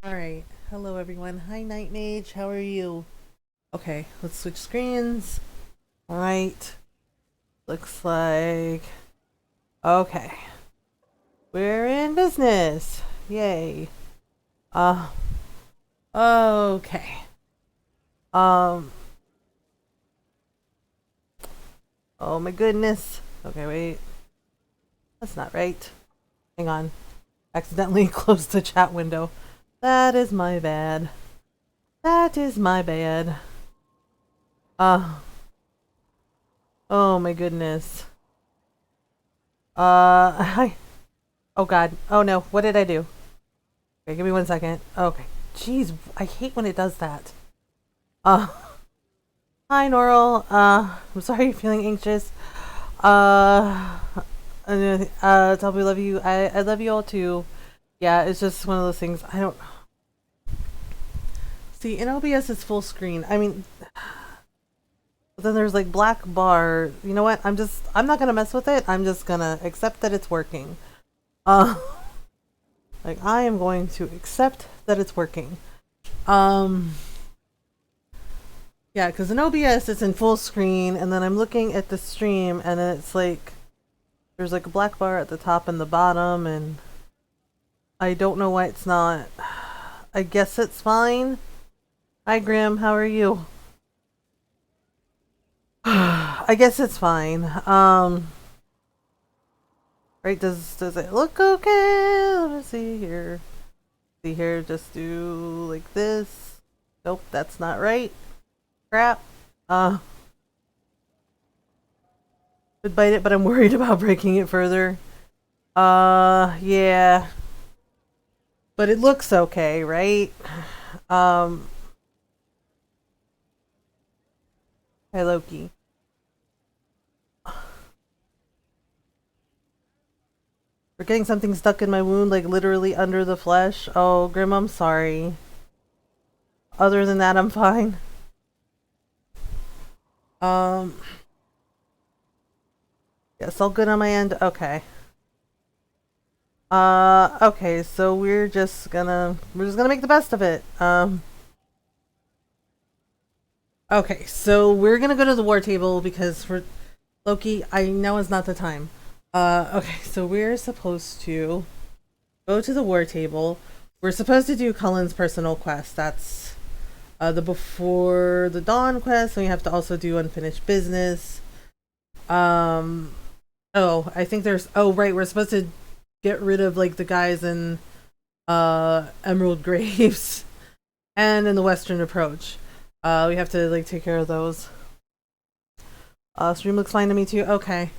Alright, hello everyone. Hi Night Mage, how are you? Okay, let's switch screens. Alright, looks like... Okay, we're in business! Yay. Uh, okay. Um, oh my goodness. Okay, wait. That's not right. Hang on. Accidentally closed the chat window. That is my bad. That is my bad. Uh, oh my goodness. Hi. Oh god. Oh no, what did I do? Okay, give me 1 second. Okay. Jeez, I hate when it does that. Uh, Hi Noral. I'm sorry you're feeling anxious. Tell me love you. I love you all too. Yeah, it's just one of those things. I don't... See, in OBS it's full screen. I mean... But then there's like black bar. You know what? I'm not gonna mess with it. I'm just gonna accept that it's working. Uh... Like, I am going to accept that it's working. Yeah, because in OBS it's in full screen, and then I'm looking at the stream, and then it's like, there's like a black bar at the top and the bottom, and I don't know why it's not. I guess it's fine. Hi Grim, how are you? I guess it's fine. Right, does it look okay? Let me see here. See here, just do like this. Nope, that's not right. Crap. Would bite it, but I'm worried about breaking it further. Yeah. But it looks okay, right? Hi Loki. We're getting something stuck in my wound, like literally under the flesh. Oh, Grim, I'm sorry. Other than that, I'm fine. Yes, all good on my end. Okay. Okay, so we're just gonna make the best of it. Okay, so we're gonna go to the war table because for Loki, I know is not the time. Okay, so we're supposed to go to the war table. We're supposed to do Cullen's personal quest. That's the before the dawn quest, and we have to also do unfinished business. Oh, I think there's, oh right, we're supposed to get rid of like the guys in Emerald Graves and in the Western Approach. We have to like take care of those. Stream looks fine to me too. Okay.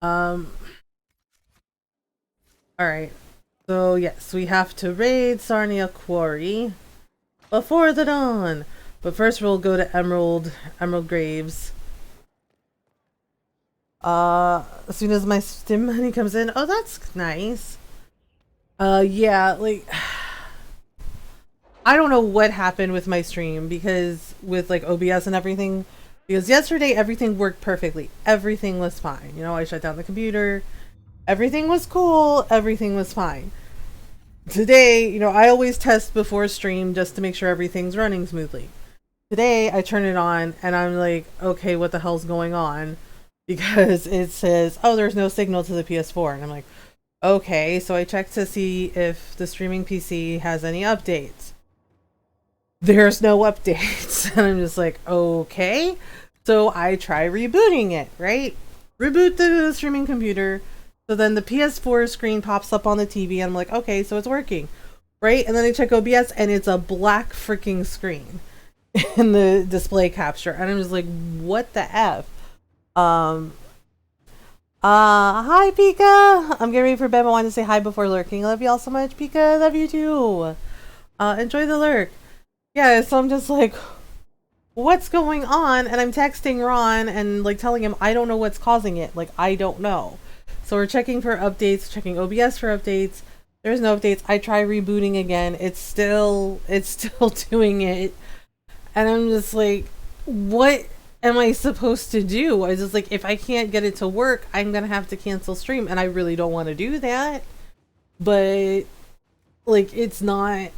Alright. So yes, we have to raid Sarnia Quarry before the dawn. But first we'll go to Emerald Graves. As soon as my stim money comes in. Oh, that's nice. Yeah, like I don't know what happened with my stream because with like OBS and everything. Because yesterday everything worked perfectly. Everything was fine. You know, I shut down the computer. Everything was cool. Everything was fine. Today, you know, I always test before stream just to make sure everything's running smoothly. Today, I turn it on and I'm like, okay, what the hell's going on? Because it says, oh, there's no signal to the PS4. And I'm like, okay. So I checked to see if the streaming PC has any updates. There's no updates. And I'm just like, okay. So I try rebooting it, right? Reboot the streaming computer. So then the PS4 screen pops up on the TV and I'm like, okay, so it's working, right? And then I check OBS and it's a black freaking screen in the display capture. And I'm just like, what the F? Hi Pika! I'm getting ready for bed. I wanted to say hi before lurking. I love you all so much, Pika. Love you too. Enjoy the lurk. Yeah, so I'm just like, what's going on? And I'm texting Ron and like telling him I don't know what's causing it. Like, I don't know. So we're checking for updates, checking OBS for updates. There's no updates. I try rebooting again. It's still doing it. And I'm just like, what am I supposed to do? I was just like, if I can't get it to work, I'm gonna have to cancel stream, and I really don't want to do that. But like it's not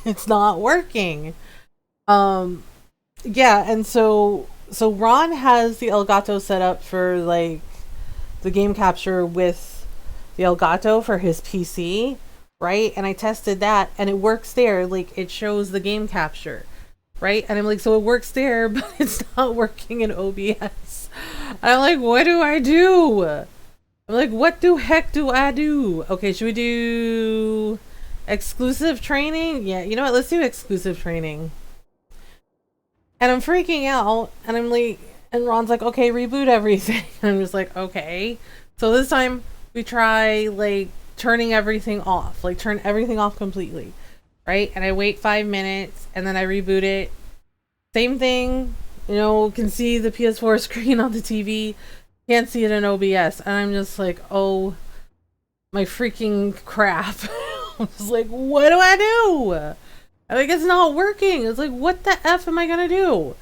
it's not working. Yeah, and so Ron has the Elgato set up for like the game capture with the Elgato for his PC, right? And I tested that and it works there. Like it shows the game capture, right? And I'm like, so it works there, but it's not working in OBS. I'm like, what do I do? I'm like, what the heck do I do? Okay, should we do exclusive training? Yeah, you know what? Let's do exclusive training. And I'm freaking out, and I'm like, and Ron's like, okay, reboot everything. And I'm just like, okay. So this time we try like turning everything off, like turn everything off completely, right? And I wait 5 minutes, and then I reboot it. Same thing, you know, can see the PS4 screen on the TV, can't see it in OBS, and I'm just like, oh my freaking crap. I was like, what do I do? I'm like, it's not working. It's like, what the F am I gonna do?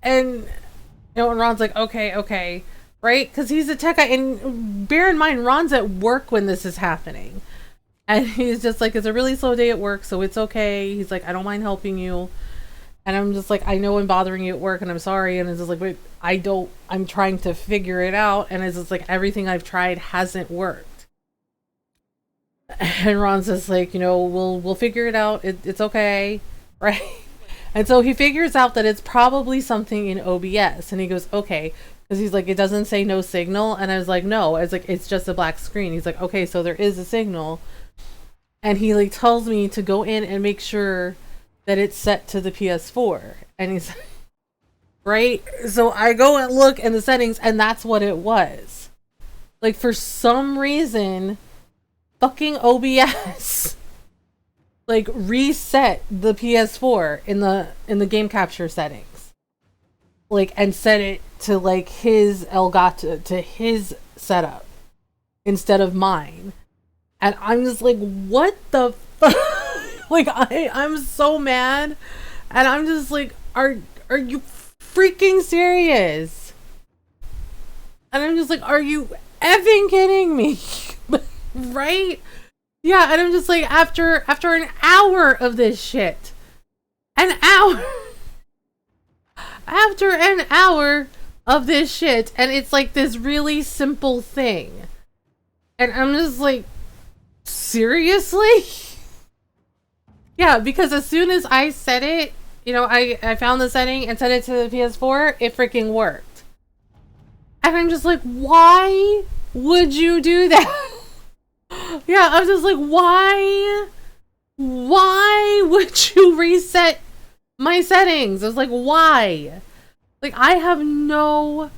And, you know, and Ron's like, okay, right? Because he's a tech guy, and bear in mind, Ron's at work when this is happening. And he's just like, it's a really slow day at work, so it's okay. He's like, I don't mind helping you. And I'm just like, I know I'm bothering you at work, and I'm sorry. And it's just like, wait, I'm trying to figure it out. And it's just like, everything I've tried hasn't worked. And Ron's just like, you know, we'll figure it out. It's okay, right? And so he figures out that it's probably something in OBS, and he goes, okay, because he's like, it doesn't say no signal, and I was like, no, it's like it's just a black screen. He's like, okay, so there is a signal, and he like tells me to go in and make sure that it's set to the PS4, and he's right. So I go and look in the settings, and that's what it was. Like for some reason, fucking OBS like reset the PS4 in the game capture settings, like, and set it to like his Elgato, to his setup instead of mine. And I'm just like, what the fuck? Like I'm so mad, and I'm just like, are you freaking serious? And I'm just like, are you effing kidding me? Right? Yeah, and I'm just like, after an hour of this shit, after an hour of this shit, and it's like this really simple thing, and I'm just like, seriously? Yeah, because as soon as I set it, you know, I found the setting and set it to the PS4, it freaking worked. And I'm just like, why would you do that? Yeah, I was just like, why would you reset my settings? I was like, why? Like, I have no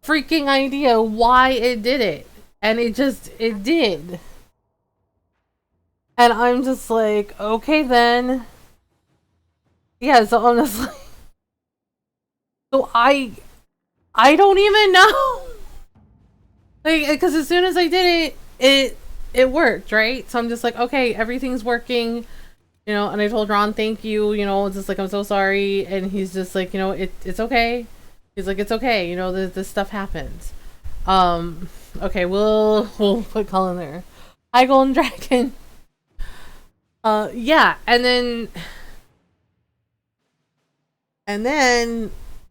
freaking idea why it did it. And it did. And I'm just like, okay then. Yeah, so I'm just like, so I don't even know. Like, because as soon as I did it, it worked, right? So I'm just like, okay, everything's working, you know. And I told Ron, thank you, you know, it's just like, I'm so sorry. And he's just like, you know, it's okay. He's like, it's okay, you know, this stuff happens. Okay, we'll put Colin there. Hi, Golden Dragon. Yeah, and then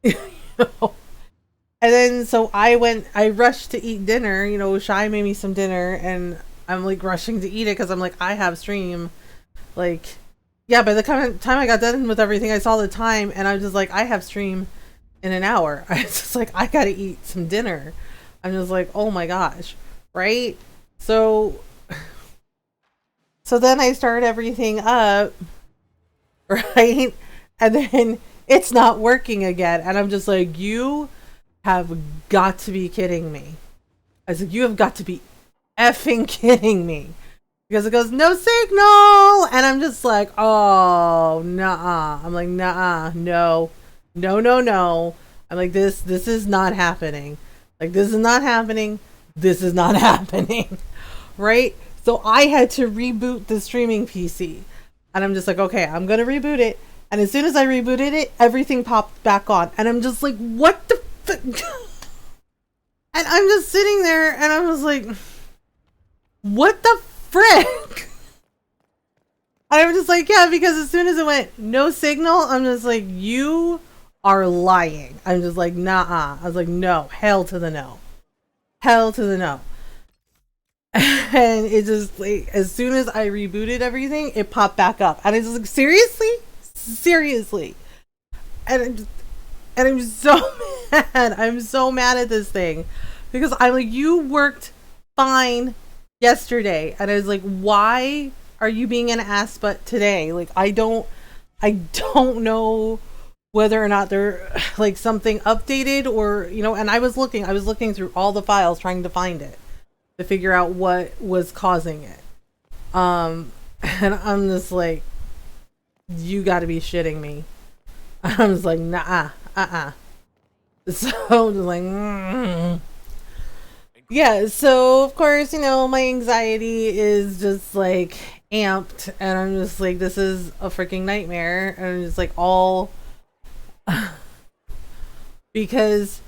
you know, and then so I rushed to eat dinner, you know, Shy made me some dinner, and I'm like rushing to eat it because I'm like, I have stream. Like, yeah, by the time I got done with everything, I saw the time, and I was just like, I have stream in an hour. I was just like, I gotta eat some dinner. I'm just like, oh my gosh, right? So then I start everything up, right? And then it's not working again, and I'm just like, you have got to be kidding me. I was like, you have got to be effing kidding me. Because it goes, no signal! And I'm just like, oh, nah. I'm like, nah, no. I'm like, this is not happening. Like, this is not happening. This is not happening. Right? So I had to reboot the streaming PC. And I'm just like, okay, I'm going to reboot it. And as soon as I rebooted it, everything popped back on. And I'm just like, what the and I'm just sitting there, and I was like, what the frick? I'm just like, yeah, because as soon as it went no signal, I'm just like, you are lying. I'm just like, nah. I was like, no, hell to the no. Hell to the no. And it just like, as soon as I rebooted everything, it popped back up. And it's like, seriously? Seriously. And I'm so mad. I'm so mad at this thing. Because I'm like, you worked fine yesterday. And I was like, why are you being an ass but today? Like, I don't know whether or not they're like something updated or, you know, and I was looking through all the files trying to find it to figure out what was causing it. And I'm just like, you gotta be shitting me. I'm just like, nah, So I'm just like, Yeah, so of course, you know, my anxiety is just like amped, and I'm just like, this is a freaking nightmare. And I'm just like, all because,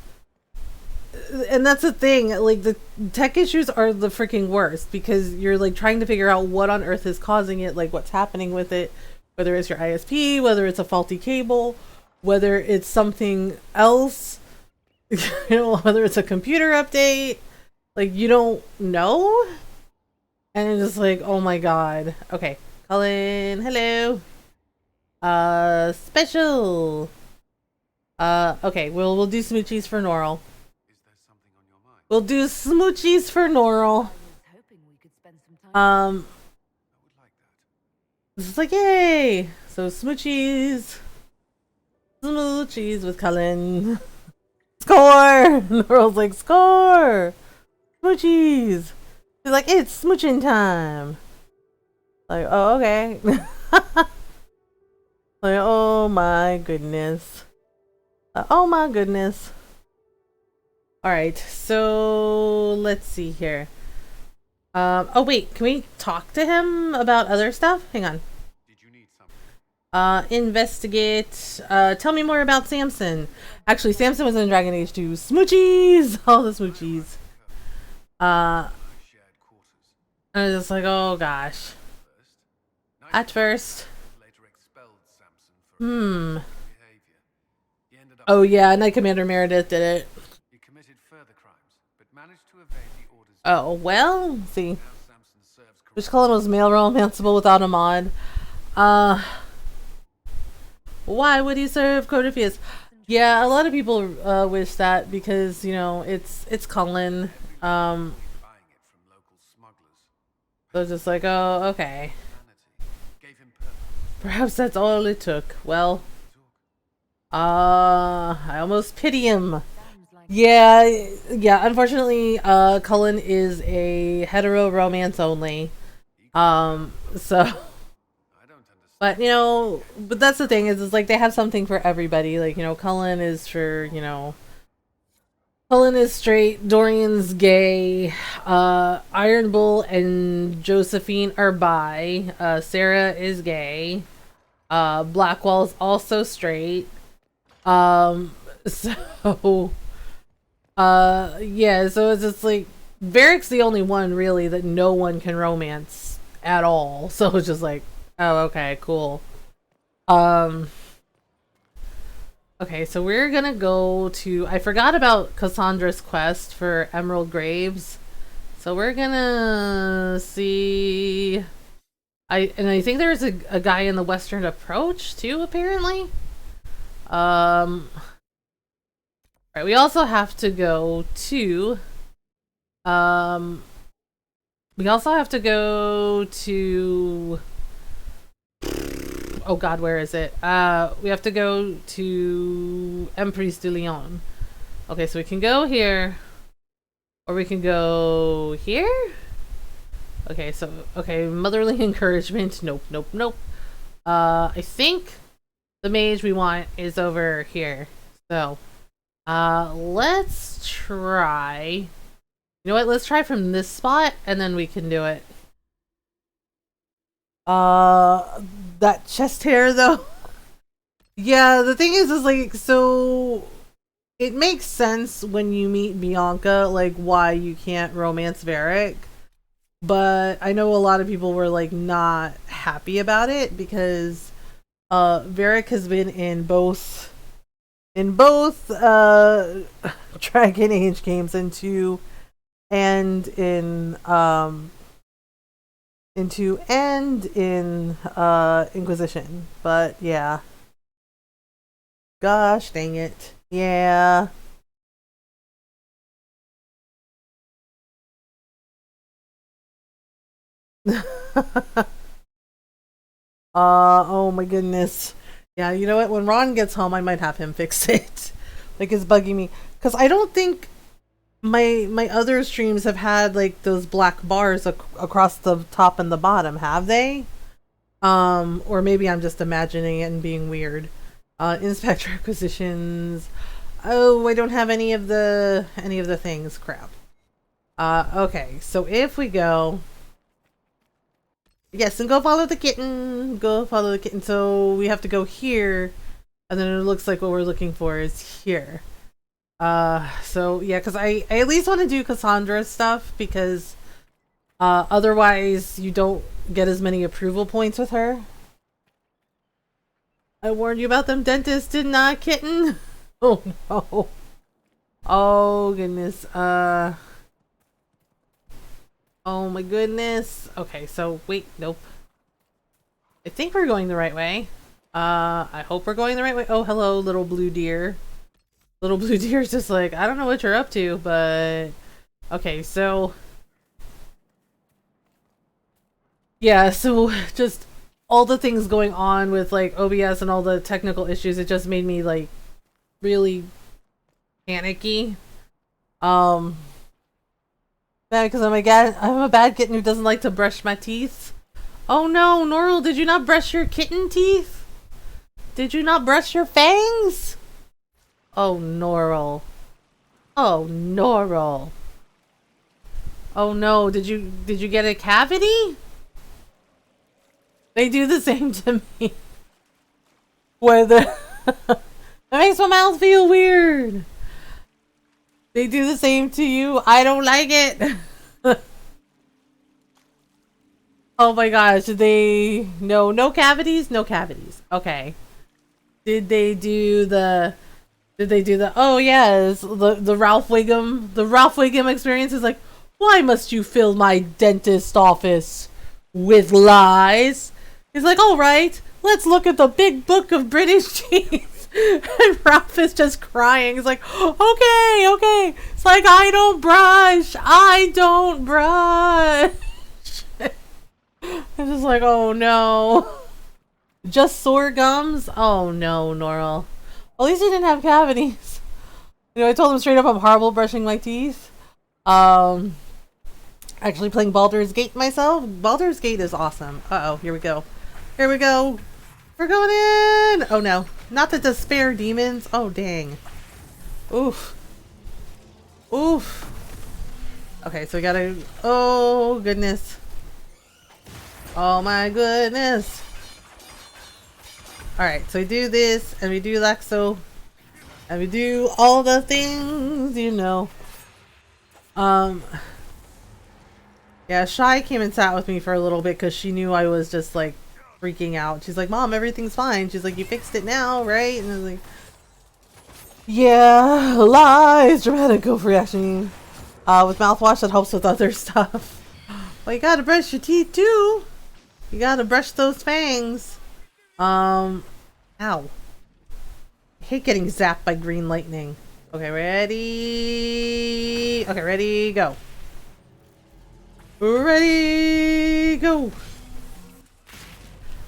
and that's the thing, like the tech issues are the freaking worst because you're like trying to figure out what on earth is causing it, like what's happening with it, whether it's your ISP, whether it's a faulty cable, whether it's something else, you know, whether it's a computer update. Like, you don't know? And it's just like, oh my god. Okay. Colin, hello. Special. Okay, we'll do smoochies for Norl. Is there something on your mind? We'll do smoochies for Norl. I would like that. This is like, yay! So smoochies. Smoochies with Colin. Score! Norl's like, score! Smoochies! He's like, it's smooching time! Like, oh, okay. Like, oh my goodness. Oh my goodness. Alright, so let's see here. Oh wait, can we talk to him about other stuff? Hang on. Did you need something? Investigate. Tell me more about Samson. Actually, Samson was in Dragon Age 2. Smoochies! All the smoochies. Shared quarters. I was just like, oh gosh. At first. Later expelled Samson for behavior. He ended up Oh yeah, Knight Commander Meredith did it. He committed further crimes, but managed to evade the orders. Oh, well, let's see. Now Samson serves Which Cullen was male romanceable without a mod. Why would he serve Codifius? Yeah, a lot of people wish that because, you know, it's Cullen. buying it from local smugglers. So it's just like, oh, okay. Vanity gave him purpose. Perhaps that's all it took. Well, I almost pity him. Yeah, unfortunately, Cullen is a hetero romance only. So, I don't understand. but you know, but that's the thing is like they have something for everybody. Like, you know, Cullen is for, you know, Cullen is straight, Dorian's gay, Iron Bull and Josephine are bi, Sarah is gay, Blackwell's also straight. So yeah, so it's just like Varric's the only one really that no one can romance at all. So it's just like, oh, okay, cool. Okay, so we're gonna go to, I forgot about Cassandra's quest for Emerald Graves. So we're gonna see, I think there's a guy in the Western Approach too, apparently. Right, we also have to go to, oh god, where is it? We have to go to Emprise de Lyon. Okay, so we can go here. Or we can go here? Okay, so, okay, motherly encouragement. Nope. I think the mage we want is over here. So, let's try. You know what? Let's try from this spot, and then we can do it. That chest hair though. Yeah, the thing is like, so it makes sense when you meet Bianca, like why you can't romance Varric, but I know a lot of people were like not happy about it because Varric has been in both Dragon Age games and two and in into and in Inquisition. But yeah. Gosh dang it. Yeah. Oh my goodness. Yeah, you know what? When Ron gets home, I might have him fix it. Like, it's bugging me. Because I don't think my other streams have had, like, those black bars across the top and the bottom, have they? Or maybe I'm just imagining it and being weird. Inspector acquisitions. Oh, I don't have any of the things. Crap. Okay. So if we go... Yes, and go follow the kitten. Go follow the kitten. So we have to go here, and then it looks like what we're looking for is here. So yeah, because I at least want to do Cassandra's stuff because otherwise you don't get as many approval points with her. I warned you about them, dentist, didn't I, kitten? Oh no. Oh goodness. Oh my goodness. Okay, so wait, nope. I think we're going the right way. I hope we're going the right way. Oh, hello, little blue deer. Little blue deer's just like, I don't know what you're up to, but... Okay, so... Yeah, so just all the things going on with, like, OBS and all the technical issues, it just made me, like, really panicky. Because I'm a bad kitten who doesn't like to brush my teeth. Oh no, Norl, did you not brush your kitten teeth? Did you not brush your fangs? Oh, Norl. Oh, Norl. Oh no, did you get a cavity? They do the same to me. Whether that makes my mouth feel weird. They do the same to you. I don't like it. Oh my gosh, did they... No cavities? No cavities. Okay. Did they do the... Oh yes, the Ralph Wiggum... The Ralph Wiggum experience is like, why must you fill my dentist office with lies? He's like, alright, let's look at the big book of British teeth. And Ralph is just crying. He's like, okay. It's like, I don't brush. I'm just like, oh no. Just sore gums? Oh no, Norl. At least he didn't have cavities. You know, I told him straight up I'm horrible brushing my teeth. Actually playing Baldur's Gate myself. Baldur's Gate is awesome. Uh-oh, here we go. We're going in! Oh no. Not the despair demons. Oh dang. Oof. Okay, so we gotta... Oh goodness. Oh my goodness. Alright, so we do this, and we do Laxo, and we do all the things, you know. Yeah, Shy came and sat with me for a little bit because she knew I was just like freaking out. She's like, Mom, everything's fine. She's like, you fixed it now, right? And I was like, yeah, lies, dramatic overreaction. With mouthwash that helps with other stuff. Well, you gotta brush your teeth too. You gotta brush those fangs. Ow. I hate getting zapped by green lightning. Okay, ready? Okay, ready, go. Ready, go.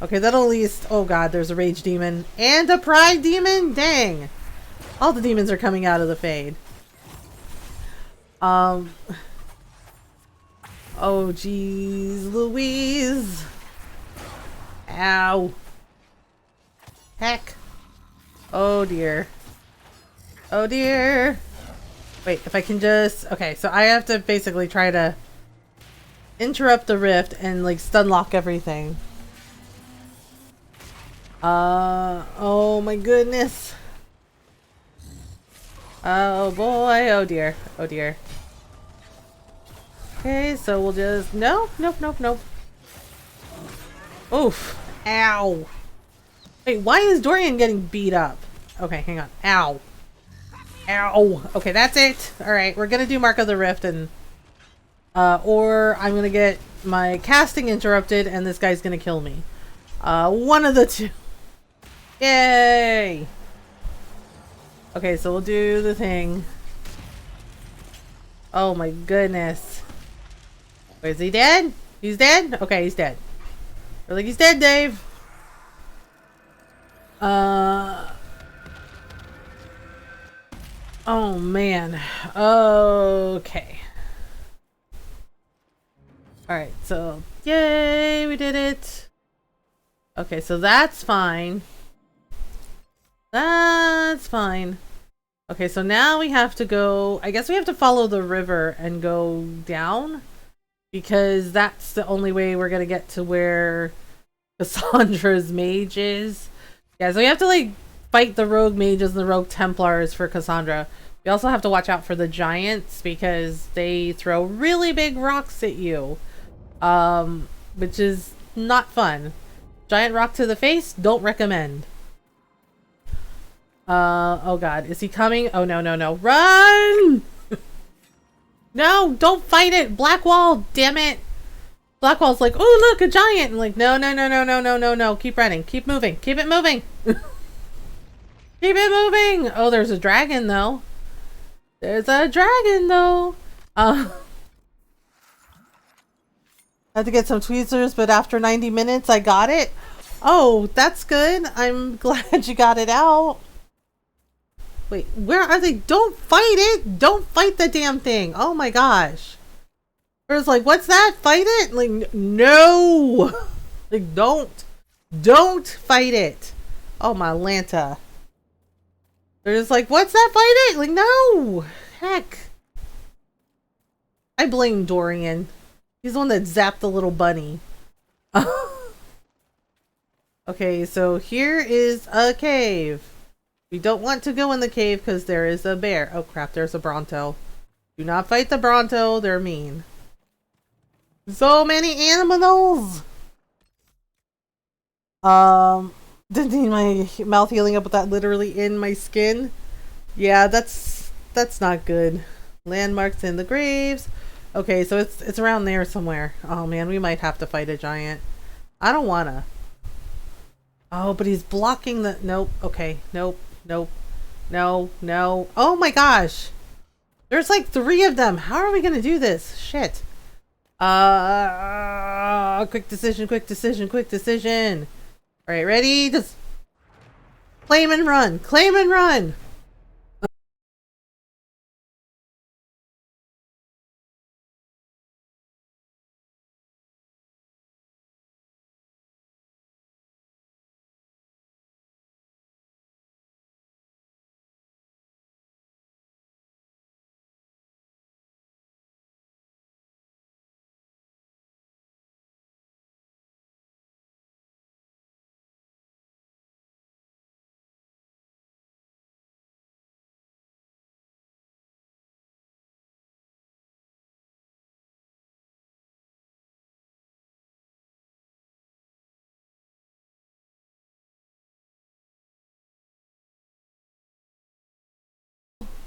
Okay, that'll at least... Oh god, there's a rage demon. And a pride demon? Dang. All the demons are coming out of the fade. Oh, jeez, Louise. Ow. Heck. Oh, dear. Oh, dear. Wait, if I can just... Okay, so I have to basically try to interrupt the rift and, like, stun lock everything. Oh my goodness. Oh boy, oh dear, oh dear. Okay, so we'll just... No, nope, nope, nope. Oof. Ow. Wait, why is Dorian getting beat up? Okay, hang on. Ow. Ow. Okay, that's it. Alright, we're gonna do Mark of the Rift and... or I'm gonna get my casting interrupted and this guy's gonna kill me. One of the two. Yay! Okay, so we'll do the thing. Oh my goodness. Wait, is he dead? He's dead? Okay, he's dead. We're like, he's dead, Dave. Oh man. Okay. Alright, so yay, we did it. Okay, so that's fine. That's fine. Okay, so now we have to go... I guess we have to follow the river and go down. Because that's the only way we're gonna get to where Cassandra's mage is. Yeah, so we have to like fight the rogue mages and the rogue templars for Cassandra. We also have to watch out for the giants because they throw really big rocks at you. Which is not fun. Giant rock to the face, don't recommend. Oh god, is he coming? Oh no, no, no. Run! No, don't fight it! Blackwall, damn it! Blackwall's like, oh look, a giant! And like, no, no, no, no, no, no, no, no. Keep running, keep moving, keep it moving! Keep it moving! Oh, there's a dragon though. There's a dragon though! Had to get some tweezers, but after 90 minutes I got it. Oh, that's good. I'm glad you got it out. Wait, where are they? Don't fight it! Don't fight the damn thing! Oh my gosh. Where's like, what's that? Fight it? Like, no! Like, don't fight it! Oh my Lanta. They're just like, what's that? Fight it? Like, no! Heck. I blame Dorian. He's the one that zapped the little bunny. Okay, so here is a cave. We don't want to go in the cave because there is a bear. Oh crap, there's a Bronto. Do not fight the Bronto, they're mean. So many animals! Didn't need my mouth healing up with that literally in my skin. Yeah, that's not good. Landmarks in the graves. Okay, so it's around there somewhere. Oh man, we might have to fight a giant. I don't wanna. Oh, but he's blocking the... Nope. Okay. Nope. Nope. No. No. Oh my gosh. There's like 3 of them. How are we gonna do this? Shit. Quick decision, quick decision, quick decision. Alright, ready? Just... Claim and run. Claim and run.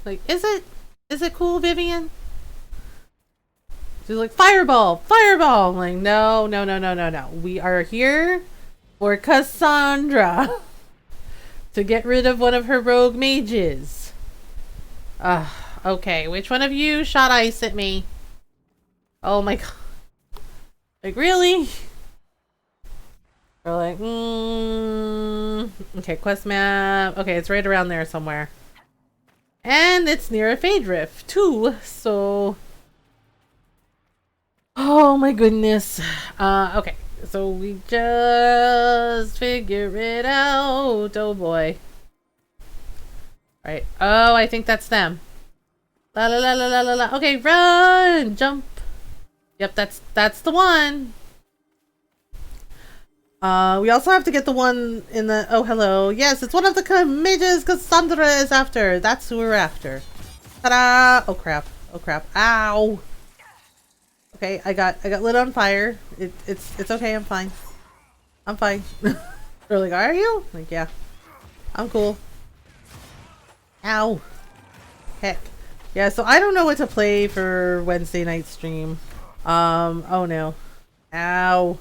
Like, is it cool, Vivian? She's like, fireball, fireball. I'm like, no, no, no, no, no, no. We are here for Cassandra to get rid of one of her rogue mages. Okay, which one of you shot ice at me? Oh my god. Like, really? We're like, okay, quest map. Okay, it's right around there somewhere. And it's near a Fade Rift, too, so... Oh my goodness. Okay, so we just figure it out. Oh boy. Alright, oh, I think that's them. La la la la la la la. Okay, run! Jump! Yep, that's the one. We also have to get the one in the... Oh, hello. Yes, it's one of the mages Cassandra is after. That's who we're after. Ta-da! Oh, crap. Oh, crap. Ow! Okay, I got lit on fire. It's okay, I'm fine. I'm fine. They're like, are you? Like, yeah. I'm cool. Ow. Heck. Yeah, so I don't know what to play for Wednesday night stream. Oh no. Ow.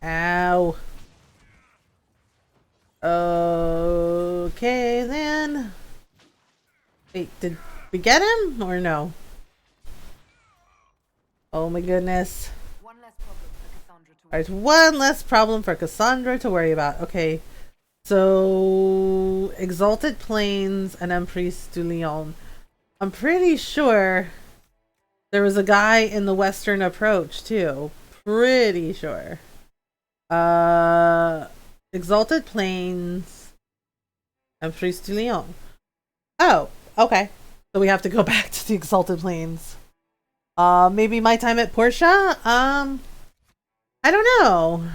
Ow. Okay then. Wait, did we get him or no? Oh my goodness. Alright, one less problem for Cassandra to worry about. Okay. So, Exalted Plains and Emprise du Lion. I'm pretty sure there was a guy in the Western Approach too. Pretty sure. Exalted Plains, Emprise du Lion. Oh, okay. So we have to go back to the Exalted Plains. Maybe my time at Portia? I don't know.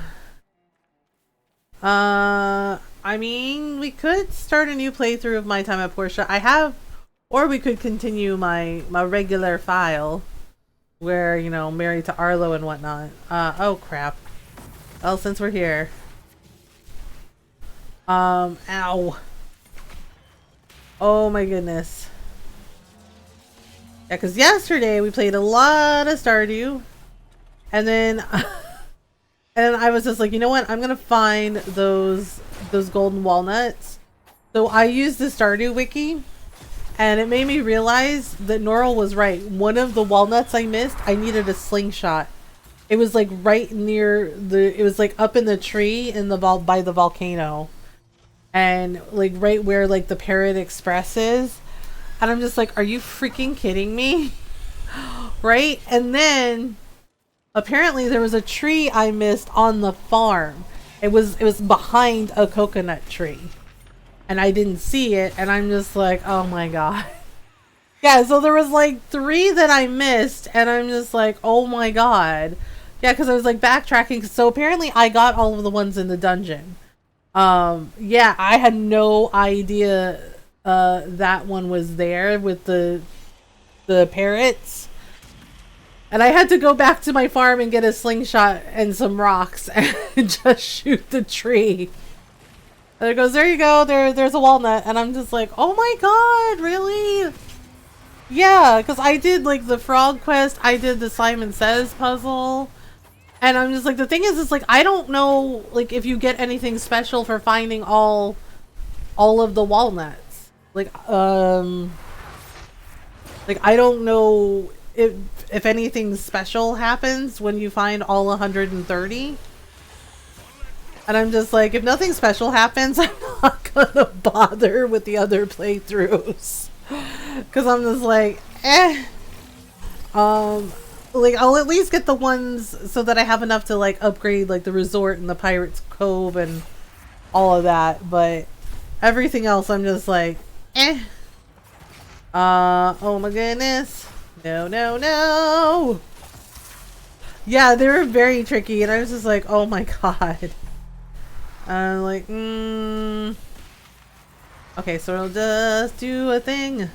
I mean, we could start a new playthrough of my time at Portia. I have, or we could continue my regular file where, you know, married to Arlo and whatnot. Oh crap. Well, since we're here. Ow. Oh my goodness. Yeah, because yesterday we played a lot of Stardew. And then and I was just like, you know what? I'm gonna find those golden walnuts. So I used the Stardew wiki, and it made me realize that Norl was right. One of the walnuts I missed, I needed a slingshot. It was like right near it was like up in the tree in the by the volcano. And like right where like the Parrot Express is. And I'm just like, are you freaking kidding me? Right? And then apparently there was a tree I missed on the farm. It was behind a coconut tree. And I didn't see it, and I'm just like, oh my god. Yeah, so there was like 3 that I missed, and I'm just like, oh my god. Yeah, because I was like backtracking. So apparently I got all of the ones in the dungeon. Yeah, I had no idea that one was there with the parrots. And I had to go back to my farm and get a slingshot and some rocks and just shoot the tree. And it goes, there you go, there's a walnut. And I'm just like, oh my god, really? Yeah, because I did like the frog quest, I did the Simon Says puzzle. And I'm just like, the thing is, it's like, I don't know like if you get anything special for finding all of the walnuts. Like, I don't know if anything special happens when you find all 130. And I'm just like, if nothing special happens, I'm not gonna bother with the other playthroughs. Because I'm just like, eh. Like, I'll at least get the ones so that I have enough to, like, upgrade, like, the resort and the Pirate's Cove and all of that. But everything else, I'm just like, eh. Oh my goodness. No, no, no. Yeah, they were very tricky, and I was just like, oh my god. I'm like, okay, so I'll just do a thing.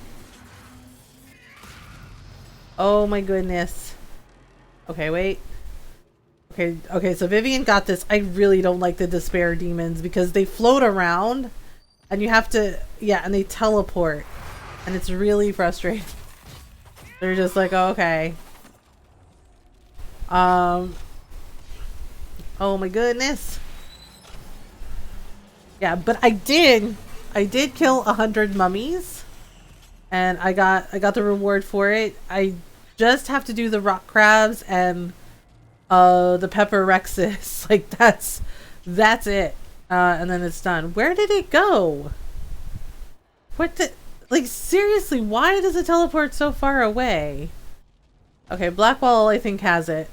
Oh my goodness. Okay, wait. Okay, so Vivian got this. I really don't like the despair demons because they float around and you have to, yeah, and they teleport. And it's really frustrating. They're just like, oh, okay. Oh my goodness. Yeah, but I did kill 100 mummies, and I got the reward for it. I just have to do the rock crabs and the pepper rexes. Like that's it, and then it's done. Where did it go? What the, like, seriously? Why does it teleport so far away? Okay, Blackwall I think has it.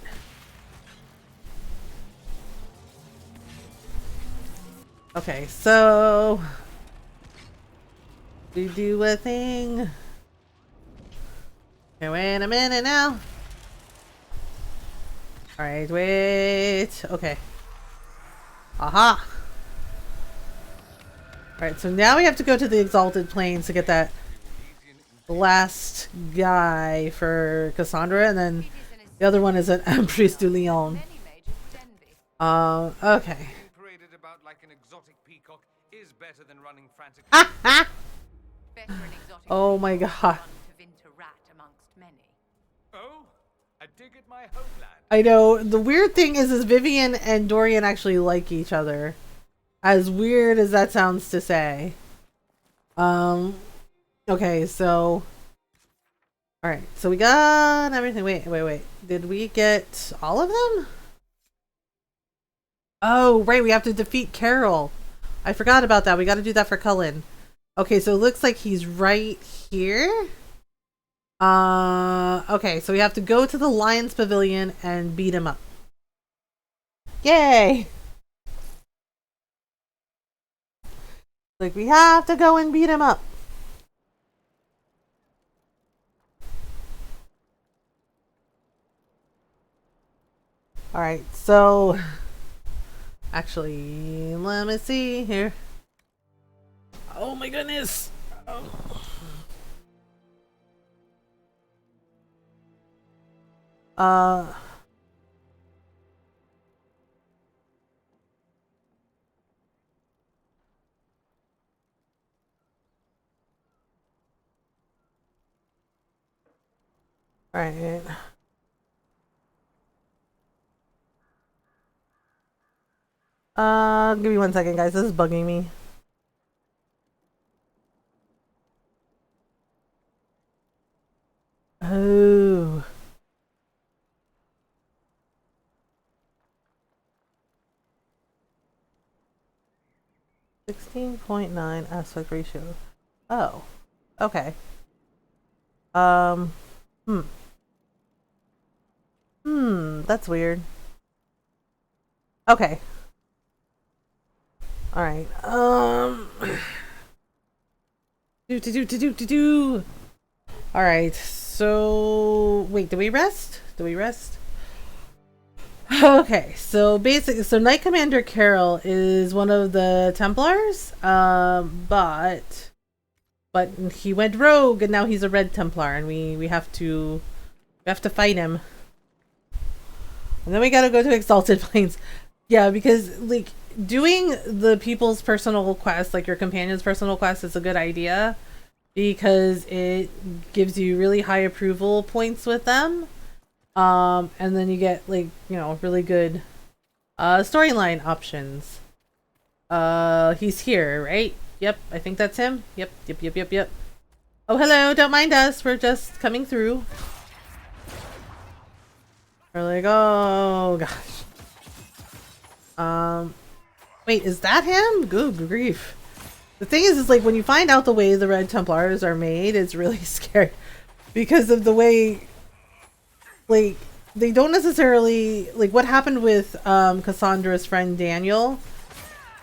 Okay, so we do a thing. Okay, wait a minute now. Alright, wait. Okay. Aha! Alright, so now we have to go to the Exalted Plains to get that. the last guy for Cassandra, and then the other one is an Empress du Lion. Okay. Being paraded about like an exotic peacock is better than running frantic. Oh my god. Oh, I dig at my homeland. I know. The weird thing is Vivian and Dorian actually like each other. As weird as that sounds to say. Okay, so... Alright, so we got everything. Wait. Did we get all of them? Oh, right, we have to defeat Carol. I forgot about that. We gotta do that for Cullen. Okay, so it looks like he's right here. Okay, so we have to go to the Lion's Pavilion and beat him up. Yay! Like, we have to go and beat him up. Alright, so... Actually, let me see here. Oh my goodness! Alright. Give me 1 second, guys. This is bugging me. Oh. .9 aspect ratio. Oh. Okay. That's weird. Okay. Alright. Alright, so wait, do we rest? Okay, so basically, so Knight Commander Carol is one of the Templars, but he went rogue and now he's a Red Templar, and we have to fight him. And then we gotta go to Exalted Plains. Yeah, because like doing the people's personal quest, like your companion's personal quest, is a good idea because it gives you really high approval points with them. And then you get like, you know, really good storyline options. He's here, right? Yep, I think that's him. Yep. Oh, hello, don't mind us. We're just coming through. We're like, oh gosh. Wait, is that him? Good grief. The thing is like when you find out the way the Red Templars are made, it's really scary because of the way, like, they don't necessarily, like what happened with Cassandra's friend Daniel.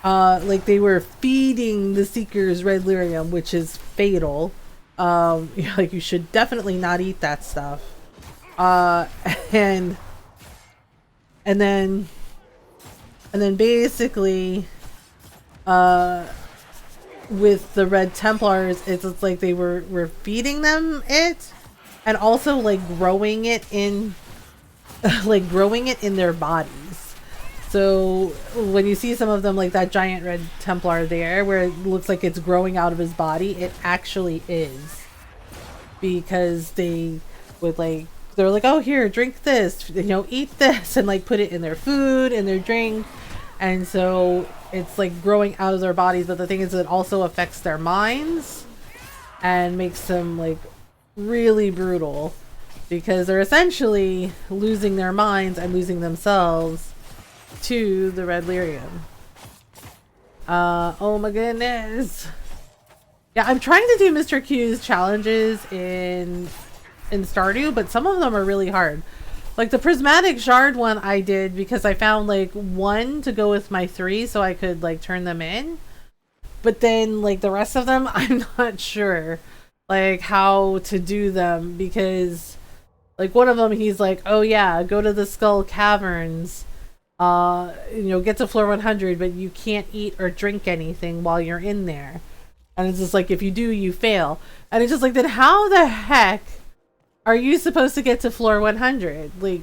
Like they were feeding the Seekers red lyrium, which is fatal. Like you should definitely not eat that stuff. And then basically, with the Red Templars, it's like they were feeding them it, and also like growing it in their bodies. So when you see some of them, like that giant Red Templar there, where it looks like it's growing out of his body, it actually is, because they would like, they're like, oh, here, drink this, you know, eat this, and like put it in their food and their drink. And so it's like growing out of their bodies, but the thing is it also affects their minds and makes them like really brutal, because they're essentially losing their minds and losing themselves to the red lyrium. Oh my goodness. Yeah, I'm trying to do Mr. Q's challenges in Stardew, but some of them are really hard. Like the prismatic shard one I did because I found like one to go with my 3 so I could like turn them in. But then like the rest of them, I'm not sure like how to do them, because like one of them he's like, oh yeah, go to the Skull Caverns, you know, get to floor 100, but you can't eat or drink anything while you're in there. And it's just like, if you do, you fail. And it's just like, then how the heck are you supposed to get to floor 100? Like,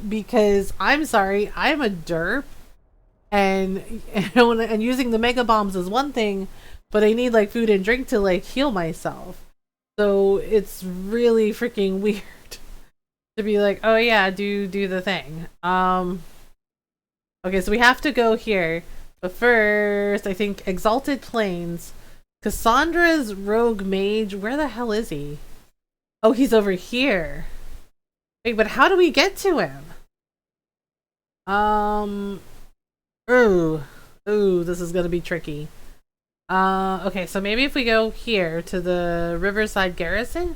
because I'm sorry, I'm a derp. And, and using the mega bombs is one thing, but I need like food and drink to like heal myself. So it's really freaking weird to be like, oh yeah, do the thing. Okay, so we have to go here. But first, I think Exalted Plains. Cassandra's rogue mage, where the hell is he? Oh, he's over here. Wait, but how do we get to him? Ooh, this is gonna be tricky. Okay, so maybe if we go here to the Riverside Garrison.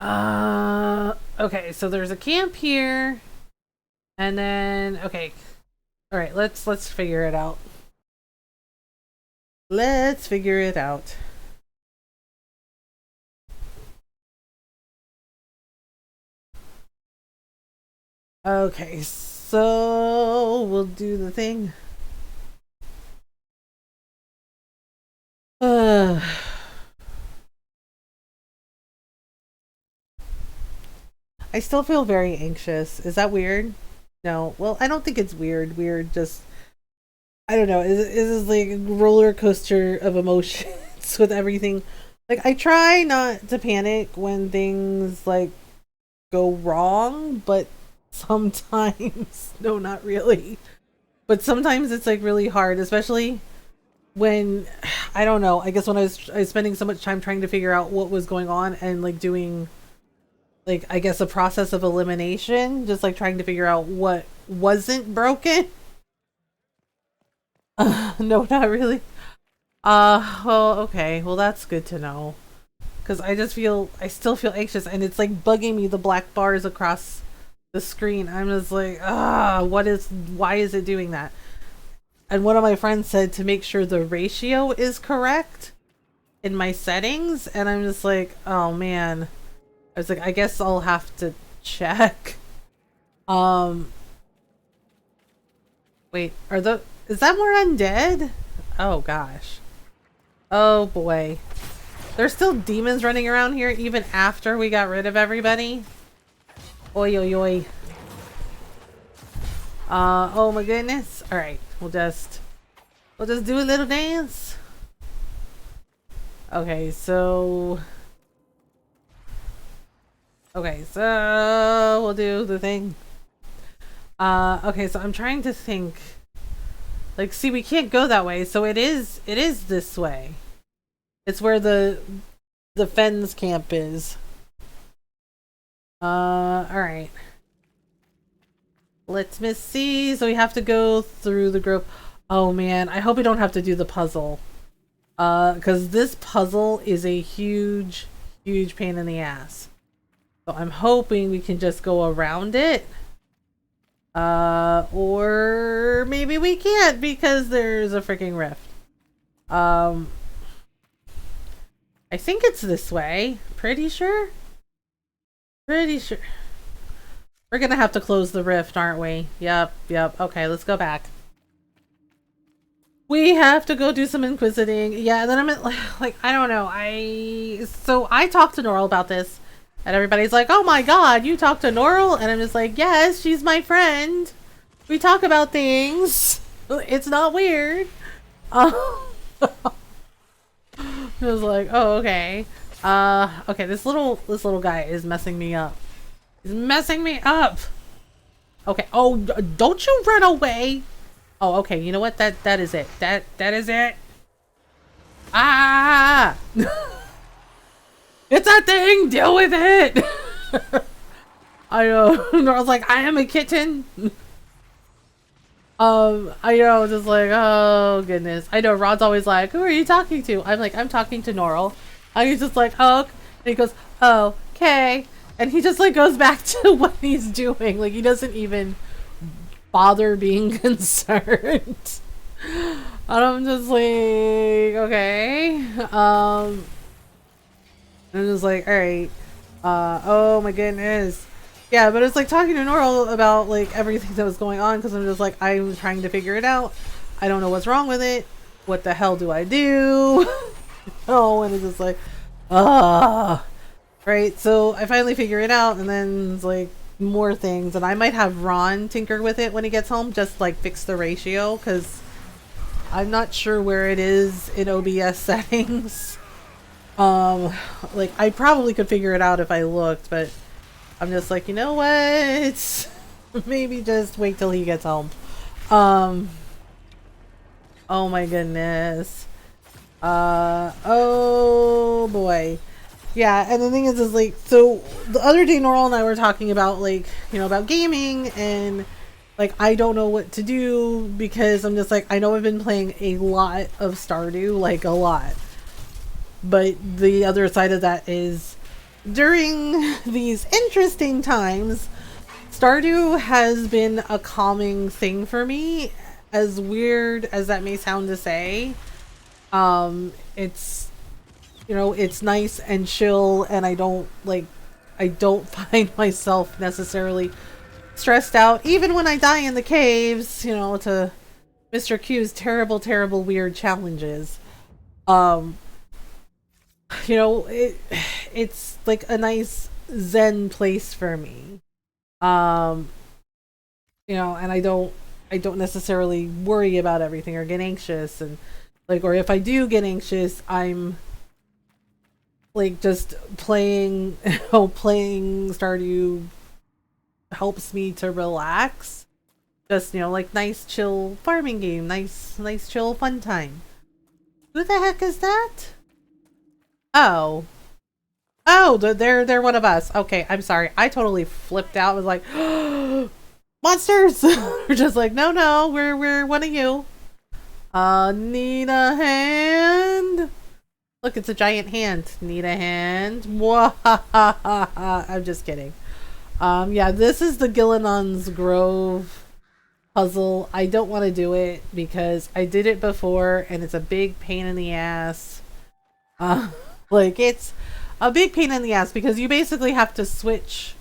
Okay, so there's a camp here. And then, okay. Alright, let's figure it out. Let's figure it out. Okay, so we'll do the thing. I still feel very anxious. Is that weird? No. Well, I don't think it's weird. Weird, just I don't know. Is like a roller coaster of emotions with everything. Like I try not to panic when things like go wrong, but sometimes no, not really. But sometimes it's like really hard, especially when I don't know. I guess when I was spending so much time trying to figure out what was going on and like doing like I guess a process of elimination, just like trying to figure out what wasn't broken. No, not really. Well, okay. Well, that's good to know. Because I still feel anxious, and it's like bugging me, the black bars across the screen. I'm just like, why is it doing that? And one of my friends said to make sure the ratio is correct in my settings, and I'm just like, oh man. I was like, I guess I'll have to check. Wait, is that more undead? Oh gosh. Oh boy. There's still demons running around here even after we got rid of everybody. Oi oi oi. Oh my goodness. Alright, we'll just do a little dance. Okay, so we'll do the thing. Okay, so I'm trying to think. Like, see, we can't go that way, so it is this way. It's where the Fens camp is. Alright. Let's miss see. So we have to go through the grove. Oh man, I hope we don't have to do the puzzle. Because this puzzle is a huge pain in the ass. So I'm hoping we can just go around it. Or maybe we can't because there's a freaking rift. I think it's this way. Pretty sure. We're gonna have to close the rift, aren't we? Yep. Okay, let's go back. We have to go do some inquisiting. Yeah, and then I'm like, I don't know. So I talked to Norl about this. And everybody's like, oh my god, you talked to Norl? And I'm just like, yes, she's my friend. We talk about things. It's not weird. I was like, oh, okay. Okay, this little guy is messing me up. He's messing me up. Okay. Oh, don't you run away. Oh, okay. You know what? That is it. That is it. Ah! It's a thing! Deal with it! I know. I was like, I am a kitten. I know, just like, oh goodness. I know Rod's always like, who are you talking to? I'm like, I'm talking to Norl. And he's just like, oh, and he goes, oh, okay. And he just like goes back to what he's doing. Like he doesn't even bother being concerned. And I'm just like, okay. And it was like, alright. Oh my goodness. Yeah, but it's like talking to Norl about like everything that was going on because I'm just like, I'm trying to figure it out. I don't know what's wrong with it. What the hell do I do? know, and it's just like, ah, right. So I finally figure it out, and then it's like more things, and I might have Ron tinker with it when he gets home, just like fix the ratio, because I'm not sure where it is in OBS settings. Like I probably could figure it out if I looked, but I'm just like, you know what? Maybe just wait till he gets home. Oh my goodness. Oh boy. Yeah, and the thing is like, so the other day Norl and I were talking about like, you know, about gaming, and like I don't know what to do because I'm just like, I know I've been playing a lot of Stardew, like a lot. But the other side of that is during these interesting times, Stardew has been a calming thing for me, as weird as that may sound to say. It's, you know, it's nice and chill, and I don't find myself necessarily stressed out, even when I die in the caves, you know, to Mr. Q's terrible, terrible, weird challenges. You know, it's like a nice zen place for me. You know, and I don't necessarily worry about everything or get anxious, and like, or if I do get anxious, I'm like just playing, playing Stardew helps me to relax. Just, you know, like nice chill farming game, nice chill fun time. Who the heck is that? Oh. Oh, they're one of us. Okay, I'm sorry. I totally flipped out. I was like, monsters! We're just like, no, we're one of you. Need a hand? Look, it's a giant hand. Need a hand? I'm just kidding. Yeah, this is the Gillinon's Grove puzzle. I don't want to do it because I did it before and it's a big pain in the ass. Like, it's a big pain in the ass because you basically have to switch.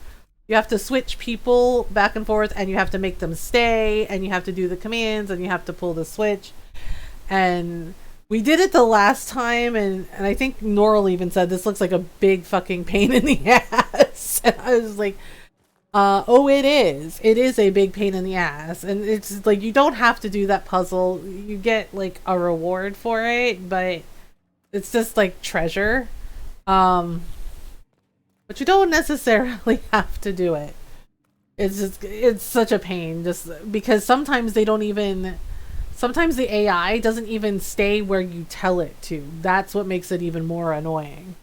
You have to switch people back and forth, and you have to make them stay, and you have to do the commands, and you have to pull the switch. And we did it the last time, and I think Norl even said this looks like a big fucking pain in the ass. And I was like, oh, it is. It is a big pain in the ass. And it's like, you don't have to do that puzzle. You get like a reward for it, but it's just like treasure. But you don't necessarily have to do it. It's such a pain just because sometimes they don't even, sometimes the AI doesn't even stay where you tell it to. That's what makes it even more annoying.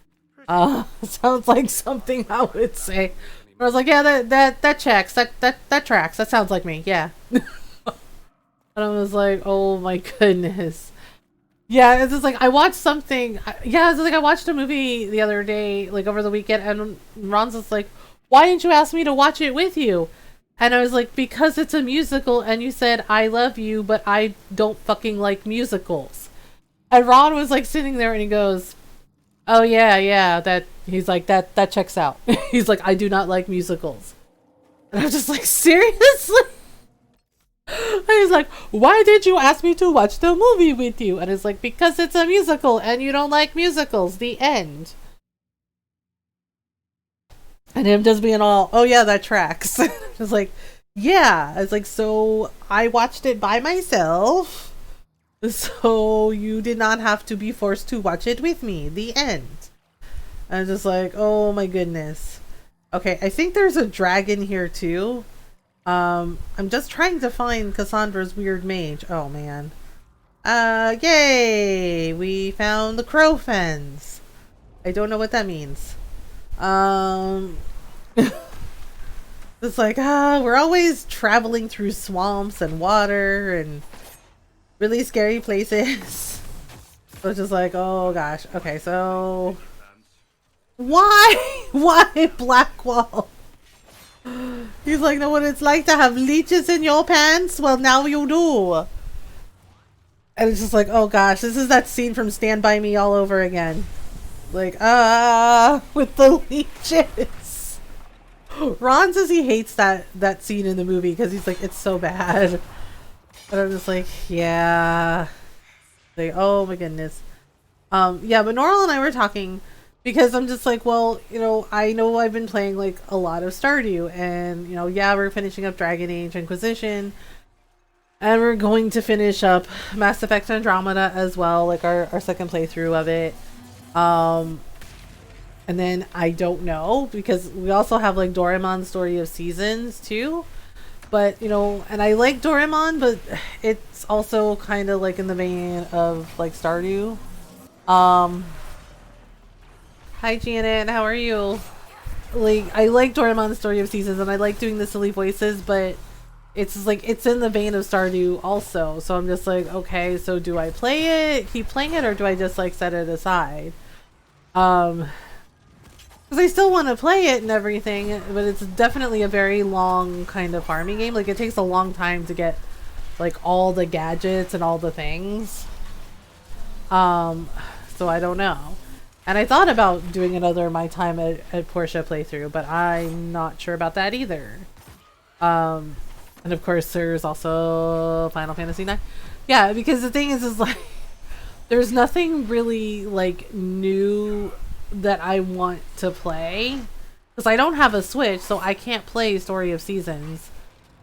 Sounds like something I would say. I was like, yeah, that checks. That tracks. That sounds like me. Yeah. And I was like, oh my goodness. Yeah, it's just like, I watched something. Yeah, it's like I watched a movie the other day, like over the weekend, and Ron's just like, why didn't you ask me to watch it with you? And I was like, because it's a musical, and you said, I love you, but I don't fucking like musicals. And Ron was like sitting there and he goes, oh yeah, that, he's like, that checks out. He's like, I do not like musicals. And I was just like, seriously? And he's like, why did you ask me to watch the movie with you? And it's like, because it's a musical and you don't like musicals. The end. And him just being all, oh yeah, that tracks. Just like, yeah. It's like, so I watched it by myself. So you did not have to be forced to watch it with me. The end. And I'm just like, oh my goodness. Okay, I think there's a dragon here too. I'm just trying to find Cassandra's weird mage. Oh man. Yay! We found the crow fens. I don't know what that means. It's like, we're always traveling through swamps and water and really scary places. So it's just like, oh gosh. Okay, so why? Why Blackwall? He's like, know what it's like to have leeches in your pants? Well, now you do. And it's just like, oh gosh, this is that scene from Stand By Me all over again. Like, with the leeches. Ron says he hates that scene in the movie because he's like, it's so bad. And I'm just like, yeah. Like, oh my goodness. Yeah, but Norl and I were talking because I'm just like, well, I know I've been playing like a lot of Stardew, and yeah, we're finishing up Dragon Age Inquisition, and we're going to finish up Mass Effect Andromeda as well, like our second playthrough of it. And then I don't know, because we also have like Doraemon's Story of Seasons too. But, and I like Doraemon, but it's also kind of like in the vein of like Stardew. Hi Janet, how are you? Like, I like Doraemon's Story of Seasons, and I like doing the silly voices, but it's just like, it's in the vein of Stardew also. So I'm just like, okay, so do I play it, keep playing it, or do I just like set it aside? Because I still want to play it and everything, but it's definitely a very long kind of farming game. Like, it takes a long time to get, like, all the gadgets and all the things. So I don't know. And I thought about doing another My Time at Portia playthrough, but I'm not sure about that either. And of course, there's also Final Fantasy IX. Yeah, because the thing is like, there's nothing really, like, new that I want to play, because I don't have a Switch, so I can't play Story of Seasons,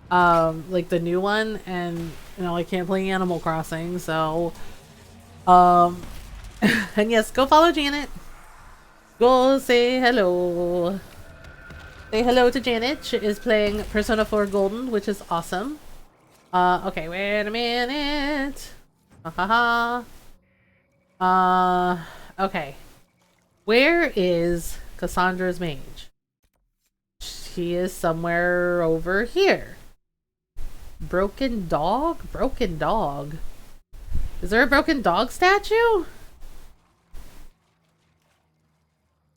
like the new one, and I can't play Animal Crossing, so and yes, go follow Janet, go say hello to Janet. She is playing Persona 4 Golden, which is awesome. Okay, wait a minute. Okay. Where is Cassandra's mage? She is somewhere over here. Broken dog? Broken dog. Is there a broken dog statue?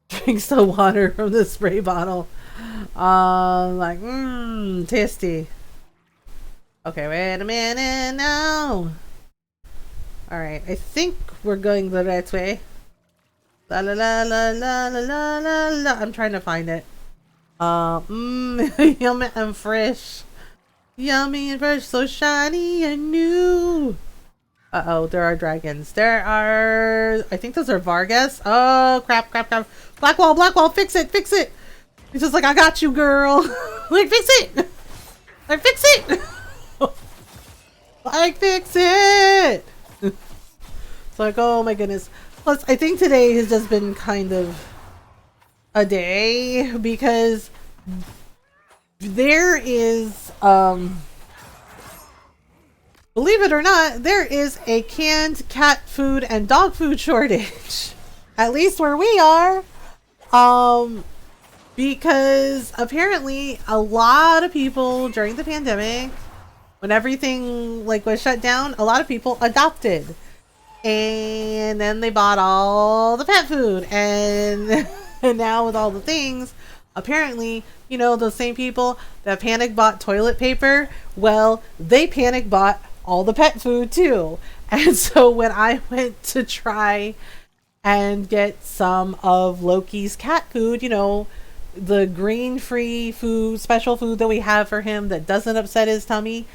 Drinks the water from the spray bottle. Like, tasty. Okay, wait a minute now. Alright, I think we're going the right way. La la la la la la la la la. I'm trying to find it. Yummy and fresh. Yummy and fresh, so shiny and new. Uh-oh, there are dragons. There are... I think those are Vargas. Oh, crap. Blackwall, fix it. He's just like, I got you, girl. Like, fix it. Like, fix it. Like, fix it. It's like, oh my goodness. Plus, I think today has just been kind of a day, because there is, believe it or not, there is a canned cat food and dog food shortage. At least where we are. Because apparently a lot of people during the pandemic, when everything like was shut down, a lot of people adopted. And then they bought all the pet food, and now with all the things, apparently, those same people that panic bought toilet paper, well, they panic bought all the pet food too. And so when I went to try and get some of Loki's cat food, the grain-free food, special food that we have for him that doesn't upset his tummy,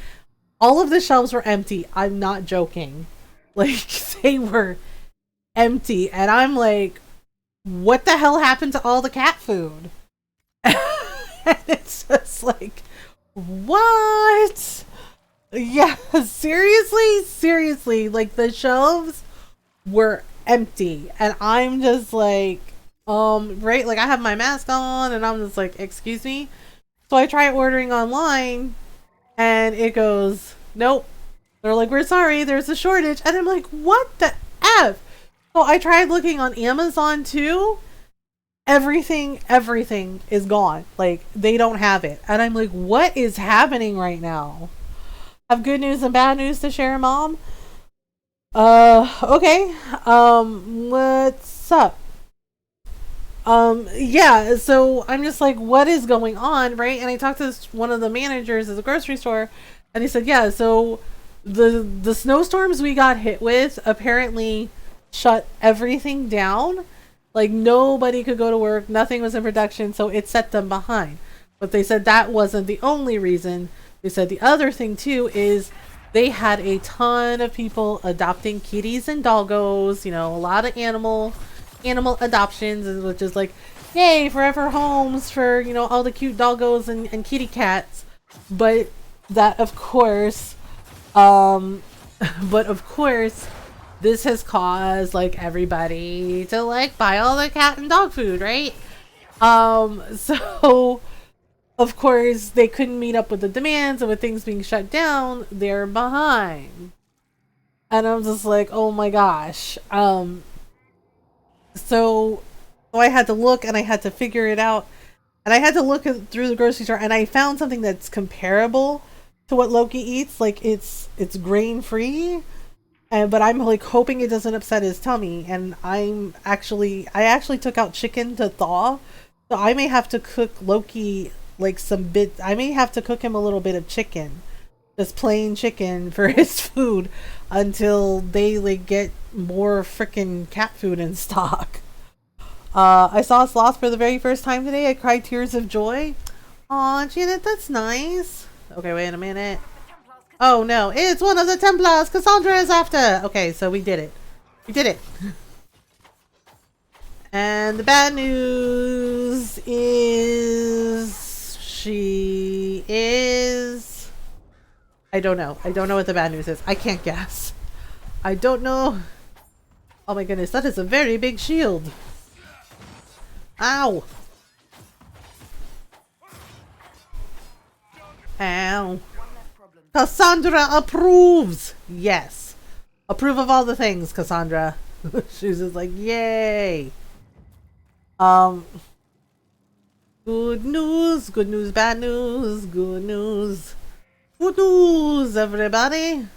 all of the shelves were empty. I'm not joking. Like, they were empty. And I'm like, what the hell happened to all the cat food? And it's just like, what? Yeah, seriously. Like, the shelves were empty. And I'm just like, right? Like, I have my mask on, and I'm just like, excuse me? So I try ordering online, and it goes, nope. They're like, we're sorry, there's a shortage. And I'm like, what the F? So I tried looking on Amazon too. Everything is gone. Like, they don't have it. And I'm like, what is happening right now? Have good news and bad news to share, Mom? Okay. What's up? Yeah, so I'm just like, what is going on, right? And I talked to one of the managers at the grocery store, and he said, yeah, so the snowstorms we got hit with apparently shut everything down. Like, nobody could go to work, nothing was in production, so it set them behind. But they said that wasn't the only reason. They said the other thing too is they had a ton of people adopting kitties and doggos, you know, a lot of animal adoptions, which is like, yay, forever homes for, you know, all the cute doggos and kitty cats. But that, of course, but of course, this has caused like everybody to like buy all the cat and dog food, right? So of course they couldn't meet up with the demands, and with things being shut down, they're behind. And I'm just like, oh my gosh. So I had to look and I had to figure it out. And I had to look through the grocery store, and I found something that's comparable to what Loki eats. Like it's grain free, but I'm like hoping it doesn't upset his tummy. And I actually took out chicken to thaw, so I may have to cook Loki like some bits. I may have to cook him a little bit of chicken, just plain chicken for his food, until they like get more freaking cat food in stock. I saw a sloth for the very first time today. I cried tears of joy. Aw, Janet, that's nice. Okay, wait a minute. Oh no, it's one of the Templars Cassandra is after. Okay, so we did it. We did it. And the bad news is she is... I don't know. I don't know what the bad news is. I can't guess. I don't know. Oh my goodness, that is a very big shield. Ow! Ow. Cassandra approves! Yes. Approve of all the things, Cassandra. She's just like, yay! Good news, bad news, good news. Good news, everybody!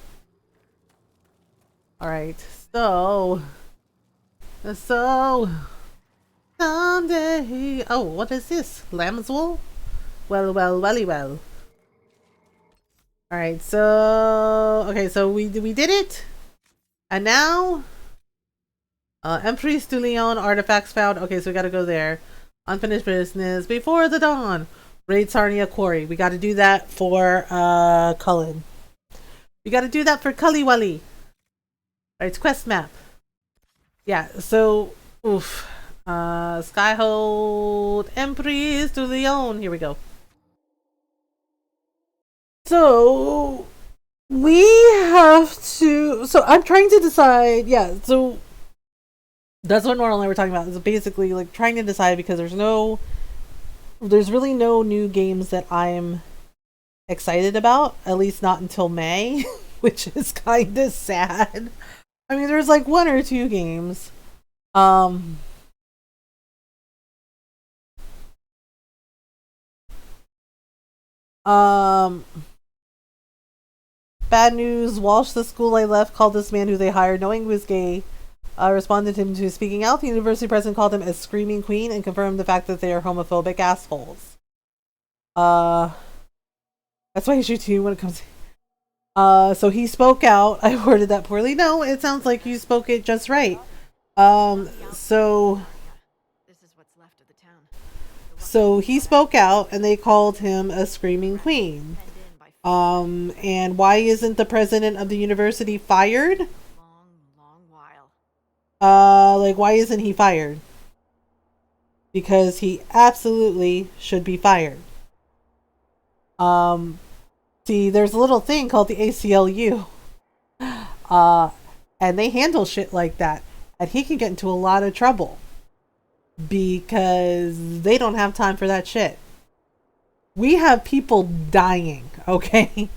Alright, so... Someday... Oh, what is this? Lamb's wool? Well, welly well. Alright, so... Okay, so we did it! And now... Empress de Leon artifacts found. Okay, so we gotta go there. Unfinished business before the dawn. Raid Sarnia Quarry. We gotta do that for, Cullen. We gotta do that for Cully-Wally. Alright, it's quest map. Yeah, so... Oof. Skyhold Empress de Leon. Here we go. So... We have to... So I'm trying to decide... Yeah, so... That's what Nora and I were talking about. Is basically like trying to decide, because there's really no new games that I'm excited about, at least not until May, which is kind of sad. I mean, there's like one or two games. Bad news. Walsh, the school I left, called this man who they hired, knowing he was gay, responded to him to speaking out. The university president called him a screaming queen and confirmed the fact that they are homophobic assholes. That's why you shoot you when it comes to... So he spoke out. I worded that poorly. No, it sounds like you spoke it just right. So he spoke out and they called him a screaming queen. And why isn't the president of the university fired? Like, why isn't he fired? Because he absolutely should be fired. See, there's a little thing called the ACLU. And they handle shit like that. And he can get into a lot of trouble. Because they don't have time for that shit. We have people dying, okay?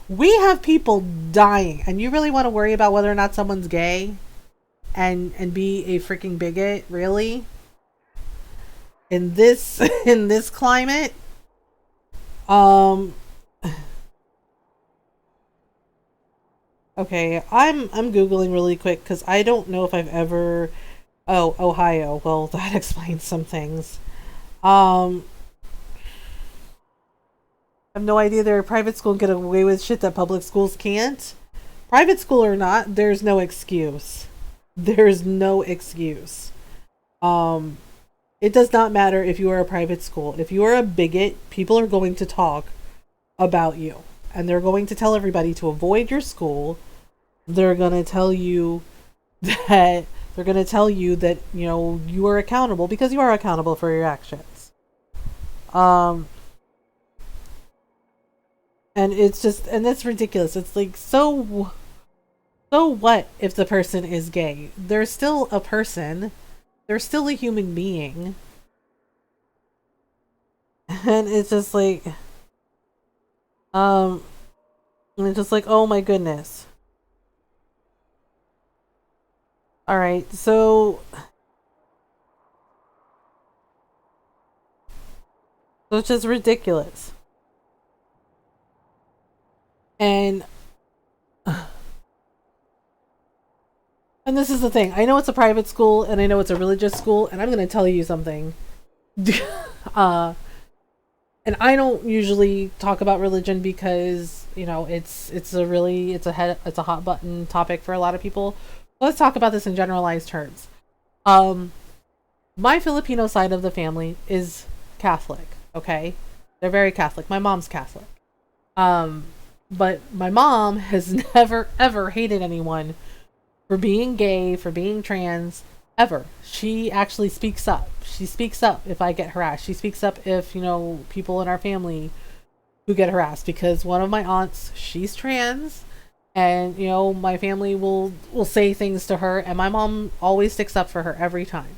We have people dying. And you really want to worry about whether or not someone's gay? And be a freaking bigot, really? In this climate? Okay, I'm Googling really quick because I don't know if I've ever... Oh, Ohio. Well, that explains some things. I have no idea they're a private school and get away with shit that public schools can't. Private school or not, there's no excuse. There's no excuse. It does not matter if you are a private school. If you are a bigot, people are going to talk about you. and they're going to tell everybody to avoid your school. They're going to tell you that you know, you are accountable, because you are accountable for your actions. And it's just, and that's ridiculous. It's like, so what if the person is gay? They're still a person. They're still a human being. And it's just like, and it's just like, oh my goodness. All right, so it's just ridiculous. And this is the thing. I know it's a private school, and I know it's a religious school, and I'm going to tell you something. And I don't usually talk about religion because, you know, it's a hot button topic for a lot of people. Let's talk about this in generalized terms. My Filipino side of the family is Catholic, okay? They're very Catholic. My mom's Catholic. But my mom has never ever hated anyone for being gay, for being trans, ever. She actually speaks up. She speaks up if I get harassed. She speaks up if, you know, people in our family who get harassed, because one of my aunts, she's trans, and, you know, my family will say things to her, and my mom always sticks up for her every time.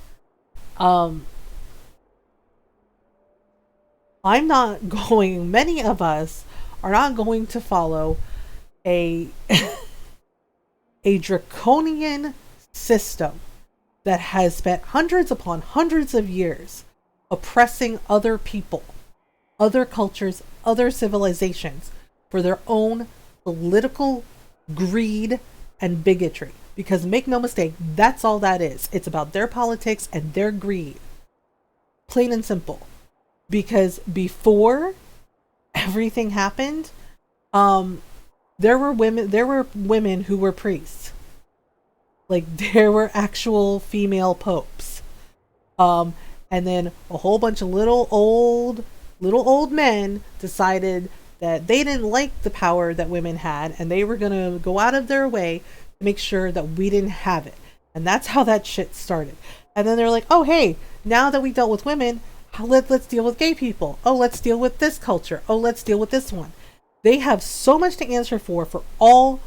Many of us are not going to follow a a draconian system that has spent hundreds upon hundreds of years oppressing other people, other cultures, other civilizations for their own political greed and bigotry. Because make no mistake, that's all that is. It's about their politics and their greed. Plain and simple. Because before everything happened, there were women who were priests. Like, there were actual female popes. And then a whole bunch of little old men decided that they didn't like the power that women had, and they were going to go out of their way to make sure that we didn't have it. And that's how that shit started. And then they're like, oh, hey, now that we dealt with women, let's deal with gay people. Oh, let's deal with this culture. Oh, let's deal with this one. They have so much to answer for all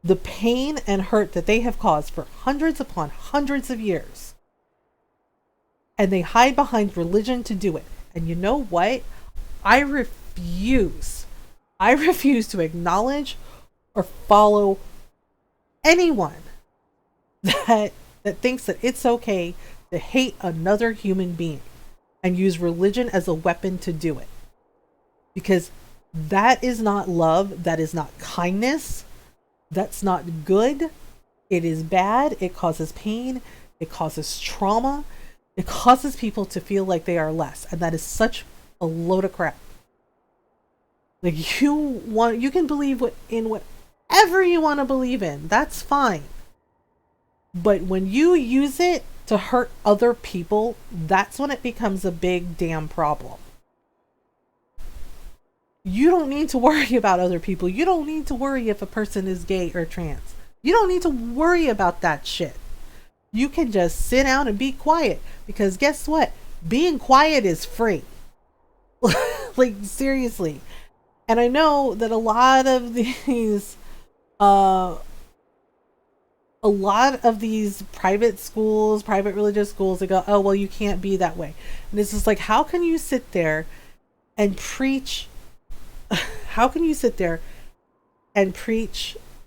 the pain and hurt that they have caused for hundreds upon hundreds of years. And they hide behind religion to do it. And you know what? I refuse to acknowledge or follow anyone that thinks that it's okay to hate another human being and use religion as a weapon to do it. Because that is not love. That is not kindness. That's not good. It is bad. It causes pain. It causes trauma. It causes people to feel like they are less. And that is such a load of crap. Like, you can believe in whatever you want to believe in. That's fine. But when you use it to hurt other people, that's when it becomes a big damn problem. You don't need to worry about other people. You don't need to worry if a person is gay or trans. You don't need to worry about that shit. You can just sit down and be quiet, because guess what? Being quiet is free. Like, seriously. And I know that a lot of these private schools, private religious schools, they go, oh, well, you can't be that way. And it's just like, how can you sit there and preach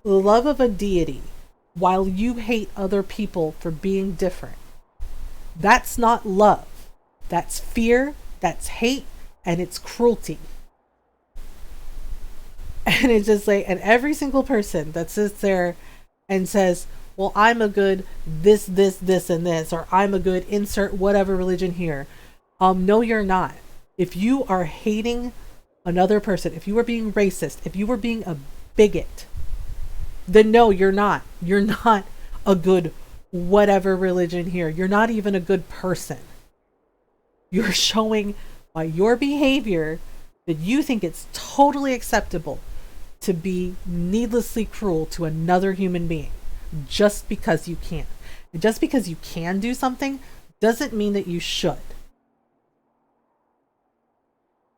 the love of a deity while you hate other people for being different? That's not love. That's fear, that's hate, and it's cruelty. And it's just like, and every single person that sits there and says, well, I'm a good this, and this, or I'm a good insert whatever religion here. No, you're not. If you are hating another person, if you are being racist, if you are being a bigot, then no, you're not. You're not a good whatever religion here. You're not even a good person. You're showing by your behavior that you think it's totally acceptable to be needlessly cruel to another human being just because you can. And just because you can do something doesn't mean that you should.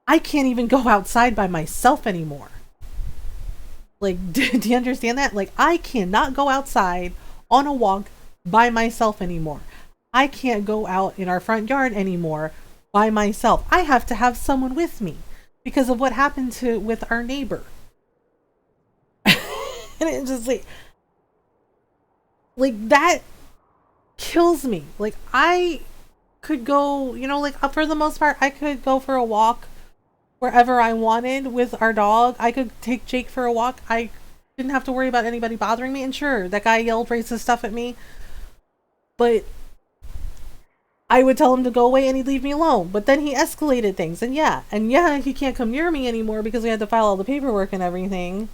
I can't even go outside by myself anymore. Like, do you understand that? Like, I cannot go outside on a walk by myself anymore. I can't go out in our front yard anymore by myself. I have to have someone with me because of what happened with our neighbor. And it's just like that kills me. Like, I could go, like, for the most part, I could go for a walk wherever I wanted with our dog. I could take Jake for a walk. I didn't have to worry about anybody bothering me. And sure, that guy yelled racist stuff at me, but I would tell him to go away and he'd leave me alone. But then he escalated things. And yeah, he can't come near me anymore because we had to file all the paperwork and everything.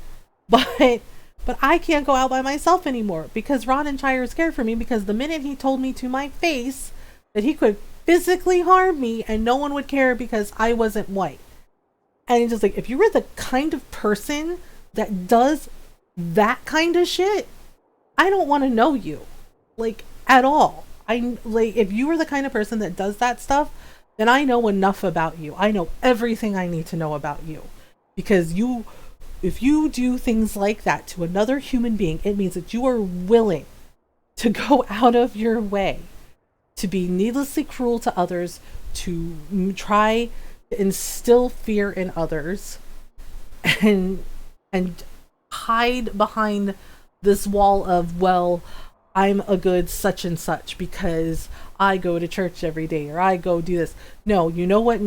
But I can't go out by myself anymore because Ron and Chai are scared for me, because the minute he told me to my face that he could physically harm me and no one would care because I wasn't white. And it's just like, if you were the kind of person that does that kind of shit, I don't want to know you, like, at all. If you were the kind of person that does that stuff, then I know enough about you. I know everything I need to know about you, because if you do things like that to another human being, it means that you are willing to go out of your way to be needlessly cruel to others, to try instill fear in others, and hide behind this wall of, well, I'm a good such and such because I go to church every day, or I go do this. No, you know what it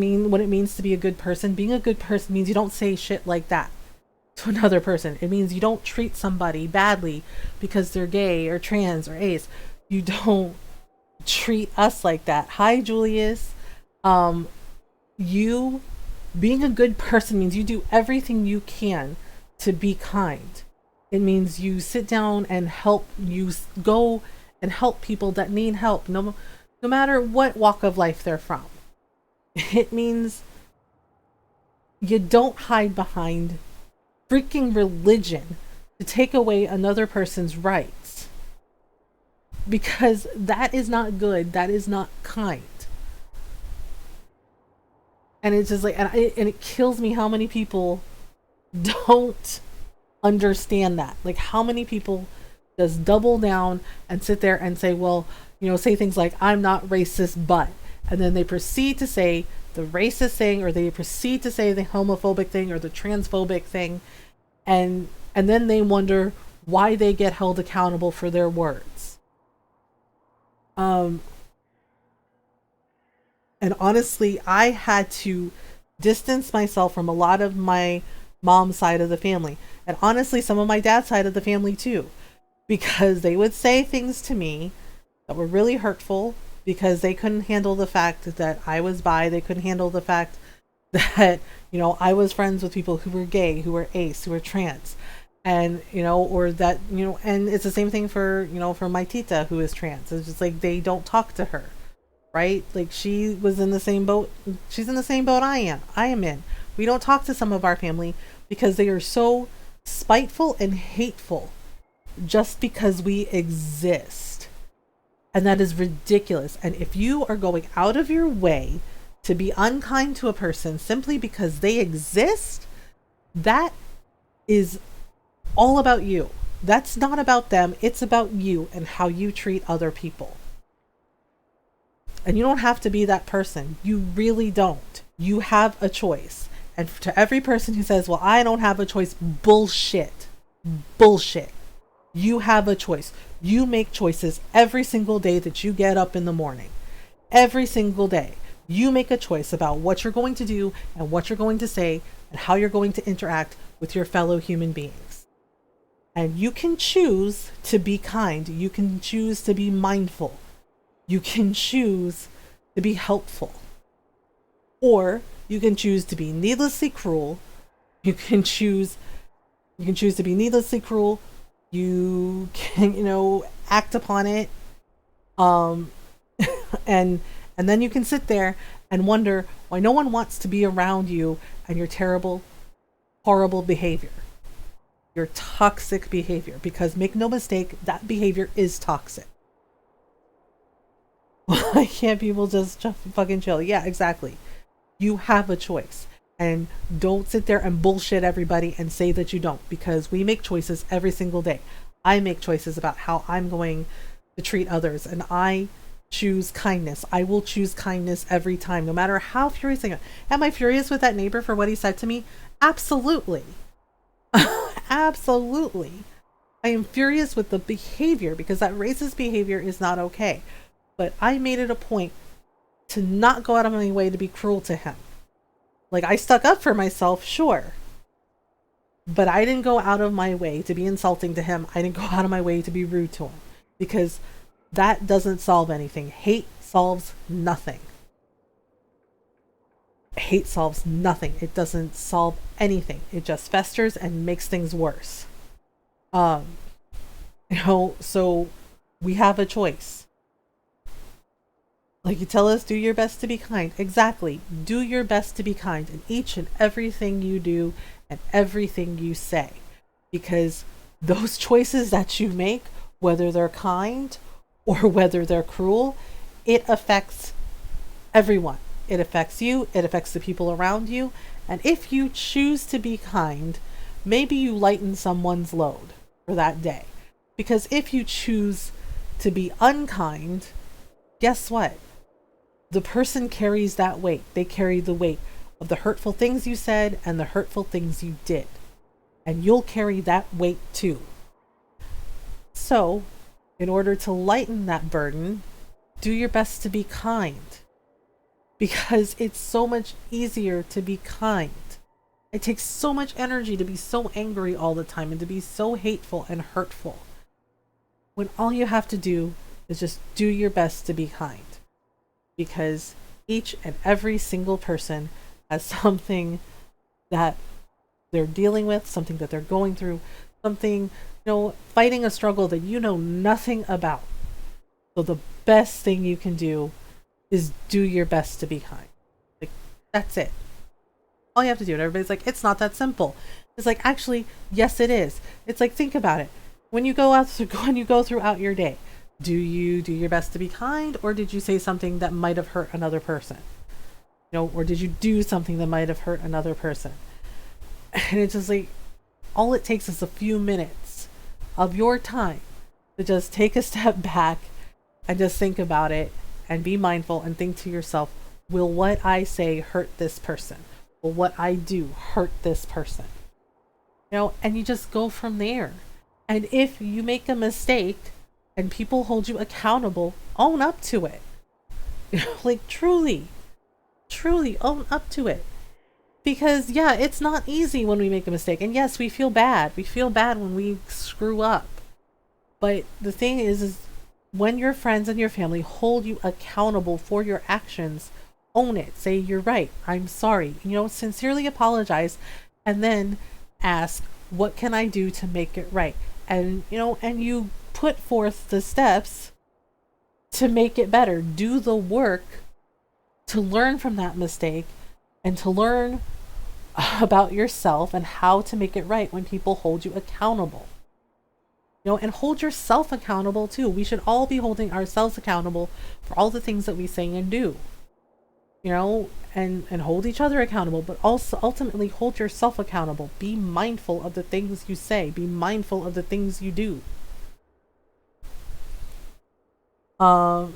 means to be a good person? Being a good person means you don't say shit like that to another person. It means you don't treat somebody badly because they're gay or trans or ace. You don't treat us like that. Hi, Julius. You being a good person means you do everything you can to be kind. It means you sit down and go and help people that need help, no matter what walk of life they're from. It means you don't hide behind freaking religion to take away another person's rights, because that is not good. That is not kind. And it's just like, and it kills me how many people don't understand that. Like, how many people just double down and sit there and say, well, say things like, I'm not racist, but, and then they proceed to say the racist thing, or they proceed to say the homophobic thing or the transphobic thing, and then they wonder why they get held accountable for their words. And honestly, I had to distance myself from a lot of my mom's side of the family. And honestly, some of my dad's side of the family too. Because they would say things to me that were really hurtful, because they couldn't handle the fact that I was bi. They couldn't handle the fact that, I was friends with people who were gay, who were ace, who were trans. And, or that, and it's the same thing for, for my tita who is trans. It's just like, they don't talk to her. Right? Like, she was in the same boat. She's in the same boat I am in. We don't talk to some of our family because they are so spiteful and hateful just because we exist. And that is ridiculous. And if you are going out of your way to be unkind to a person simply because they exist, that is all about you. That's not about them. It's about you and how you treat other people. And you don't have to be that person. You really don't. You have a choice. And to every person who says, well, I don't have a choice, bullshit. Bullshit. You have a choice. You make choices every single day that you get up in the morning. Every single day. You make a choice about what you're going to do and what you're going to say and how you're going to interact with your fellow human beings. And you can choose to be kind. You can choose to be mindful. You can choose to be helpful, or you can choose to be needlessly cruel. You can choose to be needlessly cruel. You can, act upon it. And then you can sit there and wonder why no one wants to be around you and your terrible, horrible behavior. your toxic behavior, because make no mistake, that behavior is toxic. Why can't people just fucking chill? Yeah, exactly. You have a choice. And don't sit there and bullshit everybody and say that you don't, because we make choices every single day. I make choices about how I'm going to treat others, and I choose kindness. I will choose kindness every time, no matter how furious I am. Am I furious with that neighbor for what he said to me? Absolutely. Absolutely. I am furious with the behavior, because that racist behavior is not okay. But I made it a point to not go out of my way to be cruel to him. Like, I stuck up for myself, sure. But I didn't go out of my way to be insulting to him. I didn't go out of my way to be rude to him. Because that doesn't solve anything. Hate solves nothing. Hate solves nothing. It doesn't solve anything. It just festers and makes things worse. So we have a choice. Like you tell us, do your best to be kind. Exactly. Do your best to be kind in each and everything you do and everything you say. Because those choices that you make, whether they're kind or whether they're cruel, it affects everyone. It affects you. It affects the people around you. And if you choose to be kind, maybe you lighten someone's load for that day. Because if you choose to be unkind, guess what? The person carries that weight. They carry the weight of the hurtful things you said and the hurtful things you did. And you'll carry that weight too. So, in order to lighten that burden, do your best to be kind. Because it's so much easier to be kind. It takes so much energy to be so angry all the time and to be so hateful and hurtful. When all you have to do is just do your best to be kind. Because each and every single person has something that they're dealing with, something that they're going through, something, fighting a struggle that you know nothing about. So the best thing you can do is do your best to be kind. Like, that's it. All you have to do. And everybody's like, it's not that simple. It's like, actually, yes, it is. It's like, think about it. When you go throughout your day, do you do your best to be kind, or did you say something that might have hurt another person? Or did you do something that might have hurt another person? And it's just like, all it takes is a few minutes of your time to just take a step back and just think about it and be mindful and think to yourself, will what I say hurt this person? Will what I do hurt this person? And you just go from there. And if you make a mistake and people hold you accountable, own up to it. Like, truly own up to it. Because, yeah, it's not easy when we make a mistake. And yes, we feel bad. We feel bad when we screw up. But the thing is when your friends and your family hold you accountable for your actions, own it. Say, you're right. I'm sorry. Sincerely apologize. And then ask, what can I do to make it right? And, and you put forth the steps to make it better. Do the work to learn from that mistake and to learn about yourself and how to make it right when people hold you accountable. And hold yourself accountable too. We should all be holding ourselves accountable for all the things that we say and do. And hold each other accountable, but also ultimately hold yourself accountable. Be mindful of the things you say. Be mindful of the things you do. Only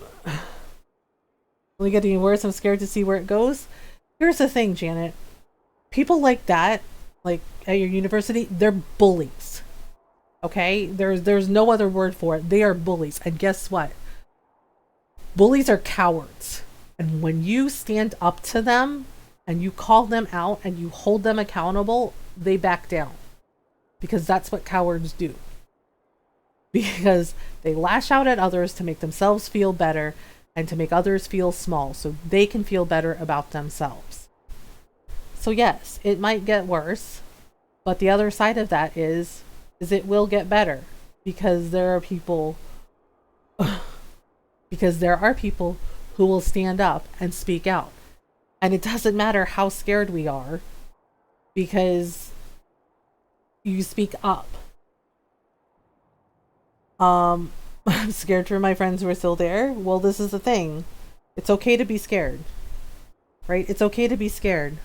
getting worse. I'm scared to see where it goes. Here's the thing, Janet. People like that, like at your university, they're bullies. Okay? There's no other word for it. They are bullies. And guess what? Bullies are cowards. And when you stand up to them and you call them out and you hold them accountable, they back down. Because that's what cowards do. Because they lash out at others to make themselves feel better and to make others feel small so they can feel better about themselves. So yes, it might get worse, but the other side of that is it will get better because there are people who will stand up and speak out. And it doesn't matter how scared we are, because you speak up. I'm scared for my friends who are still there. Well, this is the thing. It's okay to be scared, right? It's okay to be scared.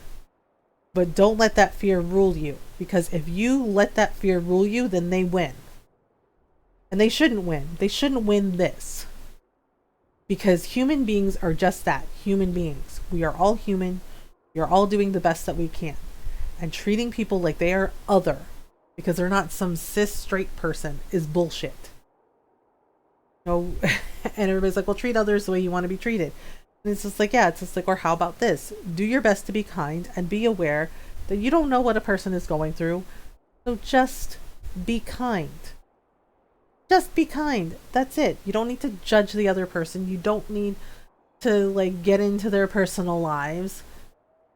But don't let that fear rule you. Because if you let that fear rule you, then they win. And they shouldn't win. They shouldn't win this. Because human beings are just that. Human beings. We are all human. We are all doing the best that we can. And treating people like they are other, because they're not some cis straight person, is bullshit. You know, and everybody's like, well, treat others the way you want to be treated. And it's just like, yeah, it's just like, or how about this? Do your best to be kind and be aware that you don't know what a person is going through. So just be kind. Just be kind. That's it. You don't need to judge the other person. You don't need to like get into their personal lives.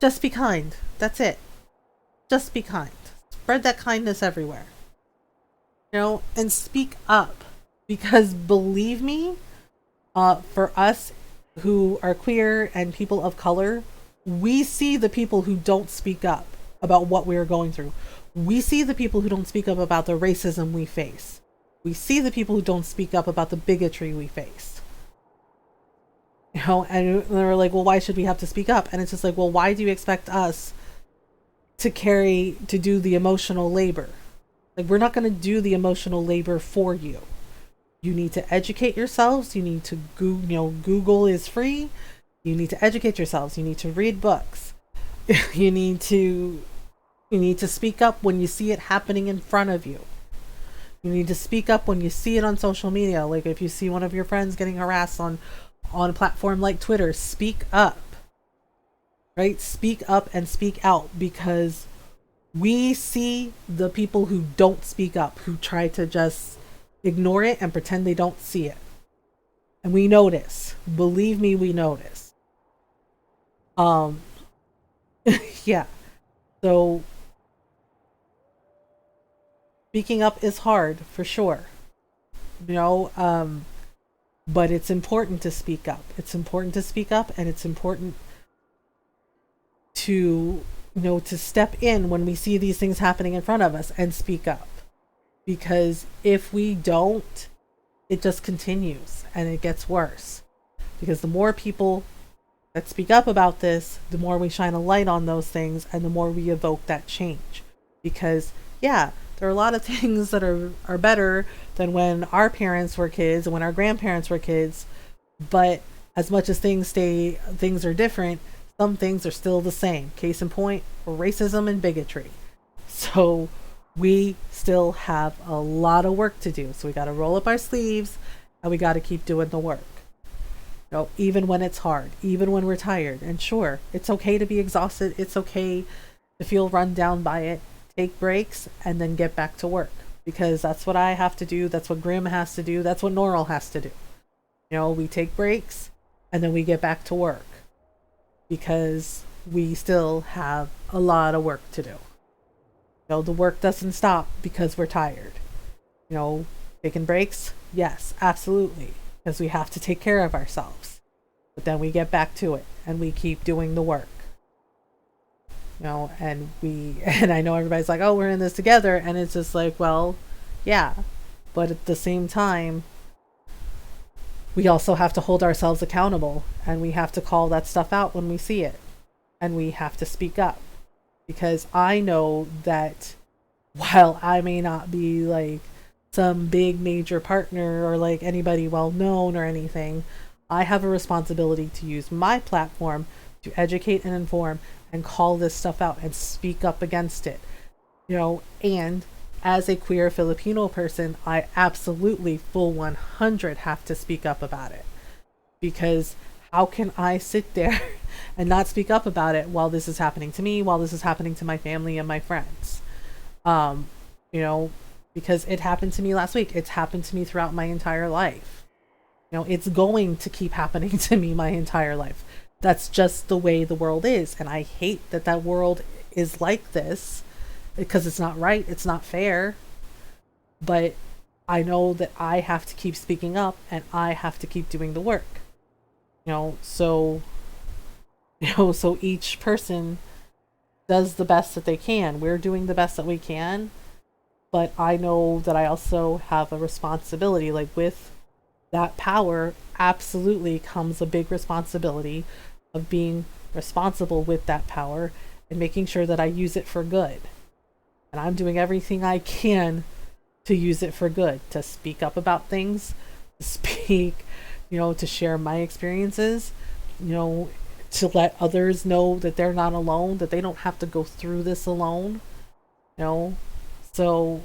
Just be kind. That's it. Just be kind. Spread that kindness everywhere. You know, and speak up. Because believe me, for us who are queer and people of color, we see the people who don't speak up about what we're going through. We see the people who don't speak up about the racism we face. We see the people who don't speak up about the bigotry we face. You know, and they're like, well, why should we have to speak up? And it's just like, well, why do you expect us to do the emotional labor? Like, we're not going to do the emotional labor for you. You need to educate yourselves. You need to Google is free. You need to educate yourselves. You need to read books. You need to speak up when you see it happening in front of you. You need to speak up when you see it on social media. Like if you see one of your friends getting harassed on a platform like Twitter, speak up. Right? Speak up and speak out, because we see the people who don't speak up, who try to just ignore it and pretend they don't see it. And we notice. Believe me, we notice. Yeah. So speaking up is hard for sure. You know, but it's important to speak up. It's important to speak up, and it's important to to step in when we see these things happening in front of us and speak up. Because if we don't, it just continues and it gets worse. Because the more people that speak up about this, the more we shine a light on those things and the more we evoke that change. Because, yeah, there are a lot of things that are better than when our parents were kids and when our grandparents were kids. But as much as things are different, some things are still the same. Case in point, racism and bigotry. So we still have a lot of work to do. So we got to roll up our sleeves and we got to keep doing the work. You know, even when it's hard, even when we're tired. And sure, it's okay to be exhausted. It's okay to feel run down by it. Take breaks and then get back to work, because that's what I have to do. That's what Grim has to do. That's what Normal has to do. You know, we take breaks and then we get back to work, because we still have a lot of work to do. You know, the work doesn't stop because we're tired. You know, taking breaks, yes, absolutely, because we have to take care of ourselves. But then we get back to it and we keep doing the work. You know, and I know everybody's like, oh, we're in this together, and it's just like, well, yeah, but at the same time, we also have to hold ourselves accountable, and we have to call that stuff out when we see it, and we have to speak up. Because I know that while I may not be like some big major partner or like anybody well known or anything, I have a responsibility to use my platform to educate and inform and call this stuff out and speak up against it. You know, and as a queer Filipino person, I absolutely full 100 have to speak up about it. Because how can I sit there and not speak up about it while this is happening to me, while this is happening to my family and my friends? You know, because it happened to me last week. It's happened to me throughout my entire life. You know, it's going to keep happening to me my entire life. That's just the way the world is. And I hate that world is like this, because it's not right. It's not fair. But I know that I have to keep speaking up and I have to keep doing the work. So each person does the best that they can. We're doing the best that we can. but I know that I also have a responsibility. Like with that power, absolutely comes a big responsibility of being responsible with that power and making sure that I use it for good. And I'm doing everything I can to use it for good, to speak up about things, to speak, to share my experiences, to let others know that they're not alone, that they don't have to go through this alone. So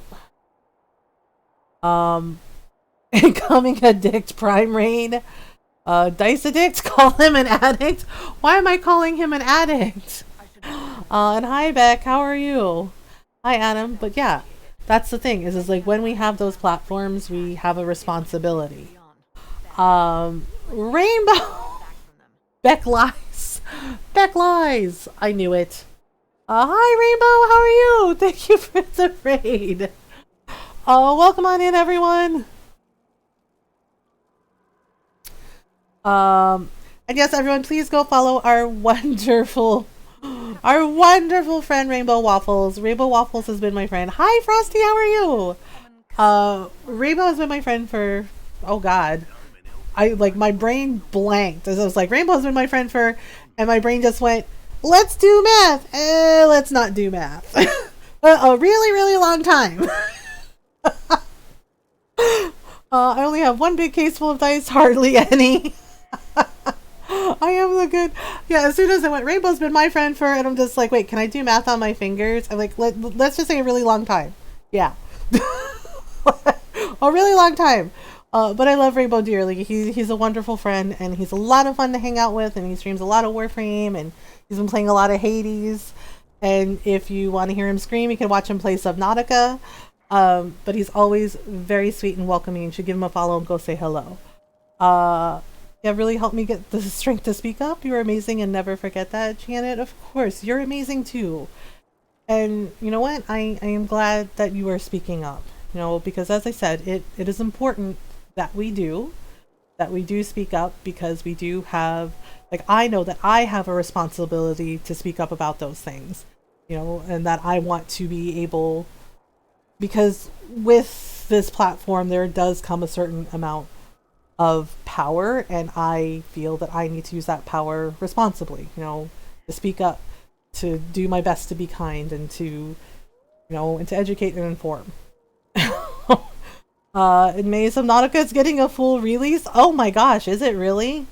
incoming addict prime rain, dice addict, call him an addict. Why am I calling him an addict? And hi Beck, how are you? Hi Adam. But yeah, that's the thing, is like when we have those platforms, we have a responsibility. Rainbow. Beck lies. Beck lies. I knew it. Hi Rainbow, how are you? Thank you for the raid. Welcome on in, everyone. And yes, everyone, please go follow our wonderful friend Rainbow Waffles. Rainbow Waffles has been my friend. Hi Frosty, how are you? Rainbow has been my friend for, oh god, my brain blanked as I was like, Rainbow has been my friend for, and my brain just went, let's do math. Let's not do math. A really, really long time. I only have one big case full of dice, hardly any. I am the good. Yeah, as soon as I went, Rainbow's been my friend for, and I'm just like, wait, can I do math on my fingers? I'm like, let's just say a really long time. Yeah. A really long time. But I love Rainbow dearly. He's a wonderful friend, and he's a lot of fun to hang out with, and he streams a lot of Warframe, and he's been playing a lot of Hades. And if you want to hear him scream, you can watch him play Subnautica. But he's always very sweet and welcoming. You should give him a follow and go say hello. Yeah, really helped me get the strength to speak up. You're amazing, and never forget that, Janet. Of course, you're amazing too. And you know what? I am glad that you are speaking up. Because as I said, it is important that we do speak up, because we do have, I know that I have a responsibility to speak up about those things, and that I want to be able, because with this platform, there does come a certain amount of power, and I feel that I need to use that power responsibly, to speak up, to do my best to be kind, and to, and to educate and inform. In May, Subnautica is getting a full release. Oh my gosh, is it really?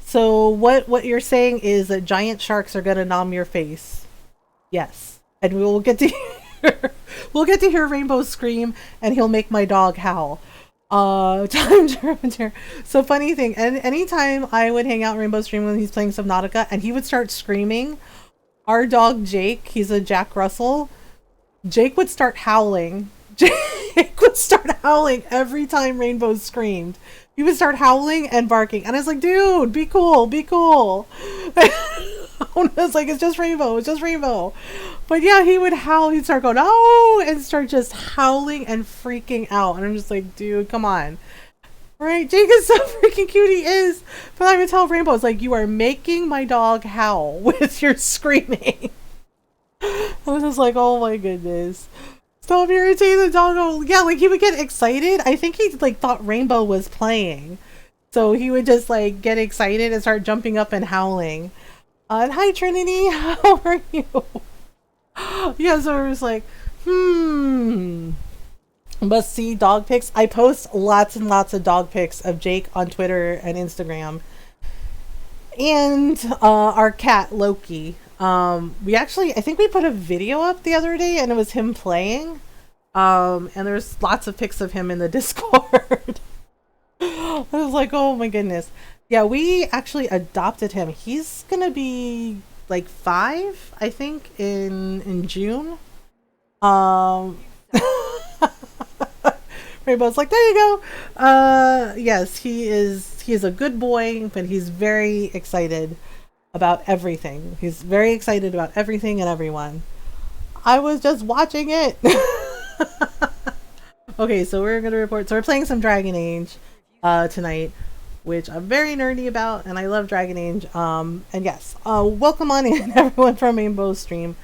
So what you're saying is that giant sharks are gonna nom your face. Yes. And we will get to hear Rainbow scream, and he'll make my dog howl. Time to so funny thing, and anytime I would hang out Rainbow stream when he's playing Subnautica and he would start screaming, our dog Jake, he's a Jack Russell, Jake would start howling. Jake would start howling every time Rainbow screamed. He would start howling and barking, and I was like, dude, be cool, be cool. I was like, it's just Rainbow, it's just Rainbow. But yeah, he would howl, he'd start going, oh, and start just howling and freaking out. And I'm just like, dude, come on. Right? Jake is so freaking cute, he is. But I would tell Rainbow, it's like, you are making my dog howl with your screaming. I was just like, oh my goodness. Stop irritating the dog. Oh, yeah, he would get excited. I think he thought Rainbow was playing. So he would just get excited and start jumping up and howling. And hi Trinity, how are you? Yeah, so it was like, must see dog pics. I post lots and lots of dog pics of Jake on Twitter and Instagram. And our cat, Loki. We actually, I think we put a video up the other day, and it was him playing. And there's lots of pics of him in the Discord. I was like, oh my goodness. Yeah, we actually adopted him. He's gonna be 5, I think, in June. Rainbow's like, there you go. Yes, he is a good boy, but he's very excited about everything. He's very excited about everything and everyone. I was just watching it. Okay, so we're gonna report. So we're playing some Dragon Age tonight, which I'm very nerdy about, and I love Dragon Age. And yes, welcome on in everyone from Rainbow Stream.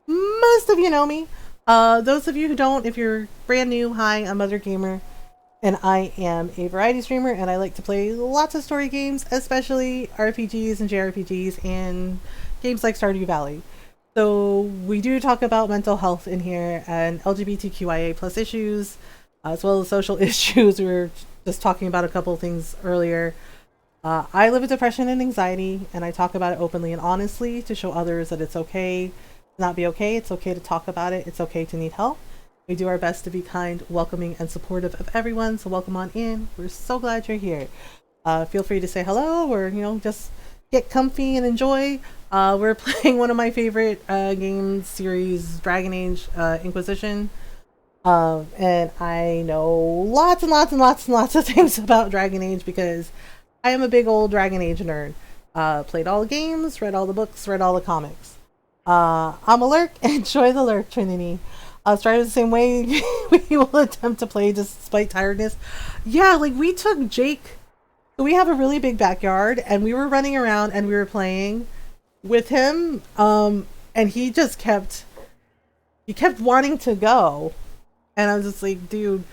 Most of you know me. Those of you who don't, if you're brand new, hi, I'm Mothergamer, and I am a variety streamer, and I like to play lots of story games, especially RPGs and JRPGs, and games like Stardew Valley. So we do talk about mental health in here, and LGBTQIA plus issues, as well as social issues. We were just talking about a couple of things earlier. I live with depression and anxiety, and I talk about it openly and honestly to show others that it's okay to not be okay. It's okay to talk about it. It's okay to need help. We do our best to be kind, welcoming, and supportive of everyone. So welcome on in. We're so glad you're here. Feel free to say hello, or just get comfy and enjoy. We're playing one of my favorite game series, Dragon Age Inquisition. And I know lots and lots and lots and lots of things about Dragon Age because I am a big old Dragon Age nerd. Played all the games, read all the books, read all the comics. I'm a lurk. Enjoy the lurk, Trinity. Started the same way. We will attempt to play despite tiredness. Yeah, like we took Jake. We have a really big backyard, and we were running around and we were playing with him. And he just kept wanting to go, and I was just like, dude,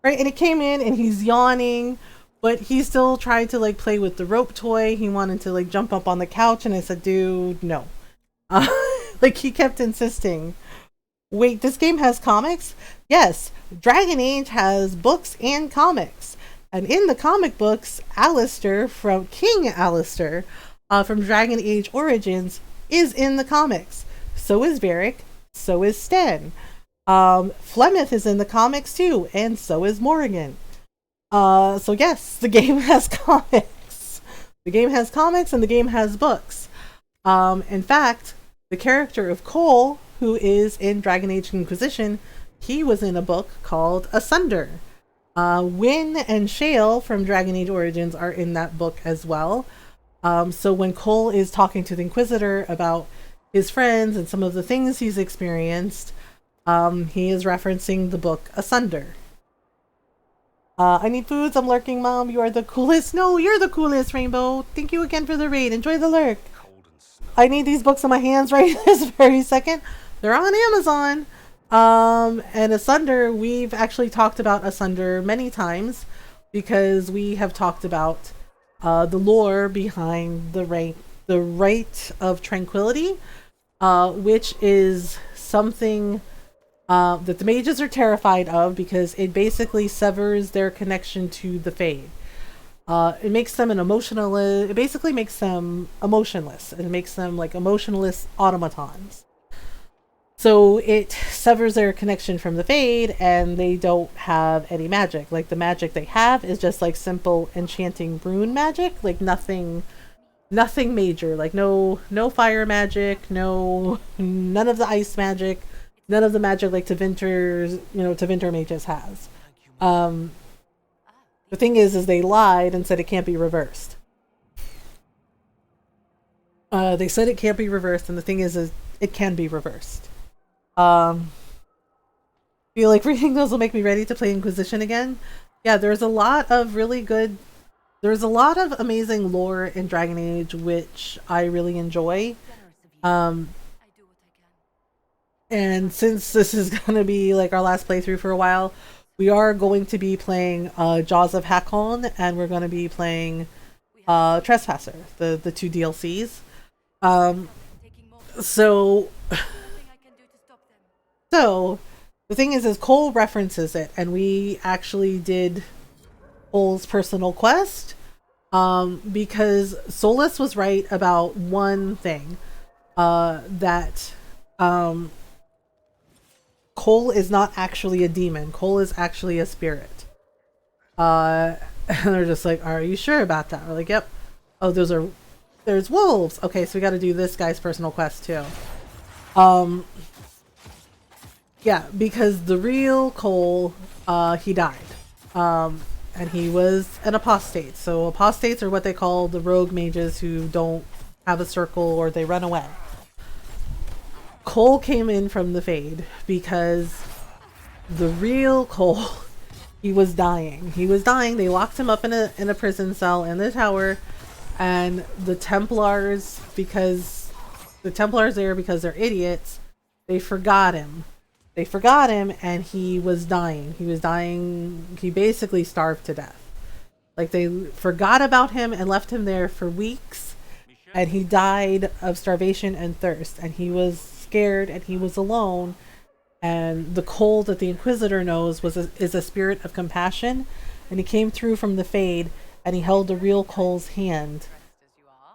right? And it came in, and he's yawning. But he still tried to like play with the rope toy. He wanted to like jump up on the couch, and I said, dude, no. Like he kept insisting. Wait, this game has comics? Yes, Dragon Age has books and comics. And in the comic books, Alistair from King Alistair from Dragon Age Origins is in the comics. So is Varric. So is Sten. Flemeth is in the comics too, and so is Morrigan. So yes, the game has comics. The game has comics and the game has books. In fact, the character of Cole, who is in Dragon Age Inquisition, he was in a book called Asunder. Wynn and Shale from Dragon Age Origins are in that book as well. So when Cole is talking to the Inquisitor about his friends and some of the things he's experienced, he is referencing the book Asunder. I need foods. I'm lurking, Mom. You are the coolest. No, you're the coolest, Rainbow. Thank you again for the raid. Enjoy the lurk. I need these books in my hands right this very second. They're on Amazon. And Asunder, we've actually talked about Asunder many times because we have talked about the lore behind the Rite of Tranquility, which is something that the mages are terrified of because it basically severs their connection to the Fade. It makes them it basically makes them emotionless. It makes them like emotionless automatons. So it severs their connection from the Fade, and they don't have any magic. Like the magic they have is just like simple enchanting rune magic, like nothing major, like no fire magic, none of the ice magic. None of the magic like Tevinter mages has. The thing is they lied and said it can't be reversed. They said it can't be reversed, and the thing is it can be reversed. Feel like reading those will make me ready to play Inquisition again. Yeah, there's a lot of amazing lore in Dragon Age, which I really enjoy. And since this is going to be like our last playthrough for a while, we are going to be playing Jaws of Hakon, and we're going to be playing Trespasser, the two DLCs. So the thing is Cole references it, and we actually did Cole's personal quest because Solus was right about one thing, that Cole is not actually a demon. Cole is actually a spirit. And they're just like, are you sure about that? We're like, yep. Oh, there's wolves. Okay, so we got to do this guy's personal quest too. Yeah, because the real Cole, he died. And he was an apostate. So apostates are what they call the rogue mages who don't have a circle or they run away. Cole came in from the Fade because the real Cole, he was dying. They locked him up in a prison cell in the tower, and the Templars there because they're idiots, they forgot him. They forgot him, and he was dying. He was dying. He basically starved to death. Like, they forgot about him and left him there for weeks, and he died of starvation and thirst, and he was scared, and he was alone. And the Cole that the Inquisitor knows is a spirit of compassion, and he came through from the Fade, and he held the real Cole's hand,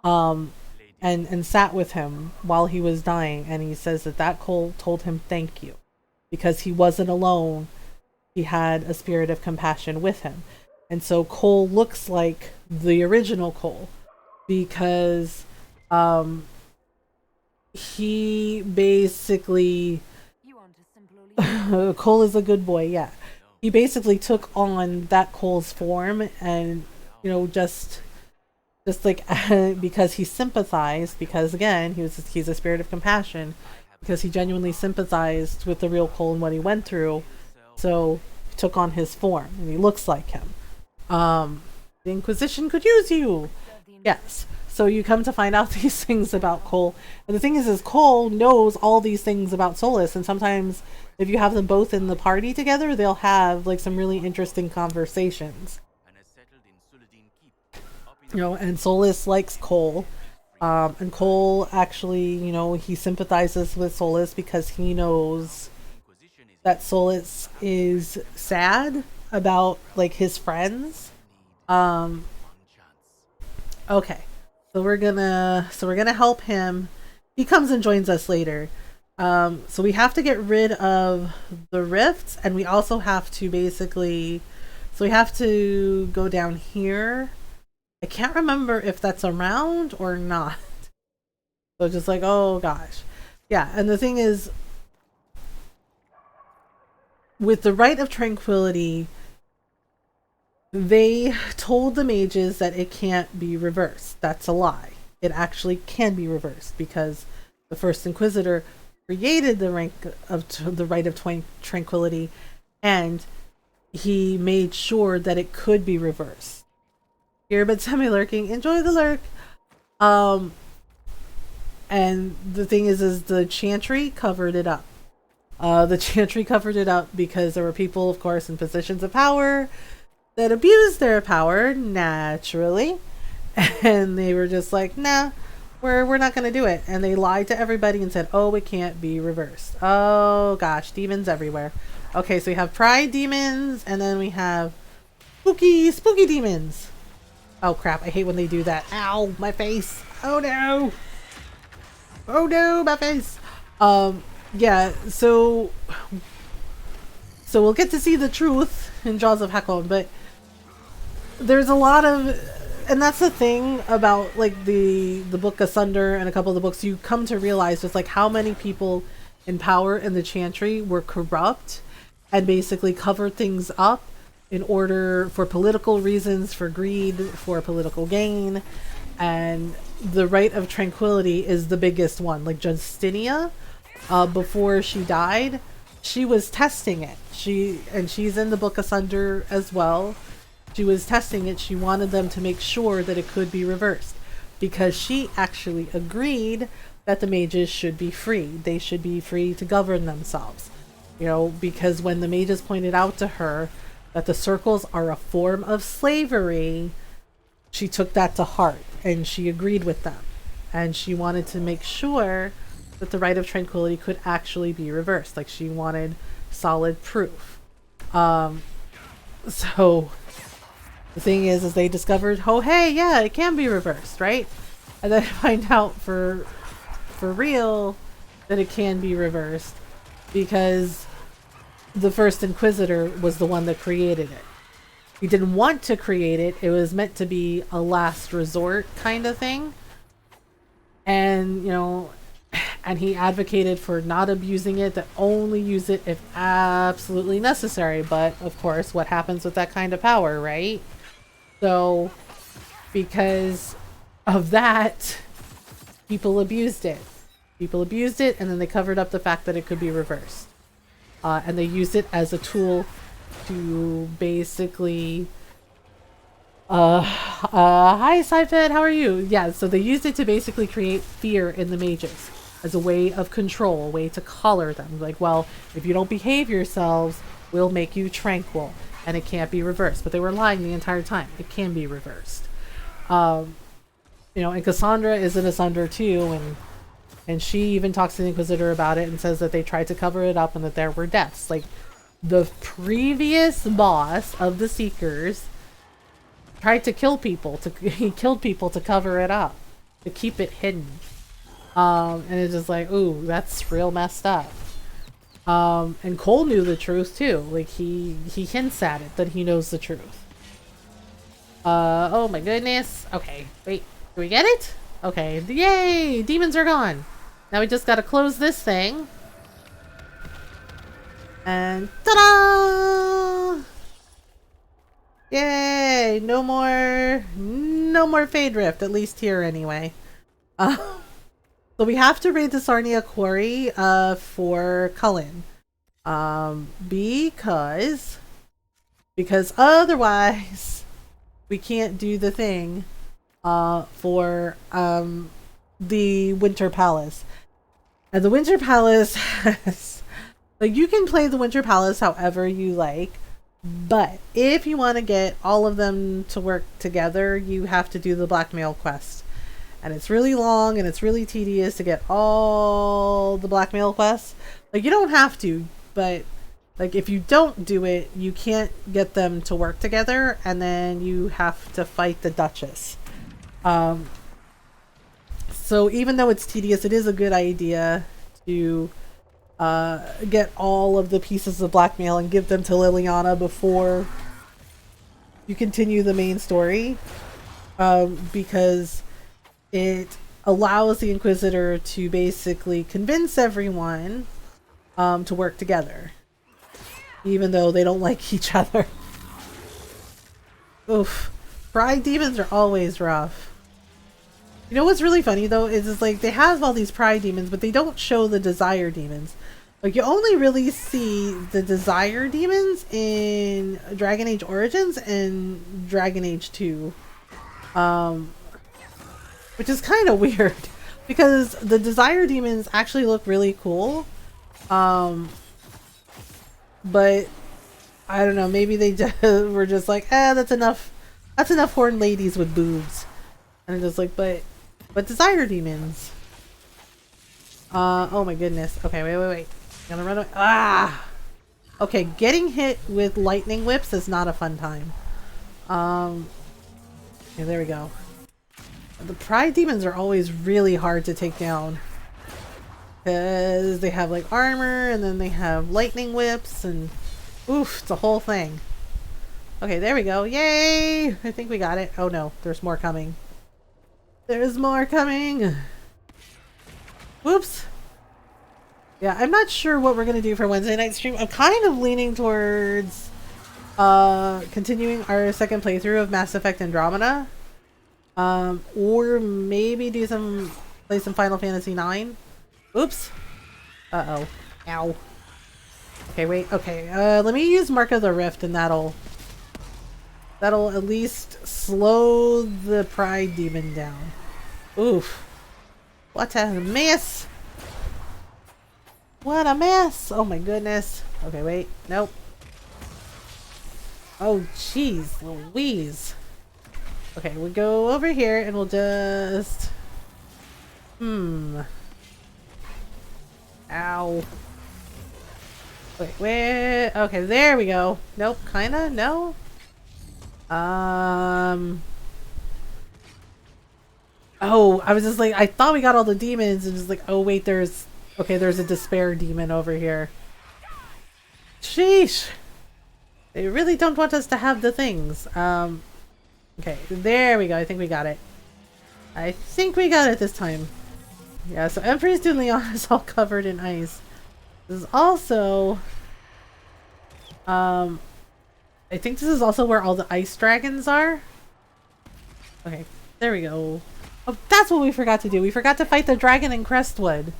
and sat with him while he was dying. And he says that Cole told him thank you, because he wasn't alone. He had a spirit of compassion with him. And so Cole looks like the original Cole, because he basically Cole is a good boy, yeah. He basically took on that Cole's form, and just like because he sympathized, because again he's a spirit of compassion, because he genuinely sympathized with the real Cole and what he went through, so he took on his form and he looks like him. The Inquisition could use you. Yes. So you come to find out these things about Cole. And the thing is Cole knows all these things about Solas, and sometimes if you have them both in the party together, they'll have like some really interesting conversations. And Solas likes Cole. And Cole actually, he sympathizes with Solas because he knows that Solas is sad about like his friends. Okay. So we're gonna help him. He comes and joins us later. So we have to get rid of the rifts, and we also have to we have to go down here. I can't remember if that's around or not. So just like, oh gosh. Yeah, and the thing is, with the Rite of Tranquility, they told the mages that it can't be reversed. That's a lie. It actually can be reversed, because the first Inquisitor created the Rite of Tranquility, and he made sure that it could be reversed. Here, but semi-lurking. Enjoy the lurk. And the thing is the Chantry covered it up. The Chantry covered it up because there were people, of course, in positions of power that abused their power naturally, and they were just like, nah, we're not gonna do it. And they lied to everybody and said, oh, it can't be reversed. Oh gosh, demons everywhere. Okay, so we have pride demons, and then we have spooky demons. Oh crap, I hate when they do that. Ow, my face. Oh no, my face. Yeah, so we'll get to see the truth in Jaws of Hakon, but there's a lot of, and that's the thing about like the book Asunder and a couple of the books, you come to realize just like how many people in power in the Chantry were corrupt and basically covered things up in order for political reasons, for greed, for political gain. And the Rite of Tranquility is the biggest one. Like Justinia, before she died, she was testing it. She's in the book Asunder as well. She was testing it. She wanted them to make sure that it could be reversed, because she actually agreed that the mages should be free. They should be free to govern themselves. Because when the mages pointed out to her that the circles are a form of slavery, she took that to heart and she agreed with them. And she wanted to make sure that the Rite of Tranquility could actually be reversed. Like, she wanted solid proof. So the thing is they discovered, oh hey, yeah, it can be reversed, right? And then find out for real that it can be reversed, because the first Inquisitor was the one that created it. He didn't want to create it. It was meant to be a last resort kind of thing. And, and he advocated for not abusing it, that only use it if absolutely necessary. But, of course, what happens with that kind of power, right? So, because of that, people abused it. And then they covered up the fact that it could be reversed. And they used it as a tool to basically... hi, Sidefed, how are you? Yeah, so they used it to basically create fear in the mages. as a way of control, a way to color them. Like, well, if you don't behave yourselves, we'll make you tranquil, and it can't be reversed. But they were lying the entire time. It can be reversed. You know, and Cassandra is in Asunder too, and she even talks to the Inquisitor about it and says that they tried to cover it up and that there were deaths. Like, the previous boss of the Seekers tried to kill people. He killed people to cover it up, to keep it hidden. And it's just like, ooh, that's real messed up. And Cole knew the truth too. Like, he hints at it, that he knows the truth. Oh my goodness. Okay, wait, do we get it? Okay, yay! Demons are gone. Now we just gotta close this thing. And ta-da! Yay! No more Fade Rift, at least here anyway. So we have to raid the Sarnia Quarry for Cullen. Because otherwise we can't do the thing for the Winter Palace. And the Winter Palace has, like, you can play the Winter Palace however you like, but if you want to get all of them to work together, you have to do the blackmail quest. And it's really long and it's really tedious to get all the blackmail quests. Like, you don't have to, but like, if you don't do it, you can't get them to work together, and then you have to fight the Duchess. So even though it's tedious, it is a good idea to get all of the pieces of blackmail and give them to Liliana before you continue the main story, because it allows the Inquisitor to basically convince everyone to work together, even though they don't like each other. Oof. Pride demons are always rough. You know what's really funny though is like, they have all these pride demons, but they don't show the desire demons. Like, you only really see the desire demons in Dragon Age Origins and Dragon Age 2. Which is kind of weird, because the desire demons actually look really cool. But I don't know, maybe they were just like, that's enough horned ladies with boobs. And I'm just like, but desire demons. Oh my goodness. Okay, wait. I'm gonna run away. Ah! Okay, getting hit with lightning whips is not a fun time. Okay, there we go. The pride demons are always really hard to take down, because they have like armor and then they have lightning whips and oof, it's a whole thing. Okay, there we go. Yay! I think we got it. Oh no, there's more coming. There's more coming! Whoops! Yeah, I'm not sure what we're gonna do for Wednesday night stream. I'm kind of leaning towards continuing our second playthrough of Mass Effect Andromeda. Or maybe play some Final Fantasy IX. Oops! Uh-oh. Ow. Okay, wait. Okay, let me use Mark of the Rift, and that'll at least slow the Pride Demon down. Oof. What a mess! What a mess! Oh my goodness. Okay, wait. Nope. Oh, jeez Louise. Okay, we'll go over here and we'll just... Ow. Wait, where? Okay, there we go. Nope, kinda? No? Oh, I was just like, I thought we got all the demons and just like, oh wait, there's a despair demon over here. Sheesh! They really don't want us to have the things. Okay, there we go. I think we got it. I think we got it this time. Yeah, so Empress de Leon is all covered in ice. This is also... I think this is also where all the ice dragons are. Okay, there we go. Oh, that's what we forgot to do. We forgot to fight the dragon in Crestwood.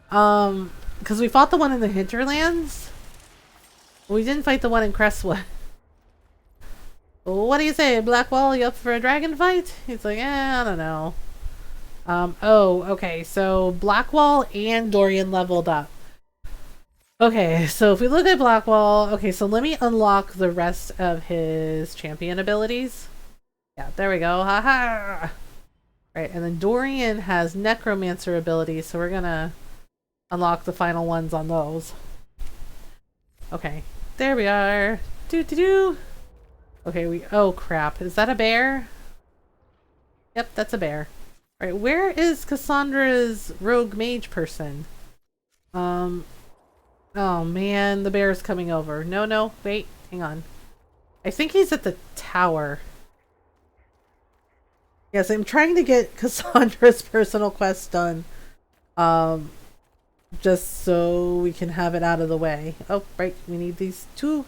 Because we fought the one in the hinterlands. We didn't fight the one in Crestwood. What do you say, Blackwall? You up for a dragon fight? He's like, I don't know. Oh, okay, so Blackwall and Dorian leveled up. Okay, so if we look at Blackwall, okay, so let me unlock the rest of his champion abilities. Yeah, there we go. Haha! Right, and then Dorian has Necromancer abilities, so we're gonna unlock the final ones on those. Okay, there we are. Doo. Okay, oh crap, is that a bear? Yep, that's a bear. Alright, where is Cassandra's rogue mage person? Oh man, the bear's coming over. No, wait, hang on. I think he's at the tower. Yes, I'm trying to get Cassandra's personal quest done. Just so we can have it out of the way. Oh, right, we need these two.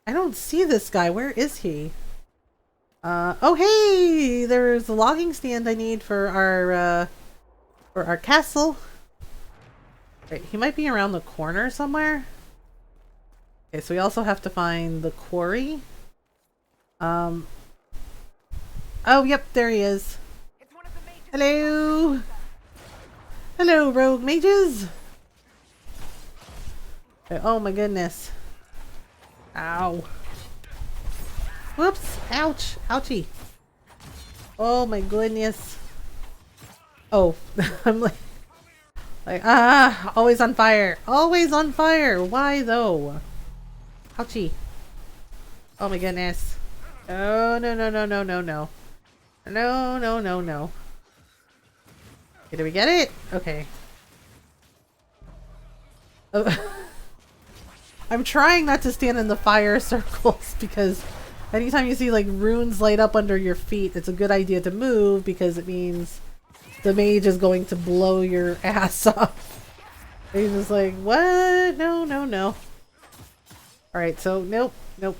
I don't see this guy. Where is he? Oh hey! There's a logging stand I need for our castle. Right, he might be around the corner somewhere. Okay, so we also have to find the quarry. Oh, yep, there he is. Hello! Hello, rogue mages! Oh my goodness. Ow. Whoops! Ouch! Ouchie! Oh my goodness. Oh, I'm like, always on fire! Always on fire! Why though? Ouchie! Oh my goodness. Oh, no. No. Okay, did we get it? Okay. Oh. I'm trying not to stand in the fire circles because anytime you see like runes light up under your feet, it's a good idea to move because it means the mage is going to blow your ass up. He's just like, what? No. Alright, so nope.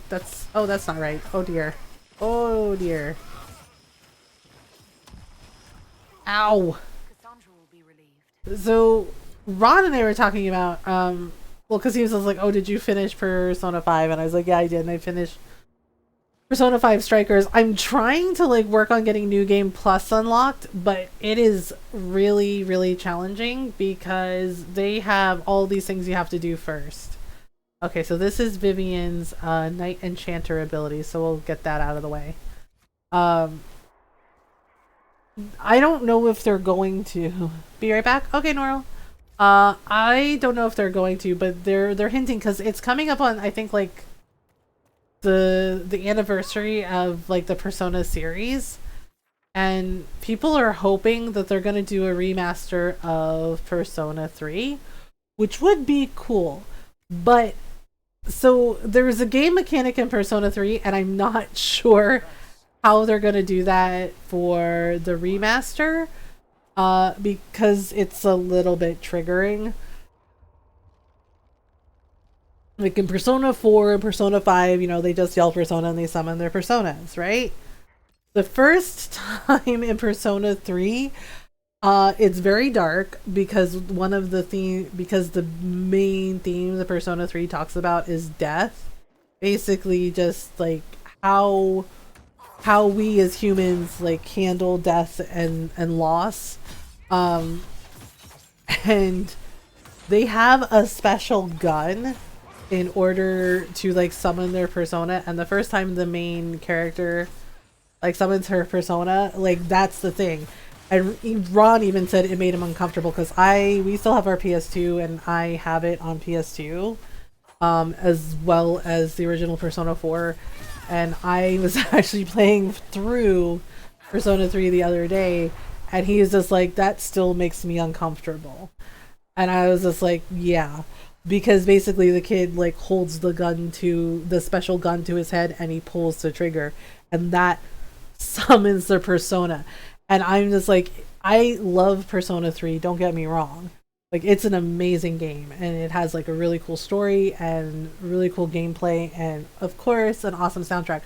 That's not right. Oh dear. Ow. So Ron and I were talking about well, because he was like, oh, did you finish Persona 5? And I was like, yeah, I did, and I finished Persona 5 Strikers. I'm trying to like work on getting New Game Plus unlocked, but it is really, really challenging because they have all these things you have to do first. Okay, so this is Vivian's Night Enchanter ability, so we'll get that out of the way. I don't know if they're going to be right back. Okay, Norl. I don't know if they're going to, but they're hinting because it's coming up on I think like the anniversary of like the Persona series, and people are hoping that they're gonna do a remaster of Persona 3, which would be cool. But so there's a game mechanic in Persona 3, and I'm not sure how they're gonna do that for the remaster. Because it's a little bit triggering. Like in Persona 4 and Persona 5, you know, they just yell Persona and they summon their personas, right? The first time in Persona 3, it's very dark because because the main theme the Persona 3 talks about is death. Basically just like how we as humans like handle death and loss. And they have a special gun in order to like summon their persona, and the first time the main character like summons her persona, like that's the thing. And Ron even said it made him uncomfortable because we still have our PS2 and I have it on PS2 as well as the original Persona 4, and I was actually playing through Persona 3 the other day, and he was just like, that still makes me uncomfortable. And I was just like, yeah, because basically the kid like holds the special gun to his head and he pulls the trigger and that summons the persona. And I'm just like, I love Persona 3, don't get me wrong. Like, it's an amazing game and it has like a really cool story and really cool gameplay and of course an awesome soundtrack.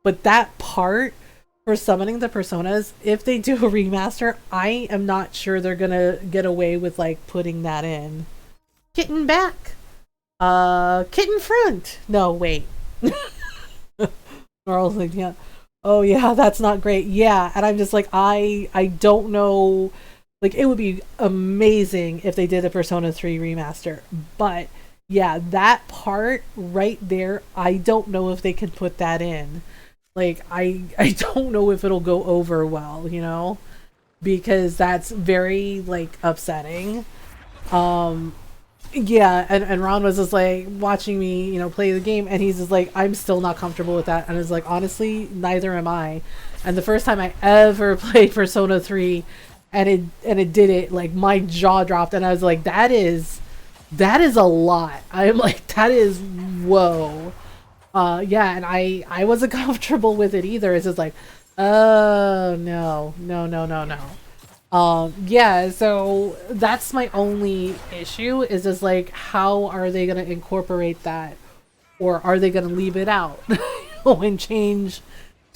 But that part for summoning the personas, if they do a remaster, I am not sure they're gonna get away with like putting that in. Kitten back. Kitten front. No, wait. Norl's like, yeah. Oh yeah, that's not great. Yeah, and I'm just like I don't know, like it would be amazing if they did a Persona 3 remaster. But yeah, that part right there, I don't know if they can put that in. Like I don't know if it'll go over well, you know? Because that's very like upsetting. Um yeah, and Ron was just like watching me, you know, play the game, and he's just like, I'm still not comfortable with that. And I was like, honestly, neither am I. And the first time I ever played Persona 3 and it did it, like my jaw dropped and I was like, that is a lot. I'm like, that is whoa. Yeah, and I wasn't comfortable with it either. It's just like, oh no, no, no, no, no. Yeah, so that's my only issue is just like, how are they gonna incorporate that, or are they gonna leave it out and change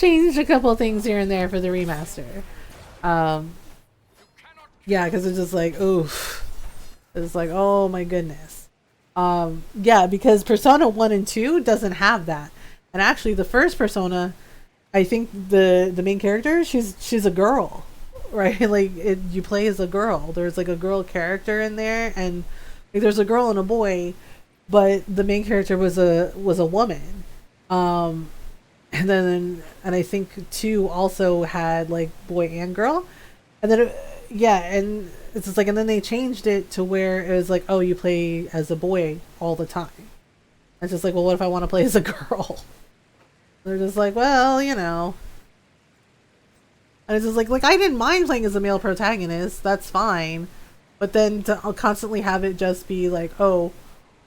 a couple things here and there for the remaster? Yeah, because it's just like, oof, it's like, oh my goodness. Yeah, because Persona 1 and 2 doesn't have that, and actually the first Persona, I think the main character, she's a girl, right? Like you play as a girl. There's like a girl character in there, and like there's a girl and a boy, but the main character was a woman. And I think 2 also had like boy and girl, and then yeah, and it's just like, and then they changed it to where it was like, oh, you play as a boy all the time. It's just like, well, what if I want to play as a girl? They're just like, well, you know. And it's just like I didn't mind playing as a male protagonist. That's fine. But then to constantly have it just be like, oh,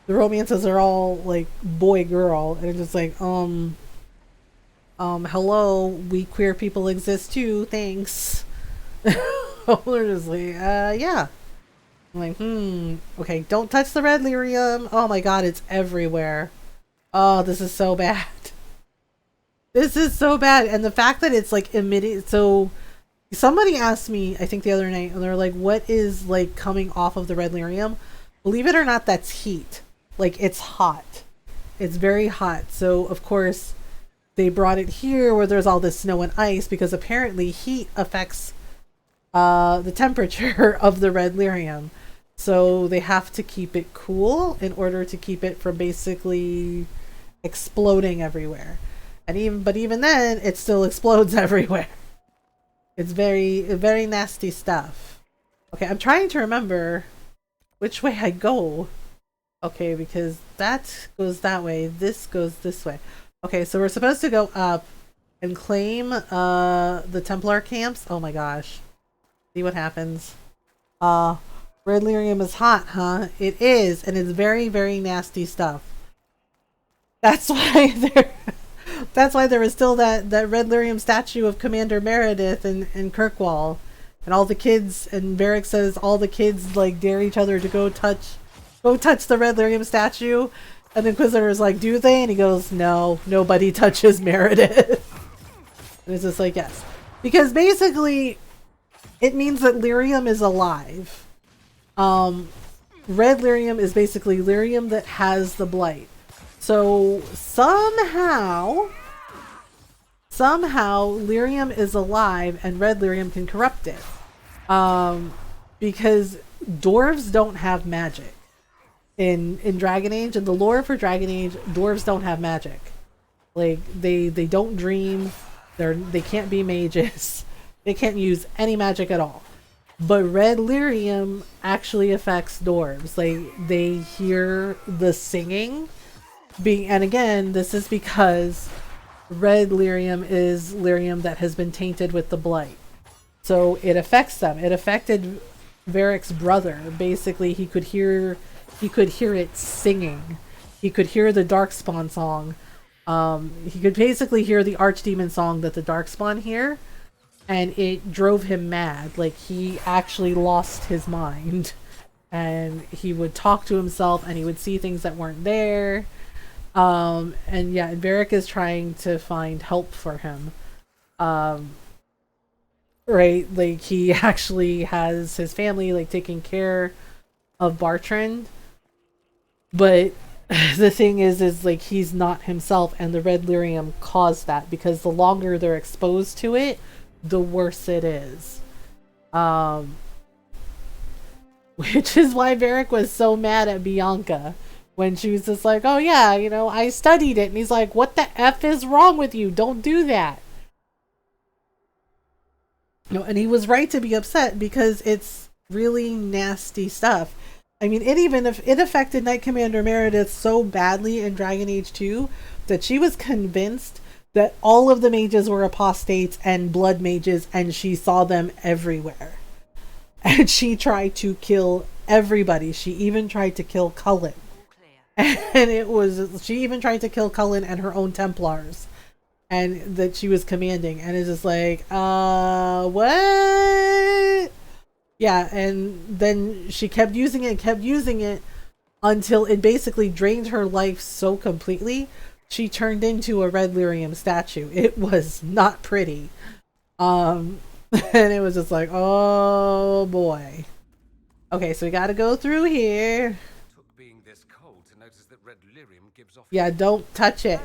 the romances are all like boy girl, and it's just like, hello, we queer people exist too. Thanks. They're just like, yeah. I'm like, okay, don't touch the red lyrium. Oh my god, it's everywhere. Oh, this is so bad. This is so bad. And the fact that it's like emitting, so somebody asked me, I think the other night, and they're like, what is like coming off of the red lyrium? Believe it or not, that's heat. Like, it's hot. It's very hot. So of course they brought it here where there's all this snow and ice, because apparently heat affects the temperature of the red lyrium. So they have to keep it cool in order to keep it from basically exploding everywhere. And even then, it still explodes everywhere. It's very nasty stuff. Okay, I'm trying to remember which way I go. Okay, because that goes that way, this goes this way. Okay, so we're supposed to go up and claim the Templar camps. Oh my gosh. See what happens. Red lyrium is hot, huh? It is, and it's very nasty stuff. That's why there is still that red lyrium statue of Commander Meredith in Kirkwall. And all the kids, and Varric says all the kids like dare each other to go touch the red lyrium statue. And the Inquisitor is like, do they? And he goes, no, nobody touches Meredith. And it's just like, yes. Because basically, it means that lyrium is alive. Red lyrium is basically lyrium that has the blight. So somehow lyrium is alive and red lyrium can corrupt it. Because dwarves don't have magic. In Dragon Age, in the lore for Dragon Age, dwarves don't have magic. Like they don't dream, they can't be mages. They can't use any magic at all. But red lyrium actually affects dwarves. They hear the singing. And again, this is because red lyrium is lyrium that has been tainted with the blight. So it affects them. It affected Varric's brother. Basically, he could hear it singing. He could hear the Darkspawn song. He could basically hear the Archdemon song that the Darkspawn hear. And it drove him mad. Like, he actually lost his mind. And he would talk to himself and he would see things that weren't there. And yeah, Varric is trying to find help for him. Right? Like, he actually has his family, like, taking care of Bartrand. But the thing is like he's not himself, and the red lyrium caused that because the longer they're exposed to it, the worse it is. Which is why Varric was so mad at Bianca when she was just like, oh yeah, you know, I studied it. And he's like, what the F is wrong with you? Don't do that. No, and he was right to be upset because it's really nasty stuff. I mean, it affected Knight Commander Meredith so badly in Dragon Age 2 that she was convinced that all of the mages were apostates and blood mages, and she saw them everywhere. And she tried to kill everybody. She even tried to kill Cullen. And she even tried to kill Cullen and her own Templars. And that she was commanding. And it's just like, what? Yeah, and then she kept using it until it basically drained her life so completely, she turned into a red lyrium statue. It was not pretty. And it was just like, oh boy. Okay, so we gotta go through here. Took being this cold to notice that red lyrium gives off. Yeah, don't touch it.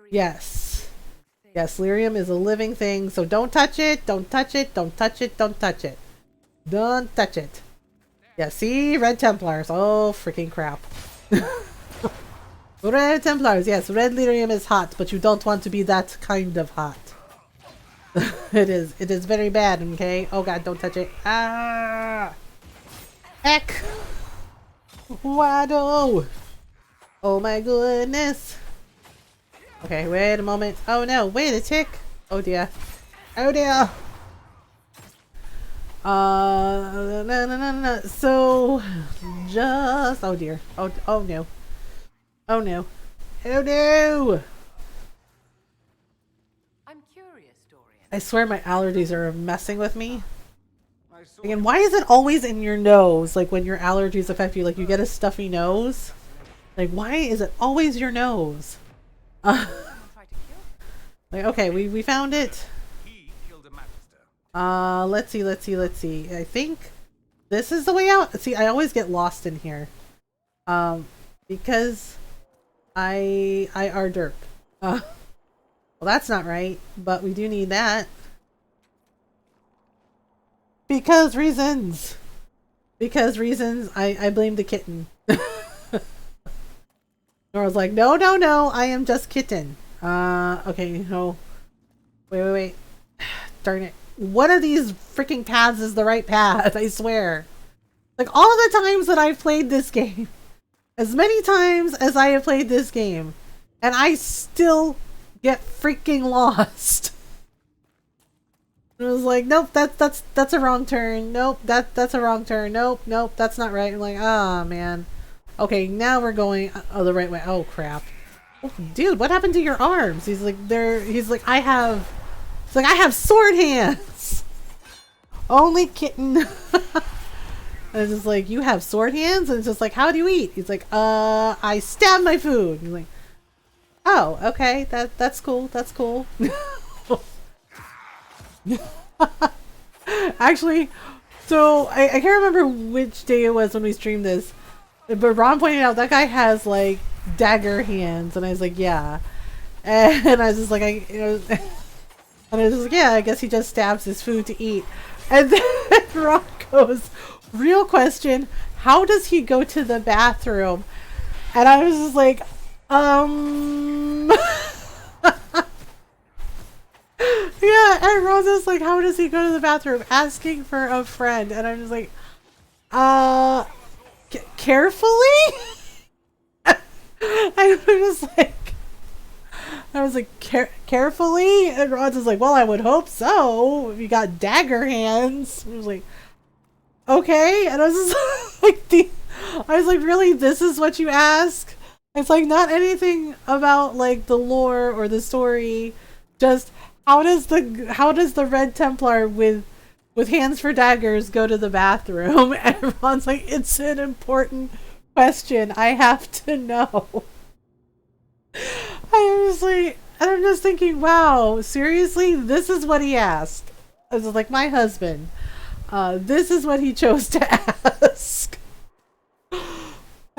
Yes. Yes, lyrium is a living thing, so don't touch it, don't touch it, don't touch it, don't touch it. Don't touch it. Yeah, see? Red Templars. Oh, freaking crap. Red Templars, yes, red lyrium is hot, but you don't want to be that kind of hot. It is very bad, okay? Oh god, don't touch it. Ah! Heck! Waddle! Oh my goodness! Okay, wait a moment. Oh no, wait a tick! Oh dear. Oh dear! No. So, just... Oh dear. Oh no. Oh no. Oh no! I swear my allergies are messing with me. Again, why is it always in your nose? Like when your allergies affect you, like you get a stuffy nose? Like why is it always your nose? Like okay, we found it. Let's see. I think this is the way out. See, I always get lost in here. Because I are derp. Well, that's not right, but we do need that. Because reasons, I blame the kitten. Nora's like, no, I am just kitten. Okay, no. Wait. Darn it. One of these freaking paths is the right path, I swear. Like, all the times that I've played this game, as many times as I have played this game, and I still get freaking lost. It was like, nope, that's a wrong turn. Nope, that's a wrong turn. Nope, that's not right. I'm like, ah, man. Okay, now we're going the right way. Oh crap. Oh, dude, what happened to your arms? He's like, I have sword hands. Only kitten. And it's just like, you have sword hands? And it's just like, how do you eat? He's like, I stab my food. And he's like, oh, okay, that's cool. Actually, so I can't remember which day it was when we streamed this, but Ron pointed out that guy has like dagger hands, and I was like, yeah, and I was just like, and I was just like, yeah, I guess he just stabs his food to eat, and then Ron goes, real question, how does he go to the bathroom? And I was just like, yeah, and Rosa's like, how does he go to the bathroom? Asking for a friend. And I'm just like, carefully? I was like, carefully? And Rosa's like, well, I would hope so. If you got dagger hands. I was like, okay. And I was just like, I was like, really? This is what you ask? It's like not anything about like the lore or the story. Just how does the Red Templar with hands for daggers go to the bathroom? And everyone's like, it's an important question. I have to know. I was like, and I'm just thinking, wow, seriously, this is what he asked. I was like, my husband. This is what he chose to ask.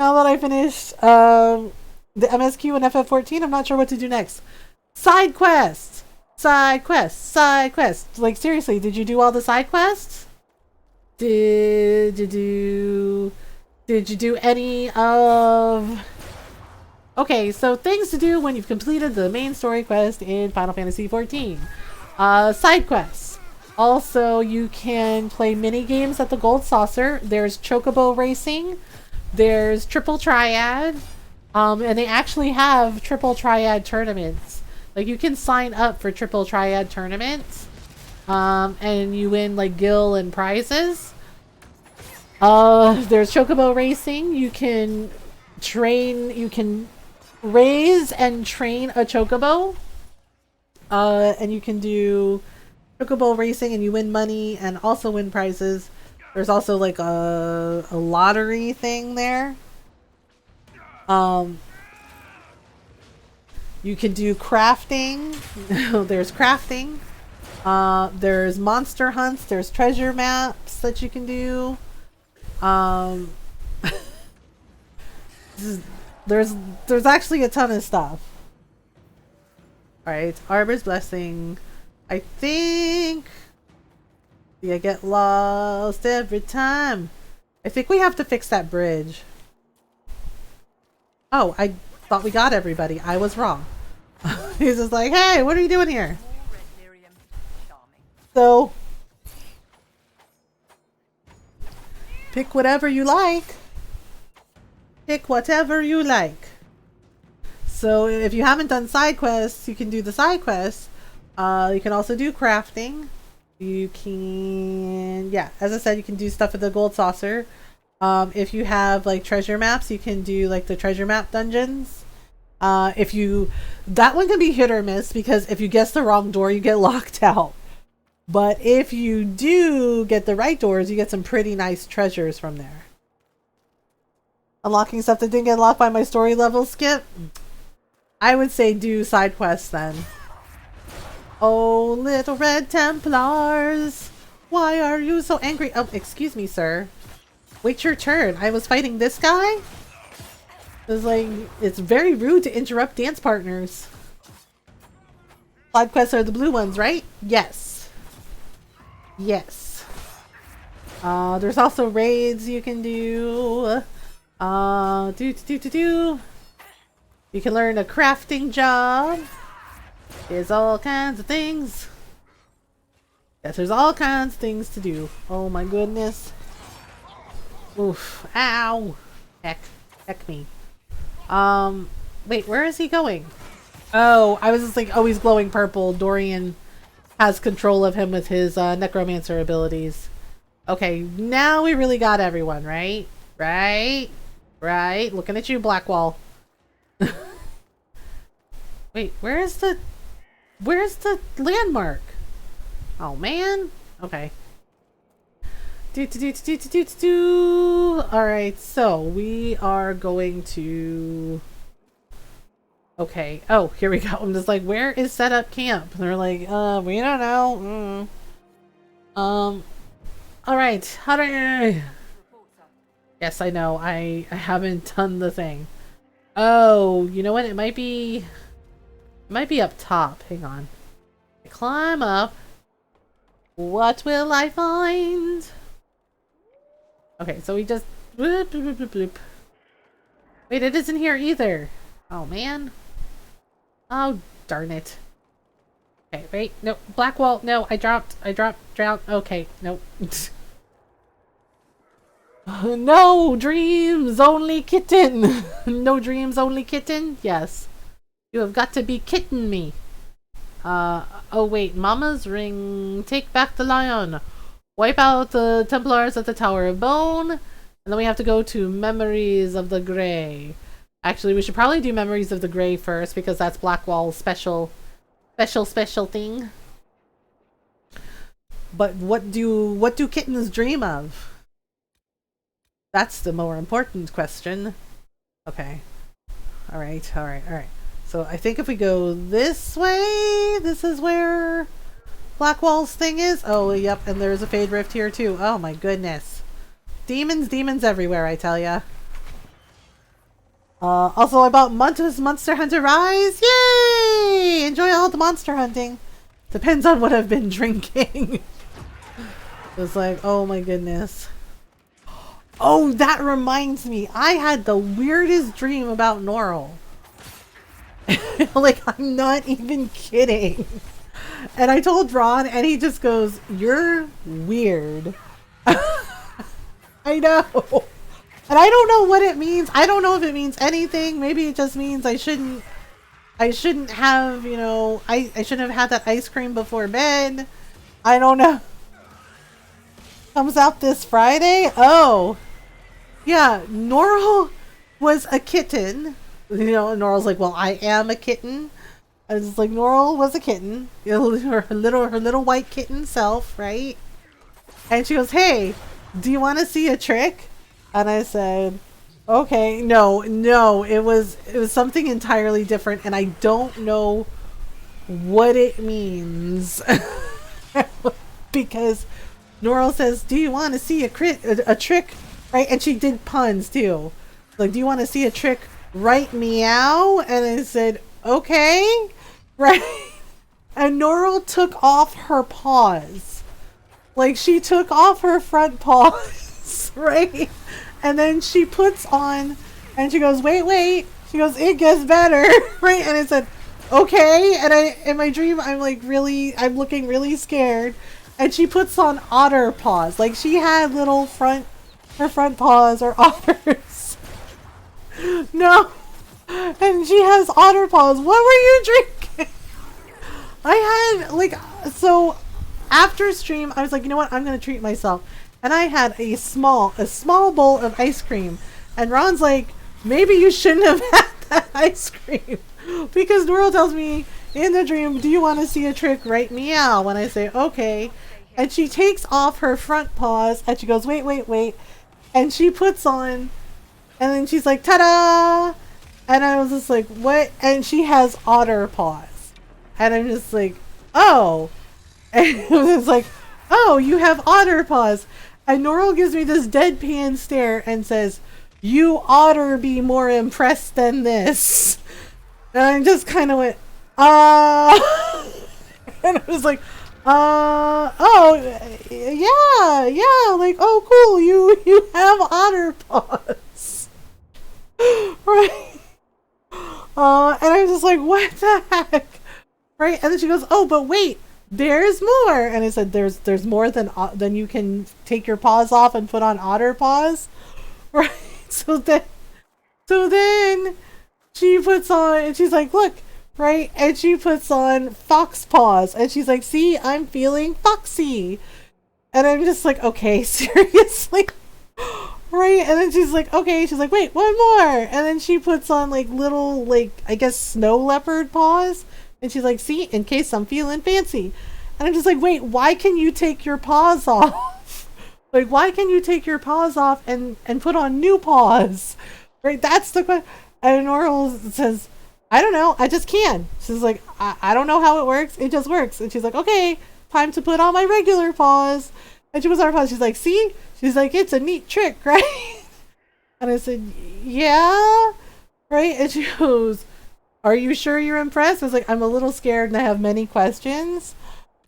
Now that I finished the MSQ and FF14, I'm not sure what to do next. Side quests! Side quests! Side quests! Like, seriously, did you do all the side quests? Did you do any of... Okay, so things to do when you've completed the main story quest in Final Fantasy XIV. Side quests. Also, you can play mini games at the Gold Saucer. There's Chocobo Racing. There's Triple Triad. And they actually have Triple Triad tournaments. Like, you can sign up for Triple Triad tournaments. And you win, like, gil and prizes. There's Chocobo Racing. You can raise and train a Chocobo. And you can do Chocobo Racing and you win money and also win prizes. There's also like a lottery thing there. You can do crafting. There's crafting. There's monster hunts. There's treasure maps that you can do. There's actually a ton of stuff. Alright, Arbor's Blessing. I think... I get lost every time. I think we have to fix that bridge. Oh, I thought we got everybody. I was wrong. He's just like, hey, what are you doing here? So... pick whatever you like. Pick whatever you like. So if you haven't done side quests, you can do the side quests. You can also do crafting. You can, yeah, as I said, you can do stuff with the Gold Saucer. If you have like treasure maps, you can do like the treasure map dungeons. That one can be hit or miss because if you guess the wrong door, you get locked out. But if you do get the right doors, you get some pretty nice treasures from there. Unlocking stuff that didn't get unlocked by my story level skip? I would say do side quests then. Oh, little red Templars. Why are you so angry? Oh, excuse me, sir. Wait your turn. I was fighting this guy? It's like, it's very rude to interrupt dance partners. Side quests are the blue ones, right? Yes. Yes. There's also raids you can do. You can learn a crafting job. There's all kinds of things. Yes, there's all kinds of things to do. Oh my goodness. Oof. Ow. Heck me. Wait, where is he going? Oh, I was just like, oh, he's glowing purple. Dorian has control of him with his necromancer abilities. Okay, now we really got everyone, right? Right? Looking at you, Blackwall. Wait, where's the landmark? Oh man. Okay. Alright, so we are going to... Okay. Oh, here we go. I'm just like, where is set up camp? And they're like, we don't know. Alright. How do I... Yes, I know. I haven't done the thing. Oh, you know what? It might be up top. Hang on. I climb up. What will I find? Okay, so we just... Bloop, bloop, bloop, bloop. Wait, it isn't here either. Oh, man. Oh, darn it. Okay, wait. No, Blackwall. No, I dropped. Okay, nope. No dreams, only kitten. No dreams, only kitten. Yes, you have got to be kitten me. Oh wait, Mama's ring. Take back the lion. Wipe out the Templars at the Tower of Bone, and then we have to go to Memories of the Grey. Actually, we should probably do Memories of the Grey first because that's Blackwall's special thing. But what do kittens dream of? That's the more important question. Okay. Alright. So I think if we go this way, this is where Blackwall's thing is. Oh, yep, and there's a Fade Rift here too. Oh my goodness. Demons everywhere, I tell ya. Also, I bought Monster Hunter Rise. Yay! Enjoy all the monster hunting. Depends on what I've been drinking. It's like, oh my goodness. Oh, that reminds me. I had the weirdest dream about Norl. Like, I'm not even kidding. And I told Ron, and he just goes, "You're weird." I know. And I don't know what it means. I don't know if it means anything. Maybe it just means I shouldn't have, you know, I shouldn't have had that ice cream before bed. I don't know. Comes out this Friday? Oh. Yeah, Norl was a kitten. You know, and Norl's like, well, I am a kitten. I was like, Norl was a kitten. You know, her little white kitten self, right? And she goes, "Hey, do you want to see a trick?" And I said, "Okay, no, it was something entirely different, and I don't know what it means." Because Norl says, "Do you want to see a trick?" Right? And she did puns too. Like, "Do you want to see a trick? Right, meow?" And I said, "Okay." Right? And Norl took off her paws. Like, she took off her front paws, right? And then she puts on, and she goes, wait. She goes, "It gets better." Right? And I said, "Okay." And in my dream, I'm looking really scared. And she puts on otter paws. Like, she had her front paws are otters. No. And she has otter paws. What were you drinking? I had, so after stream, I was like, you know what? I'm going to treat myself. And I had a small bowl of ice cream. And Ron's like, maybe you shouldn't have had that ice cream. Because Norl tells me in the dream, "Do you want to see a trick? Right, meow." When I say, "Okay." And she takes off her front paws and she goes, wait. And she puts on, and then she's like, "Ta-da!" And I was just like, "What?" And she has otter paws. And I'm just like, "Oh." And it was like, "Oh, you have otter paws." And Norl gives me this deadpan stare and says, "You oughter be more impressed than this." And I just kind of went, and I was like, oh, yeah, like, "Oh, cool, you have otter paws." Right? And I was just like, "What the heck?" Right? And then she goes, "Oh, but wait, there's more." And I said, there's more than you can take your paws off and put on otter paws." Right? So then she puts on, and she's like, "Look," right? And she puts on fox paws, and she's like, "See, I'm feeling foxy." And I'm just like, "Okay, seriously?" Right? And then she's like, "Okay." She's like, "Wait, one more." And then she puts on like little, like, I guess snow leopard paws. And she's like, "See, in case I'm feeling fancy." And I'm just like, "Wait, why can you take your paws off?" Like, why can you take your paws off and put on new paws? Right? That's the question. And Norl says, "I don't know. I just can." She's like, I don't know how it works. It just works." And she's like, "Okay, time to put on my regular paws." And she puts on her paws. She's like, "See?" She's like, "It's a neat trick, right?" And I said, "Yeah." Right? And she goes, "Are you sure you're impressed?" I was like, "I'm a little scared and I have many questions."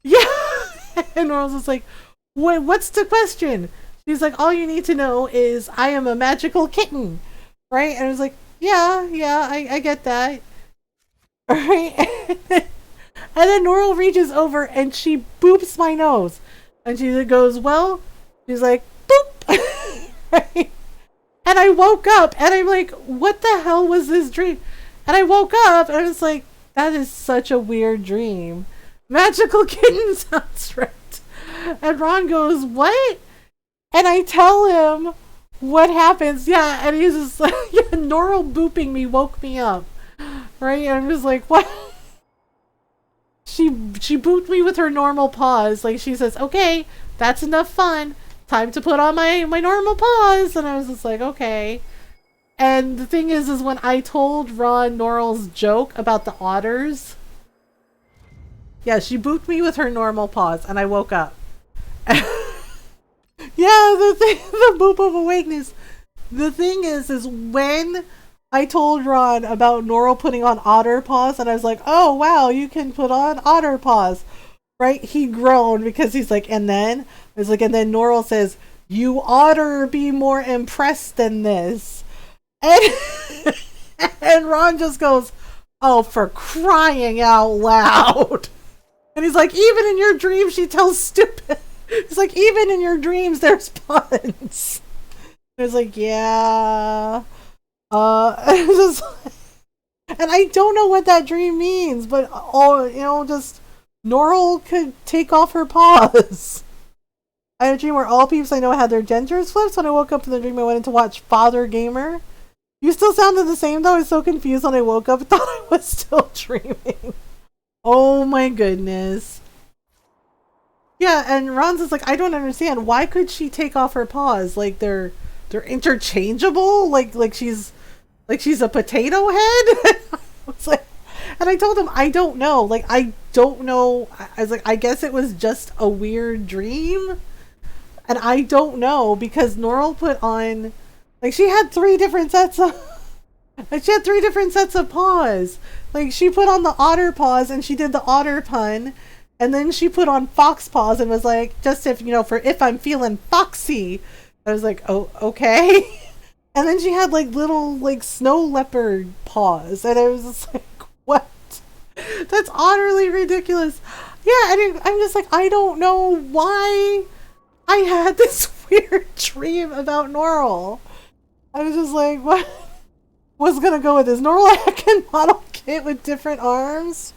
Yeah. And Norl's just like, What's the question?" She's like, "All you need to know is I am a magical kitten." Right? And I was like, yeah, I get that. Right? And then Norl reaches over and she boops my nose. And she goes, "Well," she's like, "Boop." Right? And I woke up and I'm like, what the hell was this dream? And I woke up and I was like, that is such a weird dream. Magical kitten sounds right. And Ron goes, "What?" And I tell him what happens. Yeah, and he's just like, yeah, Norl booping me woke me up. Right? And I'm just like, what? She booped me with her normal paws. Like, she says, "Okay, that's enough fun. Time to put on my normal paws." And I was just like, okay. And the thing is when I told Ron Norl's joke about the otters, yeah, she booped me with her normal paws, and I woke up. Yeah, the boop of awakeness. The thing is when I told Ron about Norl putting on otter paws, and I was like, oh wow, you can put on otter paws. Right? He groaned because he's like, and then I was like, and then Norl says, you oughter be more impressed than this. And and Ron just goes, oh, for crying out loud. And he's like, even in your dreams she tells stupid. He's like, even in your dreams there's puns. I was like, yeah. And, just, and I don't know what that dream means, but just Norl could take off her paws. I had a dream where all peeps I know had their genders flipped. When I woke up in the dream, I went in to watch Mothergamer. You still sounded the same though. I was so confused when I woke up. I thought I was still dreaming. Oh my goodness. Yeah, and Ron's is like, I don't understand. Why could she take off her paws? Like they're interchangeable? Like she's a potato head? It's like, and I told him I don't know. Like I don't know. I was like, I guess it was just a weird dream. And I don't know because Norl put on, like she had three different sets of paws. Like she put on the otter paws and she did the otter pun, and then she put on fox paws and was like, just for if I'm feeling foxy. I was like, oh, okay. And then she had like little like snow leopard paws, and I was just like, what? That's utterly ridiculous. Yeah, and I'm just like, I don't know why I had this weird dream about Norl. I was just like, what? What's gonna go with this? Norl Akin model kit with different arms?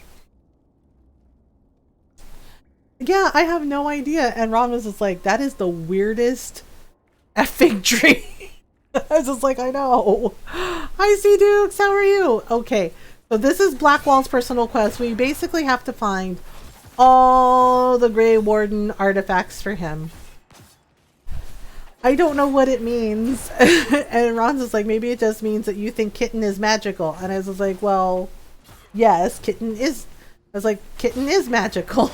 Yeah, I have no idea. And Ron was just like, that is the weirdest effing dream. I was just like, I know. Hi, C Dukes, how are you? Okay, so this is Blackwall's personal quest. We basically have to find all the Grey Warden artifacts for him. I don't know what it means. And Ron's just like, maybe it just means that you think Kitten is magical. And I was just like, well, yes, Kitten is. I was like, Kitten is magical.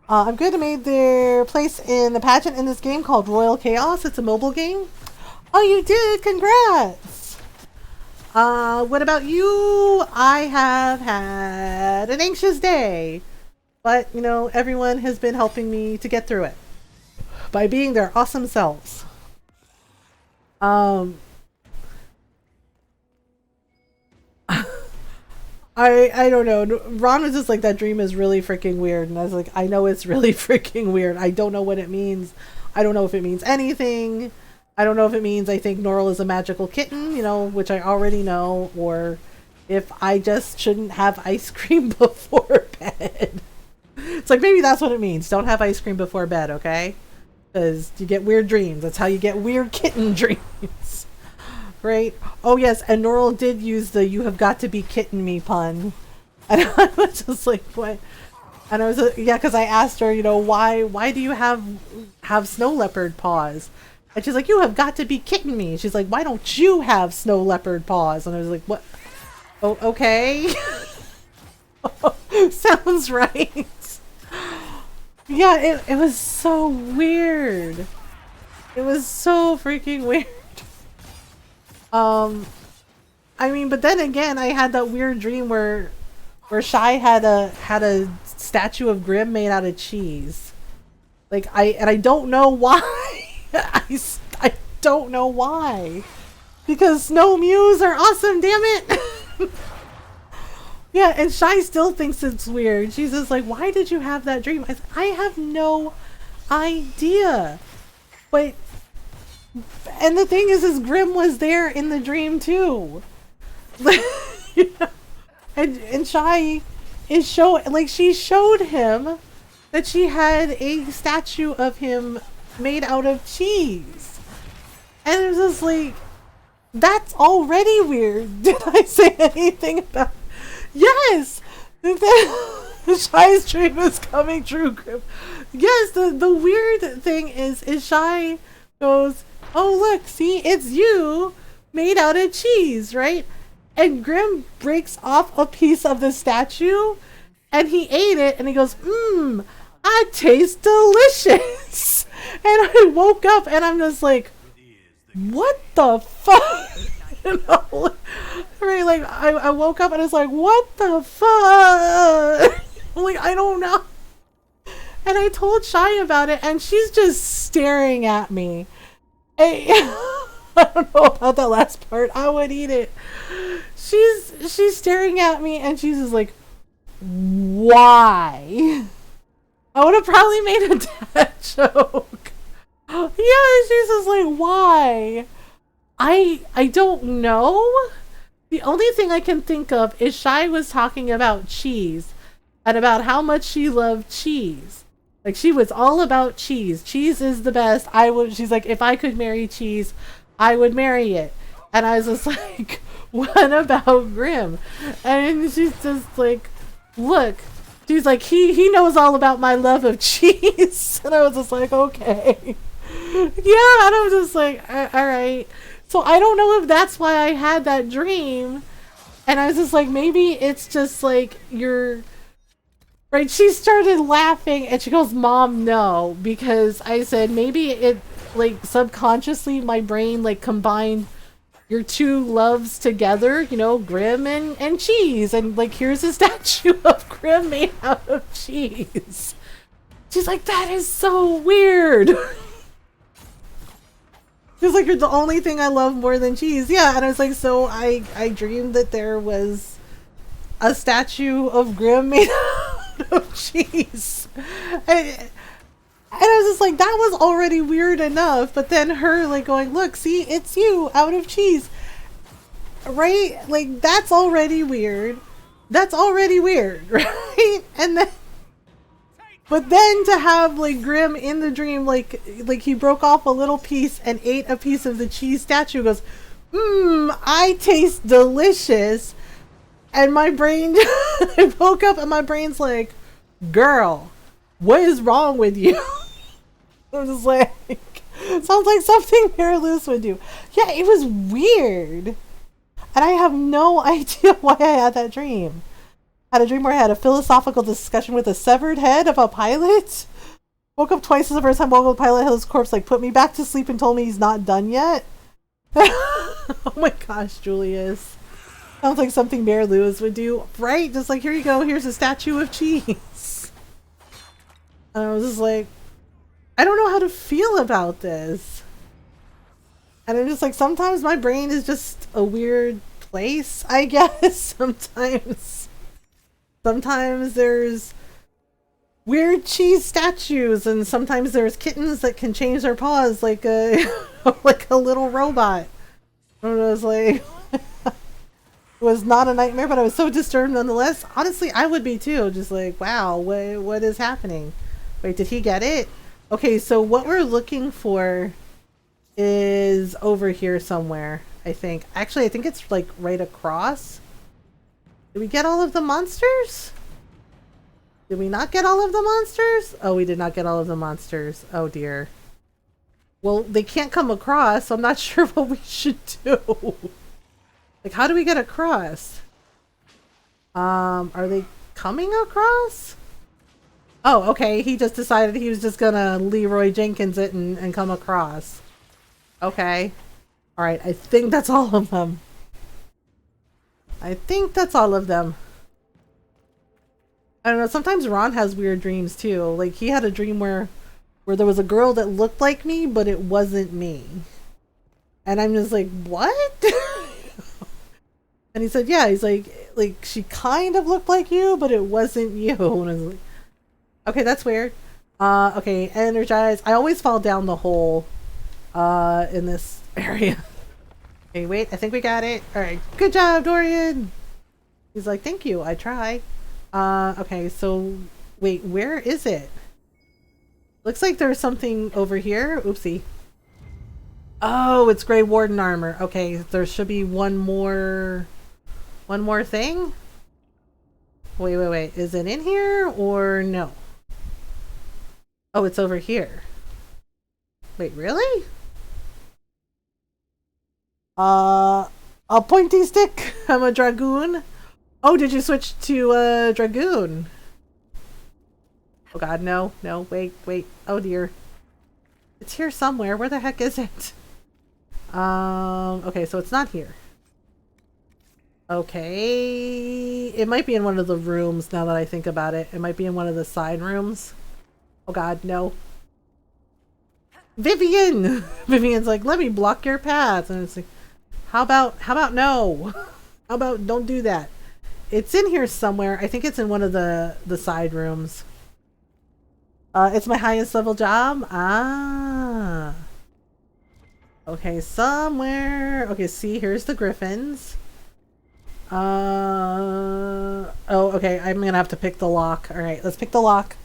I'm good. I made their place in the pageant in this game called Royal Chaos. It's a mobile game. Oh, you did? Congrats. What about you? I have had an anxious day. But, everyone has been helping me to get through it by being their awesome selves. I don't know. Ron was just like, that dream is really freaking weird. And I was like, I know it's really freaking weird. I don't know what it means. I don't know if it means anything. I don't know if it means I think Norl is a magical kitten, which I already know, or if I just shouldn't have ice cream before bed. It's like, maybe that's what it means. Don't have ice cream before bed, okay? Because you get weird dreams. That's how you get weird kitten dreams. Right? Oh, yes. And Norl did use the "you have got to be kitten me" pun. And I was just like, what? And I was, yeah, because I asked her, why do you have snow leopard paws? And she's like, you have got to be kitten me. She's like, why don't you have snow leopard paws? And I was like, what? Oh, okay. Sounds right. Yeah, it was so weird. It was so freaking weird. I mean, but then again, I had that weird dream where Shy had a statue of Grimm made out of cheese. Like I don't know why. I don't know why. Because snow mews are awesome, damn it. Yeah, and Shy still thinks it's weird. She's just like, why did you have that dream? I have no idea. But, and the thing is Grimm was there in the dream too. And Shy is she showed him that she had a statue of him made out of cheese. And it was just like, that's already weird. Did I say anything about... Yes! Shy's dream is coming true, Grimm. Yes, the weird thing is Shy goes, oh look, see, it's you made out of cheese, right? And Grimm breaks off a piece of the statue and he ate it and he goes, I taste delicious. And I woke up and I'm just like, what the fuck? You know? Right, like, I woke up and I was like, what the fuck? I'm like, I don't know. And I told Shy about it, and she's just staring at me. I don't know about that last part. I would eat it. She's staring at me, and she's just like, why? I would have probably made a dad joke. Yeah, she's just like, why? I don't know. The only thing I can think of is Shy was talking about cheese and about how much she loved cheese. Like, she was all about cheese. Cheese is the best. She's like, if I could marry cheese, I would marry it. And I was just like, what about Grim? And she's just like, look. She's like, he knows all about my love of cheese. And I was just like, okay. Yeah, and I was just like, all right. So I don't know if that's why I had that dream. And I was just like, maybe it's just like you're... Right, she started laughing and she goes, Mom, no. Because I said, maybe it, like, subconsciously my brain, like, combined your two loves together, you know, Grim and cheese. And, like, here's a statue of Grim made out of cheese. She's like, that is so weird. She's like, you're the only thing I love more than cheese. Yeah, and I was like, so I dreamed that there was a statue of Grim made out of cheese. And I was just like, that was already weird enough. But then her, like, going, look, see, it's you out of cheese. Right? Like, that's already weird. That's already weird, right? And then... But then to have, like, Grim in the dream, like he broke off a little piece and ate a piece of the cheese statue, goes, I taste delicious. And my brain, I woke up and my brain's like, girl, what is wrong with you? I'm just like, sounds like something Mary Louise would do. Yeah, it was weird. And I have no idea why I had that dream. I had a dream where I had a philosophical discussion with a severed head of a pilot. Woke up twice as the first time. Woke up, pilot his corpse, like, put me back to sleep and told me he's not done yet. Oh my gosh, Julius. Sounds like something Mary Louise would do. Right? Just like, here you go. Here's a statue of cheese. And I was just like, I don't know how to feel about this. And I'm just like, sometimes my brain is just a weird place, I guess. Sometimes there's weird cheese statues, and sometimes there's kittens that can change their paws like a like a little robot. And I was like, it was not a nightmare, but I was so disturbed nonetheless. Honestly, I would be too. Just like, wow, what is happening? Wait, did he get it? Okay, so what we're looking for is over here somewhere, I think. Actually, I think it's like right across. Did we get all of the monsters? Did we not get all of the monsters? Oh, we did not get all of the monsters. Oh dear. Well, they can't come across, so I'm not sure what we should do. Like, how do we get across? Are they coming across? Oh, okay. He just decided he was just gonna Leroy Jenkins it and come across. Okay. Alright, I think that's all of them. I think that's all of them. I don't know, sometimes Ron has weird dreams too. Like, he had a dream where there was a girl that looked like me, but it wasn't me. And I'm just like, what? And he said, yeah, he's like, she kind of looked like you, but it wasn't you. And I was like, okay, that's weird. Okay, energize. I always fall down the hole in this area. Okay, wait, I think we got it. Alright, good job, Dorian! He's like, thank you, I try. Okay, so, wait, where is it? Looks like there's something over here. Oopsie. Oh, it's Grey Warden armor. Okay, there should be one more thing? Wait. Is it in here or no? Oh, it's over here. Wait, really? A pointy stick. I'm a dragoon. Oh, did you switch to dragoon? Oh god, no, wait. Oh dear. It's here somewhere. Where the heck is it? Okay, so it's not here. Okay. It might be in one of the rooms now that I think about it. It might be in one of the side rooms. Oh god, no. Vivian! Vivian's like, let me block your path. And it's like, how about no? How about don't do that? It's in here somewhere. I think it's in one of the side rooms. It's my highest level job. Ah. Okay, somewhere. Okay, see, here's the griffins. Oh, okay, I'm gonna have to pick the lock. Alright, let's pick the lock.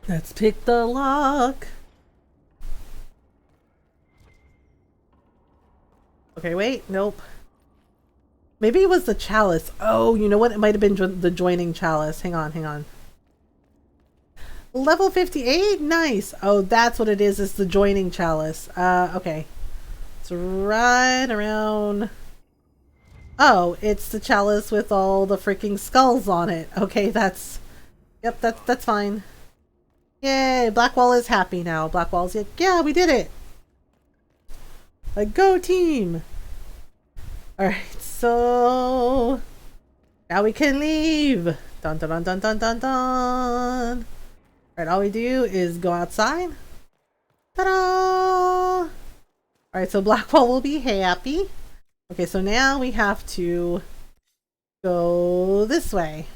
Let's pick the lock. Okay, wait, nope. Maybe it was the chalice. Oh, you know what? It might have been the joining chalice. Hang on, hang on. Level 58? Nice. Oh, that's what it is. It's the joining chalice. Okay. It's right around... Oh, it's the chalice with all the freaking skulls on it. Okay, that's... Yep, that's fine. Yay, Blackwall is happy now. Blackwall's like, yeah, we did it! Like, go team! Alright, so... Now we can leave! Dun dun dun dun dun dun dun! Alright, all we do is go outside. Ta-da! Alright, so Blackwall will be happy. Okay, so now we have to go this way.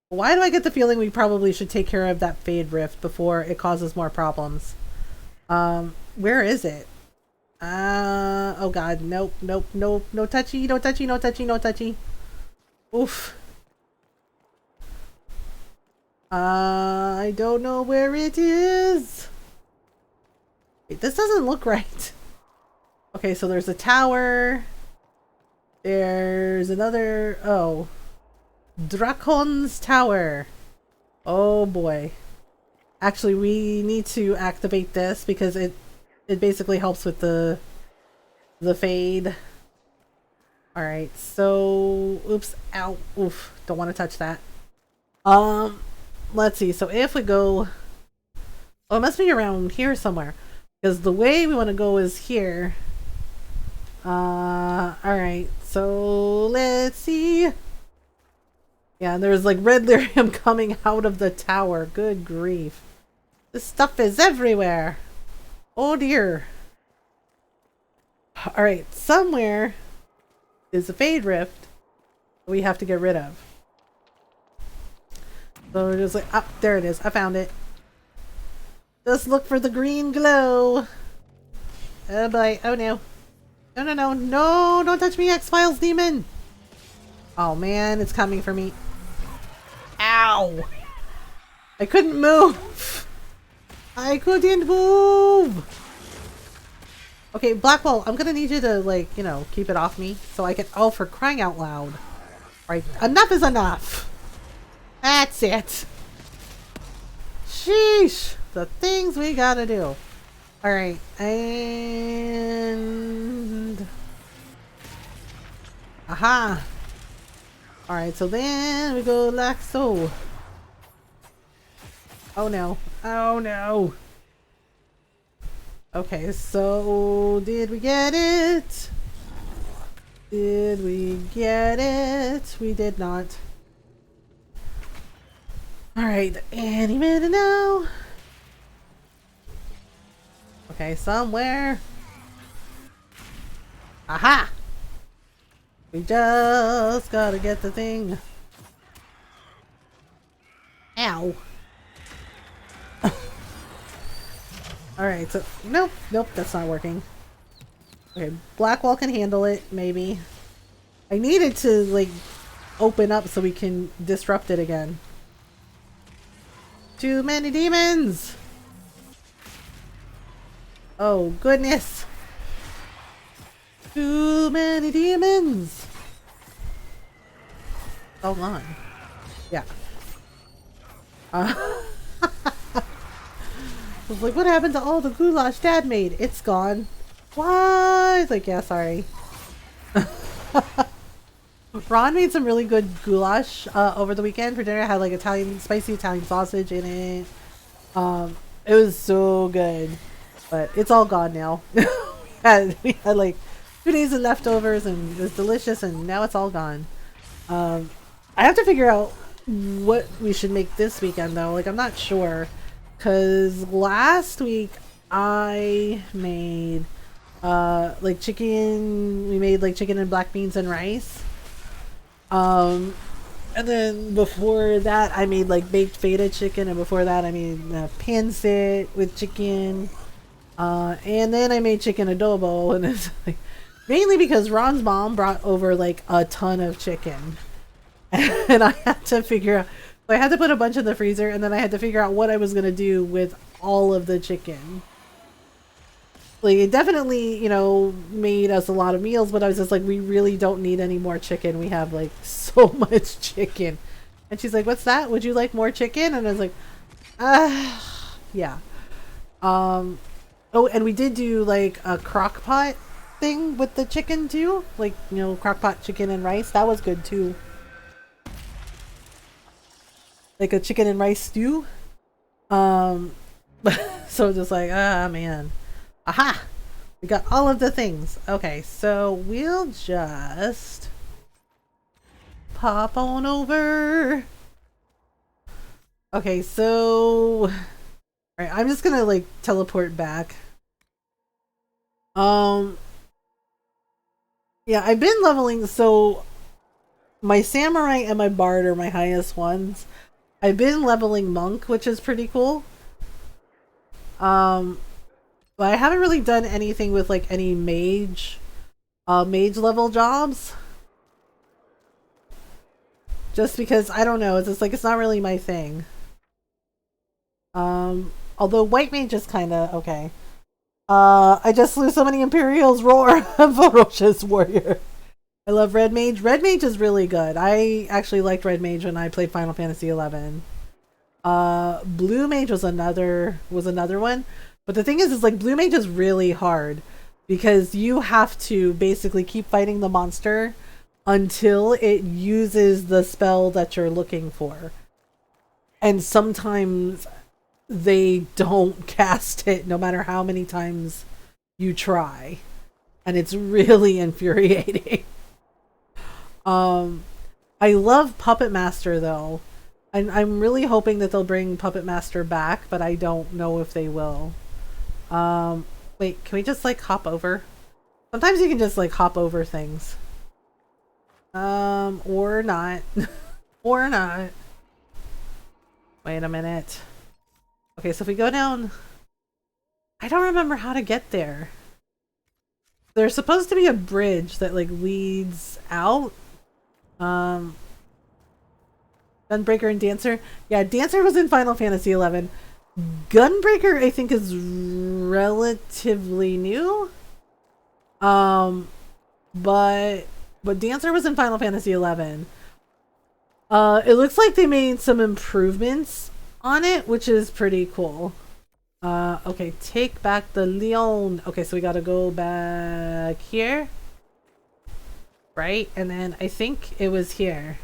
Why do I get the feeling we probably should take care of that Fade Rift before it causes more problems? Where is it? Oh god, nope, nope, nope, no touchy, no touchy, no touchy, no touchy. Oof. I don't know where it is. Wait, this doesn't look right. Okay, so there's a tower. There's another... Oh. Drakon's Tower. Oh boy. Actually, we need to activate this because it basically helps with the fade. Alright, so... Oops. Ow. Oof. Don't want to touch that. Let's see. So if we go... Oh, it must be around here somewhere. Because the way we want to go is here. Alright. So let's see. Yeah, and there's like red lyrium coming out of the tower. Good grief. This stuff is everywhere. Oh dear. Alright, somewhere is a Fade Rift we have to get rid of. So we're just like, ah, there it is. I found it. Just look for the green glow. Oh boy. Oh no. No, no, no. No, don't touch me, X-Files demon. Oh man, it's coming for me. Ow. I couldn't move. I couldn't move. Okay, Blackwall, I'm gonna need you to, like, you know, keep it off me so I can... Oh, for crying out loud. Right, enough is enough. That's it. Sheesh. The things we gotta do. Alright, and... Aha. Alright, so then we go like so. Oh no. Oh no. Okay, so did we get it? Did we get it? We did not. Alright, any minute now. Okay, somewhere. Aha! We just gotta get the thing. Ow. Alright, so nope, nope, that's not working. Okay, Blackwall can handle it, maybe. I need it to, like, open up so we can disrupt it again. Too many demons! Oh, goodness! Too many demons! Hold on. Yeah. I was like, what happened to all the goulash Dad made? It's gone. What? It's like, yeah, sorry. Ron made some really good goulash over the weekend for dinner. It had like spicy Italian sausage in it. It was so good. But it's all gone now. we had like 2 days of leftovers and it was delicious, and now it's all gone. I have to figure out what we should make this weekend though. Like, I'm not sure, because last week I made like chicken. We made like chicken and black beans and rice. And then before that I made like baked feta chicken, and before that I made pancit with chicken. And then I made chicken adobo, and it's like mainly because Ron's mom brought over like a ton of chicken. And I had to figure out, I had to put a bunch in the freezer, and then I had to figure out what I was going to do with all of the chicken. Like, it definitely, you know, made us a lot of meals, but I was just like, we really don't need any more chicken. We have like so much chicken. And she's like, what's that? Would you like more chicken? And I was like, yeah. Oh, and we did do like a crock pot thing with the chicken too. Like, you know, crock pot chicken and rice. That was good too. Like a chicken and rice stew. So just like, man. Aha! We got all of the things. Okay, so we'll just pop on over. Okay, so alright, I'm just gonna like teleport back. Yeah, I've been leveling, so my samurai and my bard are my highest ones. I've been leveling monk, which is pretty cool. But I haven't really done anything with like any mage level jobs. Just because, I don't know, it's just like, it's not really my thing. Although white mage is kinda okay. I just slew so many Imperials. Roar! I'm ferocious warrior. I love red mage. Red mage is really good. I actually liked red mage when I played Final Fantasy 11. Blue mage was another one. But the thing is like, blue mage is really hard because you have to basically keep fighting the monster until it uses the spell that you're looking for. And sometimes they don't cast it no matter how many times you try. And it's really infuriating. I love Puppet Master though. I'm really hoping that they'll bring Puppet Master back, but I don't know if they will. Wait, can we just like hop over? Sometimes you can just like hop over things. Or not. Or not. Wait a minute. Okay, so if we go down, I don't remember how to get there. There's supposed to be a bridge that like leads out. Gunbreaker and Dancer. Yeah, Dancer was in Final Fantasy 11. Gunbreaker, I think, is relatively new. But Dancer was in Final Fantasy 11. It looks like they made some improvements on it, which is pretty cool. Okay, take back the Leon. Okay, so we gotta go back here. Right? And then I think it was here.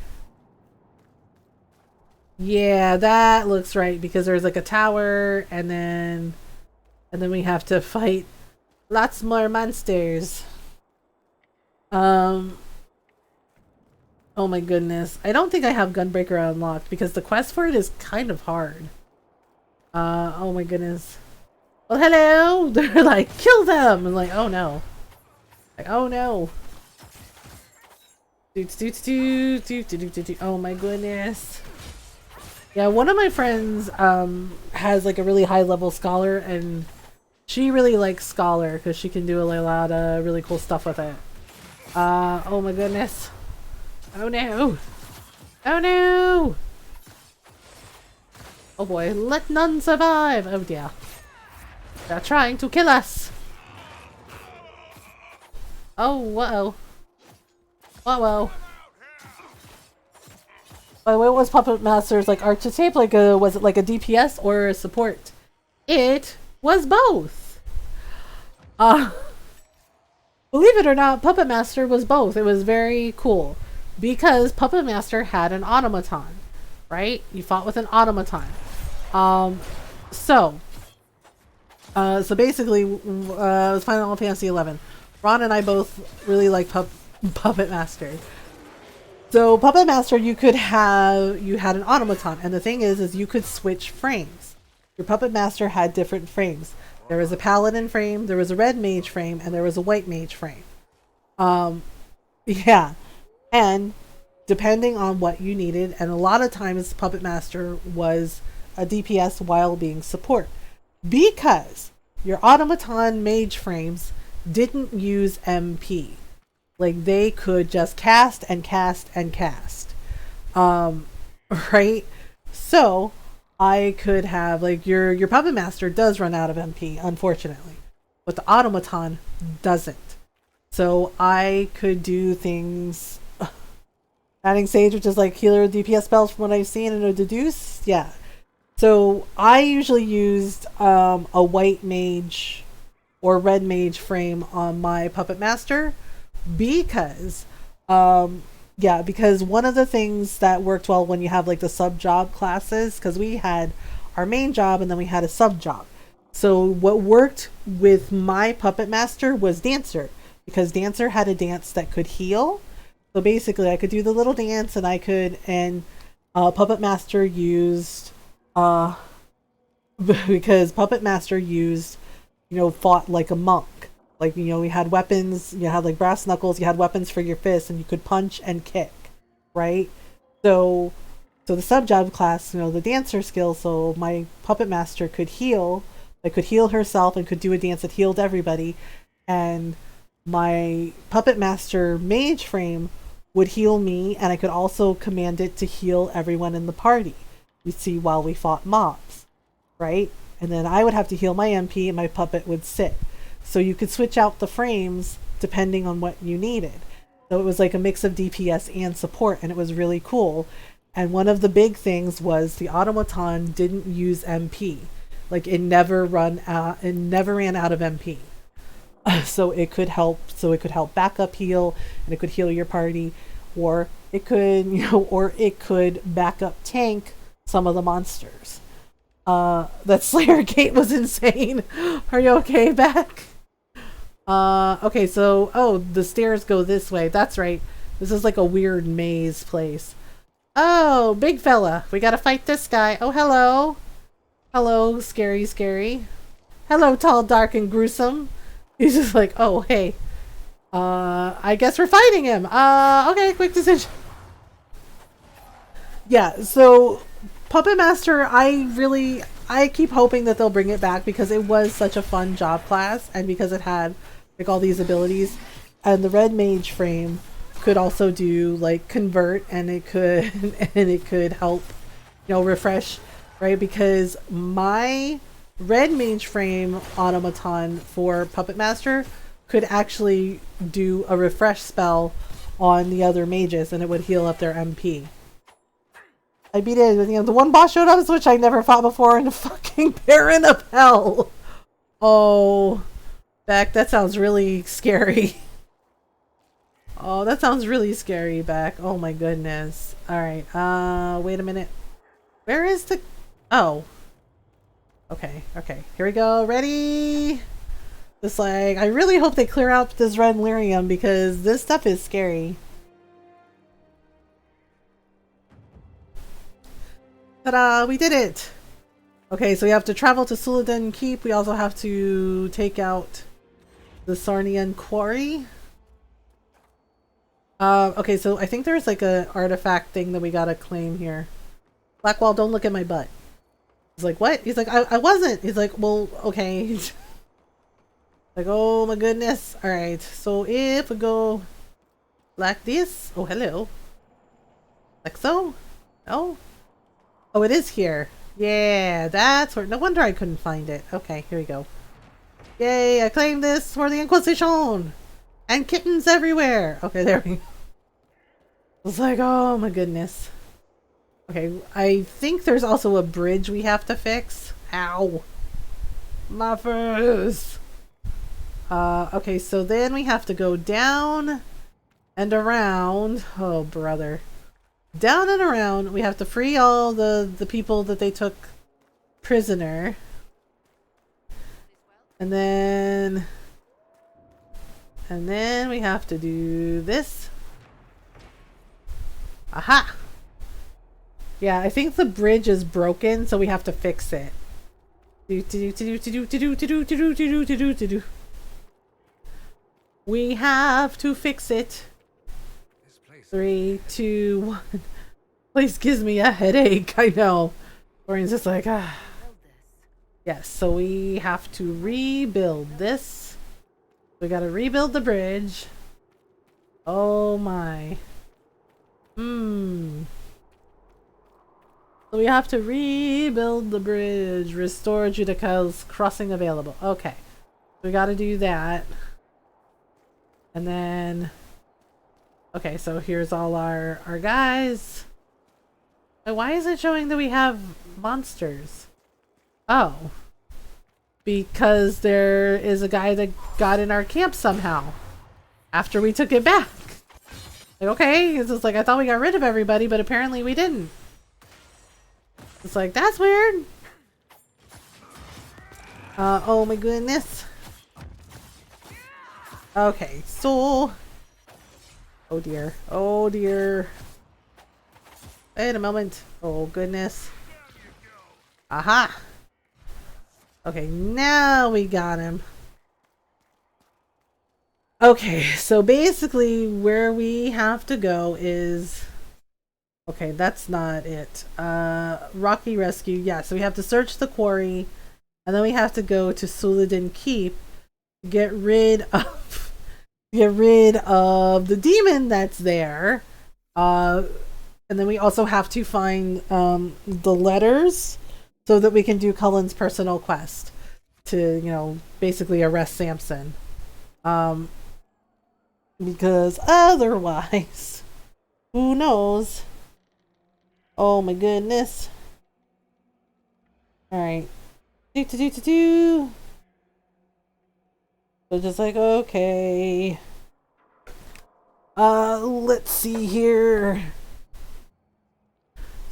Yeah, that looks right, because there's like a tower, and then we have to fight lots more monsters. Oh my goodness. I don't think I have Gunbreaker unlocked because the quest for it is kind of hard. Oh my goodness. Well, hello! They're like, kill them! I'm like, oh no. Like, oh no. Oh my goodness. Yeah, one of my friends has like a really high level scholar, and she really likes scholar because she can do a lot of really cool stuff with it. Oh my goodness. Oh no. Oh no. Oh boy, let none survive. Oh dear. They're trying to kill us. Oh, whoa. Whoa. By the way, what was Puppet Master's like archetype? Like was it like a DPS or a support? It was both. Believe it or not, Puppet Master was both. It was very cool because Puppet Master had an automaton, right? You fought with an automaton. So basically, it was Final Fantasy 11. Ron and I both really like Puppet Master. So Puppet Master, you had an automaton, and the thing is you could switch frames. Your Puppet Master had different frames. There was a paladin frame, there was a red mage frame, and there was a white mage frame. Yeah, and depending on what you needed, and a lot of times Puppet Master was a DPS while being support, because your automaton mage frames didn't use MP. Like, they could just cast and cast and cast. Right? So I could have, like, your Puppet Master does run out of MP, unfortunately, but the automaton doesn't. So I could do things, adding Sage, which is like healer DPS spells from what I've seen, and a deduce. Yeah. So I usually used a white mage or red mage frame on my Puppet Master because because one of the things that worked well when you have like the sub job classes, because we had our main job and then we had a sub job. So what worked with my Puppet Master was Dancer, because Dancer had a dance that could heal. So basically I could do the little dance, and Puppet Master used because Puppet Master used, fought like a monk. Like, we had weapons, you had like brass knuckles, you had weapons for your fists, and you could punch and kick, right? So the sub job class, the dancer skill, so my Puppet Master could heal, could heal herself and could do a dance that healed everybody, and my Puppet Master mage frame would heal me, and I could also command it to heal everyone in the party. You see, while we fought mobs, right? And then I would have to heal my MP, and my puppet would sit. So you could switch out the frames depending on what you needed. So it was like a mix of DPS and support, and it was really cool. And one of the big things was the automaton didn't use MP. Like, it never ran out of MP. So it could help backup heal, and it could heal your party, or it could backup tank some of the monsters. That Slayer gate was insane. Are you okay, Beck? Okay, so the stairs go this way. That's right. This is like a weird maze place. Oh, big fella. We gotta fight this guy. Oh, hello. Hello, scary. Hello, tall, dark, and gruesome. He's just like, oh, hey. I guess we're fighting him. Okay, quick decision. Yeah, so Puppet Master, I keep hoping that they'll bring it back, because it was such a fun job class, and because it had like all these abilities. And the red mage frame could also do like convert, and it could help, refresh, right? Because my red mage frame automaton for Puppet Master could actually do a refresh spell on the other mages, and it would heal up their MP. I beat it. The one boss showed up, which I never fought before, in the fucking Baron of Hell. Oh, Beck, that sounds really scary. Oh, that sounds really scary, Beck. Oh my goodness. Alright, wait a minute. Where is the... Oh. Okay. Here we go. Ready? Just like, I really hope they clear out this red lyrium, because this stuff is scary. Ta-da! We did it! Okay, so we have to travel to Suladen Keep. We also have to take out the Sarnian Quarry. Okay, so I think there's like a artifact thing that we gotta claim here. Blackwall, don't look at my butt. He's like, what? He's like, I wasn't! He's like, well, okay. Like, oh my goodness. Alright, so if we go like this... Oh, hello. Like so? Oh? Oh, it is here. Yeah, that's where... No wonder I couldn't find it. Okay, here we go. Yay, I claimed this for the Inquisition! And kittens everywhere! Okay, there we go. I was like, oh my goodness. Okay, I think there's also a bridge we have to fix. Ow. My face! Okay, so then we have to go down and around. Oh, brother. Down and around. We have to free all the people that they took prisoner. And then we have to do this. Aha! Yeah, I think the bridge is broken, so we have to fix it. We have to fix it. 3, 2, 1. Place gives me a headache. I know. Orian's just like, ah. Yes, so we have to rebuild this. We gotta rebuild the bridge. Oh my. So we have to rebuild the bridge. Restore Judical's crossing available. Okay. We gotta do that. And then... Okay, so here's all our guys. Why is it showing that we have monsters? Oh. Because there is a guy that got in our camp somehow. After we took it back. Like, okay, it's just like, I thought we got rid of everybody, but apparently we didn't. It's like, that's weird. Oh my goodness. Okay, so... Oh dear. Oh dear. Wait a moment. Oh goodness. Aha! Okay, now we got him. Okay, so basically where we have to go is... Okay, that's not it. Rocky Rescue. Yeah, so we have to search the quarry, and then we have to go to Suladin Keep to get rid of the demon that's there. And then we also have to find the letters so that we can do Cullen's personal quest to, you know, basically arrest Samson. Because otherwise, who knows? Oh my goodness. Alright. So just like, okay. Let's see here.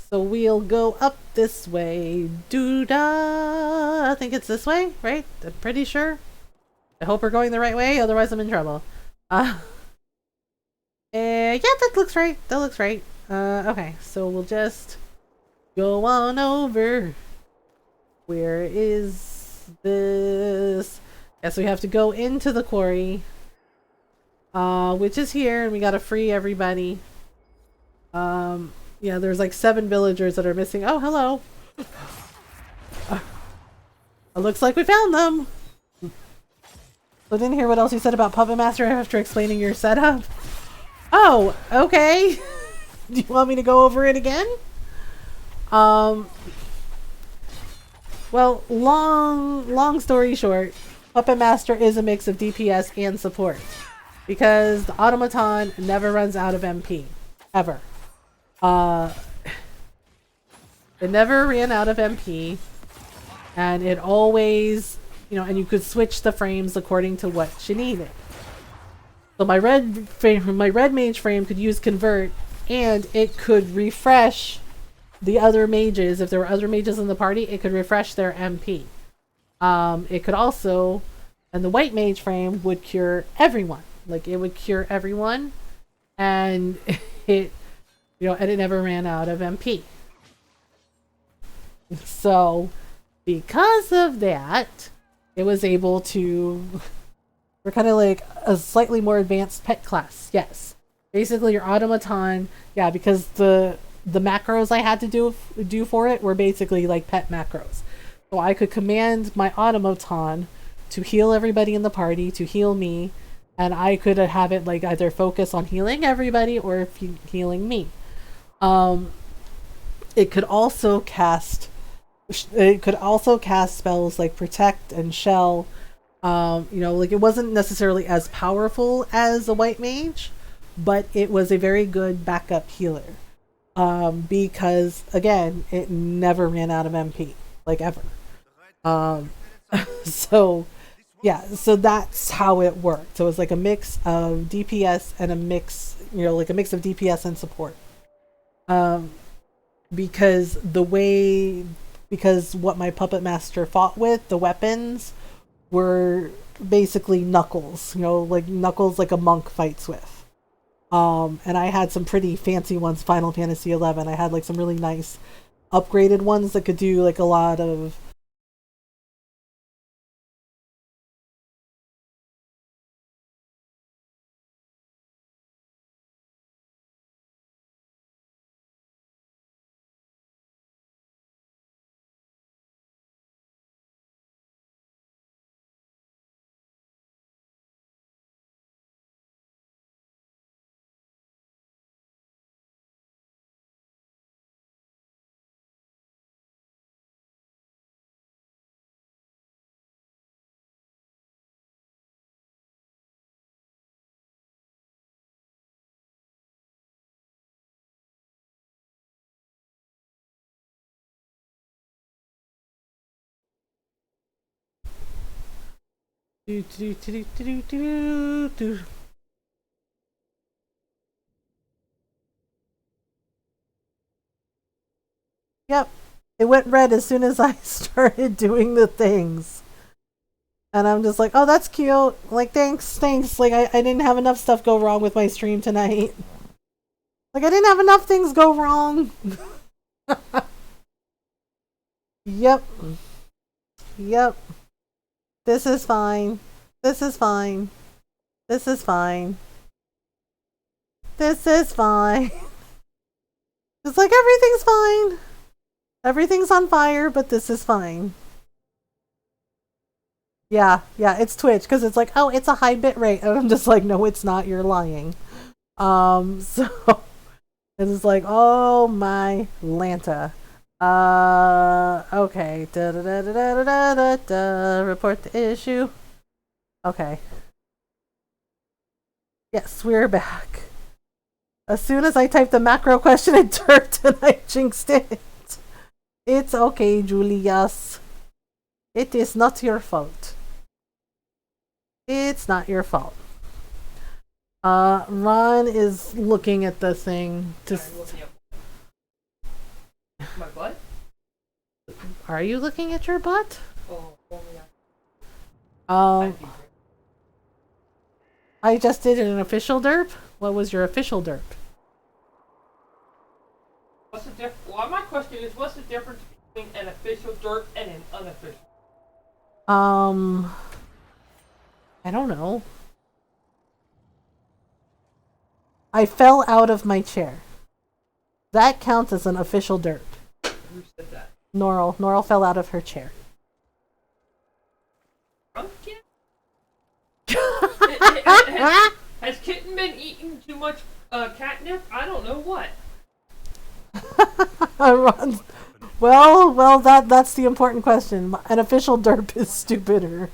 So we'll go up this way. I think it's this way, right? I'm pretty sure. I hope we're going the right way, otherwise I'm in trouble. Yeah, that looks right. That looks right. Okay, so we'll just go on over. Where is this? Yeah, so we have to go into the quarry. Which is here, and we gotta free everybody. Yeah, there's like 7 villagers that are missing. Oh, hello. It looks like we found them. So didn't hear what else you said about Puppet Master after explaining your setup. Oh, okay. Do you want me to go over it again? Well, long story short, Puppet Master is a mix of DPS and support. Because the automaton never runs out of MP. Ever. It never ran out of MP. And it always, you know, and you could switch the frames according to what she needed. So my red mage frame could use convert, and it could refresh the other mages. If there were other mages in the party, it could refresh their MP. It could also, and the white mage frame would cure everyone. Like, it would cure everyone, and it, you know, and it never ran out of MP. So, because of that, it was able to, we're kind of like a slightly more advanced pet class. Yes. Basically your automaton, yeah, because the macros I had to do for it were basically like pet macros. So I could command my automaton to heal everybody in the party, to heal me, and I could have it like either focus on healing everybody or healing me. It could also cast spells like Protect and Shell. You know, like it wasn't necessarily as powerful as a white mage, but it was a very good backup healer. Because again, it never ran out of MP, like ever. So yeah, so that's how it worked. So it was like a mix of DPS and a mix, you know, like a mix of DPS and support. Because what my Puppet Master fought with, the weapons, were basically Knuckles, like Knuckles like a monk fights with. And I had some pretty fancy ones, Final Fantasy 11. I had like some really nice upgraded ones that could do like a lot of do do do do do do do. Yep. It went red as soon as I started doing the things. And I'm just like, oh, that's cute. Like, thanks. Like, I didn't have enough stuff go wrong with my stream tonight. Like, I didn't have enough things go wrong. Yep. Yep. This is fine. This is fine. This is fine. This is fine. It's like, everything's fine. Everything's on fire, but this is fine. Yeah, it's Twitch, because it's like, oh, it's a high bit rate. And I'm just like, no, it's not, you're lying. So it's like, oh my Lanta. Okay. Report the issue. Okay. Yes, we're back. As soon as I typed the macro question, it turned and I jinxed it. It's okay, Julius. It is not your fault. It's not your fault. Ron is looking at the thing to. My butt? Are you looking at your butt? Oh, I just did an official derp. What was your official derp? what's the difference? Well, my question is, what's the difference between an official derp and an unofficial? I don't know. I fell out of my chair. That counts as an official derp. Who said that? Norl fell out of her chair. Drunk kid? Has Kitten been eating too much catnip? I don't know what. Well, that's the important question. An official derp is stupider.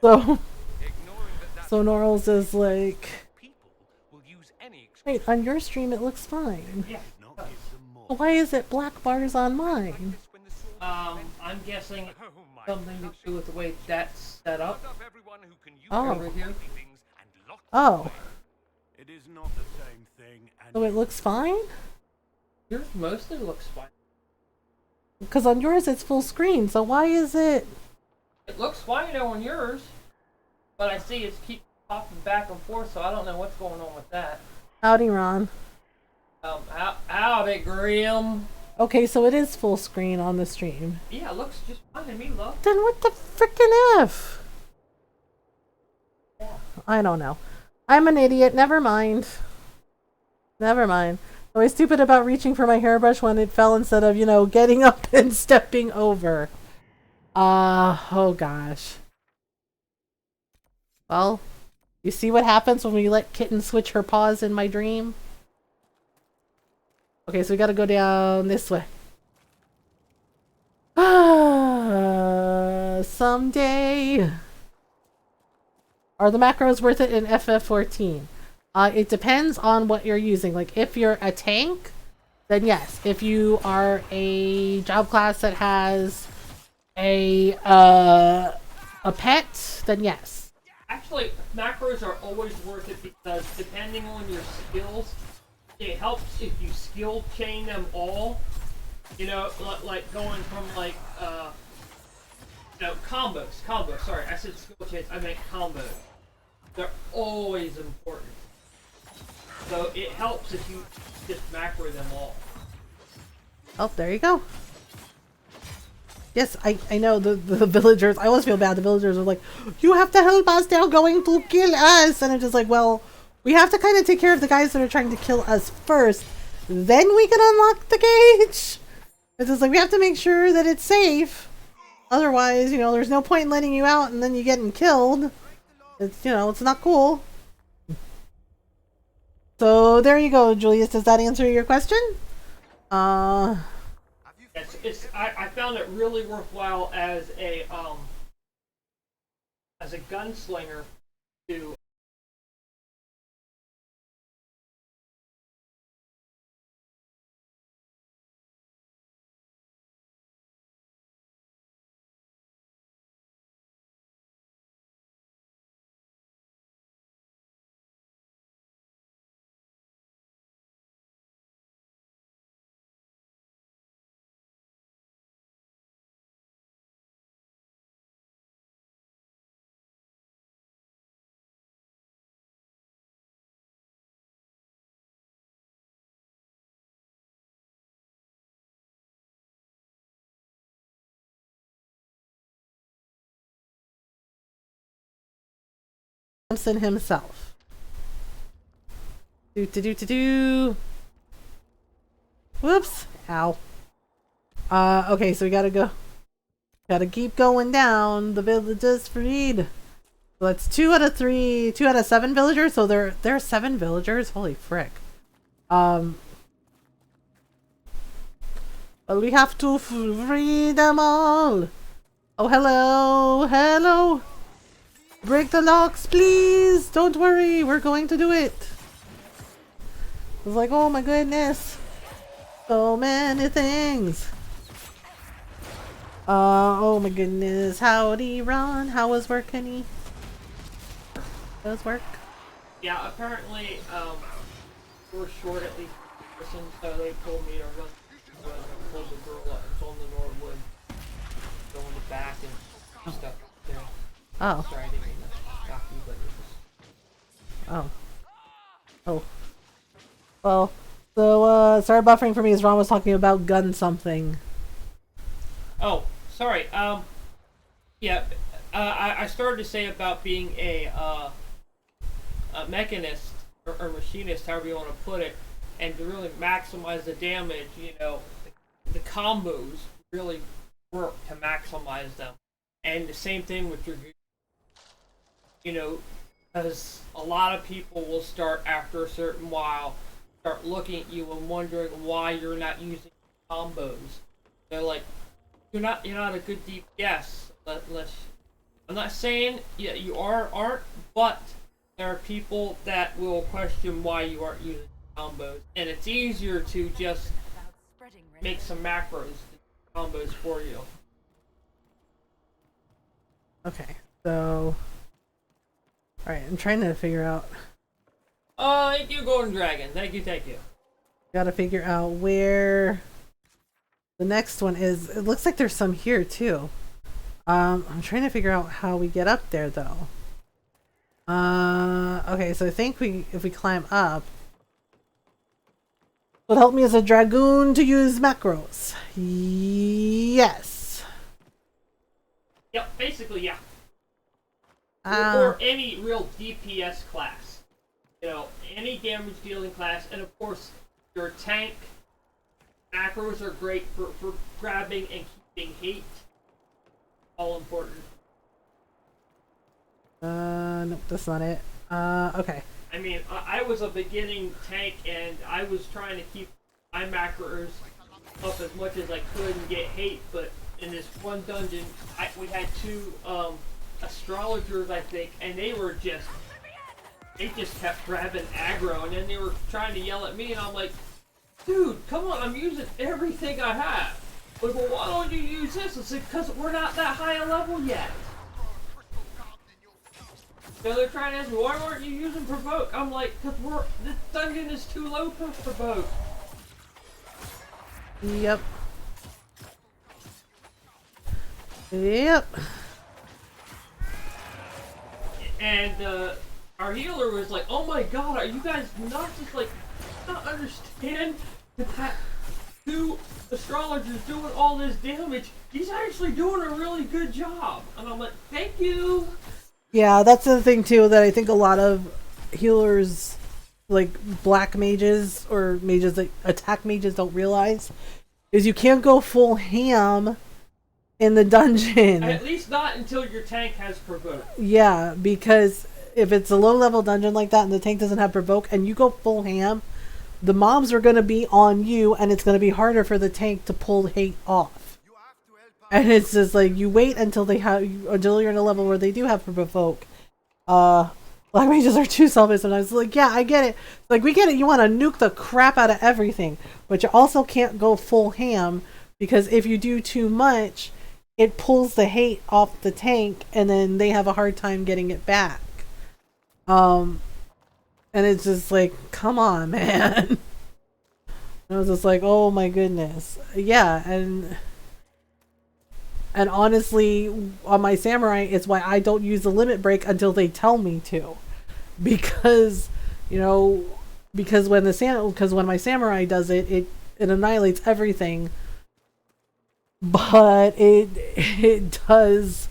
So Norls is like, wait, on your stream it looks fine. Yeah. Why is it black bars on mine? I'm guessing something to do with the way that's set up. Oh. Over here. Oh. It is not the same thing. So it looks fine? Yours mostly looks fine. Because on yours it's full screen, so why is it... It looks fine on yours, but I see it's keep popping back and forth, so I don't know what's going on with that. Howdy, Ron. Howdy, Grim. Okay, so it is full screen on the stream. Yeah, it looks just fine to me, love. Then what the frickin' F? Yeah. I don't know. I'm an idiot. Never mind. I was stupid about reaching for my hairbrush when it fell instead of, getting up and stepping over. Oh gosh. Well, you see what happens when we let Kitten switch her paws in my dream? Okay, so we gotta go down this way. Someday. Are the macros worth it in FF14? It depends on what you're using. Like, if you're a tank, then yes. If you are a job class that has a pet, then yes. Actually, macros are always worth it because depending on your skills, it helps if you skill chain them all. You know, like going from like no, combos. Sorry, I said skill chance. I meant combos. They're always important. So it helps if you just macro them all. Oh, there you go. Yes, I know the villagers. I always feel bad. The villagers are like, you have to help us. They're going to kill us. And I'm just like, well, we have to kind of take care of the guys that are trying to kill us first. Then we can unlock the cage. It's just like, we have to make sure that it's safe. Otherwise, you know, there's no point in letting you out and then you getting killed. It's, you know, it's not cool. So there you go, Julius. Does that answer your question? I found it really worthwhile as a gunslinger to Samson himself. Do. Whoops. Ow. Okay, so we gotta go. Gotta keep going down. The village is freed. So that's 2 out of 3, 2 out of 7 villagers. So there are 7 villagers. Holy frick. But we have to free them all. Oh, hello. Hello. Break the locks, please. Don't worry. We're going to do it. I was like, oh my goodness. So many things. Oh my goodness. Howdy, Ron. How was work, honey? Does work? yeah. Apparently, we're short at least one person, so they told me to run and pull the girl that was on the Norwood, go in the back and stuff there. Oh. Sorry, I didn't mean to shock you, but it was. Oh. Oh. Well, so, sorry buffering for me as Ron was talking about gun something. Oh, sorry. Yeah. I started to say about being a mechanist or machinist, however you want to put it, and to really maximize the damage. You know, the combos really work to maximize them, and the same thing with your. You know, because a lot of people will start after a certain while, start looking at you and wondering why you're not using combos. They're like, you're not a good DPS. I'm not saying you aren't, but there are people that will question why you aren't using combos, and it's easier to just make some macros combos for you. Okay, so... Alright, I'm trying to figure out... Thank you, Golden Dragon. Thank you. Gotta figure out where... the next one is. It looks like there's some here, too. I'm trying to figure out how we get up there, though. Okay, so I think if we climb up... it'll help me as a dragoon to use macros. Yes. Yep, basically, yeah. Uh, Or any real DPS class. You know, any damage dealing class, and of course, your tank macros are great for grabbing and keeping heat. All important. nope, that's not it. Okay. I mean, I was a beginning tank, and I was trying to keep my macros up as much as I could and get hate, but in this one dungeon, we had 2 astrologers, I think, and they just kept grabbing aggro, and then they were trying to yell at me, and I'm like, dude, come on, I'm using everything I have. Like, well, why don't you use this? It's like, because we're not that high a level yet. So they're trying to ask me, why weren't you using provoke? I'm like, because this dungeon is too low for provoke. Yep. Yep. And our healer was like, "Oh my god, are you guys not just like not understand that two astrologers doing all this damage? He's actually doing a really good job." And I'm like, "Thank you." Yeah, that's the thing too that I think a lot of healers, like black mages or mages that attack mages, don't realize is you can't go full ham in the dungeon. At least not until your tank has provoke. Yeah, because if it's a low level dungeon like that and the tank doesn't have provoke and you go full ham, the mobs are going to be on you and it's going to be harder for the tank to pull hate off. And it's just like you wait until until you're in a level where they do have provoke. Black mages are too selfish sometimes. Like, yeah, I get it. Like, we get it. You want to nuke the crap out of everything, but you also can't go full ham because if you do too much, it pulls the hate off the tank, and then they have a hard time getting it back. And it's just like, come on, man. I was just like, oh my goodness, yeah, and honestly, on my samurai, it's why I don't use the limit break until they tell me to, because when my samurai does it, it annihilates everything. But it does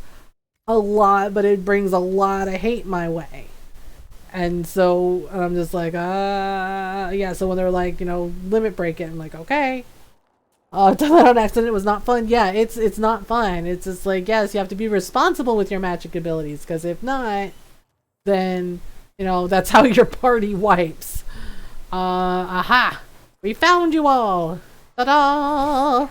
a lot, but it brings a lot of hate my way. And so I'm just like, yeah, so when they're like, limit break it, I'm like, okay. Done that on accident, it was not fun. Yeah, it's not fun. It's just like, yes, you have to be responsible with your magic abilities, because if not, then, that's how your party wipes. Aha! We found you all! Ta-da!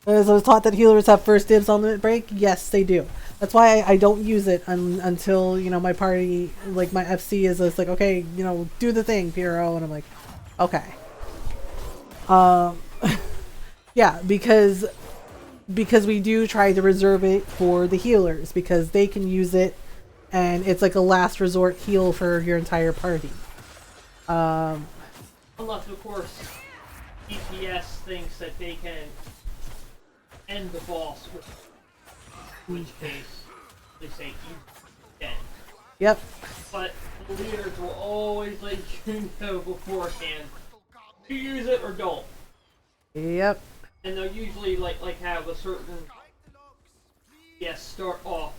As I was taught that healers have first dibs on limit break, yes, they do. That's why I don't use it until, my party, like my FC is just like, okay, do the thing, Piero, and I'm like, okay. Yeah, because we do try to reserve it for the healers, because they can use it, and it's like a last resort heal for your entire party. Unless, of course, DPS thinks that they can end the boss, in which case they say you can. Yep. But the leaders will always let you know beforehand. You use it or don't. Yep. And they'll usually like have a certain start off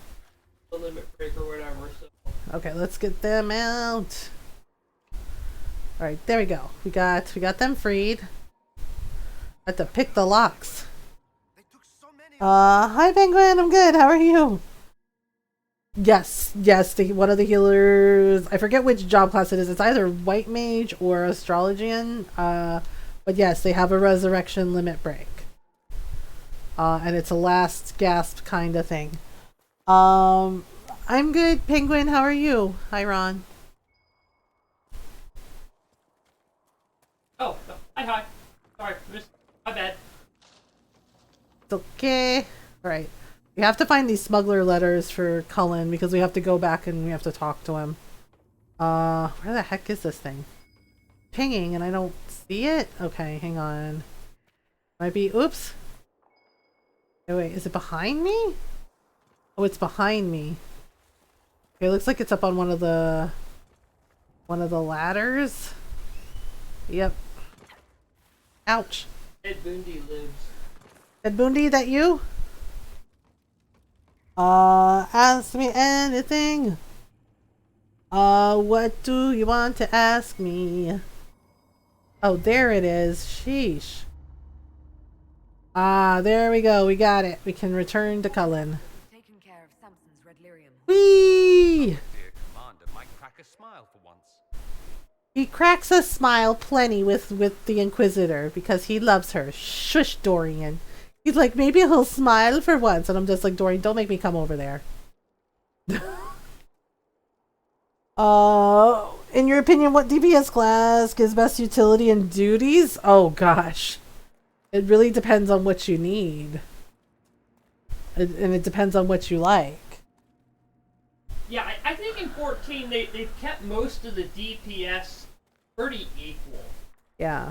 the limit break or whatever. So okay, let's get them out. All right, there we go. We got them freed. I have to pick the locks. Hi Penguin, I'm good. How are you? Yes, one of the healers, I forget which job class it is. It's either White Mage or Astrologian. But yes, they have a resurrection limit break. And it's a last gasp kind of thing. I'm good, Penguin. How are you? Hi, Ron. Oh, no. Hi. Sorry, my bad. It's okay. Alright. We have to find these smuggler letters for Cullen because we have to go back and we have to talk to him. Where the heck is this thing? Pinging and I don't see it? Okay, hang on. Might be, oops. Wait, is it behind me? Oh, it's behind me. Okay, it looks like it's up on one of the ladders. Yep. Ouch. Ed Bundy lives. Ed Bundy, that you? Ask me anything. What do you want to ask me? Oh, there it is. Sheesh. There we go. We got it. We can return to Cullen. Taken care of Samson's red lyrium. Whee! Dear Commander might crack a smile for once. He cracks a smile plenty with the Inquisitor because he loves her. Shush, Dorian. He's like, maybe he'll smile for once. And I'm just like, Dorian, don't make me come over there. In your opinion, what DPS class gives best utility and duties? Oh, gosh. It really depends on what you need. And it depends on what you like. Yeah, I think in 14 they've kept most of the DPS pretty equal. Yeah.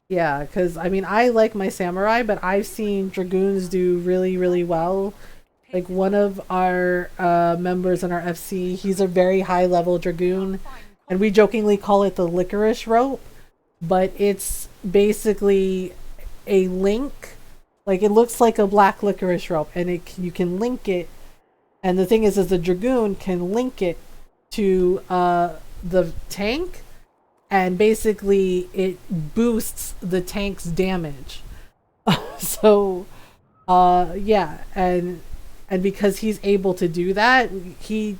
Yeah, because I mean, I like my samurai, but I've seen dragoons do really, really well. Like one of our members in our FC, he's a very high level dragoon, and we jokingly call it the licorice rope, but it's basically a link. Like it looks like a black licorice rope, and you can link it. And the thing is the dragoon can link it to the tank, and basically it boosts the tank's damage. So yeah, and because he's able to do that,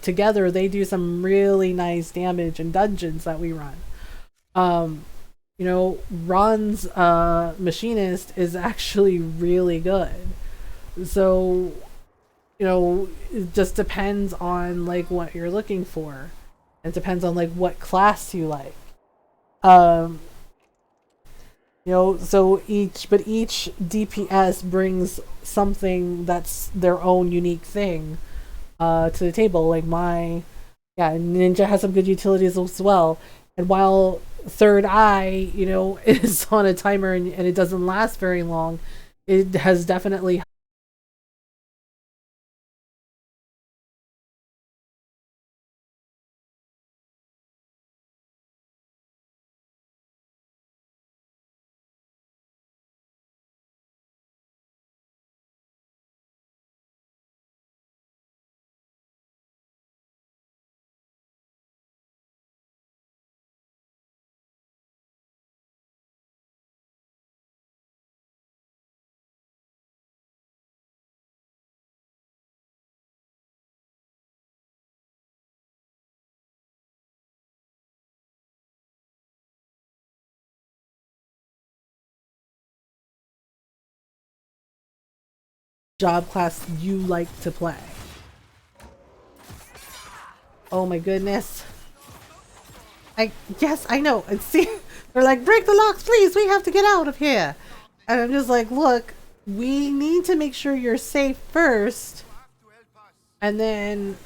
together they do some really nice damage in dungeons that we run. You know, Ron's machinist is actually really good. So, you know, it just depends on like what you're looking for. It depends on like what class you like. You know, so each DPS brings something that's their own unique thing to the table. Like Ninja has some good utilities as well. And while Third Eye, you know, is on a timer and it doesn't last very long, it has definitely job class you like to play. Oh my goodness. Yes, I know. And see, they're like, break the locks, please. We have to get out of here. And I'm just like, look, we need to make sure you're safe first, and then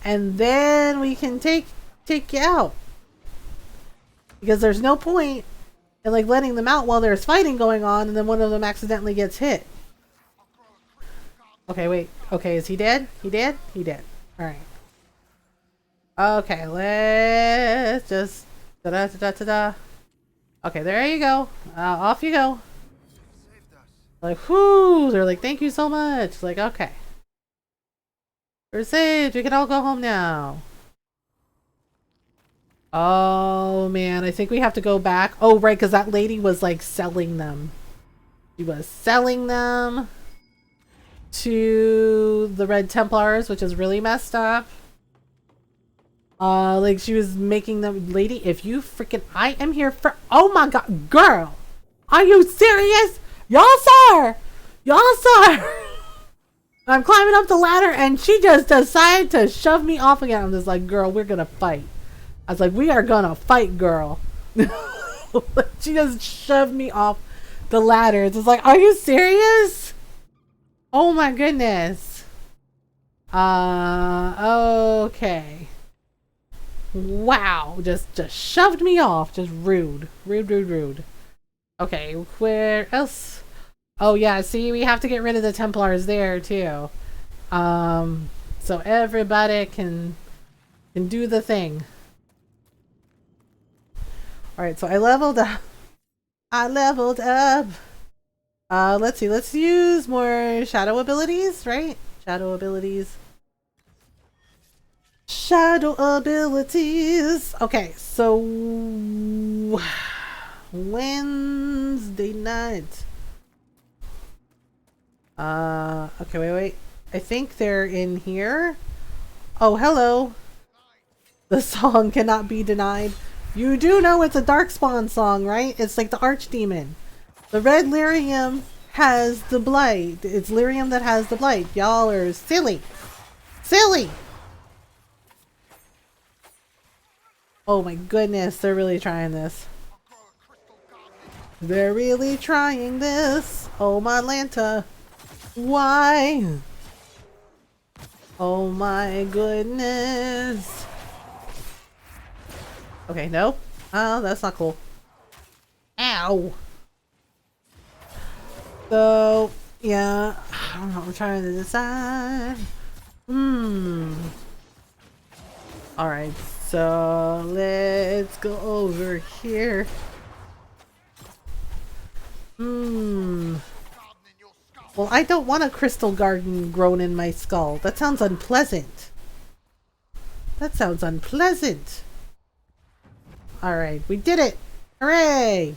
we can take you out. Because there's no point in like letting them out while there's fighting going on, and then one of them accidentally gets hit. Okay, wait. Okay, is he dead? He dead? He dead. All right. Okay, let's just da-da-da-da-da. Okay, there you go. Off you go. Like, whoo! They're like, thank you so much. Like, okay. We're saved. We can all go home now. Oh, man. I think we have to go back. Oh, right, because that lady was, like, selling them. She was selling them to the Red Templars, which is really messed up. Like she was making them, lady, if you freaking, I am here for, oh my god, girl, are you serious? Y'all sir, I'm climbing up the ladder and she just decided to shove me off again. I'm just like, girl, we're gonna fight. I was like, we are gonna fight, girl. She just shoved me off the ladder. It's just like, are you serious? Oh my goodness. Okay. Wow, just shoved me off. Just rude. Rude. Okay, where else? Oh yeah, see, we have to get rid of the Templars there too. So everybody can do the thing. Alright, so I leveled up. Let's see, let's use more shadow abilities, right? Shadow abilities. Okay, so Wednesday night. Okay, wait. I think they're in here. Oh, hello. The song cannot be denied. You do know it's a Darkspawn song, right? It's like the Archdemon. The red lyrium has the blight. It's lyrium that has the blight. Y'all are silly. Silly! Oh my goodness, they're really trying this. They're really trying this. Oh my Lanta. Why? Oh my goodness. Okay, no. Oh, that's not cool. Ow. So, yeah, I don't know, I'm trying to decide. Alright, so let's go over here. Well, I don't want a crystal garden grown in my skull. That sounds unpleasant. That sounds unpleasant. Alright, we did it! Hooray!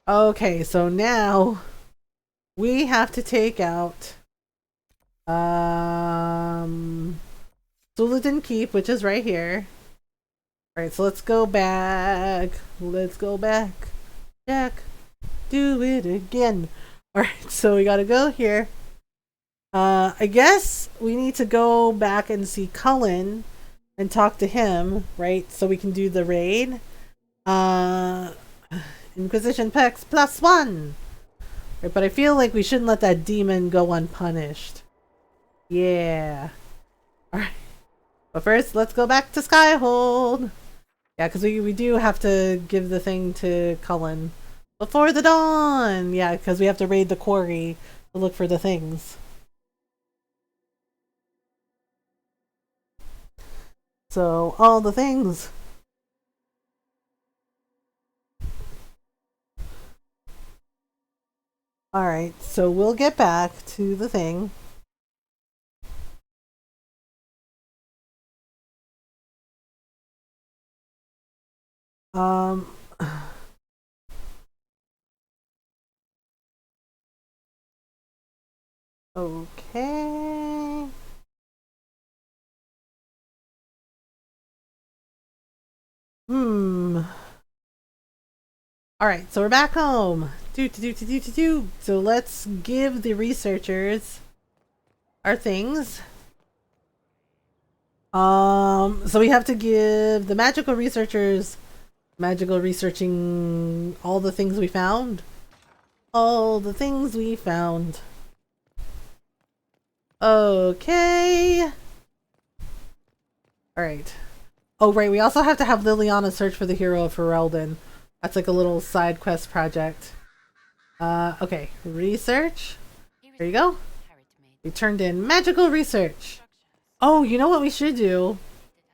Okay, so now we have to take out Suladen Keep, which is right here. Alright, so let's go back. Let's go back. Jack, do it again. Alright, so we gotta go here. I guess we need to go back and see Cullen and talk to him, right? So we can do the raid. Inquisition Pex +1! Right, but I feel like we shouldn't let that demon go unpunished. Yeah. Alright. But first, let's go back to Skyhold! Yeah, because we do have to give the thing to Cullen before the dawn! Yeah, because we have to raid the quarry to look for the things. So, all the things. Alright, so we'll get back to the thing. Okay. Alright, so we're back home. So let's give the researchers our things. So we have to give the magical researchers magical researching all the things we found. All the things we found. Okay. Alright. Oh, right, we also have to have Liliana search for the hero of Ferelden. That's like a little side quest project. Okay. Research. There you go. We turned in magical research. Oh, you know what we should do?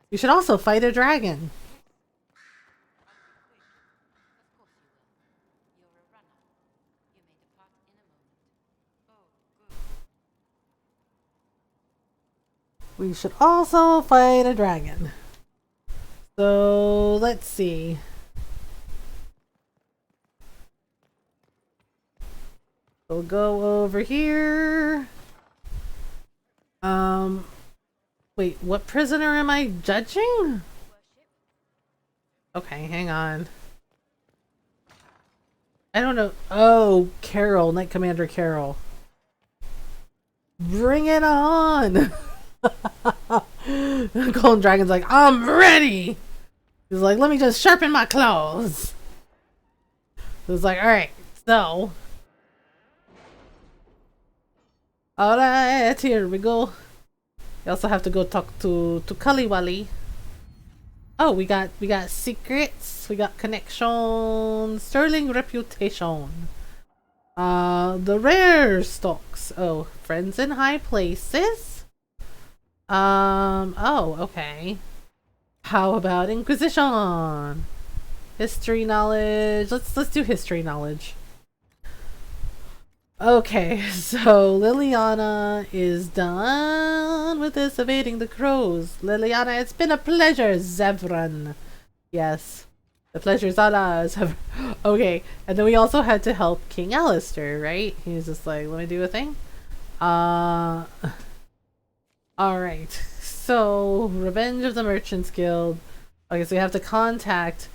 We should also fight a dragon. We should also fight a dragon. So, let's see. We'll go over here. Wait, what prisoner am I judging? Okay, hang on. I don't know. Oh, Carol, Knight Commander Carol. Bring it on! Golden Dragon's like, I'm ready! He's like, let me just sharpen my claws. He's like, alright, so. Alright, here we go. We also have to go talk to Kaliwali. Oh, we got secrets, we got connection, sterling reputation. The rare stocks. Oh, friends in high places. Oh, okay. How about Inquisition? History knowledge. Let's do history knowledge. Okay, so Liliana is done with this evading the crows. Liliana, it's been a pleasure, Zevran. Yes, the pleasure's all ours. Okay, and then we also had to help King Alistair, right? He was just like, let me do a thing. Alright, so Revenge of the Merchants Guild. Okay, so we have to contact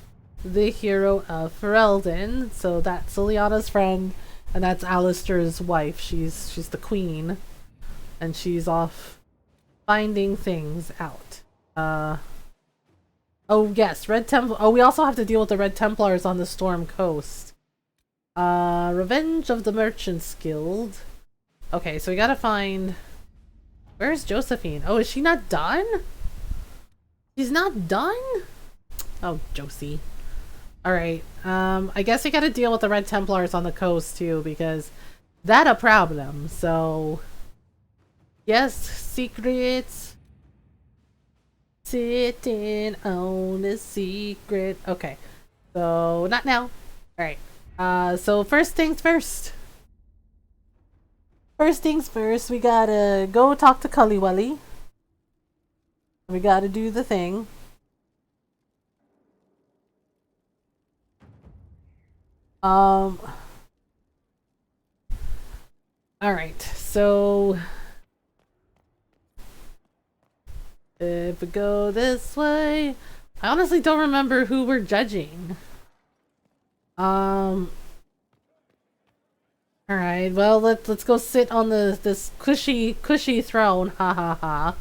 the hero of Ferelden. So that's Liliana's friend. And that's Alistair's wife. She's the queen. And she's off finding things out. Oh yes, Red Templar. Oh, we also have to deal with the Red Templars on the Storm Coast. Revenge of the Merchants Guild. Okay, so we gotta find... Where's Josephine? Oh, is she not done? She's not done? Oh, Josie. Alright, I guess we gotta deal with the Red Templars on the coast too, because that a problem, so... Yes, secrets. Sitting on a secret. Okay, so not now. Alright, so first things first. First things first, we gotta go talk to Cully. We gotta do the thing. Alright, so if we go this way, I honestly don't remember who we're judging. Alright, well let's go sit on this cushy throne, ha ha ha,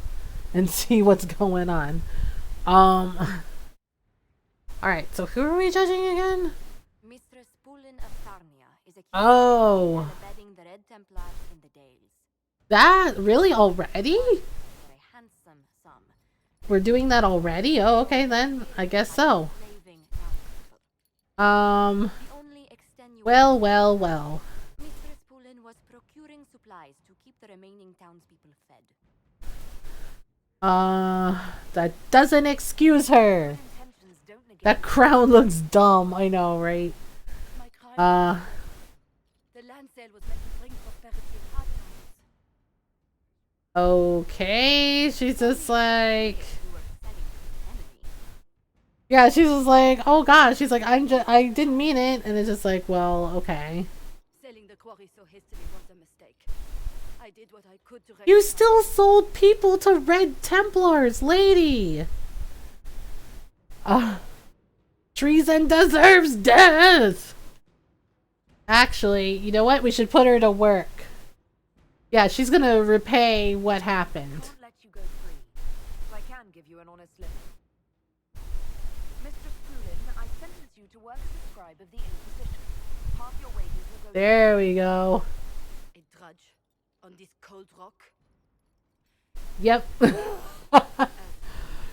and see what's going on. Alright, so who are we judging again? Mistress Pulin of Tharnia is accused Oh, of abetting the Red Templars in the Dales. that really already? For a handsome sum. We're doing that already? Oh, okay then. I guess so. Enslaving townspeople. The only extenuating Well. Mistress Pulin was procuring supplies to keep the remaining townspeople fed. That doesn't excuse her. Intentions don't negate That crown looks dumb, I know, right? my crime. The land sale was meant to bring prosperity in hard times. Okay, she's just like... You were selling to the enemy. Yeah, she's just like, oh gosh, she's like, I didn't mean it, and it's just like, well, okay. Selling the quarry so hastily was a mistake. I did what I could to You rectify- still sold people to Red Templars, lady! Treason deserves death! Actually, you know what? We should put her to work. Yeah, she's gonna repay what happened. Won't let you go free. So I can give you an honest living. Mistress Pulin, I sentence you to work as a scribe of the Inquisition. Half your wages will go There we go. a drudge on this cold rock. Yep.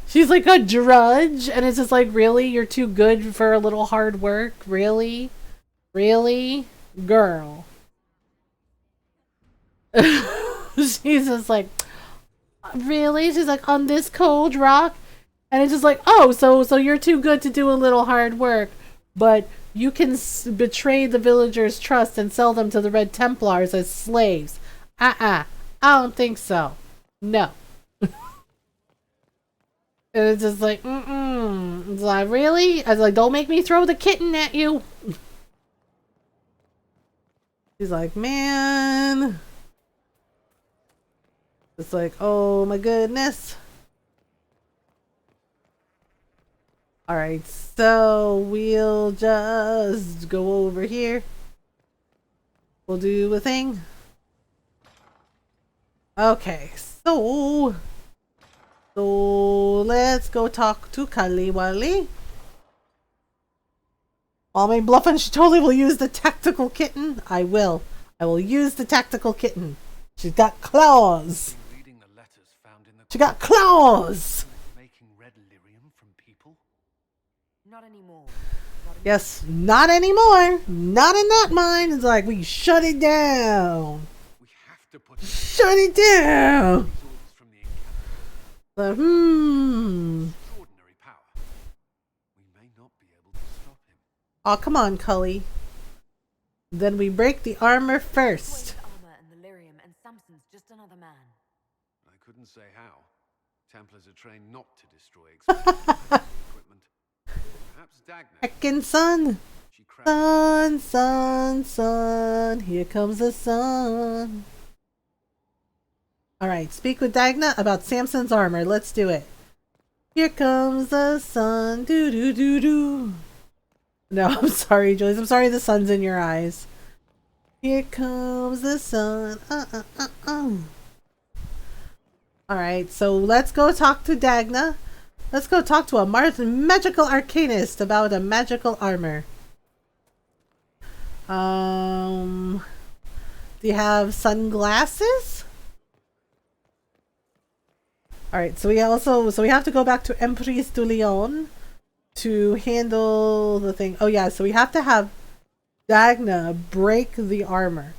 She's like a drudge, and it's just like, really? You're too good for a little hard work? Really? Really? Girl. She's just like, really? She's like, on this cold rock? And it's just like, oh, so you're too good to do a little hard work, but you can betray the villagers' trust and sell them to the Red Templars as slaves. I don't think so. No. And it's just like, It's like, really? I was like, don't make me throw the kitten at you. He's like, man. It's like, oh my goodness. Alright, so we'll just go over here. We'll do a thing. Okay, so let's go talk to Kali Wali. While I'm bluffing, she totally will use the tactical kitten. I will use the tactical kitten. She's got claws. Reading the letters found in the She got claws. making red lyrium from people. Not anymore. Yes, not anymore. Not in that mine. It's like, we shut it down. We have to put Shut it down. swords from the encampment. But, Extraordinary power. We may not be able to stop him. Oh, come on, Cully. Then we break the armor first. Sway's armor and the lyrium, and Samson's just another man. I couldn't say how. Templars are trained not to destroy expensive equipment. Perhaps Dagna. Heckin' sun. She cracked Sun. Here comes the sun. Alright, speak with Dagna about Samson's armor. Let's do it. Here comes the sun. Doo doo doo doo. No, I'm sorry, Julius. I'm sorry the sun's in your eyes. Here comes the sun. Alright, so let's go talk to Dagna. Let's go talk to a magical arcanist about a magical armor. Do you have sunglasses? Alright, so we have to go back to Empress du Lion to handle the thing. Oh yeah, so we have to have Dagna break the armor.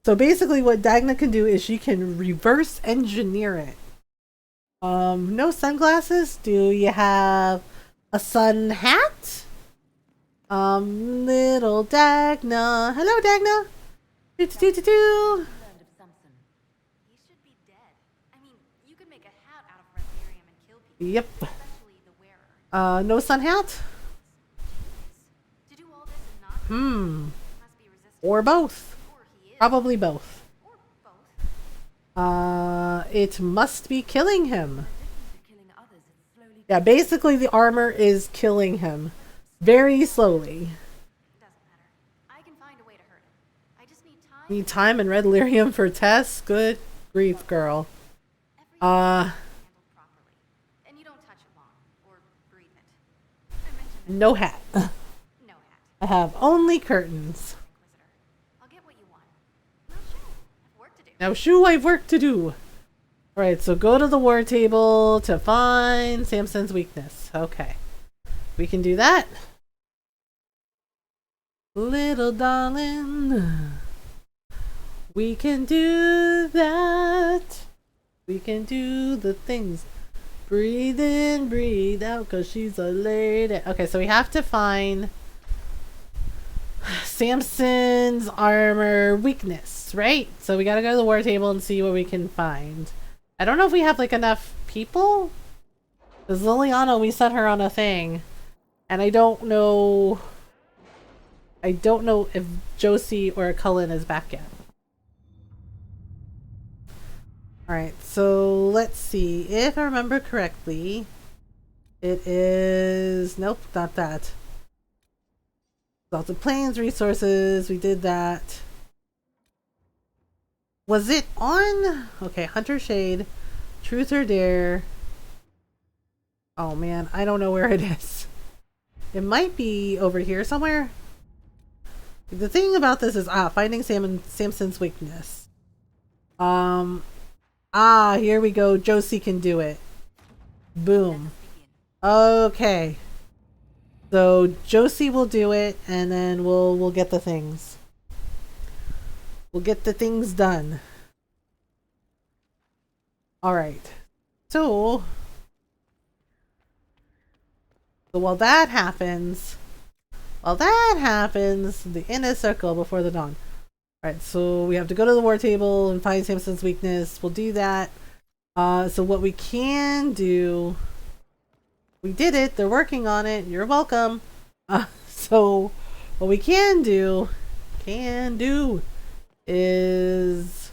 So basically what Dagna can do is she can reverse engineer it. No sunglasses? Do you have a sun hat? Little Dagna. Hello, Dagna. Do do do do. Learned of Samson. He should be dead. I mean, you could make a hat out of Resmerium and kill people. Yep. Especially the wearer. No sun hat? To do all this and not must be resistant. Or both. Or he is. Probably both. Or both. It must be killing him. To killing others, it's slowly Yeah, basically the armor is killing him. Very slowly. doesn't matter. I can find a way to hurt him. I just need time. Need time and red lyrium for tests? Good grief, girl. Everything handled properly. And you don't touch it long or breathe it. I mentioned No hat. no hat. I have only curtains. Inquisitor. I'll get what you want. No shit. I have work to do. Now, shoo, I've work to do. Alright, so go to the war table to find Samson's weakness. Okay. We can do that. Little darling. We can do that. We can do the things. Breathe in, breathe out, cause she's a lady. Okay, so we have to find Samson's armor weakness, right? So we gotta go to the war table and see what we can find. I don't know if we have like enough people. Because Liliana, we sent her on a thing. And I don't know if Josie or Cullen is back yet. Alright, so let's see. If I remember correctly, it is... Nope, not that. Lots of planes, resources, we did that. Was it on? Okay, Hunter Shade, Truth or Dare. Oh man, I don't know where it is. It might be over here somewhere. The thing about this is finding Samson's weakness. Here we go. Josie can do it. Boom. Okay. So Josie will do it, and then we'll get the things. We'll get the things done. All right. So while that happens, the inner circle before the dawn. Alright, so we have to go to the war table and find Samson's weakness. We'll do that. So what we can do... We did it. They're working on it. You're welcome. So what we can do is...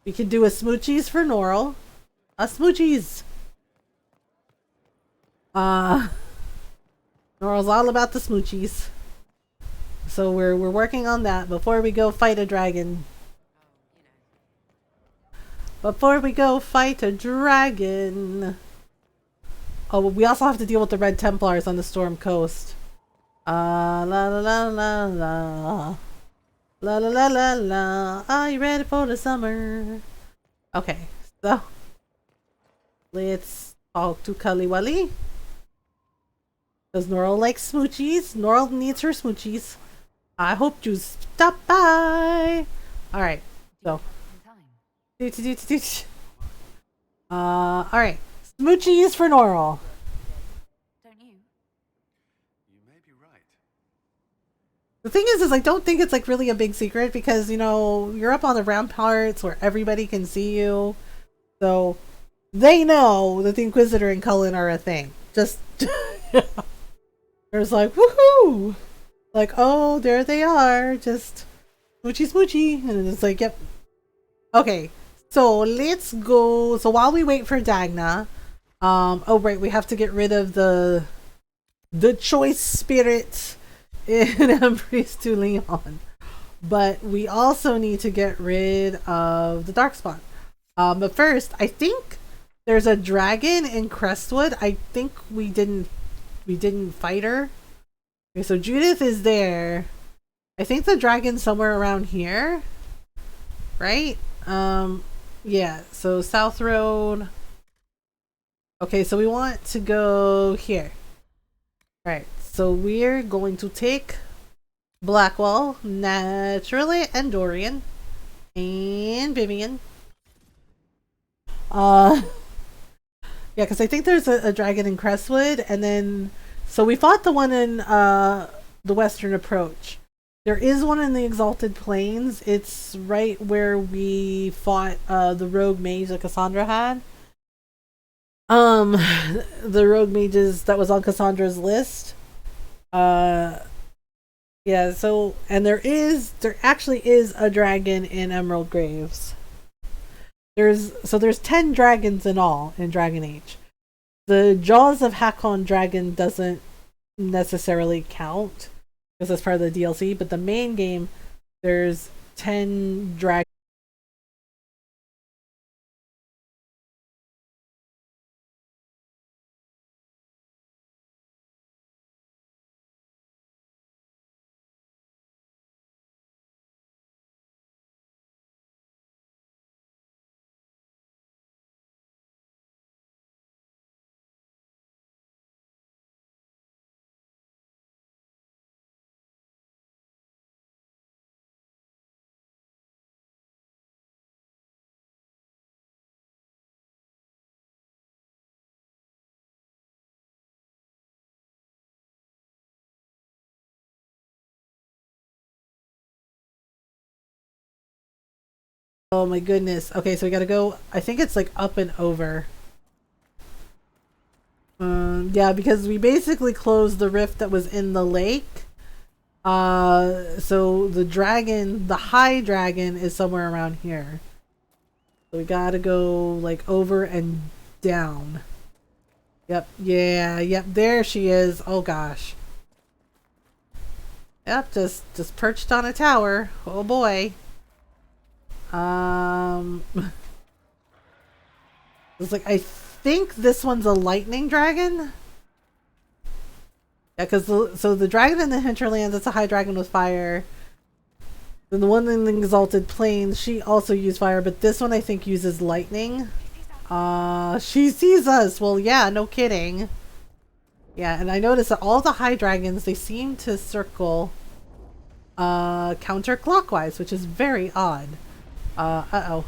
We can do a smoochies for Norl. A smoochies! Norl's all about the smoochies. So we're working on that before we go fight a dragon. Before we go fight a dragon. Oh, we also have to deal with the Red Templars on the Storm Coast. La la la la la. La la la la la. Are you ready for the summer? Okay, so let's talk to Kaliwali. Does Norl like smoochies? Norl needs her smoochies. I hope you stop by. Alright, so. Alright. Smoochies for Norl. Don't you? You may be right. The thing is I don't think it's like really a big secret because, you know, you're up on the ramparts where everybody can see you. So, they know that the Inquisitor and Cullen are a thing. Just... There's like, woohoo! Like, oh, there they are. Just smoochy smoochy. And it's like, yep. Okay, so let's go. So while we wait for Dagna, oh right, we have to get rid of the choice spirit in Embrace to Leon. But we also need to get rid of the Darkspawn. But first, I think there's a dragon in Crestwood. I think we didn't fight her. Okay, so Judith is there. I think the dragon's somewhere around here. Right? Yeah, so South Road. Okay, so we want to go here. Alright, so we're going to take Blackwall, naturally, and Dorian, and Vivian. Yeah, because I think there's a dragon in Crestwood, and then so we fought the one in the Western Approach. There is one in the Exalted Plains. It's right where we fought the rogue mage that Cassandra had. The rogue mages that was on Cassandra's list. Yeah, so and there actually is a dragon in Emerald Graves. There's 10 dragons in all in Dragon Age. The Jaws of Hakon dragon doesn't necessarily count because that's part of the DLC, but the main game there's 10 dragons. Oh my goodness. Okay, so we gotta go. I think it's like up and over. Yeah, because we basically closed the rift that was in the lake. So the dragon, the high dragon, is somewhere around here. So we gotta go like over and down. Yep, yeah, yep, there she is. Oh gosh. Yep, just perched on a tower. Oh boy. It's like I think this one's a lightning dragon. Yeah, because so the dragon in the hinterlands, it's a high dragon with fire. Then the one in the Exalted Plains, she also used fire, but this one I think uses lightning. She sees us. Well, yeah, no kidding. Yeah, and I noticed that all the high dragons, they seem to circle counterclockwise, which is very odd. Uh-oh.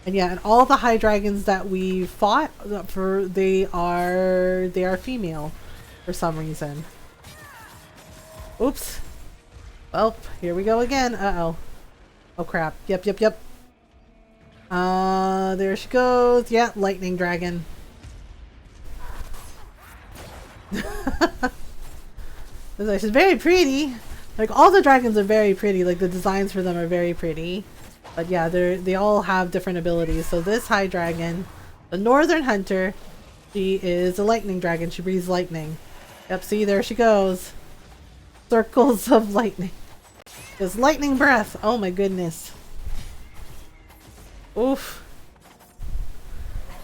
And yeah, and all the high dragons that we fought for, they are female for some reason. Oops. Well, here we go again. Uh-oh. Oh crap. Yep. There she goes. Yeah, lightning dragon. She's very pretty. Like, all the dragons are very pretty. Like, the designs for them are very pretty. But yeah, they all have different abilities. So this high dragon, the Northern Hunter, she is a lightning dragon. She breathes lightning. Yep, see, there she goes. Circles of lightning. This lightning breath. Oh my goodness. Oof.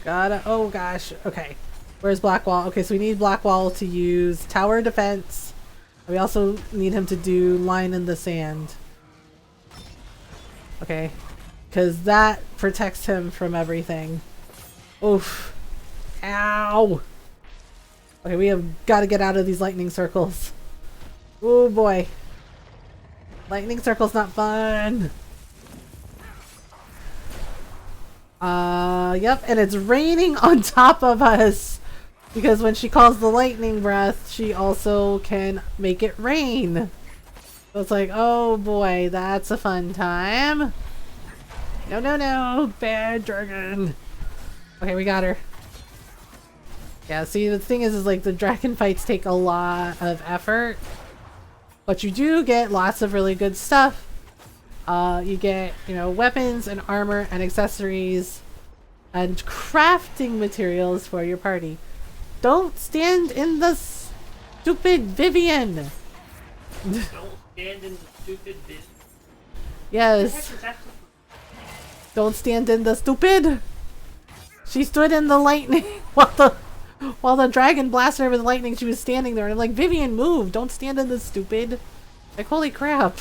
Oh gosh. Okay. Where's Blackwall? Okay, so we need Blackwall to use tower defense. We also need him to do line in the sand. Okay. Because that protects him from everything. Oof. Ow. Okay, we have got to get out of these lightning circles. Oh boy. Lightning circle's not fun. Yep, and it's raining on top of us. Because when she calls the lightning breath, she also can make it rain. So it's like, oh boy, that's a fun time. No, bad dragon. Okay, we got her. Yeah, see, the thing is like the dragon fights take a lot of effort. But you do get lots of really good stuff. You get, weapons and armor and accessories and crafting materials for your party. Don't stand in the stupid Vivian! Don't stand in the stupid Vivian. Yes. Don't stand in the stupid! She stood in the lightning while the dragon blasted her with lightning. She was standing there and I'm like, Vivian, move! Don't stand in the stupid! Like, holy crap.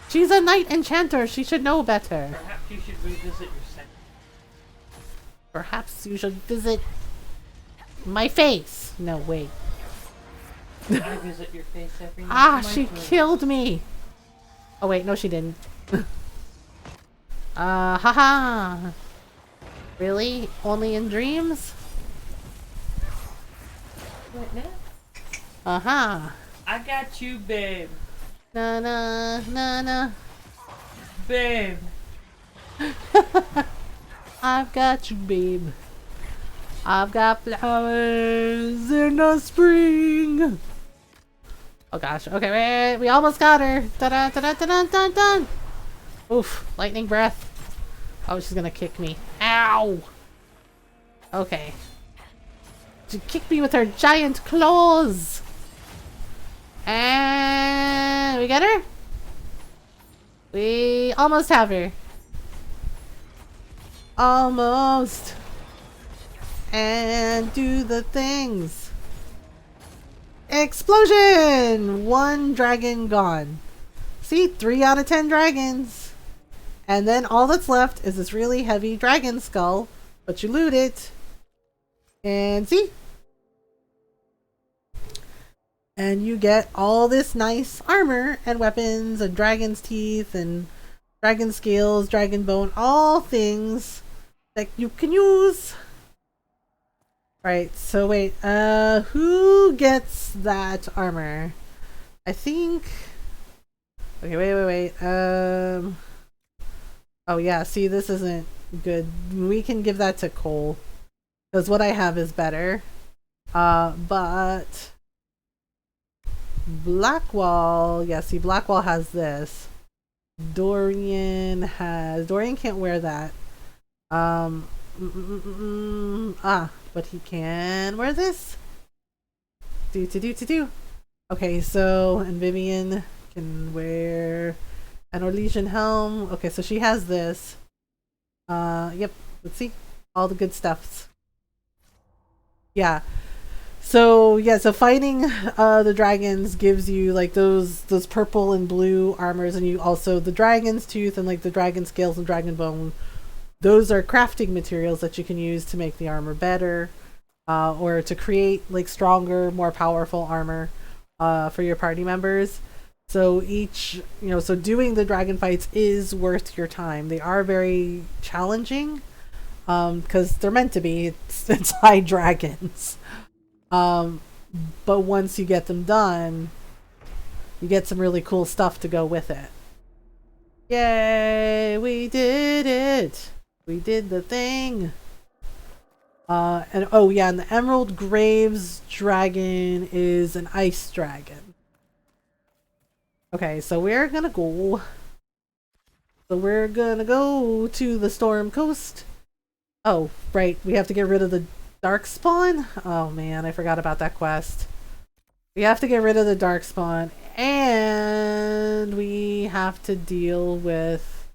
She's a knight enchanter. She should know better. Perhaps you should revisit your sentence. Perhaps you should visit My face! No, wait. I visit your face every night. Ah, in my she dreams. killed me! Oh wait, no she didn't. Haha! Really? Only in dreams? What now? Uh-huh. I got you, babe. Na na na na. Babe. I've got you, babe. I've got flowers in the spring. Oh gosh. Okay, wait. We almost got her. Da da da da da da da. Oof. Lightning breath. Oh, she's gonna kick me. Ow. Okay. She kicked me with her giant claws. And we get her? We almost have her. Almost. And do the things. Explosion! 1 dragon gone. See? 3 out of 10 dragons. And then all that's left is this really heavy dragon skull. But you loot it. And see? And you get all this nice armor and weapons and dragon's teeth and dragon scales, dragon bone, all things that you can use. Right, so wait, who gets that armor? I think... Okay, wait. Oh yeah, see, this isn't good. We can give that to Cole. Because what I have is better. But... Blackwall, yeah, see, Blackwall has this. Dorian can't wear that. But he can wear this. Do. Okay, so, and Vivian can wear an Orlesian helm. Okay, so she has this. Yep, let's see. All the good stuffs. Yeah. So yeah, so fighting the dragons gives you like those purple and blue armors, and you also the dragon's tooth and like the dragon scales and dragon bone. Those are crafting materials that you can use to make the armor better, or to create like stronger, more powerful armor for your party members. So each, so doing the dragon fights is worth your time. They are very challenging, because they're meant to be. It's high dragons. But once you get them done, you get some really cool stuff to go with it. Yay, we did it! We did the thing! And oh yeah, and the Emerald Graves dragon is an ice dragon. Okay, so we're gonna go. So we're gonna go to the Storm Coast. Oh, right, we have to get rid of the Darkspawn? Oh man, I forgot about that quest. We have to get rid of the Darkspawn, and we have to deal with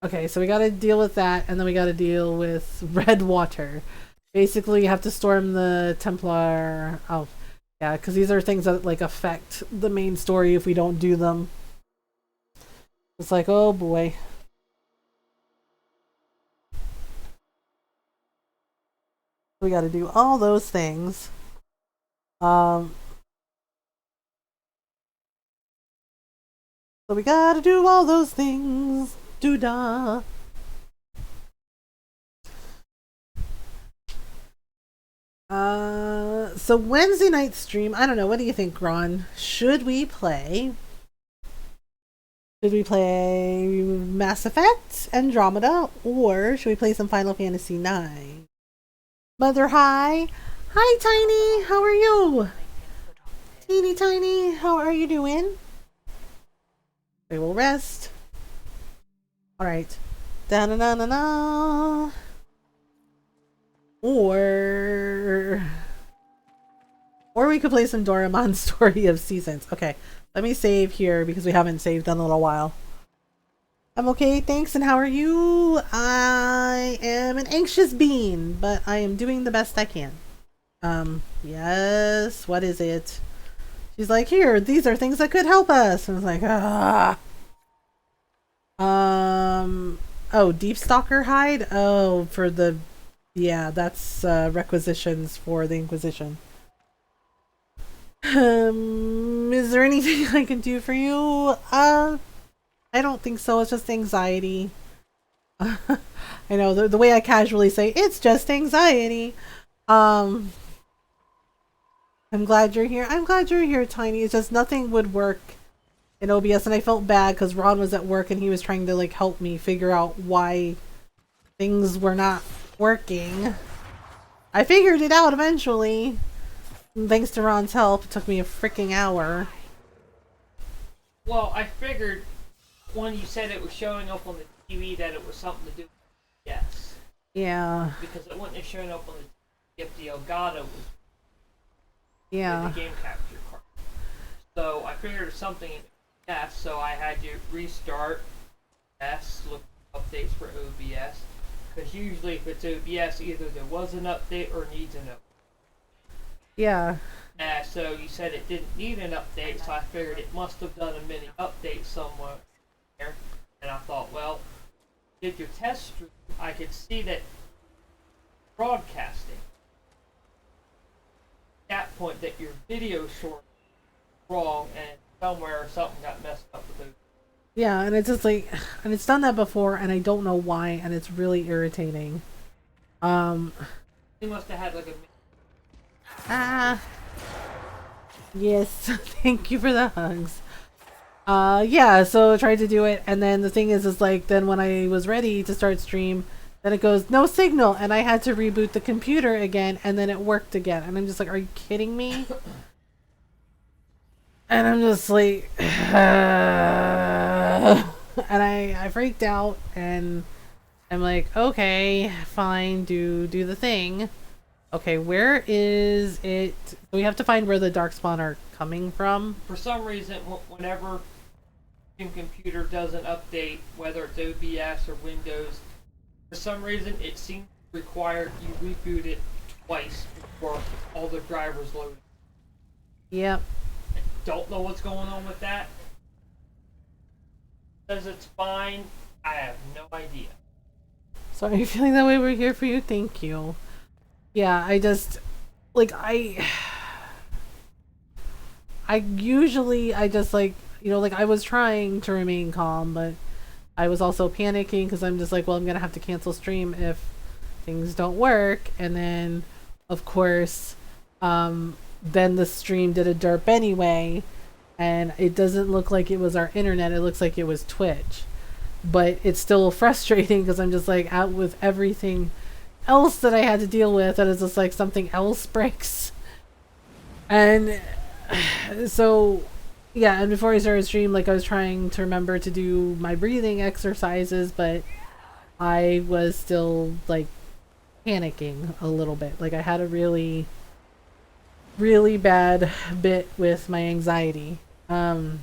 okay, so we gotta deal with that, and then we gotta deal with Redwater. Basically, you have to storm the Templar. Oh, yeah, because these are things that like affect the main story if we don't do them. It's like, oh boy. We got to do all those things. So we got to do all those things. Doo-dah. So Wednesday night stream, I don't know, what do you think, Ron? Should we play Mass Effect, Andromeda, or should we play some Final Fantasy IX? Mother, hi. Hi, Tiny. How are you? Teeny Tiny, how are you doing? We will rest. Alright. Da-na-na-na-na. Or we could play some Doraemon Story of Seasons. Okay, let me save here because we haven't saved in a little while. I'm okay, thanks, and how are you? I am an anxious bean, but I am doing the best I can. Yes, what is it? She's like, here, these are things that could help us. And I was like, ah. Oh, Deep Stalker hide? Oh, for the... Yeah, that's requisitions for the Inquisition. Is there anything I can do for you? I don't think so. It's just anxiety. I know, the way I casually say, it's just anxiety. I'm glad you're here. I'm glad you're here, Tiny. It's just nothing would work in OBS, and I felt bad because Ron was at work and he was trying to like help me figure out why things were not working. I figured it out eventually. And thanks to Ron's help, it took me a freaking hour. Well, I figured when you said it was showing up on the TV that it was something to do with yes. Yeah. Because it wouldn't have shown up on the TV if the Elgato was Yeah. in the game capture card. So I figured it was something in yes, so I had to restart S, look for updates for OBS. Because usually if it's OBS, either there was an update or needs an update. Yeah. So you said it didn't need an update, so I figured it must have done a mini update somewhere there. And I thought, well, did your test stream, I could see that broadcasting. At that point that your video source was wrong and somewhere something got messed up with it. Yeah, and it's just like, and it's done that before, and I don't know why, and it's really irritating. You must have had like a... Yes, thank you for the hugs. Yeah, so I tried to do it, and then the thing is like, then when I was ready to start stream, then it goes, no signal, and I had to reboot the computer again, and then it worked again, and I'm just like, are you kidding me? And I'm just like, and I freaked out, and I'm like, okay, fine, do the thing. Okay, where is it? We have to find where the darkspawn are coming from. For some reason, whenever your computer does an update, whether it's OBS or Windows, for some reason it seems required you reboot it twice before all the drivers load. Yep. I don't know what's going on with that. Says it's fine. I have no idea. So are you feeling that way? We're here for you. Thank you. Yeah, I just, like, I just, like, you know, like, I was trying to remain calm, but I was also panicking because I'm just like, well, I'm gonna have to cancel stream if things don't work. And then, of course, then the stream did a derp anyway, and it doesn't look like it was our internet, it looks like it was Twitch. But it's still frustrating because I'm just like, out with everything else that I had to deal with, and it's just like something else breaks. And so yeah, and before I started stream, like, I was trying to remember to do my breathing exercises, but I was still like panicking a little bit. Like, I had a really bad bit with my anxiety, to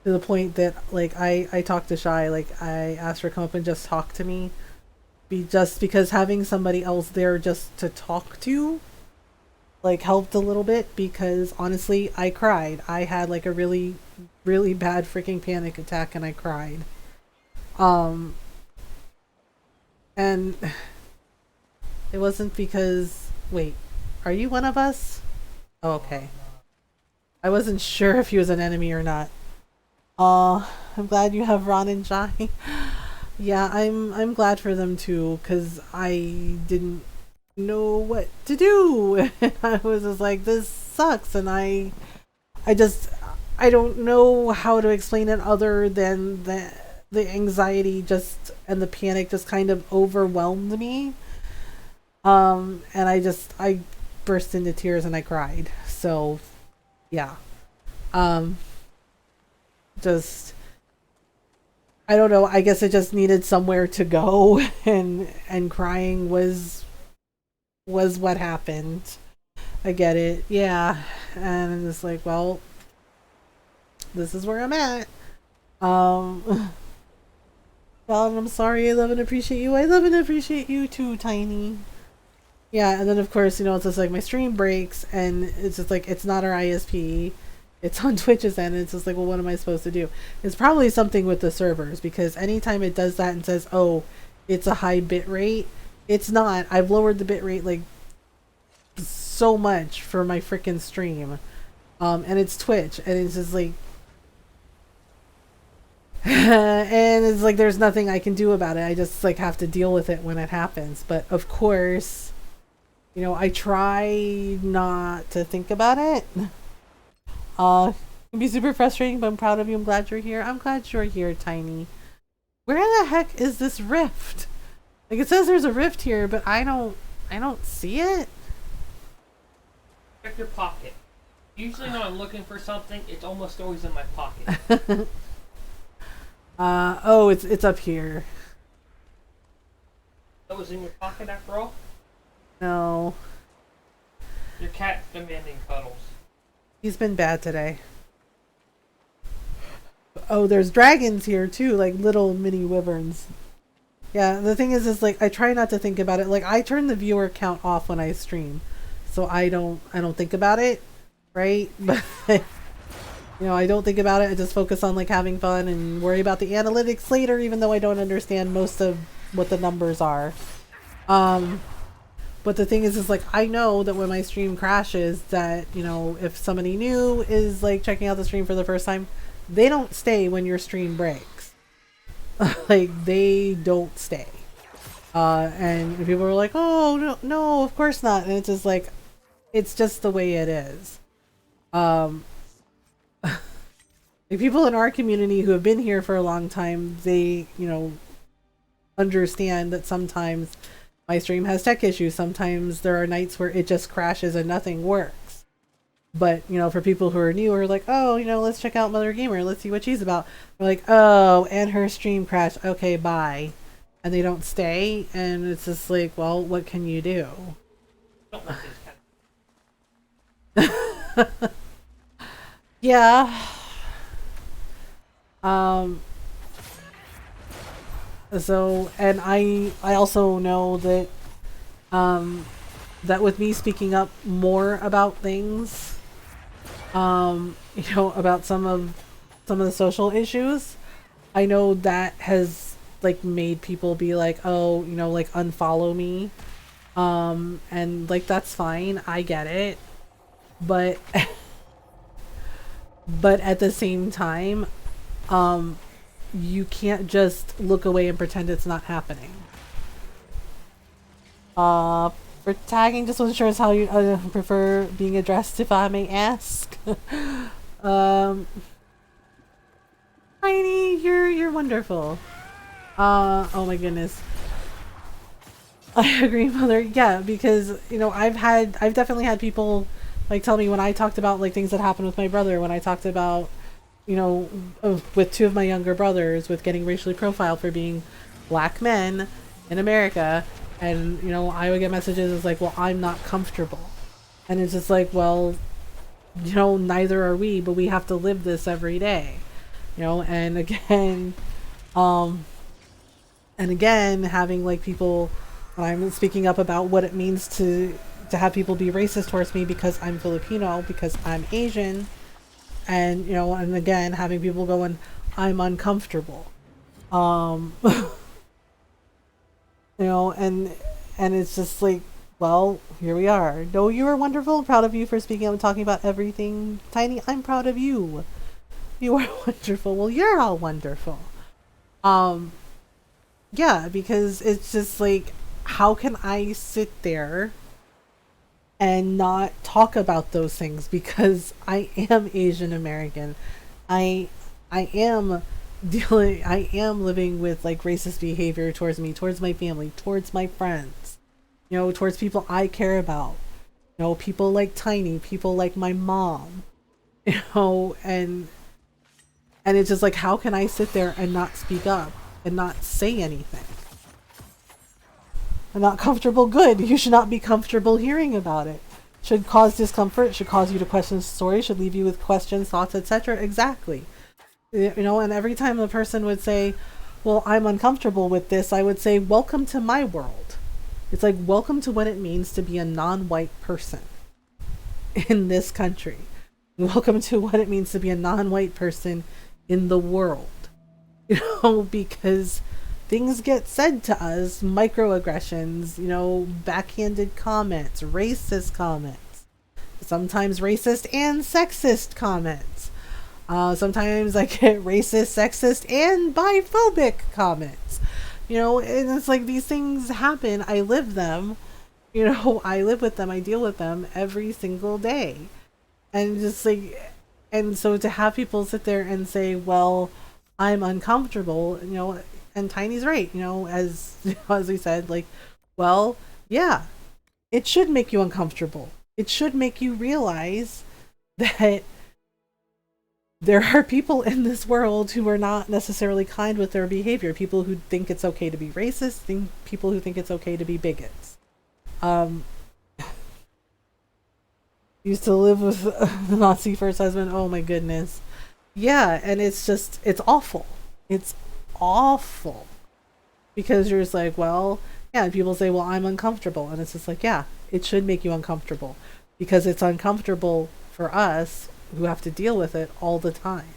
the point that, like, I talked to Shy, like, I asked her to come up and just talk to me, just because having somebody else there just to talk to, like, helped a little bit, because honestly, I cried. I had like a really bad freaking panic attack, and I cried. And it wasn't because, wait, are you one of us? Oh, okay. I wasn't sure if he was an enemy or not. I'm glad you have Ron and Jai. Yeah, I'm glad for them too, because I didn't know what to do. And I was just like, this sucks, and I don't know how to explain it other than the anxiety just, and the panic just kind of overwhelmed me. And I burst into tears and I cried. So yeah. Just, I don't know, I guess it just needed somewhere to go, and crying was what happened. I get it. Yeah. And I'm just like, well, this is where I'm at. Well, I'm sorry. I love and appreciate you. I love and appreciate you too, Tiny. Yeah, and then of course, you know, it's just like my stream breaks, and it's just like, it's not our ISP. It's on Twitch's end, and it's just like, well, what am I supposed to do? It's probably something with the servers, because anytime it does that and says, oh, it's a high bit rate, it's not. I've lowered the bit rate like so much for my freaking stream. And it's Twitch, and it's just like, and it's like there's nothing I can do about it. I just like have to deal with it when it happens. But of course, you know, I try not to think about it. It can be super frustrating, but I'm proud of you. I'm glad you're here. I'm glad you're here, Tiny. Where the heck is this rift? Like, it says there's a rift here, but I don't see it. Check your pocket. Usually when I'm looking for something, it's almost always in my pocket. Oh, it's up here. That was in your pocket after all? No. Your cat's demanding cuddles. He's been bad today. Oh, there's dragons here too, like little mini wyverns. Yeah, the thing is like I try not to think about it. Like I turn the viewer count off when I stream, so I don't think about it, right? But you know, I don't think about it. I just focus on like having fun and worry about the analytics later, even though I don't understand most of what the numbers are. But the thing is like I know that when my stream crashes, that, you know, if somebody new is like checking out the stream for the first time, they don't stay when your stream breaks. Like they don't stay. And people are like, oh no, of course not. And it's just like, it's just the way it is. The people in our community who have been here for a long time, they, you know, understand that sometimes my stream has tech issues. Sometimes there are nights where it just crashes and nothing works. But, you know, for people who are new, are like, oh, you know, let's check out Mothergamer. Let's see what she's about. We're like, oh, and her stream crashed. Okay, bye. And they don't stay. And it's just like, well, what can you do? Don't like this cat. Yeah. So, and I also know that, that with me speaking up more about things, you know, about some of the social issues, I know that has like made people be like, oh, you know, like unfollow me, and like that's fine, I get it, but but at the same time, you can't just look away and pretend it's not happening. For tagging, just wasn't sure as how you prefer being addressed, if I may ask. Tiny, you're wonderful. Oh my goodness. I agree, Mother. Yeah, because, you know, I've definitely had people like tell me when I talked about like things that happened with my brother, when I talked about, you know, with two of my younger brothers, with getting racially profiled for being black men in America, and, you know, I would get messages as like, well, I'm not comfortable. And it's just like, well, you know, neither are we, but we have to live this every day. You know, and again, having like people, when I'm speaking up about what it means to have people be racist towards me because I'm Filipino, because I'm Asian, and, you know, and again, having people going, I'm uncomfortable. You know, and it's just like, well, here we are. No, you are wonderful. Proud of you for speaking up and talking about everything. Tiny, I'm proud of you. You are wonderful. Well, you're all wonderful. Yeah, because it's just like, how can I sit there and not talk about those things? Because I am Asian American. I am living with like racist behavior towards me, towards my family, towards my friends, you know, towards people I care about, you know, people like Tiny, people like my mom, you know, and it's just like, how can I sit there and not speak up and not say anything? I'm not comfortable. Good. You should not be comfortable hearing about it. Should cause discomfort, should cause you to question the story, should leave you with questions, thoughts, etc. Exactly. You know, and every time the person would say, well, I'm uncomfortable with this, I would say, welcome to my world. It's like, welcome to what it means to be a non-white person in this country. Welcome to what it means to be a non-white person in the world. You know, because things get said to us, microaggressions, you know, backhanded comments, racist comments, sometimes racist and sexist comments. Sometimes I get racist, sexist, and biphobic comments. You know, and it's like these things happen. I live them. You know, I live with them. I deal with them every single day. And just like, and so to have people sit there and say, well, I'm uncomfortable, you know, and Tiny's right, you know, as as we said, like, well, yeah, it should make you uncomfortable. It should make you realize that there are people in this world who are not necessarily kind with their behavior. People who think it's okay to be racist, people who think it's okay to be bigots. Used to live with the Nazi first husband. Oh my goodness. Yeah, and it's just, it's awful. It's awful. Because you're just like, well, yeah, and people say, well, I'm uncomfortable. And it's just like, yeah, it should make you uncomfortable. Because it's uncomfortable for us who have to deal with it all the time.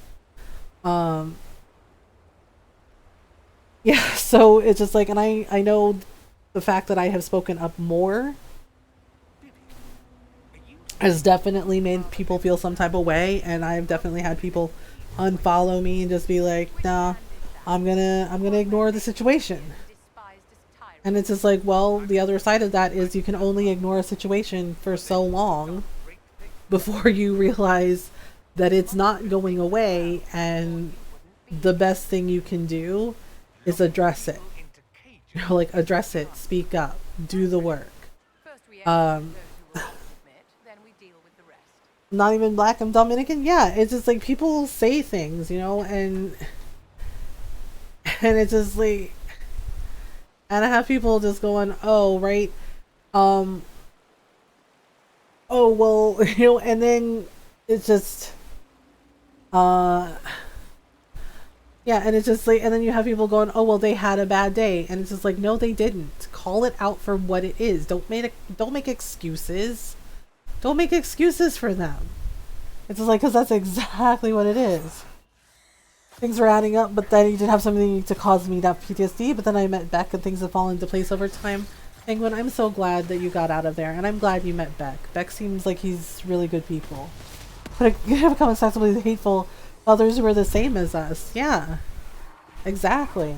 Yeah, so it's just like, and I know the fact that I have spoken up more has definitely made people feel some type of way, and I've definitely had people unfollow me and just be like, nah, I'm gonna ignore the situation. And it's just like, well, the other side of that is you can only ignore a situation for so long before you realize that it's not going away, and the best thing you can do is address it. You know, like, address it, speak up, do the work. Not even Black and Dominican. Yeah, it's just like people say things, you know, and it's just like, and I have people just going, oh, right, oh, well, you know, and then it's just, yeah, and it's just like, and then you have people going, oh, well, they had a bad day, and it's just like, no, they didn't. Call it out for what it is. Don't make excuses. Don't make excuses for them. It's just like, because that's exactly what it is. Things were adding up, but then you did have something to cause me to have PTSD, but then I met Beck and things have fallen into place over time. Penguin, I'm so glad that you got out of there, and I'm glad you met Beck. Beck seems like he's really good people. But you have become excessively hateful others who are the same as us. Yeah. Exactly.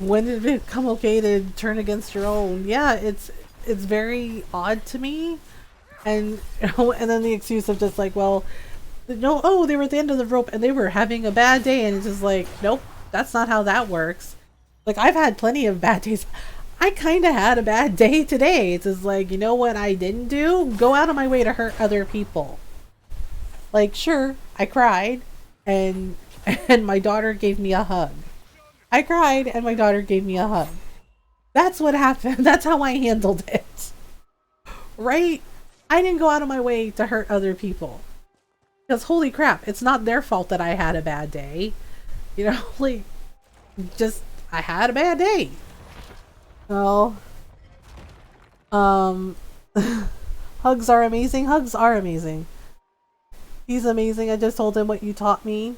When did it become okay to turn against your own? Yeah, it's very odd to me. And you know, and then the excuse of just like, well, no, oh, they were at the end of the rope and they were having a bad day, and it's just like, nope, that's not how that works. Like, I've had plenty of bad days. I kind of had a bad day today. It's just like, you know what I didn't do? Go out of my way to hurt other people. Like, sure, I cried, and my daughter gave me a hug. I cried, and my daughter gave me a hug. That's what happened. That's how I handled it. Right? I didn't go out of my way to hurt other people. Because holy crap, it's not their fault that I had a bad day. You know, like, just, I had a bad day. Well, hugs are amazing. Hugs are amazing. He's amazing. I just told him what you taught me.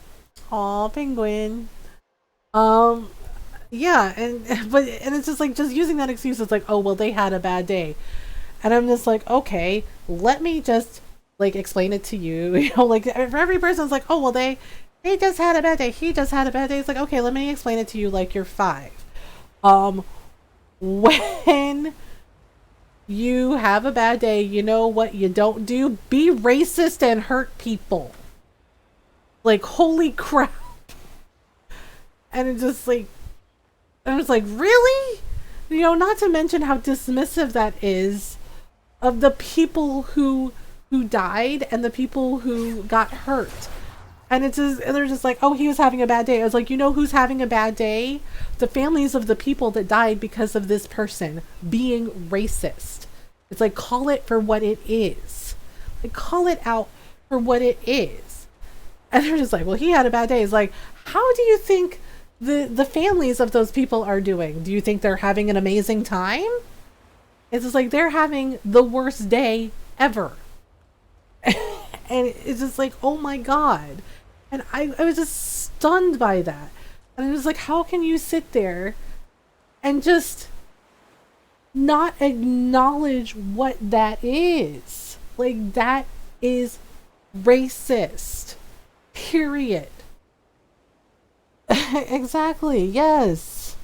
Aw, Penguin. Yeah, and it's just like, just using that excuse, it's like, oh, well, they had a bad day. And I'm just like, okay, let me just, like, explain it to you. You know, like, for every person, it's like, oh, well, they just had a bad day. He just had a bad day. It's like, okay, let me explain it to you like you're 5. When you have a bad day, you know what you don't do? Be racist and hurt people. Like, holy crap. And it's just like, I was like, really? You know, not to mention how dismissive that is of the people who died and the people who got hurt. And it's just, and they're just like, oh, he was having a bad day. I was like, you know who's having a bad day? The families of the people that died because of this person being racist. It's like, call it for what it is. Like, call it out for what it is. And they're just like, well, he had a bad day. It's like, how do you think the families of those people are doing? Do you think they're having an amazing time? It's just like they're having the worst day ever. And it's just like, oh my God. And I was just stunned by that. And I was like, how can you sit there and just not acknowledge what that is? Like, that is racist. Period. Exactly, yes.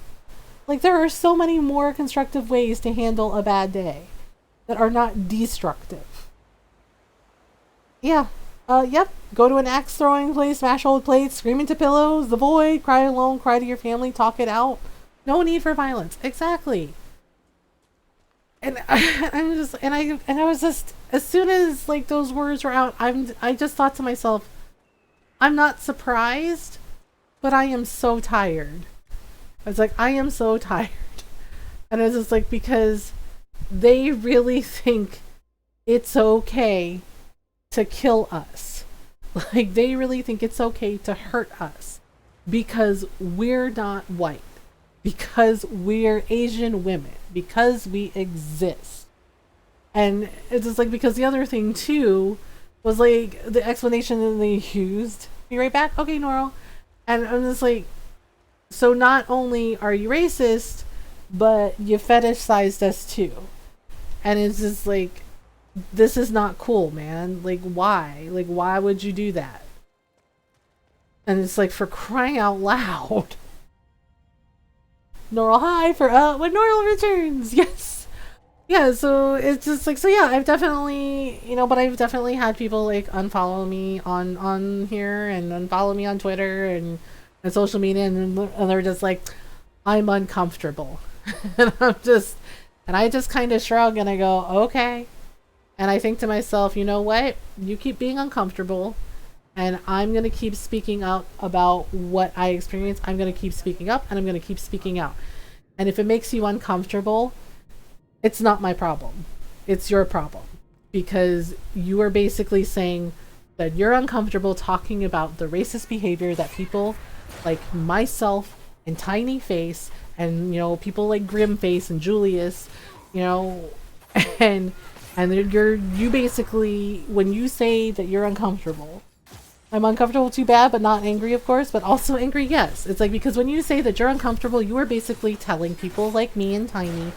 Like, there are so many more constructive ways to handle a bad day that are not destructive. Yeah. Yep. Go to an axe throwing place, smash old plates, scream into pillows, the void, cry alone, cry to your family, talk it out. No need for violence. Exactly. And I was just, as soon as like those words were out, I just thought to myself, I'm not surprised, but I am so tired. I was like, I am so tired. And I was just like, because they really think it's okay to kill us. Like, they really think it's okay to hurt us because we're not white, because we're Asian women, because we exist. And it's just like, because the other thing too was like the explanation that they used. Be right back. Okay, Noro. And I'm just like, so not only are you racist, but you fetishized us too. And it's just like, this is not cool, man. Like, why? Like, why would you do that? And it's like, for crying out loud. Normal hi for when Normal returns. Yes. Yeah, so it's just like, so yeah, I've definitely, but I've definitely had people like unfollow me on here and unfollow me on Twitter and social media, and they're just like, I'm uncomfortable. And I just kind of shrug and I go, okay. And I think to myself, you know what? You keep being uncomfortable, and I'm going to keep speaking out about what I experience. I'm going to keep speaking up, and I'm going to keep speaking out. And if it makes you uncomfortable, it's not my problem. It's your problem. Because you are basically saying that you're uncomfortable talking about the racist behavior that people like myself and Tiny Face and, people like Grim Face and Julius, and you basically, when you say that you're uncomfortable, I'm uncomfortable too bad, but not angry, of course, but also angry, yes. It's like, because when you say that you're uncomfortable, you are basically telling people like me and Tiny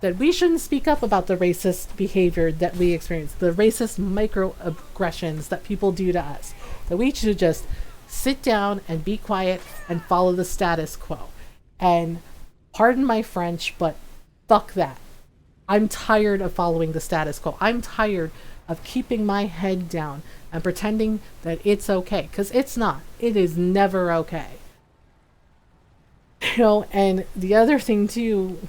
that we shouldn't speak up about the racist behavior that we experience, the racist microaggressions that people do to us, that we should just sit down and be quiet and follow the status quo. And pardon my French, but fuck that. I'm tired of following the status quo. I'm tired of keeping my head down and pretending that it's okay. Because it's not. It is never okay. And the other thing too,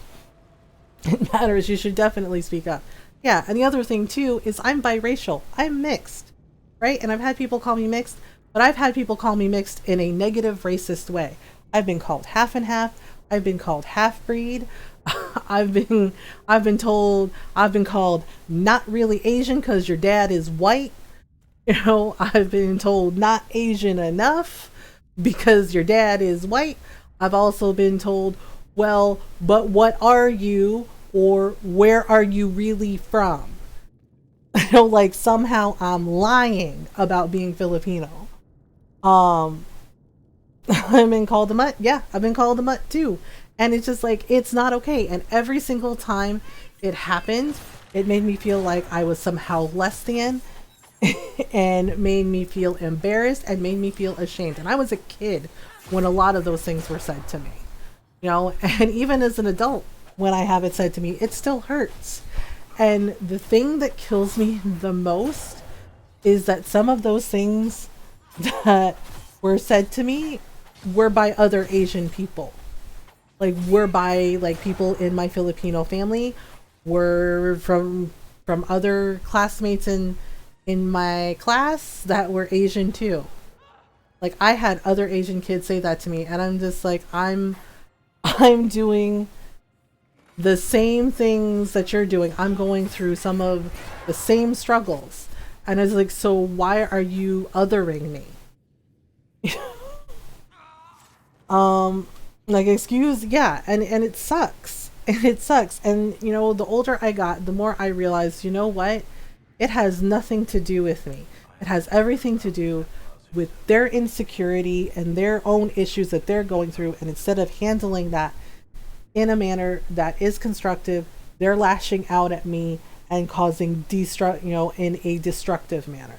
it matters, you should definitely speak up. Yeah, and the other thing too is I'm biracial. I'm mixed. Right? And I've had people call me mixed, but I've had people call me mixed in a negative racist way. I've been called half and half. I've been called half-breed. I've been called not really Asian because your dad is white. I've been told not Asian enough because your dad is white. I've also been told, well, but what are you, or where are you really from? Like somehow I'm lying about being Filipino. I've been called a mutt. Yeah, I've been called a mutt too. And it's just like, it's not okay. And every single time it happened, it made me feel like I was somehow less than and made me feel embarrassed and made me feel ashamed. And I was a kid when a lot of those things were said to me, and even as an adult, when I have it said to me, it still hurts. And the thing that kills me the most is that some of those things that were said to me were by other Asian people. Like, were by like people in my Filipino family, were from other classmates in my class that were Asian too. Like, I had other Asian kids say that to me, and I'm just like, I'm doing the same things that you're doing. I'm going through some of the same struggles. And it's like, so why are you othering me? Like, excuse, yeah, and it sucks. And it sucks. And, you know, the older I got, the more I realized, you know what? It has nothing to do with me. It has everything to do with their insecurity and their own issues that they're going through. And instead of handling that in a manner that is constructive, they're lashing out at me and causing in a destructive manner.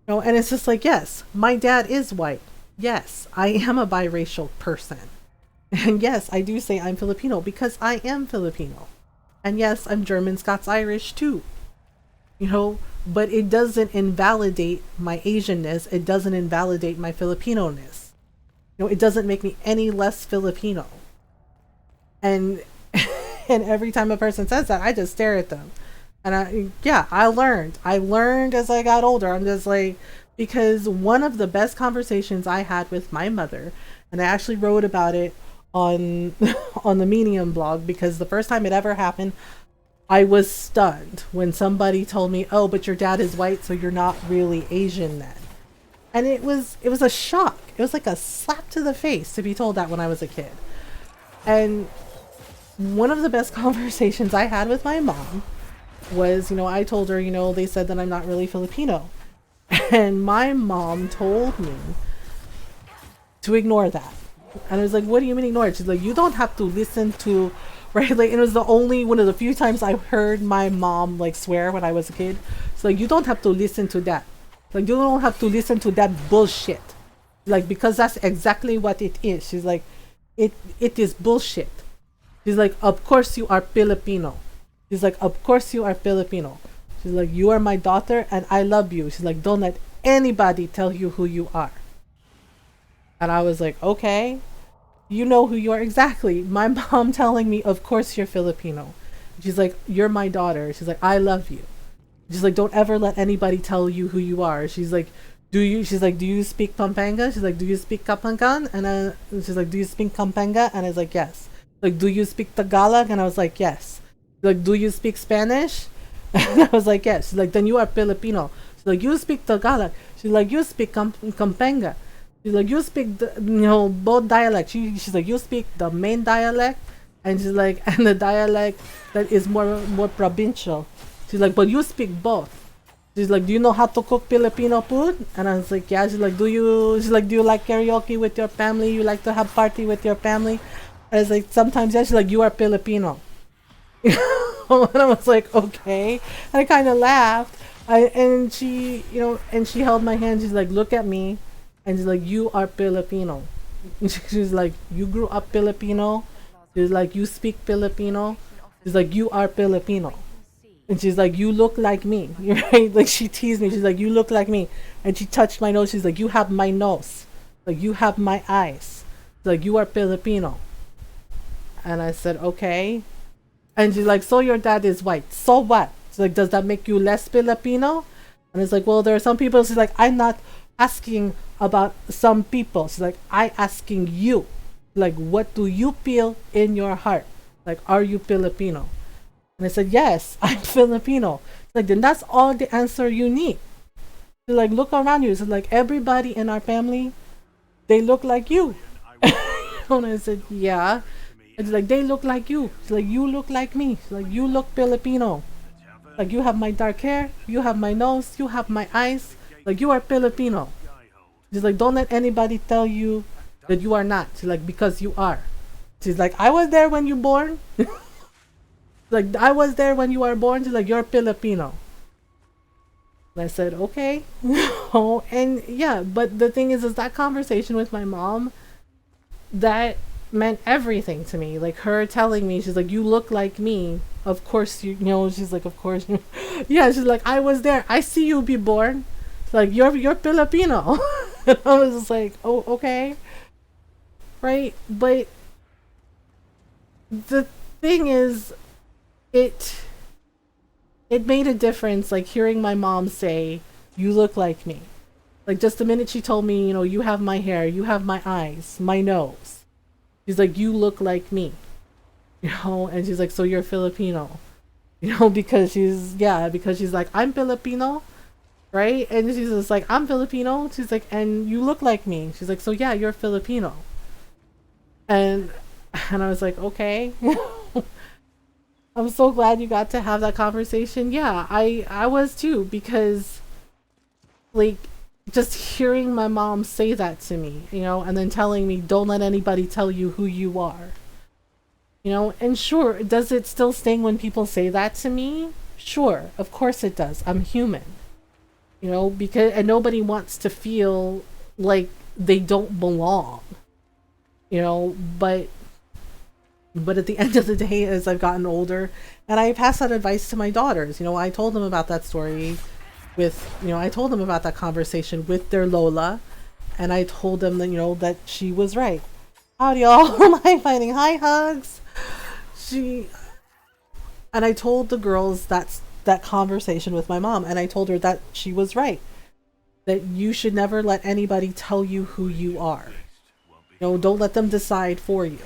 You know, and it's just like, yes, my dad is white. Yes, I am a biracial person. And yes, I do say I'm Filipino because I am Filipino. And yes, I'm German, Scots, Irish too. You know, but it doesn't invalidate my Asianness. It doesn't invalidate my Filipino-ness. You know, it doesn't make me any less Filipino. And and every time a person says that, I just stare at them. And I learned as I got older. I'm just like, because one of the best conversations I had with my mother, and I actually wrote about it on on the Medium blog, because the first time it ever happened, I was stunned when somebody told me, "Oh, but your dad is white, so you're not really Asian then." And it was a shock. It was like a slap to the face to be told that when I was a kid. And one of the best conversations I had with my mom was, you know, I told her, you know, they said that I'm not really Filipino. And my mom told me to ignore that. And I was like, what do you mean ignore it? She's like, you don't have to listen to, right? Like, it was the only one of the few times I heard my mom like swear when I was a kid. So like, you don't have to listen to that. Like, you don't have to listen to that bullshit. Like, because that's exactly what it is. She's like, it is bullshit. She's like, of course you are Filipino. She's like, of course you are Filipino. She's like, you are my daughter and I love you. She's like, don't let anybody tell you who you are. And I was like, okay, you know who you are exactly. My mom telling me, of course you're Filipino. She's like, you're my daughter. She's like, I love you. She's like, don't ever let anybody tell you who you are. She's like, she's like, do you speak Pampanga? She's like, do you speak Kapampangan? And she's like, do you speak Pampanga? And I was like, yes. Like, do you speak Tagalog? And I was like, yes. Like, do you speak Spanish? And I was like, yes. She's like, then you are Filipino. She's like, you speak Tagalog. She's like, you speak Pampanga. She's like, you speak both dialects. She's like, you speak the main dialect, and she's like, and the dialect that is more provincial. She's like, but you speak both. She's like, do you know how to cook Filipino food? And I was like, yeah. She's like, do you like karaoke with your family? You like to have party with your family? And I was like, sometimes, yeah. She's like, you are Filipino. And I was like, okay. And I kind of laughed. And she held my hand. She's like, look at me. And she's like, you are Filipino. She's like, you grew up Filipino. She's like, you speak Filipino. She's like, you are Filipino. And she's like, you look like me. Right? Like, she teased me. She's like, you look like me. And she touched my nose. She's like, you have my nose. Like, you have my eyes. She's like, you are Filipino. And I said, okay. And she's like, so your dad is white. So what? She's like, does that make you less Filipino? And it's like, well, there are some people. She's like, I'm not asking about some people. She's like, I asking you. Like, what do you feel in your heart? Like, are you Filipino? And I said, yes, I'm Filipino. She's like, then that's all the answer you need. She's like, look around you. She's like, everybody in our family, they look like you. And I said, yeah. And she's like, they look like you. She's like, you look like me. She's like, you look Filipino. Like, you have my dark hair, you have my nose, you have my eyes. Like, you are Filipino. She's like, don't let anybody tell you that you are not. She's like, because you are. She's like, I was there when you born. Like, I was there when you were born. She's like, you're Filipino. And I said, okay. Oh, and yeah, but the thing is that conversation with my mom, that meant everything to me. Like, her telling me, she's like, you look like me. Of course, you know, she's like, of course. Yeah, she's like, I was there. I see you be born. Like, you're Filipino. And I was just like, oh, okay. Right? But the thing is, it made a difference, like, hearing my mom say, you look like me. Like, just the minute she told me, you know, you have my hair, you have my eyes, my nose. She's like, you look like me. You know, and she's like, so you're Filipino. You know, because she's like, I'm Filipino, right? And she's just like, I'm Filipino. She's like, and you look like me. She's like, so yeah, you're Filipino. And And I was like, okay. I'm so glad you got to have that conversation. Yeah, I was too, because like just hearing my mom say that to me, and then telling me, don't let anybody tell you who you are. And sure, does it still sting when people say that to me? Sure, of course it does. I'm human. Because and nobody wants to feel like they don't belong. But at the end of the day, as I've gotten older, and I pass that advice to my daughters, I told them about that story I told them about that conversation with their Lola, and I told them that, that she was right. Howdy y'all, am I fighting? Hi, Hugs. And I told the girls that conversation with my mom, and I told her that she was right. That you should never let anybody tell you who you are. Don't let them decide for you.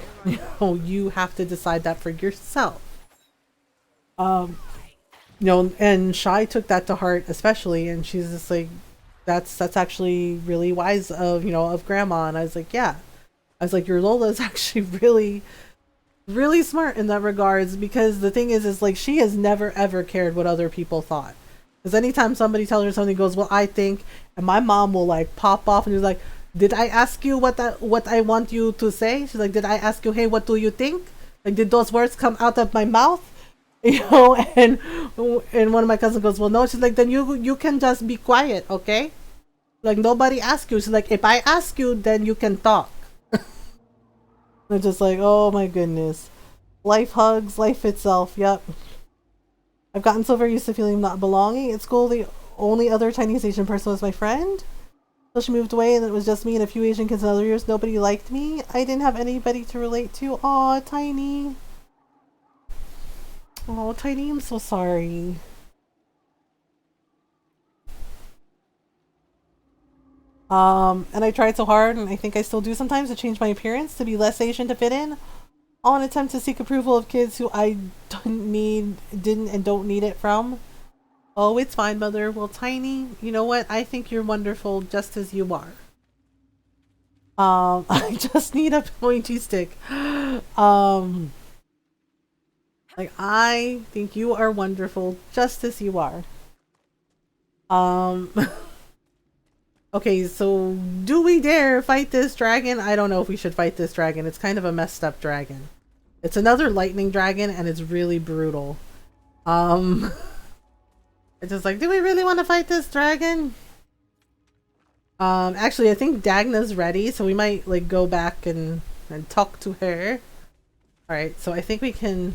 You have to decide that for yourself. And Shai took that to heart especially, and she's just like, that's actually really wise of grandma. And I was like, yeah. I was like, your Lola is actually really, really smart in that regards, because the thing is like, she has never ever cared what other people thought. Because anytime somebody tells her something, goes, well, I think, and my mom will like pop off and she's like, did I ask you what I want you to say? She's like, did I ask you, hey, what do you think? Like, did those words come out of my mouth? And one of my cousins goes, well, no. She's like, then you can just be quiet, okay? Like, nobody asked you. She's like, if I ask you, then you can talk. I'm just like, oh my goodness. Life Hugs, life itself, yep. I've gotten so very used to feeling not belonging. At school, the only other Chinese Asian person was my friend. So she moved away, and it was just me and a few Asian kids in other years. Nobody liked me. I didn't have anybody to relate to. Aw, Tiny. Oh, Tiny, I'm so sorry. And I tried so hard, and I think I still do sometimes, to change my appearance to be less Asian to fit in, all in an attempt to seek approval of kids who I didn't and don't need it from. Oh, it's fine, Mother. Well, Tiny, you know what? I think you're wonderful just as you are. I just need a pointy stick. Like, I think you are wonderful just as you are. Okay, so do we dare fight this dragon? I don't know if we should fight this dragon. It's kind of a messed up dragon. It's another lightning dragon, and it's really brutal. It's just like, do we really want to fight this dragon? Actually, I think Dagna's ready, so we might like go back and talk to her. Alright, so I think we can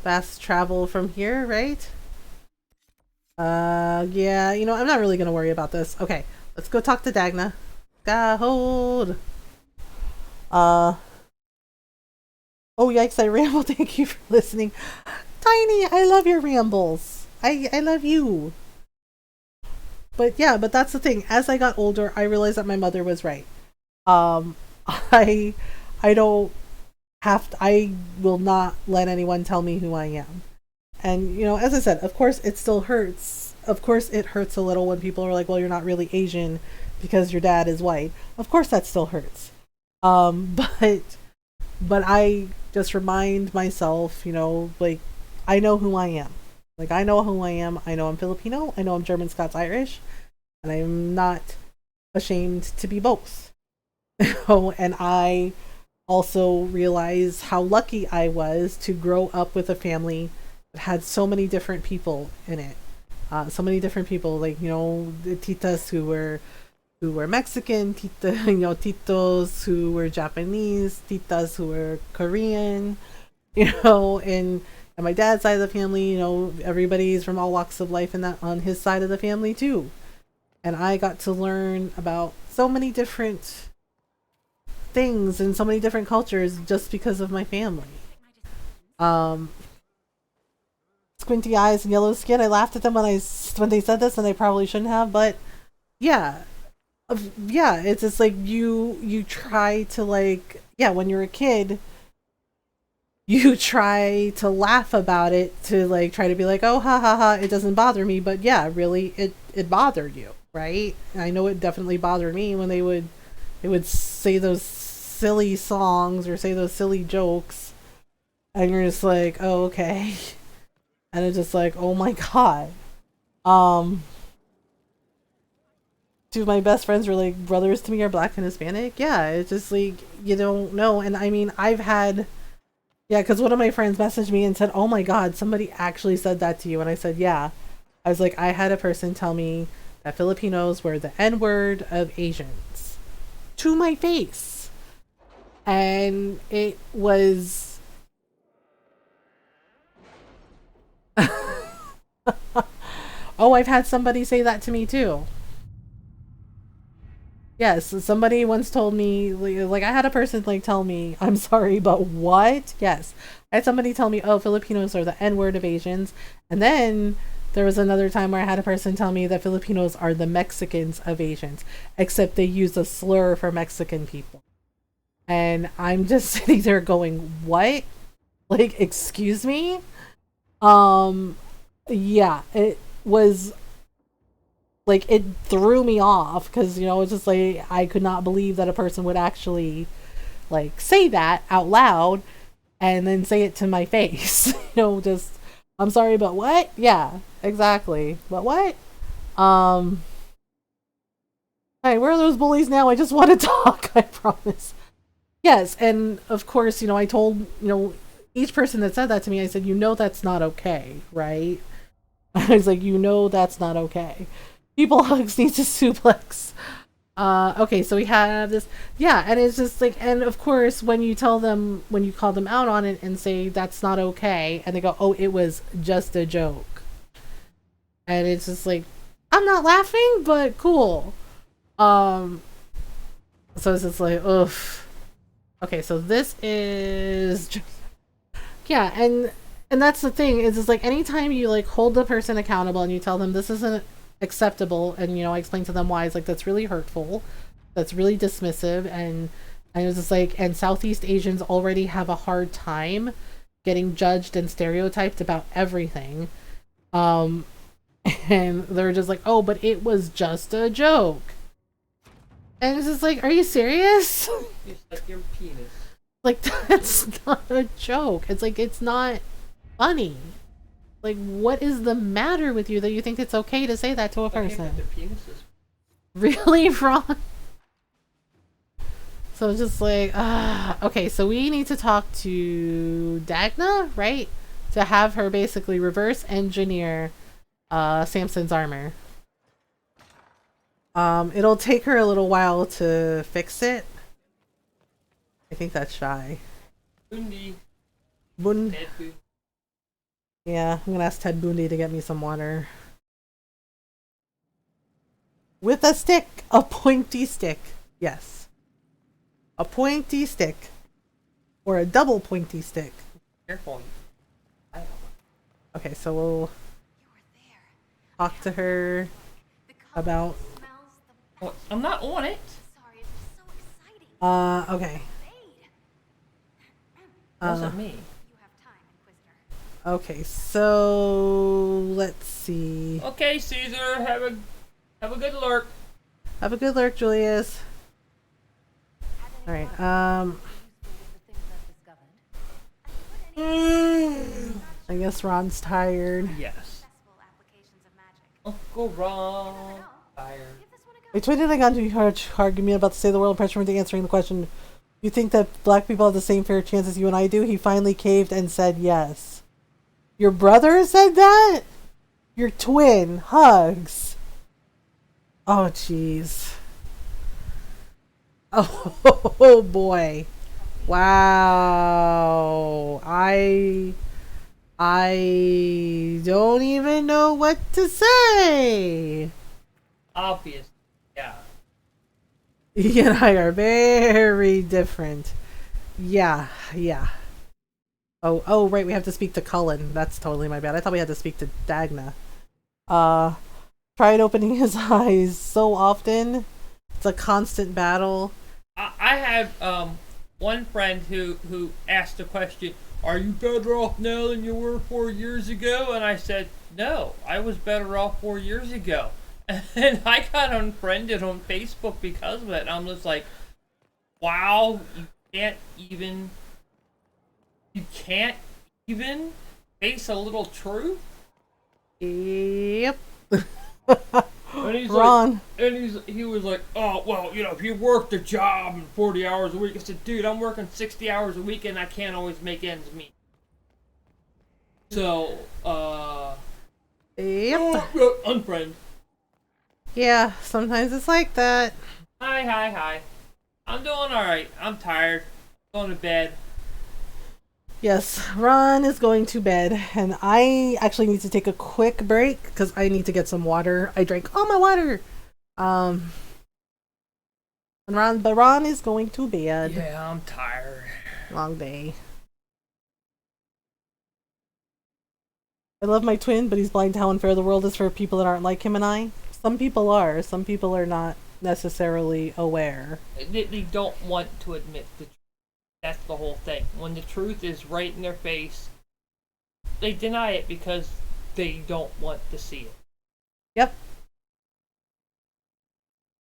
fast travel from here, right? Yeah, I'm not really gonna worry about this. Okay, let's go talk to Dagna. Hold. Oh yikes, I ramble. Thank you for listening. Tiny, I love your rambles. I love you. But yeah, but that's the thing. As I got older, I realized that my mother was right. I don't have to, I will not let anyone tell me who I am. And as I said, of course it still hurts. Of course it hurts a little when people are like, well, you're not really Asian because your dad is white. Of course that still hurts. But I just remind myself, like, I know who I am. Like, I know who I am. I know I'm Filipino. I know I'm German, Scots, Irish. And I'm not ashamed to be both. And I also realize how lucky I was to grow up with a family that had so many different people in it. So many different people, like, the titas who were Mexican, titos who were Japanese, titas who were Korean, and my dad's side of the family, everybody's from all walks of life, and that on his side of the family too. And I got to learn about so many different things and so many different cultures just because of my family. Squinty eyes and yellow skin. I laughed at them when they said this, and I probably shouldn't have, but yeah, it's just like you try to, like, when you're a kid, you try to laugh about it, to like try to be like, oh, ha ha ha, it doesn't bother me. But yeah, really, it bothered you, right? And I know it definitely bothered me when they would say those silly songs or say those silly jokes, and you're just like, oh, okay. And it's just like, oh my god. Two of my best friends were like brothers to me, are black and Hispanic. Yeah, it's just like, you don't know. And I mean, I've had, yeah, because one of my friends messaged me and said, oh my god, somebody actually said that to you. And I said, yeah. I was like, I had a person tell me that Filipinos were the N-word of Asians to my face. And it was oh, I've had somebody say that to me too. Yes, somebody once told me, like I had a person like tell me, I'm sorry, but what? Yes. I had somebody tell me, oh, Filipinos are the N-word of Asians. And then there was another time where I had a person tell me that Filipinos are the Mexicans of Asians, except they use a slur for Mexican people. And I'm just sitting there going, what? Like, excuse me? Yeah, it was like, it threw me off because, you know, it's just like, I could not believe that a person would actually like say that out loud and then say it to my face. You know, just, I'm sorry, but what? Yeah, exactly. But what? Hey, where are those bullies now? I just want to talk, I promise. Yes, and of course, you know, I told, you know, each person that said that to me, I said, you know, that's not okay, right? I was like, you know, that's not okay. People hugs needs to suplex. Okay, so we have this, yeah, and it's just like, and of course, when you tell them, when you call them out on it and say that's not okay, and they go, oh, it was just a joke, and it's just like, I'm not laughing, but cool. So it's just like, oof. Okay, so this is just, yeah, and that's the thing, is it's like, anytime you like hold the person accountable and you tell them this isn't acceptable, and, you know, I explain to them why, it's like, that's really hurtful, that's really dismissive, and it was just like, and Southeast Asians already have a hard time getting judged and stereotyped about everything, and they're just like, oh, but it was just a joke, and it's just like, are you serious? It's like your penis. Like, that's not a joke. It's like, it's not funny. Like, what is the matter with you that you think it's okay to say that to a person? Really, Ron? So it's just like, okay, so we need to talk to Dagna, right? To have her basically reverse engineer Samson's armor. It'll take her a little while to fix it. I think that's Shy. Bundy. Bun. Yeah, I'm gonna ask Ted Bundy to get me some water. With a stick! A pointy stick. Yes. A pointy stick. Or a double pointy stick. Careful. Okay, so we'll talk to her about... Oh, I'm not on it. Sorry, it's just so exciting. Okay. Wasn't me. You have time, Inquisitor. Okay, so let's see. Okay, Caesar, have a good lurk. Have a good lurk, Julius. Alright, I guess Ron's tired. Yes. Successful applications of magic. Uncle Ron. Tired. Give this one a go. I tweeted I got into a huge argument about to say the world pressure into answering the question. You think that black people have the same fair chance as you and I do? He finally caved and said yes. Your brother said that? Your twin. Hugs. Oh, jeez. Oh, boy. Wow. I don't even know what to say. Obvious. Yeah. He and I are very different. Yeah. Oh, right, we have to speak to Cullen. That's totally my bad. I thought we had to speak to Dagna. Tried opening his eyes so often. It's a constant battle. I had one friend who asked the question, "Are you better off now than you were 4 years ago?" And I said, "No, I was better off 4 years ago." And I got unfriended on Facebook because of it. And I'm just like, wow, can't even you can't even face a little truth. Yep. And he's Ron. like, and he was like, oh well, you know, if you worked a job and 40 hours a week, I said, dude, I'm working 60 hours a week and I can't always make ends meet. So, Yep. unfriend. Yeah, sometimes it's like that. Hi. I'm doing alright. I'm tired. Going to bed. Yes, Ron is going to bed, and I actually need to take a quick break because I need to get some water. I drank all my water. But Ron is going to bed. Yeah, I'm tired. Long day. I love my twin, but he's blind to how unfair the world is for people that aren't like him and I. Some people are. Some people are not necessarily aware. They don't want to admit the truth. That's the whole thing. When the truth is right in their face, they deny it because they don't want to see it. Yep.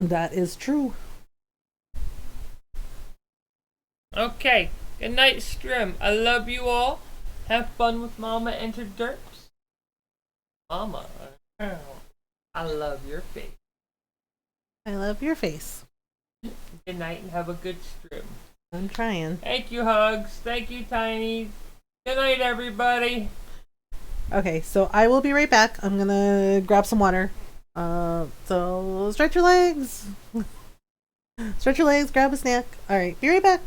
That is true. Okay. Good night, Strim. I love you all. Have fun with Mama and her derps. Mama, I love your face. I love your face. Good night and have a good Strim. I'm trying. Thank you, Hugs. Thank you, Tiny. Good night, everybody. Okay, so I will be right back. I'm gonna grab some water. So stretch your legs. Stretch your legs, grab a snack. Alright, be right back.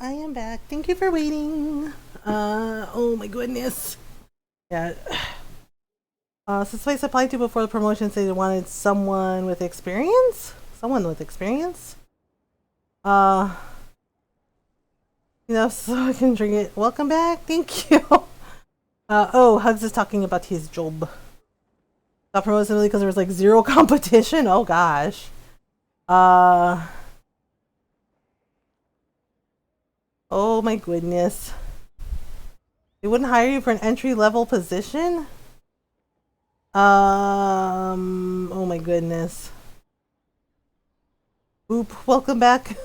I am back. Thank you for waiting. Oh my goodness. Yeah. Since place I applied to before the promotion said they wanted someone with experience? Someone with experience? You know, so I can drink it. Welcome back. Thank you. Oh, Hugs is talking about his job. Got promoted simply because there was like zero competition. Oh gosh. Oh my goodness. They wouldn't hire you for an entry level position? Oh my goodness. Oop, welcome back.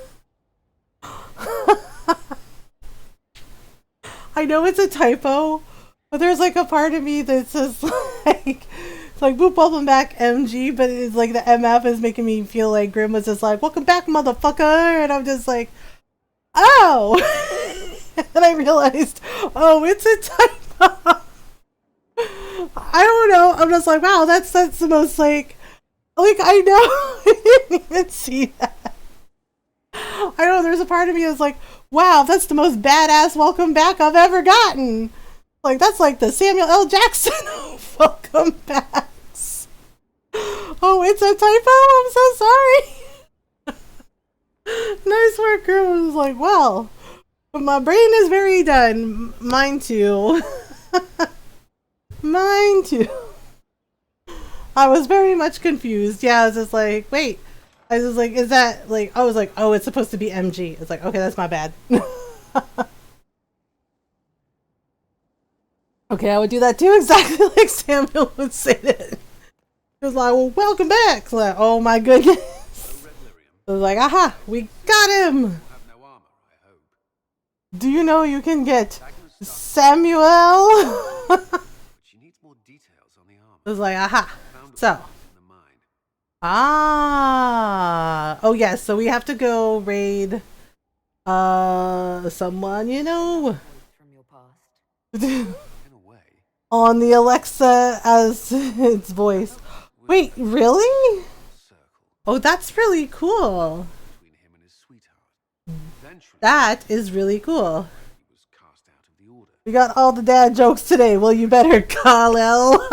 I know it's a typo, but there's like a part of me that says like, it's like boop, welcome back MG, but it's like the MF is making me feel like Grim was just like, welcome back motherfucker, and I'm just like, oh! And I realized, oh, it's a typo. I don't know, I'm just like, wow, that's the most like I know, I didn't even see that. I know, there's a part of me that's like, wow, that's the most badass welcome back I've ever gotten. Like, that's like the Samuel L. Jackson welcome backs. Oh, it's a typo? I'm so sorry. Nice work, girl. I was like, well, my brain is very done. Mine too. Mine too. I was very much confused. Yeah, I was just like, wait. I was like, is that like, I was like, oh, it's supposed to be MG. It's like, okay, that's my bad. Okay, I would do that too, exactly like Samuel would say it. It was like, well, welcome back. It's like, oh my goodness. It was like, aha, we got him. Do you know you can get Samuel? It was like, aha. So. Oh yes, so we have to go raid someone, you know. On the Alexa as its voice. Wait, really? Oh, that's really cool. That is really cool. We got all the dad jokes today. Well, you better, Kal-El.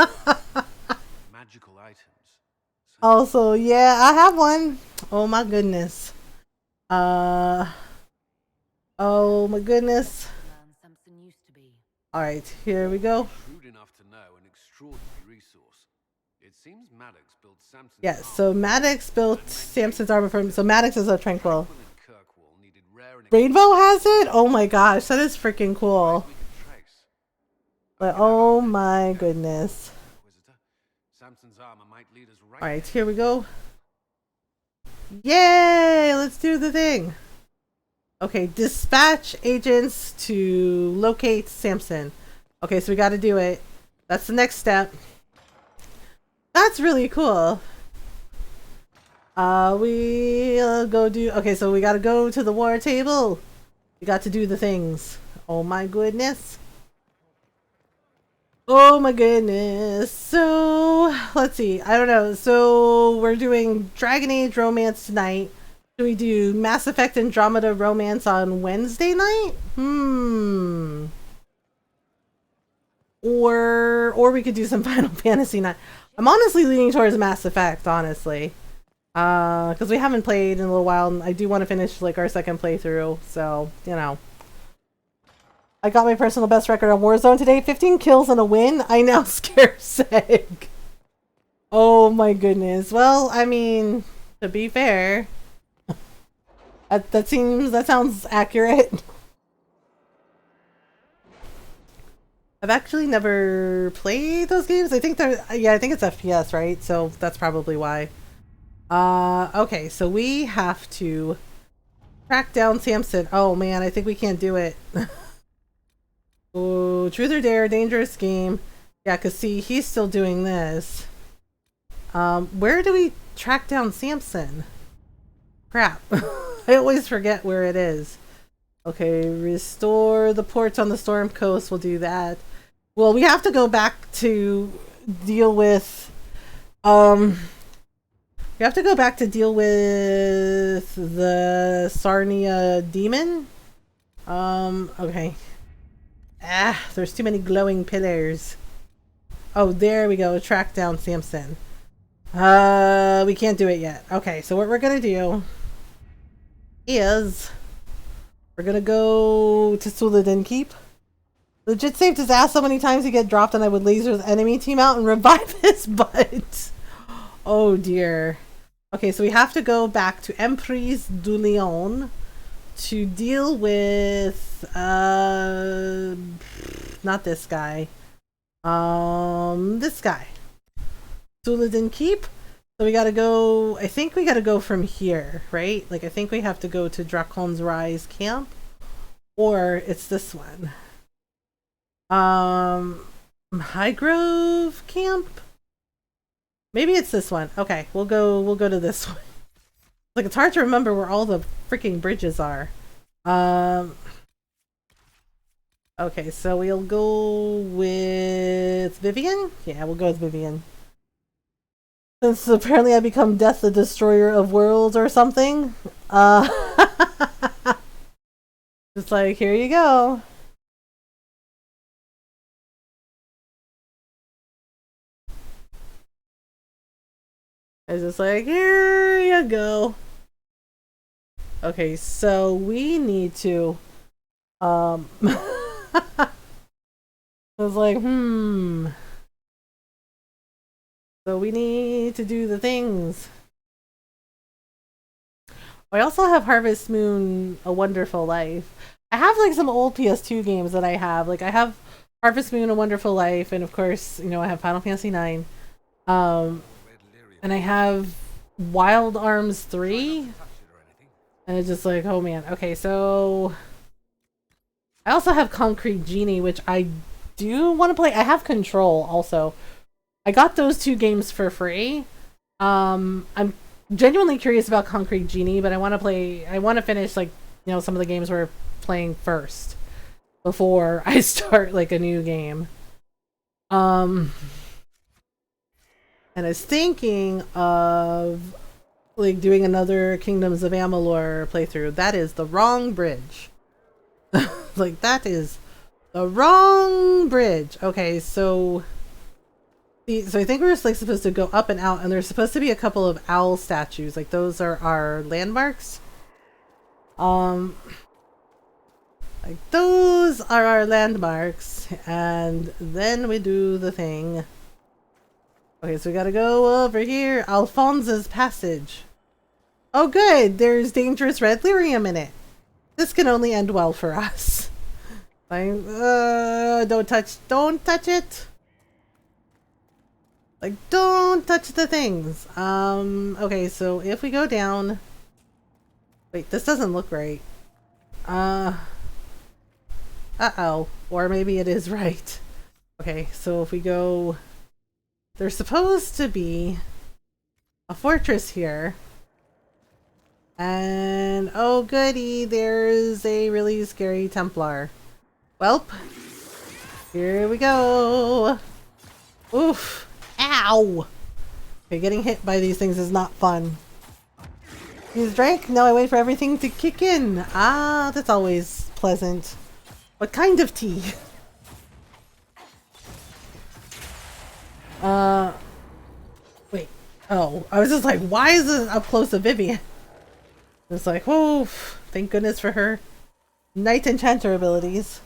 Magical items. Also, yeah, I have one. Oh my goodness. Oh my goodness. Alright, here we go. Yes, so Maddox built Samson's armor for him. So Maddox is a tranquil. Rainbow has it? Oh my gosh, that is freaking cool. But oh my goodness. Alright, here we go. Yay! Let's do the thing. Okay, dispatch agents to locate Samson. Okay, so we gotta do it. That's the next step. That's really cool. We'll go do... Okay, so we gotta go to the war table. We got to do the things. Oh my goodness. Oh my goodness. So, let's see. I don't know. So, we're doing Dragon Age Romance tonight. Do we do Mass Effect Andromeda Romance on Wednesday night? Or we could do some Final Fantasy night. I'm honestly leaning towards Mass Effect, honestly. Because we haven't played in a little while, and I do want to finish, like, our second playthrough, so, you know. I got my personal best record on Warzone today. 15 kills and a win. I know, Scareseg. Oh my goodness. Well, I mean, to be fair, that sounds accurate. I've actually never played those games. I think I think it's FPS, right? So that's probably why. Okay, so we have to track down Samson. Oh man, I think we can't do it. Oh, Truth or Dare, dangerous game. Yeah, cause see, he's still doing this. Where do we track down Samson? Crap. I always forget where it is. Okay, restore the ports on the Storm Coast. We'll do that. Well, we have to go back to deal with... we have to go back to deal with the Sarnia demon. Okay. Ah, there's too many glowing pillars. Oh, there we go. Track down Samson. We can't do it yet. Okay, so what we're gonna do is we're gonna go to Suladen Keep. Legit saved his ass so many times he get dropped and I would laser the enemy team out and revive his butt. Oh dear. Okay, so we have to go back to Emprise du Lion to deal with not this guy. This guy. Suladen Keep. So we gotta go, I think we gotta go from here, right? Like I think we have to go to Dracon's Rise camp. Or it's this one. Highgrove camp? Maybe it's this one. Okay, we'll go to this one. Like it's hard to remember where all the freaking bridges are. Okay, so we'll go with Vivian? Yeah, we'll go with Vivian. Since apparently I become Death the Destroyer of Worlds or something. It's like, here you go. It's just like, here you go. Okay, so we need to, I was like, So we need to do the things. I also have Harvest Moon, A Wonderful Life. I have like some old PS2 games that I have. Like I have Harvest Moon, A Wonderful Life, and of course, you know, I have Final Fantasy 9. And I have Wild Arms 3. And it's just like, oh man. Okay, so I also have Concrete Genie, which I do want to play. I have Control also. I got those two games for free. I'm genuinely curious about Concrete Genie, but I want to finish like, you know, some of the games we're playing first before I start like a new game. And I was thinking of like doing another Kingdoms of Amalur playthrough. That is the wrong bridge. Like that is the wrong bridge. Okay, so I think we're like supposed to go up and out, and there's supposed to be a couple of owl statues. Like those are our landmarks. Like those are our landmarks, and then we do the thing. Okay, so we gotta go over here. Alphonse's Passage. Oh good, there's dangerous red lyrium in it. This can only end well for us. Like, don't touch it. Like, don't touch the things. Okay, so if we go down... Wait, this doesn't look right. Uh-oh. Or maybe it is right. Okay, so if we go... There's supposed to be a fortress here. And, oh goody, there's a really scary Templar. Welp. Here we go. Oof. Ow! Okay, getting hit by these things is not fun. Use drink? No, I wait for everything to kick in. Ah, that's always pleasant. What kind of tea? Wait. Oh, I was just like, why is this up close to Vivian? It's like, oh, thank goodness for her Night Enchanter abilities.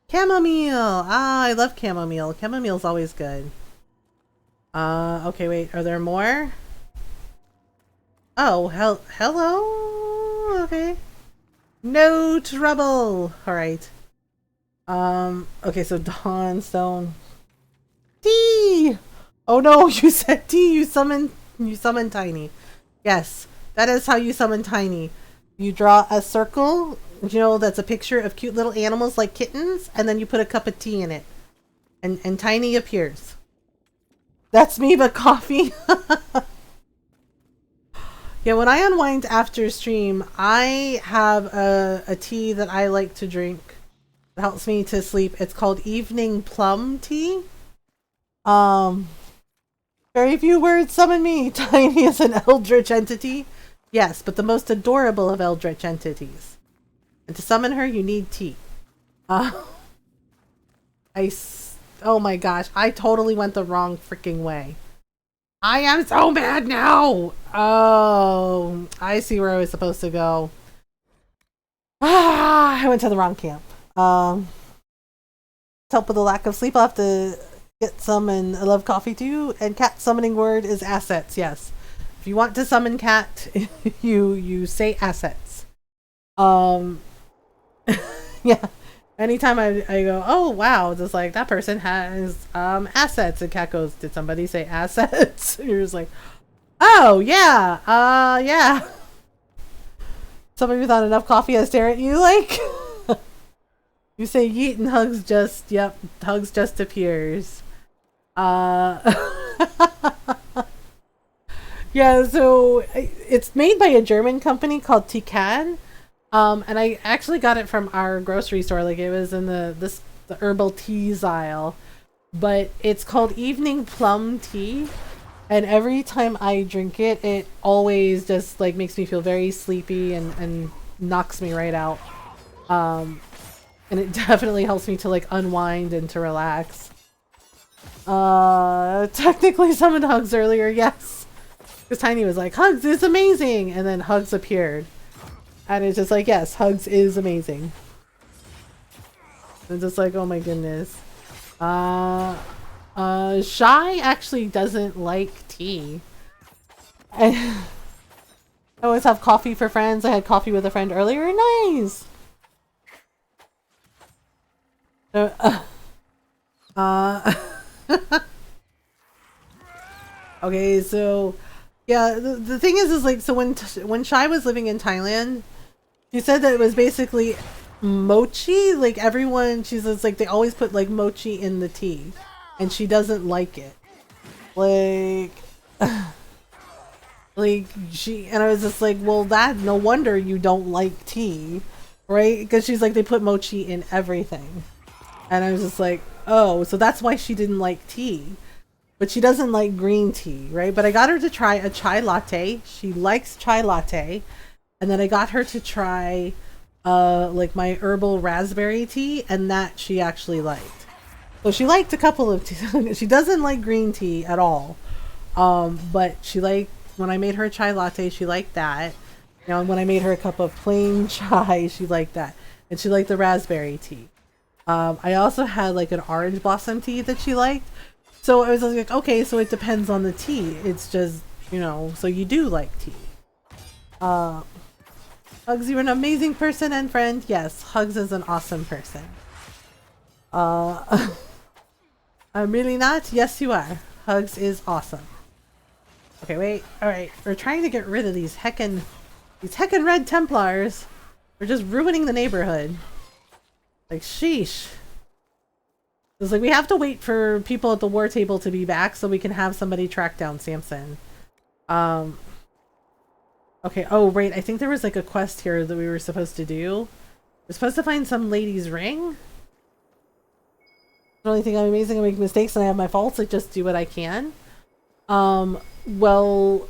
Chamomile! Ah, I love chamomile. Chamomile's always good. Okay, wait, are there more? Oh, hello? Okay. No trouble! Alright. Okay, so Dawnstone. T! Oh no, you said T! You summon Tiny. Yes, that is how you summon Tiny. You draw a circle, you know, that's a picture of cute little animals like kittens, and then you put a cup of tea in it. And Tiny appears. That's me, but coffee. Yeah, when I unwind after stream, I have a tea that I like to drink. It helps me to sleep. It's called Evening Plum Tea. Very few words summon me. Tiny is an eldritch entity. Yes, but the most adorable of eldritch entities. And to summon her, you need tea. Oh my gosh, I totally went the wrong freaking way. I am so mad now! Oh, I see where I was supposed to go. I went to the wrong camp. To help with the lack of sleep, I'll have to get some, and I love coffee too. And cat summoning word is assets, yes. If you want to summon cat, you say assets. Yeah. Anytime I go, oh wow, just like that person has assets, and cat goes, did somebody say assets? And you're just like, oh yeah, yeah. Somebody without enough coffee, I stare at you like you say yeet and Hugs just Hugs just appears. Yeah, so it's made by a German company called Tikan. And I actually got it from our grocery store. Like it was in the herbal teas aisle, but it's called Evening Plum Tea. And every time I drink it, it always just like makes me feel very sleepy and knocks me right out. And it definitely helps me to like unwind and to relax. Technically summoned Hugs earlier, yes. Because Tiny was like, Hugs is amazing! And then Hugs appeared. And it's just like, yes, Hugs is amazing. And just like, oh my goodness. Shy actually doesn't like tea. I always have coffee for friends. I had coffee with a friend earlier. Nice! Okay, so yeah, the thing is like, so when Shy was living in Thailand, she said that it was basically mochi. Like everyone, she says like they always put like mochi in the tea, and she doesn't like it. Like, like and I was just like, well, that no wonder you don't like tea, right? Because she's like they put mochi in everything, and I was just like, oh, so that's why she didn't like tea. But she doesn't like green tea, right? But I got her to try a chai latte. She likes chai latte. And then I got her to try like my herbal raspberry tea, and that she actually liked. So she liked a couple of teas. She doesn't like green tea at all. But she liked, when I made her a chai latte, she liked that. You know, and when I made her a cup of plain chai, she liked that. And she liked the raspberry tea. I also had like an orange blossom tea that she liked. So I was like, okay, so it depends on the tea. It's just, you know, so you do like tea. Hugs, you're an amazing person and friend. Yes, Hugs is an awesome person. I'm really not? Yes, you are. Hugs is awesome. Okay, wait. Alright, we're trying to get rid of these heckin' red Templars. They're just ruining the neighborhood. Like, sheesh. It's like we have to wait for people at the war table to be back so we can have somebody track down Samson. Okay, oh right, I think there was like a quest here that we were supposed to do. We're supposed to find some lady's ring. The only thing I'm amazing, I make mistakes and I have my faults, I just do what I can. Well...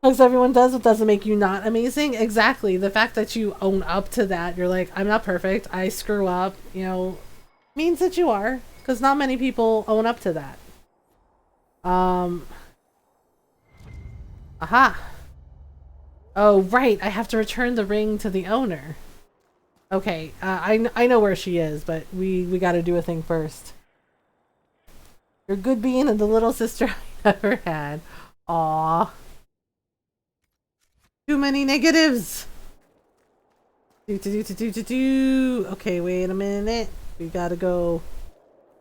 Because everyone does, it doesn't make you not amazing. Exactly. The fact that you own up to that, you're like, I'm not perfect, I screw up, you know, means that you are. Because not many people own up to that. Aha. Oh, right. I have to return the ring to the owner. Okay. I know where she is, but we gotta do a thing first. You're good being and the little sister I ever had. Aww. Too many negatives. Okay, wait a minute. We gotta go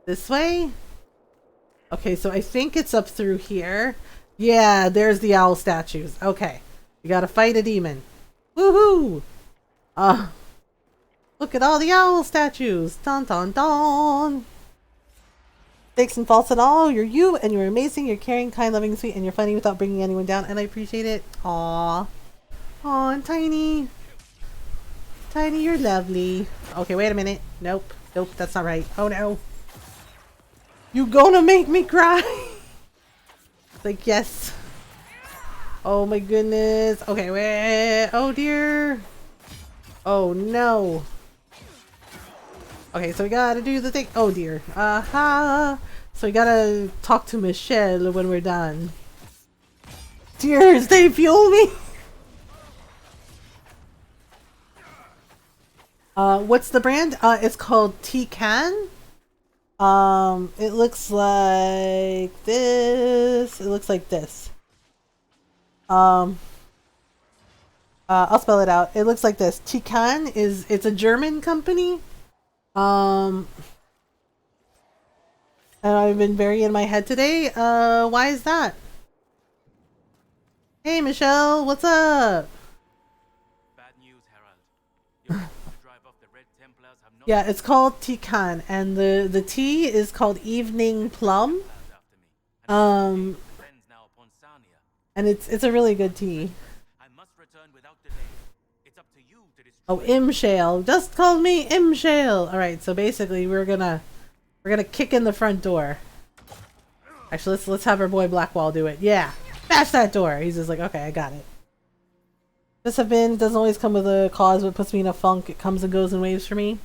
this way. Okay, so I think it's up through here. Yeah, there's the owl statues. Okay, we gotta fight a demon. Woohoo! Look at all the owl statues. Dun dun dun. Mistakes and faults and all. You're you, and you're amazing. You're caring, kind, loving, sweet, and you're funny without bringing anyone down. And I appreciate it. Aww. Aw, and Tiny. Tiny, you're lovely. Okay, wait a minute. Nope. Nope, that's not right. Oh no. You gonna make me cry? Like, yes. Oh my goodness. Okay, wait. Oh dear. Oh no. Okay, so we gotta do the thing. Oh dear. Aha. So we gotta talk to Michelle when we're done. Tears, they fuel me. What's the brand? It's called T-Can. It looks like this. It looks like this. I'll spell it out. It looks like this. T-Can it's a German company. And I've been very in my head today. Why is that? Hey Michelle, what's up? Bad news, Herald. Your efforts to drive off the Red Templars have not Yeah, it's called Tikan, and the tea is called Evening Plum. planned after me. And friends now upon Sarnia. And it's a really good tea. I must return without delay. It's up to you to destroy. Oh, Imshale. Just call me Imshale. Alright, so basically we're gonna kick in the front door. Actually, let's have our boy Blackwall do it. Yeah. Bash that door. He's just like, okay, I got it. This event doesn't always come with a cause, but puts me in a funk. It comes and goes in waves for me.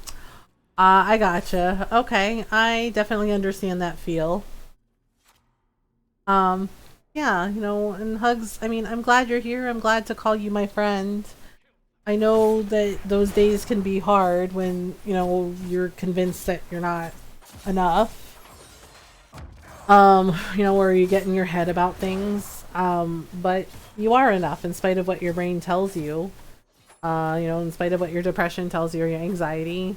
I gotcha. Okay, I definitely understand that feel. Yeah, you know, and hugs. I mean, I'm glad you're here. I'm glad to call you my friend. I know that those days can be hard when, you know, you're convinced that you're not enough. You know, where you get in your head about things. But you are enough in spite of what your brain tells you. You know, in spite of what your depression tells you or your anxiety.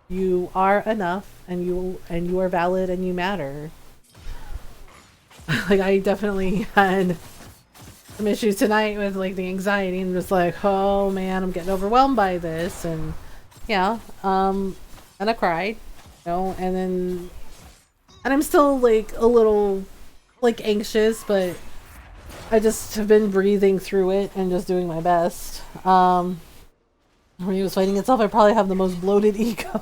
You are enough and you are valid and you matter. Like, I definitely had some issues tonight with like the anxiety and just like, oh man, I'm getting overwhelmed by this, and yeah, and I cried, you know, and I'm still like a little like anxious, but I just have been breathing through it and just doing my best. When he was fighting itself, I probably have the most bloated ego.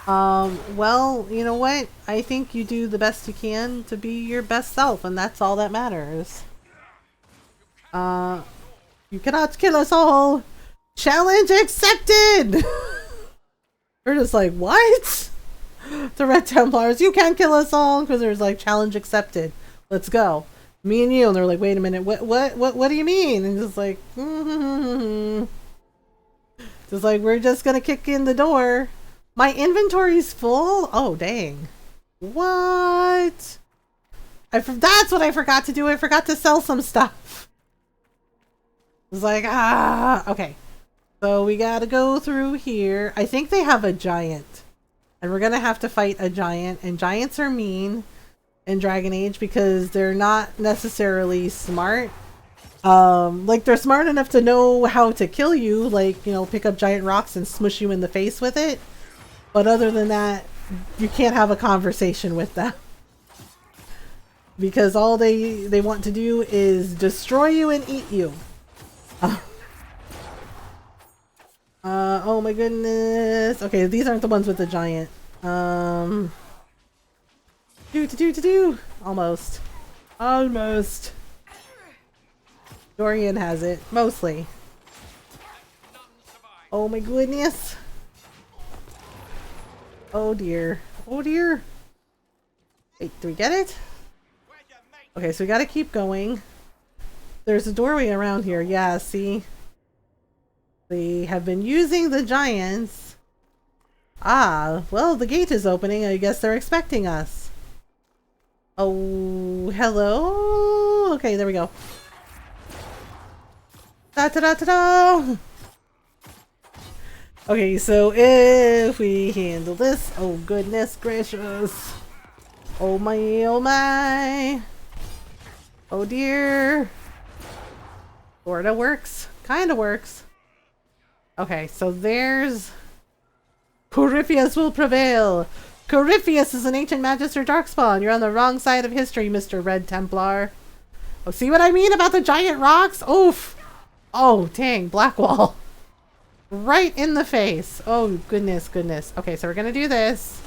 Well, you know what? I think you do the best you can to be your best self, and that's all that matters. You cannot kill us all! Challenge accepted! We're just like, what? The Red Templars, you can't kill us all! Because there's like, challenge accepted. Let's go. Me and you, and they're like, wait a minute, what do you mean? And just like, just like, we're just gonna kick in the door. My inventory's full? Oh, dang. What? That's what I forgot to do. I forgot to sell some stuff. It was like, okay. So we gotta go through here. I think they have a giant. And we're gonna have to fight a giant. And giants are mean in Dragon Age because they're not necessarily smart. Like, they're smart enough to know how to kill you. Like, you know, pick up giant rocks and smush you in the face with it. But other than that, you can't have a conversation with them. Because all they want to do is destroy you and eat you. Oh my goodness. Okay, these aren't the ones with the giant. Almost. Almost. Dorian has it. Mostly. Oh my goodness. Oh dear. Oh dear. Wait, do we get it? Okay, so we gotta keep going. There's a doorway around here. Yeah, see? They have been using the giants. Ah, well, the gate is opening. I guess they're expecting us. Oh, hello? Okay, there we go. Da-da-da-da-da! Okay, so if we handle this, oh goodness gracious. Oh my, oh my. Oh dear. Sorta works. Kinda works. Okay, so there's... Corypheus will prevail! Corypheus is an ancient Magister Darkspawn. You're on the wrong side of history, Mr. Red Templar. Oh, see what I mean about the giant rocks? Oof! Oh, dang, Blackwall. Right in the face. Oh, goodness, goodness. Okay, so we're gonna do this.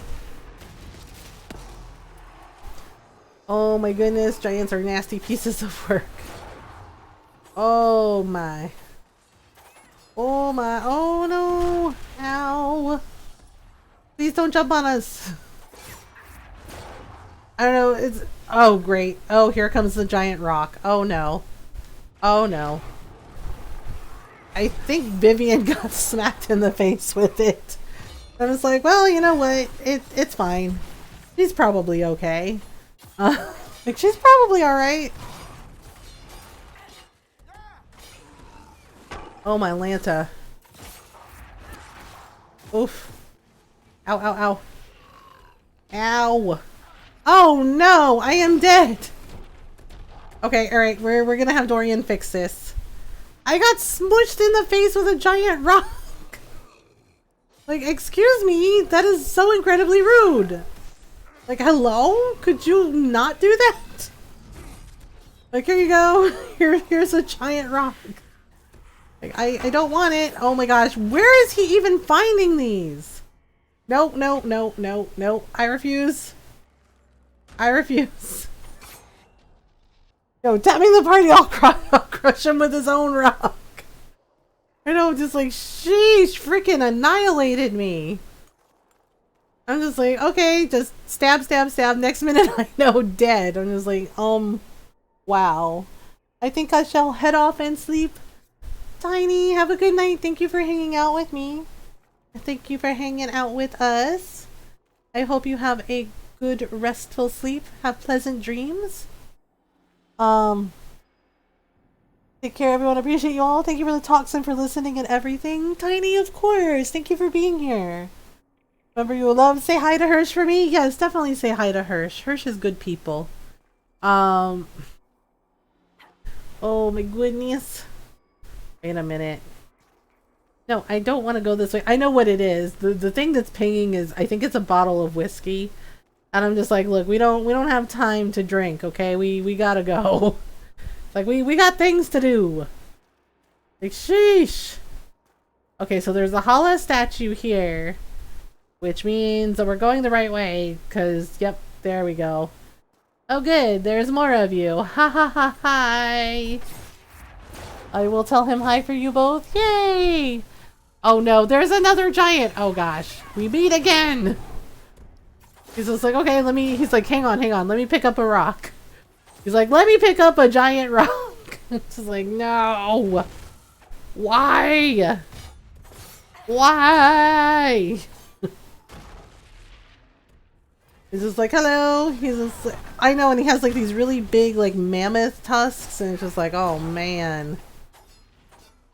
Oh my goodness, giants are nasty pieces of work. Oh my. Oh my. Oh no. Ow. Please don't jump on us. I don't know. It's. Oh great. Oh, here comes the giant rock. Oh no. Oh no. I think Vivian got smacked in the face with it. I was like, well, you know what? It's fine. She's probably okay. Like, she's probably alright. Oh, my Lanta. Oof. Ow, ow, ow. Ow. Oh, no! I am dead! Okay, alright. We're gonna have Dorian fix this. I got smushed in the face with a giant rock! Like, excuse me? That is so incredibly rude! Like, hello? Could you not do that? Like, here you go. Here's a giant rock. Like, I don't want it. Oh my gosh. Where is he even finding these? No, no, no, no, no. I refuse. I refuse. No, tapping the party, I'll crush him with his own rock. I know, just like, sheesh, freaking annihilated me. I'm just like, okay, just stab, stab, stab. Next minute, I know, dead. I'm just like, wow. I think I shall head off and sleep. Tiny, have a good night. Thank you for hanging out with me. Thank you for hanging out with us. I hope you have a good, restful sleep. Have pleasant dreams. Take care, everyone. Appreciate you all. Thank you for the talks and for listening and everything. Tiny, of course. Thank you for being here. Remember, you love. Say hi to Hirsch for me. Yes, definitely say hi to Hirsch. Hirsch is good people. Oh my goodness. Wait a minute. No, I don't want to go this way. I know what it is. The thing that's pinging is, I think it's a bottle of whiskey. And I'm just like, look, we don't have time to drink, okay? We gotta go. Like, we got things to do. Like, sheesh. Okay, so there's a Hala statue here. Which means that we're going the right way. Because, yep, there we go. Oh, good. There's more of you. Ha ha ha hi. I will tell him hi for you both. Yay! Oh no, there's another giant. Oh gosh. We meet again. He's just like, okay, he's like, hang on, let me pick up a rock. He's like, let me pick up a giant rock. It's just like, no. Why? Why? He's just like, hello. He's just like, I know, and he has like these really big like mammoth tusks, and it's just like, oh man.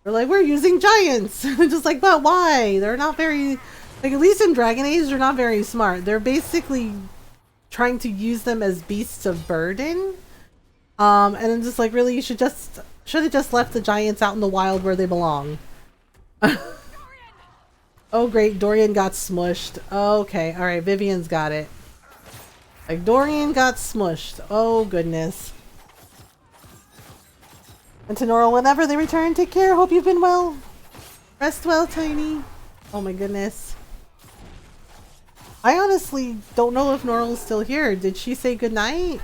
We're like, we're using giants. Just like, but why? They're not very, like, at least in Dragon Age, they're not very smart. They're basically trying to use them as beasts of burden. And I'm just like, really, you should have just left the giants out in the wild where they belong. Oh great, Dorian got smushed. Okay, alright, Vivian's got it. Like, Dorian got smushed. Oh goodness. And to Norl, whenever they return, take care. Hope you've been well. Rest well, Tiny. Oh my goodness. I honestly don't know if Norl's still here. Did she say goodnight?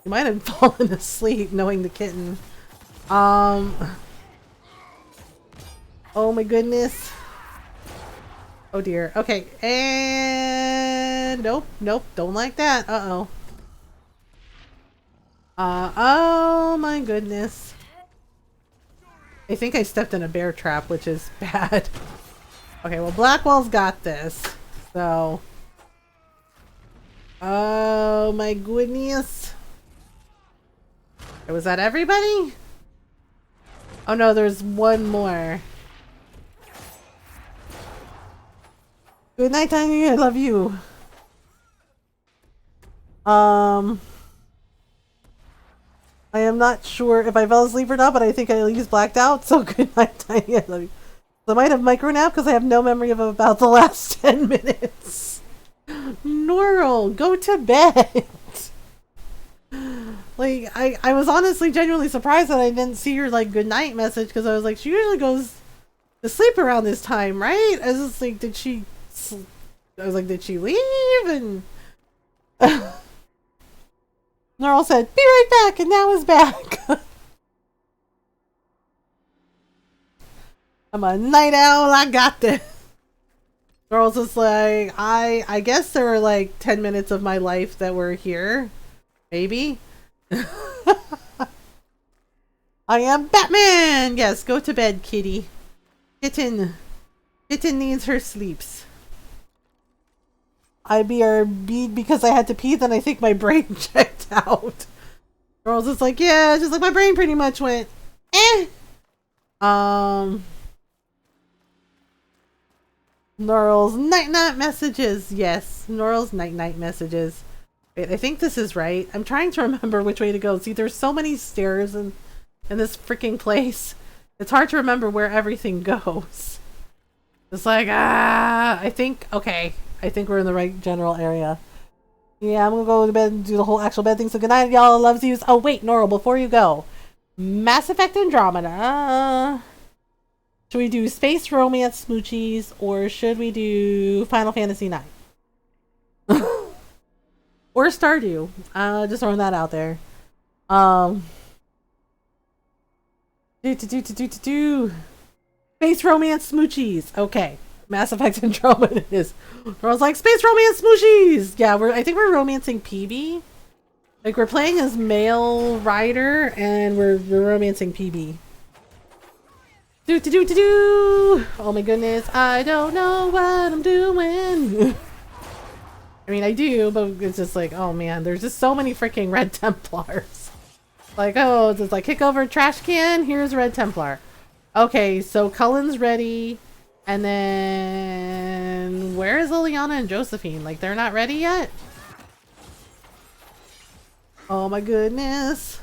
You might have fallen asleep knowing the kitten. Oh my goodness. Oh dear. Okay. And nope. Don't like that. Uh-oh. Oh my goodness. I think I stepped in a bear trap, which is bad. Okay, well, Blackwell's got this. So. Oh my goodness. Was that everybody? Oh no, there's one more. Good night, Tiny. I love you. I am not sure if I fell asleep or not, but I think I at least blacked out. So good night, Tiny. I love you. So I might have micro nap because I have no memory of about the last 10 minutes. Norl, go to bed. Like, I was honestly genuinely surprised that I didn't see your like good night message, because I was like, she usually goes to sleep around this time, right? I was just like, did she leave? And Norl said, "Be right back," and now is back. I'm a night owl, I got this. Norl's just like, I guess there were like 10 minutes of my life that were here. Maybe. I am Batman! Yes, go to bed, kitty. Kitten. Kitten needs her sleeps. I BRB'd because I had to pee, then I think my brain checked out. Girls just like, yeah, just like my brain pretty much went, eh. Norl's night-night messages. Yes, Norl's night-night messages. Wait, I think this is right. I'm trying to remember which way to go. See, there's so many stairs in this freaking place. It's hard to remember where everything goes. It's like, I think, okay. I think we're in the right general area. Yeah, I'm gonna go to bed and do the whole actual bed thing. So good night, y'all. Loves yous. Oh, wait, Norl, before you go. Mass Effect Andromeda. Should we do Space Romance Smoochies or should we do Final Fantasy IX? Or Stardew. Just throwing that out there. Space Romance Smoochies. Okay. Mass Effect Andromeda is. I was like, Space Romance Smooshies! Yeah, I think we're romancing PB. Like, we're playing as male Ryder, and we're romancing PB. Oh my goodness, I don't know what I'm doing. I mean, I do, but it's just like, oh man, there's just so many freaking Red Templars. Like, oh, it's just like, kick over a trash can, here's Red Templar. Okay, so Cullen's ready. And then where is Liliana and Josephine? Like, they're not ready yet? Oh my goodness.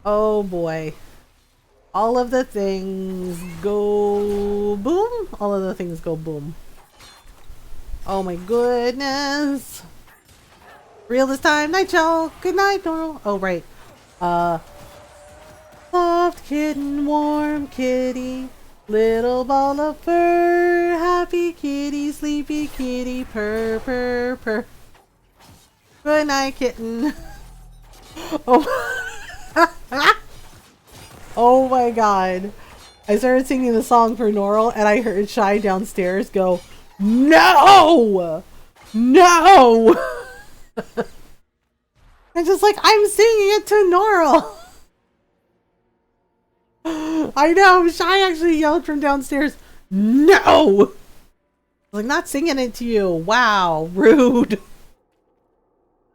Oh boy. All of the things go boom. All of the things go boom. Oh my goodness. Real this time. Night, y'all. Good night, Norl. Oh, right. Soft kitten, warm kitty. Little ball of fur, happy kitty, sleepy kitty, purr, purr, purr. Good night, kitten. Oh. Oh my god. I started singing the song for Norl and I heard Shy downstairs go, "No! No!" And just like, I'm singing it to Norl. I know, Shy actually yelled from downstairs, "No!" Like, not singing it to you. Wow, rude.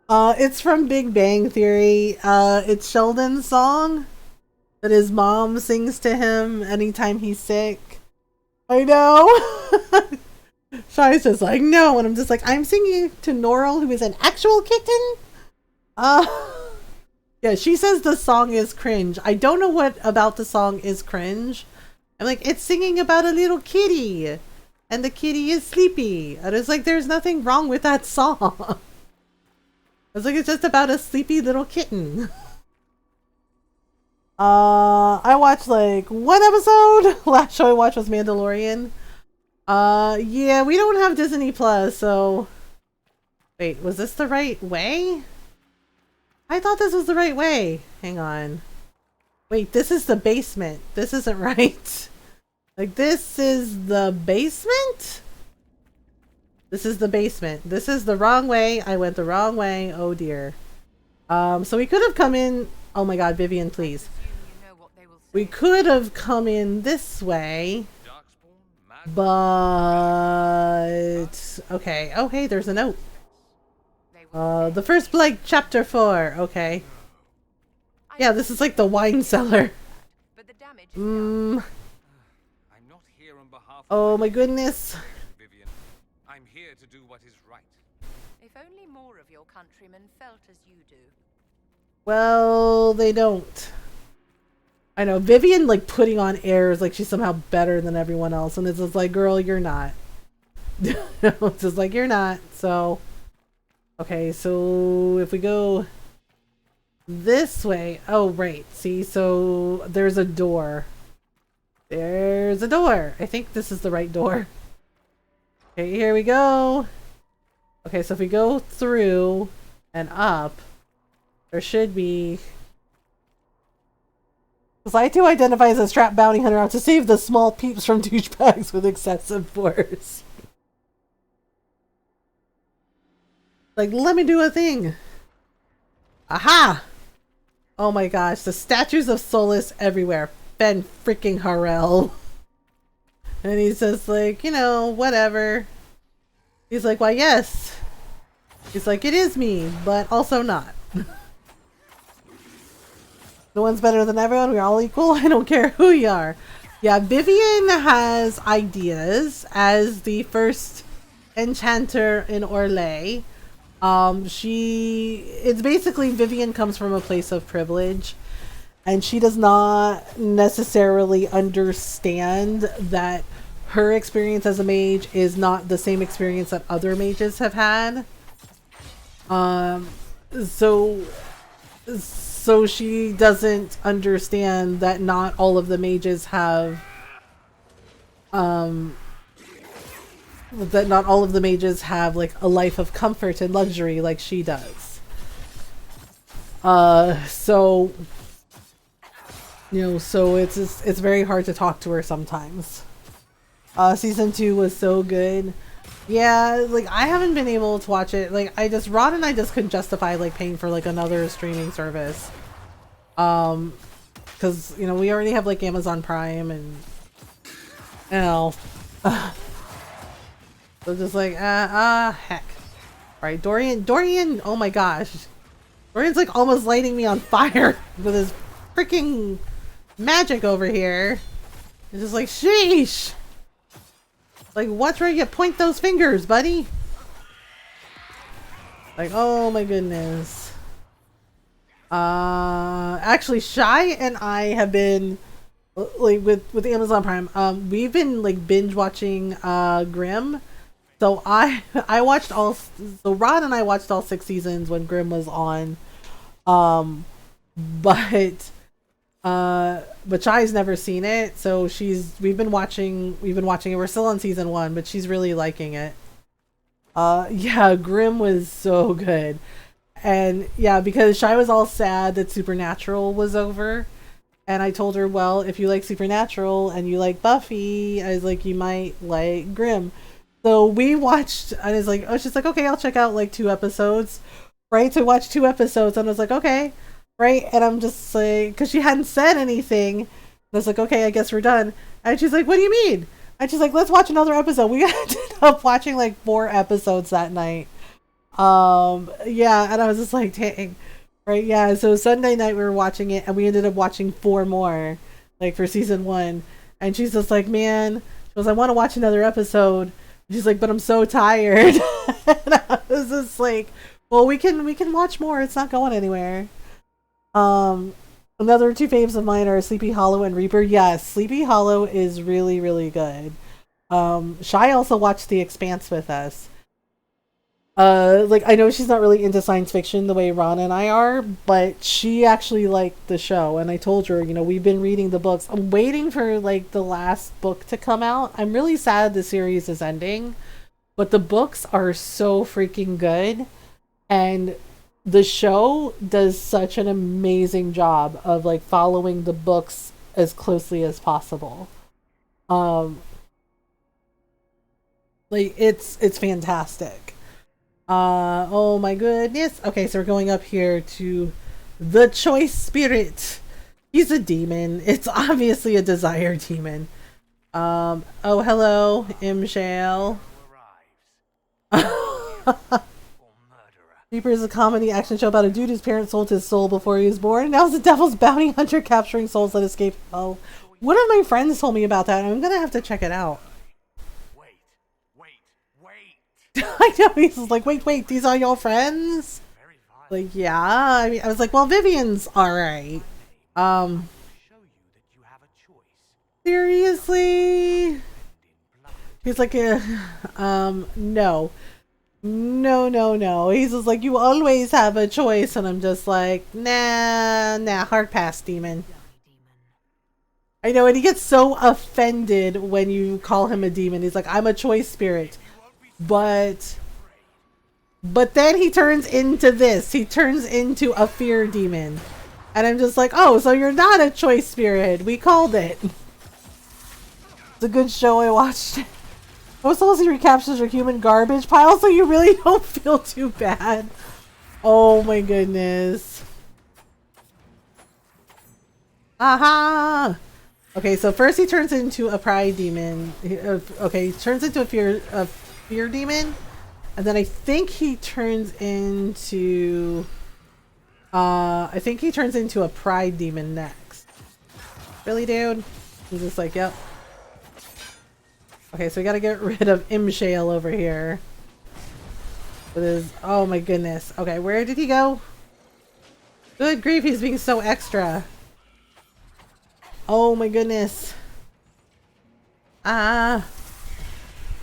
It's from Big Bang Theory. It's Sheldon's song that his mom sings to him anytime he's sick. I know. Shy's just like, no, and I'm just like, I'm singing it to Norl, who is an actual kitten. Yeah, she says the song is cringe. I don't know what about the song is cringe. I'm like, it's singing about a little kitty. And the kitty is sleepy. And it's like, there's nothing wrong with that song. I was like, it's just about a sleepy little kitten. I watched like one episode. Last show I watched was Mandalorian. Yeah, we don't have Disney Plus, so... Wait, was this the right way? I thought this was the right way. Hang on. Wait, this is the basement. This isn't right. Like, this is the basement? This is the basement. This is the wrong way. I went the wrong way. Oh dear. So we could have come in... Oh my god, Vivian, please. We could have come in this way. But... Okay. Oh, hey, there's a note. The first Blake, chapter 4. Okay. Yeah, this is like the wine cellar. Oh my goodness. I'm here to do what is right. If only more of your countrymen felt as you do. Well, they don't. I know, Vivian like putting on airs like she's somehow better than everyone else, and it's just like, girl, you're not. It's just like, you're not, so... Okay, so if we go this way... Oh, right, see, so there's a door. There's a door! I think this is the right door. Okay, here we go. Okay, so if we go through and up, there should be... Because I too identify as a strap bounty hunter out to save the small peeps from douchebags with excessive force. Like, let me do a thing. Aha! Oh my gosh, the statues of Solus everywhere. Ben freaking Harrell. And he says, like, you know, whatever. He's like, why, yes. He's like, it is me, but also not. No one's better than everyone. We're all equal. I don't care who you are. Yeah, Vivian has ideas as the first enchanter in Orlais. It's basically Vivian comes from a place of privilege, and she does not necessarily understand that her experience as a mage is not the same experience that other mages have had. So she doesn't understand that not all of the mages have like a life of comfort and luxury like she does. So it's very hard to talk to her sometimes. Season 2 was so good. Yeah, like I haven't been able to watch it. Like Rod and I just couldn't justify like paying for like another streaming service. Because we already have like Amazon Prime and so just like heck. Right, Dorian, oh my gosh. Dorian's like almost lighting me on fire with his freaking magic over here. It's just like sheesh. Like, watch where you point those fingers, buddy. Like, oh my goodness. Actually, Shy and I have been like with Amazon Prime. We've been like binge watching Grimm. So I watched all. So Rod and I watched all 6 seasons when Grimm was on. But Shai's never seen it, so we've been watching it. We're still on season 1, but she's really liking it. Yeah, Grimm was so good. And yeah, because Shai was all sad that Supernatural was over, and I told her, well, if you like Supernatural and you like Buffy, I was like, you might like Grimm. So we watched, and it's like, she's like, okay, I'll check out like 2 episodes, right? So I watched 2 episodes, and I was like, okay. Right, and I'm just like, because she hadn't said anything, I was like, okay, I guess we're done. And she's like, what do you mean? And she's like, let's watch another episode. We ended up watching like 4 episodes that night. Yeah, and I was just like, dang. Right, yeah, so Sunday night we were watching it, and we ended up watching 4 more, like for season 1. And she's just like, man, she goes, I want to watch another episode. She's like, but I'm so tired. And I was just like, well, we can watch more. It's not going anywhere. Another 2 faves of mine are Sleepy Hollow and Reaper. Yes, Sleepy Hollow is really, really good. Shai also watched The Expanse with us. Like, I know she's not really into science fiction the way Ron and I are, but she actually liked the show, and I told her, we've been reading the books. I'm waiting for, like, the last book to come out. I'm really sad the series is ending, but the books are so freaking good, and the show does such an amazing job of like following the books as closely as possible. Like it's fantastic. Oh my goodness. Okay, so we're going up here to the choice spirit. He's a demon. It's obviously a desire demon. Oh hello, Imshale. Reaper is a comedy action show about a dude whose parents sold his soul before he was born. Now he's a devil's bounty hunter capturing souls that escape hell. One of my friends told me about that, and I'm gonna have to check it out. Wait. I know, he's like, wait, these are your friends? Like, yeah. I mean, I was like, well, Vivian's alright. Seriously? He's like, no. No. He's just like, you always have a choice, and I'm just like, nah, hard pass, demon. I know, and he gets so offended when you call him a demon. He's like, I'm a choice spirit. But But then he turns into this. He turns into a fear demon. And I'm just like, oh, so you're not a choice spirit. We called it. It's a good show. I watched it. Most of he recaptures your human garbage pile, so you really don't feel too bad. Oh my goodness. Aha! Okay, so first he turns into a pride demon. Okay, he turns into a fear demon. And then I think he turns into a pride demon next. Really, dude? He's just like, yep. Okay, so we gotta get rid of Imshale over here. With his, oh my goodness. Okay, where did he go? Good grief, he's being so extra. Oh my goodness. Ah.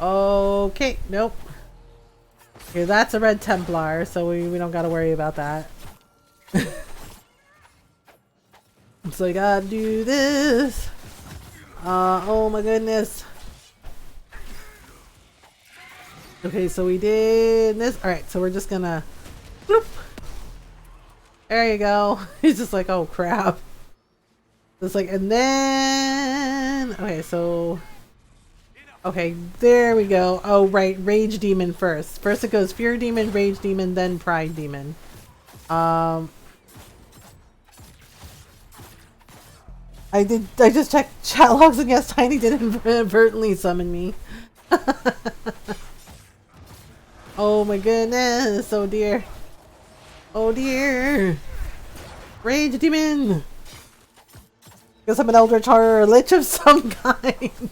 Okay, nope. Okay, that's a red Templar, so we don't gotta worry about that. So I gotta do this. Oh my goodness. Okay, so we did this. Alright, so we're just gonna bloop. There you go. He's just like, oh crap. Just like, and then okay, so okay, there we go. Oh right, Rage Demon first. First it goes Fear Demon, Rage Demon, then Pride Demon. I just checked chat logs and yes, Tiny did inadvertently summon me. Oh my goodness, oh dear. Oh dear. Rage Demon! Guess I'm an Eldritch Horror Lich of some kind.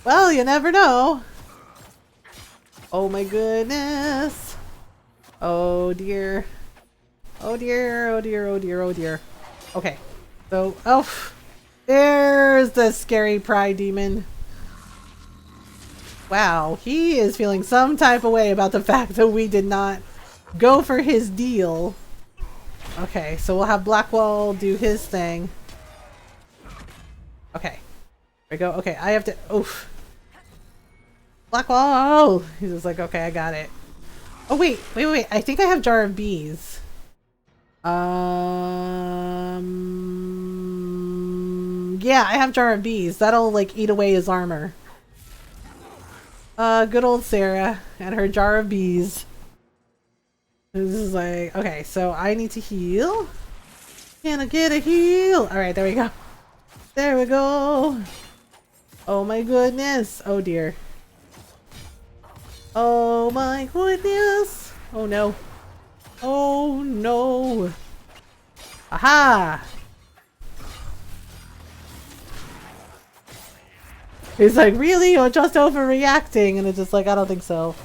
Well, you never know. Oh my goodness. Oh dear. Oh dear, oh dear, oh dear, oh dear. Okay. So, oh, there's the scary Pride Demon. Wow, he is feeling some type of way about the fact that we did not go for his deal. Okay, so we'll have Blackwall do his thing. Okay. There we go. Okay, I have to... Oof. Blackwall! He's just like, okay, I got it. Oh, wait. I think I have Jar of Bees. Yeah, I have Jar of Bees. That'll, like, eat away his armor. Good old Sarah and her Jar of Bees. This is like, okay, so I need to heal. Can I get a heal? Alright, there we go. There we go. Oh my goodness. Oh dear. Oh my goodness. Oh no. Oh no. Aha! He's like, really? You're just overreacting. And it's just like, I don't think so.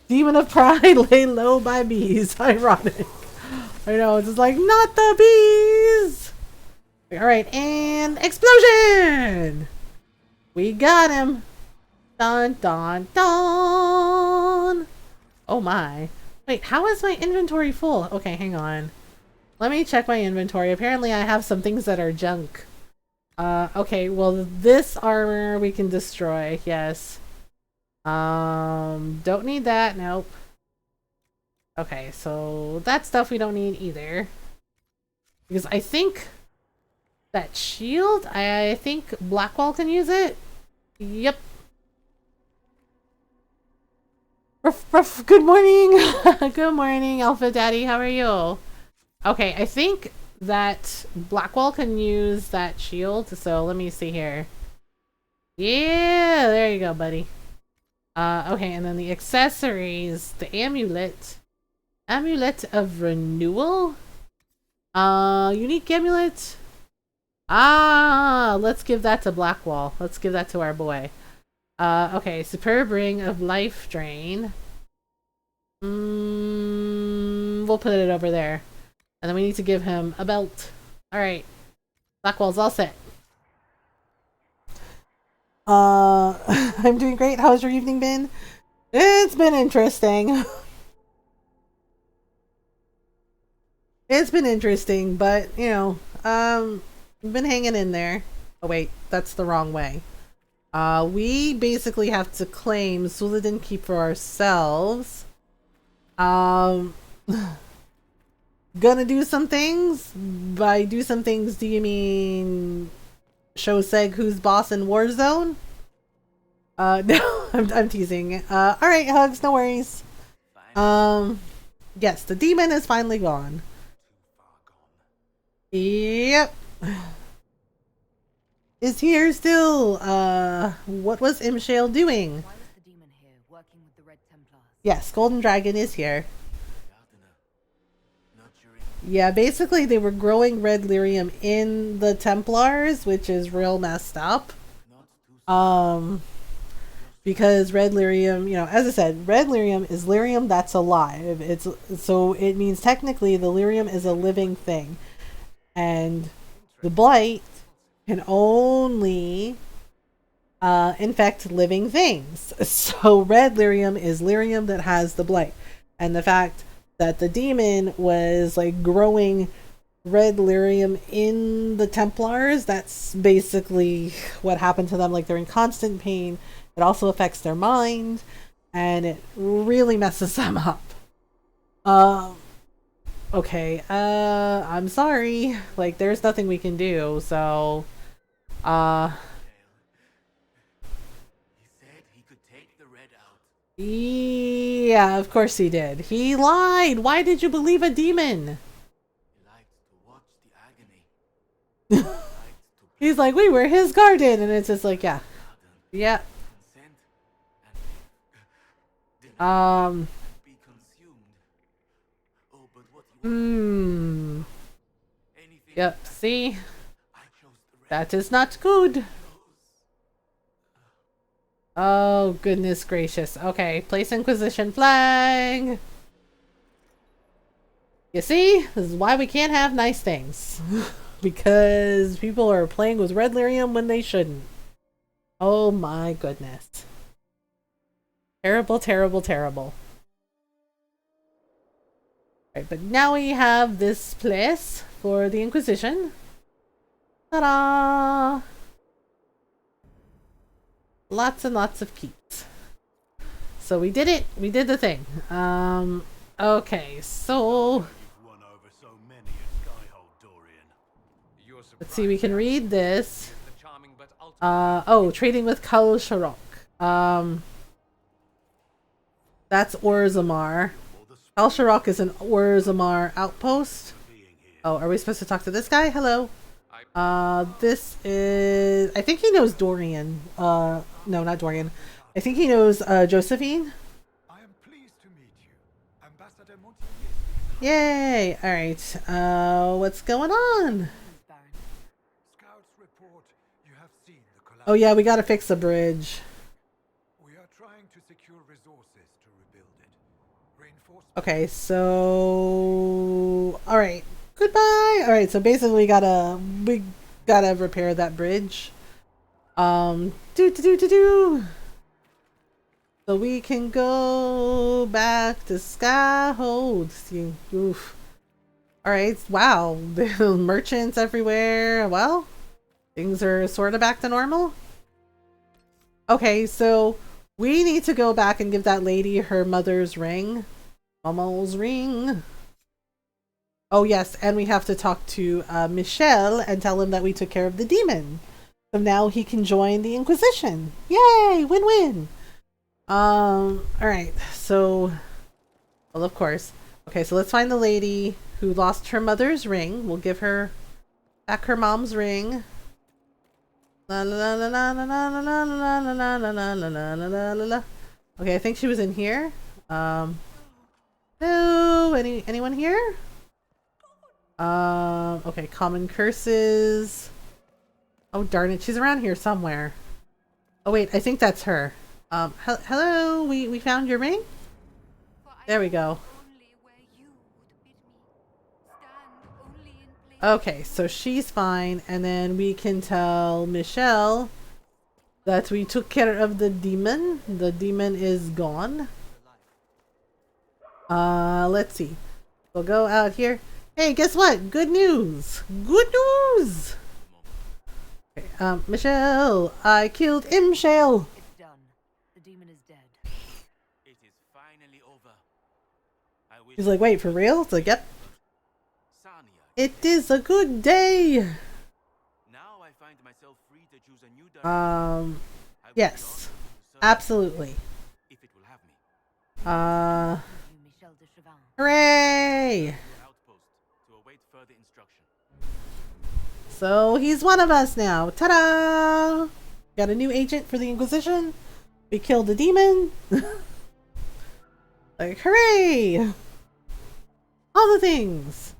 Demon of Pride lay low by bees. Ironic. I know, it's just like, not the bees! Alright, and explosion! We got him! Dun dun dun! Oh my. Wait, how is my inventory full? Okay, hang on. Let me check my inventory. Apparently I have some things that are junk. Okay, well this armor we can destroy, yes. Don't need that, nope. Okay, so that stuff we don't need either. Because I think that shield, I think Blackwall can use it. Yep. Ruff, ruff, good morning! Good morning, Alpha Daddy, how are you? Okay, I think that Blackwall can use that shield, so let me see here. Yeah, there you go, buddy. Okay, and then the accessories, the amulet. Amulet of Renewal? Unique amulet? Ah, let's give that to Blackwall. Let's give that to our boy. Okay, Superb Ring of Life Drain. We'll put it over there. And then we need to give him a belt. Alright. Blackwall's all set. I'm doing great. How's your evening been? It's been interesting. It's been interesting, but, you know, I've been hanging in there. Oh wait, that's the wrong way. We basically have to claim Suladin Keep for ourselves. Um, gonna do some things. By do some things, do you mean show Seg who's boss in Warzone? No, I'm teasing. Alright, Hugs, no worries. Yes, the demon is finally gone. Yep. Is here still. What was Imshale doing? Why was the demon here, working with the Red Templars? Yes, Golden Dragon is here. Not sure. Yeah, basically they were growing red lyrium in the Templars, which is real messed up. Not too Because red lyrium, you know, as I said, red lyrium is lyrium that's alive. So it means technically the lyrium is a living thing. And the blight can only infect living things. So red lyrium is lyrium that has the blight. And the fact that the demon was like growing red lyrium in the Templars, that's basically what happened to them. Like they're in constant pain. It also affects their mind, and it really messes them up. Okay, I'm sorry. Like, there's nothing we can do, so, He said he could take the red out. yeah, of course he did. He lied! Why did you believe a demon? He liked to watch the agony. He liked to He's like, we were his garden, and it's just like, yeah. Yeah. consent and didn't be consumed. Oh, but what you want? Anything. Yep, see? I chose the red. That is not good. Oh, goodness gracious. Okay, place Inquisition flag. You see? This is why we can't have nice things. Because people are playing with red lyrium when they shouldn't. Oh my goodness. Terrible, terrible, terrible. Right, but now we have this place for the Inquisition. Ta-da! Lots and lots of keys. So we did it. We did the thing. Okay, so Won over so many at Skyhold, Dorian. You're let's see, we can read this. The charming but ultimately Oh, trading with Kal Sharok. That's Orzammar. Kal Sharok is an Orzammar outpost. Oh, are we supposed to talk to this guy? Hello. This is, I think he knows Dorian. No, not Dorian. I think he knows Josephine. I am pleased to meet you, Ambassador Montier. Yay! Alright. What's going on? Baron. Scouts report you have seen the collapse. Oh yeah, we gotta fix the bridge. We are trying to secure resources to rebuild it. Reinforcements. Okay, so alright. Goodbye! Alright, so basically we gotta repair that bridge. So we can go back to Skyhold. See, oof. Alright, wow. Merchants everywhere. Well, things are sort of back to normal. Okay, so we need to go back and give that lady her mother's ring. Mama's ring. Oh yes, and we have to talk to Michel and tell him that we took care of the demon. So now he can join the Inquisition. Yay! Win-win! Alright, so... Well, of course. Okay, so let's find the lady who lost her mother's ring. We'll give her back her mom's ring. La la la la la la la la la la la la la la la la la. Okay, I think she was in here. Hello? Anyone here? Okay, common curses. Oh, darn it, she's around here somewhere. Oh, wait, I think that's her. Hello, we found your ring? For I There we go. only where you would bid me. Stand only in place. Okay, so she's fine, and then we can tell Michelle that we took care of the demon. The demon is gone. Let's see. We'll go out here. Hey, guess what? Good news! Good news! Okay, Michelle, I killed Imshale! It's done. The demon is dead. it is finally over. He's like, wait, for real? It's like, yep. Sania. It is a good day. Now I find myself free to choose a new direction. I would be honored Yes. to serve Absolutely. if it will have me. You, Michel de Chavannes. Hooray! Your outpost to await further instruction. So he's one of us now. Ta-da! Got a new agent for the Inquisition. We killed a demon. Like, hooray! All the things.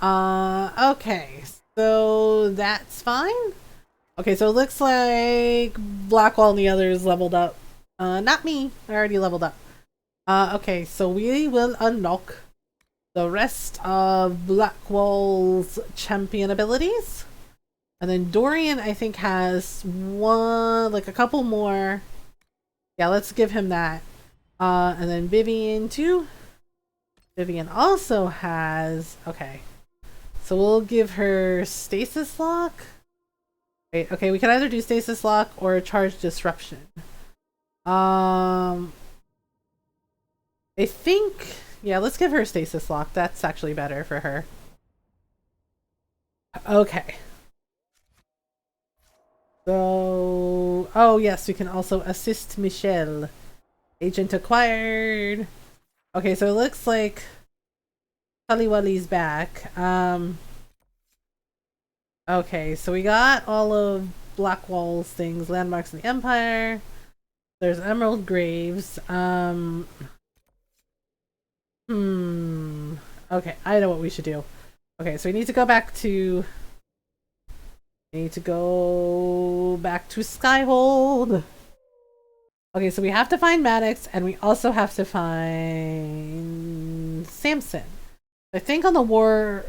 Okay. So that's fine. Okay, so it looks like Blackwall and the others leveled up. Not me. I already leveled up. Okay, so we will unlock the rest of Blackwall's champion abilities. And then Dorian, I think, has a couple more. Yeah, let's give him that. And then Vivian too. Vivian also has, okay. So we'll give her Stasis Lock. Wait, okay, we can either do Stasis Lock or Charge Disruption. I think, yeah, let's give her Stasis Lock. That's actually better for her. Okay. So, oh yes, we can also assist Michelle. Agent acquired. Okay, so it looks like Kaliwali's back. Okay, so we got all of Blackwall's things, landmarks in the Empire. There's Emerald Graves. Okay, I know what we should do. Okay, so we need to go back to Skyhold. Okay, so we have to find Maddox, and we also have to find Samson. I think on the war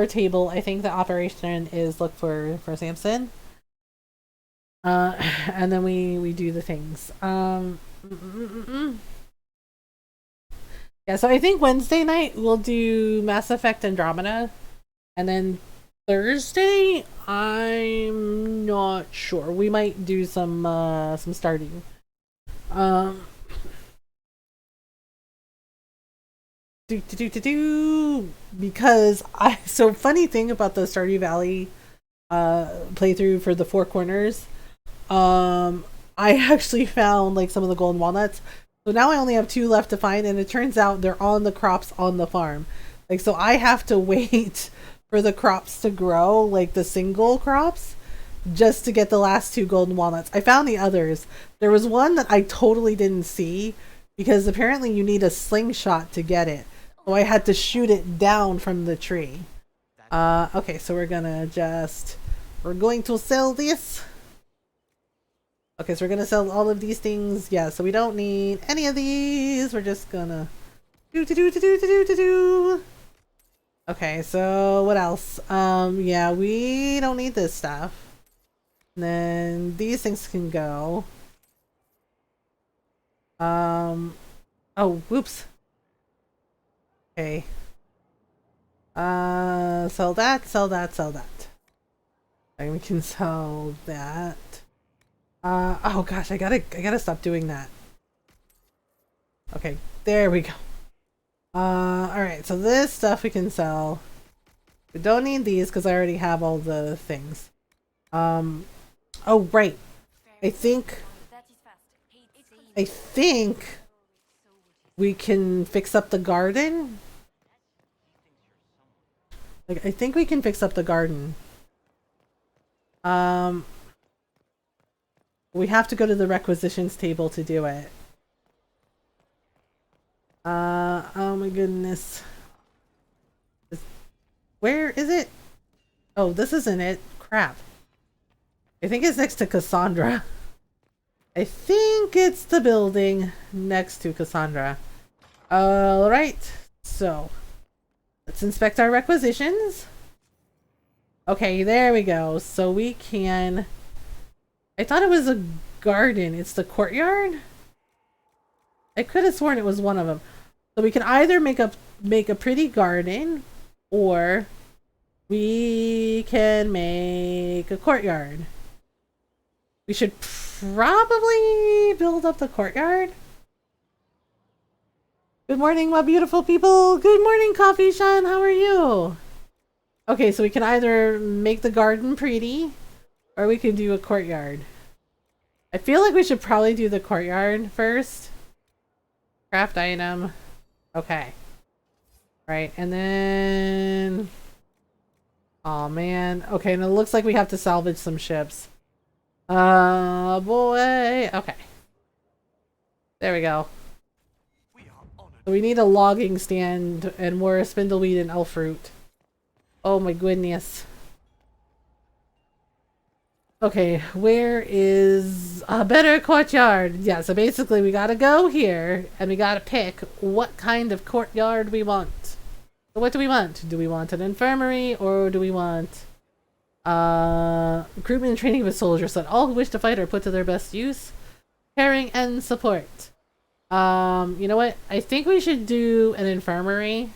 table, I think the operation is look for Samson. And then we do the things. Yeah, so I think Wednesday night we'll do Mass Effect Andromeda, and then Thursday I'm not sure. We might do some starting. Because so funny thing about the Stardew Valley playthrough for the Four Corners, I actually found like some of the golden walnuts. So now I only have 2 left to find, and it turns out they're on the crops on the farm. Like, so I have to wait for the crops to grow, like the single crops, just to get the last 2 golden walnuts. I found the others. There was one that I totally didn't see because apparently you need a slingshot to get it. So I had to shoot it down from the tree. Okay, so we're going to sell this. Okay, so we're gonna sell all of these things. Yeah, so we don't need any of these. We're just gonna do. Okay, so what else? Yeah, we don't need this stuff. And then these things can go. Oh, whoops. Okay. Sell that. And we can sell that. Oh gosh, I gotta stop doing that. Okay, there we go. Alright, so this stuff we can sell. We don't need these because I already have all the things. Oh right. I think we can fix up the garden. Like, I think we can fix up the garden. We have to go to the requisitions table to do it. Oh my goodness. Where is it? Oh, this isn't it. Crap. I think it's next to Cassandra. I think it's the building next to Cassandra. Alright, so let's inspect our requisitions. Okay, there we go. So we can... I thought it was a garden. It's the courtyard? I could have sworn it was one of them. So we can either make a pretty garden, or we can make a courtyard. We should probably build up the courtyard. Good morning, my beautiful people. Good morning, Coffee Shine. How are you? Okay, so we can either make the garden pretty or we can do a courtyard. I feel like we should probably do the courtyard first. Craft item. Okay. Right, and then... Oh man. Okay, and it looks like we have to salvage some ships. Boy. Okay. There we go. So we need a logging stand and more spindleweed and elf fruit. Oh my goodness. Okay, where is a better courtyard? Yeah, so basically we gotta go here and we gotta pick what kind of courtyard we want. So what do we want? Do we want an infirmary or do we want recruitment and training of a soldier so that all who wish to fight are put to their best use? Caring and support. You know what? I think we should do an infirmary.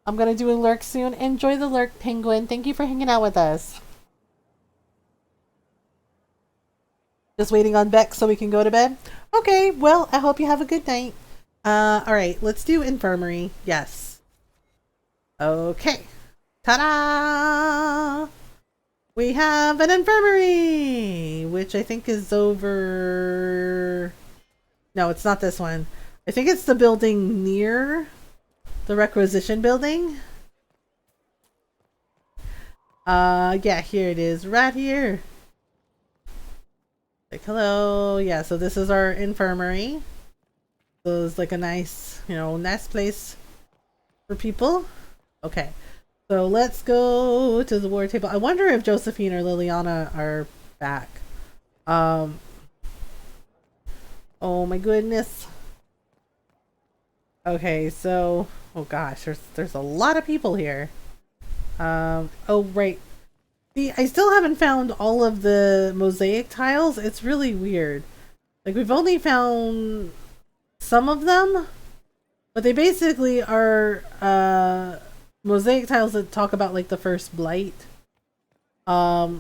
I'm gonna do a lurk soon. Enjoy the lurk, Penguin. Thank you for hanging out with us. Just waiting on Beck so we can go to bed? Okay, well, I hope you have a good night. Alright, let's do infirmary. Yes. Okay. Ta-da! We have an infirmary! Which I think is over... No, it's not this one. I think it's the building near the requisition building. Yeah, here it is. Right here. Like, hello. Yeah, so this is our infirmary. So it's like a nice, you know, nice place for people. Okay. So let's go to the war table. I wonder if Josephine or Liliana are back. Oh my goodness. Okay, so oh gosh, there's a lot of people here. Oh right. See, I still haven't found all of the mosaic tiles. It's really weird. Like, we've only found some of them, but they basically are mosaic tiles that talk about like the first blight. So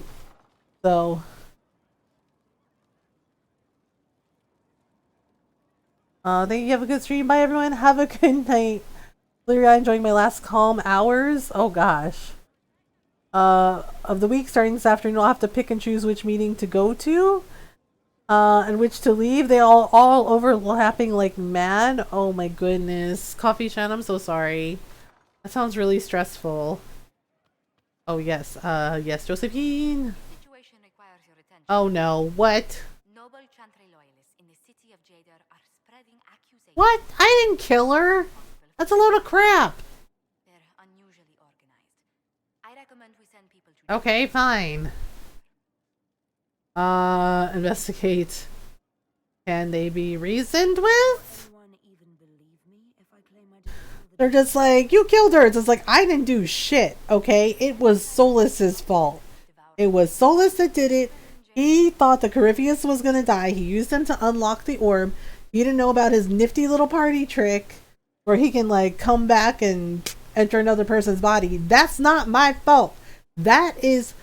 thank you. Have a good stream. Bye everyone. Have a good night. Literally enjoying my last calm hours. Oh gosh. Of the week starting this afternoon, I'll have to pick and choose which meeting to go to and which to leave. They all overlapping like mad. Oh my goodness. Coffee Shan, I'm so sorry. That sounds really stressful. Oh yes, yes, Josephine. Situation requires your attention. Oh no, what? Noble Chantry loyalists in the city of Jadar are spreading accusations. What? I didn't kill her. That's a load of crap. They're unusually organized. I recommend we send people to Okay, fine. Investigate. Can they be reasoned with? They're just like, you killed her. It's just like, I didn't do shit, okay? It was Solus's fault. It was Solus that did it. He thought the Corypheus was gonna die. He used them to unlock the orb. He didn't know about his nifty little party trick where he can like come back and enter another person's body. That's not my fault. That is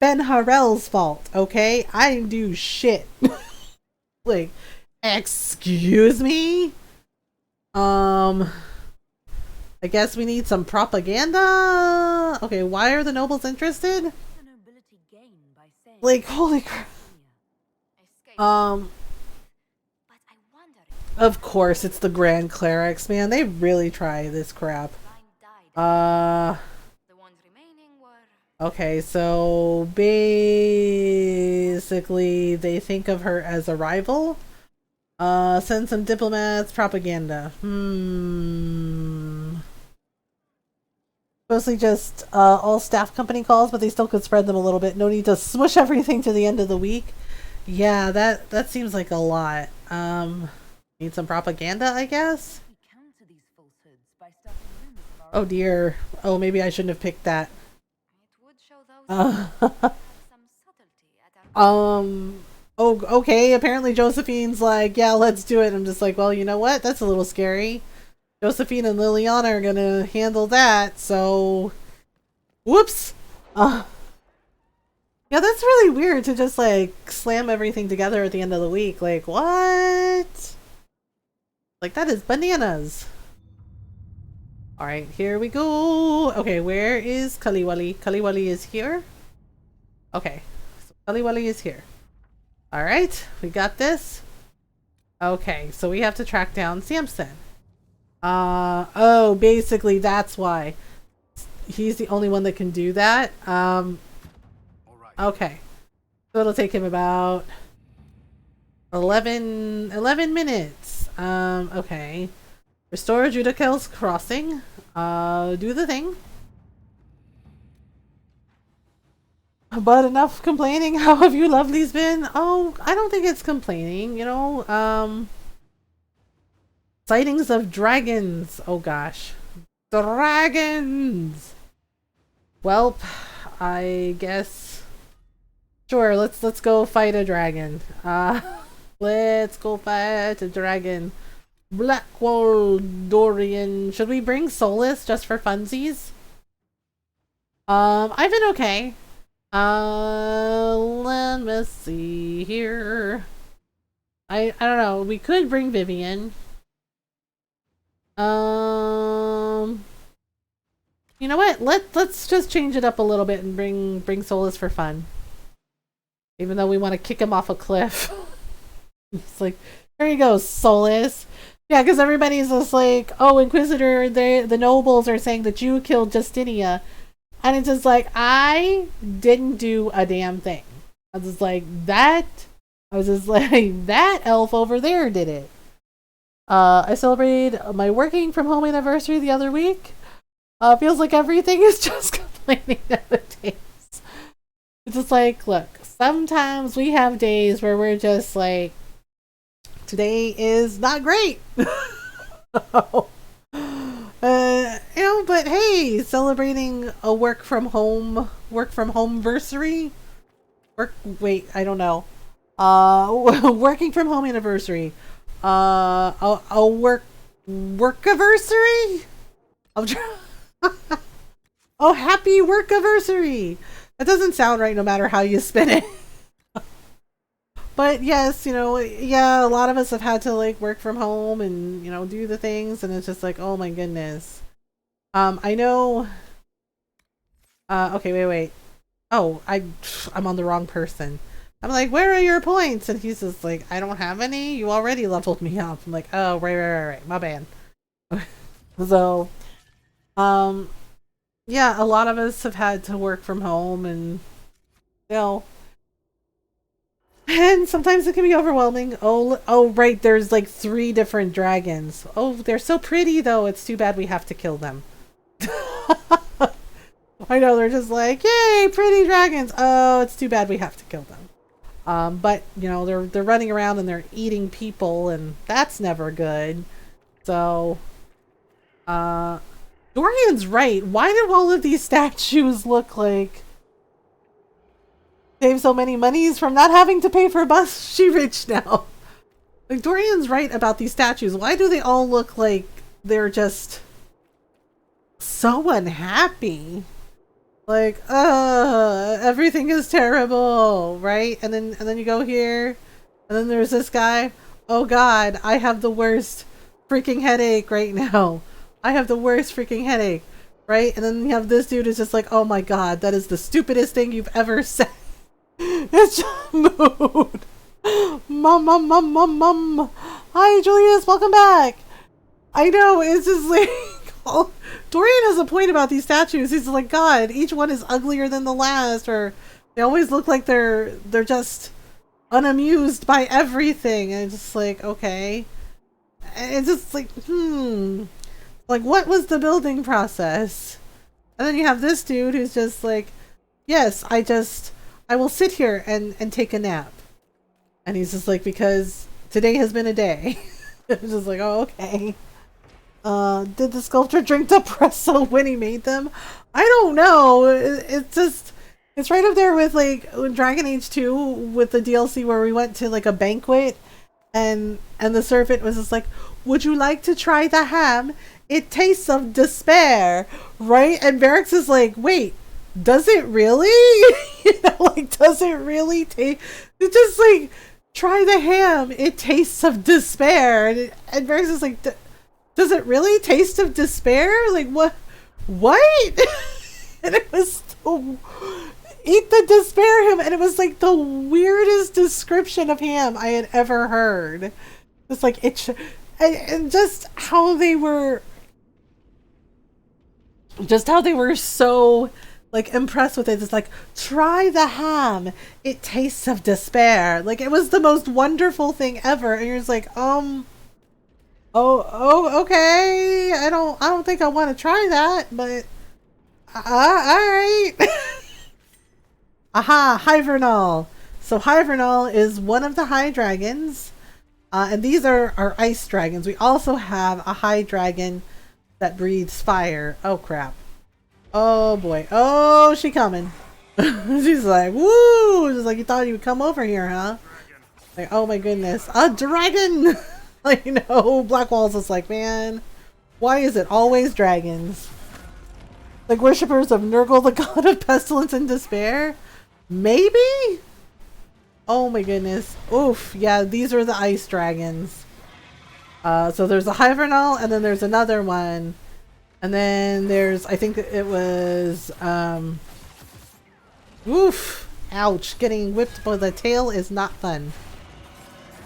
Ben Harrell's fault, okay? I didn't do shit. Like, excuse me? I guess we need some propaganda. Okay, why are the nobles interested? Like, holy crap. Of course, it's the Grand Clerics, man. They really try this crap. Okay, so basically they think of her as a rival. Send some diplomats, propaganda. Mostly just all staff company calls, but they still could spread them a little bit. No need to smush everything to the end of the week. Yeah, that seems like a lot. Need some propaganda, I guess? Oh dear. Oh, maybe I shouldn't have picked that. Oh, okay. Apparently Josephine's like, yeah, let's do it. I'm just like, well, you know what? That's a little scary. Josephine and Liliana are gonna handle that, so... Whoops! Yeah, that's really weird to just, like, slam everything together at the end of the week. Like, what? Like, that is bananas. Alright, here we go. Okay, where is Kaliwali? Kaliwali is here. Okay, so Kaliwali is here. Alright, we got this. Okay, so we have to track down Samson. Oh, basically that's why. He's the only one that can do that. Okay. So it'll take him about 11 minutes. Okay. Restore Judicel's crossing. Do the thing. But enough complaining. How have you lovelies been? Oh, I don't think it's complaining, you know. Sightings of dragons. Oh gosh. Dragons! Welp, I guess. Sure, let's go fight a dragon. Let's go fight a dragon. Blackwall Dorian. Should we bring Solus just for funsies? I've been okay. Let me see here. I don't know. We could bring Vivian. You know what? Let's just change it up a little bit and bring Solus for fun. Even though we want to kick him off a cliff. It's like, there you go, Solus. Yeah, because everybody's just like, oh, Inquisitor, the nobles are saying that you killed Justinia. And it's just like, I didn't do a damn thing. I was just like, that elf over there did it. I celebrated my working from home anniversary the other week. Feels like everything is just complaining nowadays. It's just like, look, sometimes we have days where we're just like, today is not great. You know, but hey, celebrating a work from home versary. Wait, I don't know. Working from home anniversary. A work-anniversary? I'm trying. Oh, happy work-anniversary! That doesn't sound right no matter how you spin it. But yes, you know, yeah, a lot of us have had to like work from home and, you know, do the things, and it's just like, oh my goodness. I know. Okay, wait. Oh, I'm on the wrong person. I'm like, where are your points? And he's just like, I don't have any. You already leveled me up. I'm like, oh, right. My bad. So, yeah, a lot of us have had to work from home, and you know, and sometimes it can be overwhelming. Oh, right. There's like 3 different dragons. Oh, they're so pretty though. It's too bad we have to kill them. I know, they're just like, yay, pretty dragons. Oh, it's too bad we have to kill them. But you know, they're running around and they're eating people, and that's never good. So, Dorian's right. Why do all of these statues look like save so many monies from not having to pay for a bus? She rich now. Like, Dorian's right about these statues. Why do they all look like they're just so unhappy? Like, everything is terrible, right? And then you go here, and then there's this guy. Oh God, I have the worst freaking headache right now. I have the worst freaking headache, right? And then you have this dude who's just like, oh my God, that is the stupidest thing you've ever said. It's just mood. Mum. Hi, Julius, welcome back. I know, it's just like, oh, Dorian has a point about these statues. He's like, God, each one is uglier than the last, or they always look like they're just unamused by everything. And it's just like, okay. And it's just like, like, what was the building process? And then you have this dude who's just like, yes, I will sit here and take a nap. And he's just like, because today has been a day. It's just like, oh, okay. Did the sculptor drink depresso when he made them? I don't know. It's just, it's right up there with like Dragon Age 2 with the DLC where we went to like a banquet, and the servant was just like, would you like to try the ham? It tastes of despair, right? And Barracks is like, wait, does it really? You know, like, does it really taste? It's just like, try the ham. It tastes of despair. And Varys is like, does it really taste of despair? Like, what? What? And it was so, eat the despair ham. And it was like the weirdest description of ham I had ever heard. It's like, and just how they were so like impressed with it. It's like, try the ham. It tastes of despair. Like, it was the most wonderful thing ever. And you're just like, oh, okay. I don't think I want to try that, but all right. Aha, Hivernal. So Hivernal is one of the high dragons. And these are our ice dragons. We also have a high dragon that breathes fire. Oh, crap. Oh, boy. Oh, she coming. She's like, woo! She's like, you thought you would come over here, huh? Like, oh, my goodness. A dragon! Like, you know, Blackwall's just like, man, why is it always dragons? Like, worshippers of Nurgle, the god of pestilence and despair? Maybe? Oh my goodness. Oof. Yeah, these are the ice dragons. So there's a Hivernal, and then there's another one. And then there's, I think it was, oof. Ouch. Getting whipped by the tail is not fun.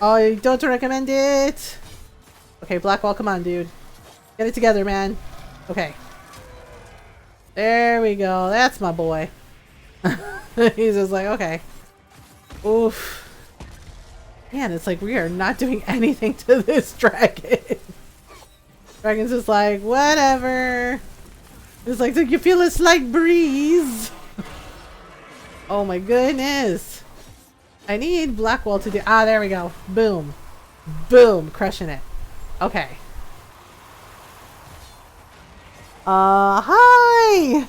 I don't recommend it. Okay, Blackwall, come on, dude. Get it together, man. Okay. There we go. That's my boy. He's just like, okay. Oof. Man, it's like we are not doing anything to this dragon. Dragon's just like, whatever. It's like, do you feel a slight breeze? Oh my goodness. I need Blackwall to do... Ah, there we go. Boom. Boom. Crushing it. Okay. Hi!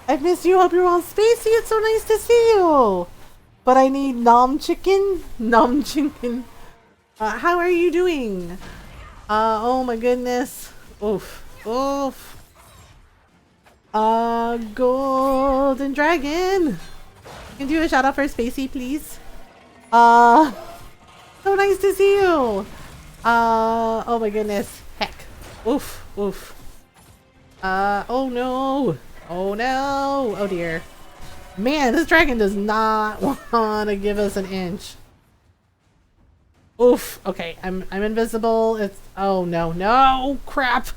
I've missed you. Hope you're all spacey. It's so nice to see you. But I need nom chicken. Nom chicken. How are you doing? Oh my goodness. Oof. Oof. Golden dragon. Can you do a shout out for Spacey, please? So nice to see you. Oh my goodness. Heck. Oof. Oof. Oh no. Oh no. Oh dear. Man, this dragon does not want to give us an inch. Oof. Okay, I'm invisible. It's... Oh no. No! Crap!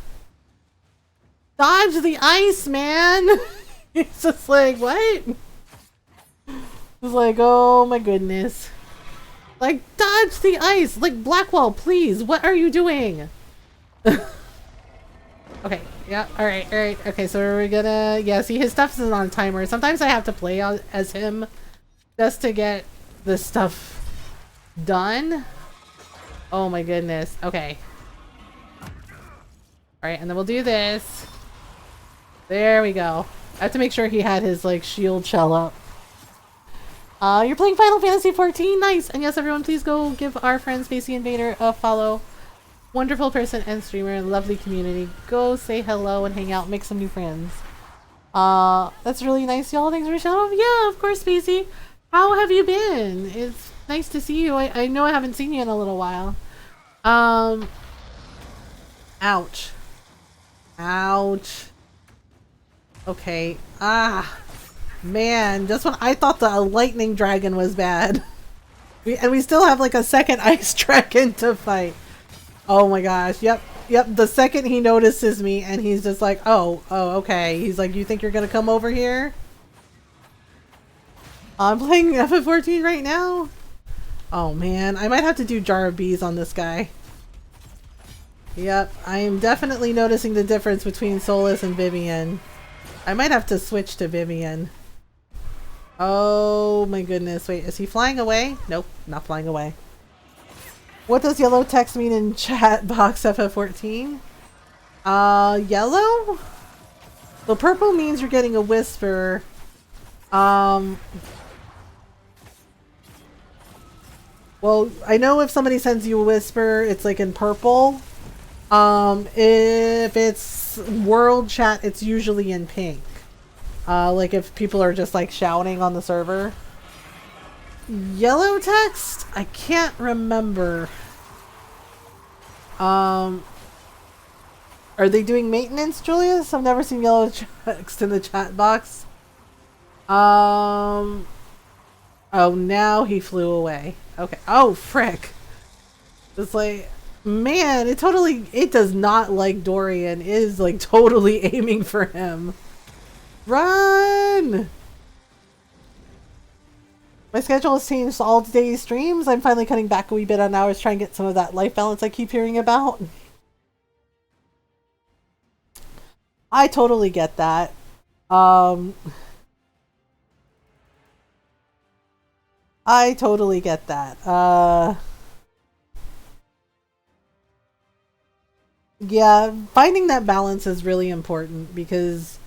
Dodge the ice, man! It's just like, what? It's like, oh my goodness. Like, dodge the ice! Like, Blackwall, please! What are you doing? Okay, yeah, alright, alright. Okay, so we're gonna... Yeah, see, his stuff is on a timer. Sometimes I have to play as him just to get this stuff done. Oh my goodness. Okay. Alright, and then we'll do this. There we go. I have to make sure he had his, like, shield shell up. You're playing Final Fantasy 14? Nice! And yes, everyone, please go give our friend Spacey Invader a follow. Wonderful person and streamer, lovely community. Go say hello and hang out, make some new friends. That's really nice, y'all. Thanks for showing up. Yeah, of course, Spacey. How have you been? It's nice to see you. I know I haven't seen you in a little while. Ouch. Ouch. Okay. Ah. Man, just when I thought the lightning dragon was bad. We still have like a second ice dragon to fight. Oh my gosh. Yep. The second he notices me and he's just like, oh, okay. He's like, you think you're gonna come over here? I'm playing FF14 right now. Oh man, I might have to do Jar of Bees on this guy. Yep, I am definitely noticing the difference between Solus and Vivian. I might have to switch to Vivian. Oh my goodness. Wait, is he flying away? Nope, not flying away. What does yellow text mean in chat box FF14? Yellow? Well, purple means you're getting a whisper. Well, I know if somebody sends you a whisper, it's like in purple. If it's world chat, it's usually in pink. Like if people are just like shouting on the server. Yellow text? I can't remember. Are they doing maintenance, Julius? I've never seen yellow text in the chat box. Oh, now he flew away. Okay. Oh, frick. It's like, man, it does not like Dorian. It is like totally aiming for him. Run! My schedule has changed all today's streams. I'm finally cutting back a wee bit on hours, trying to get some of that life balance I keep hearing about. I totally get that. I totally get that. Yeah, finding that balance is really important because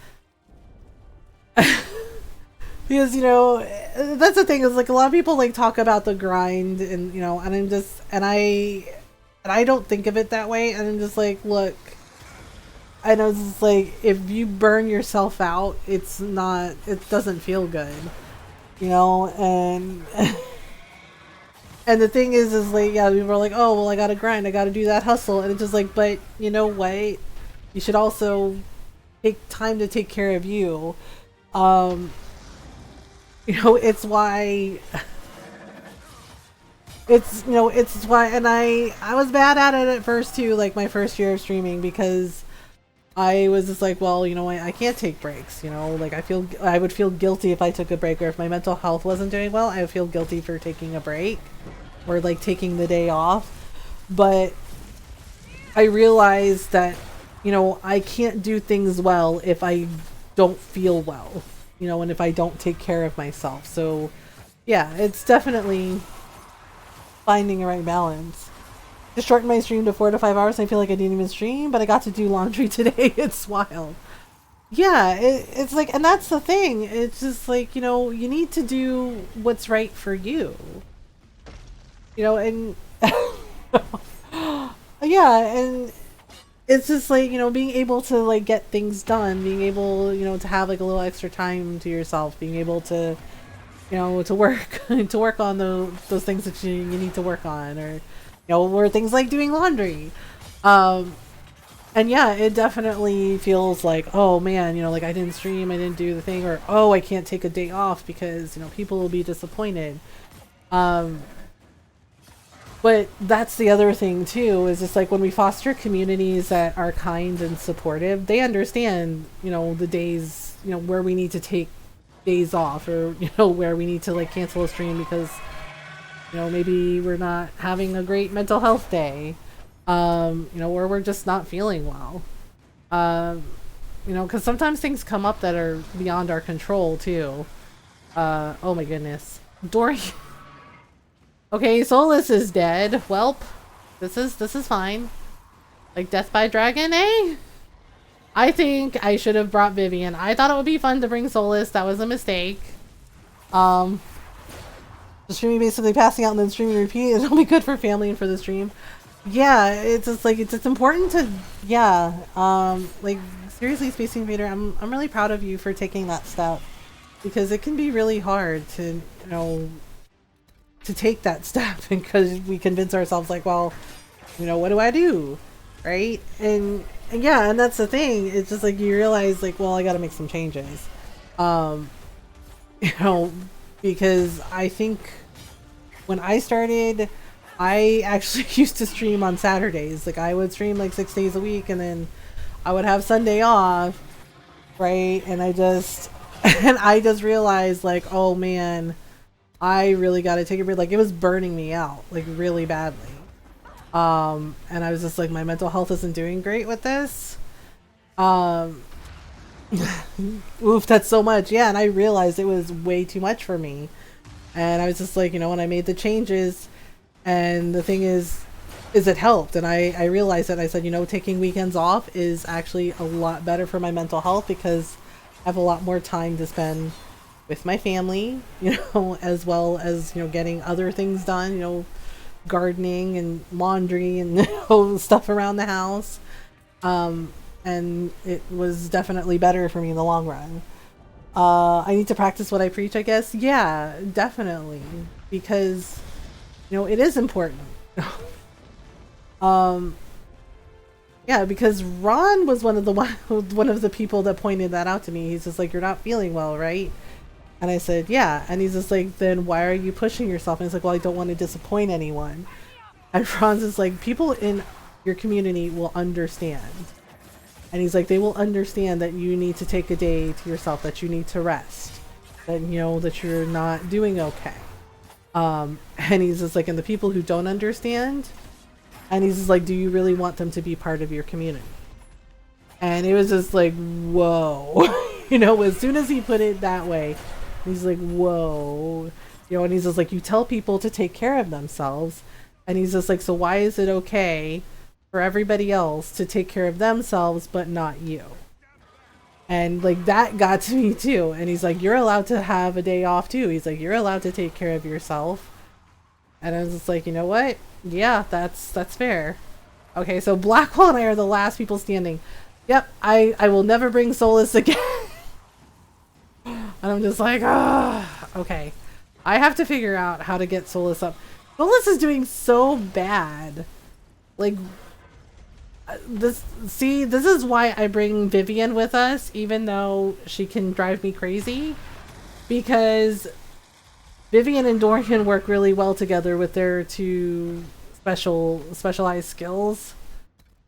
because, you know, that's the thing is like a lot of people like talk about the grind and, you know, and I'm just, and I don't think of it that way. And I'm just like, look, I know it's just like, if you burn yourself out, it doesn't feel good, you know, and, and the thing is like, yeah, people are like, oh, well, I gotta grind, I gotta do that hustle. And it's just like, but you know what? You should also take time to take care of you. You know, it's why, it's, you know, it's why, and I was bad at it at first too, like my first year of streaming, because I was just like, well, you know, I can't take breaks, you know, like I would feel guilty if I took a break, or if my mental health wasn't doing well, I would feel guilty for taking a break, or like taking the day off. But I realized that, you know, I can't do things well if I don't feel well, you know, and if I don't take care of myself. So yeah, it's definitely finding the right balance. Just shortened my stream to 4 to 5 hours. I feel like I didn't even stream, but I got to do laundry today. It's wild. Yeah, it's like, and that's the thing. It's just like, you know, you need to do what's right for you. You know, and yeah, and it's just like, you know, being able to like get things done, being able, you know, to have like a little extra time to yourself, being able to, you know, to work to work on those things that you need to work on, or, you know, or things like doing laundry. And yeah, it definitely feels like, oh man, you know, like I didn't stream, I didn't do the thing, or oh, I can't take a day off because, you know, people will be disappointed. But that's the other thing too, is just like when we foster communities that are kind and supportive, they understand, you know, the days, you know, where we need to take days off, or, you know, where we need to like cancel a stream because, you know, maybe we're not having a great mental health day, you know, or we're just not feeling well. You know, because sometimes things come up that are beyond our control too. Oh my goodness. Dory. Okay, Solus is dead. Welp. This is fine. Like Death by Dragon, eh? I think I should have brought Vivian. I thought it would be fun to bring Solus. That was a mistake. The streaming basically passing out and then streaming repeat. It'll be good for family and for the stream. Yeah, it's just like it's important to, yeah. Like seriously, Space Invader, I'm really proud of you for taking that step, because it can be really hard to, you know, to take that step, because we convince ourselves like, well, you know, what do I do, right? And yeah, and that's the thing. It's just like you realize like, well, I got to make some changes, you know, because I think when I started, I actually used to stream on Saturdays. Like I would stream like 6 days a week, and then I would have Sunday off, right? And I just realized like, oh man, I really got to take a break. Like it was burning me out like really badly. And I was just like, my mental health isn't doing great with this. Oof, that's so much. Yeah, and I realized it was way too much for me. And I was just like, you know, when I made the changes, and the thing is it helped. And I realized that I said, you know, taking weekends off is actually a lot better for my mental health, because I have a lot more time to spend with my family, you know, as well as, you know, getting other things done, you know, gardening and laundry and, you know, stuff around the house. And it was definitely better for me in the long run. I need to practice what I preach, I guess. Yeah, definitely. Because, you know, it is important. Yeah, because Ron was one of the people that pointed that out to me. He's just like, "You're not feeling well, right?" And I said, "Yeah." And he's just like, "Then why are you pushing yourself?" And he's like, "Well, I don't want to disappoint anyone." And Ron's just like, "People in your community will understand." And he's like, "They will understand that you need to take a day to yourself, that you need to rest, that, you know, that you're not doing okay." And he's just like, "And the people who don't understand," and he's just like, "Do you really want them to be part of your community?" And it was just like, whoa. You know, as soon as he put it that way, he's like, whoa. You know, and he's just like, "You tell people to take care of themselves." And he's just like, "So why is it okay for everybody else to take care of themselves, but not you?" And like, that got to me too. And he's like, "You're allowed to have a day off too." He's like, "You're allowed to take care of yourself." And I was just like, you know what? Yeah, that's fair. Okay, so Blackwell and I are the last people standing. Yep, I will never bring Solus again. And I'm just like, ah, okay. I have to figure out how to get Solus up. Solus is doing so bad. Like, this is why I bring Vivian with us, even though she can drive me crazy, because Vivian and Dorian work really well together with their two specialized skills.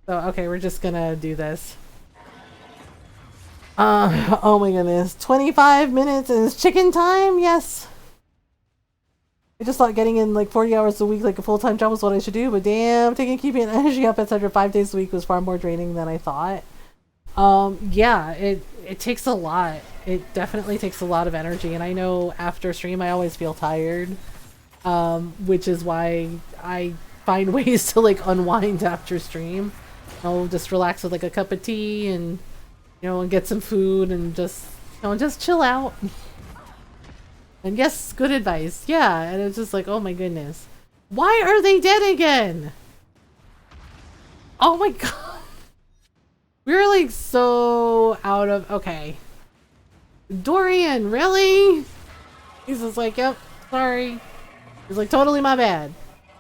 So okay, we're just gonna do this. Oh my goodness, 25 minutes and it's chicken time. Yes, I just thought getting in like 40 hours a week like a full-time job was what I should do, but damn, keeping energy up, etc. 5 days a week was far more draining than I thought. Yeah, it takes a lot. It definitely takes a lot of energy, and I know after stream I always feel tired, which is why I find ways to like unwind after stream. I'll just relax with like a cup of tea and, you know, and get some food and just, you know, just chill out. And yes, good advice. Yeah, and it's just like, oh my goodness. Why are they dead again? Oh my god. We're like so out of... Okay. Dorian, really? He's just like, yep, sorry. He's like, totally my bad.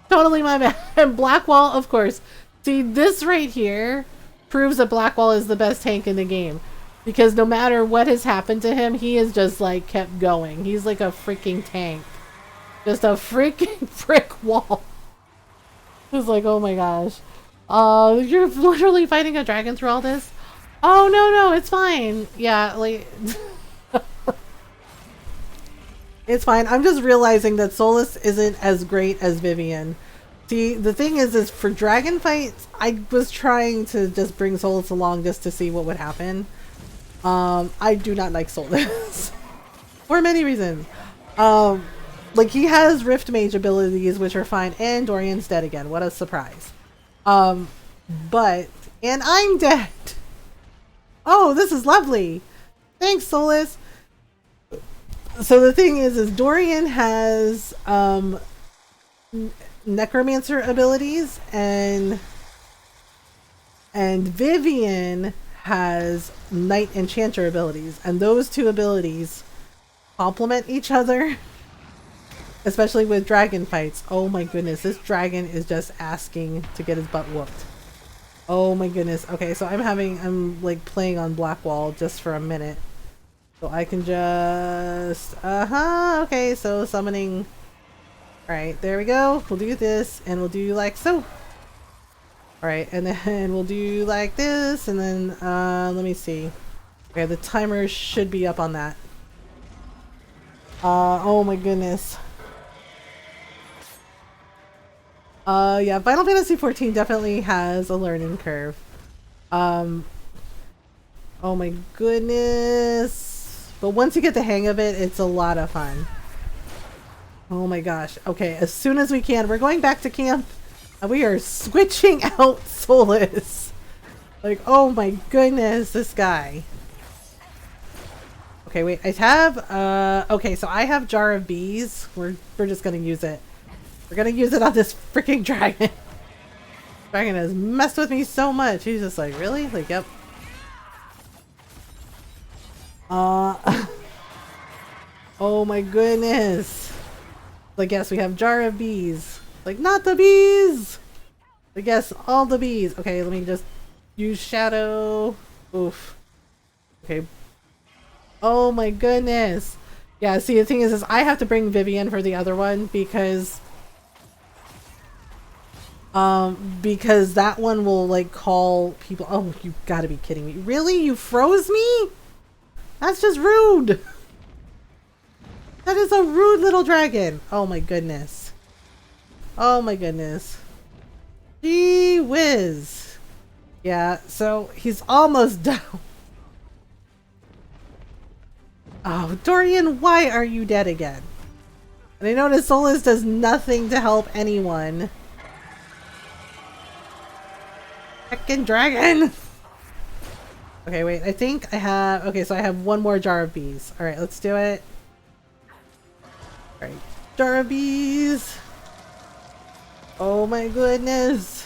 Totally my bad. And Blackwall, of course. See, this right here proves that Blackwall is the best tank in the game. Because no matter what has happened to him, he has just like kept going. He's like a freaking tank. Just a freaking brick wall. It's like, oh my gosh. You're literally fighting a dragon through all this? Oh, no, it's fine. Yeah, like... It's fine. I'm just realizing that Solus isn't as great as Vivian. See, the thing is for dragon fights, I was trying to just bring Solus along just to see what would happen. I do not like Solus. For many reasons. Like, he has Rift Mage abilities, which are fine, and Dorian's dead again. What a surprise. But... And I'm dead! Oh, this is lovely! Thanks, Solus! So the thing is Dorian has, Necromancer abilities, and Vivian has Knight Enchanter abilities, and those two abilities complement each other, especially with dragon fights. Oh my goodness, this dragon is just asking to get his butt whooped. Oh my goodness. Okay, so I'm like playing on Blackwall just for a minute. So I can just... okay, so summoning... Alright, there we go. We'll do this, and we'll do like so. Alright, and then we'll do like this, and then, let me see. Okay, the timer should be up on that. Oh my goodness. Yeah, Final Fantasy XIV definitely has a learning curve. Oh my goodness. But once you get the hang of it, it's a lot of fun. Oh my gosh. Okay, as soon as we can, we're going back to camp. And we are switching out Solus. Like, oh my goodness, this guy. Okay, wait, I have, okay, so I have Jar of Bees. We're just gonna use it. We're gonna use it on this freaking dragon. Dragon has messed with me so much. He's just like, really? Like, yep. Oh my goodness. Like, yes, we have jar of bees. Like, not the bees! Like, yes, all the bees. Okay, let me just use shadow. Oof. Okay. Oh my goodness. Yeah, see, the thing is I have to bring Vivian for the other one because that one will, like, call people. Oh, you gotta be kidding me. Really? You froze me? That's just rude. That is a rude little dragon. Oh my goodness. Oh my goodness. Gee whiz. Yeah, so he's almost down. Oh, Dorian, why are you dead again? And I notice Solus does nothing to help anyone. Heckin' dragon! Okay, wait, I think I have... Okay, so I have one more jar of bees. Alright, let's do it. Alright, jar of bees! Oh my goodness!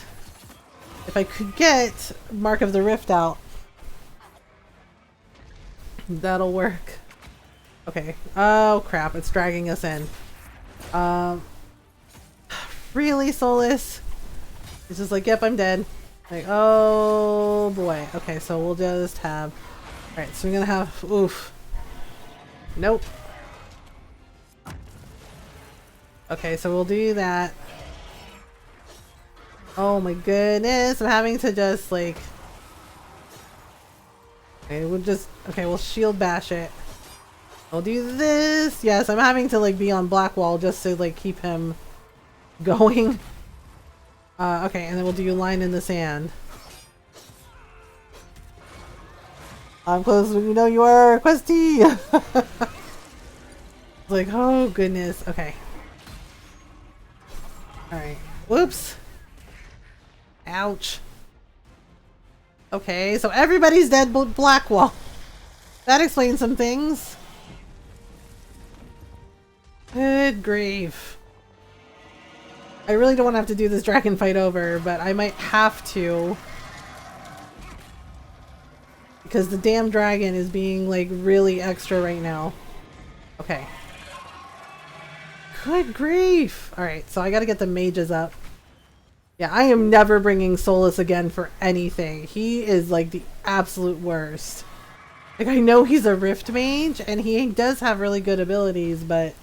If I could get Mark of the Rift out, that'll work. Okay. Oh crap, it's dragging us in. Really, Solus? It's just like, yep, I'm dead. Like, oh boy. Okay, so we'll just have... Alright, so we're gonna have... Oof. Nope. Okay, so we'll do that. Oh my goodness, I'm having to just, like... Okay, we'll just... Okay, we'll shield bash it. I'll do this. Yes, I'm having to, like, be on Blackwall just to, like, keep him going. Okay, and then we'll do line in the sand. I'm close when you know you are, Questy! Like, oh goodness. Okay. Alright. Whoops! Ouch. Okay, so everybody's dead but Blackwall. That explains some things. Good grief. I really don't want to have to do this dragon fight over, but I might have to. Because the damn dragon is being, like, really extra right now. Okay. Good grief! Alright, so I gotta get the mages up. Yeah, I am never bringing Solus again for anything. He is, like, the absolute worst. Like, I know he's a Rift Mage, and he does have really good abilities, but...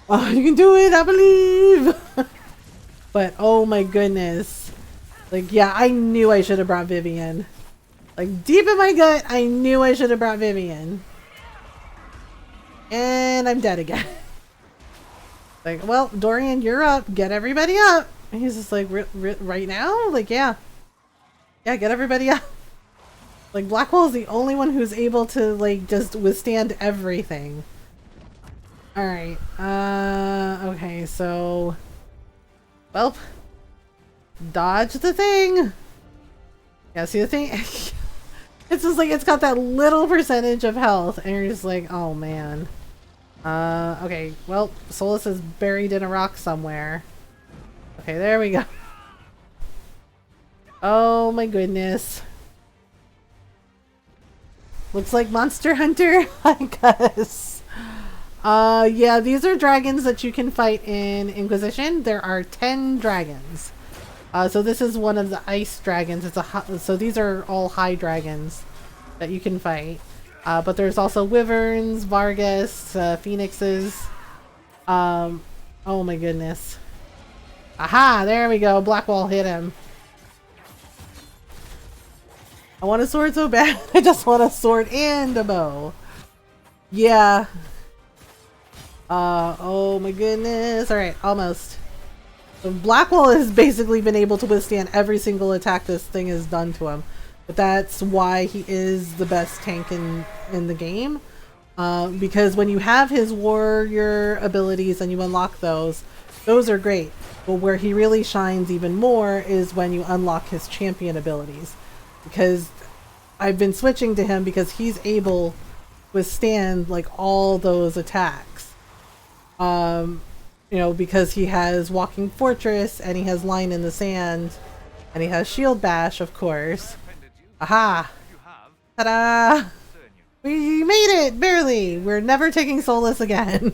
Oh, you can do it, I believe! But, oh my goodness. Like, yeah, I knew I should have brought Vivian. Like, deep in my gut, I knew I should have brought Vivian. And I'm dead again. Like, well, Dorian, you're up. Get everybody up. And he's just like, right now? Like, yeah. Yeah, get everybody up. Like, Blackwall is the only one who's able to, like, just withstand everything. Alright. Okay, so... Well, dodge the thing. Yeah, see the thing? It's just like, it's got that little percentage of health, and you're just like, oh man. Okay, well, Solus is buried in a rock somewhere. Okay, there we go. Oh my goodness. Looks like Monster Hunter, I guess. Yeah, these are dragons that you can fight in Inquisition. There are 10 dragons. So this is one of the ice dragons. So these are all high dragons that you can fight. But there's also wyverns, Vargas, phoenixes. Oh my goodness. Aha! There we go. Blackwall hit him. I want a sword so bad. I just want a sword and a bow. Yeah. Oh my goodness. Alright, almost. So Blackwall has basically been able to withstand every single attack this thing has done to him. But that's why he is the best tank in the game. Because when you have his warrior abilities and you unlock those are great. But where he really shines even more is when you unlock his champion abilities. Because I've been switching to him because he's able to withstand like all those attacks. You know, because he has Walking Fortress and he has Line in the Sand and he has Shield Bash, of course. Aha! Ta-da! We made it! Barely! We're never taking Solus again.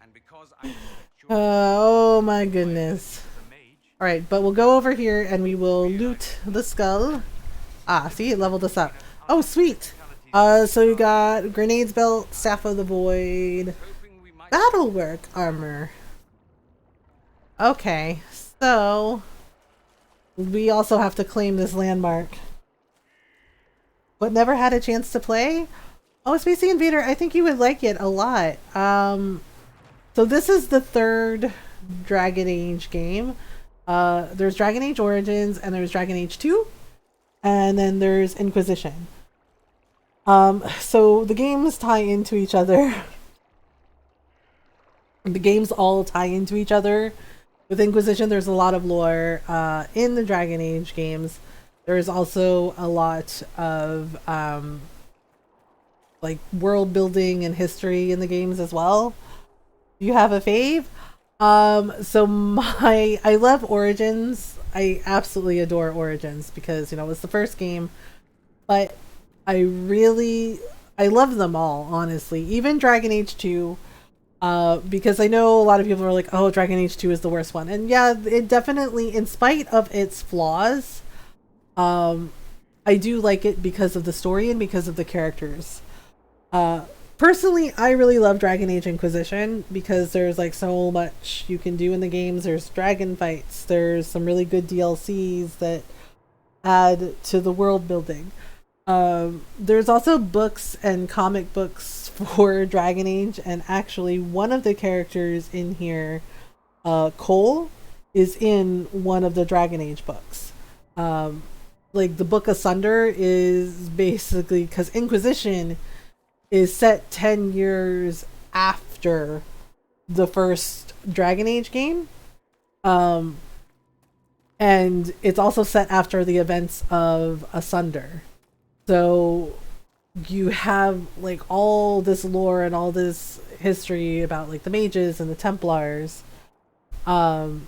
And because I was sure Oh my goodness. the mage, Alright, but we'll go over here and we will loot the skull. Ah, see? It leveled us up. Oh, sweet! So we got Grenades Belt, Staff of the Void, hoping we might Battlework Armor. Okay, so... we also have to claim this landmark. But never had a chance to play? Oh, Space Invader, I think you would like it a lot. So this is the third Dragon Age game. There's Dragon Age Origins, and there's Dragon Age 2, and then there's Inquisition. So the games tie into each other. The games all tie into each other. With Inquisition, there's a lot of lore in the Dragon Age games. There's also a lot of like world building and history in the games as well. You have a fave? So I love Origins. I absolutely adore Origins because, you know, it's the first game. But I love them all, honestly. Even Dragon Age 2. Because I know a lot of people are like, oh, Dragon Age 2 is the worst one. And yeah, it definitely, in spite of its flaws, I do like it because of the story and because of the characters. Personally, I really love Dragon Age Inquisition because there's like so much you can do in the games. There's dragon fights. There's some really good DLCs that add to the world building. There's also books and comic books for Dragon Age, and actually one of the characters in here, Cole, is in one of the Dragon Age books. Like the Book Asunder is basically, because Inquisition is set 10 years after the first Dragon Age game. And it's also set after the events of Asunder. So you have like all this lore and all this history about like the mages and the Templars. But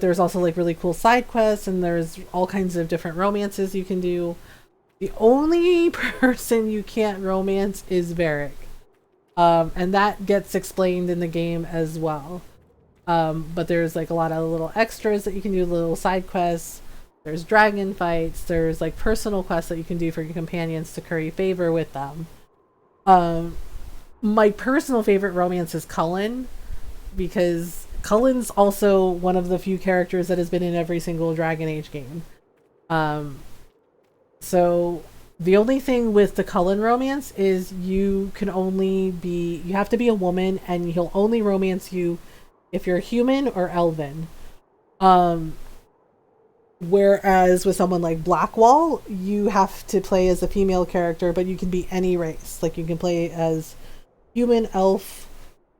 there's also like really cool side quests, and there's all kinds of different romances you can do. The only person you can't romance is Varric. And that gets explained in the game as well. But there's like a lot of little extras that you can do, little side quests. There's dragon fights. There's like personal quests that you can do for your companions to curry favor with them. My personal favorite romance is Cullen, because Cullen's also one of the few characters that has been in every single Dragon Age game. So the only thing with the Cullen romance is you have to be a woman, and he'll only romance you if you're human or elven. Whereas with someone like Blackwall, you have to play as a female character, but you can be any race. Like you can play as human, elf,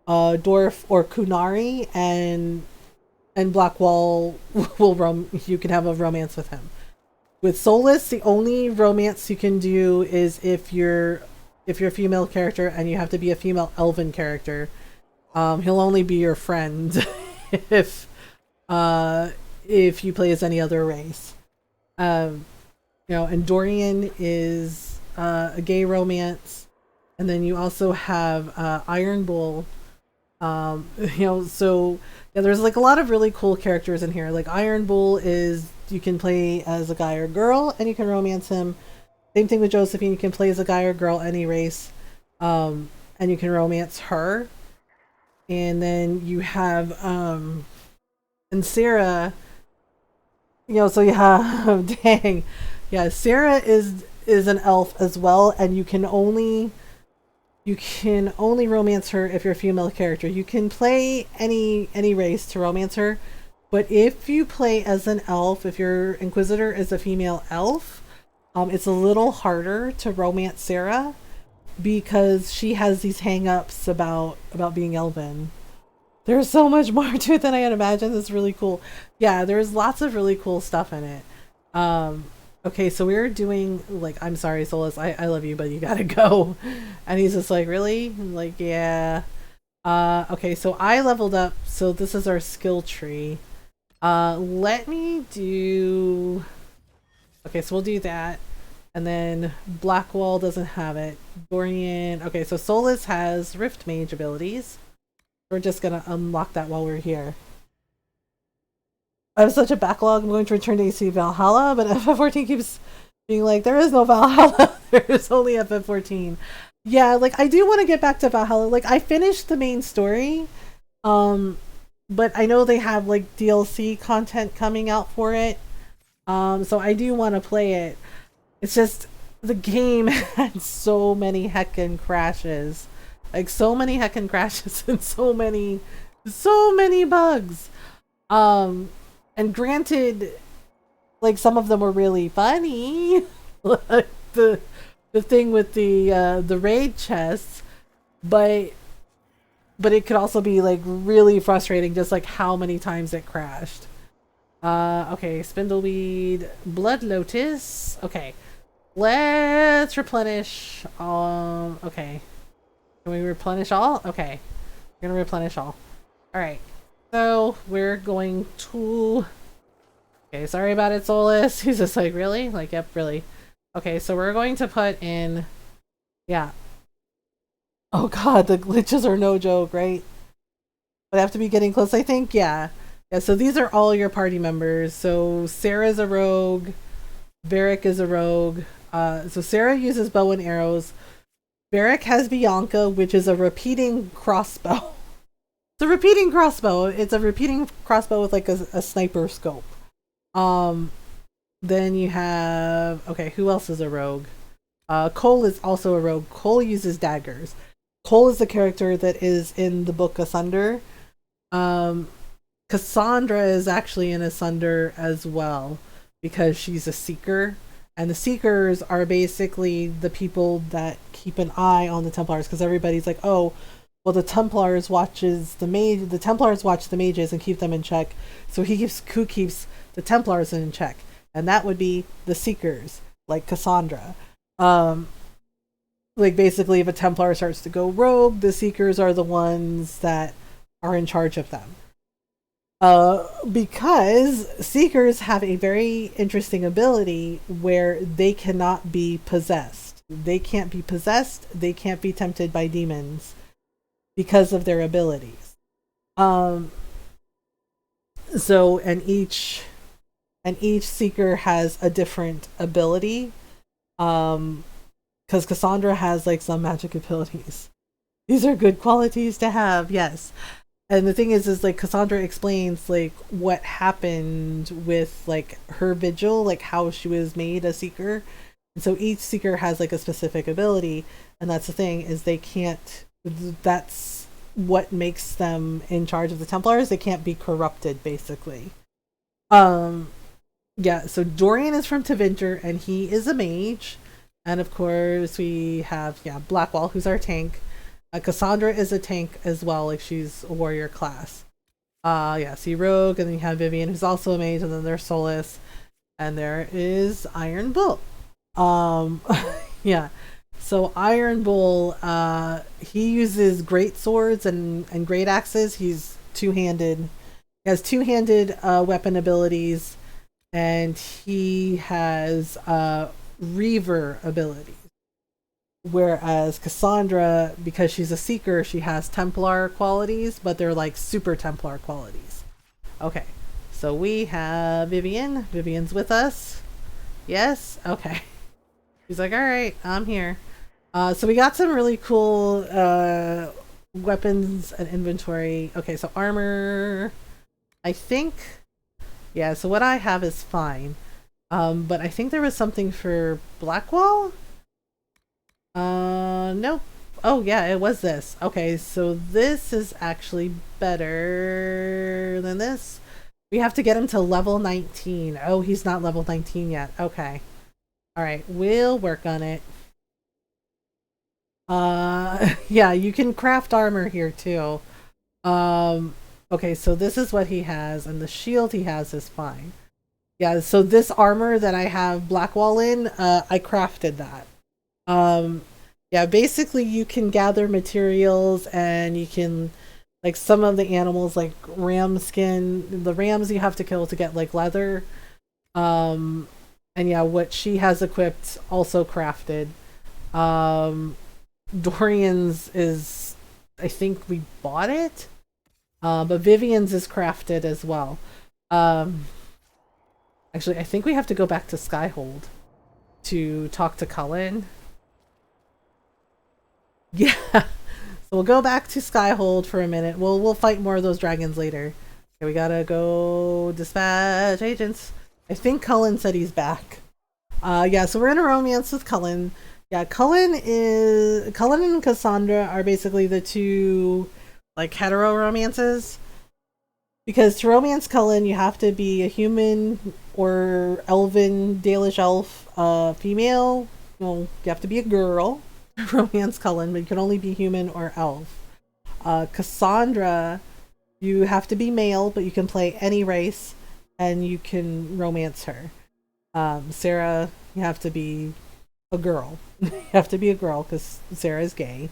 dwarf, or Kunari, and Blackwall you can have a romance with him. With Solus, the only romance you can do is if you're a female character, and you have to be a female elven character. He'll only be your friend if you play as any other race. And Dorian is a gay romance, and then you also have Iron Bull. So yeah, there's like a lot of really cool characters in here. Like Iron Bull is, you can play as a guy or girl, and you can romance him. Same thing with Josephine, you can play as a guy or girl, any race, and you can romance her. And then you have and Sarah, so you have dang, yeah, Sarah is an elf as well, and you can only romance her if you're a female character. You can play any race to romance her, but if you play as an elf, if your Inquisitor is a female elf, it's a little harder to romance Sarah because she has these hang-ups about being elven. There's so much more to it than I had imagined. It's really cool. Yeah, there's lots of really cool stuff in it. Okay, so we're doing, like, I'm sorry, Solus, I love you, but you gotta go. And he's just like, really? I'm like, yeah. Okay, so I leveled up, so this is our skill tree. Let me do... Okay, so we'll do that. And then Blackwall doesn't have it. Dorian. Okay, so Solus has Rift Mage abilities. We're just gonna unlock that while we're here. I have such a backlog. I'm going to return to AC Valhalla, but FF14 keeps being like, there is no Valhalla. There is only FF14. Yeah, like I do want to get back to Valhalla. Like I finished the main story, but I know they have like DLC content coming out for it. So I do want to play it. It's just the game had so many heckin' crashes. Like so many heckin' crashes and so many bugs. And granted, like some of them were really funny. Like the thing with the raid chests, but it could also be like really frustrating just like how many times it crashed. Okay, Spindleweed, Blood Lotus. Okay. Let's replenish. Okay. Can we replenish all? Okay. We're gonna replenish all. Alright. So, we're going to... Okay, sorry about it, Solus. He's just like, really? Like, yep, really. Okay, so we're going to put in... Yeah. Oh god, the glitches are no joke, right? But I have to be getting close, I think? Yeah. Yeah, so these are all your party members. So, Sarah's a rogue. Varric is a rogue. So Sarah uses bow and arrows. Varric has Bianca, which is a repeating crossbow. It's a repeating crossbow. It's a repeating crossbow with like a sniper scope. Then you have... Okay, who else is a rogue? Cole is also a rogue. Cole uses daggers. Cole is the character that is in the book Asunder. Cassandra is actually in Asunder as well because she's a seeker. And the Seekers are basically the people that keep an eye on the Templars because everybody's like, oh, well, the Templars watches the mage. The Templars watch the mages and keep them in check. So who keeps the Templars in check? And that would be the Seekers, like Cassandra. Like basically, if a Templar starts to go rogue, the Seekers are the ones that are in charge of them. Because Seekers have a very interesting ability where they cannot be possessed. They can't be possessed. They can't be tempted by demons because of their abilities. So, and each Seeker has a different ability. Because Cassandra has like some magic abilities. These are good qualities to have, yes. And the thing is like Cassandra explains like what happened with like her vigil, like how she was made a seeker. And so each seeker has like a specific ability, and that's the thing is they can't. That's what makes them in charge of the Templars. They can't be corrupted, basically. Yeah. So Dorian is from Tevinter, and he is a mage. And of course we have Blackwall, who's our tank. Cassandra is a tank as well, like she's a warrior class. See Rogue, and then you have Vivian, who's also a mage, and then there's Solus, and there is Iron Bull. Yeah. So Iron Bull, he uses great swords and great axes. He's two-handed. He has two-handed weapon abilities, and he has Reaver abilities. Whereas Cassandra, because she's a seeker, she has Templar qualities, but they're like super Templar qualities. Okay, so we have Vivian. Vivian's with us. Yes? Okay. She's like, alright, I'm here. So we got some really cool weapons and inventory. Okay, so armor, I think. Yeah, so what I have is fine. But I think there was something for Blackwall? Nope. Oh yeah, it was this. Okay, so this is actually better than this. We have to get him to level 19. Oh, he's not level 19 yet. Okay. Alright, we'll work on it. Yeah, you can craft armor here too. Okay, so this is what he has, and the shield he has is fine. Yeah, so this armor that I have Blackwall in, I crafted that. Yeah, basically you can gather materials and you can, like some of the animals like ram skin, the rams you have to kill to get like leather. And yeah, what she has equipped also crafted. Dorian's is, I think we bought it, but Vivian's is crafted as well. Actually, I think we have to go back to Skyhold to talk to Cullen. Yeah, so we'll go back to Skyhold for a minute. We'll fight more of those dragons later. Okay, we gotta go dispatch agents. I think Cullen said he's back. Yeah, so we're in a romance with Cullen. Yeah, Cullen and Cassandra are basically the two like hetero romances. Because to romance Cullen, you have to be a human or elven, Dalish elf, female. Well, you have to be a girl to romance Cullen, but you can only be human or elf. Cassandra, you have to be male, but you can play any race, and you can romance her. Sarah, you have to be a girl. You have to be a girl because Sarah is gay.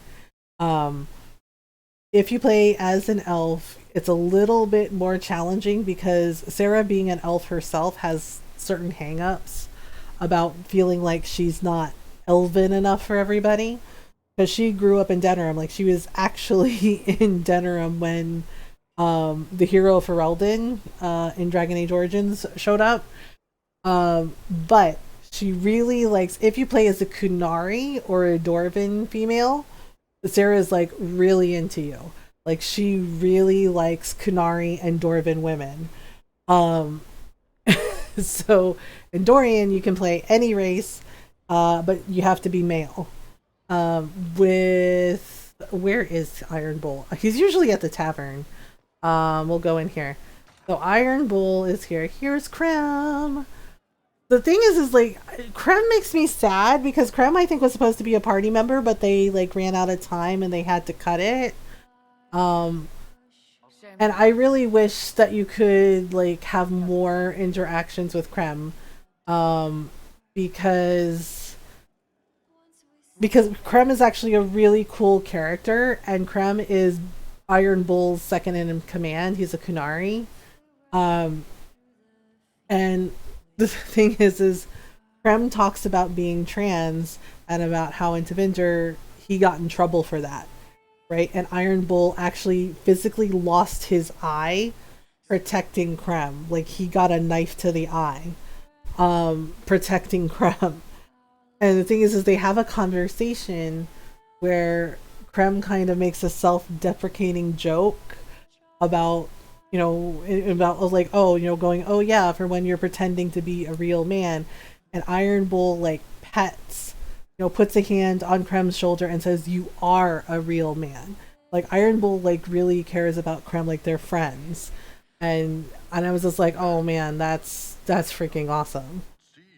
If you play as an elf, it's a little bit more challenging because Sarah, being an elf herself, has certain hang-ups about feeling like she's not elven enough for everybody. Because she grew up in Denerim. Like, she was actually in Denerim when the hero Ferelden in Dragon Age Origins showed up. But she really likes, if you play as a Kunari or a Dwarven female, Sarah is like really into you. Like, she really likes Kunari and Dwarven women. So in Dorian you can play any race, but you have to be male. With, where is Iron Bull? He's usually at the tavern. We'll go in here. So Iron Bull is here. Here's Krem. The thing is like, Krem makes me sad because Krem, I think, was supposed to be a party member, but they like ran out of time and they had to cut it. And I really wish that you could like have more interactions with Krem, because Krem is actually a really cool character, and Krem is Iron Bull's second in command. He's a Kunari. And the thing is Krem talks about being trans and about how in Tevinger he got in trouble for that, right? And Iron Bull actually physically lost his eye protecting Krem. Like, he got a knife to the eye, protecting Krem. And the thing is they have a conversation where Krem kind of makes a self-deprecating joke about, you know, about like, oh, you know, going, oh yeah, for when you're pretending to be a real man. And Iron Bull like pets, you know, puts a hand on Krem's shoulder and says, you are a real man. Like, Iron Bull like really cares about Krem, like they're friends. And I was just like, oh man, that's freaking awesome.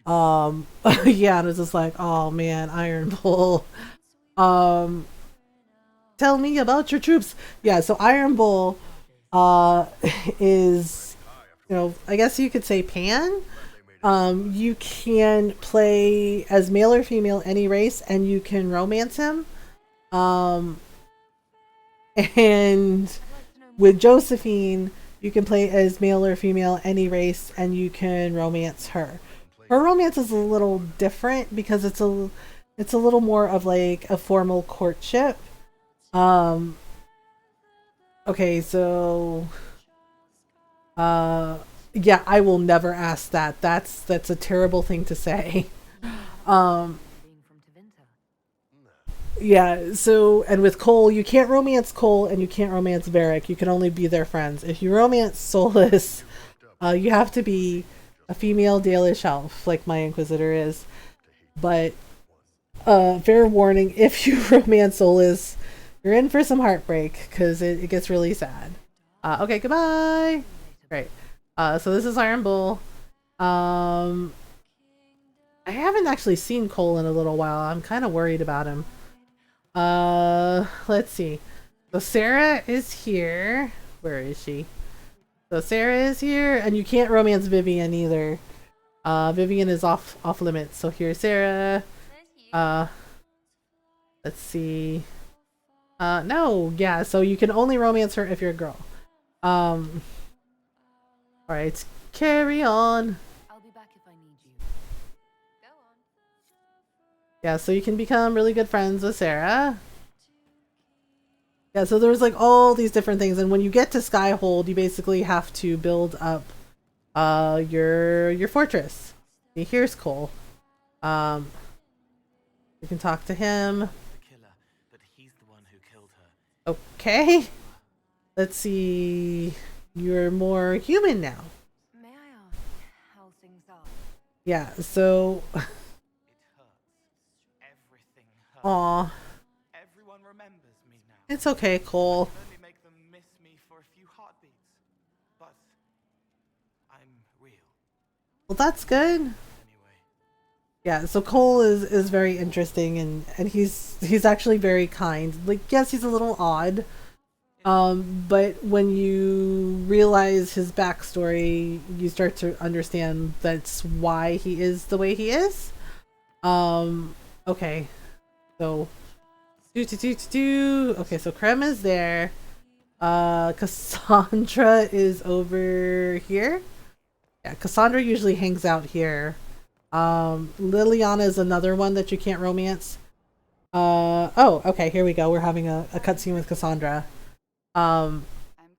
Yeah, and I was just like, oh man, Iron Bull. Tell me about your troops. Yeah, so Iron Bull is, you know, I guess you could say pan. You can play as male or female, any race, and you can romance him. And with Josephine, you can play as male or female, any race, and you can romance her. Her romance is a little different because it's a little more of like a formal courtship. Okay, so yeah, I will never ask that. That's a terrible thing to say. Yeah, so, and with Cole, you can't romance Cole and you can't romance Varric. You can only be their friends. If you romance Solus, you have to be a female Dalish elf, like my Inquisitor is. But fair warning, if you romance Solus, you're in for some heartbreak, because it gets really sad. Okay, goodbye! Great. So this is Iron Bull. I haven't actually seen Cole in a little while. I'm kind of worried about him. Let's see. So Sarah is here. Where is she? So Sarah is here, and you can't romance Vivian either. Vivian is off limits. So here's Sarah. Let's see. No, yeah, so you can only romance her if you're a girl. Alright, carry on. I'll be back if I need you. Yeah, so you can become really good friends with Sarah. Yeah, so there's like all these different things, and when you get to Skyhold, you basically have to build up your fortress. See, here's Cole. You can talk to him. The killer, but he's the one who killed her. Okay. Let's see. You're more human now. May I ask how things are? Yeah, so It hurts. Everything hurts. aw. Everyone remembers me now. It's okay, Cole. Only make them miss me for a few heartbeats. But I'm real. Well, that's good. Anyway, Yeah, so Cole is very interesting, and he's actually very kind. Like, yes, he's a little odd. But when you realize his backstory, you start to understand that's why he is the way he is. Okay. So okay, so Krem is there. Cassandra is over here. Yeah, Cassandra usually hangs out here. Liliana is another one that you can't romance. Oh, okay, here we go. We're having a cutscene with Cassandra. I'm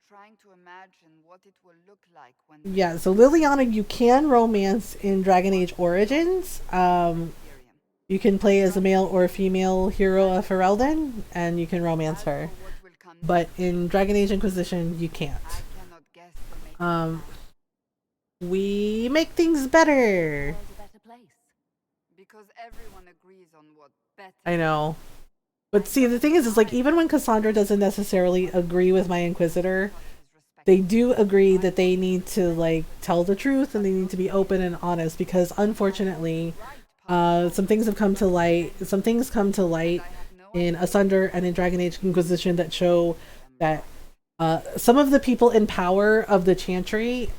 trying to imagine what it will look like when Yeah, so Liliana you can romance in Dragon Age Origins. You can play as a male or female hero of Ferelden, and you can romance her. what will come But in Dragon Age Inquisition, you can't. I cannot guess the make We make things better. World's a better place. because everyone agrees on what better I know. But see, the thing is like, even when Cassandra doesn't necessarily agree with my Inquisitor, is respect. they do agree that they need to, like, tell the truth and they need to be open and honest because, unfortunately, some things come to light in Asunder and in Dragon Age Inquisition that show that some of the people in power of the Chantry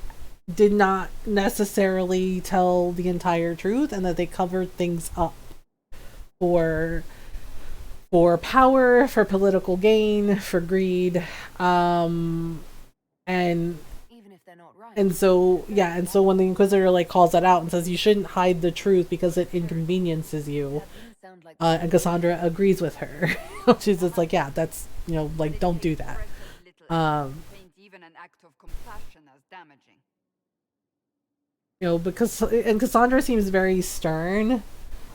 did not necessarily tell the entire truth and that they covered things up for power, for political gain, for greed, and Even if they're not right. and so yeah, and so when the Inquisitor like calls that out and says you shouldn't hide the truth because it inconveniences you, That didn't sound like and Cassandra agrees with her. She's just like, yeah, that's, you know, like, don't do that. Paint even an act of compassion as damaging. You know, because and Cassandra seems very stern.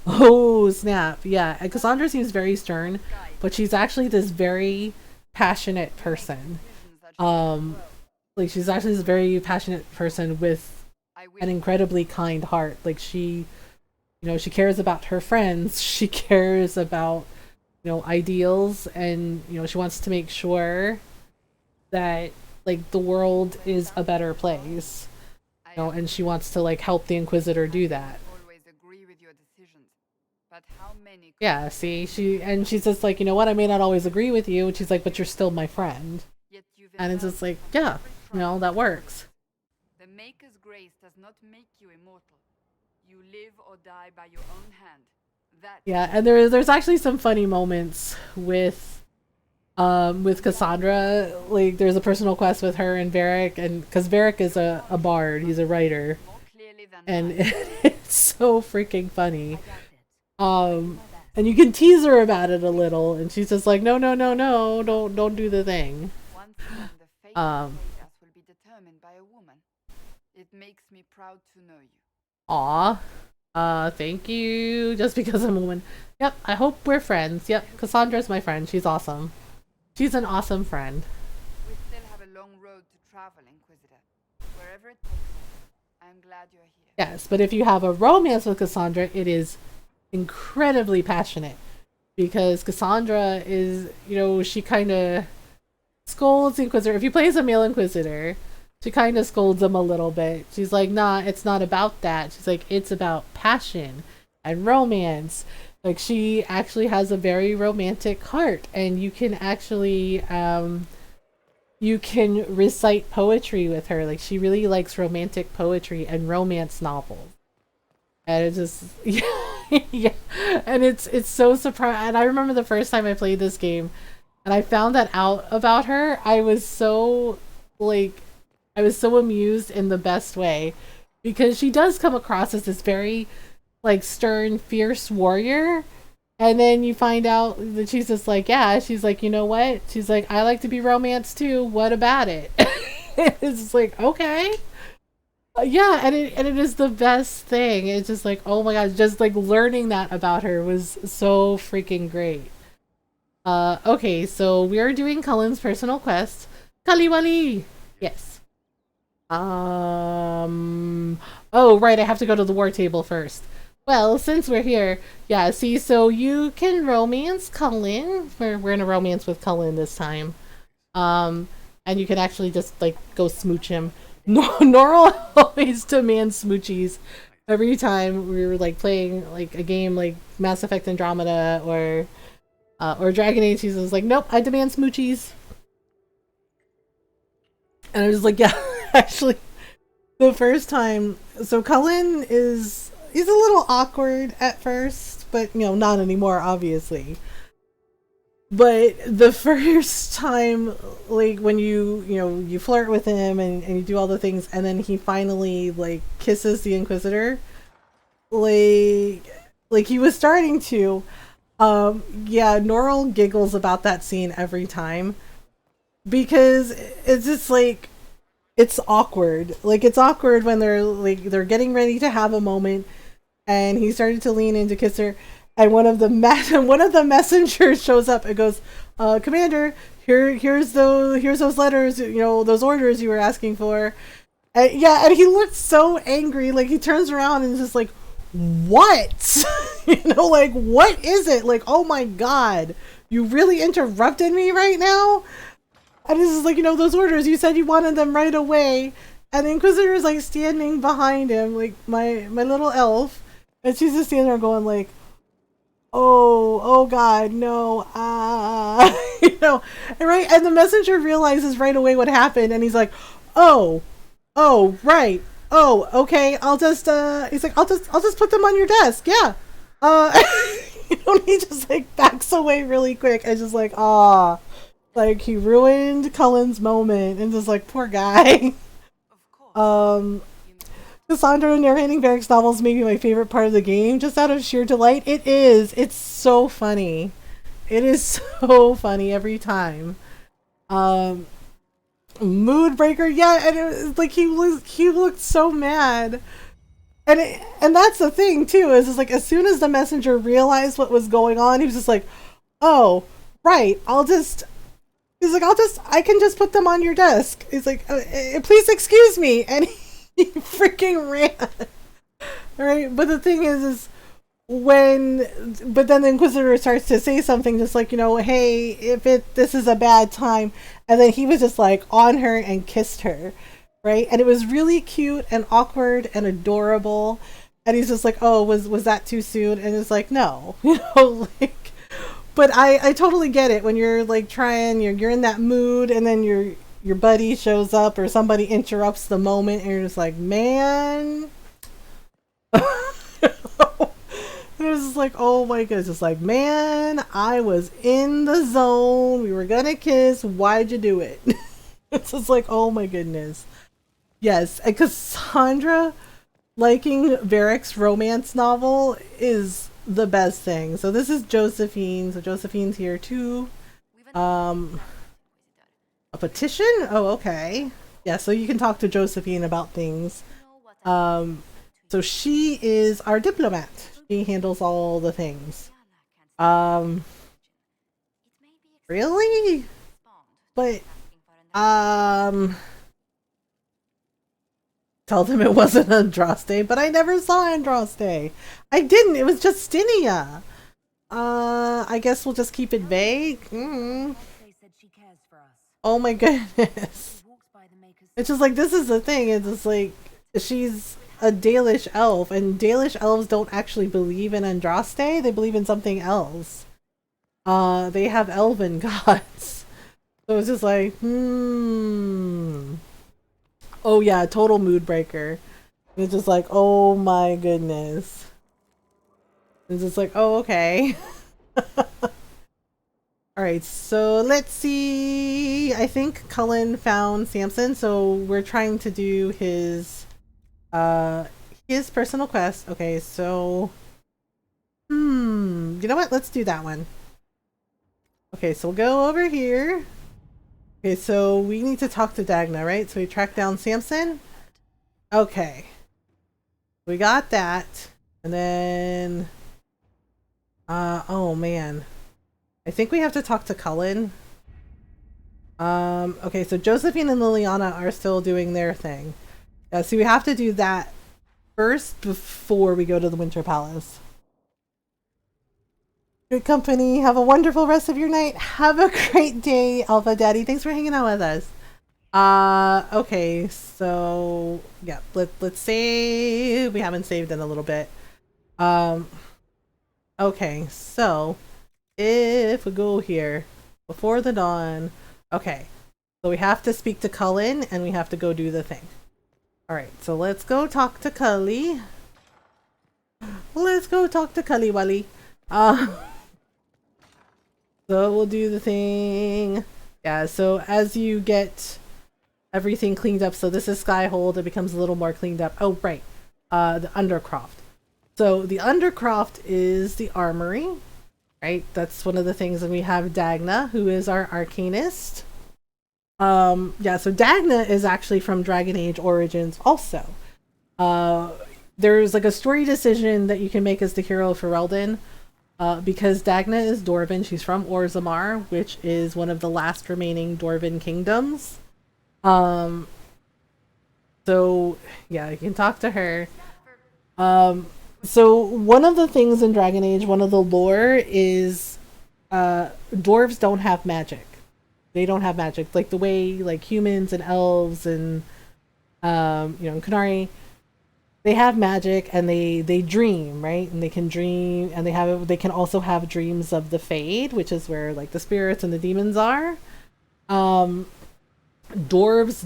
Oh snap! Yeah, and Cassandra seems very stern, but she's actually this very passionate person. Like, she's actually this very passionate person with I wish an incredibly kind heart. Like, she, you know, she cares about her friends. She cares about, you know, ideals, and, you know, she wants to make sure that, like, the world is a better place. You know, and she wants to, like, help the Inquisitor do that. always agree with your decisions, but how many Yeah, see, she's just like, you know what, I may not always agree with you, and she's like, but you're still my friend. yet you've And it's encountered just like, yeah, you know, that works. The Maker's grace does not make you immortal. You live or die by your own hand. That Yeah, and there's actually some funny moments with Cassandra. Like, there's a personal quest with her and Varric, and because Varric is a bard, he's a writer, more clearly than and mine. it's so freaking funny. I doubt it. And you can tease her about it a little, and she's just like, no, don't do the thing. Once again, the fate Um, of Vegas will be determined by a woman. It makes me proud to know you. Aw. Thank you. Just because I'm a woman. Yep, I hope we're friends. Yep, Cassandra's my friend. She's awesome. She's an awesome friend. We still have a long road to travel, Inquisitor. Wherever it takes us, I'm glad you're here. Yes, but if you have a romance with Cassandra, it is incredibly passionate. Because Cassandra is, you know, she kind of scolds the Inquisitor. If you play as a male Inquisitor, she kind of scolds him a little bit. She's like, nah, it's not about that. She's like, it's about passion and romance. Like, she actually has a very romantic heart, and you can actually, you can recite poetry with her. Like, she really likes romantic poetry and romance novels. And it's just, yeah, and it's so surprising. And I remember the first time I played this game, and I found that out about her. I was so amused in the best way, because she does come across as this very, like, stern, fierce warrior, And then you find out that she's just like, yeah, she's like, you know what? She's like, I like to be romanced too. What about it? It's just like, okay. Yeah, and it is the best thing. It's just like, oh my god, just like learning that about her was so freaking great. Okay, so we are doing Cullen's personal quest. Kaliwali! Yes. Oh, right, I have to go to the war table first. Well, since we're here, yeah, see, so you can romance Cullen. We're in a romance with Cullen this time. And you can actually just, like, go smooch him. Normal always demands smoochies every time we were, like, playing, like, a game like Mass Effect Andromeda or Dragon Age. He's like, nope, I demand smoochies. And I was like, yeah, actually, the first time, so Cullen he's a little awkward at first, but, you know, not anymore, obviously. But the first time, like, when you flirt with him and you do all the things, and then he finally, like, kisses the Inquisitor, like he was starting to, yeah, Norl giggles about that scene every time. Because it's just, like, it's awkward. Like, it's awkward when they're getting ready to have a moment, and he started to lean in to kiss her, and one of the messengers shows up and goes, Commander, here's those letters, you know, those orders you were asking for. And yeah, and he looks so angry, like he turns around and is just like, what? You know, like, what is it? Like, oh my god, you really interrupted me right now? And this is like, you know, those orders, you said you wanted them right away. And the Inquisitor is like standing behind him, like my little elf. And she's just standing there going like, oh god, no, you know, and right, and the messenger realizes right away what happened, and he's like, oh, right, oh, okay, I'll just, he's like, I'll just put them on your desk, yeah, you know, and he just like backs away really quick, and just like, like he ruined Cullen's moment, and just like, poor guy. Cassandra narrating Varric's novels may be my favorite part of the game, just out of sheer delight. It is. It's so funny. It is so funny every time. Mood breaker, yeah, and it was like he looked so mad. And that's the thing too, is like as soon as the messenger realized what was going on, he was just like, oh, right, I can just put them on your desk. He's like, please excuse me, and he freaking ran. Right, but the thing is but then the Inquisitor starts to say something just like, you know, hey, this is a bad time, and then he was just like on her and kissed her, right? And it was really cute and awkward and adorable, and he's just like, oh, was that too soon? And it's like, no, you know, like, but I totally get it when you're like trying, you're in that mood, and then your buddy shows up or somebody interrupts the moment, and you're just like, man. It was just like, oh my goodness, it's like, man, I was in the zone. We were gonna kiss. Why'd you do it? It's just like, oh my goodness. Yes, and Cassandra liking Varric's romance novel is the best thing. So this is Josephine. So Josephine's here too. A petition? Oh, okay. Yeah, so you can talk to Josephine about things. So she is our diplomat. She handles all the things. Really? But, tell them it wasn't Andraste, but I never saw Andraste. I didn't, it was just Stinia. I guess we'll just keep it vague. Oh my goodness. It's just like, this is the thing, it's just like, she's a Dalish elf, and Dalish elves don't actually believe in Andraste, they believe in something else. They have elven gods. So it's just like, Oh yeah, total mood breaker. It's just like, oh my goodness. It's just like, oh, okay. Alright, so let's see. I think Cullen found Samson, so we're trying to do his personal quest. Okay, so You know what? Let's do that one. Okay, so we'll go over here. Okay, so we need to talk to Dagna, right? So we track down Samson. Okay. We got that. And then... oh man. I think we have to talk to Cullen. Okay, so Josephine and Liliana are still doing their thing. Yeah, so we have to do that first before we go to the Winter Palace. Good company. Have a wonderful rest of your night. Have a great day, Alpha Daddy. Thanks for hanging out with us. Okay, so yeah, let's save. We haven't saved in a little bit. Okay, so if we go here before the dawn, okay, so we have to speak to Cullen and we have to go do the thing. All right, so let's go talk to Cully. Let's go talk to Cully Wally. So we'll do the thing. Yeah, so as you get everything cleaned up, so this is Skyhold, it becomes a little more cleaned up. Oh, right. The Undercroft. So the Undercroft is the armory, right? That's one of the things, and we have Dagna, who is our arcanist. Yeah, so Dagna is actually from Dragon Age Origins also. There's like a story decision that you can make as the hero of Ferelden. Because Dagna is Dwarven, she's from Orzammar, which is one of the last remaining Dwarven kingdoms. So yeah, you can talk to her. So one of the things in Dragon Age, one of the lore is dwarves don't have magic. They don't have magic like the way like humans and elves and in Qunari. They have magic and they dream, right? And they can dream, and they can also have dreams of the Fade, which is where like the spirits and the demons are. Dwarves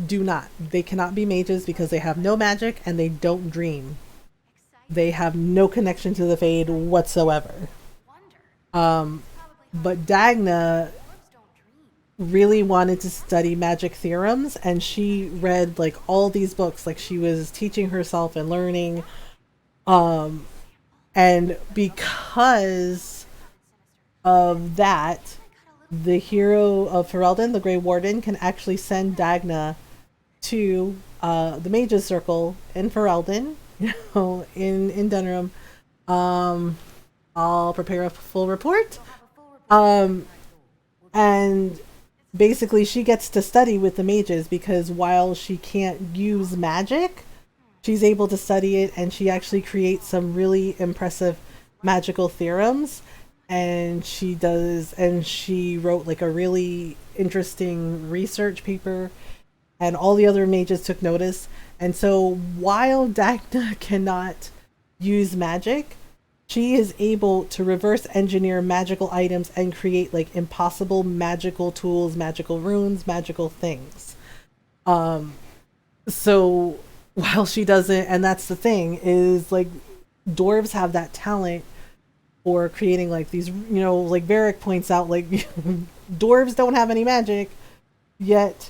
do not. They cannot be mages because they have no magic and they don't dream. They have no connection to the Fade whatsoever. But Dagna really wanted to study magic theorems, and she read like all these books, like she was teaching herself and learning, and because of that, the hero of Ferelden, the Grey Warden, can actually send Dagna to the Mages Circle in Ferelden, in Dunram. I'll prepare a full report, and basically she gets to study with the mages, because while she can't use magic, she's able to study it, and she actually creates some really impressive magical theorems. And she wrote like a really interesting research paper, and all the other mages took notice. And so while Dagna cannot use magic, she is able to reverse engineer magical items and create like impossible magical tools, magical runes, magical things. So while she doesn't, and that's the thing, is like dwarves have that talent for creating like these, like Varric points out, like dwarves don't have any magic, yet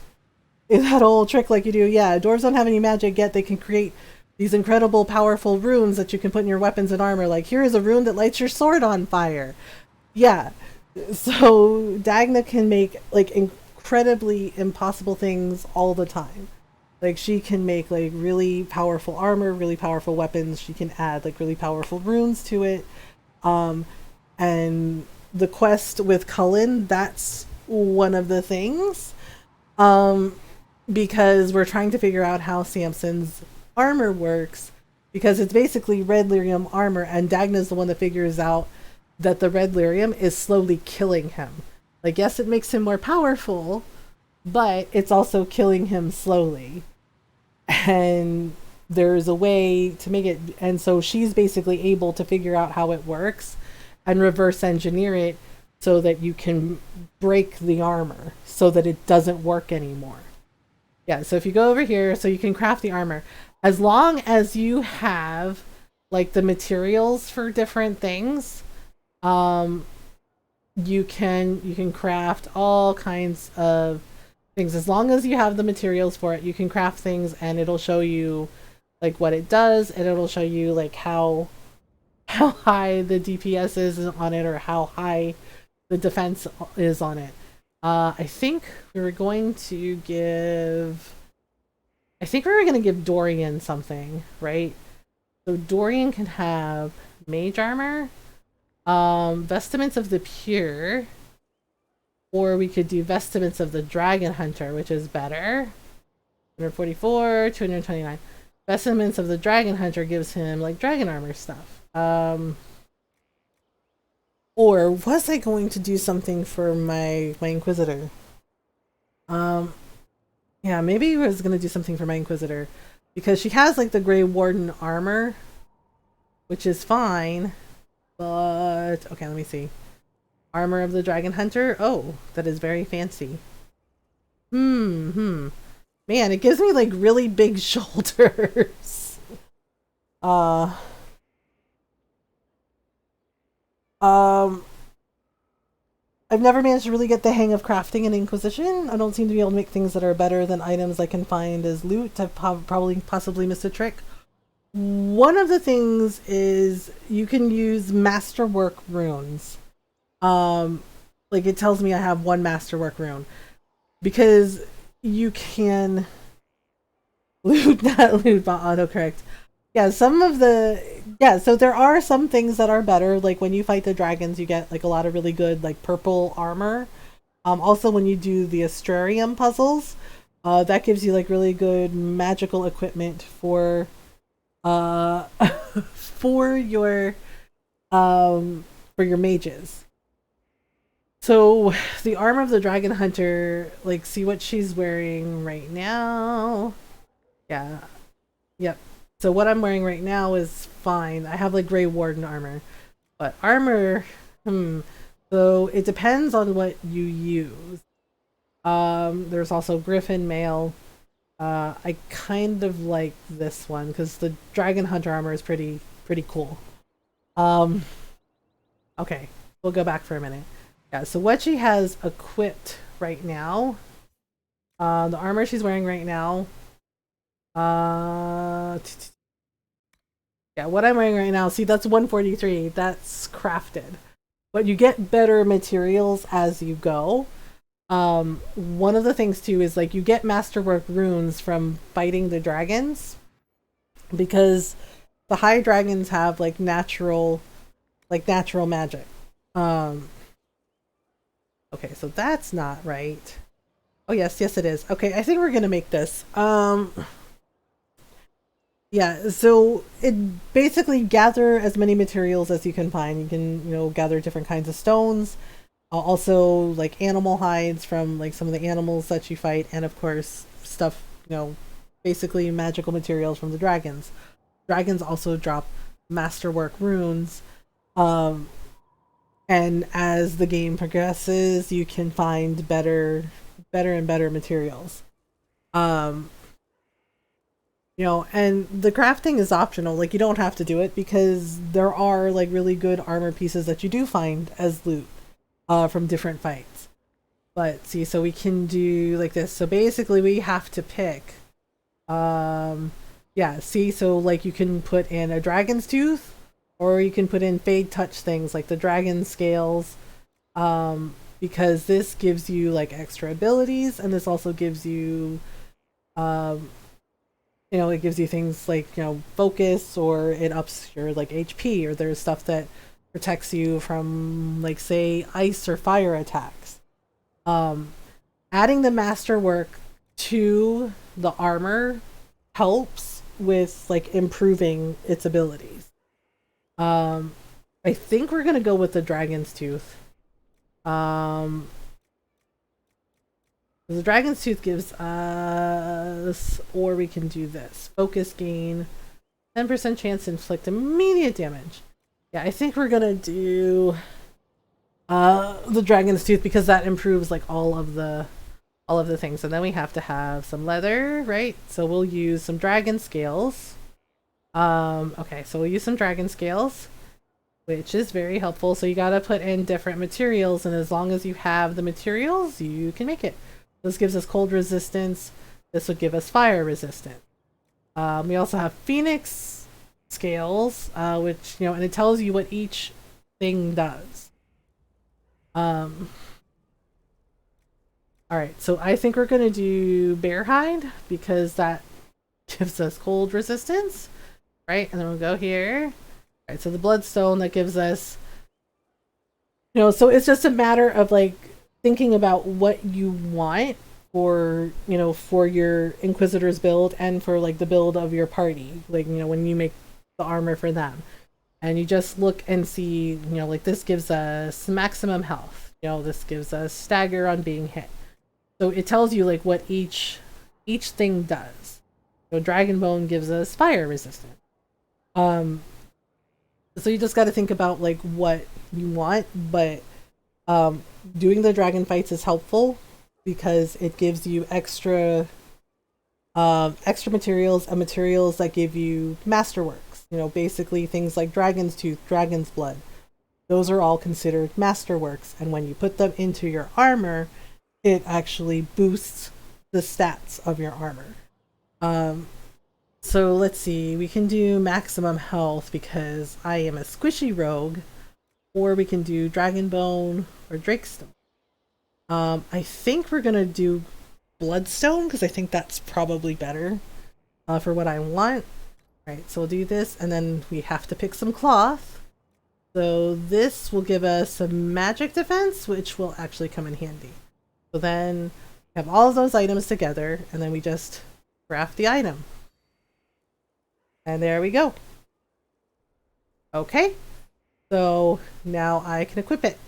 that old trick like you do, yeah, dwarves don't have any magic, yet they can create these incredible powerful runes that you can put in your weapons and armor. Like, here is a rune that lights your sword on fire. Yeah. So Dagna can make like incredibly impossible things all the time. Like, she can make like really powerful armor, really powerful weapons. She can add like really powerful runes to it. And the quest with Cullen, that's one of the things. Because we're trying to figure out how Samson's armor works, because it's basically red lyrium armor, and Dagna's the one that figures out that the red lyrium is slowly killing him. Like, yes, it makes him more powerful, but it's also killing him slowly. And there's a way to make it, and so she's basically able to figure out how it works and reverse engineer it so that you can break the armor so that it doesn't work anymore. Yeah, so if you go over here, so you can craft the armor. As long as you have like the materials for different things, you can craft all kinds of things. As long as you have the materials for it, you can craft things, and it'll show you like what it does, and it'll show you like how how high the DPS is on it or how high the defense is on it. I think we were going to give Dorian something, right? So Dorian can have mage armor, vestments of the pure, or we could do vestments of the dragon hunter, which is better. 144, 229. Vestments of the dragon hunter gives him like dragon armor stuff. Or was I going to do something for my Inquisitor? Yeah, maybe I was gonna do something for my Inquisitor because she has like the Grey Warden armor, which is fine. But okay, let me see. Armor of the Dragon Hunter. Oh, that is very fancy. Man, it gives me like really big shoulders. I've never managed to really get the hang of crafting an Inquisition. I don't seem to be able to make things that are better than items I can find as loot. I've possibly missed a trick. One of the things is you can use masterwork runes. Like it tells me I have one masterwork rune because you can loot, not loot, but autocorrect. Yeah, so there are some things that are better. Like when you fight the dragons, you get like a lot of really good like purple armor. Also when you do the Astrarium puzzles, that gives you like really good magical equipment for for your mages. So the armor of the dragon hunter, like see what she's wearing right now. Yeah. Yep. So what I'm wearing right now is fine. I have like Grey Warden armor. But armor, so it depends on what you use. There's also Griffin Mail. I kind of like this one because the Dragon Hunter armor is pretty cool. Okay, we'll go back for a minute. Yeah, so what she has equipped right now, the armor she's wearing right now, yeah, what I'm wearing right now, see that's 143, that's crafted. But you get better materials as you go. One of the things too is like you get masterwork runes from fighting the dragons because the high dragons have like natural magic. Okay, so that's not right. Oh yes it is. Okay, I think we're gonna make this. Yeah, so it basically gather as many materials as you can find. You can, gather different kinds of stones. Also, like animal hides from like some of the animals that you fight, and of course, stuff, basically magical materials from the dragons. Dragons also drop masterwork runes. And as the game progresses, you can find better and better materials. And the crafting is optional. Like you don't have to do it because there are like really good armor pieces that you do find as loot from different fights. But see, so we can do like this. So basically we have to pick yeah, see, so like you can put in a dragon's tooth or you can put in fade touch things like the dragon scales, because this gives you like extra abilities, and this also gives you it gives you things like focus, or it ups your like HP, or there's stuff that protects you from like say ice or fire attacks. Adding the masterwork to the armor helps with like improving its abilities. I think we're gonna go with the dragon's tooth. The dragon's tooth gives us, or we can do this. Focus gain, 10% chance to inflict immediate damage. Yeah, I think we're gonna do the dragon's tooth because that improves like all of the things. And then we have to have some leather, right? So we'll use some dragon scales. Okay, so we'll use some dragon scales, which is very helpful. So you gotta put in different materials, and as long as you have the materials, you can make it. This gives us cold resistance. This would give us fire resistance. We also have phoenix scales, which, you know, and it tells you what each thing does. Alright, so I think we're gonna do bear hide because that gives us cold resistance, right? And then we'll go here. Alright, so the bloodstone that gives us, you know, so it's just a matter of like thinking about what you want for, you know, for your Inquisitor's build and for like the build of your party. Like, you know, when you make the armor for them. And you just look and see, you know, like this gives us maximum health. You know, this gives us stagger on being hit. So it tells you like what each thing does. So Dragonbone gives us fire resistance. So you just got to think about like what you want, but doing the dragon fights is helpful because it gives you extra materials and materials that give you masterworks. You know, basically things like dragon's tooth, dragon's blood. Those are all considered masterworks, and when you put them into your armor, it actually boosts the stats of your armor. So let's see, we can do maximum health because I am a squishy rogue, or we can do Dragonbone or Drakestone. I think we're gonna do Bloodstone because I think that's probably better for what I want. Alright, so we'll do this, and then we have to pick some cloth. So this will give us some magic defense, which will actually come in handy. So then we have all of those items together, and then we just craft the item. And there we go. Okay, so now I can equip it.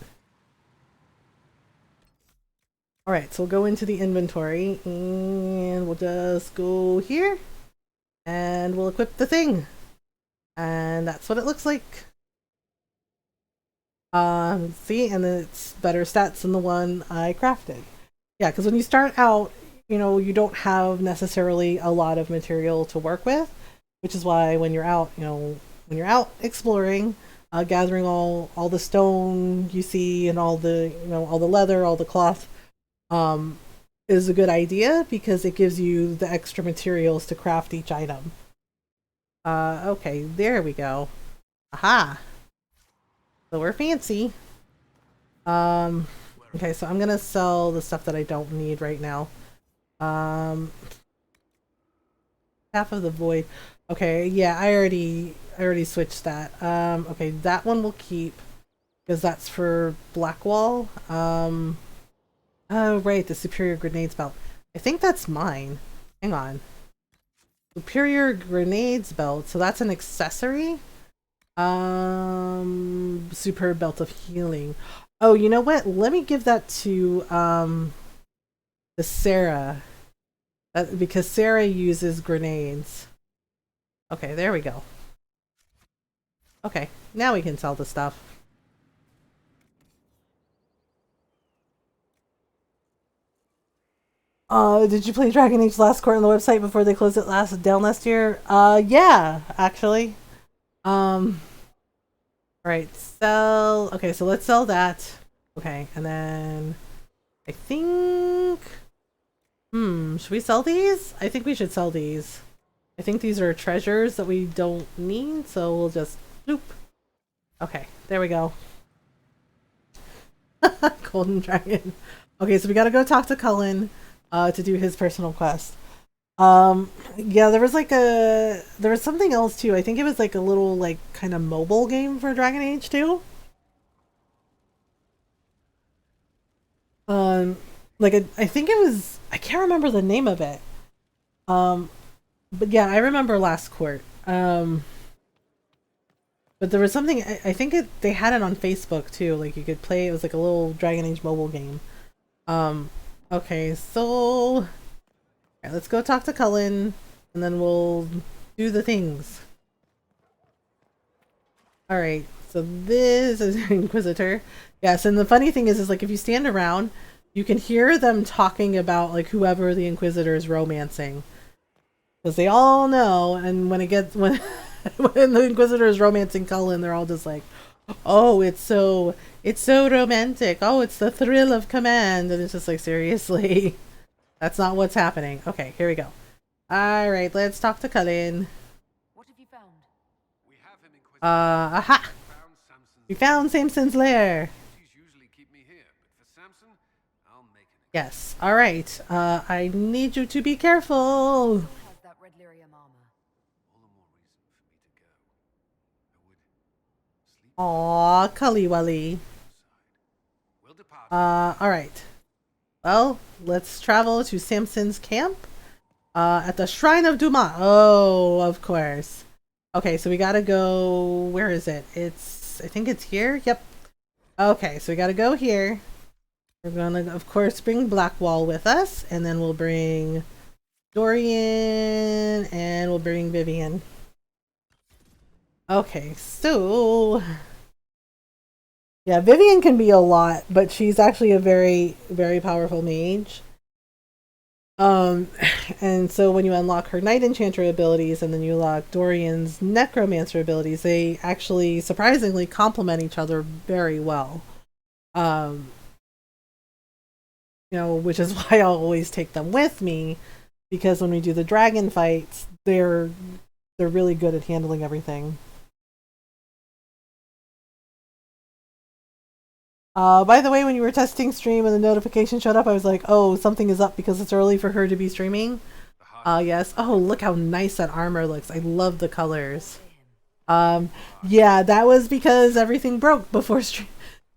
Alright, so we'll go into the inventory, and we'll just go here, and we'll equip the thing. And that's what it looks like. See, and it's better stats than the one I crafted. Yeah, because when you start out, you know, you don't have necessarily a lot of material to work with, which is why when you're out, you know, when you're out exploring, gathering all the stone you see and all the, you know, all the leather, all the cloth, is a good idea because it gives you the extra materials to craft each item. Okay, there we go. Aha! So we're fancy. Okay, so I'm gonna sell the stuff that I don't need right now. Half of the void. Okay, yeah, I already switched that. Okay, that one will keep because that's for Blackwall. Oh right, the superior grenades belt. I think that's mine. Hang on. Superior grenades belt. So that's an accessory. Superb belt of healing. Oh, you know what? Let me give that to the Sarah, because Sarah uses grenades. Okay, there we go. Okay, now we can sell the stuff. Did you play Dragon Age Last Court on the website before they closed it down last year? Yeah, actually. Alright, sell. Okay, so let's sell that. Okay, and then I think, should we sell these? I think we should sell these. I think these are treasures that we don't need, so we'll just bloop. Okay, there we go. Golden Dragon. Okay, so we gotta go talk to Cullen to do his personal quest. Yeah, there was something else too. I think it was like a little like kind of mobile game for Dragon Age 2. I think it was, I can't remember the name of it. But yeah, I remember Last Court. But there was something, I think they had it on Facebook too. Like you could play, it was like a little Dragon Age mobile game. Okay, so alright, let's go talk to Cullen, and then we'll do the things. Alright, so this is Inquisitor. Yes, and the funny thing is like if you stand around, you can hear them talking about like whoever the Inquisitor is romancing. Because they all know, and when when the Inquisitor is romancing Cullen, they're all just like, oh, it's so romantic. Oh, it's the thrill of command. And it's just like, seriously, that's not what's happening. Okay, here we go. All right, let's talk to Cullen. What have you found? Aha! Found Samson's We found Samson's lair. duties usually keep me here, but for Samson, I'll make an Yes. All right. I need you to be careful. Who has that red lyrium armor? all the more reason for me to go. I would sleep Aw, Cully Wally. inside. We'll depart. All right. Well, let's travel to Samson's camp. At the Shrine of Dumas. Oh, of course. Okay, so we gotta go. Where is it? I think it's here. Yep. Okay, so we gotta go here. We're gonna, of course, bring Blackwall with us, and then we'll bring Dorian, and we'll bring Vivian. Okay, so yeah, Vivian can be a lot, but she's actually a very, very powerful mage. And so when you unlock her Night Enchanter abilities and then you unlock Dorian's Necromancer abilities, they actually surprisingly complement each other very well. Which is why I'll always take them with me, because when we do the dragon fights, they're really good at handling everything. By the way, when you were testing stream and the notification showed up, I was like, oh, something is up because it's early for her to be streaming. Yes. Oh, look how nice that armor looks. I love the colors. Yeah, that was because everything broke before stream.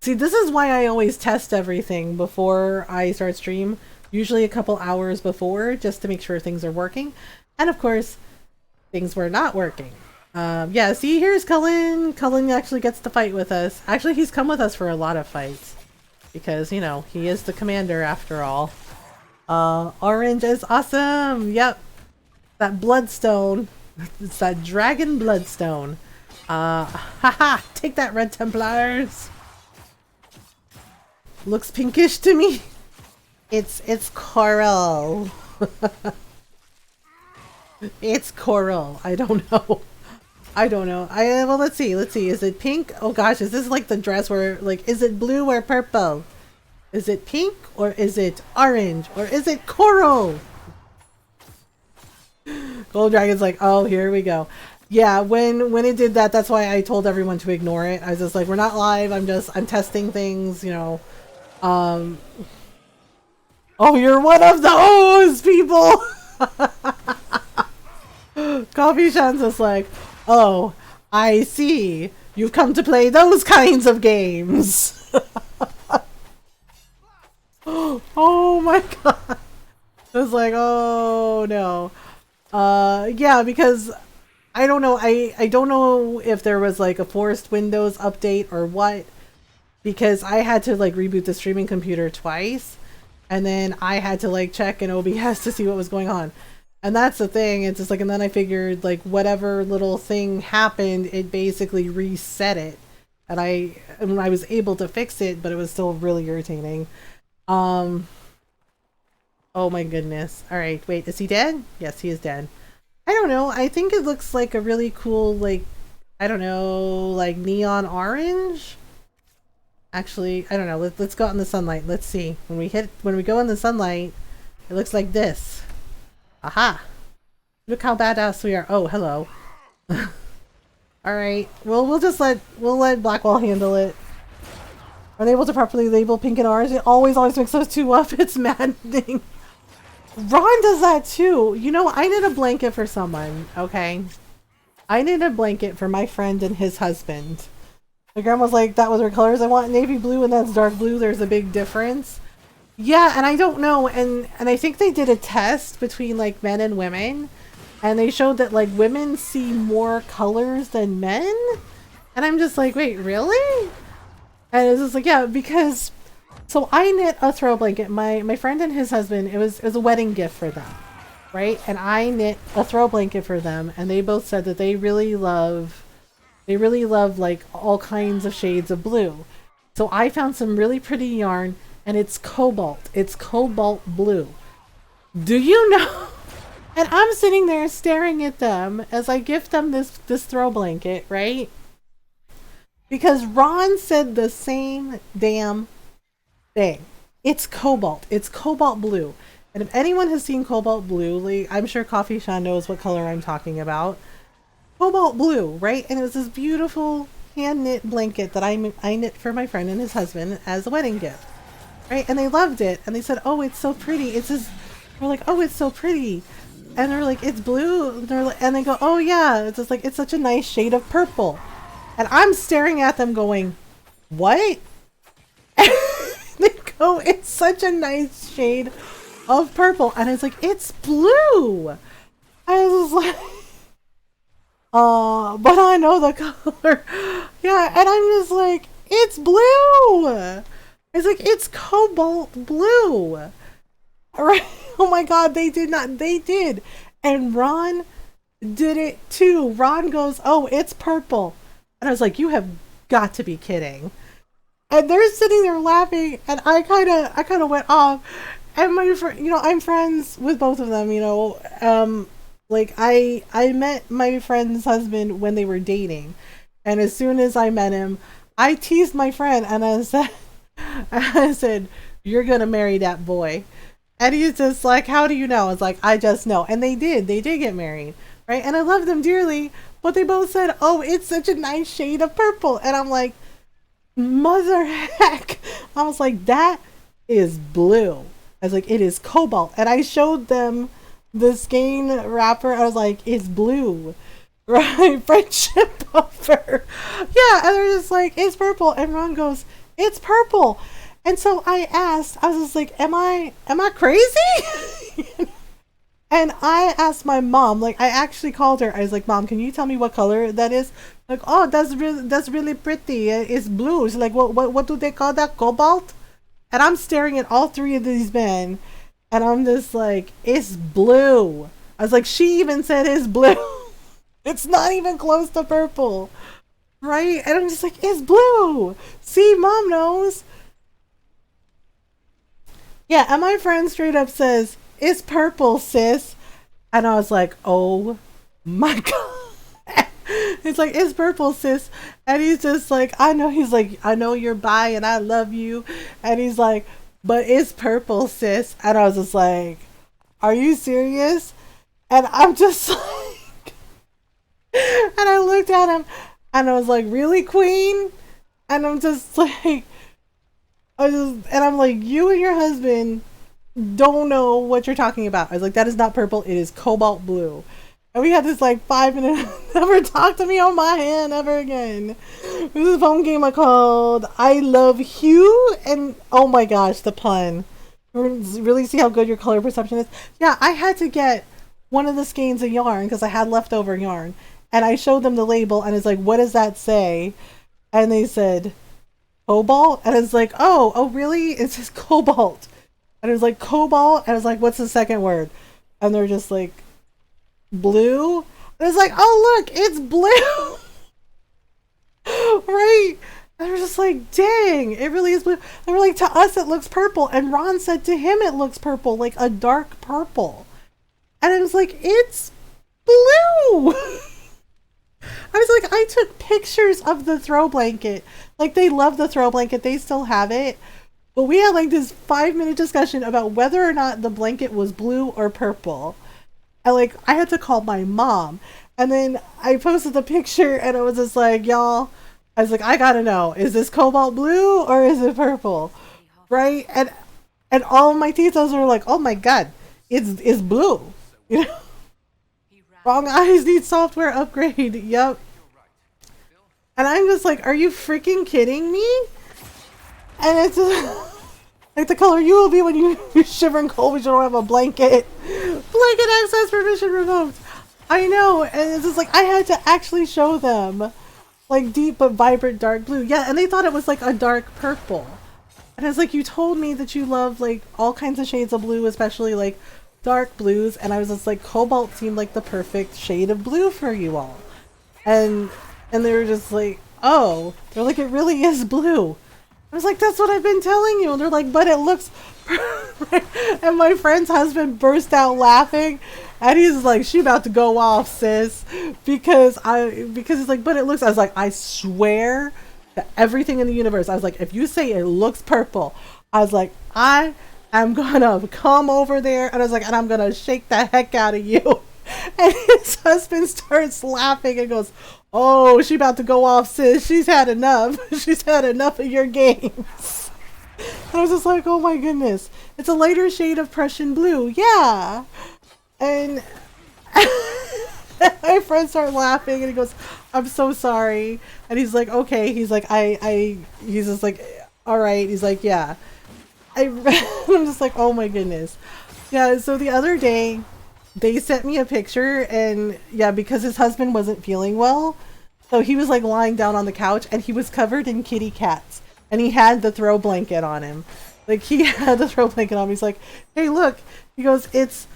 See, this is why I always test everything before I start stream. Usually a couple hours before, just to make sure things are working. And of course, things were not working. Yeah, see, here's Cullen. Cullen actually gets to fight with us. Actually, he's come with us for a lot of fights. Because, he is the commander after all. Orange is awesome! Yep. That bloodstone. It's that dragon bloodstone. Haha! Take that, Red Templars! Looks pinkish to me. It's coral. It's coral. I don't know. Well, let's see. Is it pink? Oh gosh, is this like the dress where, like, is it blue or purple? Is it pink or is it orange or is it coral? Gold Dragon's like, oh, here we go. Yeah, when it did that, that's why I told everyone to ignore it. I was just like, we're not live. I'm testing things, Oh, you're one of those people. Coffee Shan's just like, oh, I see. You've come to play those kinds of games. Oh my god. I was like, oh no. Yeah, because I don't know. I don't know if there was like a forced Windows update or what. Because I had to like reboot the streaming computer twice. And then I had to like check in OBS to see what was going on. And that's the thing. It's just like, and then I figured like whatever little thing happened, it basically reset it. And I was able to fix it, but it was still really irritating. Oh my goodness. All right, wait, is he dead? Yes, he is dead. I don't know. I think it looks like a really cool, like, I don't know, like neon orange. Actually, I don't know. Let's go out in the sunlight. Let's see. When we go in the sunlight, it looks like this. Aha! Look how badass we are. Oh, hello. All right. Well, we'll let Blackwall handle it. Unable to properly label pink and orange. It always makes those two up. It's maddening. Ron does that too. I knit a blanket for someone. Okay. I knit a blanket for my friend and his husband. My grandma's like, that was her colors. I want navy blue and that's dark blue. There's a big difference. Yeah, and I don't know. And I think they did a test between like men and women. And they showed that like women see more colors than men. And I'm just like, wait, really? And it's just like, yeah, because so I knit a throw blanket. My friend and his husband, it was a wedding gift for them. Right? And I knit a throw blanket for them, and they both said that they really love like all kinds of shades of blue. So I found some really pretty yarn, and it's cobalt. It's cobalt blue. Do you know? And I'm sitting there staring at them as I gift them this throw blanket, right? Because Ron said the same damn thing. It's cobalt. It's cobalt blue. And if anyone has seen cobalt blue, I'm sure Coffee Sean knows what color I'm talking about. cobalt blue, right? And it was this beautiful hand knit blanket that I knit for my friend and his husband as a wedding gift, right? And they loved it, and they said, "Oh, it's so pretty." It's just, we're like, "Oh, it's so pretty," and they're like, "It's blue." And they're like, and they go, "Oh yeah," it's just like, "It's such a nice shade of purple," and I'm staring at them going, "What?" They go, "It's such a nice shade of purple," and it's like, "It's blue." I was like, but I know the color. Yeah, and I'm just like, "It's blue." It's like, "It's cobalt blue." Right? Oh my god, they did not. They did. And Ron did it too. Ron goes, "Oh, it's purple." And I was like, "You have got to be kidding." And they're sitting there laughing, and I kind of went off. And my friend, you know, I'm friends with both of them, you know. Like I met my friend's husband when they were dating, and as soon as I met him, I teased my friend and I said, "You're gonna marry that boy." And he's just like, "How do you know?" I was like, "I just know." And they did get married, right? And I love them dearly, but they both said, "Oh, it's such a nice shade of purple." And I'm like, mother heck. I was like, "That is blue." I was like, "It is cobalt." And I showed them the skein wrapper. I was like, "It's blue." Right? Friendship buffer. Yeah, and they're just like, "It's purple." And Ron goes, "It's purple." And so I asked, I was just like, am I crazy? And I asked my mom, like, I actually called her. I was like, "Mom, can you tell me what color that is?" Like, "Oh, that's really pretty. It's blue." She's like, what do they call that? Cobalt? And I'm staring at all three of these men, and I'm just like, "It's blue." I was like, she even said it's blue. It's not even close to purple. Right? And I'm just like, "It's blue." See, Mom knows. Yeah, and my friend straight up says, "It's purple, sis." And I was like, "Oh my god." It's like, "It's purple, sis." And he's just like, I know, he's like, "I know you're bi and I love you." And he's like, "But it's purple, sis." And I was just like, "Are you serious?" And I'm just like, and I looked at him and I was like, "Really, queen?" And I'm just like, and I'm like, "You and your husband don't know what you're talking about." I was like, "That is not purple. It is cobalt blue." And we had this like 5 minute, "Never talk to me on my hand ever again." This is a phone game called I Love Hue, and oh my gosh, the pun. Really see how good your color perception is. Yeah, I had to get one of the skeins of yarn because I had leftover yarn, and I showed them the label, and it's like, "What does that say?" And they said, "Cobalt," and it's like, oh really? It says cobalt. And it was like, "Cobalt," and I was like, "What's the second word?" And they're just like, "Blue." And it's like, "Oh look, it's blue." Right? And we're just like, "Dang, it really is blue." And we're like, "To us it looks purple." And Ron said to him it looks purple, like a dark purple. And I was like, "It's blue." I was like, I took pictures of the throw blanket. Like, they love the throw blanket. They still have it. But we had like this 5 minute discussion about whether or not the blanket was blue or purple. And like, I had to call my mom. And then I posted the picture and I was just like, "Y'all," I was like, "I gotta know, is this cobalt blue or is it purple?" Right? And all my titos are like, "Oh my god, it's blue." You know? Wrong eyes need software upgrade. Yep. And I'm just like, "Are you freaking kidding me?" And it's just, like, the color you will be when you shiver in cold because you don't have a blanket. Blanket access permission revoked. I know. And it's just like, I had to actually show them, like, deep but vibrant dark blue. Yeah, and they thought it was like a dark purple. And it's like, "You told me that you love like all kinds of shades of blue, especially like dark blues." And I was just like, cobalt seemed like the perfect shade of blue for you all. And they were just like, "Oh," they're like, "It really is blue." I was like, "That's what I've been telling you." And they're like, "But it looks..." And my friend's husband burst out laughing, and he's like, "She about to go off, sis," because he's like, "But it looks..." I was like, "I swear to everything in the universe," I was like, "if you say it looks purple," I was like, "I am gonna come over there," and I was like, "and I'm gonna shake the heck out of you." And his husband starts laughing and goes, "Oh, she about to go off, sis. She's had enough. She's had enough of your games." And I was just like, oh my goodness. It's a lighter shade of Prussian blue. Yeah. And my friend started laughing and he goes, "I'm so sorry." And he's like, "Okay." He's like, he's just like, "All right." He's like, "Yeah." I'm just like, oh my goodness. Yeah, so the other day, they sent me a picture, and yeah, because his husband wasn't feeling well, so he was like lying down on the couch, and he was covered in kitty cats, and he had the throw blanket on him. Like, he had the throw blanket on him. He's like, "Hey, look." He goes, "It's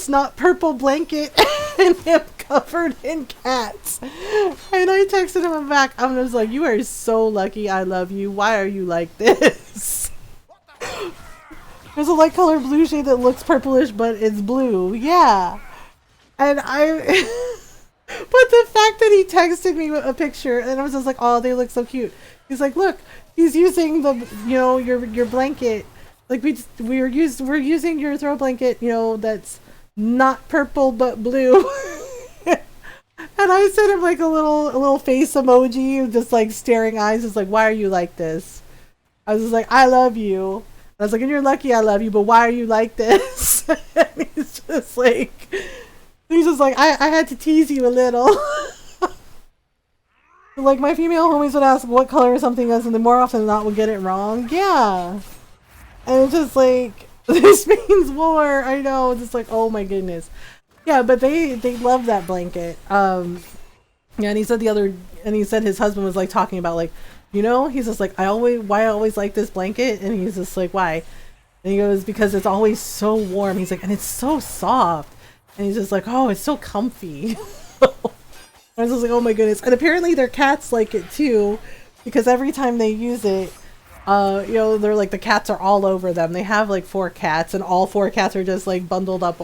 not purple blanket," and him covered in cats. And I texted him back. I'm just like, "You are so lucky. I love you. Why are you like this?" There's a light color blue shade that looks purplish, but it's blue. Yeah. And but the fact that he texted me a picture, and I was just like, "Oh, they look so cute." He's like, "Look, he's using the, your blanket. Like, we're using your throw blanket, that's not purple but blue." And I sent him like a little face emoji, just like staring eyes, just like, "Why are you like this?" I was just like, "I love you." I was like, "And you're lucky I love you, but why are you like this?" And he's just like, I had to tease you a little. Like, my female homies would ask what color something is, and then more often than not would get it wrong. Yeah. And it's just like, this means war. I know. It's just like, oh my goodness. Yeah, but they love that blanket. Yeah, and he said his husband was like talking about like, he's just like, why I always like this blanket, and he's just like, "Why?" And he goes, "Because it's always so warm." He's like, "And it's so soft." And he's just like, "Oh, it's so comfy." I was just like, oh my goodness. And apparently their cats like it too, because every time they use it, they're like, the cats are all over them. They have like 4 cats, and all 4 cats are just like bundled up.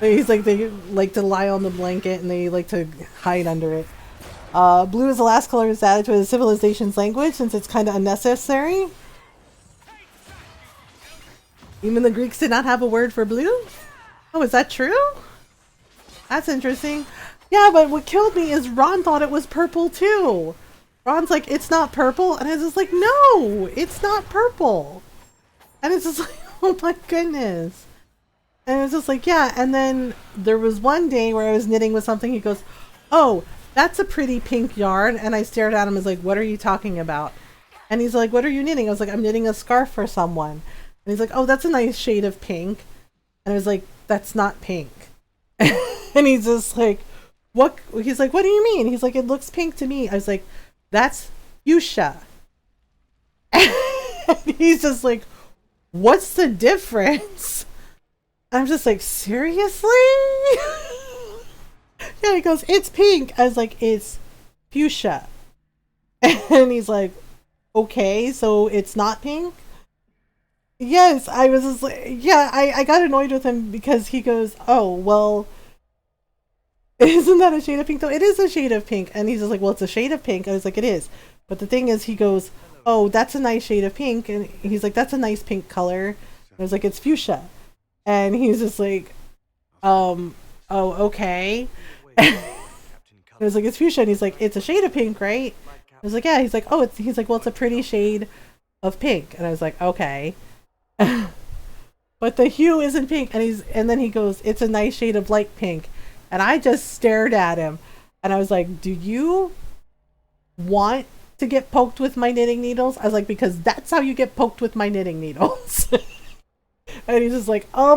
He's like, they like to lie on the blanket and they like to hide under it. Blue is the last color that's added to the civilization's language, since it's kind of unnecessary. Even the Greeks did not have a word for blue? Oh, is that true? That's interesting. Yeah, but what killed me is Ron thought it was purple too. Ron's like, "It's not purple." And I was just like, "No, it's not purple." And it's just like, oh my goodness. And it's just like, yeah. And then there was one day where I was knitting with something. He goes, "Oh, that's a pretty pink yarn." And I stared at him and was like, "What are you talking about?" And he's like, "What are you knitting?" I was like, "I'm knitting a scarf for someone." And he's like, "Oh, that's a nice shade of pink." And I was like, "That's not pink." And he's just like, "What?" He's like, "What do you mean?" He's like, "It looks pink to me." I was like, "That's fuchsia." And he's just like, "What's the difference?" I'm just like, "Seriously?" Yeah, he goes, "It's pink." I was like, "It's fuchsia." And he's like, "Okay, so it's not pink?" Yes, I was just like, yeah, I got annoyed with him because he goes, "Oh, well, isn't that a shade of pink though?" "It is a shade of pink." And he's just like, "Well, it's a shade of pink." I was like, "It is." But the thing is, he goes, "Oh, that's a nice shade of pink." And he's like, "That's a nice pink color." I was like, "It's fuchsia." And he's just like, "Oh, okay." I was like, "It's fuchsia." And he's like, "It's a shade of pink, right?" I was like, "Yeah." He's like, "Oh, he's like, "Well, it's a pretty shade of pink." And I was like, "Okay." But the hue isn't pink. And then he goes, "It's a nice shade of light pink." And I just stared at him and I was like, "Do you want to get poked with my knitting needles?" I was like, "Because that's how you get poked with my knitting needles." And he's just like, I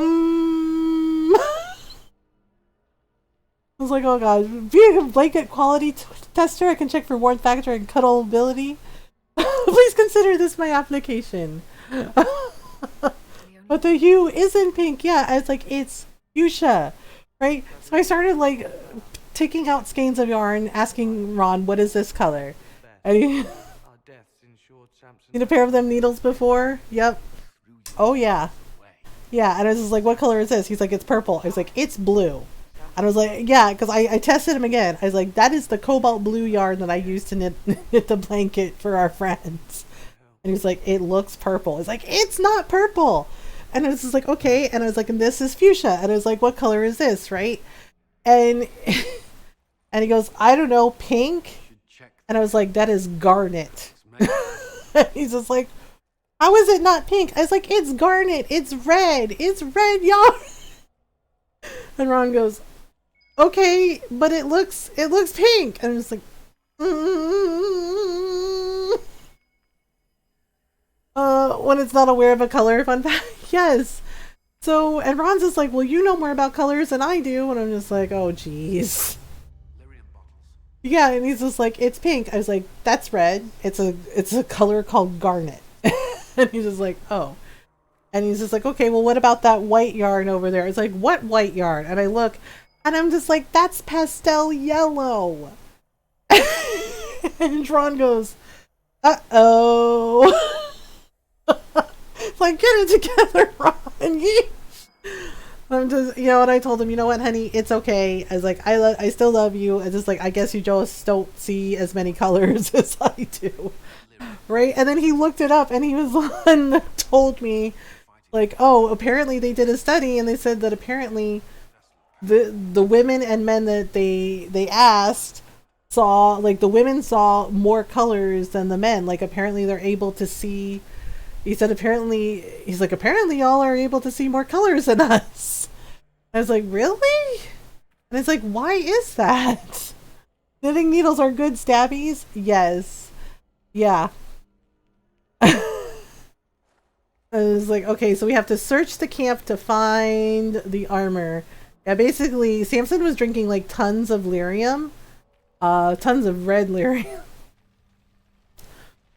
was like, "Oh god, being a blanket quality tester, I can check for warmth factor and cuddleability. Please consider this my application." But the hue isn't pink. Yeah, I was like, "It's fuchsia." Right? So I started like taking out skeins of yarn, asking Ron, "What is this color?" And he, seen a pair of them needles before? Yep. Oh yeah. Yeah, and I was just like, "What color is this?" He's like, "It's purple." I was like, "It's blue." And I was like, yeah, because I tested him again. I was like, "That is the cobalt blue yarn that I used to knit the blanket for our friends." And he's like, "It looks purple." It's like, "It's not purple." And I was just like, "Okay." And I was like, "And this is fuchsia." And I was like, "What color is this?" Right? And and he goes, I don't know, pink. Should check And I was like, that is garnet. this And he's just like, how is it not pink? I was like, it's garnet. It's red. It's red yarn. And Ron goes, okay, but it looks pink. And I'm just like, when it's not aware of a color, fun fact. Yes. So, and Ron's just like, well, you know more about colors than I do. And I'm just like, oh, geez. lyrium bottles. Yeah, and he's just like, it's pink. I was like, that's red. It's a color called garnet. And he's just like, oh. And he's just like, okay, well, what about that white yarn over there? It's like, what white yarn? And I look, and I'm just like, that's pastel yellow. And Ron goes, uh-oh. It's like, get it together, Ron. I'm just, you know, and I told him, you know what, honey, it's okay. I was like, I still love you. I just like, I guess you just don't see as many colors as I do. Right? And then he looked it up and he was the one that told me, like, oh, apparently they did a study and they said that apparently the women and men that they asked saw, like, the women saw more colors than the men. Like, apparently they're able to see, he said apparently, he's like, apparently y'all are able to see more colors than us. I was like, really? And it's like, why is that? Knitting needles are good stabbies? Yes. Yeah. I was like, okay, so we have to search the camp to find the armor. Yeah, basically, Samson was drinking like tons of lyrium. Tons of red lyrium.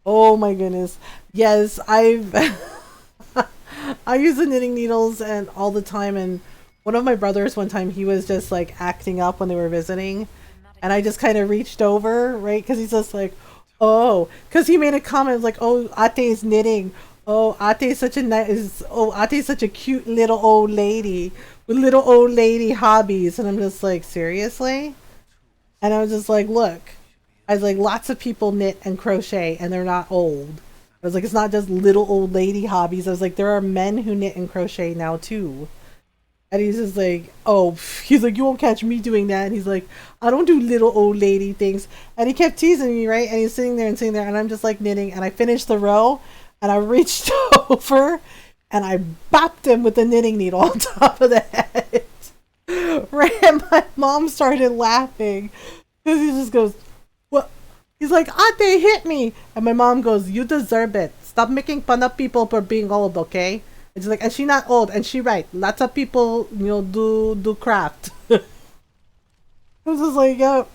Oh my goodness. Yes, I've I use the knitting needles and all the time, and one of my brothers one time, he was just like acting up when they were visiting, and I just kind of reached over, right? Because he's just like, oh, because he made a comment like, oh, Ate is knitting. Oh, Ate's such a nice, oh, Ate's such a cute little old lady with little old lady hobbies. And I'm just like, seriously? And I was just like, look, I was like, lots of people knit and crochet and they're not old. I was like, it's not just little old lady hobbies. I was like, there are men who knit and crochet now too. And he's just like, oh, he's like, you won't catch me doing that. And he's like, I don't do little old lady things. And he kept teasing me, right? And he's sitting there, and I'm just like knitting, and I finished the row. And I reached over and I bopped him with the knitting needle on top of the head. Right? And my mom started laughing because he just goes, what? He's like, Ate hit me. And my mom goes, you deserve it. Stop making fun of people for being old, okay? And she's like, and she not old. And she right. Lots of people, you know, do craft. I was just like, yo,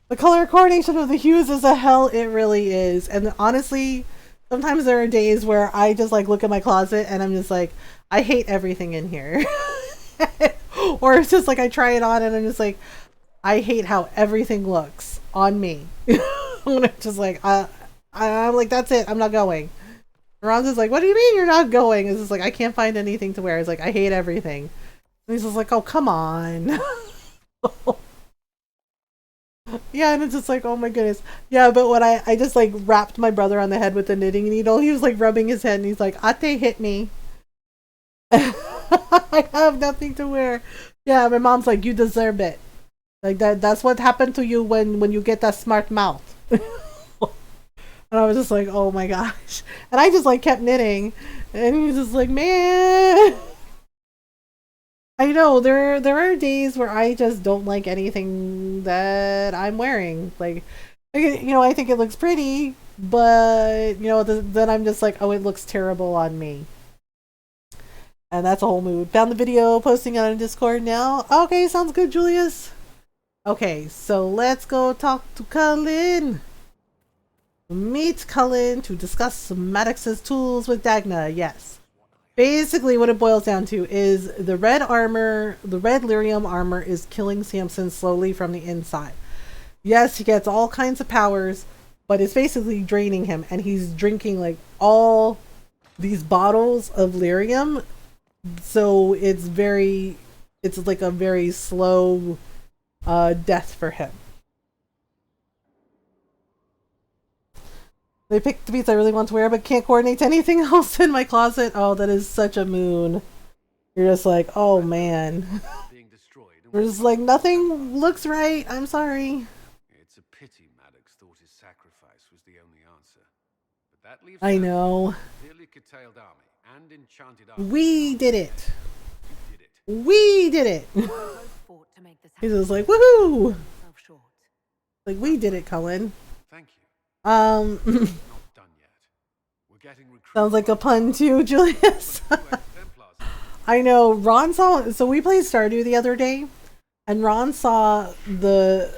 the color coordination of the hues is a hell. It really is. And honestly, sometimes there are days where I just like look at my closet and I'm just like, I hate everything in here. Or it's just like I try it on and I'm just like, I hate how everything looks on me. I'm just like, I'm like, that's it. I'm not going. Ron's just like, what do you mean you're not going? It's just like, I can't find anything to wear. It's like, I hate everything. And he's just like, oh, come on. Yeah, and it's just like, oh my goodness. Yeah, but when I just like wrapped my brother on the head with the knitting needle, he was like rubbing his head and he's like, Ate hit me. I have nothing to wear. Yeah, my mom's like, you deserve it. Like that's what happened to you when you get that smart mouth. And I was just like, oh my gosh. And I just like kept knitting. And he was just like, man. I know there are days where I just don't like anything that I'm wearing. Like, you know, I think it looks pretty, but you know, then I'm just like, oh, it looks terrible on me. And that's a whole mood. Found the video, posting it on Discord now. Okay, sounds good, Julius. Okay, so let's go talk to Cullen. Meet Cullen to discuss Maddox's tools with Dagna. Yes. Basically, what it boils down to is the red lyrium armor is killing Samson slowly from the inside. Yes, he gets all kinds of powers, but it's basically draining him, and he's drinking like all these bottles of lyrium. So it's like a very slow death for him. They picked the beats I really want to wear, but can't coordinate to anything else in my closet. Oh, that is such a moon. You're just like, oh man. Being destroyed There's like nothing looks right. I'm sorry. It's a pity Maddox thought his sacrifice was the only answer. But that leaves I Samson know. with a severely curtailed army and enchanted armor. We did it. You did it. We did it. Both fought to make this He's happen. just like, woohoo! Himself short. Like, we did it, Cullen. Thank you. Not done yet. We're getting recruited. Sounds like a pun too, Julius. by 2 ex-Templars. I know. Ron saw. So we played Stardew the other day, and Ron saw the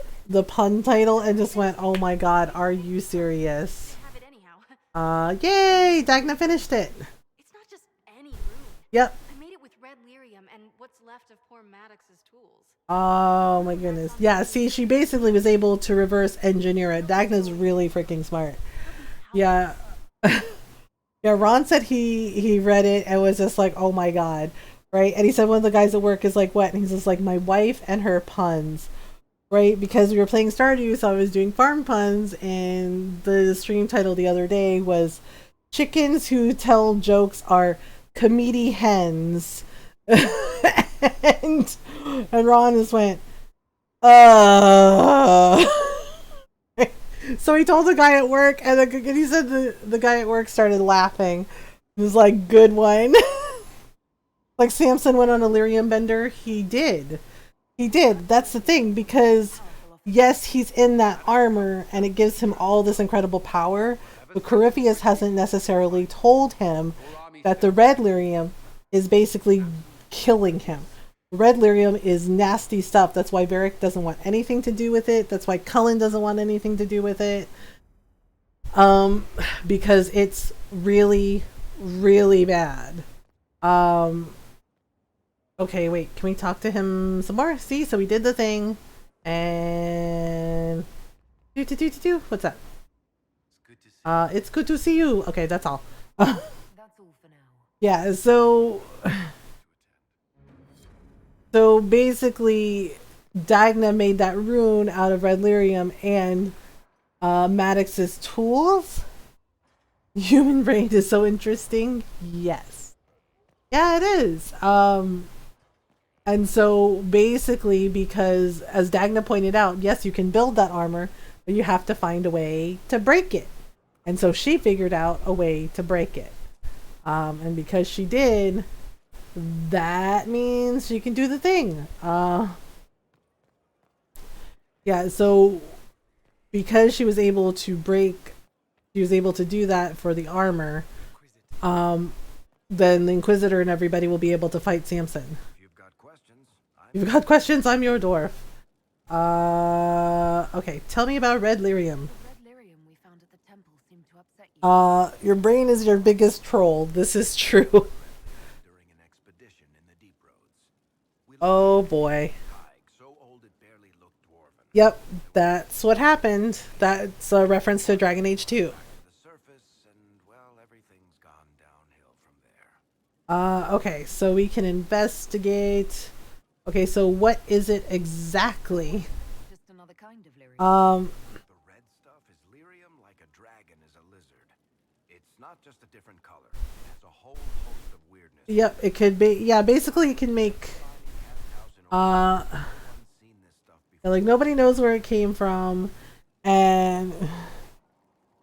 pun title and just went, "Oh my god, are you serious?" Have it anyhow. Yay! Dagna finished it. It's not just any rune. Yep. I made it with red lyrium and what's left of poor Maddox's tools. Oh my goodness. Yeah. See, she basically was able to reverse engineer it. Dagna's really freaking smart. Yeah. Yeah, Ron said he read it and was just like, oh my god, right? And he said one of the guys at work is like, what? And he's just like, my wife and her puns, right? Because we were playing Stardew, so I was doing farm puns, and the stream title the other day was chickens who tell jokes are comedy hens. and Ron just went, So he told the guy at work, and he said the guy at work started laughing. It was like, good one. Like Samson went on a lyrium bender. He did. He did. That's the thing, because yes, he's in that armor, and it gives him all this incredible power, but Corypheus hasn't necessarily told him that the red lyrium is basically killing him. Red lyrium is nasty stuff. That's why Varric doesn't want anything to do with it. That's why Cullen doesn't want anything to do with it. Because it's really, really bad. Okay, wait. Can we talk to him some more? See, so we did the thing, and what's that? It's good to see you. Okay, that's all. That's all for now. Yeah. So basically, Dagna made that rune out of red lyrium and Maddox's tools. Human brain is so interesting. Yes. Yeah, it is. And so basically, because as Dagna pointed out, yes, you can build that armor, but you have to find a way to break it. And so she figured out a way to break it. And because she did, that means she can do the thing. Yeah, so because she was able to do that for the armor, then the Inquisitor and everybody will be able to fight Samson. You've got questions, I'm your dwarf. Okay, tell me about red lyrium. The red lyrium we found at the temple seemed to upset you. Your brain is your biggest troll. This is true. During an expedition in the deep roads. Oh boy. So old it barely looked dwarven. Yep, that's what happened. That's a reference to Dragon Age 2. The surface, and well, everything's gone downhill from there. Okay, so we can investigate. Okay, so what is it exactly? Just another kind of lyrium. The red stuff is lyrium like a dragon is a lizard. It's not just a different color. It has a whole host of weirdness. Yep, it could be. Yeah, basically it can make like nobody knows where it came from, and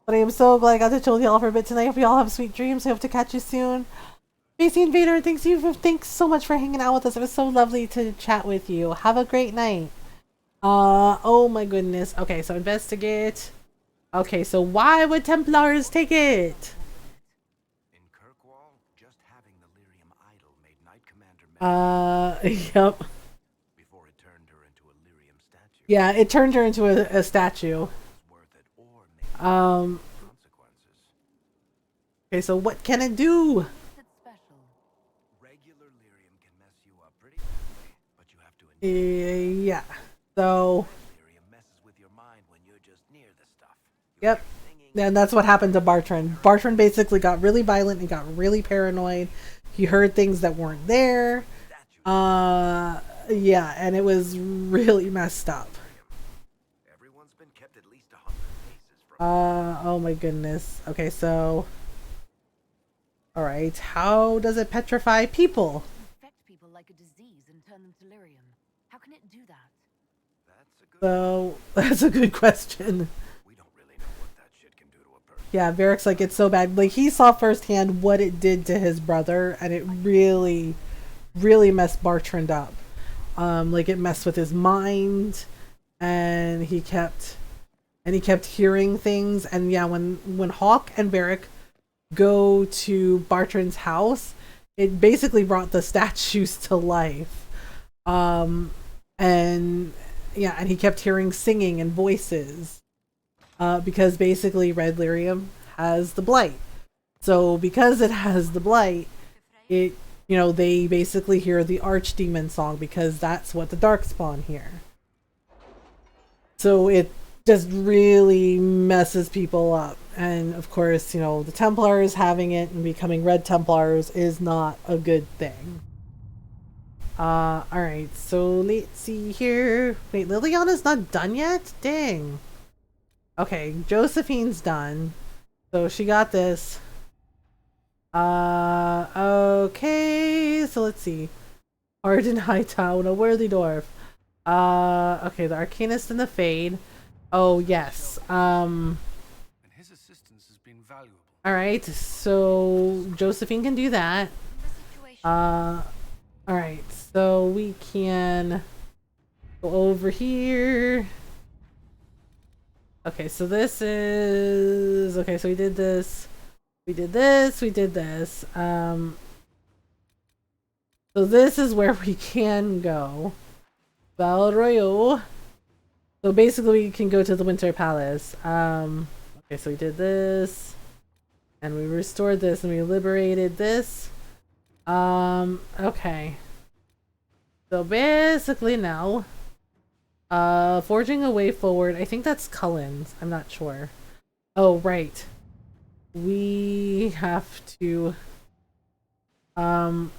but I am so glad I got to chill with y'all for a bit tonight. Hope you all have sweet dreams. I hope to catch you soon. Macy Invader, thanks so much for hanging out with us. It was so lovely to chat with you. Have a great night. Oh my goodness. Okay, so investigate. Okay, so why would Templars take it? In Kirkwall, just having the lyrium idol made Knight Commander Yep. before it turned her into a lyrium statue. Yeah, it turned her into a statue. Worth it or maybe consequences. Okay, so what can it do? It's special. Regular lyrium can mess you up pretty quickly, but you have to Yeah. So, lyrium messes with your mind when you're just near the stuff. yep. And that's what happened to Bartrand. Bartrand basically got really violent and got really paranoid. He heard things that weren't there. Yeah, and it was really messed up. Everyone's been kept at least 100 paces from Oh my goodness. Okay, so alright, how does it petrify people? Infect people like a disease and turn them to lyrium. How can it do that? That's a good. So that's a good question. We don't really know what that shit can do to a person. Yeah, Varric's like, it's so bad. Like, he saw firsthand what it did to his brother, and it really, really messed Bartrand up. Like, it messed with his mind, and he kept hearing things. And yeah, when Hawk and Varric go to Bartrand's house, it basically brought the statues to life. And yeah, and he kept hearing singing and voices. Because basically Red Lyrium has the blight. So because it has the blight, it, you know, they basically hear the Archdemon song because that's what the Darkspawn hear. So it just really messes people up. And of course, you know, the Templars having it and becoming Red Templars is not a good thing. Alright, so let's see here. Wait, Liliana's not done yet? Dang. Okay, Josephine's done. So she got this. Okay, so let's see. Arden Hightown, a worthy dwarf. Okay, the Arcanist and the Fade. Oh, yes. And his assistance has been valuable. Alright, so Josephine can do that. Alright, so we can go over here. Okay, so this is... Okay, so we did this. We did this. We did this. So this is where we can go. Val Royaux. So basically we can go to the Winter Palace. Okay, so we did this. And we restored this and we liberated this. Okay. So basically now... forging a way forward. I think that's Cullen's. I'm not sure. Oh, right. We have to... Alright,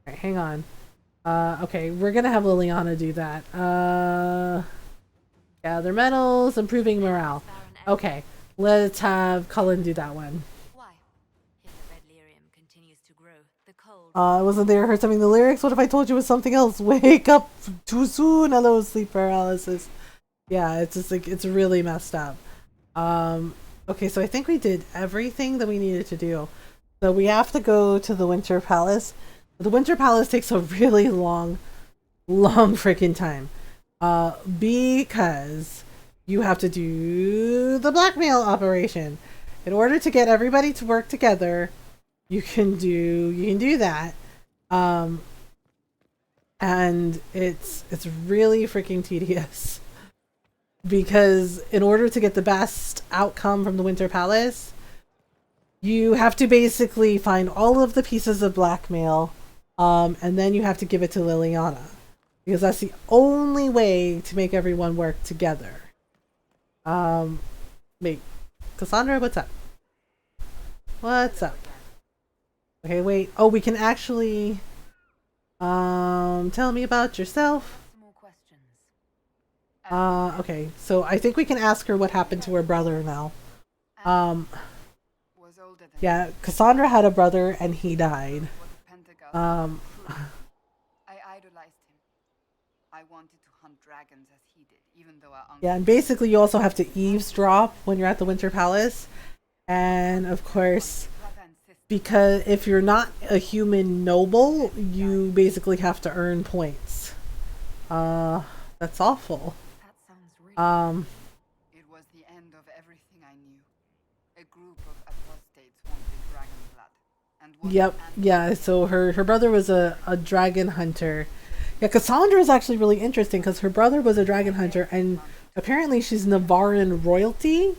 hang on. Okay, we're gonna have Liliana do that. Gather metals, improving morale. Okay, let's have Cullen do that one. I wasn't there, heard something in the lyrics. What if I told you it was something else? Wake up too soon. Hello, sleep paralysis. Yeah, it's just like, it's really messed up. Okay, so I think we did everything that we needed to do. So we have to go to the Winter Palace. The Winter Palace takes a really long freaking time. Because you have to do the blackmail operation. In order to get everybody to work together, you can do that. And it's really freaking tedious. Because in order to get the best outcome from the Winter Palace, you have to basically find all of the pieces of blackmail, and then you have to give it to Liliana. Because that's the only way to make everyone work together. Wait, Cassandra, what's up? What's up? Okay, wait. Oh, we can actually... tell me about yourself. Okay, so I think we can ask her what happened to her brother now. Yeah, Cassandra had a brother and he died. I idolized him. I wanted to hunt dragons as he did, even though yeah, and basically you also have to eavesdrop when you're at the Winter Palace. And of course, because if you're not a human noble, you basically have to earn points. That's awful. It was the end of everything I knew. A group of apostates wanted dragon blood. And yep, yeah, so her brother was a dragon hunter. Yeah, Cassandra is actually really interesting because her brother was a dragon hunter and apparently she's Navarran royalty.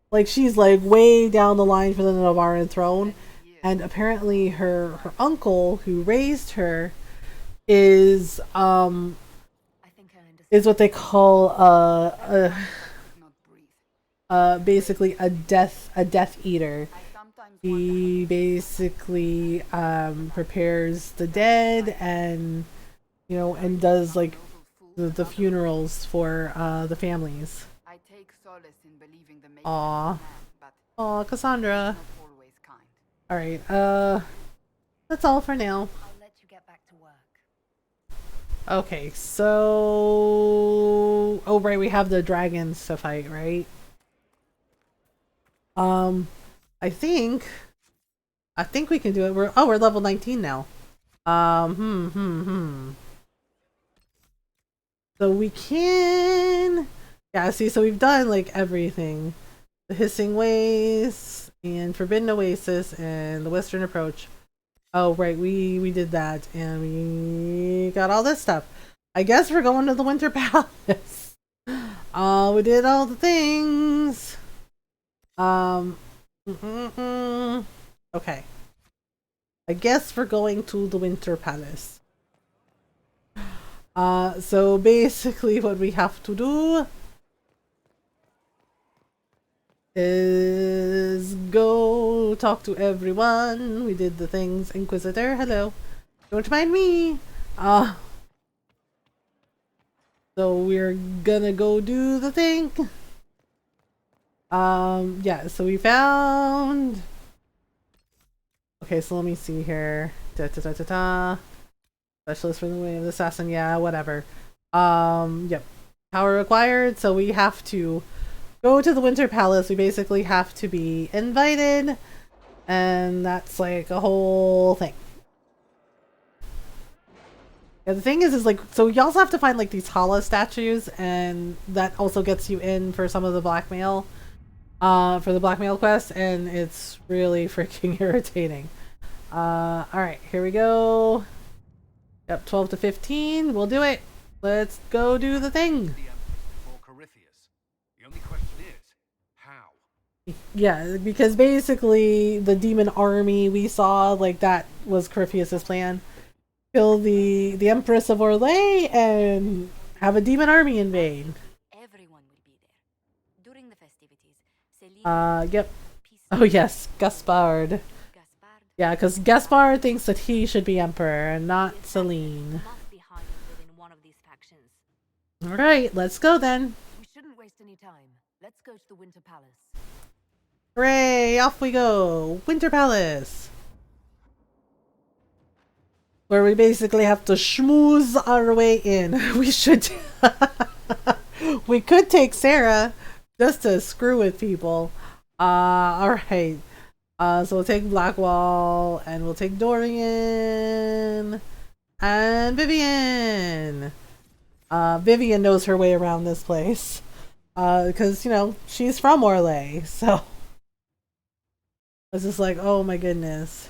Like, she's like way down the line for the Navarran throne. And apparently her uncle who raised her is what they call basically a death eater. He basically prepares the dead and and does like the funerals for the families. I take solace in believing the Aw, Cassandra. All right. That's all for now. I'll let you get back to work. Okay, so oh right, we have the dragons to fight, right? I think we can do it. We're level 19 now. So we can, yeah, see, so we've done like everything. The Hissing Waste and Forbidden Oasis and the Western Approach. Oh right, we did that and we got all this stuff. I guess we're going to the Winter Palace. We did all the things. Okay. I guess we're going to the Winter Palace. So basically what we have to do is go talk to everyone. We did the things. Inquisitor, hello. Don't mind me. So we're gonna go do the thing. Yeah, so we found... Okay, so let me see here. Specialist for the way of the assassin, yeah, whatever. Yep. Power required, so we have to go to the Winter Palace. We basically have to be invited, and that's like a whole thing. Yeah, the thing is like, so you also have to find like these Hala statues, and that also gets you in for some of the blackmail, for the blackmail quest, and it's really freaking irritating. Alright, here we go. Yep, 12 to 15, we'll do it. Let's go do the thing. The only question is, how? Yeah, because basically the demon army we saw, like that was Corypheus's plan. Kill the Empress of Orlais and have a demon army invade. Everyone will be there. During the festivities, Celine Yep. Oh yes, Gaspard. Yeah, because Gaspard thinks that he should be emperor and not Celine. must be hiding within one of these factions. Alright, let's go then. We shouldn't waste any time. Let's go to the Winter Palace. Hooray, off we go. Winter Palace. Where we basically have to schmooze our way in. We should... We could take Sarah just to screw with people. Alright. So we'll take Blackwall, and we'll take Dorian, and Vivian. Vivian knows her way around this place. Because, you know, she's from Orlais, so... It's just like, oh my goodness.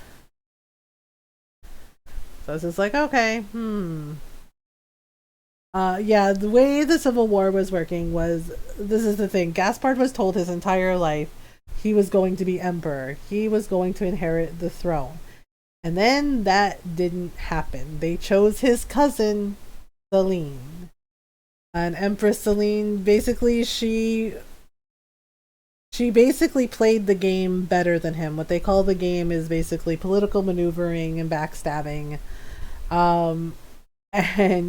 So it's just like, okay, yeah, the way the Civil War was working was, this is the thing, Gaspard was told his entire life he was going to be emperor. He was going to inherit the throne. And then that didn't happen. They chose his cousin, Celine. And Empress Celine, basically, she basically played the game better than him. What they call the game is basically political maneuvering and backstabbing. And,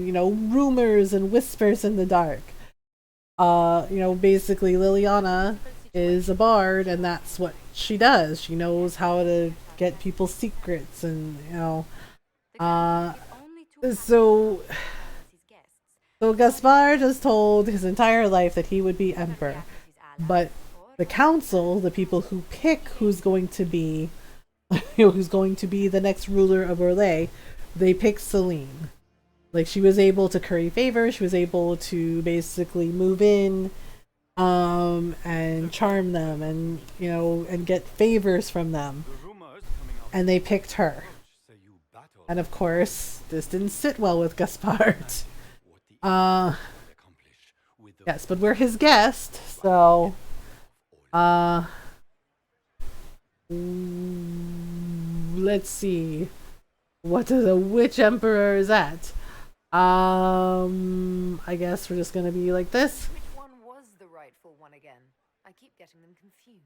you know, rumors and whispers in the dark. You know, basically Liliana is a bard, and that's what she does. She knows how to get people's secrets, and you know, so Gaspard is told his entire life that he would be emperor, but the council, the people who pick who's going to be who's going to be the next ruler of Orlais, they pick Celine. Like, she was able to curry favor, she was able to basically move in, and charm them, and, you know, and get favors from them. And they picked her. And of course, this didn't sit well with Gaspard. Yes, but we're his guest, so, let's see. Which emperor is that? I guess we're just gonna be like this. Which one was the rightful one again? I keep getting them confused.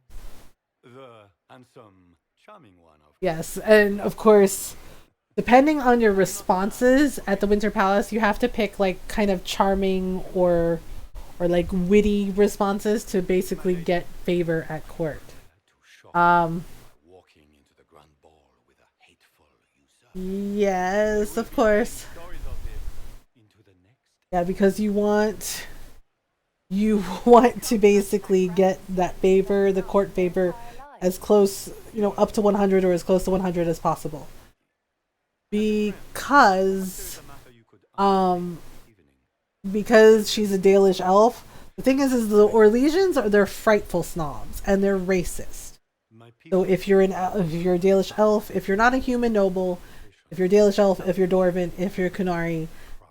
The handsome, charming one of... Yes, and of course, depending on your responses at the Winter Palace, you have to pick like kind of charming or like witty responses to basically get favor at court. Walking into the grand ball with a hateful Yes, of course. Stories of this into the next. Yeah, because you want to basically get that favor, the court favor, as close, up to 100 or as close to 100 as possible. Because because she's a Dalish elf, the thing is the Orlesians they're frightful snobs and they're racist. So if you're a Dalish elf, if you're not a human noble, if you're Dalish elf, if you're Dwarven, if you're Kunari,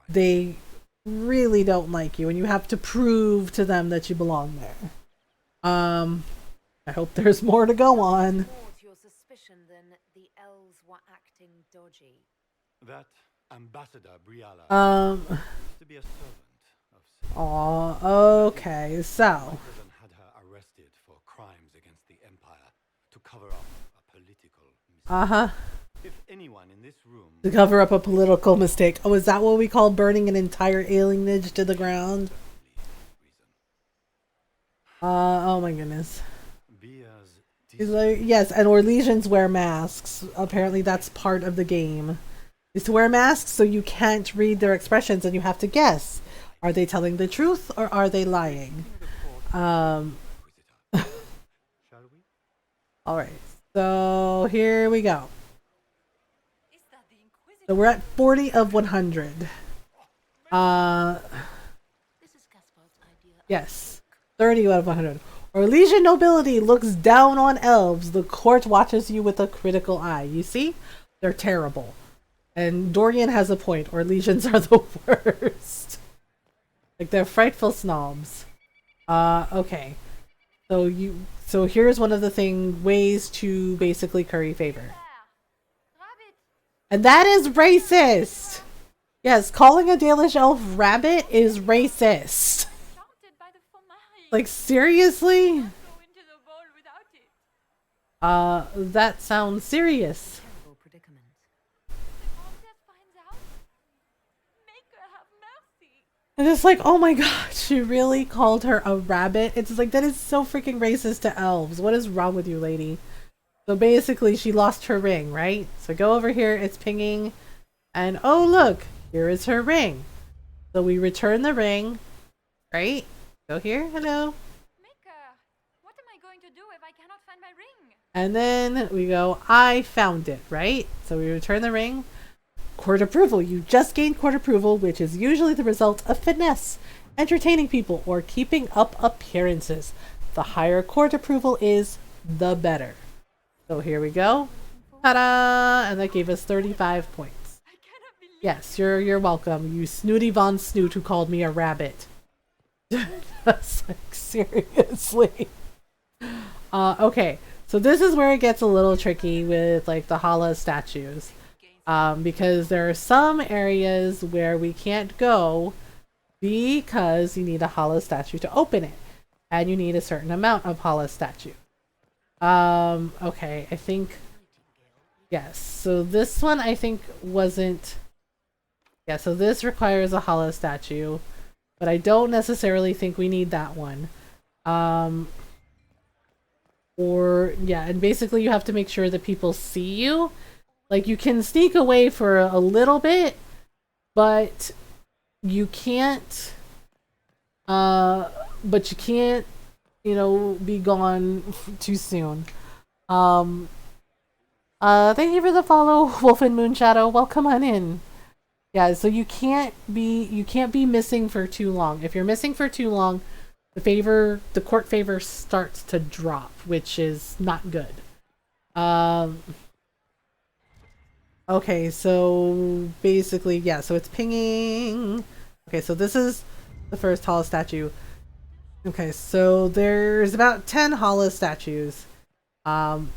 they really don't like you, and you have to prove to them that you belong there. I hope there's more to go on. More to your suspicion than the elves were acting dodgy. That Ambassador Briala to be a servant of Okay, so had her arrested for crimes against the Empire to cover up a political mistake. If anyone in this room to cover up a political mistake. Oh, is that what we call burning an entire alienage to the ground? Oh my goodness. He's like, yes, and Orlesians wear masks. Apparently that's part of the game. Is to wear masks so you can't read their expressions and you have to guess. Are they telling the truth or are they lying? Alright, so here we go. So we're at 40 of 100. Yes. 30 out of 100. Orlesian nobility looks down on elves. The court watches you with a critical eye. You see? They're terrible. And Dorian has a point. Orlesians are the worst. Like, they're frightful snobs. Okay. So here's one of the ways to basically curry favor. And that is racist! Yes, calling a Dalish elf rabbit is racist. Like, seriously? That sounds serious. And it's like, oh my god, she really called her a rabbit? It's like, that is so freaking racist to elves. What is wrong with you, lady? So basically, she lost her ring, right? So go over here, it's pinging, and oh look, here is her ring. So we return the ring, right? Go here, hello. What am I going to do if I cannot find my ring? And then we go, I found it, right? So we return the ring. Court approval. You just gained court approval, which is usually the result of finesse, entertaining people, or keeping up appearances. The higher court approval is, the better. So here we go. Ta-da! And that gave us 35 points. Yes, you're welcome, you snooty von Snoot who called me a rabbit. That's like, seriously. Okay, so this is where it gets a little tricky with like the Hala statues. Because there are some areas where we can't go because you need a Hala statue to open it. And you need a certain amount of Hala statue. Okay, I think... Yes, so this one I think wasn't... Yeah, so this requires a Hala statue. But I don't necessarily think we need that one. Yeah, and basically you have to make sure that people see you. Like, you can sneak away for a little bit, but you can't, be gone too soon. Thank you for the follow, Wolf and Moonshadow. Welcome on in. Yeah, so you can't be missing for too long. If you're missing for too long, the court favor starts to drop, which is not good. Okay, so basically, yeah, so it's pinging. Okay, so this is the first Hala statue. Okay, so there's about 10 Hala statues. And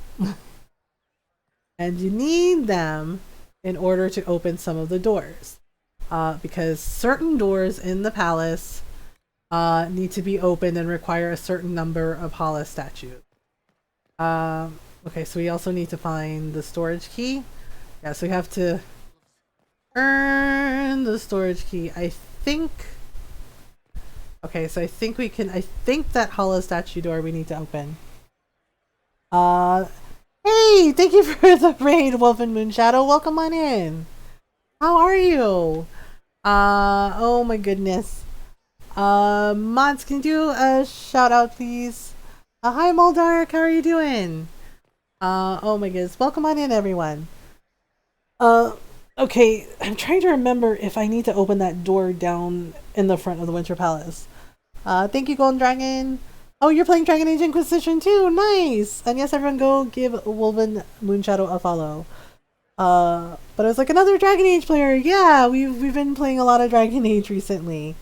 you need them in order to open some of the doors. Because certain doors in the palace need to be opened and require a certain number of Hala statues. Okay, so we also need to find the storage key. Yeah, so we have to earn the storage key. I think... Okay, so I think we can... I think that Hala statue door we need to open. Hey, thank you for the raid, Wolf and Moonshadow. Welcome on in. How are you? Oh my goodness. Mods, can you do a shout out, please? Hi, Moldark. How are you doing? Oh my goodness. Welcome on in, everyone. Okay. I'm trying to remember if I need to open that door down in the front of the Winter Palace. Thank you, Golden Dragon. Oh, you're playing Dragon Age Inquisition too. Nice. And yes, everyone, go give Wolven Moonshadow a follow. But as like another Dragon Age player, yeah, we've been playing a lot of Dragon Age recently.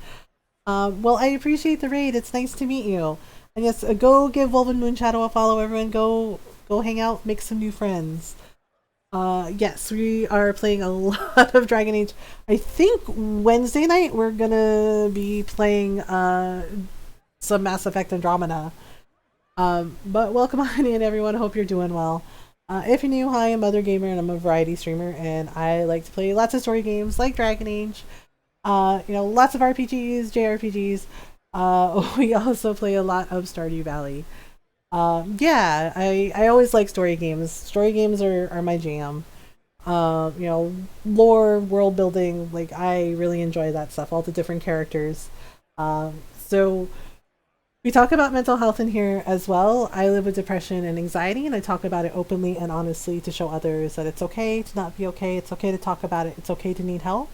Well, I appreciate the raid. It's nice to meet you. And yes, go give Wolven Moonshadow a follow. Everyone, go hang out, make some new friends. Yes, we are playing a lot of Dragon Age. I think Wednesday night we're gonna be playing some Mass Effect Andromeda. But welcome on in, everyone. Hope you're doing well. If you're new, hi, I'm Mothergamer, and I'm a variety streamer, and I like to play lots of story games like Dragon Age. Lots of RPGs, JRPGs. We also play a lot of Stardew Valley. Yeah, I always like story games. Story games are my jam. Lore, world building, like I really enjoy that stuff, all the different characters. So we talk about mental health in here as well. I live with depression and anxiety, and I talk about it openly and honestly to show others that it's okay to not be okay. It's okay to talk about it. It's okay to need help.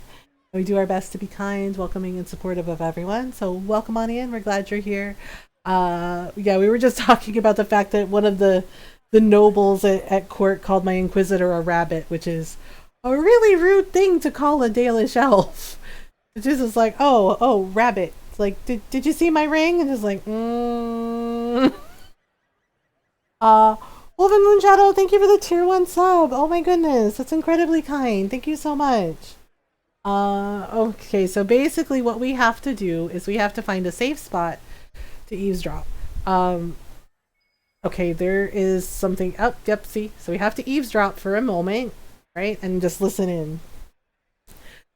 We do our best to be kind, welcoming, and supportive of everyone. So welcome on in. We're glad you're here. Yeah, we were just talking about the fact that one of the nobles at court called my inquisitor a rabbit, which is a really rude thing to call a Dalish elf. It's just like, oh, rabbit. It's like, did you see my ring? And just like, Wolven Moonshadow, thank you for the tier 1 sub. Oh my goodness, that's incredibly kind. Thank you so much. Okay, so basically what we have to do is we have to find a safe spot to eavesdrop. Okay, there is something up. Yep, see, so we have to eavesdrop for a moment, right, and just listen in.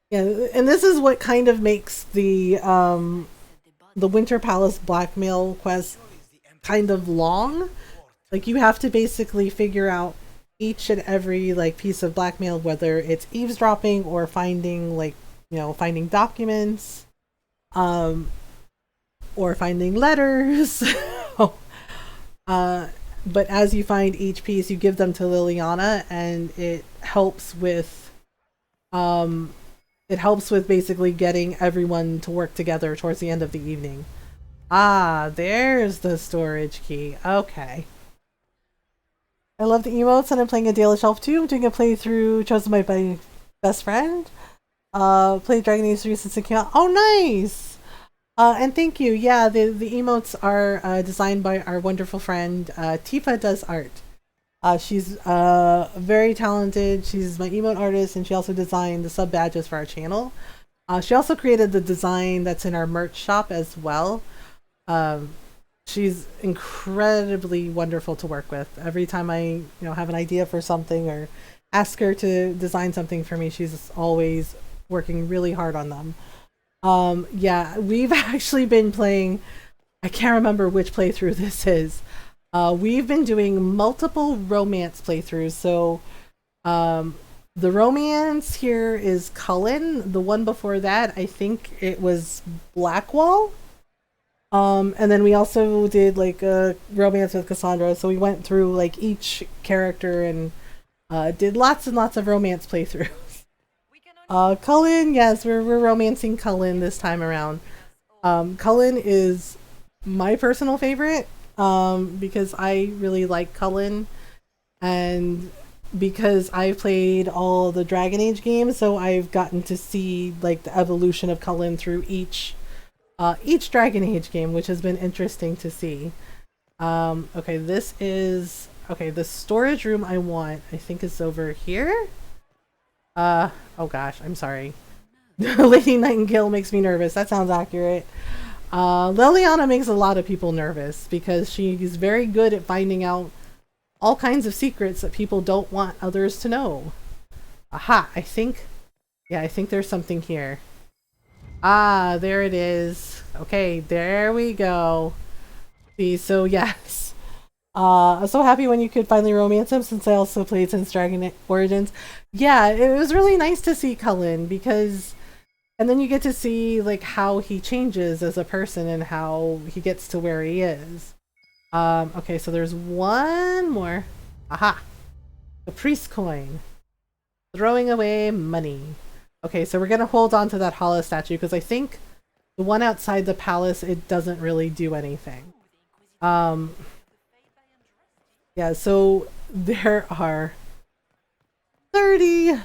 Yeah, and this is what kind of makes the Winter Palace blackmail quest kind of long. Like, you have to basically figure out each and every like piece of blackmail, whether it's eavesdropping or finding finding documents, or finding letters. But as you find each piece, you give them to Liliana, and it helps with basically getting everyone to work together towards the end of the evening. Ah, there's the storage key. Okay. I love the emotes, and I'm playing a Dalish Elf too. I'm doing a playthrough chosen by my best friend. Played Dragon Age 3 since it came out. Oh, nice! And thank you. Yeah, the emotes are designed by our wonderful friend. Tifa does art. She's very talented. She's my emote artist, and she also designed the sub badges for our channel. She also created the design that's in our merch shop as well. She's incredibly wonderful to work with. Every time I have an idea for something or ask her to design something for me, she's always working really hard on them. Yeah, we've actually been playing, I can't remember which playthrough this is. We've been doing multiple romance playthroughs. So the romance here is Cullen. The one before that, I think it was Blackwall. And then we also did like a romance with Cassandra. So we went through like each character and did lots and lots of romance playthroughs. Cullen, yes, we're romancing Cullen this time around. Cullen is my personal favorite because I really like Cullen, and because I've played all the Dragon Age games, so I've gotten to see like the evolution of Cullen through each Dragon Age game, which has been interesting to see. Okay, the storage room I want, I think, is over here. Oh gosh, I'm sorry. Lady Nightingale makes me nervous. That sounds accurate. Liliana makes a lot of people nervous because she's very good at finding out all kinds of secrets that people don't want others to know. Aha, I think there's something here. Ah, there it is. Okay, there we go. See, so yes. I'm so happy when you could finally romance him since I also played since Dragon Origins. Yeah, it was really nice to see Cullen because and then you get to see like how he changes as a person and how he gets to where he is. Okay, so there's one more. Aha! The priest coin. Throwing away money. Okay, so we're gonna hold on to that hollow statue because I think the one outside the palace, it doesn't really do anything. Yeah, so there are 30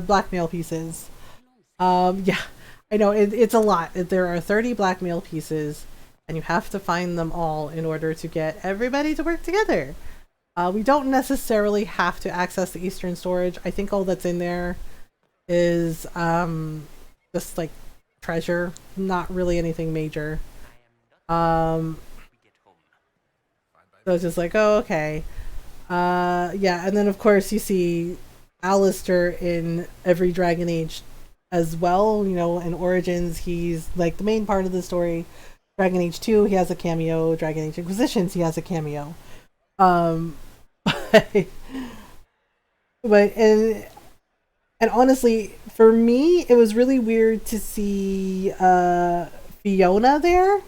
blackmail pieces. Yeah, I know it's a lot. There are 30 blackmail pieces and you have to find them all in order to get everybody to work together. We don't necessarily have to access the Eastern storage. I think all that's in there is just like treasure, not really anything major. So it's just like, oh, okay. Yeah, and then of course you see Alistair in every Dragon Age as well. You know, in Origins, he's like the main part of the story. Dragon Age 2, he has a cameo. Dragon Age Inquisitions, he has a cameo. But and honestly, for me, it was really weird to see Fiona there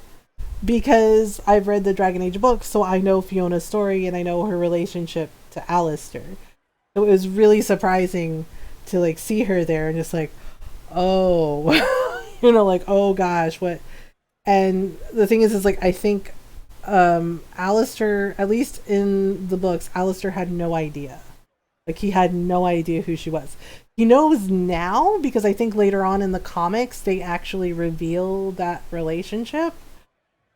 because I've read the Dragon Age books, so I know Fiona's story and I know her relationship to Alistair. So it was really surprising to like see her there and just like, oh, you know, like, oh gosh, what? And the thing is like, I think Alistair, at least in the books, Alistair had no idea. Like, he had no idea who she was. He knows now because I think later on in the comics, they actually reveal that relationship.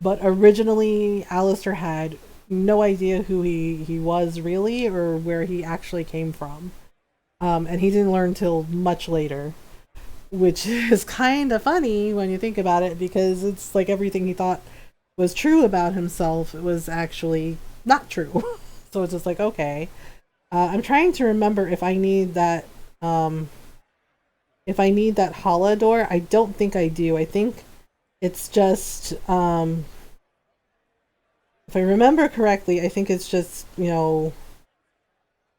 But originally, Alistair had no idea who he was really or where he actually came from. And he didn't learn till much later, which is kind of funny when you think about it because it's like everything he thought was true about himself was actually not true. So it's just like, okay. I'm trying to remember if I need that Hala door. I don't think I do. I think it's just if I remember correctly, I think it's just, you know,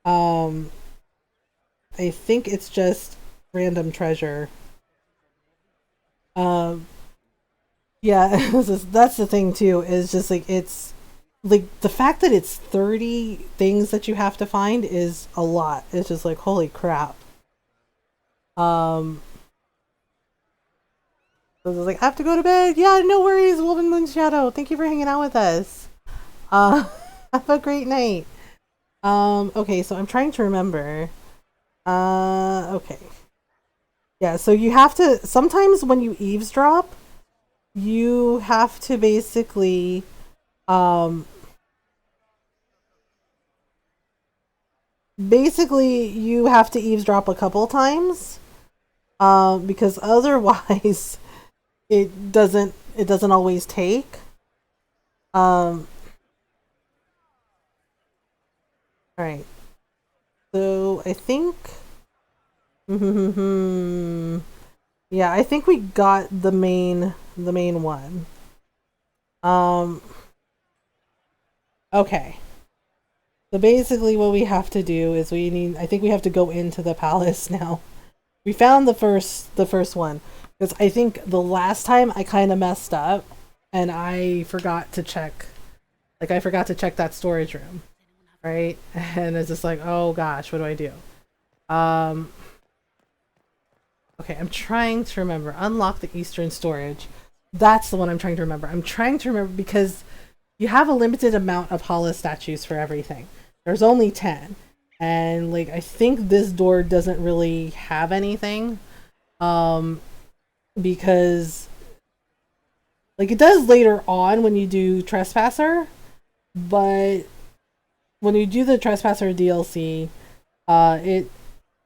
I think it's just random treasure. Yeah, that's the thing too, is just like it's like the fact that it's 30 things that you have to find is a lot. It's just like, holy crap. So it's like, I have to go to bed. Yeah, no worries, Wolven Moon Shadow. Thank you for hanging out with us. Have a great night. Okay, so I'm trying to remember. Okay. Yeah, so you have to, sometimes when you eavesdrop, you have to basically, you have to eavesdrop a couple times, because otherwise it doesn't always take. Alright. So I think yeah, I think we got the main one. Okay. So basically what we have to do is I think we have to go into the palace now. We found the first one because I think the last time I kind of messed up and I forgot to check that storage room, right? And it's just like, oh gosh, what do I do? Okay, I'm trying to remember. Unlock the Eastern storage. That's the one I'm trying to remember. I'm trying to remember because you have a limited amount of Hala statues for everything. There's only 10. And like I think this door doesn't really have anything. Because like it does later on when you do Trespasser, but when you do the Trespasser DLC, it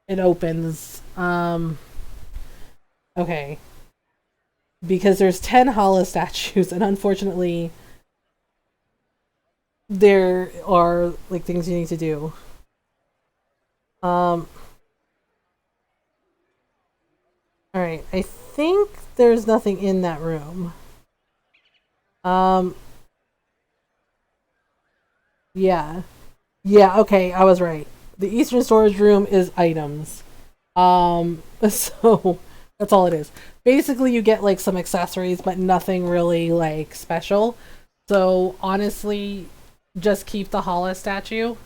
opens. Okay. Because there's 10 Hala statues, and unfortunately, there are like things you need to do. Alright, I think there's nothing in that room. Um, yeah. Yeah, okay, I was right. The Eastern storage room is items. So that's all it is. Basically, you get like some accessories, but nothing really like special. So honestly, just keep the Hala statue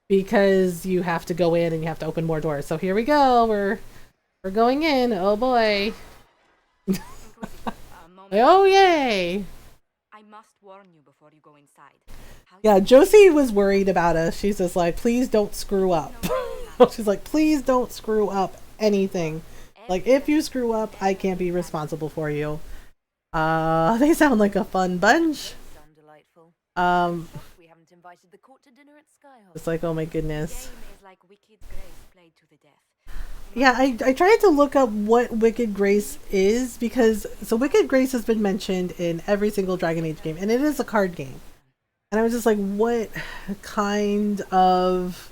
because you have to go in and you have to open more doors. So here we go. We're going in. Oh boy. Oh yay. I must warn you before you go inside. Yeah, Josie was worried about us. She's just like, please don't screw up. She's like, please don't screw up anything. Like, if you screw up, I can't be responsible for you. They sound like a fun bunch. We haven't invited the court to dinner at Skyhawk. It's like, oh my goodness. Game is like Wicked Grace played to the death. Yeah, I tried to look up what Wicked Grace is because so Wicked Grace has been mentioned in every single Dragon Age game, and it is a card game. And I was just like, what kind of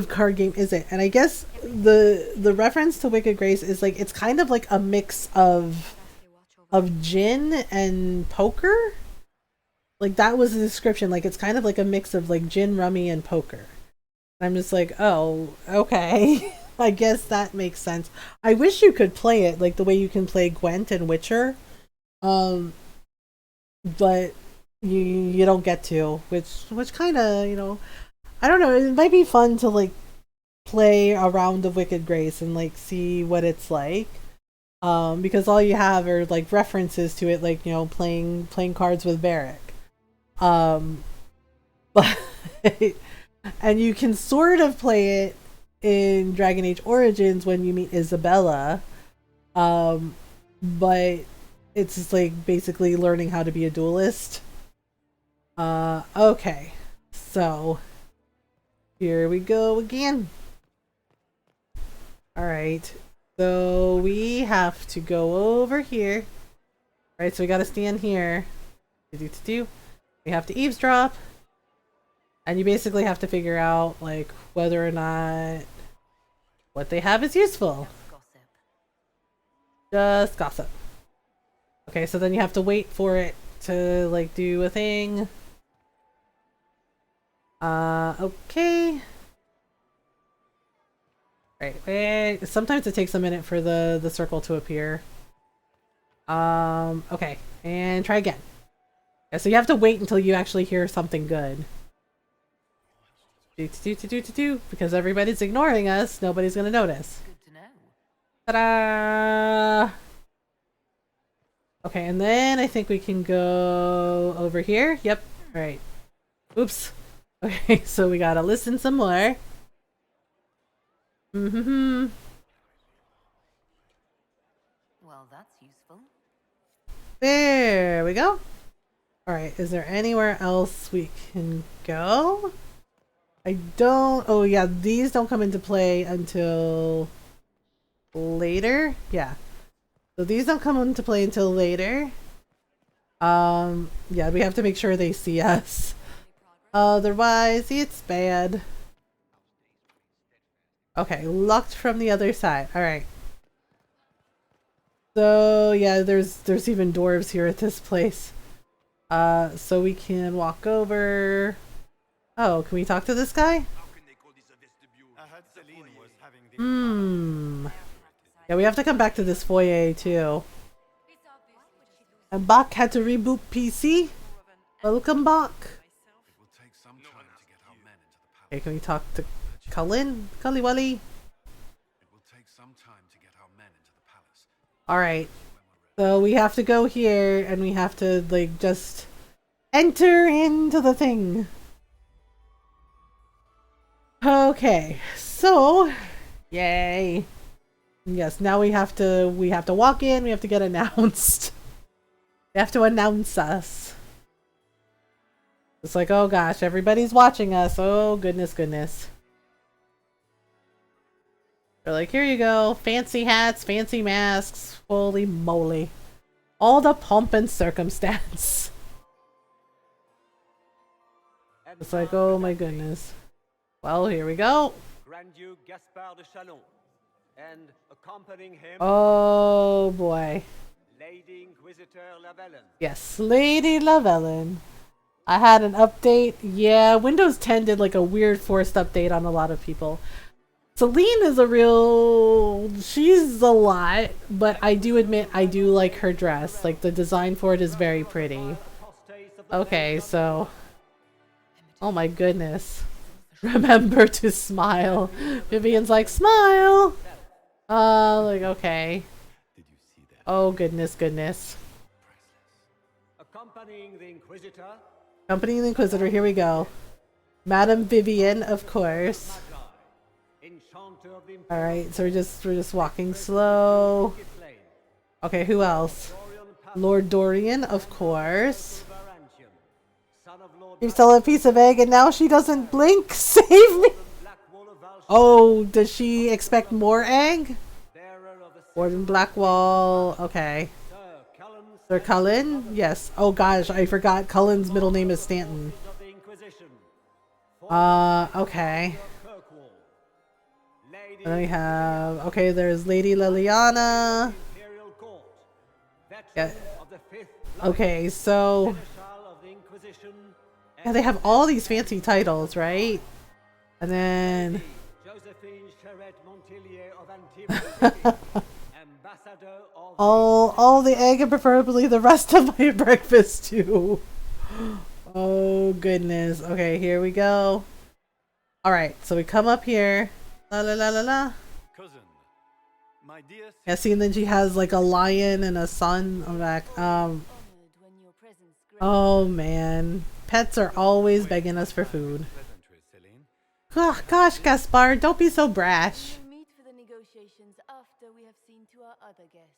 card game is it? And I guess the reference to Wicked Grace is like it's kind of like a mix of gin and poker. Like that was the description. Like it's kind of like a mix of like gin, rummy, and poker. I'm just like, oh, okay. I guess that makes sense. I wish you could play it like the way you can play Gwent and Witcher. But you don't get to, which kind of, you know, I don't know, it might be fun to like play a round of Wicked Grace and like see what it's like. Because all you have are like references to it, like, you know, playing cards with Varric. But and you can sort of play it in Dragon Age Origins when you meet Isabella. But it's just like basically learning how to be a duelist. Okay. So here we go again. Alright. So we have to go over here. Alright, so we gotta stand here. We have to eavesdrop. And you basically have to figure out like whether or not what they have is useful. Just gossip. Okay, so then you have to wait for it to like do a thing. Okay. Right, wait. Sometimes it takes a minute for the circle to appear. Okay, and try again. Yeah, so you have to wait until you actually hear something good. Because everybody's ignoring us, nobody's gonna notice. Good to know. Ta-da! Okay, and then I think we can go over here. Yep, right. Oops. Okay, so we gotta listen some more. Well, that's useful. There we go. Alright, is there anywhere else we can go? I don't... Oh yeah, these don't come into play until later. Yeah. So these don't come into play until later. Yeah, we have to make sure they see us. Otherwise, it's bad. Okay, locked from the other side. Alright. So yeah, there's even dwarves here at this place. So we can walk over. Oh, can we talk to this guy? Yeah, we have to come back to this foyer too. And Bach had to reboot PC. Welcome back. Okay, can we talk to Cullen? Cully-Wally? Alright. So we have to go here and we have to like just enter into the thing. Okay, so yay. Yes, now we have to walk in, we have to get announced. They have to announce us. It's like, oh gosh, everybody's watching us. Oh goodness, goodness. They're like, here you go, fancy hats, fancy masks, holy moly. All the pomp and circumstance. It's like, oh my goodness. Well, here we go. Grand Duke Gaspard de Chalon, and accompanying him, oh boy. Lady Inquisitor Lavellen. Yes, Lady Lavellen. I had an update. Yeah, Windows 10 did like a weird forced update on a lot of people. Celine is a real... she's a lot, but I do admit I do like her dress. Like, the design for it is very pretty. Okay, so... oh my goodness. Remember to smile. Vivian's like, smile! Like, okay. Oh, goodness, goodness. Accompanying the Inquisitor. Accompanying the Inquisitor, here we go. Madame Vivian, of course. Alright, so we're just walking slow. Okay, who else? Lord Dorian, of course. You stole a piece of egg and now she doesn't blink? Save me! Oh, does she expect more egg? Warden Blackwall, okay. Sir Cullen? Yes. Oh gosh, I forgot Cullen's middle name is Stanton. Okay. And then we have, okay, there's Lady Liliana. Yeah. Okay, so... yeah, they have all these fancy titles, right? And then... all the egg and preferably the rest of my breakfast too. Oh goodness. Okay, here we go. Alright, so we come up here. La la la la la. Cousin, my dear. Yeah, see, and then she has like a lion and a sun on the back. Oh man. Pets are always begging us for food. Oh, gosh, Gaspar, don't be so brash. Meet for the negotiations after we have seen to our other guests.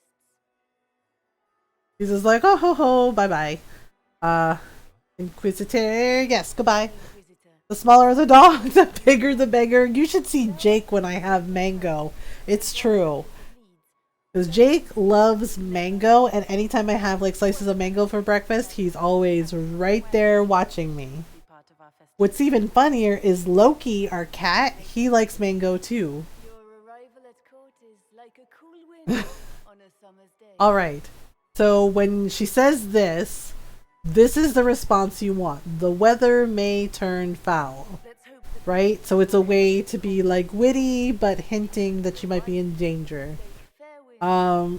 He's just like, oh ho ho, bye bye. Inquisitor, yes, goodbye. The smaller the dog, the bigger the beggar. You should see Jake when I have mango. It's true. Because Jake loves mango, and anytime I have like slices of mango for breakfast, he's always right there watching me. What's even funnier is Loki, our cat, he likes mango too. Your arrival at court is like a cool wind on a summer's day. Alright, so when she says this, this is the response you want. The weather may turn foul. Right? So it's a way to be like witty, but hinting that she might be in danger. We are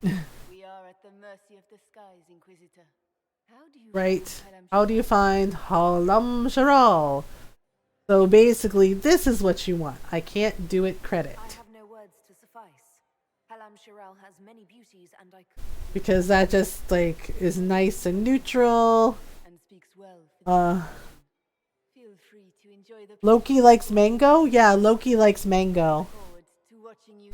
at the mercy of the skies, Inquisitor. Right. How do you find Halam Sharal? So basically, this is what you want. I can't do it credit. I have no words to suffice. Halam Sharal has many beauties, and I because that just like is nice and neutral. And speaks well. Feel free to enjoy the Loki likes mango? Yeah, Loki likes mango. to watching you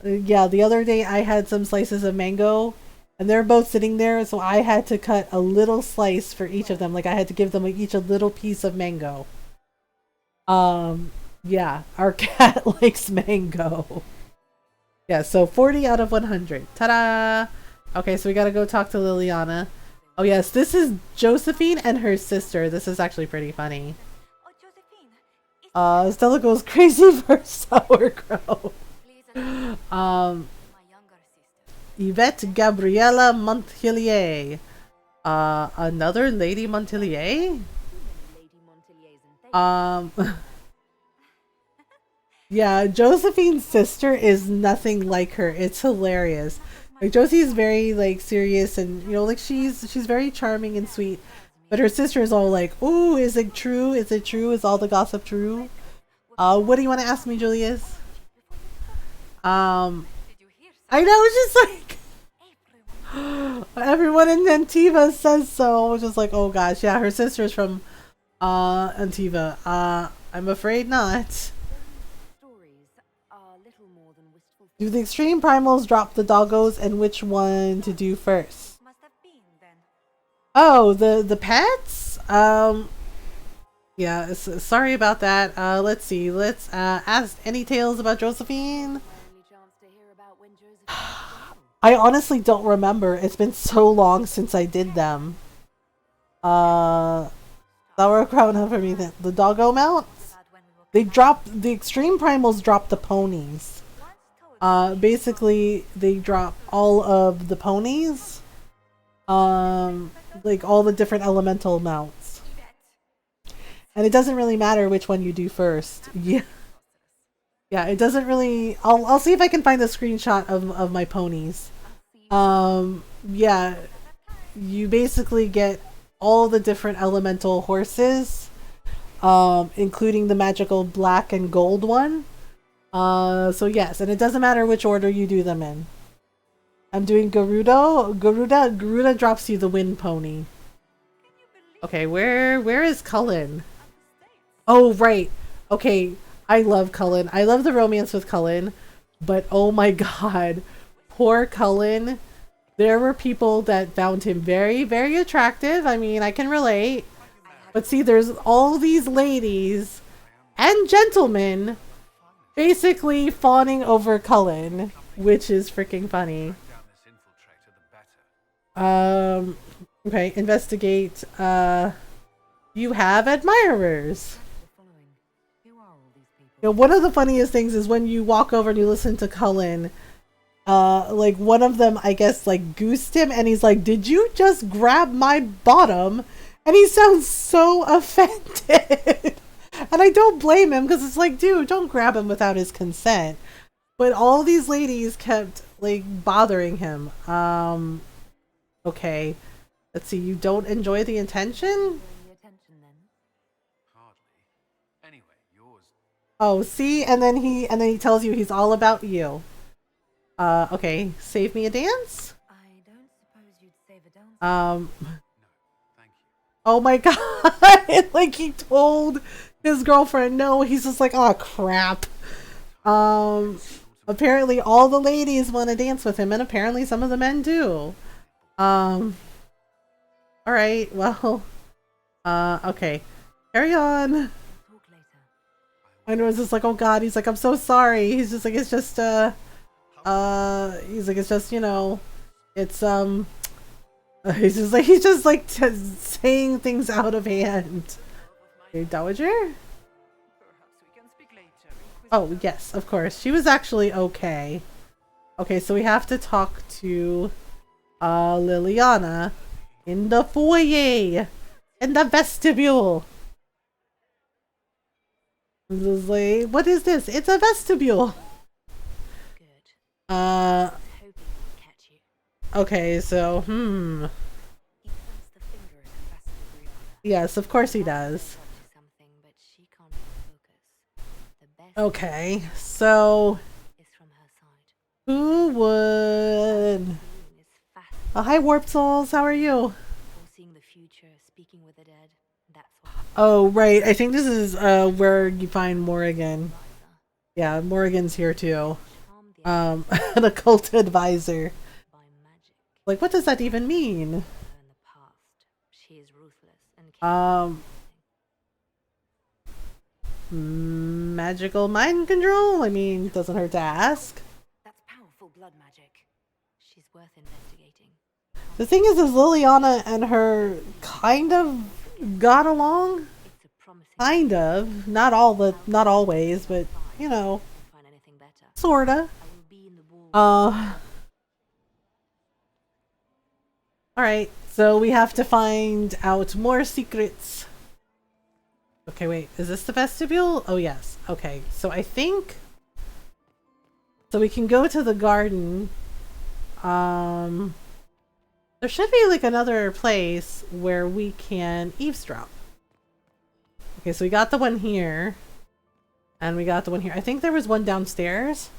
dance. Yeah, the other day I had some slices of mango. And they're both sitting there, so I had to cut a little slice for each of them. Like, I had to give them each a little piece of mango. Yeah, our cat likes mango. Yeah, so 40 out of 100. Ta-da! Okay, so we gotta go talk to Liliana. Oh yes, this is Josephine and her sister. This is actually pretty funny. Stella goes crazy for sauerkraut. Yvette Gabriella Montpellier. Another Lady Montpellier? Yeah, Josephine's sister is nothing like her. It's hilarious. Like, Josie's very, like, serious and, you know, like, she's very charming and sweet. But her sister is all like, ooh, is it true? Is it true? Is all the gossip true? What do you want to ask me, Julius? I know, it's just like everyone in Antiva says so. I was just like, oh gosh, yeah, her sister's from Antiva. I'm afraid not. Do the extreme primals drop the doggos, and which one to do first? Oh, the pets? Yeah, sorry about that. Let's see. Let's ask any tales about Josephine. I honestly don't remember. It's been so long since I did them. Sauerkraut for me. The doggo mounts? They dropped, the extreme primals dropped the ponies. Basically they drop all of the ponies. Like all the different elemental mounts. And it doesn't really matter which one you do first. Yeah. Yeah, it doesn't really... I'll see if I can find a screenshot of my ponies. Yeah. You basically get all the different elemental horses. Including the magical black and gold one. So yes, and it doesn't matter which order you do them in. I'm doing Gerudo. Garuda drops you the wind pony. Okay, where is Cullen? Oh, right. Okay, I love Cullen. I love the romance with Cullen. But oh my god. Poor Cullen. There were people that found him very, very attractive. I mean, I can relate. But see, there's all these ladies and gentlemen basically fawning over Cullen, which is freaking funny. Okay, investigate. You have admirers. You know, one of the funniest things is when you walk over and you listen to Cullen, like one of them, I guess, like goosed him and he's like, "Did you just grab my bottom?" And he sounds so offended. And I don't blame him because it's like, dude, don't grab him without his consent. But all these ladies kept like bothering him. Okay. Let's see, you don't enjoy the attention? Oh, see, and then he tells you he's all about you. Okay, save me a dance? I don't suppose you'd save a dance. Oh my god! Like he told his girlfriend no, he's just like, oh crap. Apparently all the ladies want to dance with him, and apparently some of the men do. Alright, well, okay. Carry on. And it was just like, oh god, he's like, I'm so sorry. He's just like, it's just, he's like, it's just, you know, it's, he's just like saying things out of hand. Hey, Dowager? Oh, yes, of course. She was actually okay. Okay, so we have to talk to, Liliana in the foyer, in the vestibule. Like, what is this? It's a vestibule. Okay, so, yes, of course he does. Okay, so who would... Oh, hi Warp Souls, how are you? Oh, right, I think this is where you find Morrigan. Yeah, Morrigan's here too. An occult advisor. Like, what does that even mean? Magical mind control? I mean, doesn't hurt to ask. That's powerful blood magic. She's worth investigating. The thing is Liliana and her kind of got along? Kind of. Not always, but, you know. Sorta. Alright, so we have to find out more secrets. Okay, wait, is this the vestibule? Oh, yes. Okay, so I think... So we can go to the garden. There should be, like, another place where we can eavesdrop. Okay, so we got the one here. And we got the one here. I think there was one downstairs.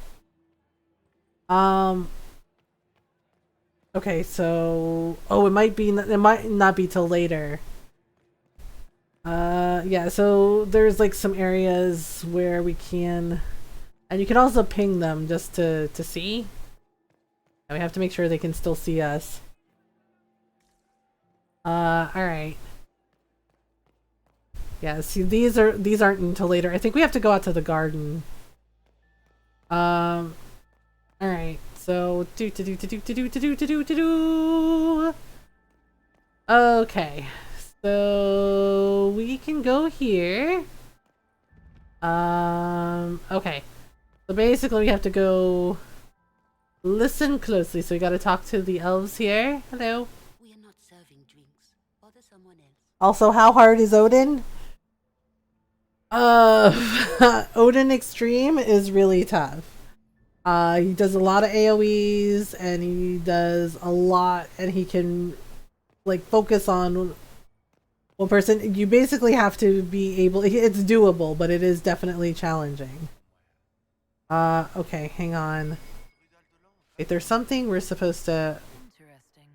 Okay, so... Oh, it might not be till later. Yeah, so there's like some areas where we can... And you can also ping them just to see. And we have to make sure they can still see us. Alright. Yeah, see, these aren't until later. I think we have to go out to the garden. Alright, so... Okay. So we can go here. Okay. So basically we have to go Listen closely. So we gotta talk to the elves here. Hello. We are not serving drinks. Bother someone else. Also, how hard is Odin? Odin Extreme is really tough. He does a lot of AoEs and he does a lot, and he can like focus on one person. You basically have to be able, it's doable, but it is definitely challenging. Okay, hang on. Wait, there's something we're supposed to... Interesting.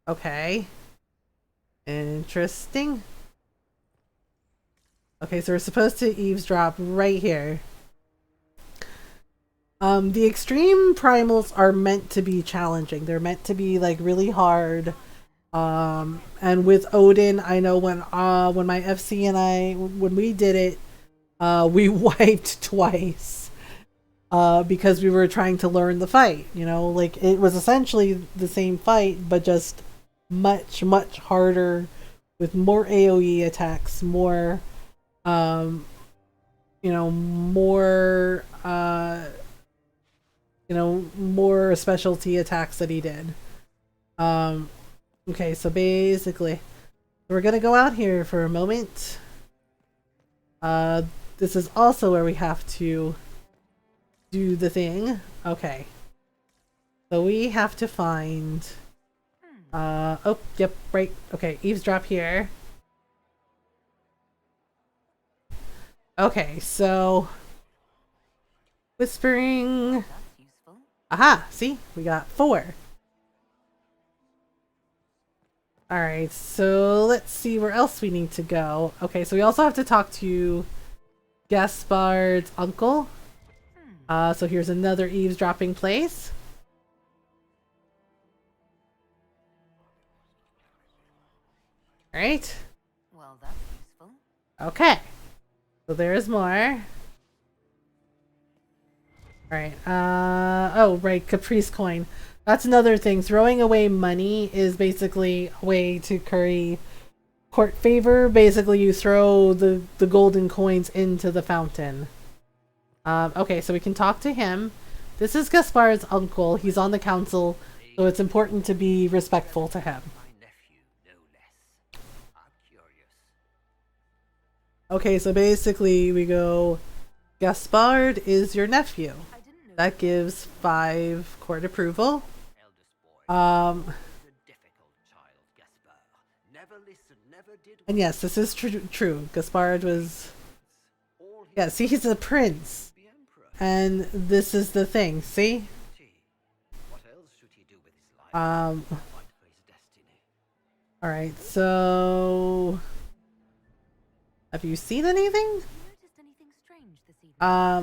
Okay. Interesting. Okay, so we're supposed to eavesdrop right here. The extreme primals are meant to be challenging. They're meant to be like really hard. And with Odin, I know when my FC and when we did it, we wiped twice. Because we were trying to learn the fight, you know, like it was essentially the same fight, but just much, much harder with more AoE attacks, more, you know, more, you know, more specialty attacks that he did. Okay, so basically, we're gonna go out here for a moment. This is also where we have to do the thing. Okay. So we have to find... oh, yep, right. Okay, eavesdrop here. Okay, so... Whispering... That's useful. Aha! See? We got 4. Alright, so let's see where else we need to go. Okay, so we also have to talk to Gaspard's uncle. So here's another eavesdropping place. Alright. Well, that's useful. Okay. So there's more. Alright. Oh, right. Caprice coin. That's another thing. Throwing away money is basically a way to curry court favor. Basically, you throw the golden coins into the fountain. Okay, so we can talk to him. This is Gaspard's uncle. He's on the council, so it's important to be respectful to him. My nephew, no less. I'm curious. Okay, so basically we go, Gaspard is your nephew. That gives 5 court approval. Eldest boy. The difficult child, Gaspard. Never listened, never did. And yes, this is true. Gaspard was... All he Yeah, see, he's a prince. the emperor. And this is the thing, see? What else should he do with his life? Fight for his destiny. Alright, so... Have you seen anything? Have you noticed anything strange this evening? My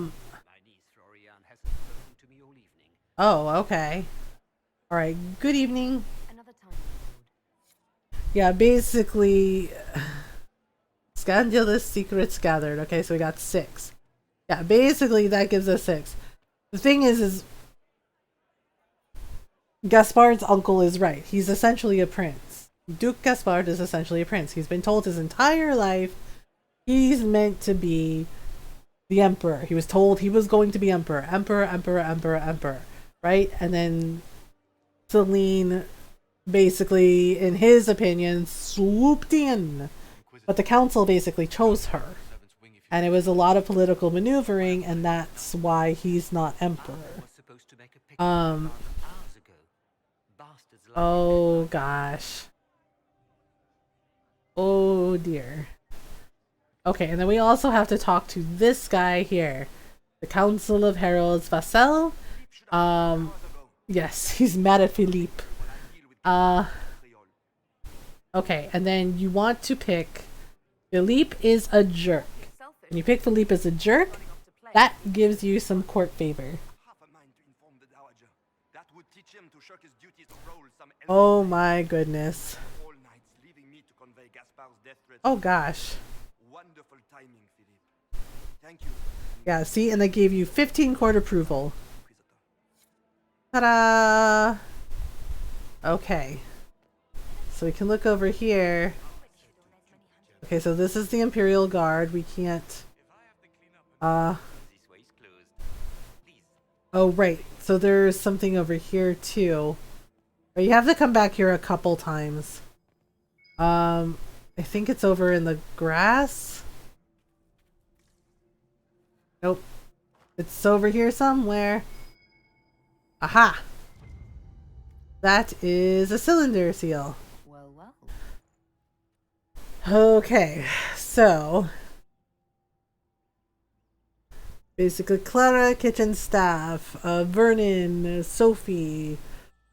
niece Florian hasn't spoken to me all evening. Oh, okay. Alright, good evening. Another time, Lord. Yeah, basically... Scandalous secrets gathered. Okay, so we got 6. Yeah, basically that gives us 6. The thing is Gaspard's uncle is right. He's essentially a prince. Duke Gaspard is essentially a prince. He's been told his entire life he's meant to be the emperor. He was told he was going to be emperor. Emperor. Right? And then Celine basically, in his opinion, swooped in. But the council basically chose her. And it was a lot of political maneuvering, and that's why he's not emperor. Oh gosh. Oh dear. Okay, and then we also have to talk to this guy here. The Council of Heralds Vassal. Yes, he's mad at Philippe. Okay, and then you want to pick... Philippe is a jerk. When you pick Philippe as a jerk, that gives you some court favor. Oh my goodness. Oh gosh. Yeah, see, and they gave you 15 court approval. Ta-da! Okay. So we can look over here. Okay, so this is the Imperial Guard. We can't... Oh, right. so there's something over here too. But you have to come back here a couple times. I think it's over in the grass. Nope. It's over here somewhere. Aha! That is a cylinder seal. Well, well. Okay, so basically Clara, kitchen staff, Vernon, Sophie,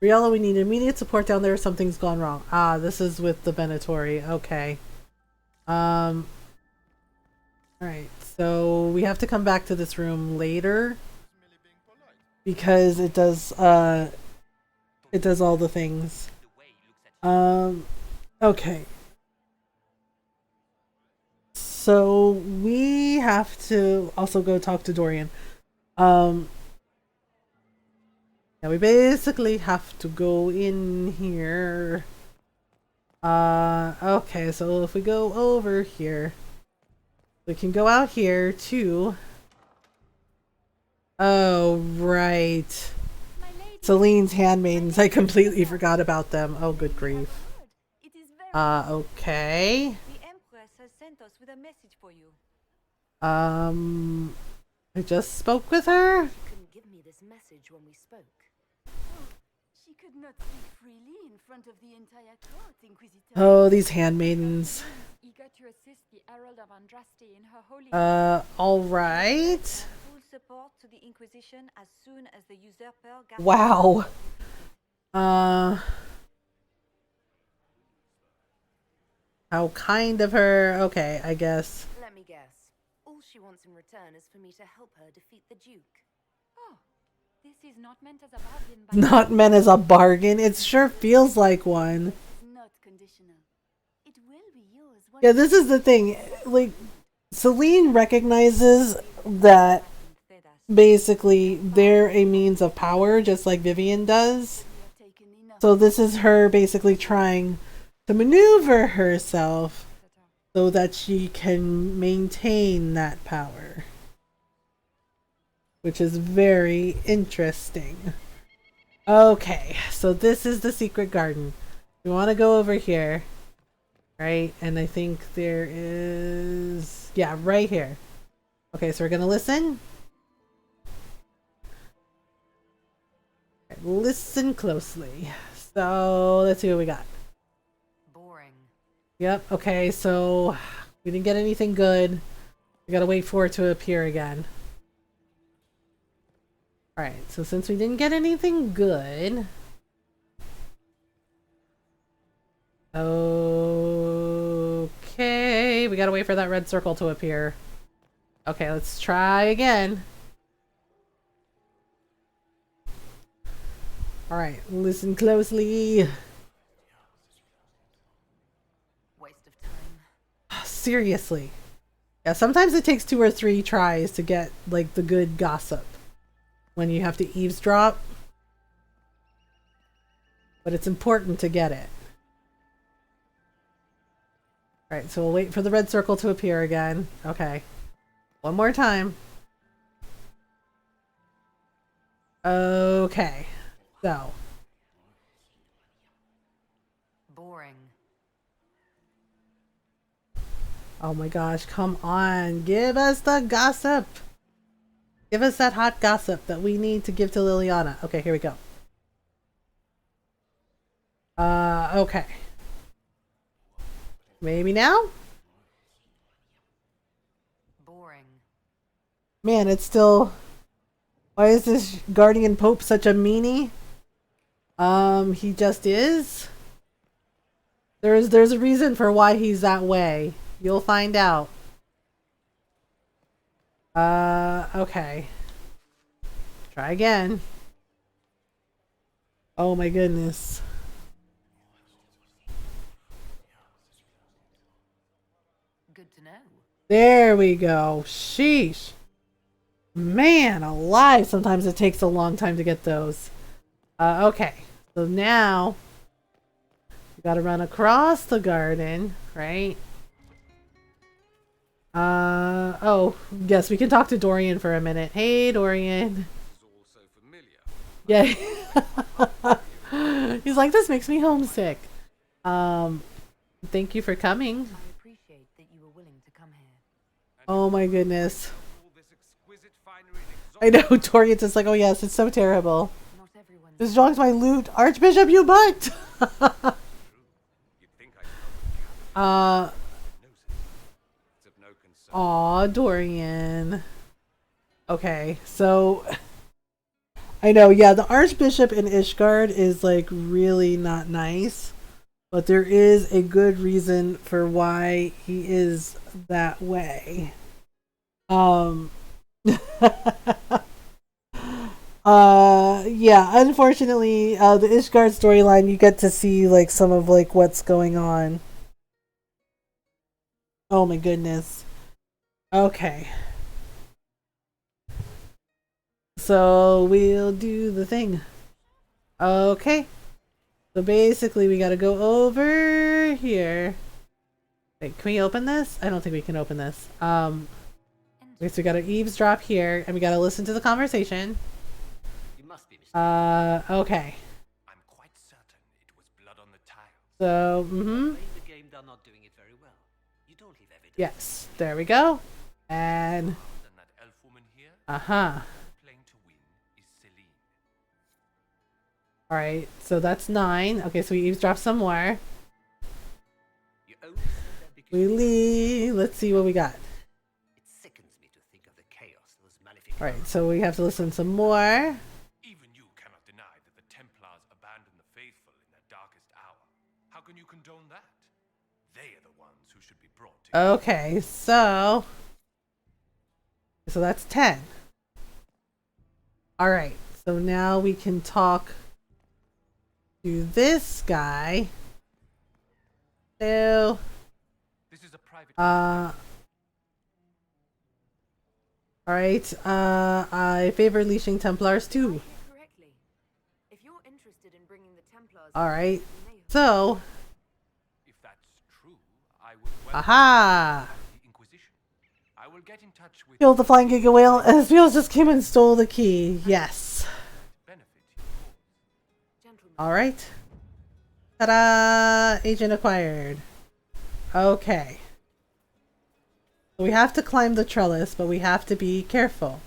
Briella, we need immediate support down there. Something's gone wrong. Ah, this is with the Venatori. Okay. Alright, so we have to come back to this room later because it does all the things. Okay. So we have to also go talk to Dorian. Yeah, we basically have to go in here. Okay, so if we go over here, we can go out here too. Oh, right. Celine's handmaidens. I completely forgot about them. Oh, good grief. Okay. The Empress has sent us with a message for you. I just spoke with her. She couldn't give me this message when we spoke. She could not speak freely in front of the entire court, Inquisitor. Oh, these handmaidens. Eager to assist the Herald of Andraste in her holy... Alright. Full support to the Inquisition as soon as the usurper gathers. Wow. How kind of her. Okay, I guess. Let me guess. All she wants in return is for me to help her defeat the Duke. Oh, this is not meant as a bargain, but... Not meant as a bargain. It sure feels like one. Not conditional. It will be yours. Yeah, this is the thing. Like, Celine recognizes that basically they're a means of power, just like Vivian does. So this is her basically trying to maneuver herself so that she can maintain that power. Which is very interesting. Okay, so this is the secret garden. We want to go over here. Right? And I think there is... Yeah, right here. Okay, so we're going to listen. Okay, listen closely. So, let's see what we got. Boring. Yep, okay, so we didn't get anything good. We gotta wait for it to appear again. Alright, so since we didn't get anything good... Okay, we gotta wait for that red circle to appear. Okay, let's try again. Alright, listen closely. Waste of time. Seriously. Yeah, sometimes it takes 2 or 3 tries to get, like, the good gossip. When you have to eavesdrop. But it's important to get it. Alright, so we'll wait for the red circle to appear again. Okay. One more time. Okay. So. Boring. Oh my gosh, come on. Give us the gossip. Give us that hot gossip that we need to give to Liliana. Okay, here we go. Okay. Maybe now? Boring. Man, it's still... Why is this Guardian Pope such a meanie? He just is. There's a reason for why he's that way. You'll find out. Okay. Try again. Oh my goodness. Good to know. There we go. Sheesh. Man alive, sometimes it takes a long time to get those. Okay. So now we gotta run across the garden, right? Oh, yes, we can talk to Dorian for a minute. Hey, Dorian. It's all so familiar. Yeah. He's like, this makes me homesick. Thank you for coming. I appreciate that you were willing to come here. Oh my goodness. All this exquisite finery I know, Torian's just like, oh yes, it's so terrible. Not everyone's This belongs to my loot. Archbishop, you butt! It's of no concern. Aw, Dorian. Okay, so I know, yeah, the Archbishop in Ishgard is like really not nice, but there is a good reason for why he is that way. Yeah, unfortunately, the Ishgard storyline, you get to see like some of like what's going on. Oh my goodness. Okay. So we'll do the thing. Okay. So basically we gotta go over here. Wait, can we open this? I don't think we can open this. Okay, so we gotta eavesdrop here and we gotta listen to the conversation. You must be mistaken. Okay. I'm quite certain it was blood on the tiles. So, Playing the game, they're not doing it very well. You don't leave evidence. yes, there we go. And, And that elf woman here, uh-huh. playing to win, is Celine. Alright, so that's 9. Okay, so we eavesdrop some more. You only say that because We leave. Let's see what we got. it sickens me to think of the chaos those malefic. Alright, so we have to listen some more. Even you cannot deny that the Templars abandoned the faithful in their darkest hour. How can you condone that? They are the ones who should be brought to Okay, so that's 10. Alright, so now we can talk to this guy. So, This is a private. alright, I favor leashing Templars too. correctly. If you're interested in bringing the Templars, Alright, you may have so, If that's true, I would welcome aha! the Inquisition. I will get in touch with Killed the flying Giga Whale as Wheels just came and stole the key. Yes. benefit your cause. gentlemen. Alright. Ta-da! Agent acquired. Okay. We have to climb the trellis, but we have to be careful.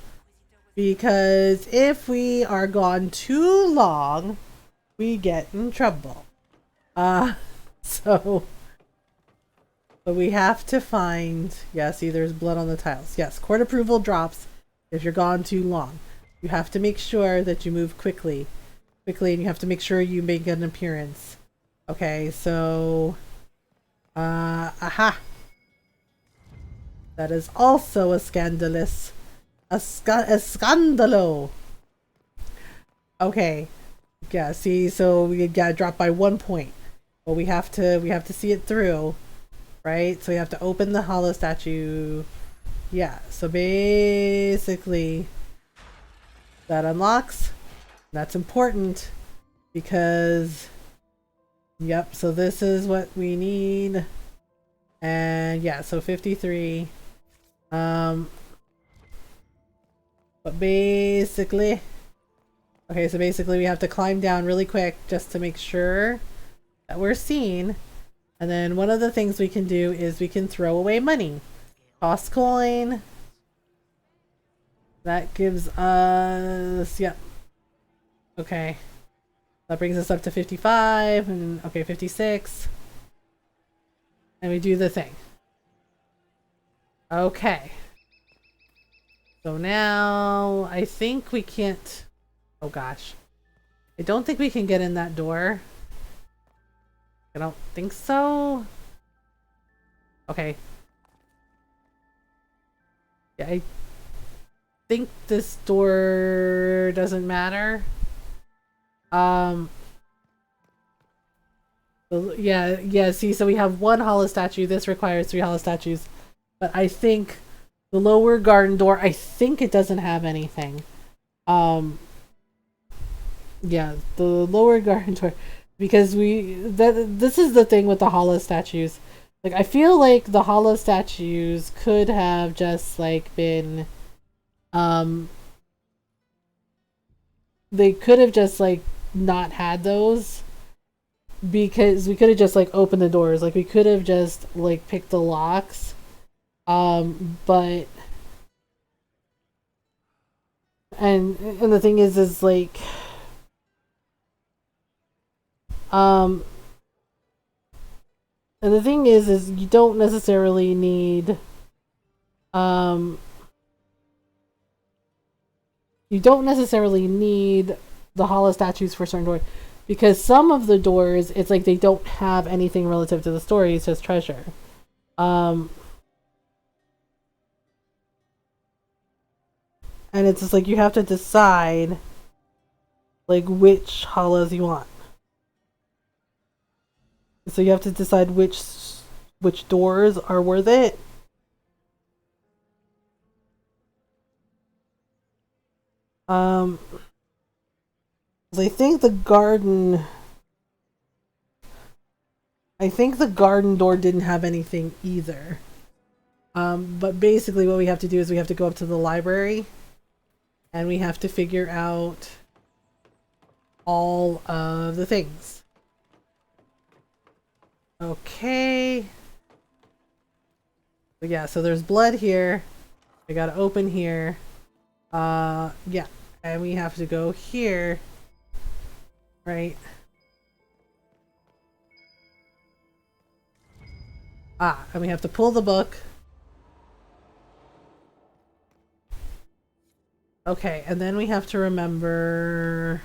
Because if we are gone too long, we get in trouble. So... But we have to find... Yeah, see, there's blood on the tiles. Yes, court approval drops if you're gone too long. You have to make sure that you move quickly. And you have to make sure you make an appearance. Okay, so... aha! That is also a scandalous... A scandalo! Okay. Yeah, see, so we gotta drop by 1 point. But we have to see it through. Right? So we have to open the hollow statue. Yeah, so basically that unlocks. That's important because yep, so this is what we need. And yeah, so 53. But basically okay, so basically we have to climb down really quick just to make sure that we're seen. And then one of the things we can do is we can throw away money. Toss coin. That gives us... Yep. Okay. That brings us up to 55. And okay, 56. And we do the thing. Okay. So now I think we can't... Oh gosh. I don't think we can get in that door. I don't think so. Okay. Yeah, I think this door doesn't matter. Yeah, see, so we have 1 hollow statue. This requires 3 hollow statues. But I think the lower garden door, I think it doesn't have anything. Yeah, the lower garden door. Because this is the thing with the hollow statues. Like, I feel like the hollow statues could have just, like, been, they could have just like not had those, because we could have just like opened the doors, like we could have just like picked the locks, but and the thing is like and the thing is you don't necessarily need the hollow statues for certain doors, because some of the doors, it's like they don't have anything relative to the story, it's just treasure. And it's just like you have to decide like which hollows you want. So you have to decide which doors are worth it. I think the garden door didn't have anything either. But basically what we have to do is we have to go up to the library and we have to figure out all of the things. Okay. So yeah, so there's blood here. I gotta open here. Yeah. And we have to go here. Right. And we have to pull the book. Okay, and then we have to remember...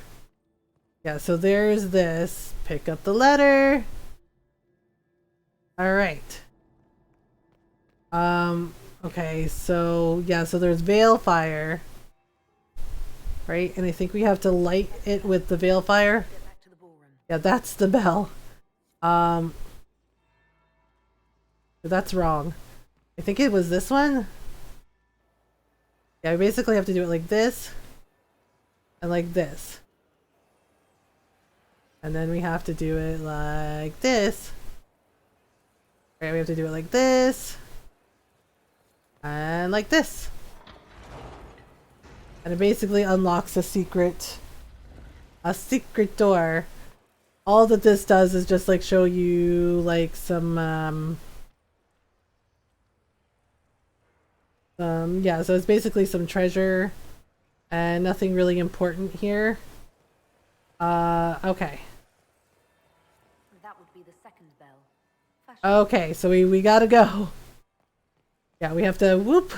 Yeah, so there's this. Pick up the letter. Alright. Okay, so... Yeah, so there's veil fire. Right? And I think we have to light it with the veil fire. Yeah, that's the bell. That's wrong. I think it was this one. Yeah, we basically have to do it like this. And like this. And then we have to do it like this. Right, we have to do it like this. And like this. And it basically unlocks a secret door. All that this does is just like show you like some yeah, so it's basically some treasure and nothing really important here. Okay. That would be the second bell. Okay, so we gotta go. Yeah, we have to whoop.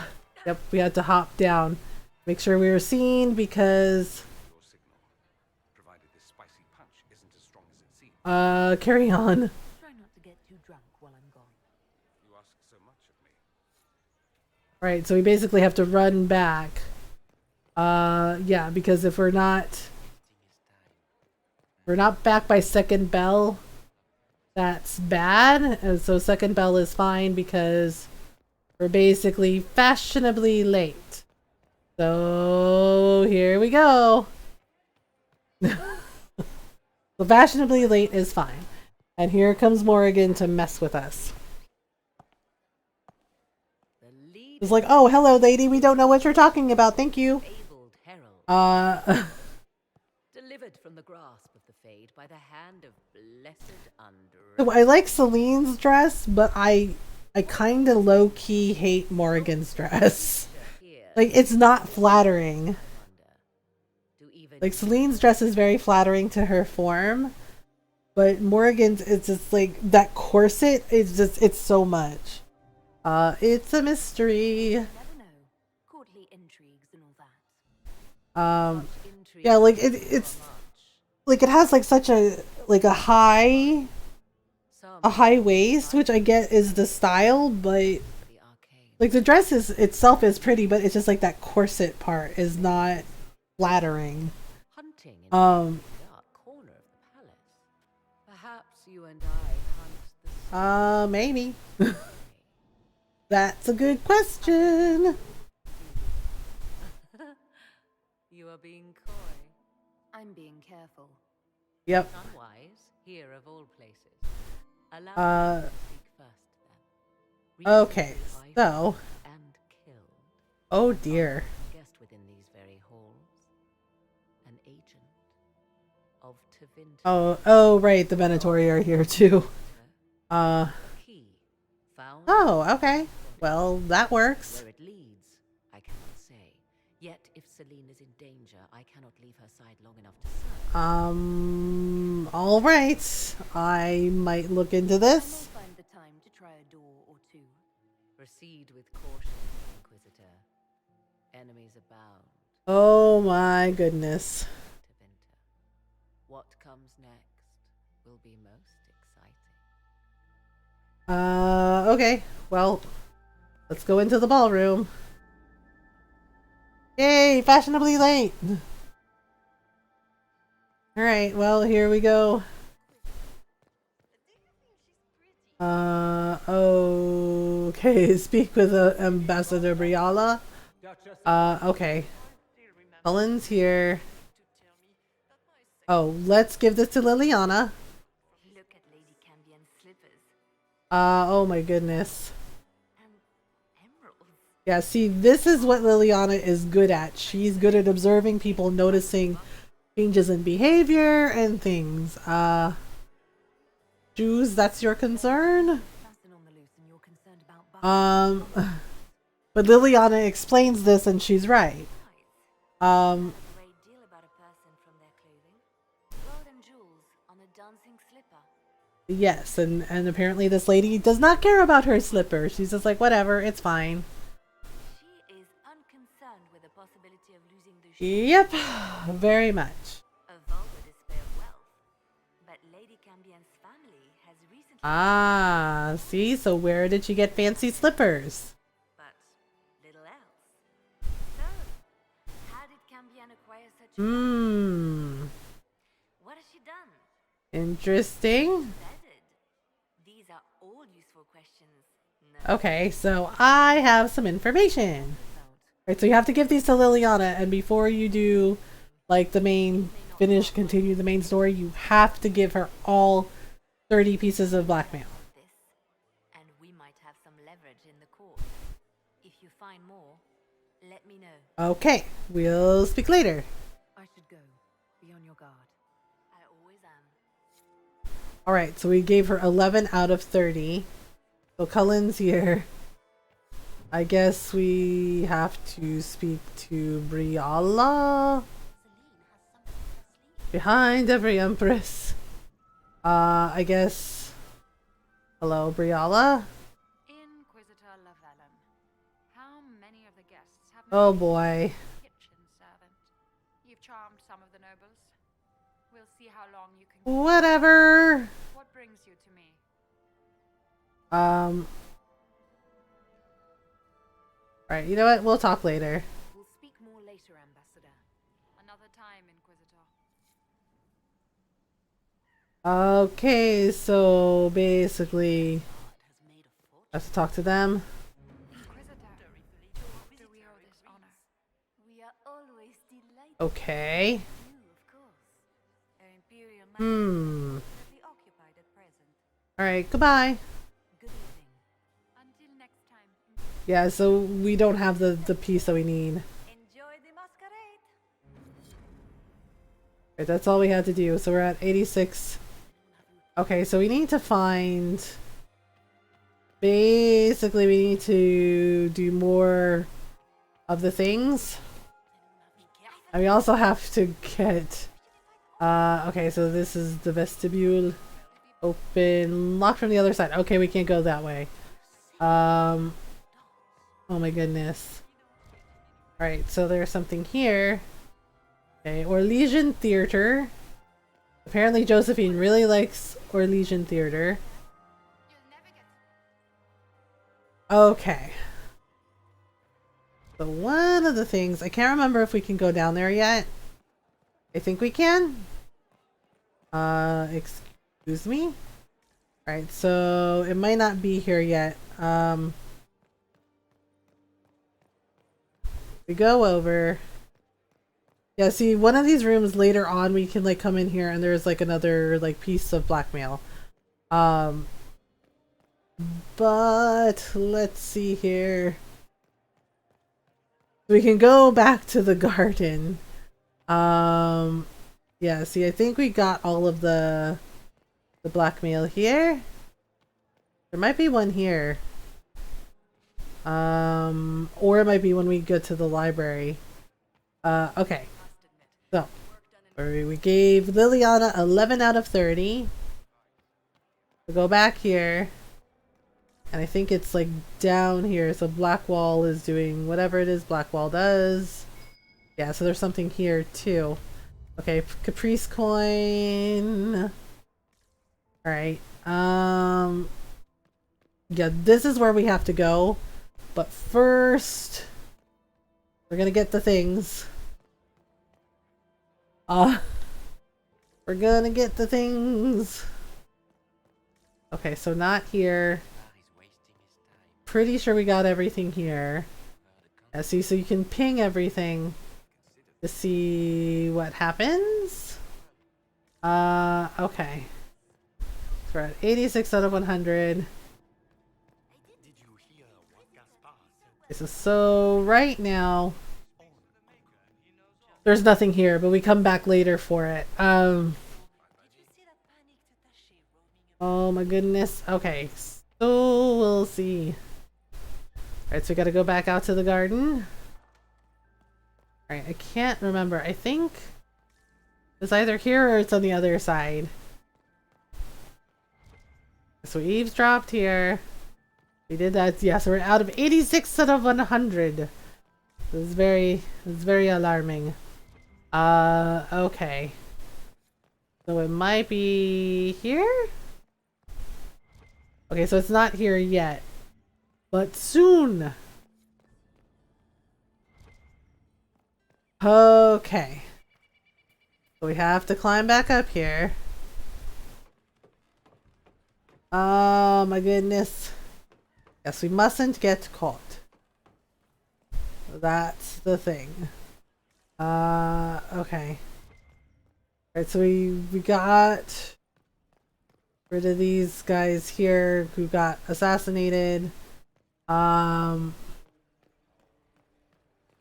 Yep, we had to hop down. Make sure we were seen because Your signal, provided this spicy punch isn't as strong as it seems. carry on. Try not to get too drunk while I'm gone. You ask so much of me. Right, so we basically have to run back. Yeah, because if we're not back by second bell, that's bad. And so second bell is fine because we're basically fashionably late. So here we go. So fashionably late is fine. And here comes Morrigan to mess with us. It's like, oh, hello, lady. We don't know what you're talking about. Thank you. Delivered from the grasp of the Fade by the hand of blessed Undra. So I like Celine's dress, but I kind of low-key hate Morrigan's dress. Like, it's not flattering. Like, Celine's dress is very flattering to her form, but Morrigan's, it's just like, that corset is just, it's so much. It's a mystery. Yeah, like, it's, like, it has, like, such a, like, a high waist, which I get is the style, but like the dress itself is pretty, but it's just like that corset part is not flattering. Maybe. That's a good question. You are being coy. I'm being careful. Yep. Unwise, here of all places. Allow me to speak first, then. Okay, so. And killed. Oh dear. Guest within these very halls. An agent Oh, right, the Venatori are here too. Key found. Oh, okay. Well, that works. Where it leads, I cannot say. Yet, if Celine is in danger, I cannot leave her side long enough to search. All right. I might look into this. Find the time to try a door or two. Proceed with caution, Inquisitor. Enemies abound. Oh my goodness. What comes next will be most exciting. Okay. Well, let's go into the ballroom. Yay, fashionably late. Alright, well, here we go. Okay, speak with Ambassador Briala. Okay. Cullen's here. Oh, let's give this to Liliana. Look at Lady Cambion's slippers. Oh my goodness. And emeralds. Yeah, see, this is what Liliana is good at. She's good at observing people, noticing changes in behavior and things. Jews, that's your concern? But Liliana explains this and she's right. Yes, and apparently this lady does not care about her slipper. She's just like, whatever, it's fine. She is unconcerned with the possibility of losing the shoe. Yep, very much. A vulgar display of wealth. But Lady Cambion's family has recently... Ah, see? So where did she get fancy slippers? But little else. So, how did Cambion acquire such... What has she done? Interesting. These are all useful questions. No. Okay, so I have some information. Right, so you have to give these to Liliana, and before you do, like, the main continue the main story, you have to give her all 30 pieces of blackmail. And we might have some leverage in the court. If you find more, let me know. Okay, we'll speak later. I should go. Be on your guard. I always am. Alright, so we gave her 11 out of 30. So Cullen's here. I guess we have to speak to Briala. Behind every empress. I guess. Hello, Briala. Inquisitor Lavalin. How many of the guests have Oh boy. kitchen servant? You've charmed some of the nobles. We'll see how long you can. Whatever. What brings you to me? Alright, you know what? We'll talk later. We'll speak more later, Ambassador. Another time, Inquisitor. Okay, so basically I have to talk to them. Inquisitor, do we owe this honor? We are always delighted. Okay. You, of course. Our Imperial Majesty is occupied at present. Alright, goodbye. Good evening. Until next time. Yeah, so we don't have the piece that we need. Enjoy the masquerade. Right, that's all we had to do. So we're at 86. Okay, so we need to find... Basically, we need to do more of the things. And we also have to get... okay, so this is the vestibule. Open. Locked from the other side. Okay, we can't go that way. Oh my goodness. Alright, so there's something here. Okay, Orlesian Theater. Apparently Josephine really likes Orlesian Theater. Okay. So one of the things, I can't remember if we can go down there yet. I think we can. Excuse me? Alright, so it might not be here yet. We go over. Yeah, see, one of these rooms later on we can like come in here and there's like another like piece of blackmail. But let's see here. We can go back to the garden. Yeah, see, I think we got all of the blackmail here. There might be one here. Or it might be when we get to the library. Okay. So, we gave Liliana 11 out of 30. We'll go back here. And I think it's like down here. So Blackwall is doing whatever it is Blackwall does. Yeah, so there's something here too. Okay, Caprice coin. Alright. Yeah, this is where we have to go. But first, we're gonna get the things. We're gonna get the things. Okay, so not here. Pretty sure we got everything here. Yeah, see, so you can ping everything to see what happens. Okay. So we're at 86 out of 100. So right now there's nothing here, but we come back later for it. Oh my goodness. Okay, so we'll see. Alright, so we gotta go back out to the garden. Alright, I can't remember. I think it's either here or it's on the other side. So we eavesdropped here. We did that. Yeah, so we're out of 86 out of 100. It's very alarming. Okay. So it might be here? Okay, so it's not here yet. But soon! Okay. So we have to climb back up here. Oh my goodness. Yes, we mustn't get caught. That's the thing. Okay. Alright, so we got rid of these guys here who got assassinated.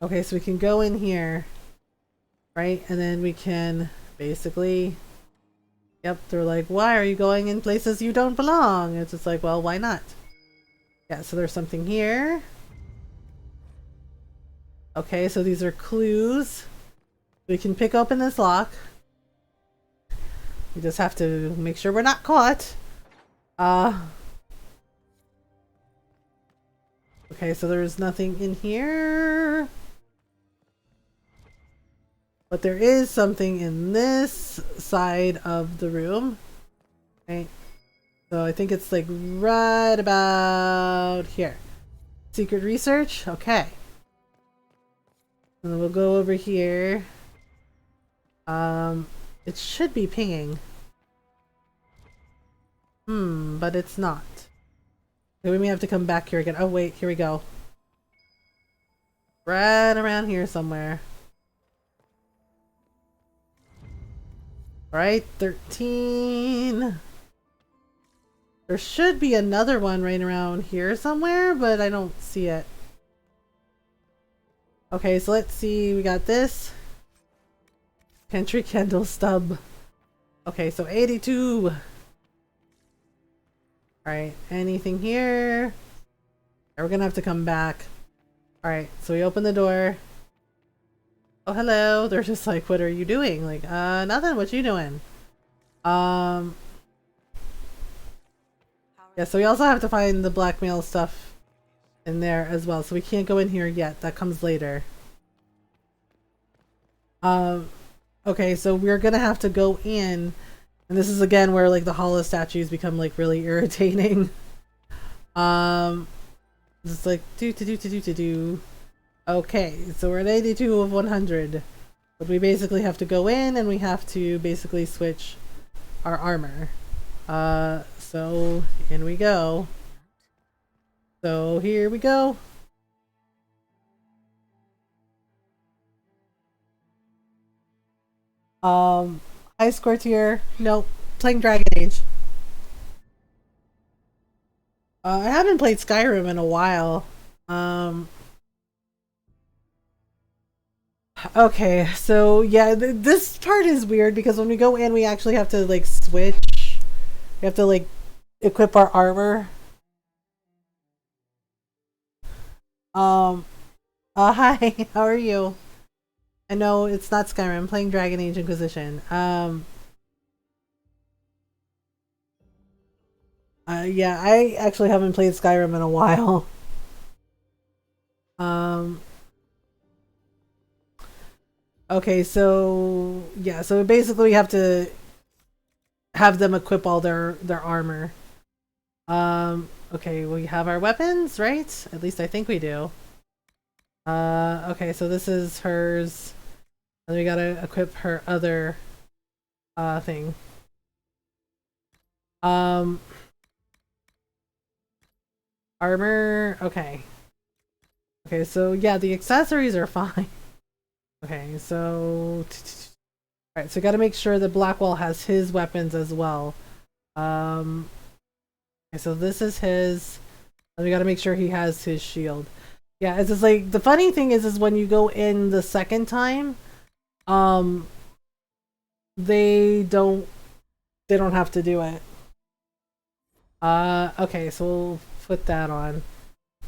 Okay, so we can go in here, right? And then we can basically, yep, they're like, why are you going in places you don't belong? It's just like, well, why not? Yeah, so there's something here. Okay, so these are clues. We can pick open this lock. We just have to make sure we're not caught. Okay, so there's nothing in here. But there is something in this side of the room. Right? So I think it's like right about here. Secret research? Okay. And then we'll go over here. It should be pinging. But it's not. Okay, we may have to come back here again. Oh wait, here we go. Right around here somewhere. Alright, 13. There should be another one right around here somewhere, but I don't see it. Okay, so let's see. We got this. Pantry candle stub. Okay, so 82. Alright, anything here? We're gonna have to come back. Alright, so we open the door. Oh, hello. They're just like, what are you doing? Like, nothing. What you doing? Yeah, so we also have to find the blackmail stuff in there as well. So we can't go in here yet. That comes later. Okay, so we're gonna have to go in. And this is again where like the hollow statues become like really irritating. Just like do. Okay, so we're at 82 of 100. But we basically have to go in and we have to basically switch our armor. So in we go. So here we go. Ice Courtier. Nope. Playing Dragon Age. I haven't played Skyrim in a while. Okay, so yeah, this part is weird because when we go in, we actually have to like switch. We have to like equip our armor. Hi, how are you? I know it's not Skyrim. I'm playing Dragon Age Inquisition. Yeah, I actually haven't played Skyrim in a while. Okay, so yeah, so basically we have to have them equip all their armor. Okay, we have our weapons, right? At least I think we do. Okay, so this is hers. And we gotta equip her other thing. Armor, okay. Okay, so yeah, the accessories are fine. Okay, so alright, so we gotta make sure that Blackwall has his weapons as well. Okay, so this is his. And we gotta make sure he has his shield. Yeah, it's just like the funny thing is when you go in the second time, they don't have to do it. Okay, so we'll put that on.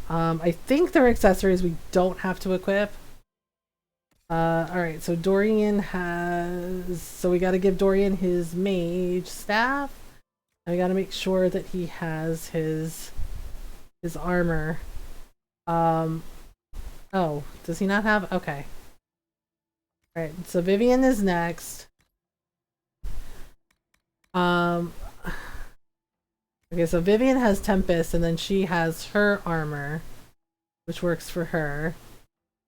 I think their accessories we don't have to equip. Alright, so Dorian has... So we gotta give Dorian his mage staff. And we gotta make sure that he has his armor. Oh, does he not have... Okay. Alright, so Vivian is next. Okay, so Vivian has Tempest, and then she has her armor, which works for her.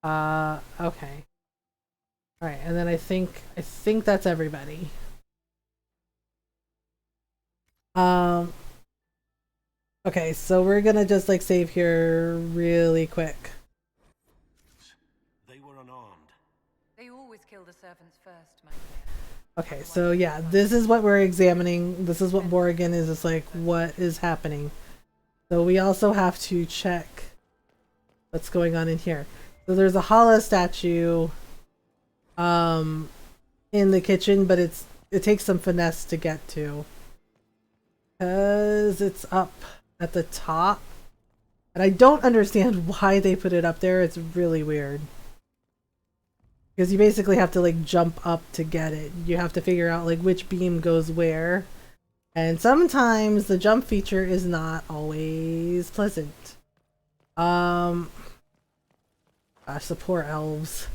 Okay. Alright, and then I think that's everybody. Okay, so we're gonna just like save here really quick. They were unarmed. They always kill the servants first, my dear. Okay, so yeah, this is what we're examining. This is what Morrigan is just like, what is happening? So we also have to check what's going on in here. So there's a Hala statue in the kitchen, but it takes some finesse to get to. Because it's up at the top. And I don't understand why they put it up there. It's really weird. Because you basically have to like jump up to get it. You have to figure out like which beam goes where. And sometimes the jump feature is not always pleasant. Gosh, the poor elves.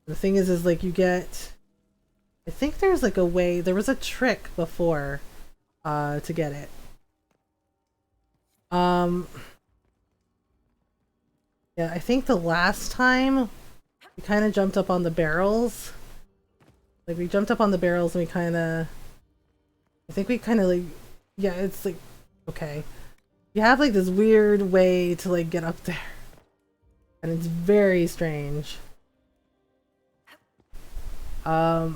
The thing is like you get... I think there's like a way... There was a trick before to get it. Yeah, I think the last time we kind of jumped up on the barrels. Like we jumped up on the barrels and we kind of... I think we kind of like... Yeah, it's like... Okay. You have like this weird way to like get up there. And it's very strange. Yeah,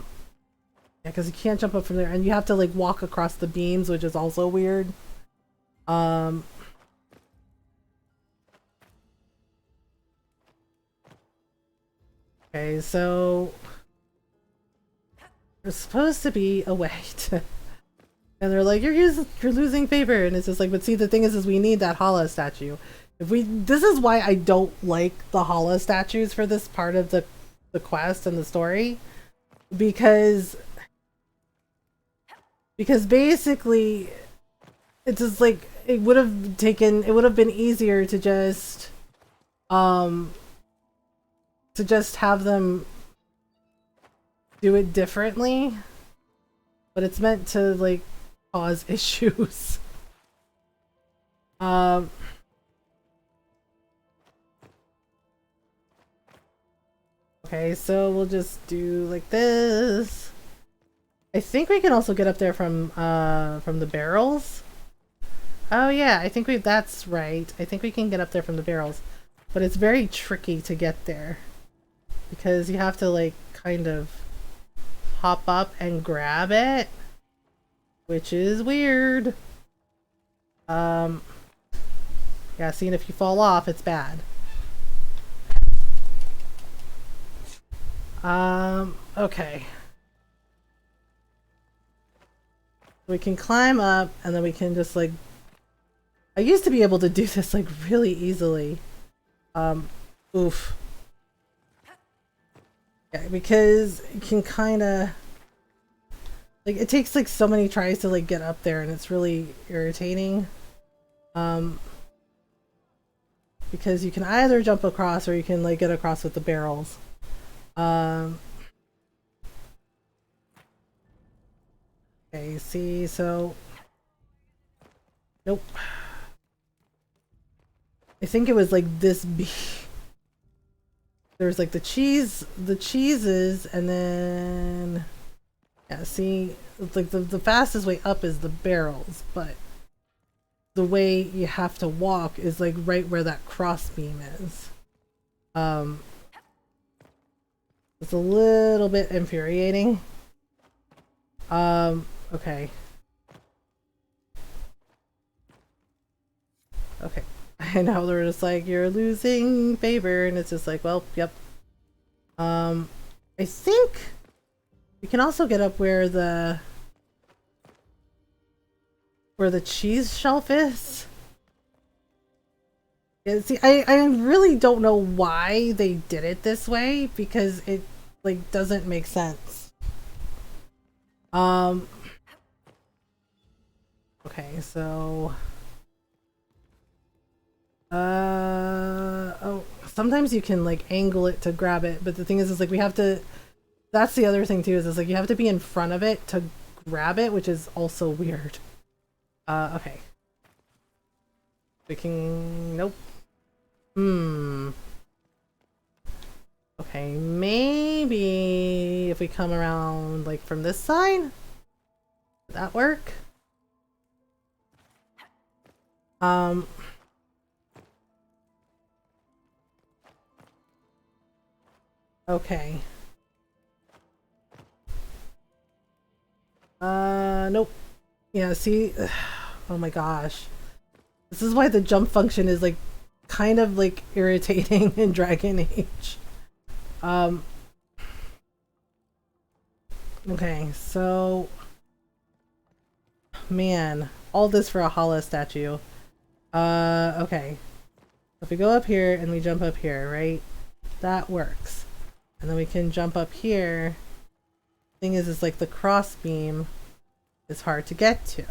because you can't jump up from there. And you have to like walk across the beams, which is also weird. Okay, so there's supposed to be a way to, and they're like, you're losing favor, and it's just like, but see, the thing is we need that Hala statue. This is why I don't like the Hala statues for this part of the quest and the story, because basically it's just like it would have been easier to just have them do it differently, but it's meant to like cause issues. Okay, so we'll just do like this. I think we can also get up there from the barrels. Oh yeah, I think that's right. I think we can get up there from the barrels, but it's very tricky to get there. Because you have to like kind of hop up and grab it, which is weird. Yeah, seeing if you fall off, it's bad. Okay. We can climb up and then we can just like, I used to be able to do this like really easily. Oof. Yeah, because you can kind of like, it takes like so many tries to like get up there and it's really irritating. Because you can either jump across or you can like get across with the barrels. Okay, see, so nope. I think it was like this big. There's like the cheeses, and then yeah, see, it's like the fastest way up is the barrels, but the way you have to walk is like right where that cross beam is. It's a little bit infuriating. Okay. Okay. I know they're just like, you're losing favor, and it's just like, well, yep. I think we can also get up where the cheese shelf is. Yeah, see, I really don't know why they did it this way, because it like doesn't make sense. Okay, so oh, sometimes you can like angle it to grab it, but the thing is like we have to, that's the other thing too, is like you have to be in front of it to grab it, which is also weird. Okay. We can, nope. Okay, maybe if we come around like from this side, would that work? Okay. Nope. Yeah, see, oh my gosh. This is why the jump function is like kind of like irritating in Dragon Age. Okay, so man, all this for a hollow statue. Okay. If we go up here and we jump up here, right? That works. And then we can jump up here. Thing is like the cross beam is hard to get to.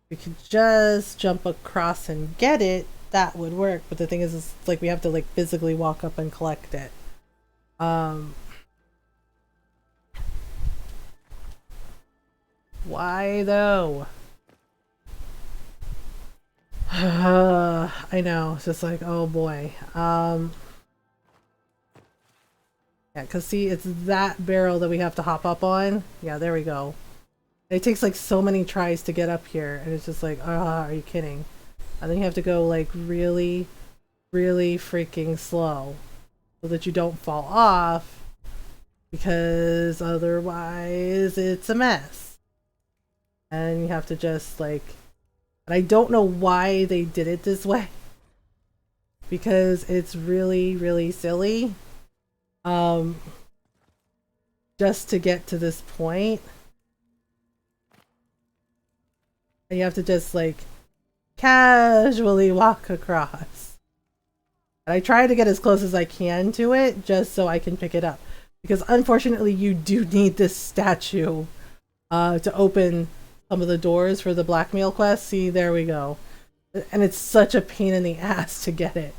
We could just jump across and get it, that would work, but the thing is like we have to like physically walk up and collect it. Why though? I know, it's just like, oh boy. Yeah, because see, it's that barrel that we have to hop up on. Yeah, there we go. It takes like so many tries to get up here, and it's just like, are you kidding? And then you have to go like really, really freaking slow so that you don't fall off, because otherwise it's a mess. And you have to just like, and I don't know why they did it this way, because it's really, really silly. Just to get to this point. And you have to just like casually walk across. And I try to get as close as I can to it just so I can pick it up. Because unfortunately you do need this statue to open some of the doors for the blackmail quest. See, there we go. And it's such a pain in the ass to get it.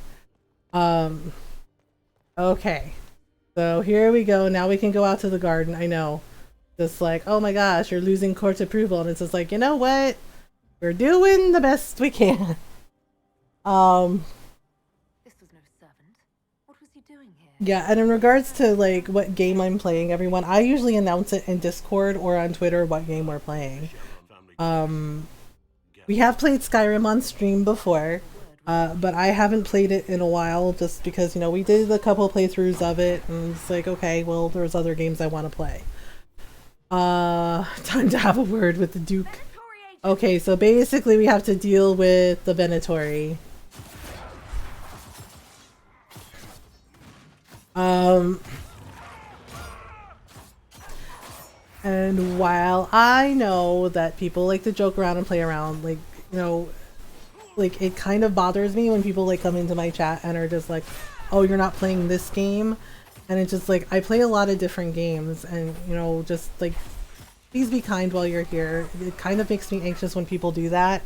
Okay. So here we go. Now we can go out to the garden. I know. Just like, oh my gosh, you're losing court approval. And it's just like, you know what? We're doing the best we can. This was no servant. What was he doing here? Yeah, and in regards to like what game I'm playing, everyone, I usually announce it in Discord or on Twitter what game we're playing. We have played Skyrim on stream before, but I haven't played it in a while just because, you know, we did a couple playthroughs of it and it's like, okay, well, there's other games I want to play. Time to have a word with the Duke. Okay, so basically we have to deal with the Venatori. And while I know that people like to joke around and play around, like, you know, like it kind of bothers me when people like come into my chat and are just like, oh, you're not playing this game. And it's just like, I play a lot of different games and, you know, just like, please be kind while you're here. It kind of makes me anxious when people do that.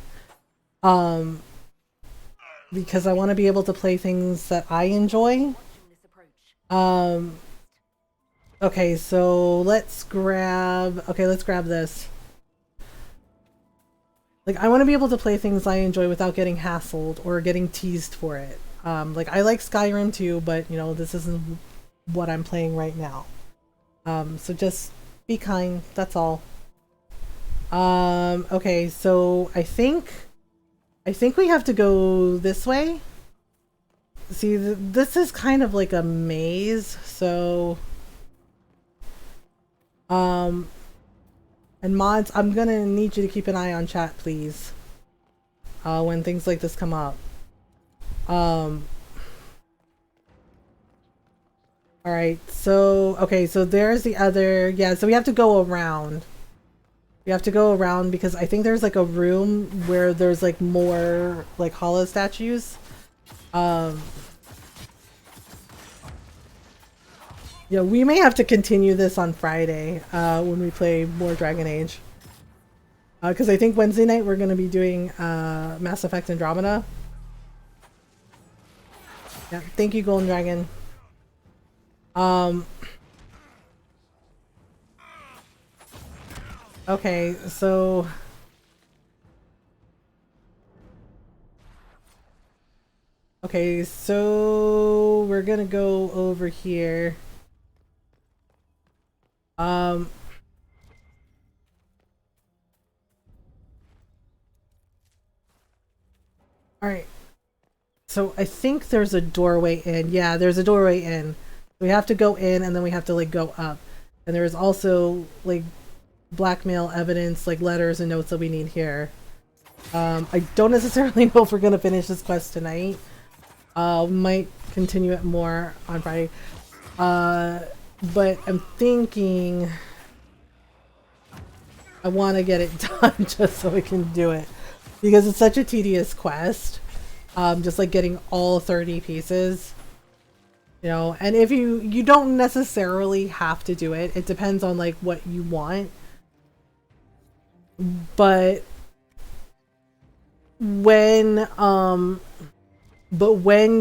Because I want to be able to play things that I enjoy. Okay, so let's grab this. Like, I want to be able to play things I enjoy without getting hassled or getting teased for it. Like, I like Skyrim too, but, you know, this isn't what I'm playing right now. So just be kind, that's all. Okay, so I think we have to go this way. See, this is kind of like a maze, so... And mods, I'm gonna need you to keep an eye on chat, please. When things like this come up. Alright, so... Okay, so there's the other... Yeah, so we have to go around. We have to go around because I think there's like a room where there's like more like hollow statues. Yeah, we may have to continue this on Friday when we play more Dragon Age. Because I think Wednesday night we're going to be doing Mass Effect Andromeda. Yeah, thank you, Golden Dragon. Okay, so... Okay, so we're gonna go over here. Alright. So I think there's a doorway in. Yeah, there's a doorway in. We have to go in and then we have to like go up. And there's also like blackmail evidence, like letters and notes that we need here. I don't necessarily know if we're gonna finish this quest tonight. Might continue it more on Friday. But I'm thinking I want to get it done just so we can do it. Because it's such a tedious quest. Just like getting all 30 pieces. You know, and if you don't necessarily have to do it. It depends on like what you want. But when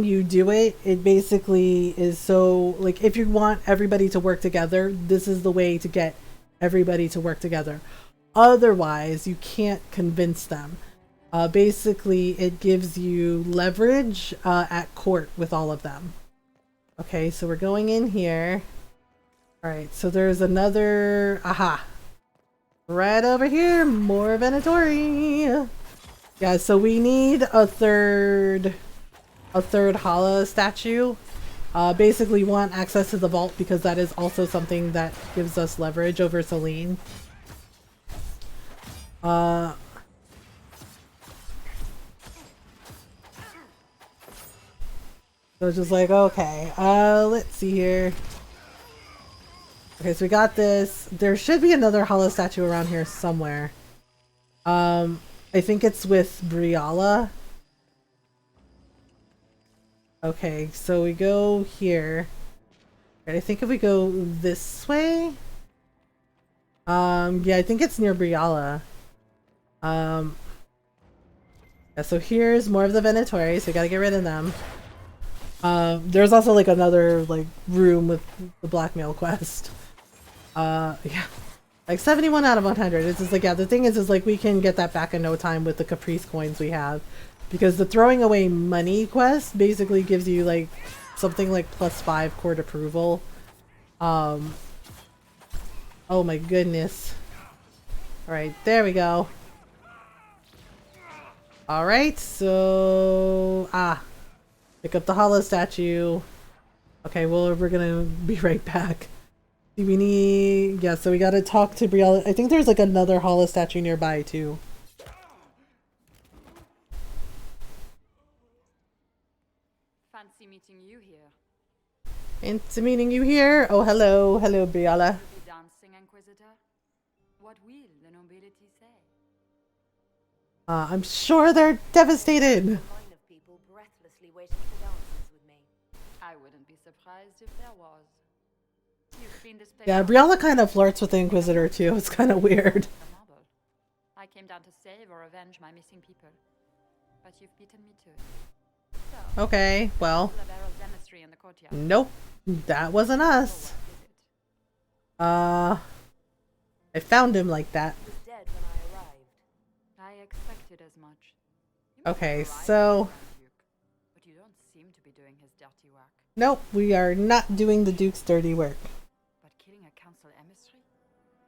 you do it, it basically is so like if you want everybody to work together, this is the way to get everybody to work together. Otherwise, you can't convince them. Basically, it gives you leverage at court with all of them. Okay, so we're going in here. Alright, so there's another... Aha! Right over here, more Venatori! Yeah, so we need a third Hala statue. Basically want access to the vault because that is also something that gives us leverage over Celine. So it's just like, okay, let's see here. Okay, so we got this. There should be another hollow statue around here somewhere. I think it's with Briala. Okay, so we go here. Right, I think if we go this way... yeah, I think it's near Briala. Yeah, so here's more of the Venatori, so we gotta get rid of them. There's also like another like room with the blackmail quest. Yeah, like 71 out of 100. It's just like, yeah, the thing is like we can get that back in no time with the Caprice coins we have, because the throwing away money quest basically gives you like something like +5 court approval. Oh my goodness. All right, there we go. All right, so pick up the hollow statue. Okay, well, we're gonna be right back. Do we need... Yeah, so we gotta talk to Briella. I think there's like another hollow statue nearby too. Fancy meeting you here. Fancy meeting you here? Oh, hello. Hello, Briella. Dancing, Inquisitor? What will the nobility say? I'm sure they're devastated. Line of people breathlessly waiting for dances with me. I wouldn't be surprised if there was. You've been displayed. Yeah, Briella kind of flirts with the Inquisitor too. It's kind of weird. I came down to save or avenge my missing people, but you've beaten me to it. So, Okay, well. the barrel chemistry in the courtyard. Nope, that wasn't us. I found him like that. He was dead when I arrived. I expected as much. Okay, so. But you don't seem to be doing his dirty work. Nope, we are not doing the Duke's dirty work. But killing a council emissary?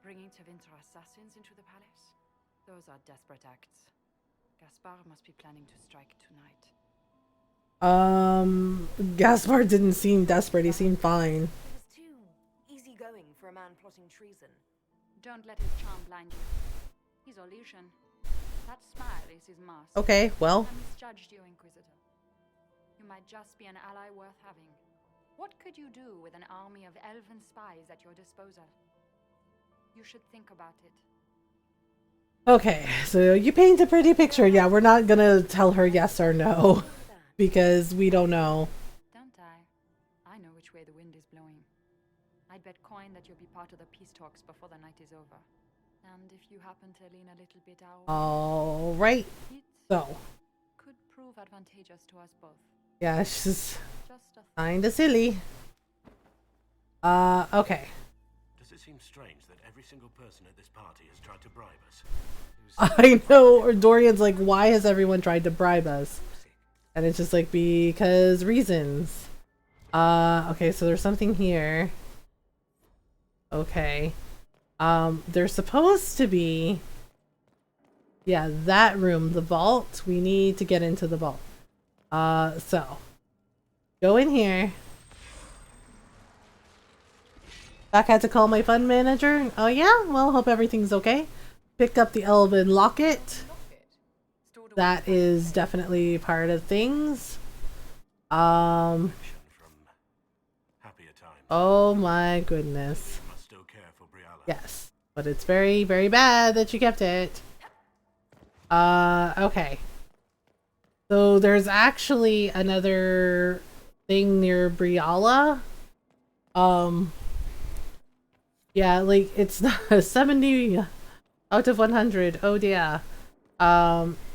Bringing Tevinter assassins into the palace? Those are desperate acts. Gaspar must be planning to strike tonight. Gaspar didn't seem desperate, he seemed fine. It was too easygoing for a man plotting treason. Don't let his charm blind you. He's Orlesian. That smile is his mask. Okay, well. I misjudged you, Inquisitor. You might just be an ally worth having. What could you do with an army of elven spies at your disposal? You should think about it. Okay, so you paint a pretty picture. Yeah, we're not gonna tell her yes or no. Because we don't know. Don't I? I know which way the wind is blowing. I'd bet coin that you'll be part of the peace talks before the night is over. And if you happen to lean a little bit out, alright. So. Could prove advantageous to us both. Yeah, she's kinda silly. Okay. Does it seem strange that every single person at this party has tried to bribe us? I know, or Dorian's like, why has everyone tried to bribe us? And it's just like, because reasons. Okay, so there's something here. Okay. There's supposed to be... Yeah, that room, the vault. We need to get into the vault. So. Go in here. Back had to call my fund manager. Oh yeah? Well, hope everything's okay. Pick up the elven locket. That is definitely part of things. Oh my goodness. Yes, but it's very, very bad that you kept it. Okay. So there's actually another thing near Briala. Yeah, like it's not a 70 out of 100. Oh dear.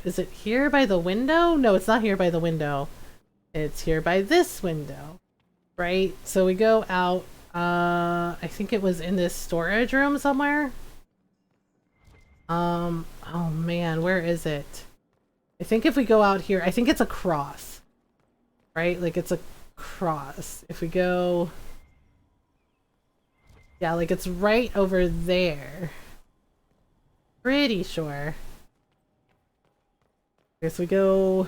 Is it here by the window? No, it's not here by the window. It's here by this window. Right? So we go out. I think it was in this storage room somewhere. Oh man, where is it? I think if we go out here, I think it's a cross. Right? Like it's a cross. If we go... Yeah, like it's right over there. Pretty sure. Okay, so we go...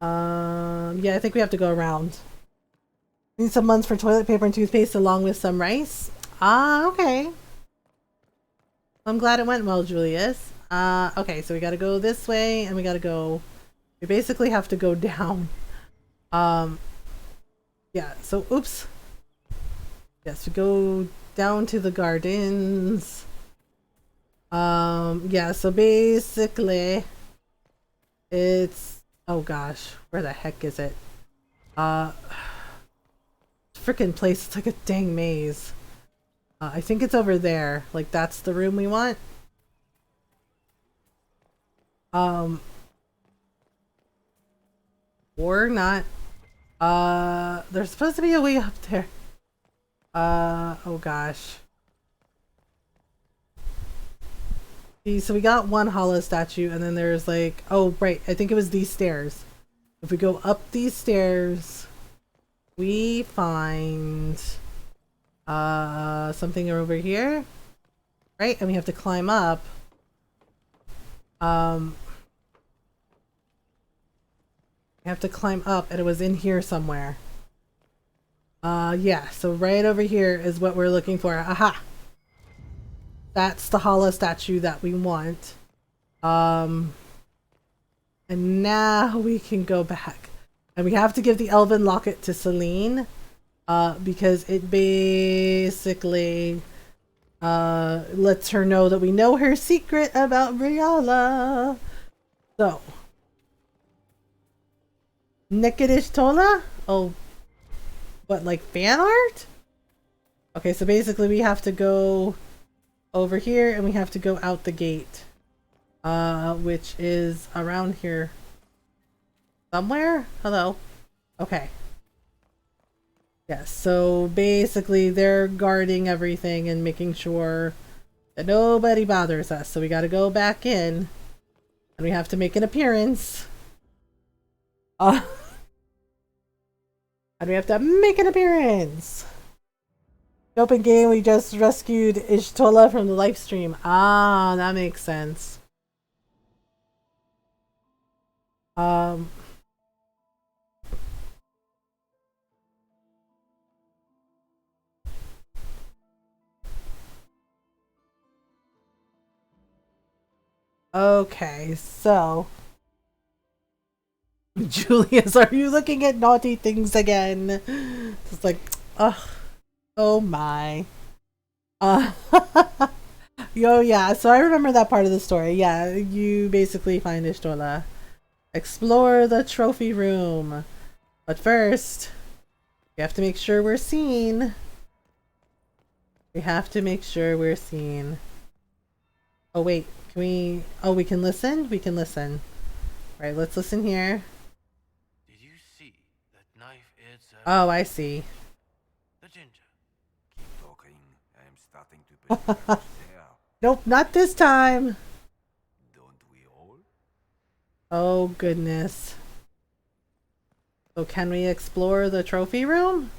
yeah, I think we have to go around. Need some months for toilet paper and toothpaste along with some rice. Ah, okay. I'm glad it went well, Julius. Okay, so we gotta go this way and we gotta go... We basically have to go down. Yeah, so, oops. Yes, we go down to the gardens. Yeah, so basically it's, oh gosh, where the heck is it? Frickin' place, it's like a dang maze. I think it's over there. Like that's the room we want. Or not. There's supposed to be a way up there. Oh gosh. See, so we got one hollow statue and then there's like, oh right, I think it was these stairs. If we go up these stairs, we find something over here. Right? And we have to climb up. We have to climb up and it was in here somewhere. Yeah, so right over here is what we're looking for. Aha! That's the hollow statue that we want. And now we can go back. And we have to give the elven locket to Celine. Because it basically lets her know that we know her secret about Briala. So, Naked Ishtola? Oh, what, like fan art? Okay, so basically we have to go over here and we have to go out the gate. Which is around here. Somewhere? Hello? Okay. Yes, so basically they're guarding everything and making sure that nobody bothers us. So we gotta go back in. And we have to make an appearance. And we have to make an appearance. Open game, we just rescued Ishtola from the live stream. Ah, that makes sense. Okay, so Julius, are you looking at naughty things again? It's like, ugh, oh my. Yo, yeah, so I remember that part of the story. Yeah, you basically find Ishtola. Explore the trophy room. But first, we have to make sure we're seen. We have to make sure we're seen. Oh, wait. Can we... Oh, we can listen? We can listen. Right, let's listen here. Did you see that knife is Oh, I see. the ginger? Keep talking. I'm starting to believe Nope, not this time. Don't we all? Oh, goodness. So can we explore the trophy room?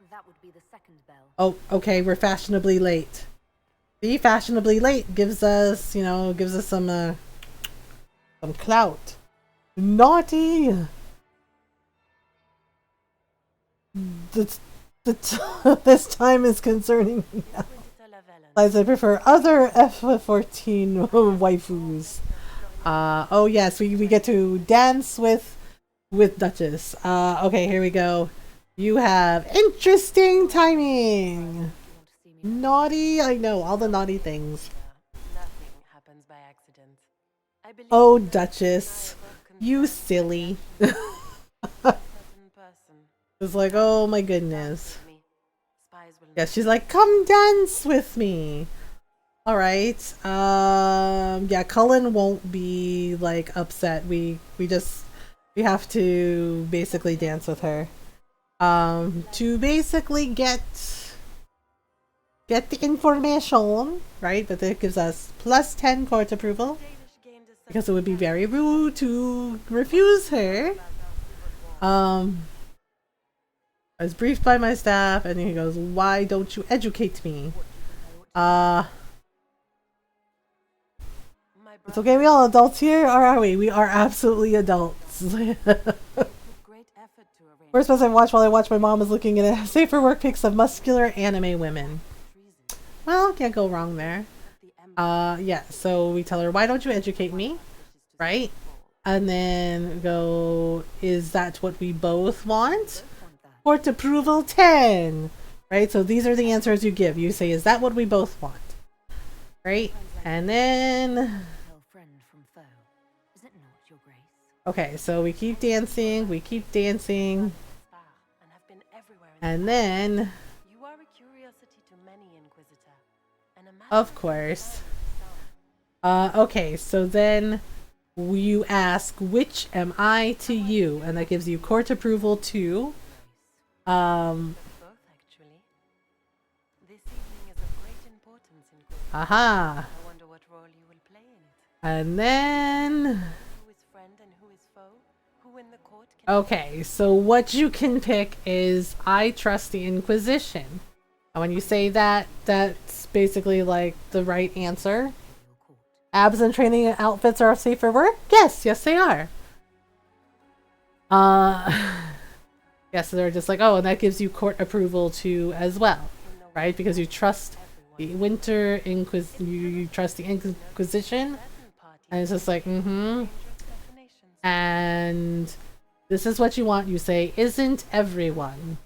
That would be the second bell. Oh, okay, we're fashionably late. See, fashionably late gives us, you know, gives us some clout. Naughty! This time is concerning me now. As I prefer other F14 waifus. Oh yes, we get to dance with Duchess. Okay, here we go. You have interesting timing. Naughty, I know, all the naughty things. Oh, Duchess, you silly. It's like, oh my goodness. Yeah, she's like, come dance with me. Alright. Yeah, Cullen won't be like upset. We have to basically dance with her. To basically get the information, right? But it gives us plus 10 court approval. Because it would be very rude to refuse her. I was briefed by my staff, and he goes, why don't you educate me? It's okay, we all adults here, or are we? We are absolutely adults. First person I watched while I watched my mom was looking at a safer work pics of muscular anime women. Well, can't go wrong there. Yeah, so we tell her, why don't you educate me? Right? And then go, is that what we both want? Court approval 10. Right? So these are the answers you give. You say, is that what we both want? Right? And then... Okay, so we keep dancing, and then... Of course. Okay, so then you ask, which am I to you? And that gives you court approval to... Aha! And then... Okay, so what you can pick is, I trust the Inquisition. And when you say that, that's basically like the right answer. Abs and training outfits are safe for work? Yes, yes they are. Yeah, so they're just like, oh, and that gives you court approval too as well, right? Because you trust the you trust the Inquisition, and it's just like, and this is what you want. You say, isn't everyone?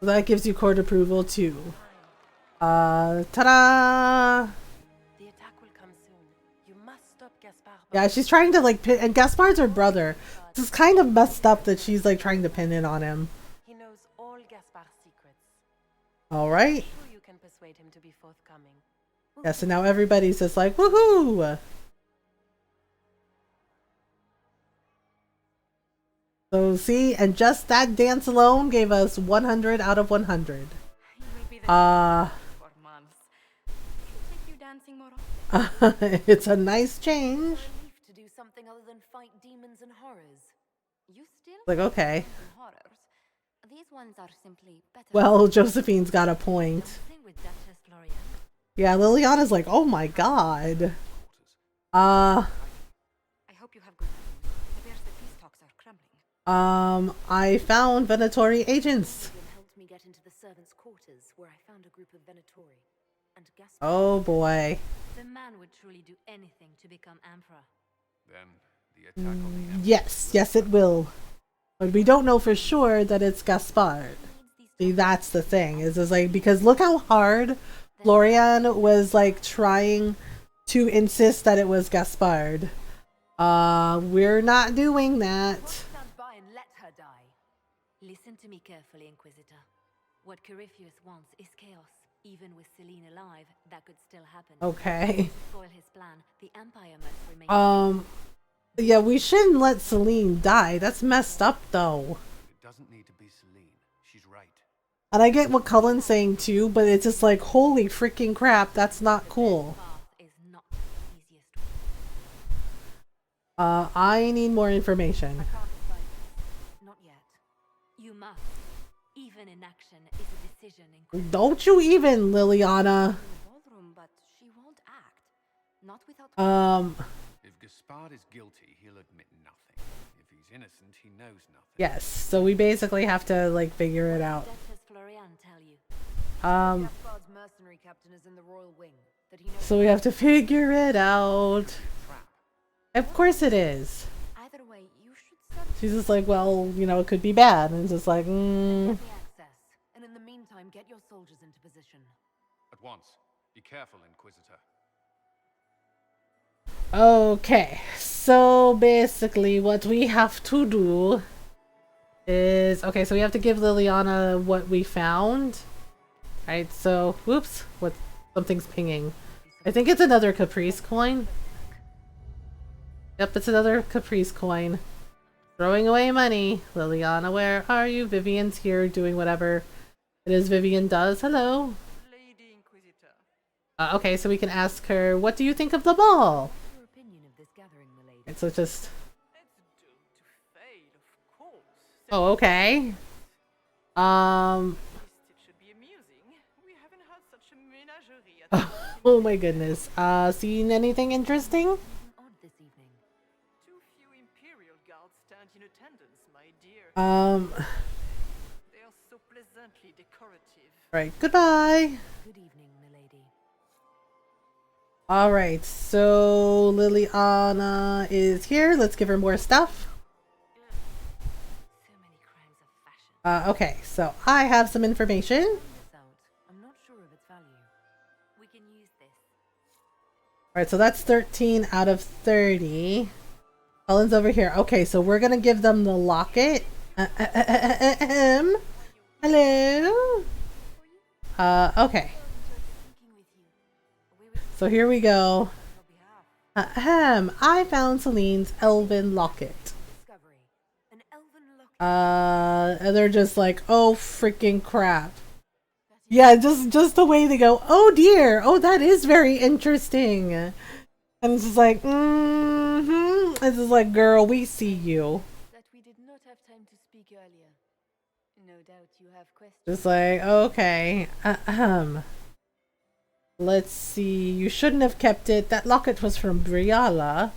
That gives you court approval too. Ta-da! The attack will come soon. You must stop Gaspard. Yeah, she's trying to like pin, and Gaspard's her brother. This is kind of messed up that she's like trying to pin it on him. He knows all Gaspard's secrets. All right. I'm sure you can persuade him to be forthcoming. Yeah, so now everybody's just like, woohoo! So see, and just that dance alone gave us 100 out of 100. It's a nice change. To do something other than fight demons and horrors. You still Like, okay. horrors. These ones are simply better. Well, Josephine's got a point. Yeah, Liliana's like, oh my god. I hope you have good news. It appears the peace talks are crumbling. I found Venatori agents. Helped me get into the servants' quarters, where I found a group of Venatori. And Gaspard. Oh boy. The man would truly do anything to become emperor. Then the attack on the Emperor. Yes, it will. But we don't know for sure that it's Gaspard. See, that's the thing. Is like, because look how hard Florian was like trying to insist that it was Gaspard. We're not doing that. Stand by and let her die. Listen to me carefully, Inquisitor. What Corypheus wants is chaos. Even with Celine alive, that could still happen. Okay. To foil his plan, the Empire must remain. Yeah, we shouldn't let Celine die. That's messed up, though. It doesn't need to be Celine. She's right. And I get what Cullen's saying too, but it's just like, holy freaking crap, that's not cool. I need more information. Not yet. You must. Even inaction is a decision. Don't you even, Liliana. But she won't act. Not without. If Gaspard is guilty, he'll admit nothing. If he's innocent, he knows nothing. Yes, so we basically have to like figure it out. Gaspard's mercenary captain is in the royal wing. That he knows. So we have to figure it out. Of course it is. Either way, you should. She's just like, well, you know, it could be bad, and it's just like, Get the access, and in the meantime, get your soldiers into position. At once. Be careful, Inquisitor. Okay, so basically what we have to do is, okay, so we have to give Liliana what we found. Right, so, whoops, something's pinging. I think it's another Caprice coin. Yep, it's another Caprice coin. Throwing away money. Liliana, where are you? Vivian's here doing whatever it is Vivian does. Hello. Lady Inquisitor. Okay, so we can ask her, what do you think of the ball? Your opinion of this gathering, milady? Right, so just... It's doomed to fail, of course. Oh, okay. It should be amusing. We haven't had such a menagerie at Oh my goodness. Seen anything interesting? Too few Imperial guards stand in attendance, my dear. They are so pleasantly decorative. Right, goodbye. Good evening, milady. Alright, so Liliana is here. Let's give her more stuff. So many crimes of fashion. Okay, so I have some information. I'm not sure of its value. We can use this. Alright, so that's 13 out of 30. Helen's over here. Okay, so we're gonna give them the locket. Hello? Okay. So here we go. I found Celine's elven locket. And they're just like, oh freaking crap. Yeah, just the way they go, oh dear, oh that is very interesting. And it's just like, It's just like, girl, we see you. That we did not have time to speak earlier. No doubt you have questions. Just like, okay. Let's see. You shouldn't have kept it. That locket was from Briala.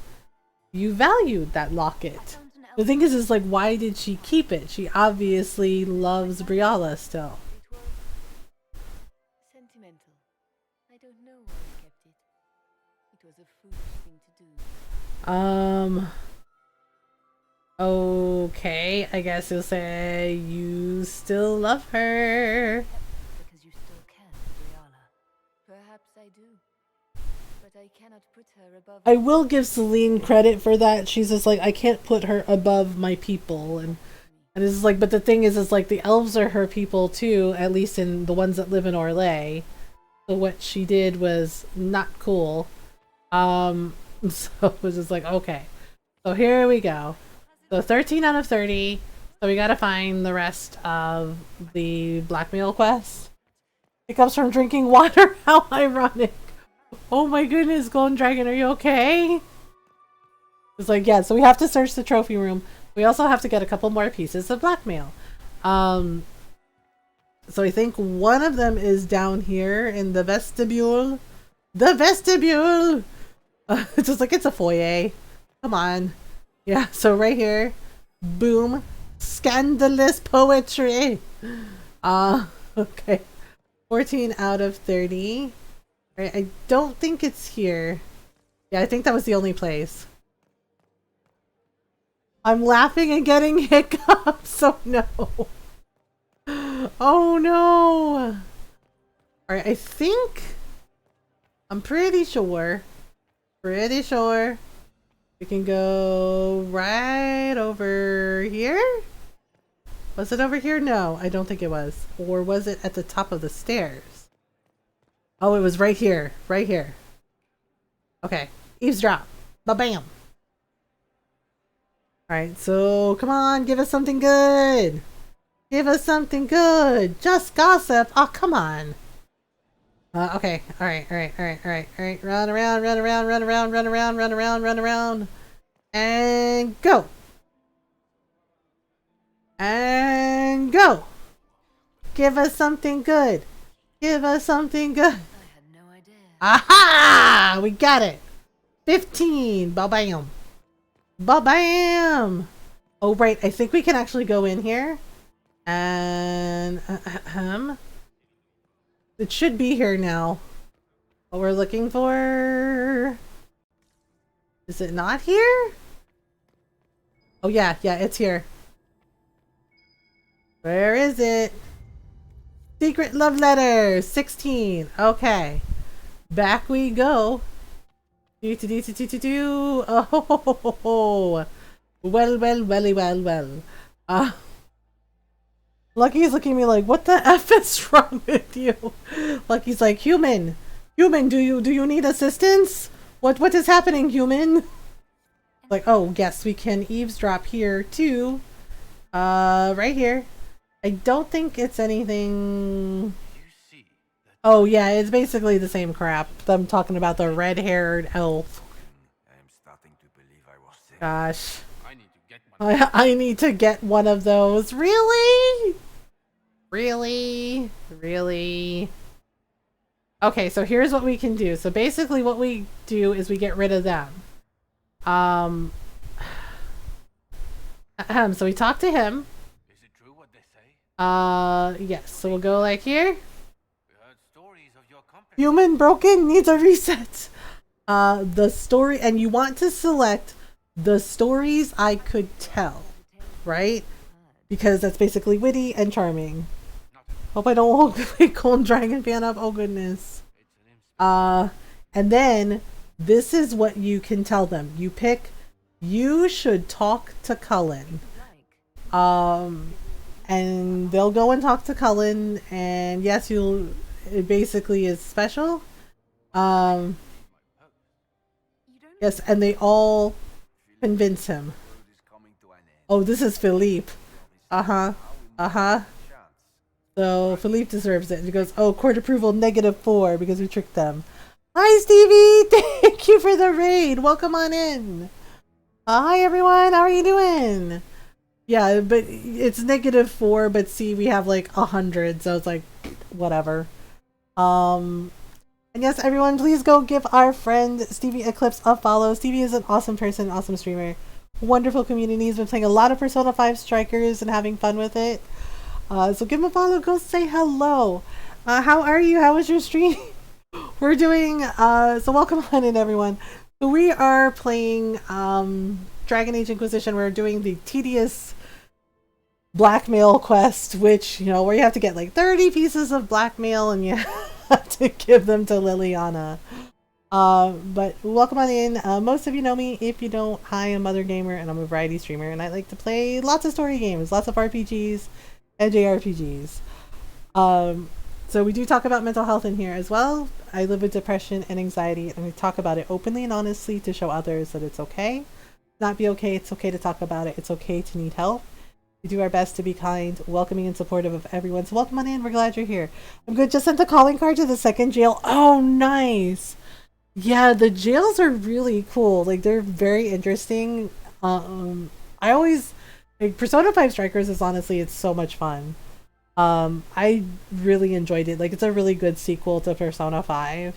You valued that locket. The thing is like, why did she keep it? She obviously loves Briala still. It was sentimental. I don't know why I kept it. It was a foolish thing to do. Okay, I guess you'll say you still love her. Because you still care for Brianna. Perhaps I do. But I cannot put her above. I will give Celine credit for that. She's just like, I can't put her above my people. And it's just like, but the thing is like the elves are her people too, at least in the ones that live in Orlais. So what she did was not cool. So it was just like, okay. So here we go. So 13 out of 30. So we gotta find the rest of the blackmail quest. It comes from drinking water. How ironic. Oh my goodness, Golden Dragon, are you okay? It's like, yeah, so we have to search the trophy room. We also have to get a couple more pieces of blackmail. So I think one of them is down here in the vestibule. The vestibule! It's just like, it's a foyer. Come on. Yeah, so right here. Boom. Scandalous poetry. Okay. 14 out of 30. Right, I don't think it's here. Yeah, I think that was the only place. I'm laughing and getting hiccups. Oh no. Oh no. Alright, I think I'm pretty sure we can go right over here. Was it over here? No, I don't think it was. Or was it at the top of the stairs? Oh, it was right here. Right here. Okay. Eavesdrop. Ba-bam. Alright, so come on. Give us something good. Give us something good. Just gossip. Oh, come on. Okay. Alright. Run around. And go. And go. Give us something good. Give us something good. I had no idea. Aha! We got it. 15. Ba-bam. Ba-bam. Oh, right. I think we can actually go in here. And... it should be here now. What we're looking for... Is it not here? Oh, yeah. Yeah, it's here. Where is it? Secret love letter. 16. Okay. Back we go. Oh. Well. Lucky's looking at me like, what the F is wrong with you? Lucky's like, human, do you need assistance? What is happening, human? Like, oh yes, we can eavesdrop here too. Right here. I don't think it's anything. Oh yeah, it's basically the same crap. I'm talking about the red-haired elf. Gosh. I need to get one of those. Really? Really? Okay, so here's what we can do. So basically what we do is we get rid of them. So we talk to him. Is it true what they say? Yes. So we'll go like here. We heard stories of your company. Human broken needs a reset. The story, and you want to select the stories I could tell, right? Because that's basically witty and charming. Hope I don't look like Golden Dragon fan up. Oh goodness. And then this is what you can tell them. You pick, you should talk to Cullen. And they'll go and talk to Cullen, and yes, it basically is special. Yes, and they all convince him. Oh, this is Philippe. So Philippe deserves it. And he goes, oh, court approval -4 because we tricked them. Hi, Stevie. Thank you for the raid. Welcome on in. Hi, everyone. How are you doing? Yeah, but it's -4, but see, we have like 100, so it's like, whatever. And yes, everyone, please go give our friend Stevie Eclipse a follow. Stevie is an awesome person, awesome streamer. Wonderful community. He's been playing a lot of Persona 5 Strikers and having fun with it. So give him a follow. Go say hello. How are you? How was your stream? We're doing, so welcome on in, everyone. So we are playing Dragon Age Inquisition. We're doing the tedious blackmail quest, which, you know, where you have to get like 30 pieces of blackmail and you have to give them to Liliana. But welcome on in. Most of you know me. If you don't, hi, I'm Mothergamer and I'm a variety streamer and I like to play lots of story games, lots of RPGs and JRPGs. So we do talk about mental health in here as well. I live with depression and anxiety and we talk about it openly and honestly to show others that it's okay. Not be okay, it's okay to talk about it. It's okay to need help. We do our best to be kind, welcoming, and supportive of everyone. So welcome on in. We're glad you're here. I'm good. Just sent the calling card to the second jail. Oh, nice. Yeah, the jails are really cool. Like, they're very interesting. I always like Persona 5 Strikers is honestly, it's so much fun. I really enjoyed it. Like, it's a really good sequel to Persona 5.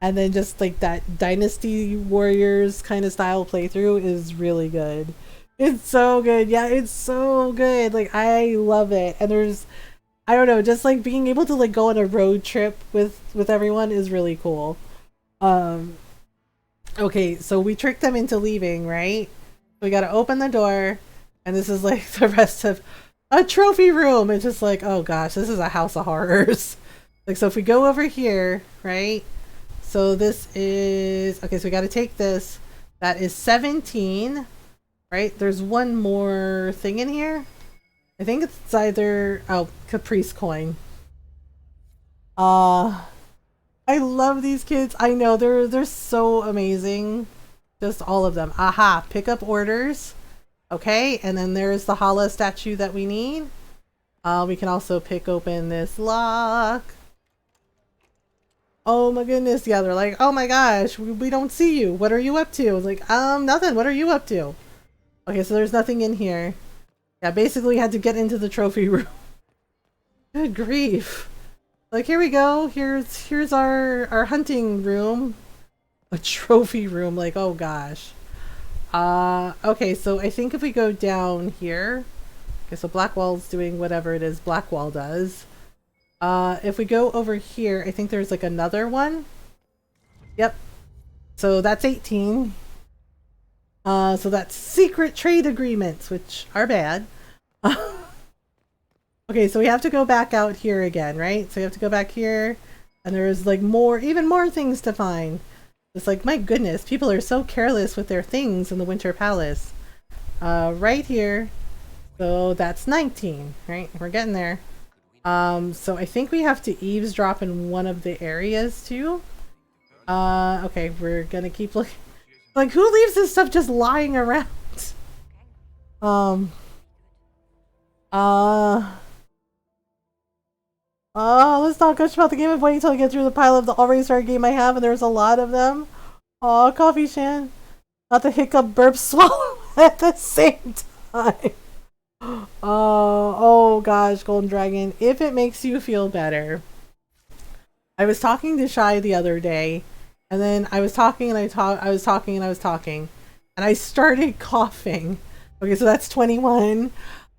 And then just like that Dynasty Warriors kind of style playthrough is really good. It's so good. Yeah, it's so good. Like, I love it. And there's, I don't know, just like being able to like go on a road trip with everyone is really cool. Okay, so we tricked them into leaving, right? We gotta open the door, and this is like the rest of a trophy room. It's just like, oh gosh, this is a house of horrors. Like, so if we go over here, right? So this is, okay, so we gotta take this. That is 17. Right? There's one more thing in here. I think it's either, oh, Caprice coin. I love these kids. I know they're so amazing. Just all of them. Aha, pick up orders. Okay, and then there's the Hala statue that we need. We can also pick open this lock. Oh my goodness, yeah, they're like, oh my gosh, we don't see you. What are you up to? I was like, nothing. What are you up to? Okay, so there's nothing in here. Yeah, basically had to get into the trophy room. Good grief. Like, here we go. Here's our hunting room. A trophy room, like, oh gosh. Okay, so I think if we go down here. Okay, so Blackwall's doing whatever it is Blackwall does. If we go over here, I think there's like another one. Yep. So that's 18. So that's secret trade agreements, which are bad. Okay, so we have to go back out here again, right? So we have to go back here, and there's like even more things to find. It's like, my goodness, people are so careless with their things in the Winter Palace. Right here. So that's 19, right? We're getting there. So I think we have to eavesdrop in one of the areas too. Okay, we're gonna keep looking. Like, who leaves this stuff just lying around? Let's not gush about the game. I'm waiting until I get through the pile of the already started game I have, and there's a lot of them. Aw, Coffee Shan. Not the hiccup, burp, swallow at the same time. Oh gosh, Golden Dragon. If it makes you feel better. I was talking to Shy the other day. And then I was talking and I was talking and I was talking. And I started coughing. Okay, so that's 21. And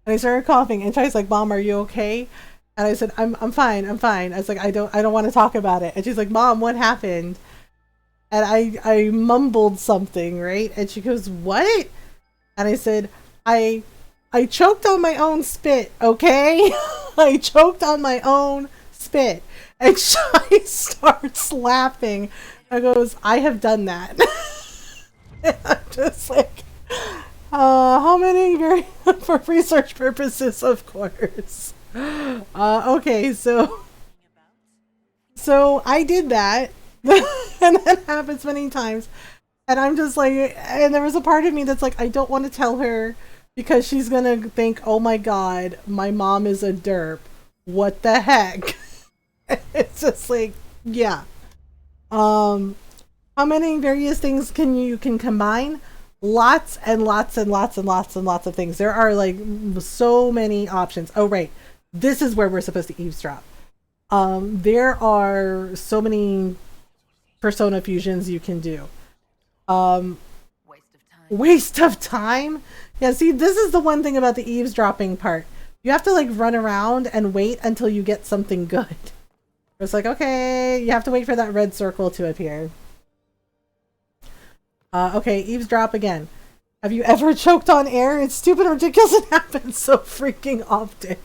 I started coughing and Shai's like, Mom, are you okay? And I said, I'm fine, I'm fine. I was like, I don't want to talk about it. And she's like, Mom, what happened? And I mumbled something, right? And she goes, what? And I said, I choked on my own spit, okay? I choked on my own spit. And Shai starts laughing. I goes, I have done that. I'm just like, how many? For research purposes, of course. Okay, so I did that. And that happens many times. And I'm just like, and there was a part of me that's like, I don't want to tell her because she's going to think, oh my God, my mom is a derp. What the heck? It's just like, yeah. How many various things can you combine? Lots and lots and lots and lots and lots of things. There are like so many options. Oh, right. This is where we're supposed to eavesdrop. There are so many persona fusions you can do. Waste of time? Yeah, see, this is the one thing about the eavesdropping part. You have to like run around and wait until you get something good. It's like, okay, you have to wait for that red circle to appear. Okay, eavesdrop again. Have you ever choked on air? It's stupid and ridiculous. It happens so freaking often.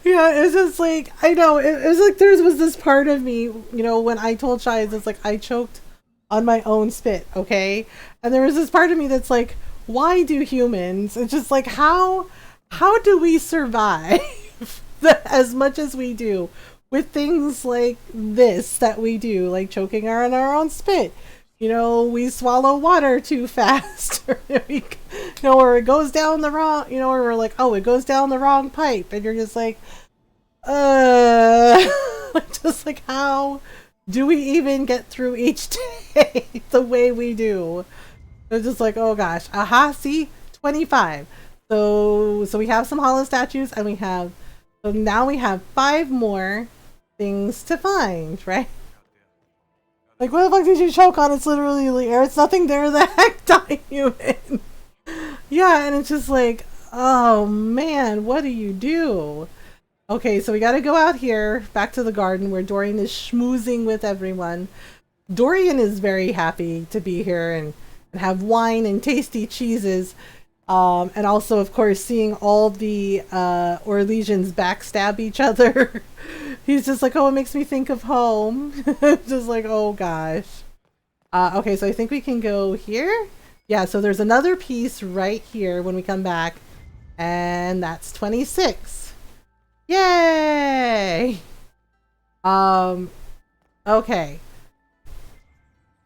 Yeah, it's just like, I know, it's like there was this part of me, you know, when I told Shies, it's like I choked on my own spit, okay? And there was this part of me that's like, why do humans? It's just like, how do we survive as much as we do with things like this that we do, like choking on our own spit? You know, we swallow water too fast, or we, you know, or it goes down the wrong, you know, or we're like, oh, it goes down the wrong pipe, and you're just like, just like, how do we even get through each day the way we do? It's just like, oh gosh, see, 25. So we have some hollow statues, and so now we have 5 more things to find, right? Like, what the fuck did you choke on? It's literally the air. It's nothing there. The heck, die human. Yeah, and it's just like, oh man, what do you do? Okay, so we gotta go out here, back to the garden where Dorian is schmoozing with everyone. Dorian is very happy to be here and have wine and tasty cheeses. And also, of course, seeing all the Orlesians backstab each other. He's just like, oh, it makes me think of home. Just like, oh gosh. Okay, so I think we can go here. Yeah, so there's another piece right here when we come back. And that's 26. Yay! Okay.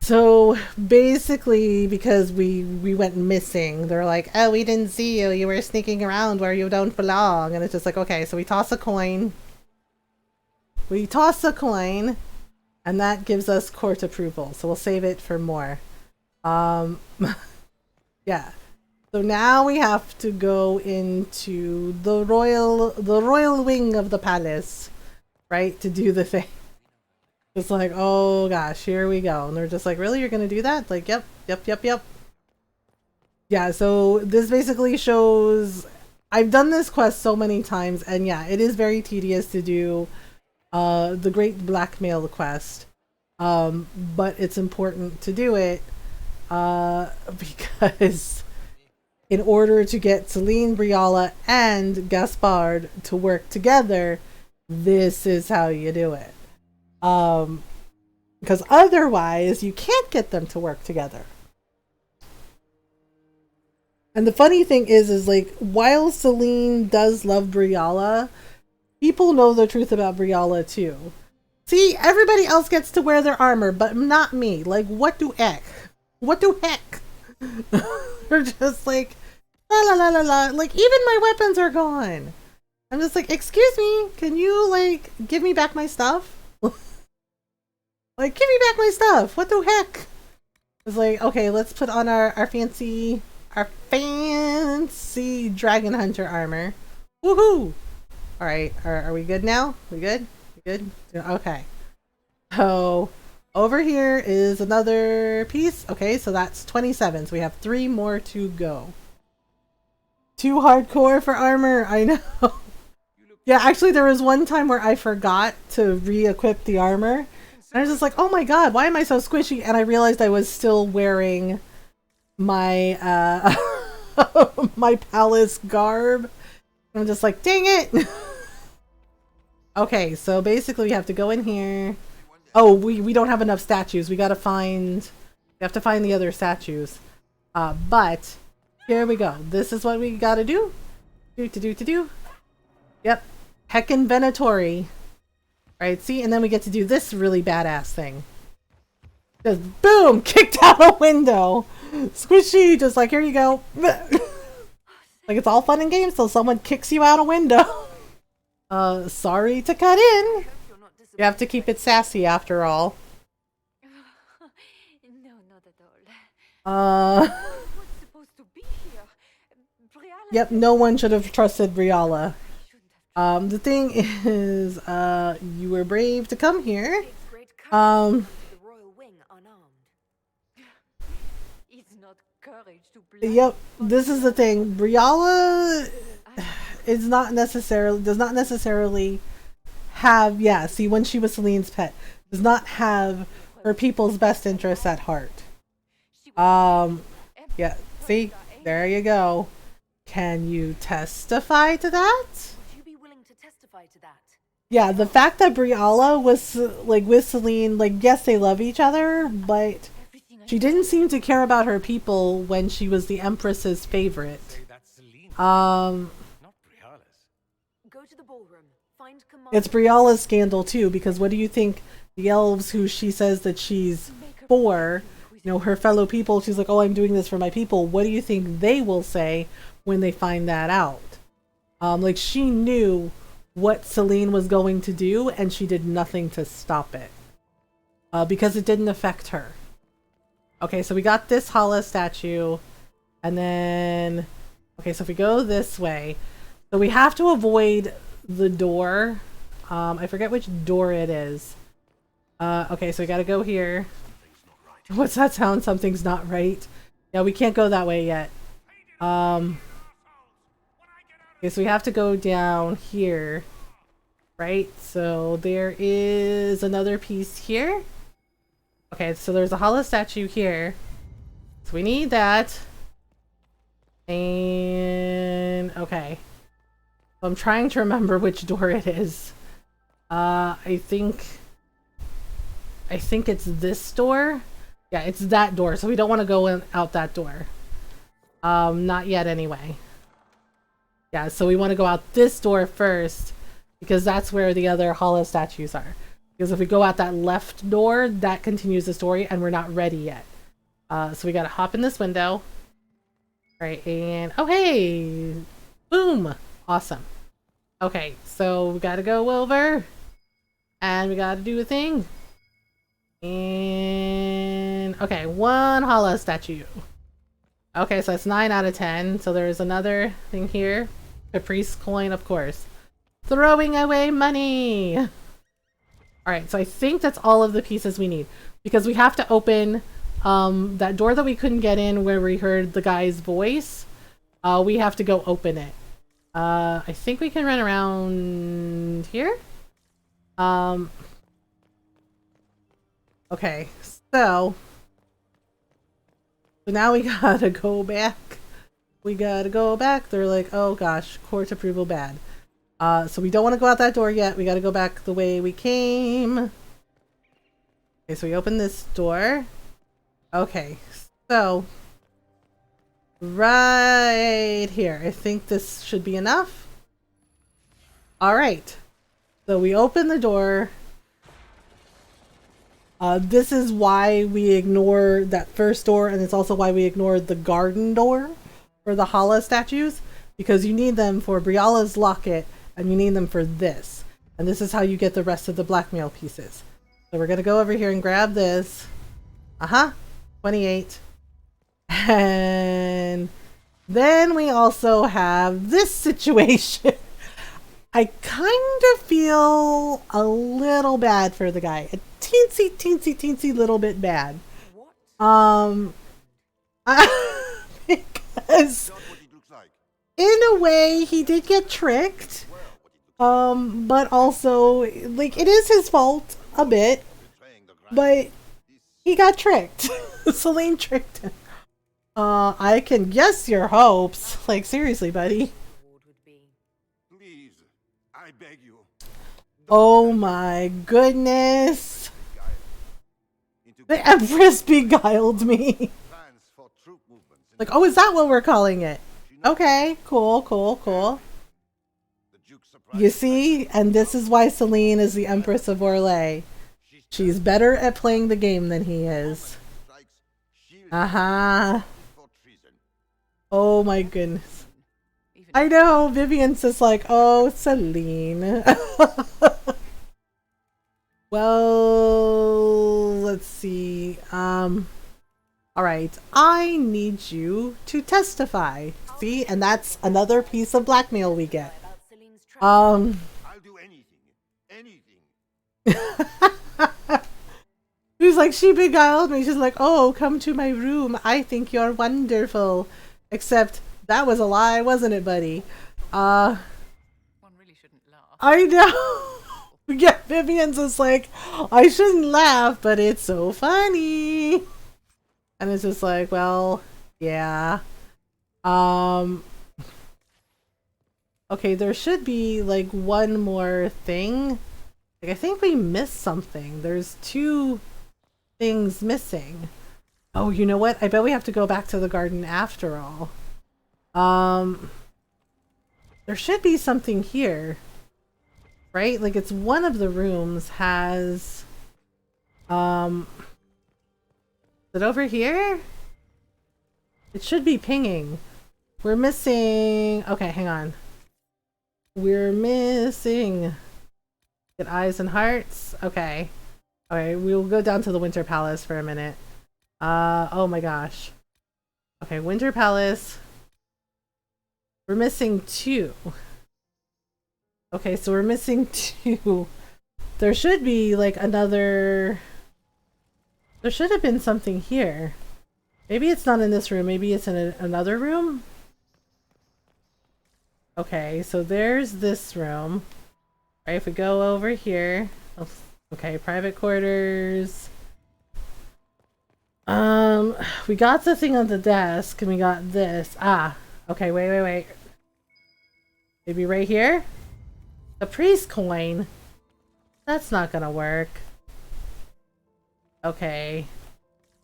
So basically, because we went missing, they're like, oh, we didn't see you. You were sneaking around where you don't belong. And it's just like, okay, so we toss a coin. And that gives us court approval. So we'll save it for more. Yeah. So now we have to go into the royal wing of the palace, right? To do the thing. It's like, oh gosh, here we go. And they're just like, really? You're gonna do that? Like, yep. Yeah, so this basically shows, I've done this quest so many times, and yeah, it is very tedious to do the Great Blackmail quest. But it's important to do it because in order to get Celine, Briala, and Gaspard to work together, this is how you do it. Because otherwise you can't get them to work together. And the funny thing is like, while Celine does love Briala, people know the truth about Briala too. See, everybody else gets to wear their armor, but not me. Like, what the heck? They're just like, la la la la la. Like, even my weapons are gone. I'm just like, excuse me, can you, like, give me back my stuff? Like, give me back my stuff. What the heck? It's like, okay, let's put on our fancy dragon hunter armor. Woohoo! Alright, are we good now? We good? We good? Okay. So, over here is another piece. Okay, so that's 27. So we have 3 more to go. Too hardcore for armor, I know. Yeah, actually there was one time where I forgot to re-equip the armor. And I was just like, oh my god, why am I so squishy? And I realized I was still wearing my my palace garb. And I'm just like, dang it! Okay, so basically we have to go in here. Oh, we don't have enough statues. We have to find the other statues. But here we go. This is what we gotta do. Do. Yep. Heckin' Venatori. Right, see? And then we get to do this really badass thing. Just boom! Kicked out a window! Squishy! Just like, here you go. Like, it's all fun and games till someone kicks you out a window. Sorry to cut in. You have to keep it sassy after all. No, not at all. Yep, no one should have trusted Briala. The thing is, you were brave to come here. Yep, this is the thing. Briala does not necessarily have, yeah, see, when she was Celine's pet, does not have her people's best interests at heart. Yeah, see? There you go. Can you testify to that? Would you be willing to testify to that? Yeah, the fact that Briala was like with Celine, like yes, they love each other, but she didn't seem to care about her people when she was the Empress's favorite. Go to the ballroom. Find It's Briala's scandal too, because what do you think the elves who she says that she's for, you know, her fellow people, she's like, oh, I'm doing this for my people. What do you think they will say when they find that out? Like she knew what Celine was going to do and she did nothing to stop it. Because it didn't affect her. Okay, so we got this Hala statue, and then, okay, so if we go this way, so we have to avoid the door. I forget which door it is. Okay, so we gotta go here. What's that sound? Something's not right. Yeah, we can't go that way yet. Okay, so we have to go down here. Right? So there is another piece here. Okay, so there's a Hala statue here. So we need that. And okay. So I'm trying to remember which door it is. I think it's this door. Yeah, it's that door. So we don't want to go out that door. Not yet anyway. Yeah, so we want to go out this door first because that's where the other Hala statues are. Because if we go out that left door, that continues the story and we're not ready yet. So we gotta hop in this window. Right, and oh hey! Boom! Awesome. Okay, so we gotta go over. And we gotta do a thing. And okay, one Hala statue. Okay, so that's 9 out of 10. So there's another thing here. Caprice coin, of course. Throwing away money! Alright, so I think that's all of the pieces we need. Because we have to open that door that we couldn't get in where we heard the guy's voice. We have to go open it. I think we can run around here. Okay, so now we gotta go back. We gotta go back. They're like, oh gosh, court approval bad. So we don't want to go out that door yet. We got to go back the way we came. Okay, so we open this door. Okay, so right here. I think this should be enough. All right. So we open the door. This is why we ignore that first door, and it's also why we ignored the garden door for the Hala statues, because you need them for Briala's locket. And you need them for this. And this is how you get the rest of the blackmail pieces. So we're going to go over here and grab this. 28. And then we also have this situation. I kind of feel a little bad for the guy. A teensy little bit bad. Because in a way he did get tricked. But also, like, it is his fault a bit, but he got tricked. Celine tricked him. I can guess your hopes. Like, seriously, buddy. Please, I beg you. Oh my goodness. The Empress beguiled me. Like, oh, is that what we're calling it? Okay, cool. You see? And this is why Celine is the Empress of Orlais. She's better at playing the game than he is. Oh my goodness. I know, Vivian's just like, oh, Celine. Well, let's see. Alright, I need you to testify. See? And that's another piece of blackmail we get. I'll do anything. He's like, she beguiled me. She's like, oh, come to my room. I think you're wonderful. Except that was a lie, wasn't it, buddy? One really shouldn't laugh. I know. Yeah, Vivian's just like, I shouldn't laugh, but it's so funny. And it's just like, well, yeah. Okay, there should be like one more thing. Like I think we missed something. There's 2 things missing. Oh, you know what? I bet we have to go back to the garden after all. There should be something here. Right? Like it's one of the rooms has is it over here? It should be pinging. We're missing. Okay, hang on. We're missing. Get eyes and hearts. Okay. Alright, we'll go down to the Winter Palace for a minute. Oh my gosh. Okay, Winter Palace. We're missing 2. Okay, so we're missing 2. There should be like another... There should have been something here. Maybe it's not in this room. Maybe it's in another room? Okay, so there's this room. All right, if we go over here. Okay, private quarters. We got the thing on the desk and we got this. Ah, okay, wait. Maybe right here? The priest coin? That's not gonna work. Okay.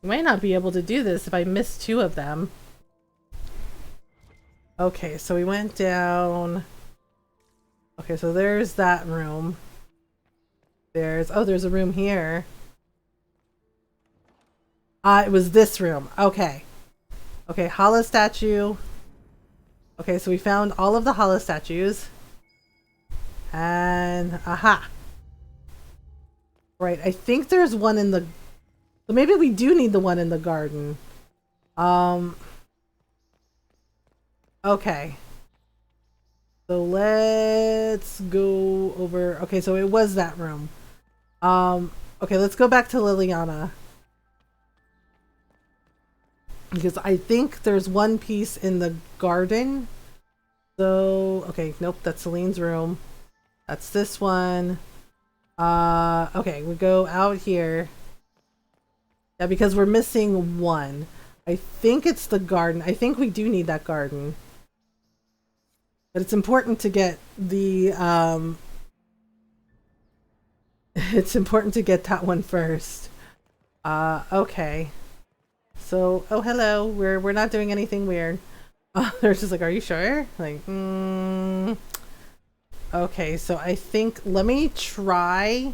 We might not be able to do this if I miss 2 of them. Okay, so we went down. Okay, so there's that room. There's a room here. It was this room. Okay. Okay, hollow statue. Okay, so we found all of the hollow statues. And aha. Right, I think there's one in the... So maybe we do need the one in the garden. Okay. So let's go over... Okay, so it was that room. Okay, let's go back to Liliana. Because I think there's one piece in the garden. So, okay, nope, that's Celine's room. That's this one. Okay, we go out here. Yeah, because we're missing 1. I think it's the garden. I think we do need that garden. But it's important to get the, it's important to get that one first. Okay. So, oh hello, we're not doing anything weird. They're just like, are you sure? Like, Okay, so I think, let me try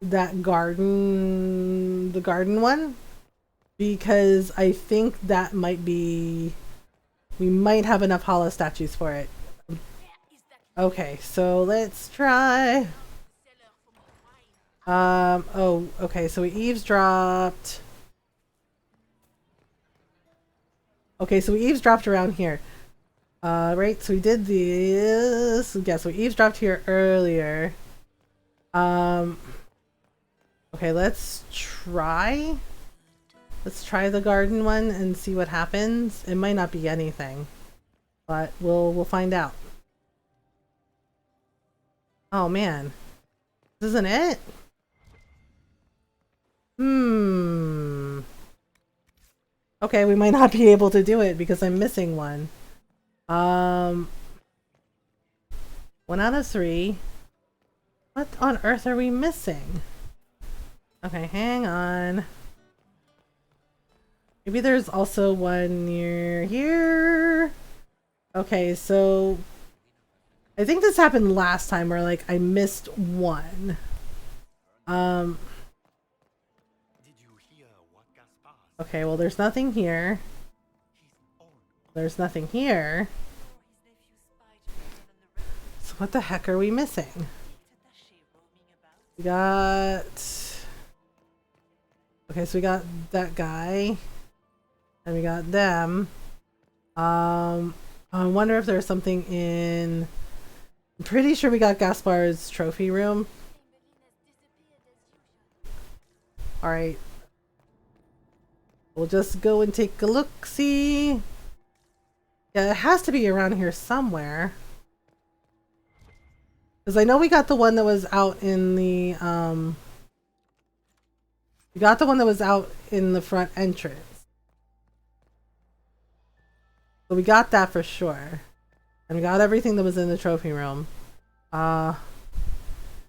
that garden, the garden one. Because I think that might be, we might have enough hollow statues for it. Okay, so let's try. Oh, okay, so we eavesdropped. Okay, so we eavesdropped around here. Right, so we did this. Yeah, so we eavesdropped here earlier. Okay, let's try. Let's try the garden one and see what happens. It might not be anything, but we'll find out. Oh man, this isn't it? Okay, we might not be able to do it because I'm missing one. 1 out of 3. What on earth are we missing? Okay, hang on. Maybe there's also one near here. Okay, so I think this happened last time where like I missed 1. Okay, well there's nothing here. There's nothing here. So what the heck are we missing? We got... Okay, so we got that guy. And we got them. I wonder if there's something in... I'm pretty sure we got Gaspar's trophy room. Alright. We'll just go and take a look-see. Yeah, it has to be around here somewhere. Because I know we got the one that was out in the, we got the one that was out in the front entrance. So we got that for sure. And we got everything that was in the trophy room. Oh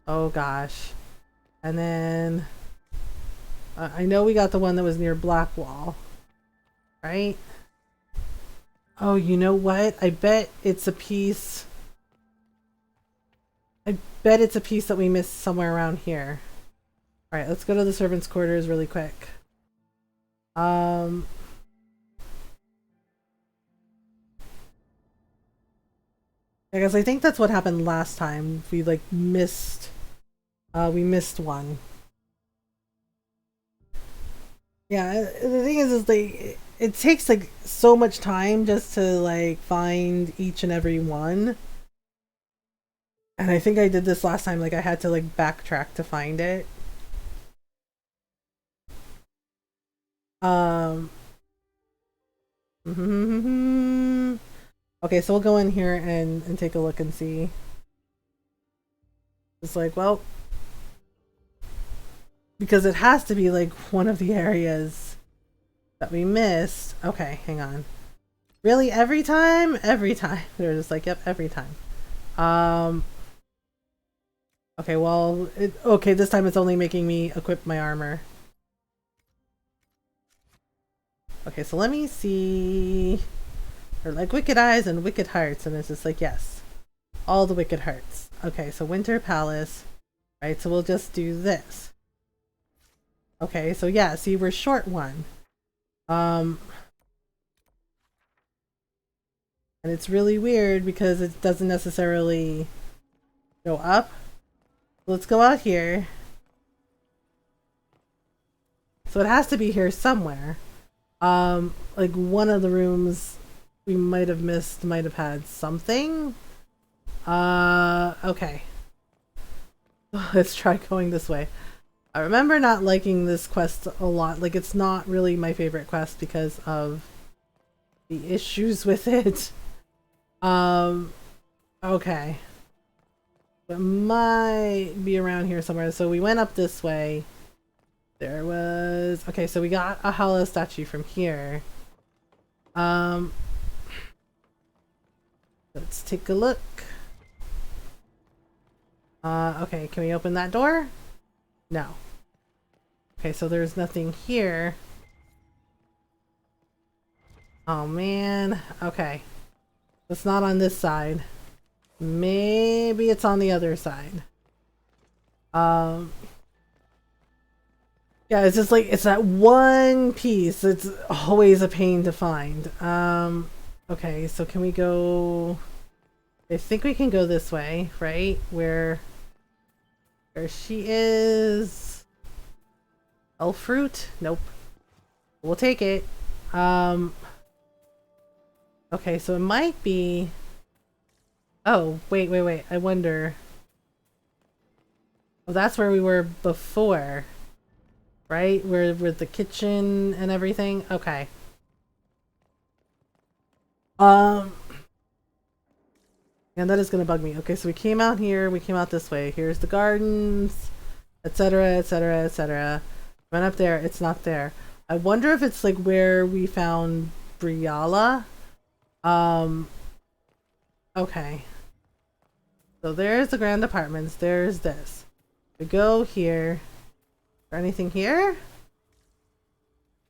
gosh. And then, I know we got the one that was near Blackwall. Right? Oh, you know what? I bet it's a piece. I bet it's a piece that we missed somewhere around here. Alright, let's go to the servants' quarters really quick. I guess I think that's what happened last time. We like missed we missed one. Yeah, the thing is like it takes like so much time just to like find each and every one. And I think I did this last time, like I had to like backtrack to find it. Okay, so we'll go in here and take a look and see. It's like, well, because it has to be like one of the areas that we missed. Okay, hang on. Really, every time? Every time. They're just like, yep, every time. Okay, well, okay, this time it's only making me equip my armor. Okay, so let me see. Or like wicked eyes and wicked hearts, and it's just like, yes, all the wicked hearts. Okay, so Winter Palace. Right, so we'll just do this. Okay, so yeah, see, we're short one. And it's really weird because it doesn't necessarily go up. Let's go out here. So it has to be here somewhere. Like one of the rooms we might have missed might have had something. Okay. Let's try going this way. I remember not liking this quest a lot. Like, it's not really my favorite quest because of the issues with it. Okay. It might be around here somewhere. So we went up this way. There was... Okay, so we got a hollow statue from here. Let's take a look. Okay, can we open that door? No. Okay, so there's nothing here. Oh man. Okay. It's not on this side. Maybe it's on the other side. Yeah, it's just like, it's that one piece. It's always a pain to find. Okay, so can we go... I think we can go this way, right? Where she is... Elf fruit? Nope. We'll take it. Okay, so it might be... Oh, wait. I wonder... Oh, that's where we were before. Right? Where with the kitchen and everything? Okay. And that is gonna bug me. Okay, so we came out here, we came out this way. Here's the gardens, etc, etc, etc. Went up there, it's not there. I wonder if it's like where we found Briala. Okay. So there's the Grand Apartments, there's this. We go here. Is there anything here?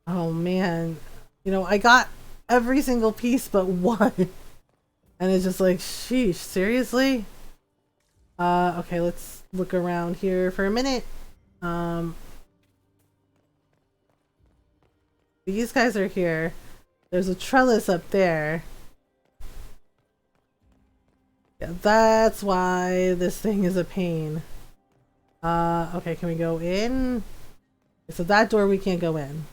Oh man. You know, I got every single piece but one. And it's just like, sheesh, seriously? Okay, let's look around here for a minute. These guys are here. There's a trellis up there. Yeah, that's why this thing is a pain. Okay, can we go in? So that door we can't go in.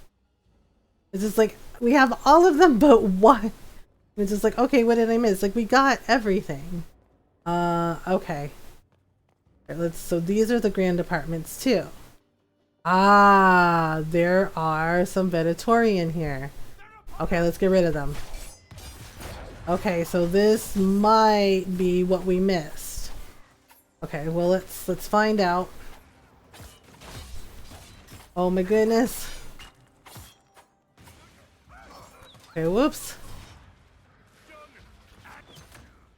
It's just like, we have all of them but one. It's just like, okay, what did I miss? Like, we got everything. Okay. Right, so these are the Grand Apartments too. Ah, there are some Venatorian here. Okay, let's get rid of them. Okay, so this might be what we missed. Okay, well let's find out. Oh my goodness. Okay, whoops.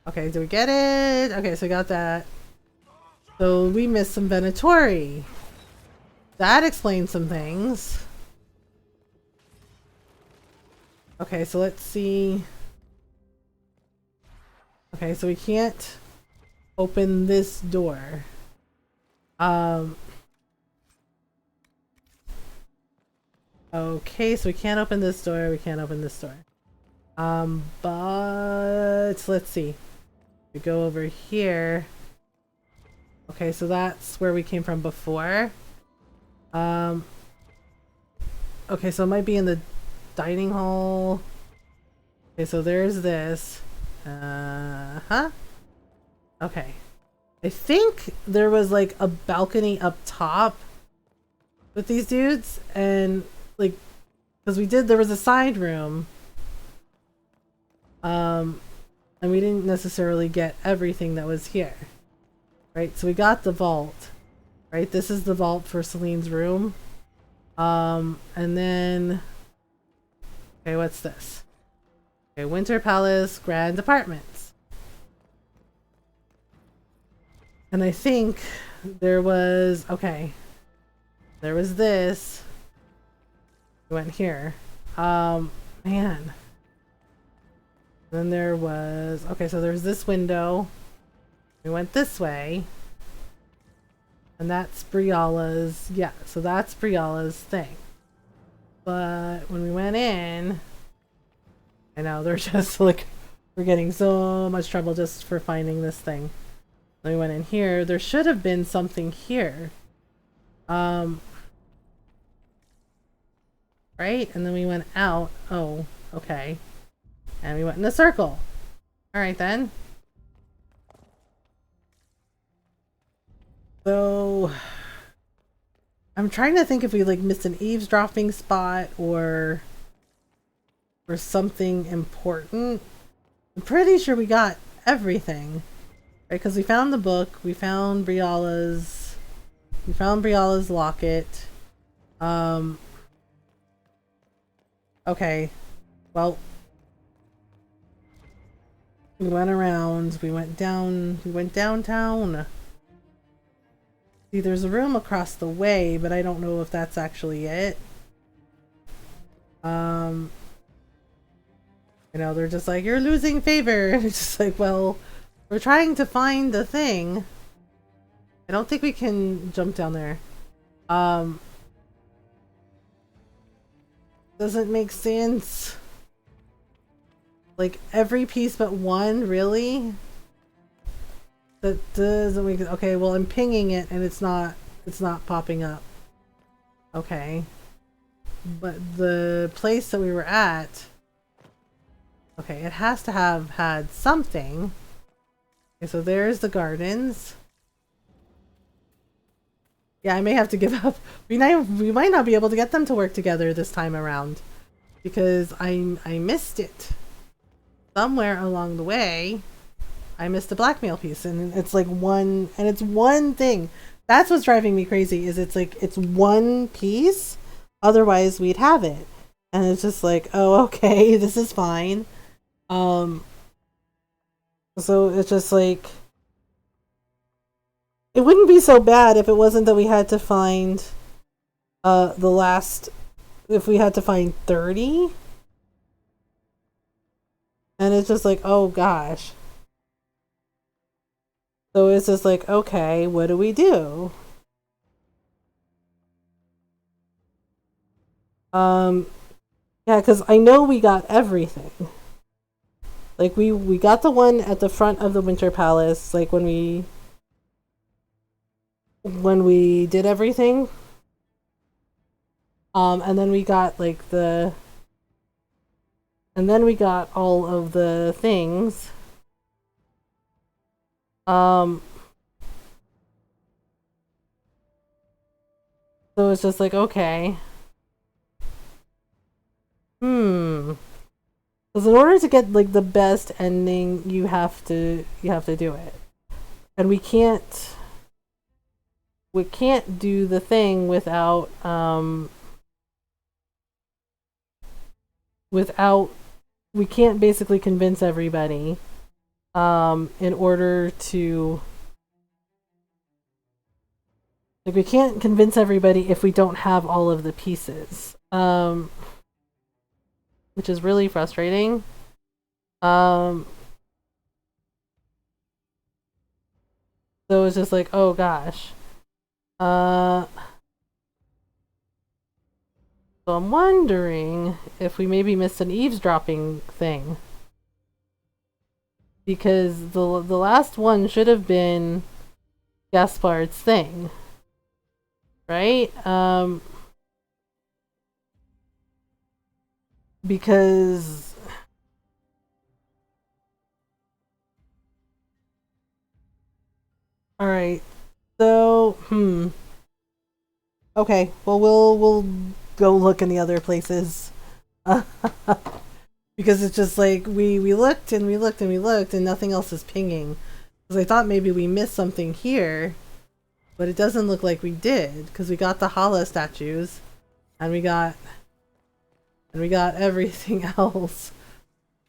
Okay, do we get it? Okay, so we got that. So we missed some Venatori. That explains some things. Okay, so let's see. Okay, so we can't open this door. Okay, so we can't open this door, we can't open this door. But let's see. We go over here. Okay, so that's where we came from before. Okay, so it might be in the dining hall. Okay, so there's this. Okay. I think there was like a balcony up top with these dudes, and like, because there was a side room. And we didn't necessarily get everything that was here. Right, so we got the vault. Right, this is the vault for Celine's room. And then... Okay, what's this? Okay, Winter Palace Grand Apartments. And I think there was... Okay. There was this. We went here. Man. Then there was... Okay, so there's this window. We went this way. And that's Briala's... Yeah, so that's Briala's thing. But when we went in... I know, they're just like... We're getting so much trouble just for finding this thing. Then we went in here. There should have been something here. Right? And then we went out. Oh, okay. And we went in a circle. Alright then. So... I'm trying to think if we like missed an eavesdropping spot or something important. I'm pretty sure we got everything. Right? Because we found the book, we found Briala's locket. Okay. Well, we went around, we went downtown. See, there's a room across the way, but I don't know if that's actually it. You know, they're just like, you're losing favor. And it's just like, well, we're trying to find the thing. I don't think we can jump down there. Doesn't make sense. Like, every piece but one, really? That doesn't make... Okay, well, I'm pinging it and it's not popping up. Okay. But the place that we were at... Okay, it has to have had something. Okay, so there's the gardens. Yeah, I may have to give up. We might not be able to get them to work together this time around. Because I missed it. Somewhere along the way, I missed a blackmail piece. And it's like one... And it's one thing. That's what's driving me crazy, is it's like, it's one piece. Otherwise, we'd have it. And it's just like, oh, okay, this is fine. So it's just like... It wouldn't be so bad if it wasn't that we had to find if we had to find 30. And it's just like, oh gosh. So it's just like, okay, what do we do? Yeah, because I know we got everything. Like, we got the one at the front of the Winter Palace, like when we did everything. And then we got like and then we got all of the things. So it's just like, okay. Because in order to get like the best ending, you have to do it. And we can't do the thing without we can't basically convince everybody in order to, like, we can't convince everybody if we don't have all of the pieces, which is really frustrating. So it's just like, oh gosh. So I'm wondering if we maybe missed an eavesdropping thing. Because the last one should have been Gaspard's thing. Right? Because alright. So, okay, well we'll go look in the other places. Because it's just like we looked and we looked and we looked and nothing else is pinging. Because I thought maybe we missed something here, but it doesn't look like we did, because we got the Hala statues and we got everything else.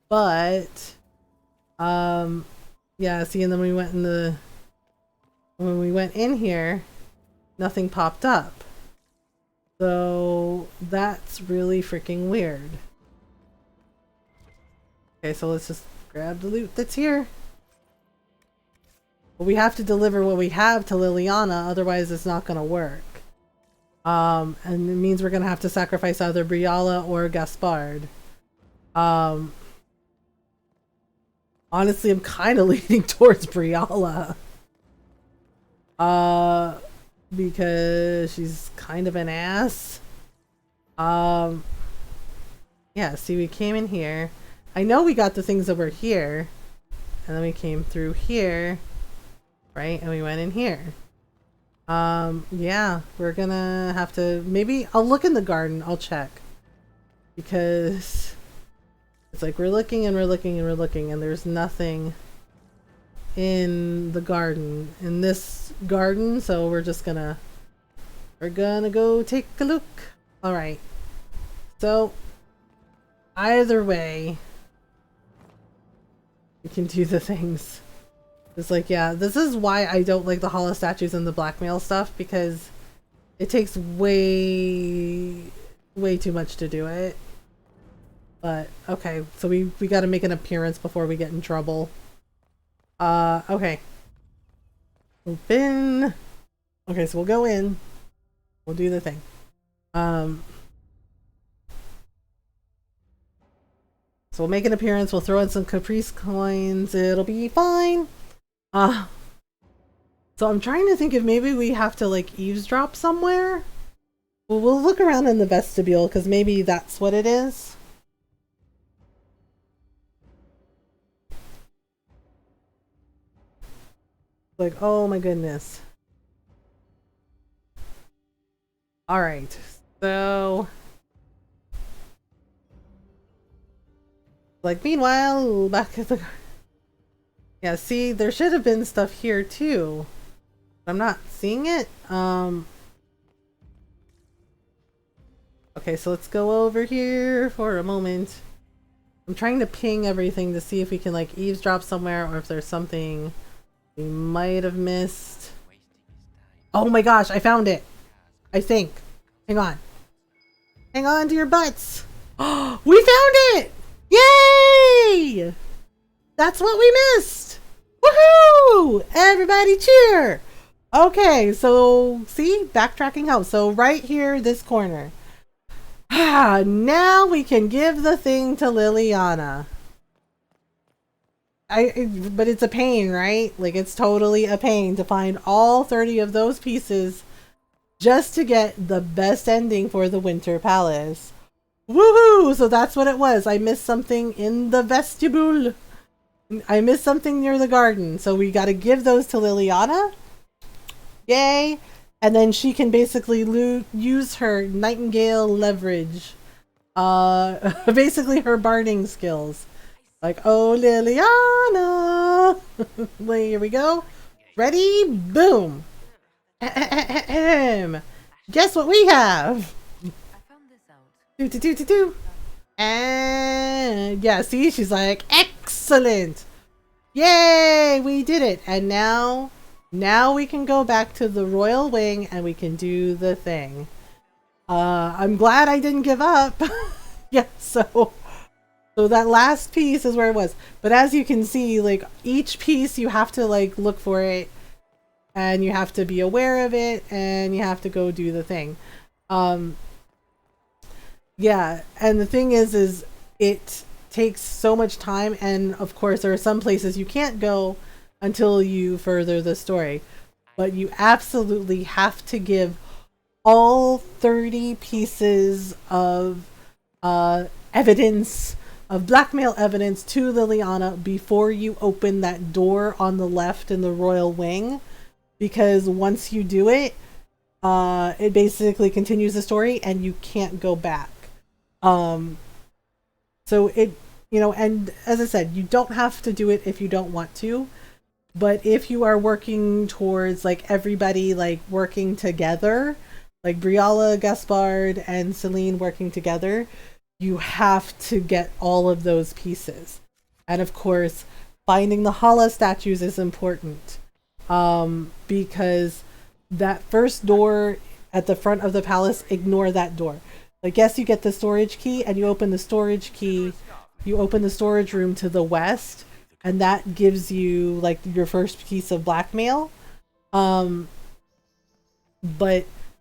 But yeah, see, and then when we went in here, nothing popped up. So that's really freaking weird. Okay, so let's just grab the loot that's here. But we have to deliver what we have to Liliana, otherwise it's not gonna work. And it means we're gonna have to sacrifice either Briala or Gaspard. Honestly, I'm kind of leaning towards Briala. Because she's kind of an ass. Yeah, see, we came in here. I know we got the things that were here. And then we came through here. Right? And we went in here. Yeah, we're gonna have to... Maybe I'll look in the garden. I'll check. Because... It's like we're looking and we're looking and we're looking and there's nothing in the garden. In this garden. So we're just gonna... We're gonna go take a look. Alright. So... Either way... We can do the things. It's like, yeah, this is why I don't like the hollow statues and the blackmail stuff, because it takes way too much to do it. But, okay, so we gotta make an appearance before we get in trouble. Okay. Open. Okay, so we'll go in. We'll do the thing. So we'll make an appearance, we'll throw in some Caprice coins, it'll be fine. So I'm trying to think if maybe we have to, like, eavesdrop somewhere. Well, we'll look around in the vestibule, because maybe that's what it is. Like, oh my goodness. Alright, so... Like, meanwhile, back at the... Yeah, see, there should have been stuff here, too. I'm not seeing it. Okay, so let's go over here for a moment. I'm trying to ping everything to see if we can, like, eavesdrop somewhere or if there's something we might have missed. Oh my gosh, I found it! I think. Hang on. Hang on to your butts! Oh, we found it! Yay! That's what we missed! Woohoo! Everybody cheer! Okay, so see? Backtracking helps. So right here, this corner. Now we can give the thing to Liliana. But it's a pain, right? Like, it's totally a pain to find all 30 of those pieces just to get the best ending for the Winter Palace. Woohoo! So that's what it was. I missed something in the vestibule. I missed something near the garden. So we got to give those to Liliana. Yay! And then she can basically use her Nightingale leverage. Basically her barding skills. Like, oh, Liliana! Well, here we go. Ready? Boom! Guess what we have? Do. And yeah, see, she's like, excellent! Yay! We did it! And now we can go back to the royal wing and we can do the thing. I'm glad I didn't give up. Yeah, so that last piece is where it was. But as you can see, like, each piece you have to, like, look for it. And you have to be aware of it. And you have to go do the thing. Yeah, and the thing is it takes so much time. And, of course, there are some places you can't go until you further the story. But you absolutely have to give all 30 pieces of evidence, of blackmail evidence to Liliana before you open that door on the left in the royal wing, because once you do it, it basically continues the story and you can't go back. So it, you know, and as I said, you don't have to do it if you don't want to, but if you are working towards, like, everybody, like, working together, like Briala, Gaspard, and Celine working together, you have to get all of those pieces. And of course, finding the Hala statues is important. Because that first door at the front of the palace, ignore that door. Like, yes, you get the storage key, and you open the storage key, you open the storage room to the west, and that gives you, like, your first piece of blackmail. But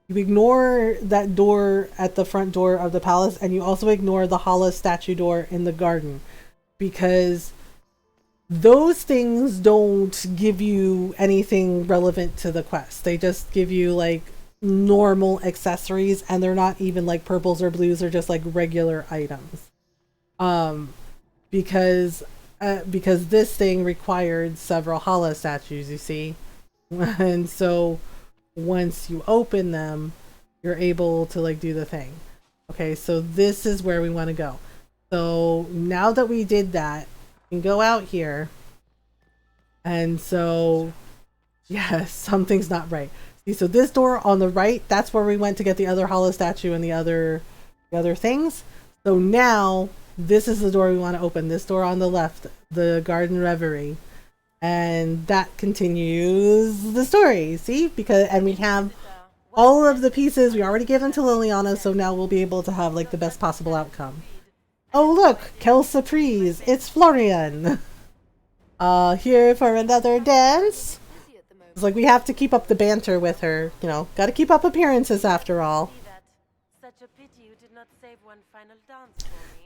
you ignore that door at the front door of the palace, and you also ignore the Hala statue door in the garden, because those things don't give you anything relevant to the quest. They just give you, like, normal accessories, and they're not even, like, purples or blues. They're just, like, regular items. Because this thing required several Hala statues, you see. And so once you open them, you're able to, like, do the thing. Okay, so this is where we want to go. So now that we did that, we can go out here. And so, yeah, something's not right. See, so this door on the right, that's where we went to get the other Hala statue and the other things. So now this is the door we want to open. This door on the left, the Garden Reverie. And that continues the story, see? And we have all of the pieces. We already gave them to Liliana, so now we'll be able to have, like, the best possible outcome. Oh, look! Quelle surprise! It's Florian! Here for another dance? It's like we have to keep up the banter with her. You know, gotta keep up appearances after all.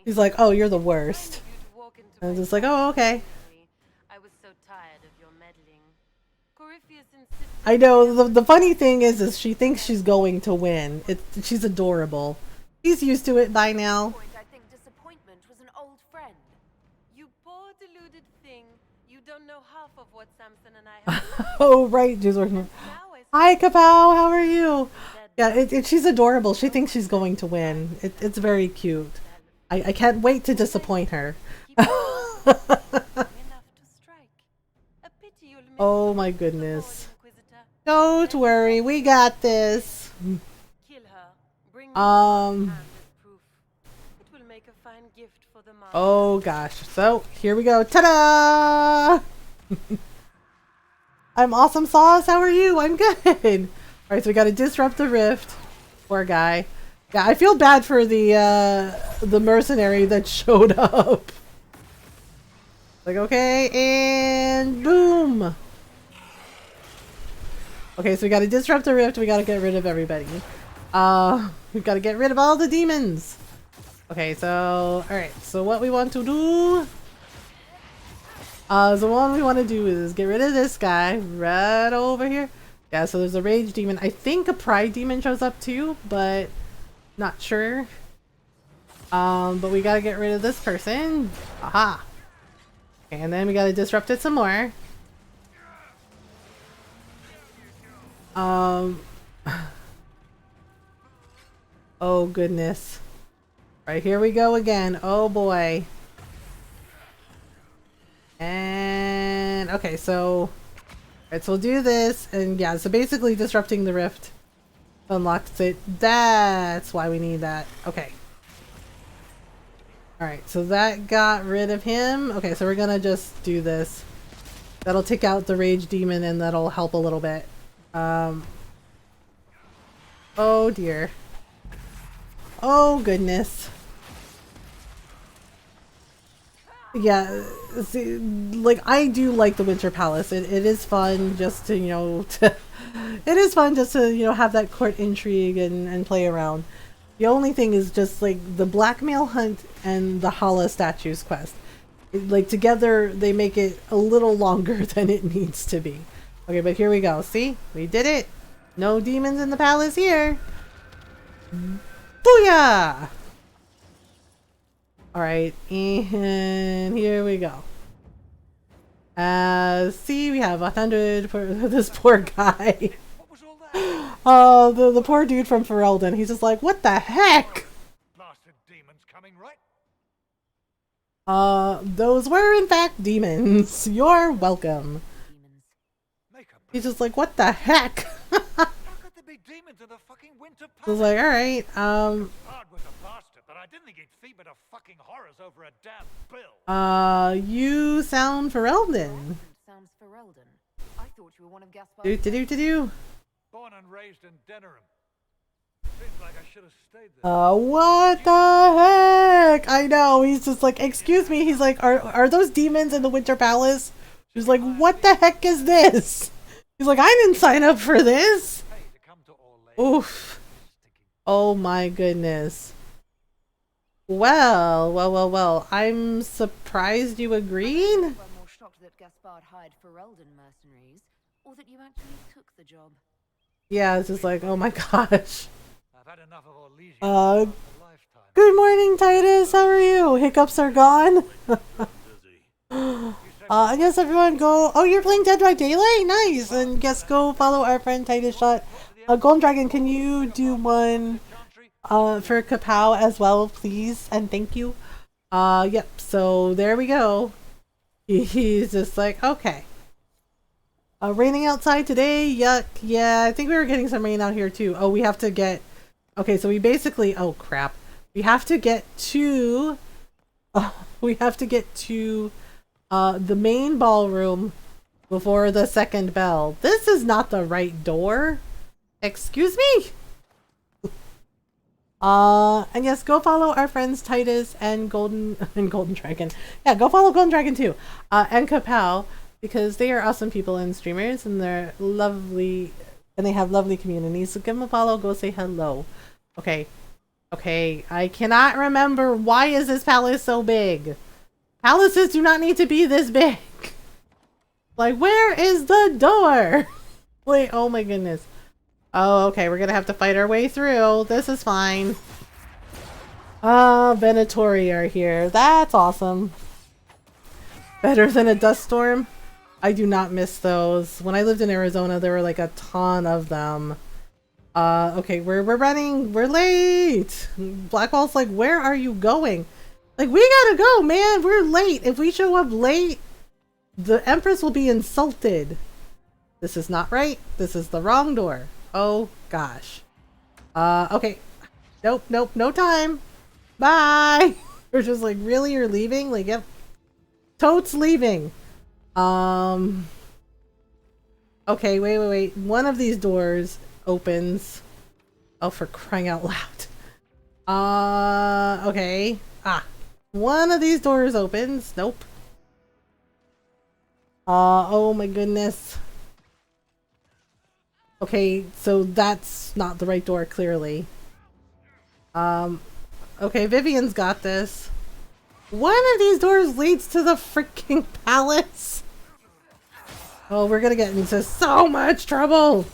He's like, oh, you're the worst. And I'm just like, oh, okay. I know, the funny thing is she thinks she's going to win. She's adorable. She's used to it by now. I think disappointment was an old friend. You poor deluded thing. You don't know half of what Samson and I have. Oh, right. Hi, Kapow. How are you? Yeah, she's adorable. She thinks she's going to win. It's very cute. I can't wait to disappoint her. Oh my goodness. Don't worry, we got this. Oh gosh. So, here we go. Ta-da! I'm Awesome Sauce. How are you? I'm good. Alright, so we gotta disrupt the rift. Poor guy. Yeah, I feel bad for the mercenary that showed up. Like, okay, and boom! Okay, so we gotta disrupt the rift, we gotta get rid of everybody. We've gotta get rid of all the demons! Okay, so, alright, so what we want to do... so what we want to do is get rid of this guy right over here. Yeah, so there's a rage demon. I think a pride demon shows up too, but not sure. But we gotta get rid of this person. Aha! Okay, and then we gotta disrupt it some more. Oh goodness. Right, here we go again. Oh boy. And okay, so Alright, so we'll do this, and yeah, so basically disrupting the rift unlocks it. That's why we need that. Okay. Alright, so that got rid of him. Okay, so we're gonna just do this. That'll take out the rage demon, and that'll help a little bit. Oh dear. Oh goodness. Yeah, see, like, I do like the Winter Palace. It is fun just to, you know, it is fun just to, you know, have that court intrigue and play around. The only thing is just, like, the blackmail hunt and the Hala statues quest. Like, together, they make it a little longer than it needs to be. Okay, but here we go. See? We did it! No demons in the palace here! Booyah! Alright, and here we go. See, we have 100 for this poor guy. Oh, the poor dude from Ferelden. He's just like, what the heck? Those were in fact demons. You're welcome. He's just like, what the heck? I was like, alright, you sound Ferelden. Sounds Ferelden. I thought you were one of Gaspar's Born and raised in Denerim. Seems like I should have stayed there. What the heck? I know, he's just like, excuse me, he's like, are those demons in the Winter Palace? She's like, what the heck is this? He's like, I didn't sign up for this. Oof. Oh my goodness. Well, I'm surprised you agreed. I'm more shocked that Gaspard hired Ferelden mercenaries, or that you actually took the job. Yeah, it's just like, oh my gosh. Good morning, Titus. How are you? Hiccups are gone. I guess everyone go. Oh, you're playing Dead by Daylight? Nice. And guess go follow our friend Titus Shot. Golden Dragon, can you do one for Kapow as well, please? And thank you. Yep. So there we go. He's just like, okay. Raining outside today? Yuck. Yeah, I think we were getting some rain out here too. Oh, we have to get... Okay, so we basically... Oh, crap. We have to get to... we have to get to the main ballroom before the second bell. This is not the right door. Excuse me? And yes, go follow our friends Titus and Golden Dragon. Yeah, go follow Golden Dragon too. And Kapow. Because they are awesome people and streamers, and they're lovely, and they have lovely communities. So give them a follow, go say hello. Okay. Okay, I cannot remember, why is this palace so big? Palaces do not need to be this big. Like, where is the door? Wait, oh my goodness. Oh, okay, we're gonna have to fight our way through. This is fine. Venatori are here. That's awesome. Better than a dust storm? I do not miss those. When I lived in Arizona, there were like a ton of them. Okay, we're running. We're late. Blackwall's like, where are you going? Like, we gotta go, man. We're late. If we show up late, the Empress will be insulted. This is not right. This is the wrong door. Oh, gosh. Okay. Nope, no time. Bye. We're just like, really? You're leaving? Like, yep. Totes leaving. Okay, wait. One of these doors opens. Oh, for crying out loud. Okay. One of these doors opens. Nope. Oh my goodness. Okay, so that's not the right door, clearly. Okay, Vivian's got this. One of these doors leads to the freaking palace. Oh, we're gonna get into so much trouble.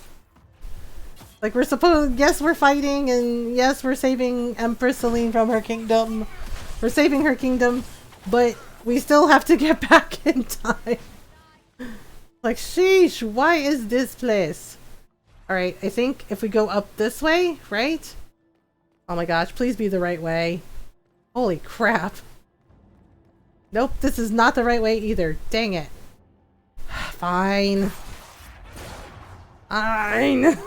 Like, we're supposed, yes, we're fighting, and yes, we're saving Empress Celine from her kingdom. We're saving her kingdom, but we still have to get back in time. Like, sheesh, why is this place? Alright, I think if we go up this way, right? Oh my gosh, please be the right way. Holy crap. Nope, this is not the right way either. Dang it. Fine. Fine.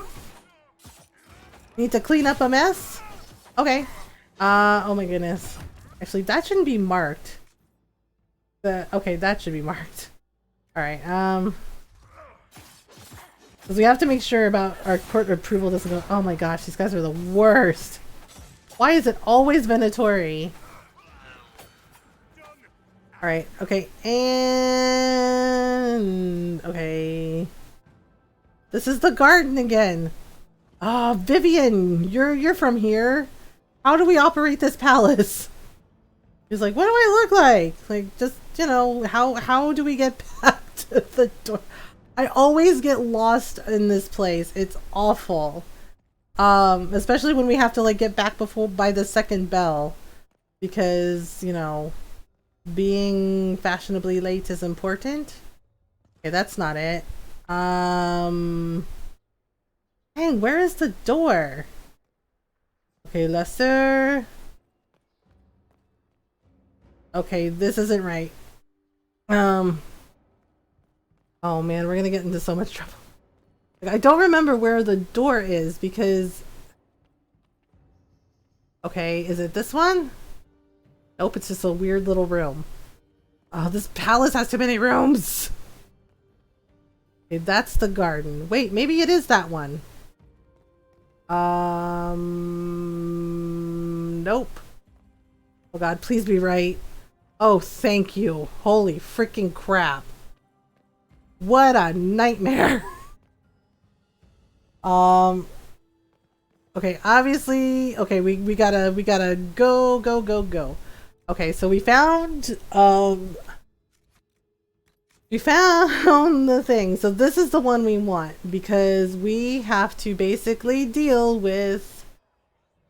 Need to clean up a mess? Okay. Oh my goodness. Actually, that shouldn't be marked. Okay, that should be marked. Alright, because we have to make sure about our court approval doesn't go. Oh my gosh, these guys are the worst. Why is it always Venatori? Alright, okay, and okay. This is the garden again. Ah, Vivian, you're from here. How do we operate this palace? He's like, what do I look like? Like, just, you know, how do we get back to the door? I always get lost in this place. It's awful. Especially when we have to like get back by the second bell. Because, you know, being fashionably late is important. Okay, that's not it. Dang, where is the door? Okay, Lester. Okay, this isn't right. Oh man, we're gonna get into so much trouble. Like, I don't remember where the door is because... Okay, is it this one? Nope, it's just a weird little room. Oh, this palace has too many rooms! Okay, that's the garden. Wait, maybe it is that one. Nope. Oh god, please be right. Oh, thank you. Holy freaking crap. What a nightmare. Okay, obviously, okay, we gotta go. Okay, so we found the thing. So this is the one we want because we have to basically deal with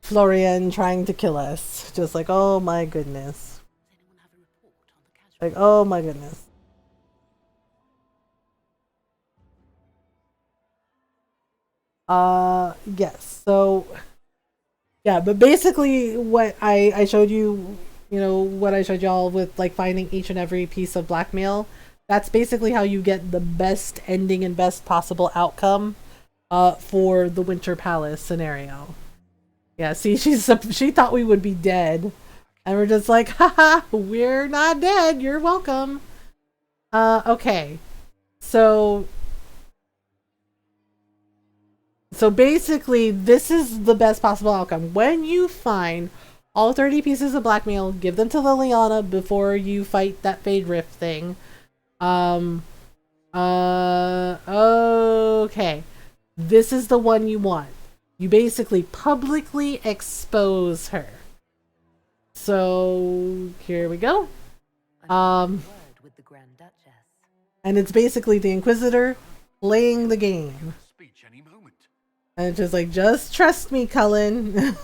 Florian trying to kill us. Just like, oh my goodness. Like, oh my goodness. Yes, so yeah, but basically what I showed you, you know, what I showed y'all with like finding each and every piece of blackmail, that's basically how you get the best ending and best possible outcome for the Winter Palace scenario. Yeah, see, she thought we would be dead, and we're just like, haha, we're not dead, you're welcome. Okay, so basically, this is the best possible outcome. When you find all 30 pieces of blackmail, give them to Liliana before you fight that Fade Rift thing. Okay. This is the one you want. You basically publicly expose her. So, here we go. And it's basically the Inquisitor playing the game. And it's just like, just trust me, Cullen.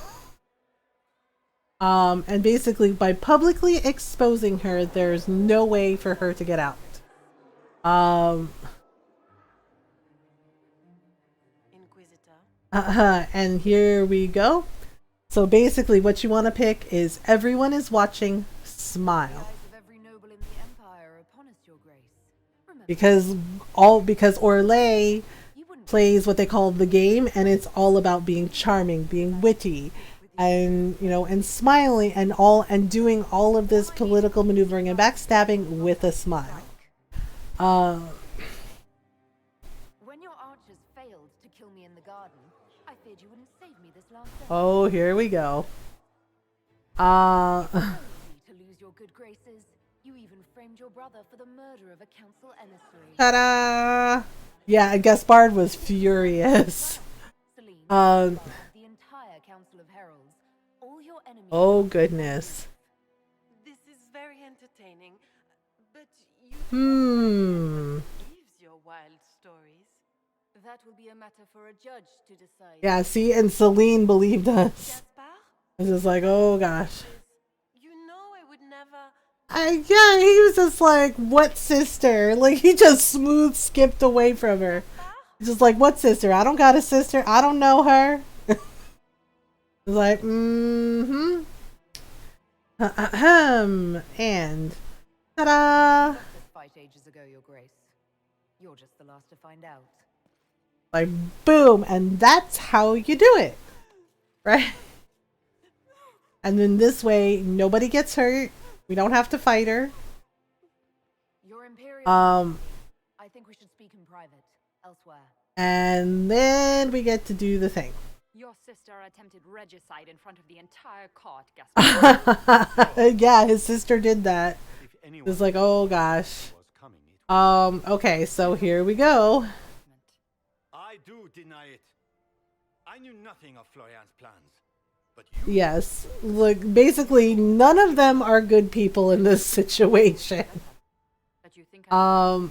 And basically, by publicly exposing her, there's no way for her to get out. And here we go. So basically, what you want to pick is everyone is watching, smile. Because Orlais plays what they call the game, and it's all about being charming, being witty, and you know, and smiling, and doing all of this political maneuvering and backstabbing with a smile. When your archers failed to kill me in the garden, I feared you wouldn't save me this last day. Oh, here we go. To lose your good graces, you even framed your brother for the murder of a council emissary. Ta-da! Yeah, Gaspard was furious. The entire council of heralds, all your enemies. Oh goodness. This is very entertaining, but you believes your wild stories. That will be a matter for a judge to decide. Yeah, see, and Celine believed us. It's just like, oh gosh. You know I would never. Yeah, he was just like, what sister? Like, he just smooth skipped away from her. He's just like, what sister? I don't got a sister. I don't know her. It's like, and ta-da! Fight ages ago, Your Grace. You're just the last to find out. Like, boom, and that's how you do it, right? And then this way, nobody gets hurt. We don't have to fight her. Your Imperial. I think we should speak in private, elsewhere. And then we get to do the thing. Your sister attempted regicide in front of the entire court, Gaspard. Yeah, his sister did that. It's like, oh gosh. Okay, so here we go. I do deny it. I knew nothing of Florian's plans. But yes, look, basically none of them are good people in this situation. But you think or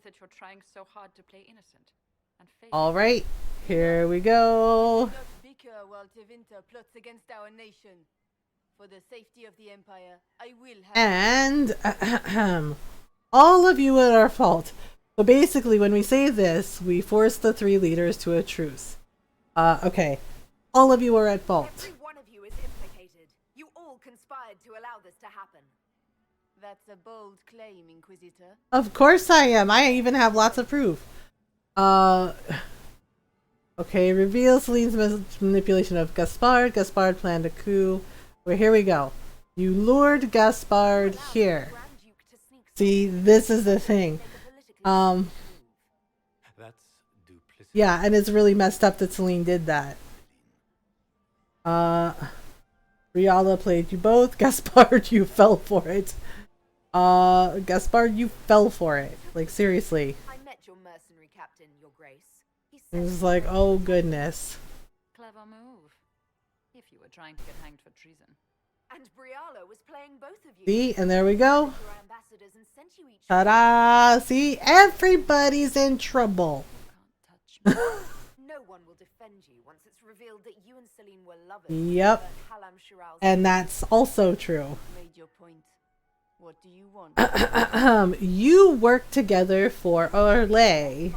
that you're trying so hard to play innocent and fake. All right, here we go. Bicker while Tevinter plots against our nation. For the safety of the Empire, I will have. And all of you are at fault. So basically, when we say this, we force the 3 leaders to a truce. Okay. All of you are at fault. Every one of you is implicated. You all conspired to allow this to happen. That's a bold claim, Inquisitor. Of course I am. I even have lots of proof. Okay, reveal Celine's manipulation of Gaspard. Gaspard planned a coup. Well, here we go. You lured Gaspard here. See, this is the thing. Yeah, and it's really messed up that Celine did that. Riala played you both. Gaspard, you fell for it. Gaspard, you fell for it. Like, seriously. I met your mercenary captain, Your Grace. It was like, oh goodness. Clever move. If you were trying to get hanged for treason. And Briala was playing both of you. See, and there we go. Ta-da! See, everybody's in trouble. No one will defend you once it's revealed that you and Celine were lovers. Yep. And that's also true. Made your point. What do you want? You work together for Orlais.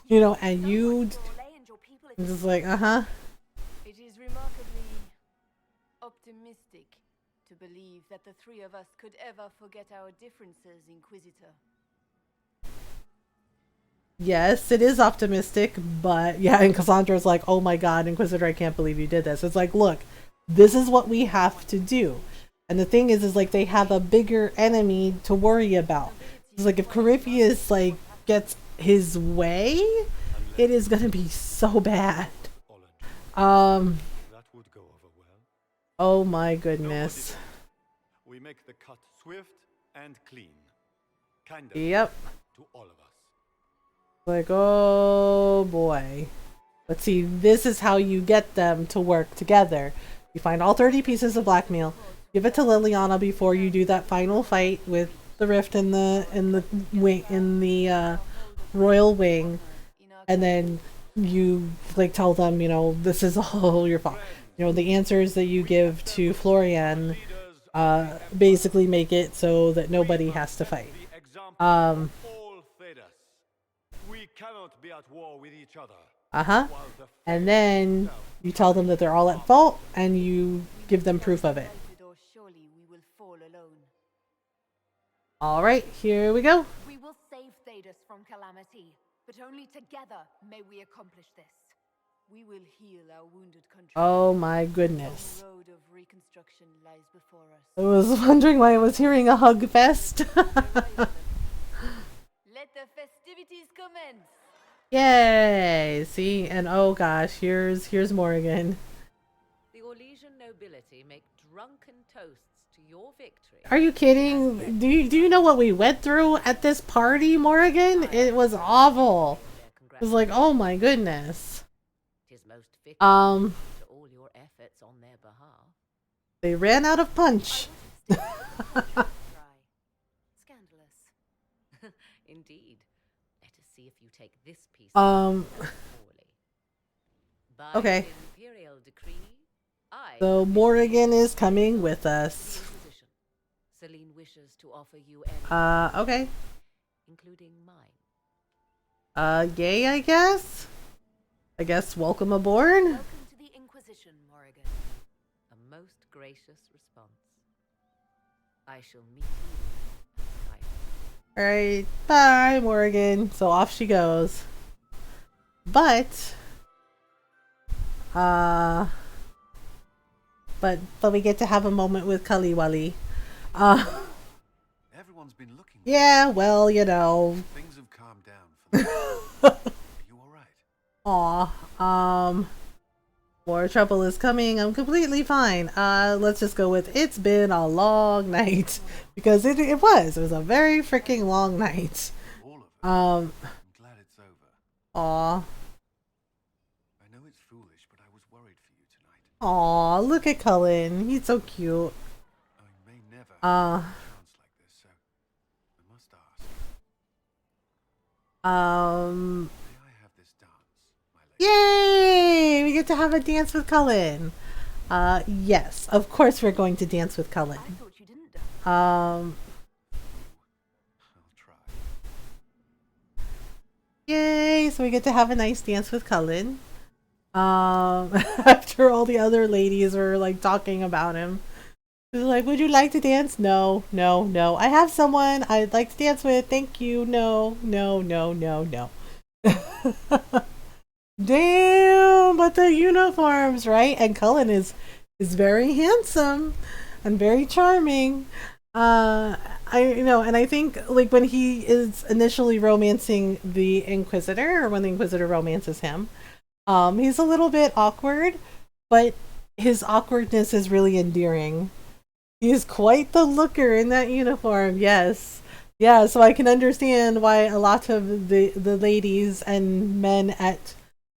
You know, and you just like, It is remarkably optimistic to believe that the 3 of us could ever forget our differences, Inquisitor. Yes, it is optimistic, but yeah, and Cassandra's like, oh my god, Inquisitor, I can't believe you did this. It's like, look, this is what we have to do. And the thing is like, they have a bigger enemy to worry about. It's like, if Corypheus, like, gets his way, it is gonna be so bad. Oh my goodness. We make the cut swift and clean. Kind of. Yep. To all of us. Like, oh boy. Let's see, this is how you get them to work together. You find all 30 pieces of blackmail, give it to Liliana before you do that final fight with the rift in the wing, in the royal wing, and then you like tell them, you know, this is all your fault. You know, the answers that you give to Florian basically make it so that nobody has to fight. We cannot be at war with each other. And then you tell them that they're all at fault, and you give them proof of it. Alright, here we go. We will save Thedas from calamity, but only together may we accomplish this. We will heal our wounded country. Oh my goodness. The road of reconstruction lies before us. I was wondering why I was hearing a hug fest. Let the festivities commence. Yay! See, and oh gosh, here's Morgan. The Orlesian nobility make drunken toasts to your victory. Are you kidding? Do you know what we went through at this party, Morgan? It was awful. It was like, oh my goodness. To all your efforts on their behalf. They ran out of punch. Scandalous. Indeed. Let us see if you take this piece. Okay. Imperial decree, So Morgan is coming with us. Celine wishes to offer you any okay. including mine. Yay, I guess? I guess welcome aboard? Welcome to the Inquisition, Morrigan. A most gracious response. I shall meet you. Alright, bye, Morgan. So off she goes. But but we get to have a moment with Kaliwali. Everyone's been looking. Yeah, well, you know. Things have calmed down for the You all right? Aw. More trouble is coming. I'm completely fine. Let's just go with it's been a long night. Because it was. It was a very freaking long night. I'm glad it's over. Aw. I know it's foolish, but I was worried for you tonight. Aw, look at Cullen. He's so cute. I may never have a chance like this, so I must ask. May I have this dance, my lady? Yay! We get to have a dance with Cullen. Yes, of course we're going to dance with Cullen. I'll try. Yay! So we get to have a nice dance with Cullen. After all the other ladies were like talking about him. She's like, would you like to dance? No, no, no. I have someone I'd like to dance with. Thank you. No, no, no, no, no. Damn, but the uniforms, right? And Cullen is very handsome and very charming. And I think like when he is initially romancing the Inquisitor, or when the Inquisitor romances him, he's a little bit awkward, but his awkwardness is really endearing. He is quite the looker in that uniform, yes. Yeah, so I can understand why a lot of the ladies and men at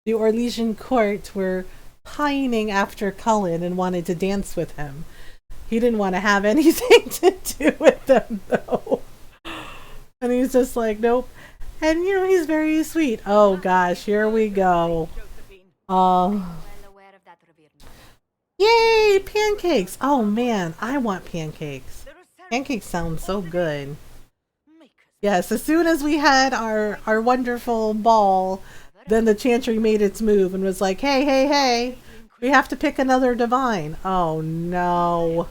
the Orlesian court were pining after Cullen and wanted to dance with him. He didn't want to have anything to do with them, though. And he's just like, nope. And, he's very sweet. Oh, gosh, here we go. Yay, pancakes! Oh, man, I want pancakes. Pancakes sound so good. Yes, as soon as we had our wonderful ball, then the Chantry made its move and was like, hey, hey, hey, we have to pick another divine. Oh, no.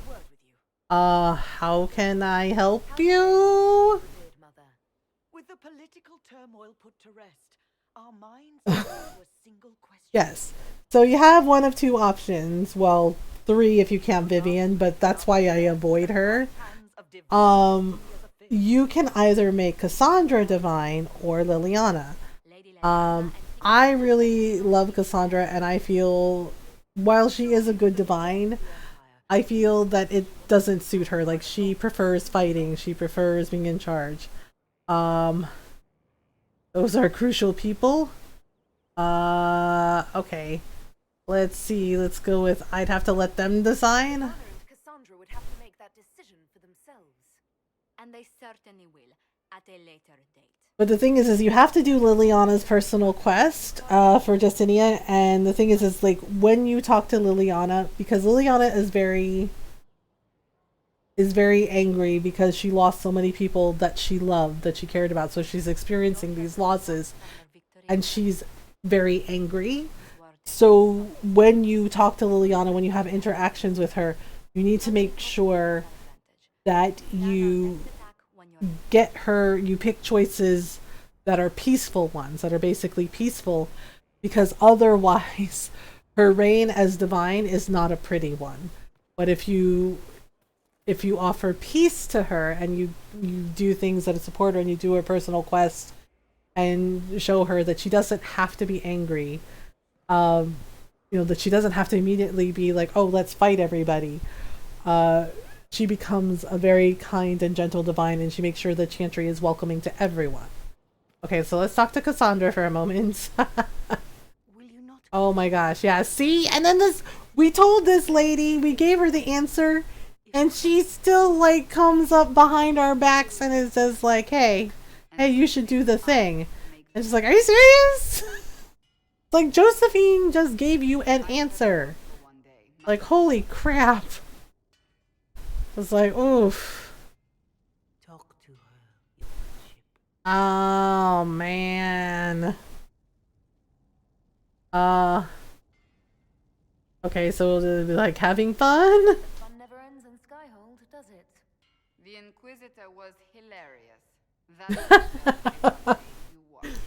How can I help you? With the political turmoil put to rest, our minds are to a single question. Yes. So you have one of two options. Well, three if you count Vivian, but that's why I avoid her. You can either make Cassandra divine or Liliana. I really love Cassandra, and I feel, while she is a good divine, I feel that it doesn't suit her. Like, she prefers fighting. She prefers being in charge. Those are crucial people. Okay. Let's see. Let's go with, I'd have to let them decide. Cassandra would have to make that decision for themselves. And they certainly will, at a later date. But the thing is you have to do Liliana's personal quest for Justinia, and the thing is like when you talk to Liliana, because Liliana is very angry because she lost so many people that she loved, that she cared about, so she's experiencing these losses, and she's very angry. So when you talk to Liliana, when you have interactions with her, you need to make sure that you get her, you pick choices that are peaceful ones, that are basically peaceful, because otherwise her reign as divine is not a pretty one. But if you offer peace to her and you do things that support her and you do her personal quest and show her that she doesn't have to be angry, that she doesn't have to immediately be like, oh, let's fight everybody. She becomes a very kind and gentle divine, and she makes sure the Chantry is welcoming to everyone. Okay, so let's talk to Cassandra for a moment. Oh my gosh, yeah, see? And then we told this lady, we gave her the answer, and she still, like, comes up behind our backs and is just like, hey, you should do the thing. And she's like, are you serious? It's like, Josephine just gave you an answer. Like, holy crap. It's like, oof. Talk to her, your worship. Oh, man. Okay, so it'll be like having fun? Fun never ends in Skyhold, does it? The Inquisitor was hilarious. That's you watched.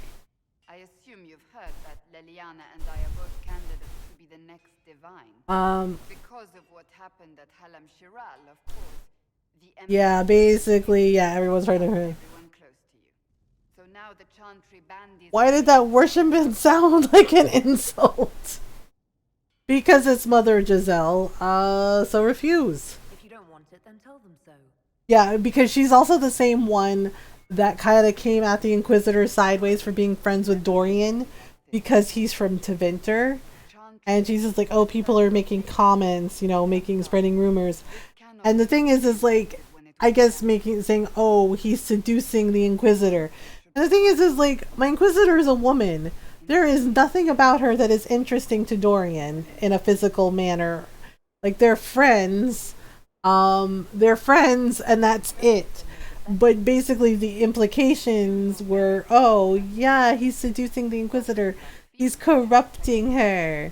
I assume assume you've heard that Leliana and I are both candidates to be the next divine. Because of what happened at Halam Shiral, of course. Yeah, basically, yeah, everyone's trying to hurt. So now the Chantry band is. Why did that worshipman sound like an insult? Because it's Mother Giselle, so refuse. If you don't want it, then tell them so. Yeah, because she's also the same one that kind of came at the Inquisitor sideways for being friends with Dorian because he's from Tevinter. And she's just like, oh, people are making comments, you know, spreading rumors. And the thing is like, I guess saying, oh, he's seducing the Inquisitor. And the thing is like, my Inquisitor is a woman. There is nothing about her that is interesting to Dorian in a physical manner. Like, they're friends. They're friends and that's it. But basically the implications were, oh, yeah, he's seducing the Inquisitor. He's corrupting her.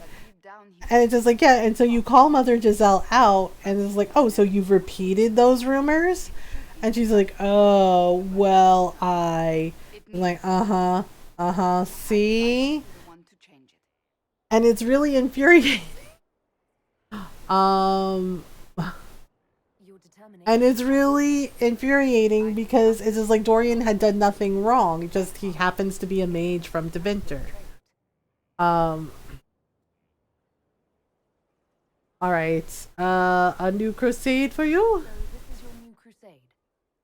And it's just like, yeah, and so you call Mother Giselle out, and it's like, oh, so you've repeated those rumors? And she's like, oh, well, I'm like, see? And it's really infuriating. And it's really infuriating because it's just like Dorian had done nothing wrong, just he happens to be a mage from Tevinter. Alright, a new crusade for you? So this is your new crusade.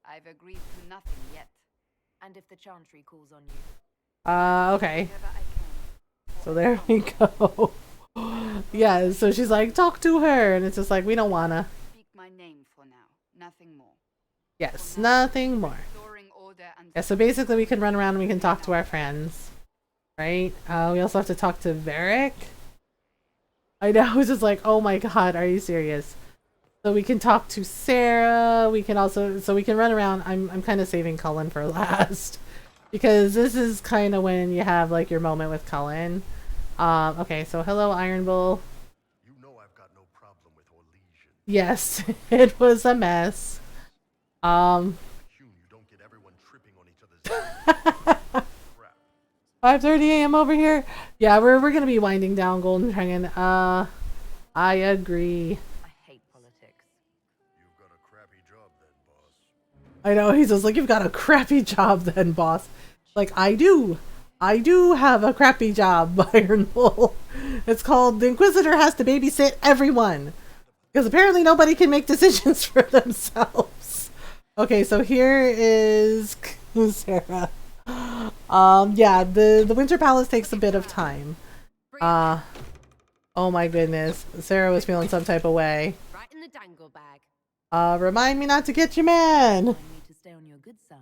I've agreed to nothing yet. And if the Chantry calls on you? Okay. So there we go. Yeah, so she's like, talk to her, and it's just like, we don't wanna. Speak my name for now, nothing more. Yes, nothing more. Yeah, so basically we can run around and we can talk to our friends. Right? We also have to talk to Varric. I know, it's just like, oh my god, are you serious? So we can talk to Sarah, we can also, so we can run around. I'm kind of saving Cullen for last. Because this is kind of when you have, like, your moment with Cullen. Okay, so hello, Iron Bull. You know I've got no problem with Orlesian. Yes, it was a mess. You don't get everyone tripping on each other's 5:30 a.m. over here. Yeah, we're gonna be winding down Golden Dragon. I agree. I hate politics. You've got a crappy job then, boss. I know, he's just like, you've got a crappy job then, boss. Like, I do have a crappy job, Iron Bull. It's called the Inquisitor has to babysit everyone. Because apparently nobody can make decisions for themselves. Okay, so here is Sarah. Yeah, the Winter Palace takes a bit of time. Oh my goodness. Sarah was feeling some type of way. Right in the dangle bag. Remind me not to get you, man. I need to stay on your good side.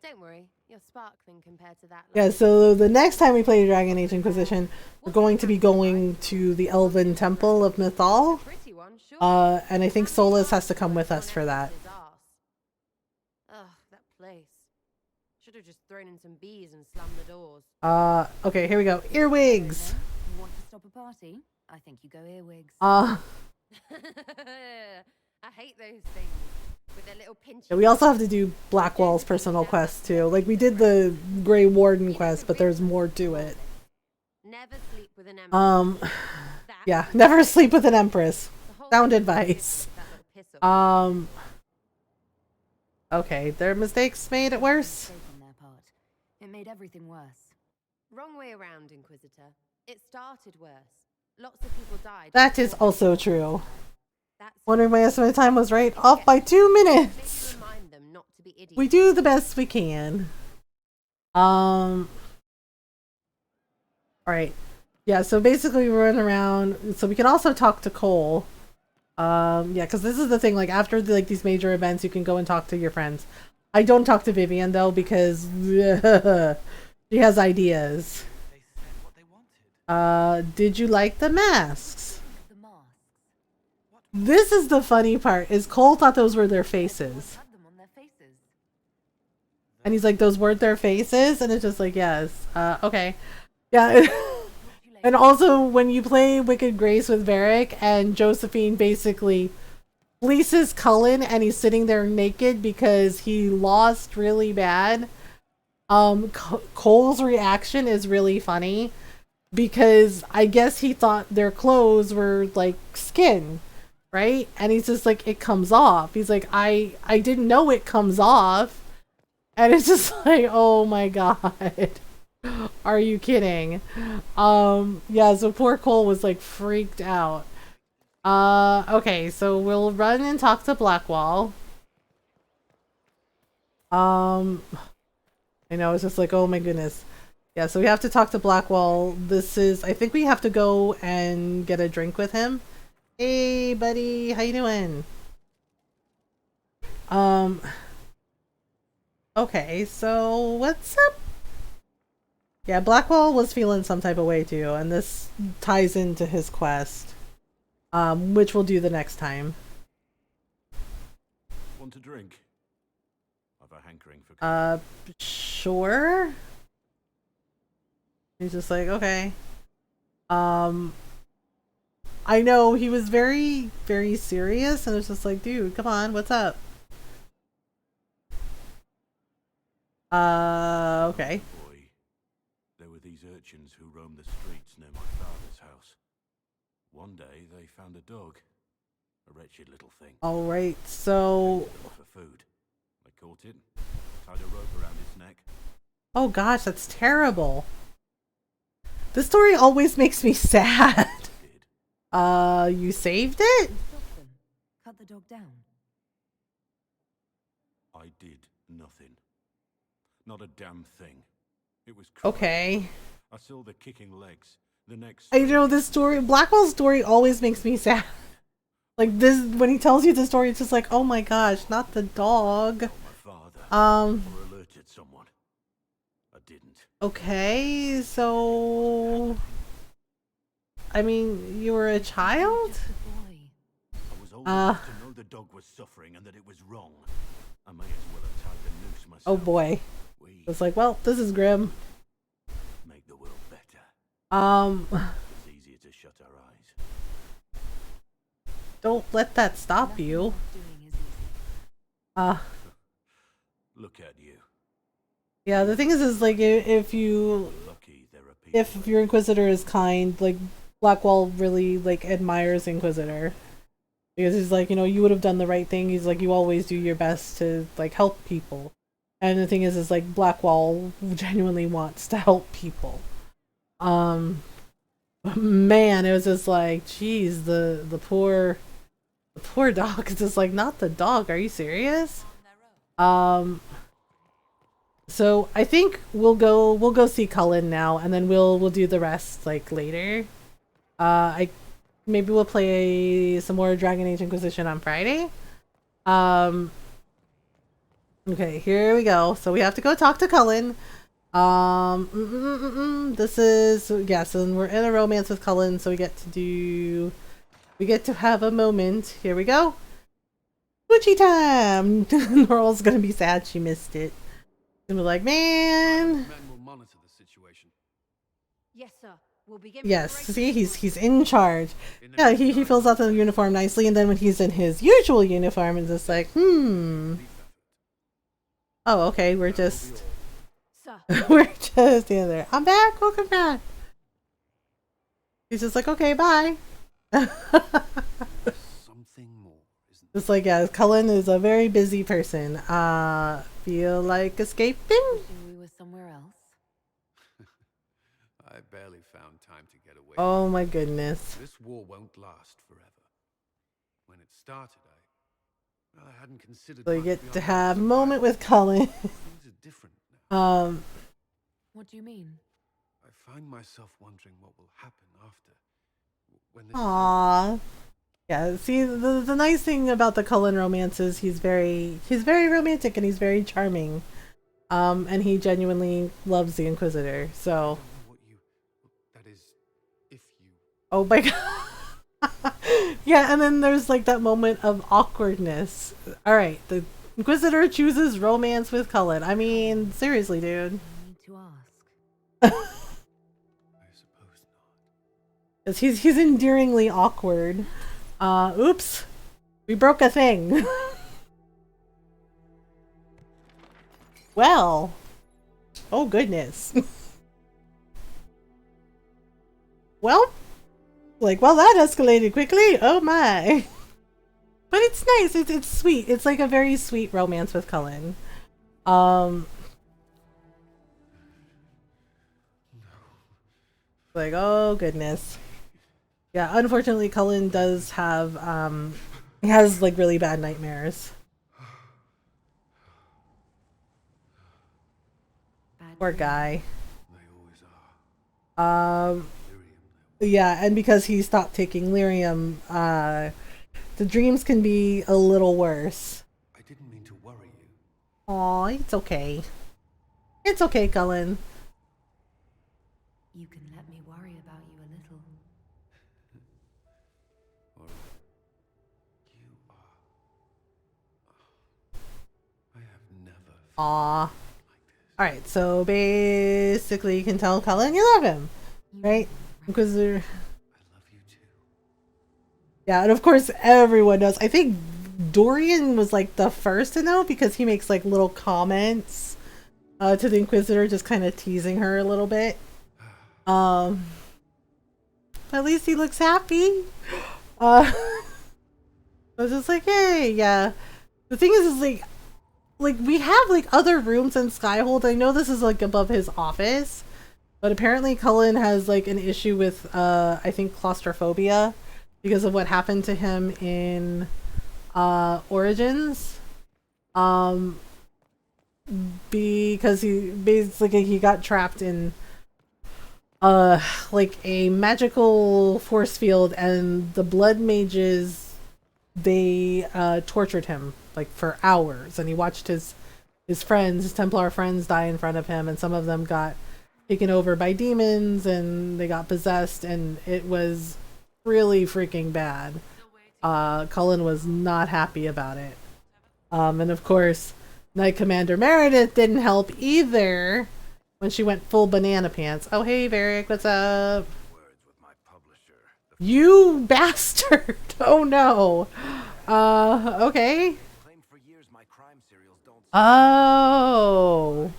Don't worry, you're sparkling compared to that. Yeah, so the next time we play Dragon Age Inquisition, we're going to be going to the Elven Temple of Mythal. And I think Solus has to come with us for that. Ugh, that place. Should have just thrown in some bees and slammed the doors. Okay, here we go. Earwigs! You want to stop a party? I think you go earwigs. I hate those things. With their little pinch. Yeah, we also have to do Blackwall's personal quest too. Like, we did the Grey Warden quest, but there's more to it. Never sleep with an empress. Yeah, never sleep with an empress. Sound advice. Okay, their mistakes made it worse. It made everything worse. Wrong way around, Inquisitor. It started worse. Lots of people died. That is also true. Wondering my estimate time was right off by 2 minutes. We do the best we can. Alright. Yeah, so basically we run around. So we can also talk to Cole. Yeah, because this is the thing, like, after these major events you can go and talk to your friends. I don't talk to Vivian though because she has ideas. Did you like the masks? This is the funny part, is Cole thought those were their faces. And he's like, those weren't their faces? And it's just like, yes. Okay. Yeah. And also, when you play Wicked Grace with Varric, and Josephine basically fleeces Cullen, and he's sitting there naked because he lost really bad. Cole's reaction is really funny because I guess he thought their clothes were like skin, right? And he's just like, it comes off. He's like, I didn't know it comes off. And it's just like, oh my god. Are you kidding? Yeah, so poor Cole was like freaked out. Okay, so we'll run and talk to Blackwall. I know, it's just like, oh my goodness. Yeah, so we have to talk to Blackwall. This is, I think we have to go and get a drink with him. Hey, buddy, how you doing? Okay, so what's up? Yeah, Blackwall was feeling some type of way too, and this ties into his quest, which we'll do the next time. Want a drink? I've a hankering for Sure. He's just like, okay. I know he was very, very serious, and it's just like, dude, come on, what's up? Okay. Boy, there were these urchins who roamed the streets near my father's house. One day they found a dog, a wretched little thing. All right, so. For food, I caught it, tied a rope around its neck. Oh gosh, that's terrible. This story always makes me sad. You saved it? Cut the dog down. I did nothing. Not a damn thing. It was crazy. Okay. I saw the kicking legs, the next. I know this story, Blackwell's story always makes me sad. Like this, when he tells you the story, it's just like, oh my gosh, not the dog. My father. Or alerted someone. I didn't. Okay, so. I mean, you were a child? I was old enough to know the dog was suffering and that it was wrong. I may as well have tied the noose myself. Oh boy. It's like, well, this is grim. Make the world better. It's easier to shut our eyes. Don't let that stop you. Look at you. Yeah, the thing is like if your Inquisitor is kind, like Blackwall really like admires Inquisitor. Because he's like, you know, you would have done the right thing. He's like, you always do your best to like help people. And the thing is like Blackwall genuinely wants to help people. Man, it was just like, geez, the poor dog is just like, not the dog. Are you serious? So I think we'll go see Cullen now, and then we'll do the rest like later. Maybe we'll play some more Dragon Age Inquisition on Friday. Okay, here we go. So we have to go talk to Cullen. This is, yes, and we're in a romance with Cullen, so we get to have a moment. Here we go. Gucci time! Noral's gonna be sad she missed it. And we're like, man. Men will monitor the situation. Yes, sir. We'll begin. Yes, see, he's in charge. Yeah, he fills out the uniform nicely, and then when he's in his usual uniform, it's just like, Oh, okay, we're just there. I'm back, welcome back. He's just like, okay, bye. Something more, isn't It's like, yeah, Cullen is a very busy person. Feel like escaping? We were somewhere else. I barely found time to get away. Oh my goodness. This war won't last forever. When it started, I hadn't considered. So you get to have a moment with Cullen. Things are different now. What do you mean? I find myself wondering what will happen after. When this. Aww. Yeah, see, the nice thing about the Cullen romance is he's very romantic and he's very charming. And he genuinely loves the Inquisitor, so. That is, if you. Oh my god. Yeah, and then there's like that moment of awkwardness. Alright, the Inquisitor chooses romance with Cullen. I mean, seriously, dude. I need to ask. I suppose not. 'Cause he's endearingly awkward. Oops. We broke a thing. Oh goodness. Well, well, that escalated quickly. Oh my. But it's nice. It's sweet. It's like a very sweet romance with Cullen. Like, oh goodness. Yeah, unfortunately Cullen does have he has like really bad nightmares. Poor guy. Yeah, and because he stopped taking lyrium, the dreams can be a little worse. I didn't mean to worry you. Aw, it's okay. It's okay, Cullen. You can let me worry about you a little. I have never. Aw. Alright, so basically you can tell Cullen you love him. Right? Because they're... Yeah, and of course everyone knows. I think Dorian was like the first to know because he makes like little comments to the Inquisitor, just kind of teasing her a little bit. At least he looks happy. I was just like, hey, yeah. The thing is like we have like other rooms in Skyhold. I know this is like above his office, but apparently Cullen has like an issue with I think claustrophobia because of what happened to him in Origins. Because he got trapped in like a magical force field, and the blood mages, they tortured him like for hours, and he watched his friends, his Templar friends, die in front of him, and some of them got taken over by demons and they got possessed, and it was really freaking bad. Cullen was not happy about it. And of course Knight Commander Meredith didn't help either when she went full banana pants. Oh hey Varric, what's up? You bastard! Oh no. Okay. Oh.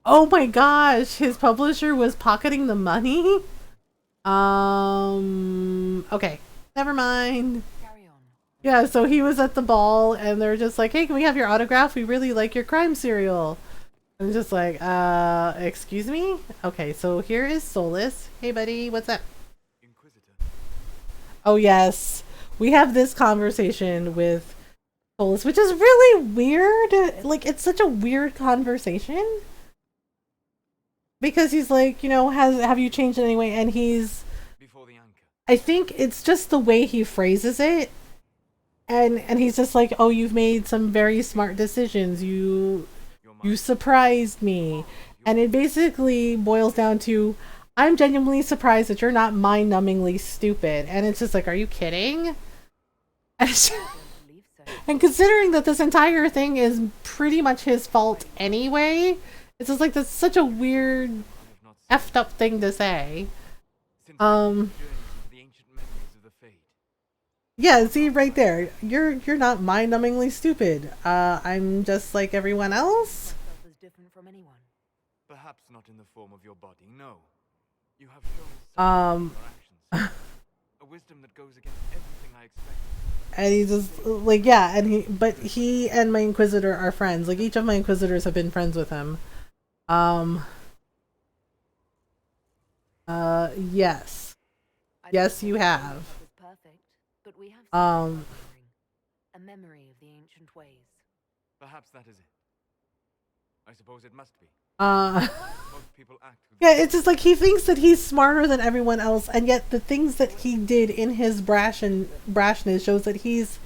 Oh my gosh, his publisher was pocketing the money? Okay. Never mind. Yeah, so he was at the ball and they're just like, hey, can we have your autograph? We really like your crime serial. And just like, excuse me? Okay, so here is Solus. Hey buddy, what's up? Oh yes. We have this conversation with Solus, which is really weird. Like, it's such a weird conversation. Because he's like, you know, have you changed in any way? And he's... I think it's just the way he phrases it. And he's just like, oh, you've made some very smart decisions. You surprised me. And it basically boils down to, I'm genuinely surprised that you're not mind-numbingly stupid. And it's just like, are you kidding? And considering that this entire thing is pretty much his fault anyway, it's just like, that's such a weird, effed up thing to say. Yeah, see right there. You're not mind-numbingly stupid. I'm just like everyone else. Perhaps not in the form of your body. No, you have shown a wisdom that goes against everything I expected. And he just like, yeah, and he and my Inquisitor are friends. Like, each of my Inquisitors have been friends with him. Yes. Yes, you have. But we have a memory of the ancient ways. Perhaps that is it. I suppose it must be. Most people act yeah, it's just like he thinks that he's smarter than everyone else, and yet the things that he did in his brashness shows that he's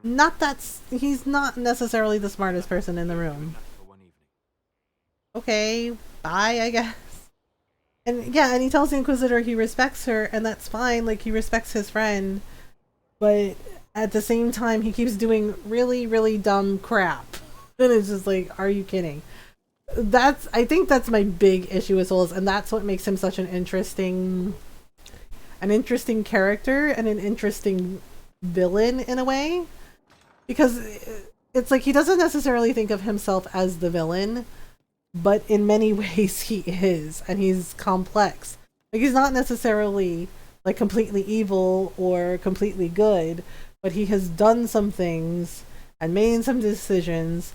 not necessarily the smartest person in the room. Okay, bye, I guess. And yeah, and he tells the Inquisitor he respects her, and that's fine, like he respects his friend. But at the same time, he keeps doing really, really dumb crap. And it's just like, are you kidding? I think that's my big issue with Solus, and that's what makes him such an interesting character and an interesting villain in a way. Because it's like he doesn't necessarily think of himself as the villain, but in many ways he is, and he's complex. Like, he's not necessarily like completely evil or completely good, but he has done some things and made some decisions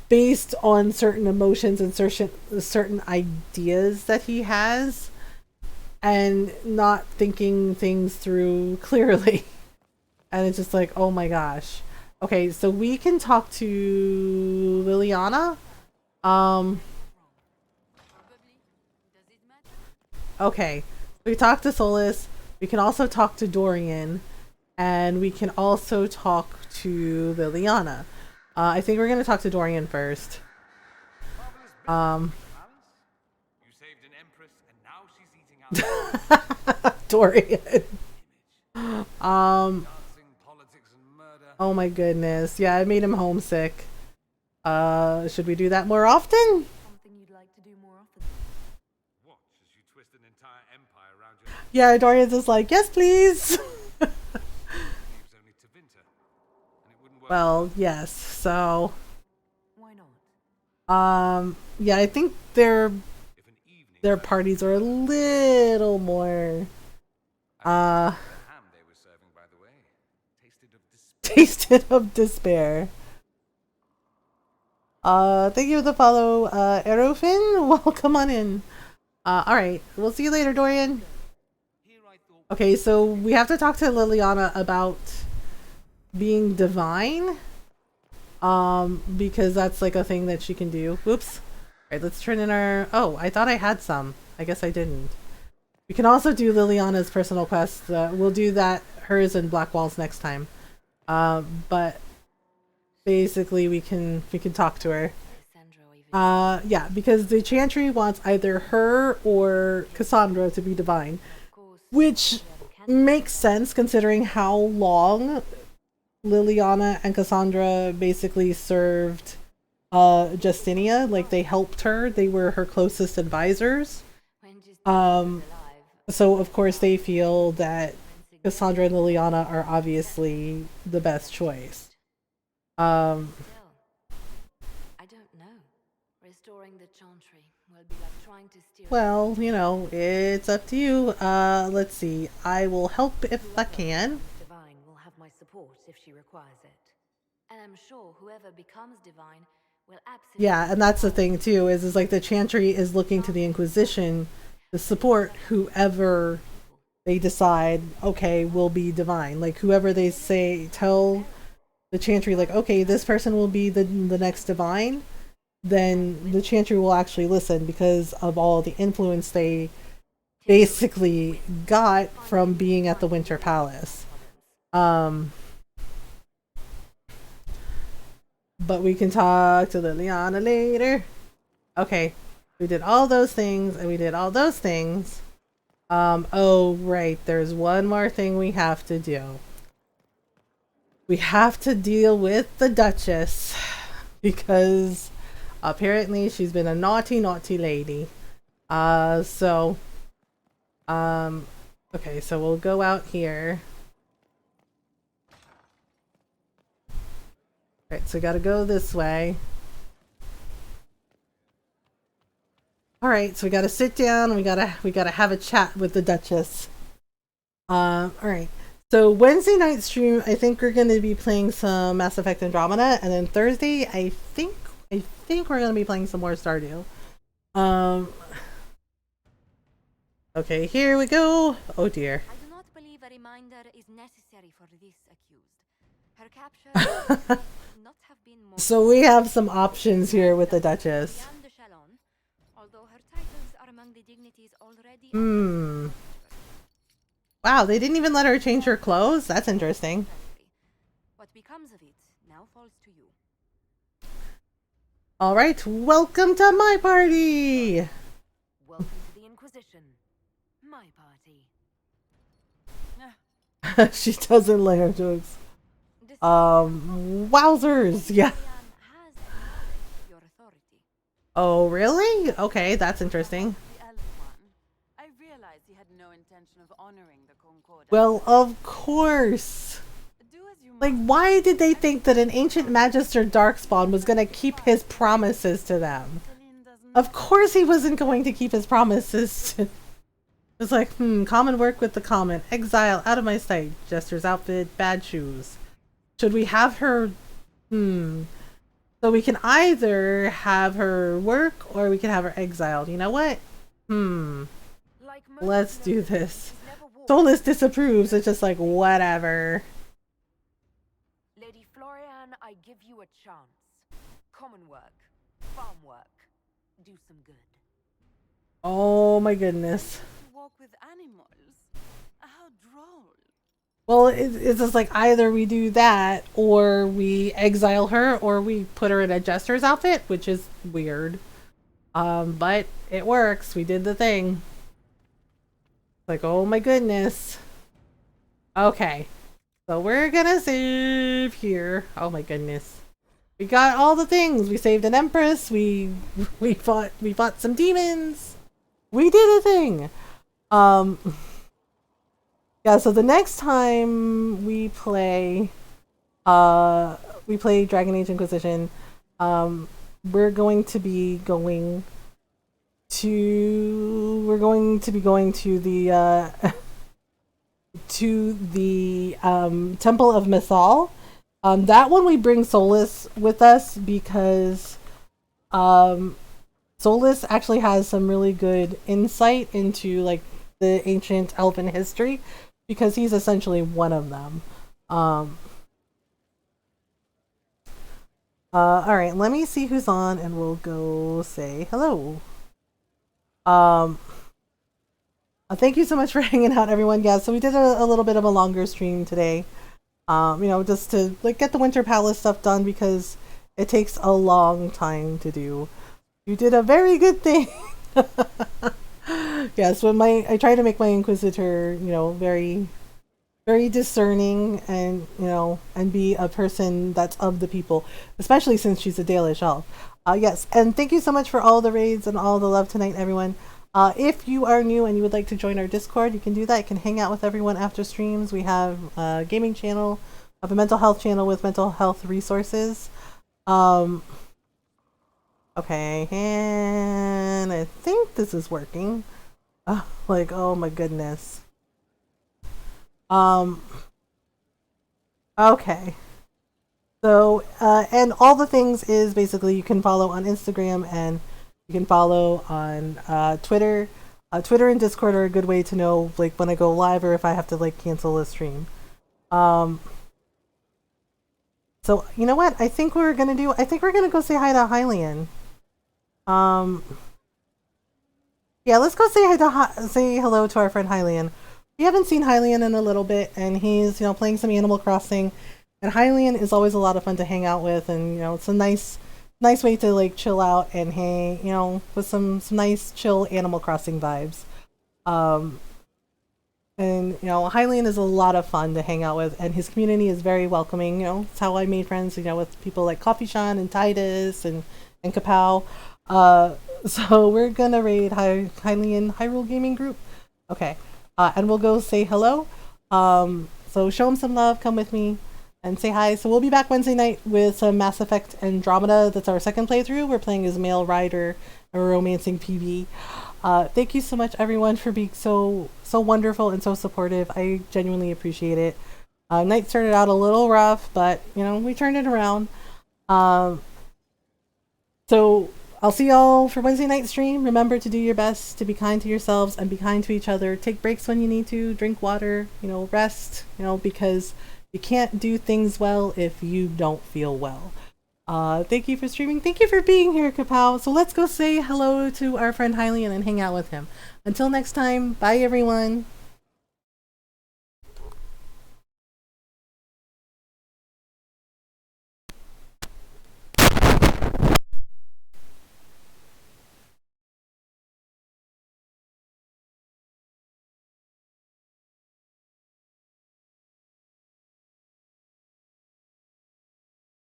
based on certain emotions and certain ideas that he has, and not thinking things through clearly. And it's just like, oh my gosh. Okay, so we can talk to Liliana. Okay, we talked to Solus. We can also talk to Dorian, and we can also talk to Liliana. I think we're gonna talk to Dorian first. You saved an empress, and now she's eating out. Dorian. Oh my goodness. Yeah, I made him homesick. Should we do that more often? Something you'd like to do more often. Watch as you twist an entire empire around your neck. Yeah, Dorian's just like, yes, please. Well, yes. So, why not? Yeah, I think their parties are a little more tasted of despair. Thank you for the follow, Aerofin. Welcome on in. Alright, we'll see you later, Dorian. Okay, so we have to talk to Liliana about being divine. Because that's like a thing that she can do. Whoops. Alright, let's turn in our... Oh, I thought I had some. I guess I didn't. We can also do Liliana's personal quest. We'll do that, hers and Black Walls next time. But basically we can talk to her. Yeah, because the Chantry wants either her or Cassandra to be divine, which makes sense considering how long Liliana and Cassandra basically served Justinia. Like, they helped her. They were her closest advisors. So of course they feel that Cassandra and Liliana are obviously the best choice. I don't know. Restoring the Chantry will be like trying to steer. Well, you know, it's up to you. Let's see. I will help if I can. Divine will have my support if she requires it. And I'm sure whoever becomes divine will absolutely... Yeah, and that's the thing too, is like the Chantry is looking to the Inquisition to support whoever they decide, okay, will be divine. Like, whoever they say, tell the Chantry, like, okay, this person will be the next divine, then the Chantry will actually listen because of all the influence they basically got from being at the Winter Palace. But we can talk to Liliana later. Okay, we did all those things, and we did all those things. Oh, right, there's one more thing we have to do. We have to deal with the Duchess, because apparently she's been a naughty, naughty lady. Okay, so we'll go out here. Right, so we gotta go this way. Alright, so we gotta sit down, we gotta have a chat with the Duchess. Alright. So Wednesday night stream, I think we're gonna be playing some Mass Effect Andromeda, and then Thursday, I think we're gonna be playing some more Stardew. Okay, here we go. Oh dear. I do not believe a reminder is necessary for this accused. Her capture could not have been more... So we have some options here with the Duchess. Although her titles are among the dignities already... Wow, they didn't even let her change her clothes? That's interesting. What becomes of it now falls to you. Alright, welcome to my party! Welcome to the Inquisition. My party. She doesn't like her jokes. Wowzers! Yeah. Oh, really? Okay, that's interesting. I realized he had no intention of honoring the Concordat. Well, of course. Do as you Like, why did they think that an ancient Magister Darkspawn was gonna keep his promises to them? Of course he wasn't going to keep his promises to... It's like, common work with the common. Exile, out of my sight. Jester's outfit, bad shoes. Should we have her... So we can either have her work or we can have her exiled. You know what? Let's do this. Solus disapproves. It's just like, whatever. Lady Florian, I give you a chance. Common work, farm work, do some good. Oh my goodness. Walk with animals. How droll. Well, it's just like either we do that or we exile her or we put her in a jester's outfit, which is weird. But it works. We did the thing. Like, oh my goodness. Okay. So we're gonna save here. Oh my goodness. We got all the things. We saved an empress. We fought some demons. We did a thing. Yeah, so the next time we play Dragon Age Inquisition, we're going to be going to the Temple of Mythal. That one we bring Solus with us because Solus actually has some really good insight into like the ancient elven history because he's essentially one of them. Alright, let me see who's on and we'll go say hello. Thank you so much for hanging out, everyone. Yeah, so we did a little bit of a longer stream today. You know, just to like get the Winter Palace stuff done because it takes a long time to do. You did a very good thing. Yes, when I try to make my Inquisitor, you know, very, very discerning and, you know, and be a person that's of the people, especially since she's a Dalish elf. Yes, and thank you so much for all the raids and all the love tonight, everyone. If you are new and you would like to join our Discord, you can do that. You can hang out with everyone after streams. We have a gaming channel, we have a mental health channel with mental health resources. Okay, and I think this is working. Like, oh my goodness. Okay. So, and all the things is basically you can follow on Instagram and you can follow on Twitter. Twitter and Discord are a good way to know like when I go live or if I have to like cancel a stream. So you know what? I think we're gonna go say hi to Hylian. Yeah, let's go say hello to our friend Hylian. We haven't seen Hylian in a little bit, and he's, you know, playing some Animal Crossing. And Hylian is always a lot of fun to hang out with, and you know, it's a nice way to like chill out and hang, you know, with some nice chill Animal Crossing vibes. And you know, Hylian is a lot of fun to hang out with, and his community is very welcoming. You know, it's how I made friends, you know, with people like Coffee Sean and Titus and Kapow. So we're gonna raid Hylian Hyrule Gaming Group. Okay. And we'll go say hello. So show him some love, come with me, and say hi. So we'll be back Wednesday night with some Mass Effect Andromeda. That's our second playthrough. We're playing as Male Rider, a romancing PB. Thank you so much, everyone, for being so wonderful and so supportive. I genuinely appreciate it. Night started out a little rough, but, you know, we turned it around. So I'll see y'all for Wednesday night stream. Remember to do your best to be kind to yourselves and be kind to each other. Take breaks when you need to. Drink water. You know, rest. You know, because you can't do things well if you don't feel well. Thank you for streaming. Thank you for being here, Kapow. So let's go say hello to our friend Hylian and hang out with him. Until next time, bye everyone.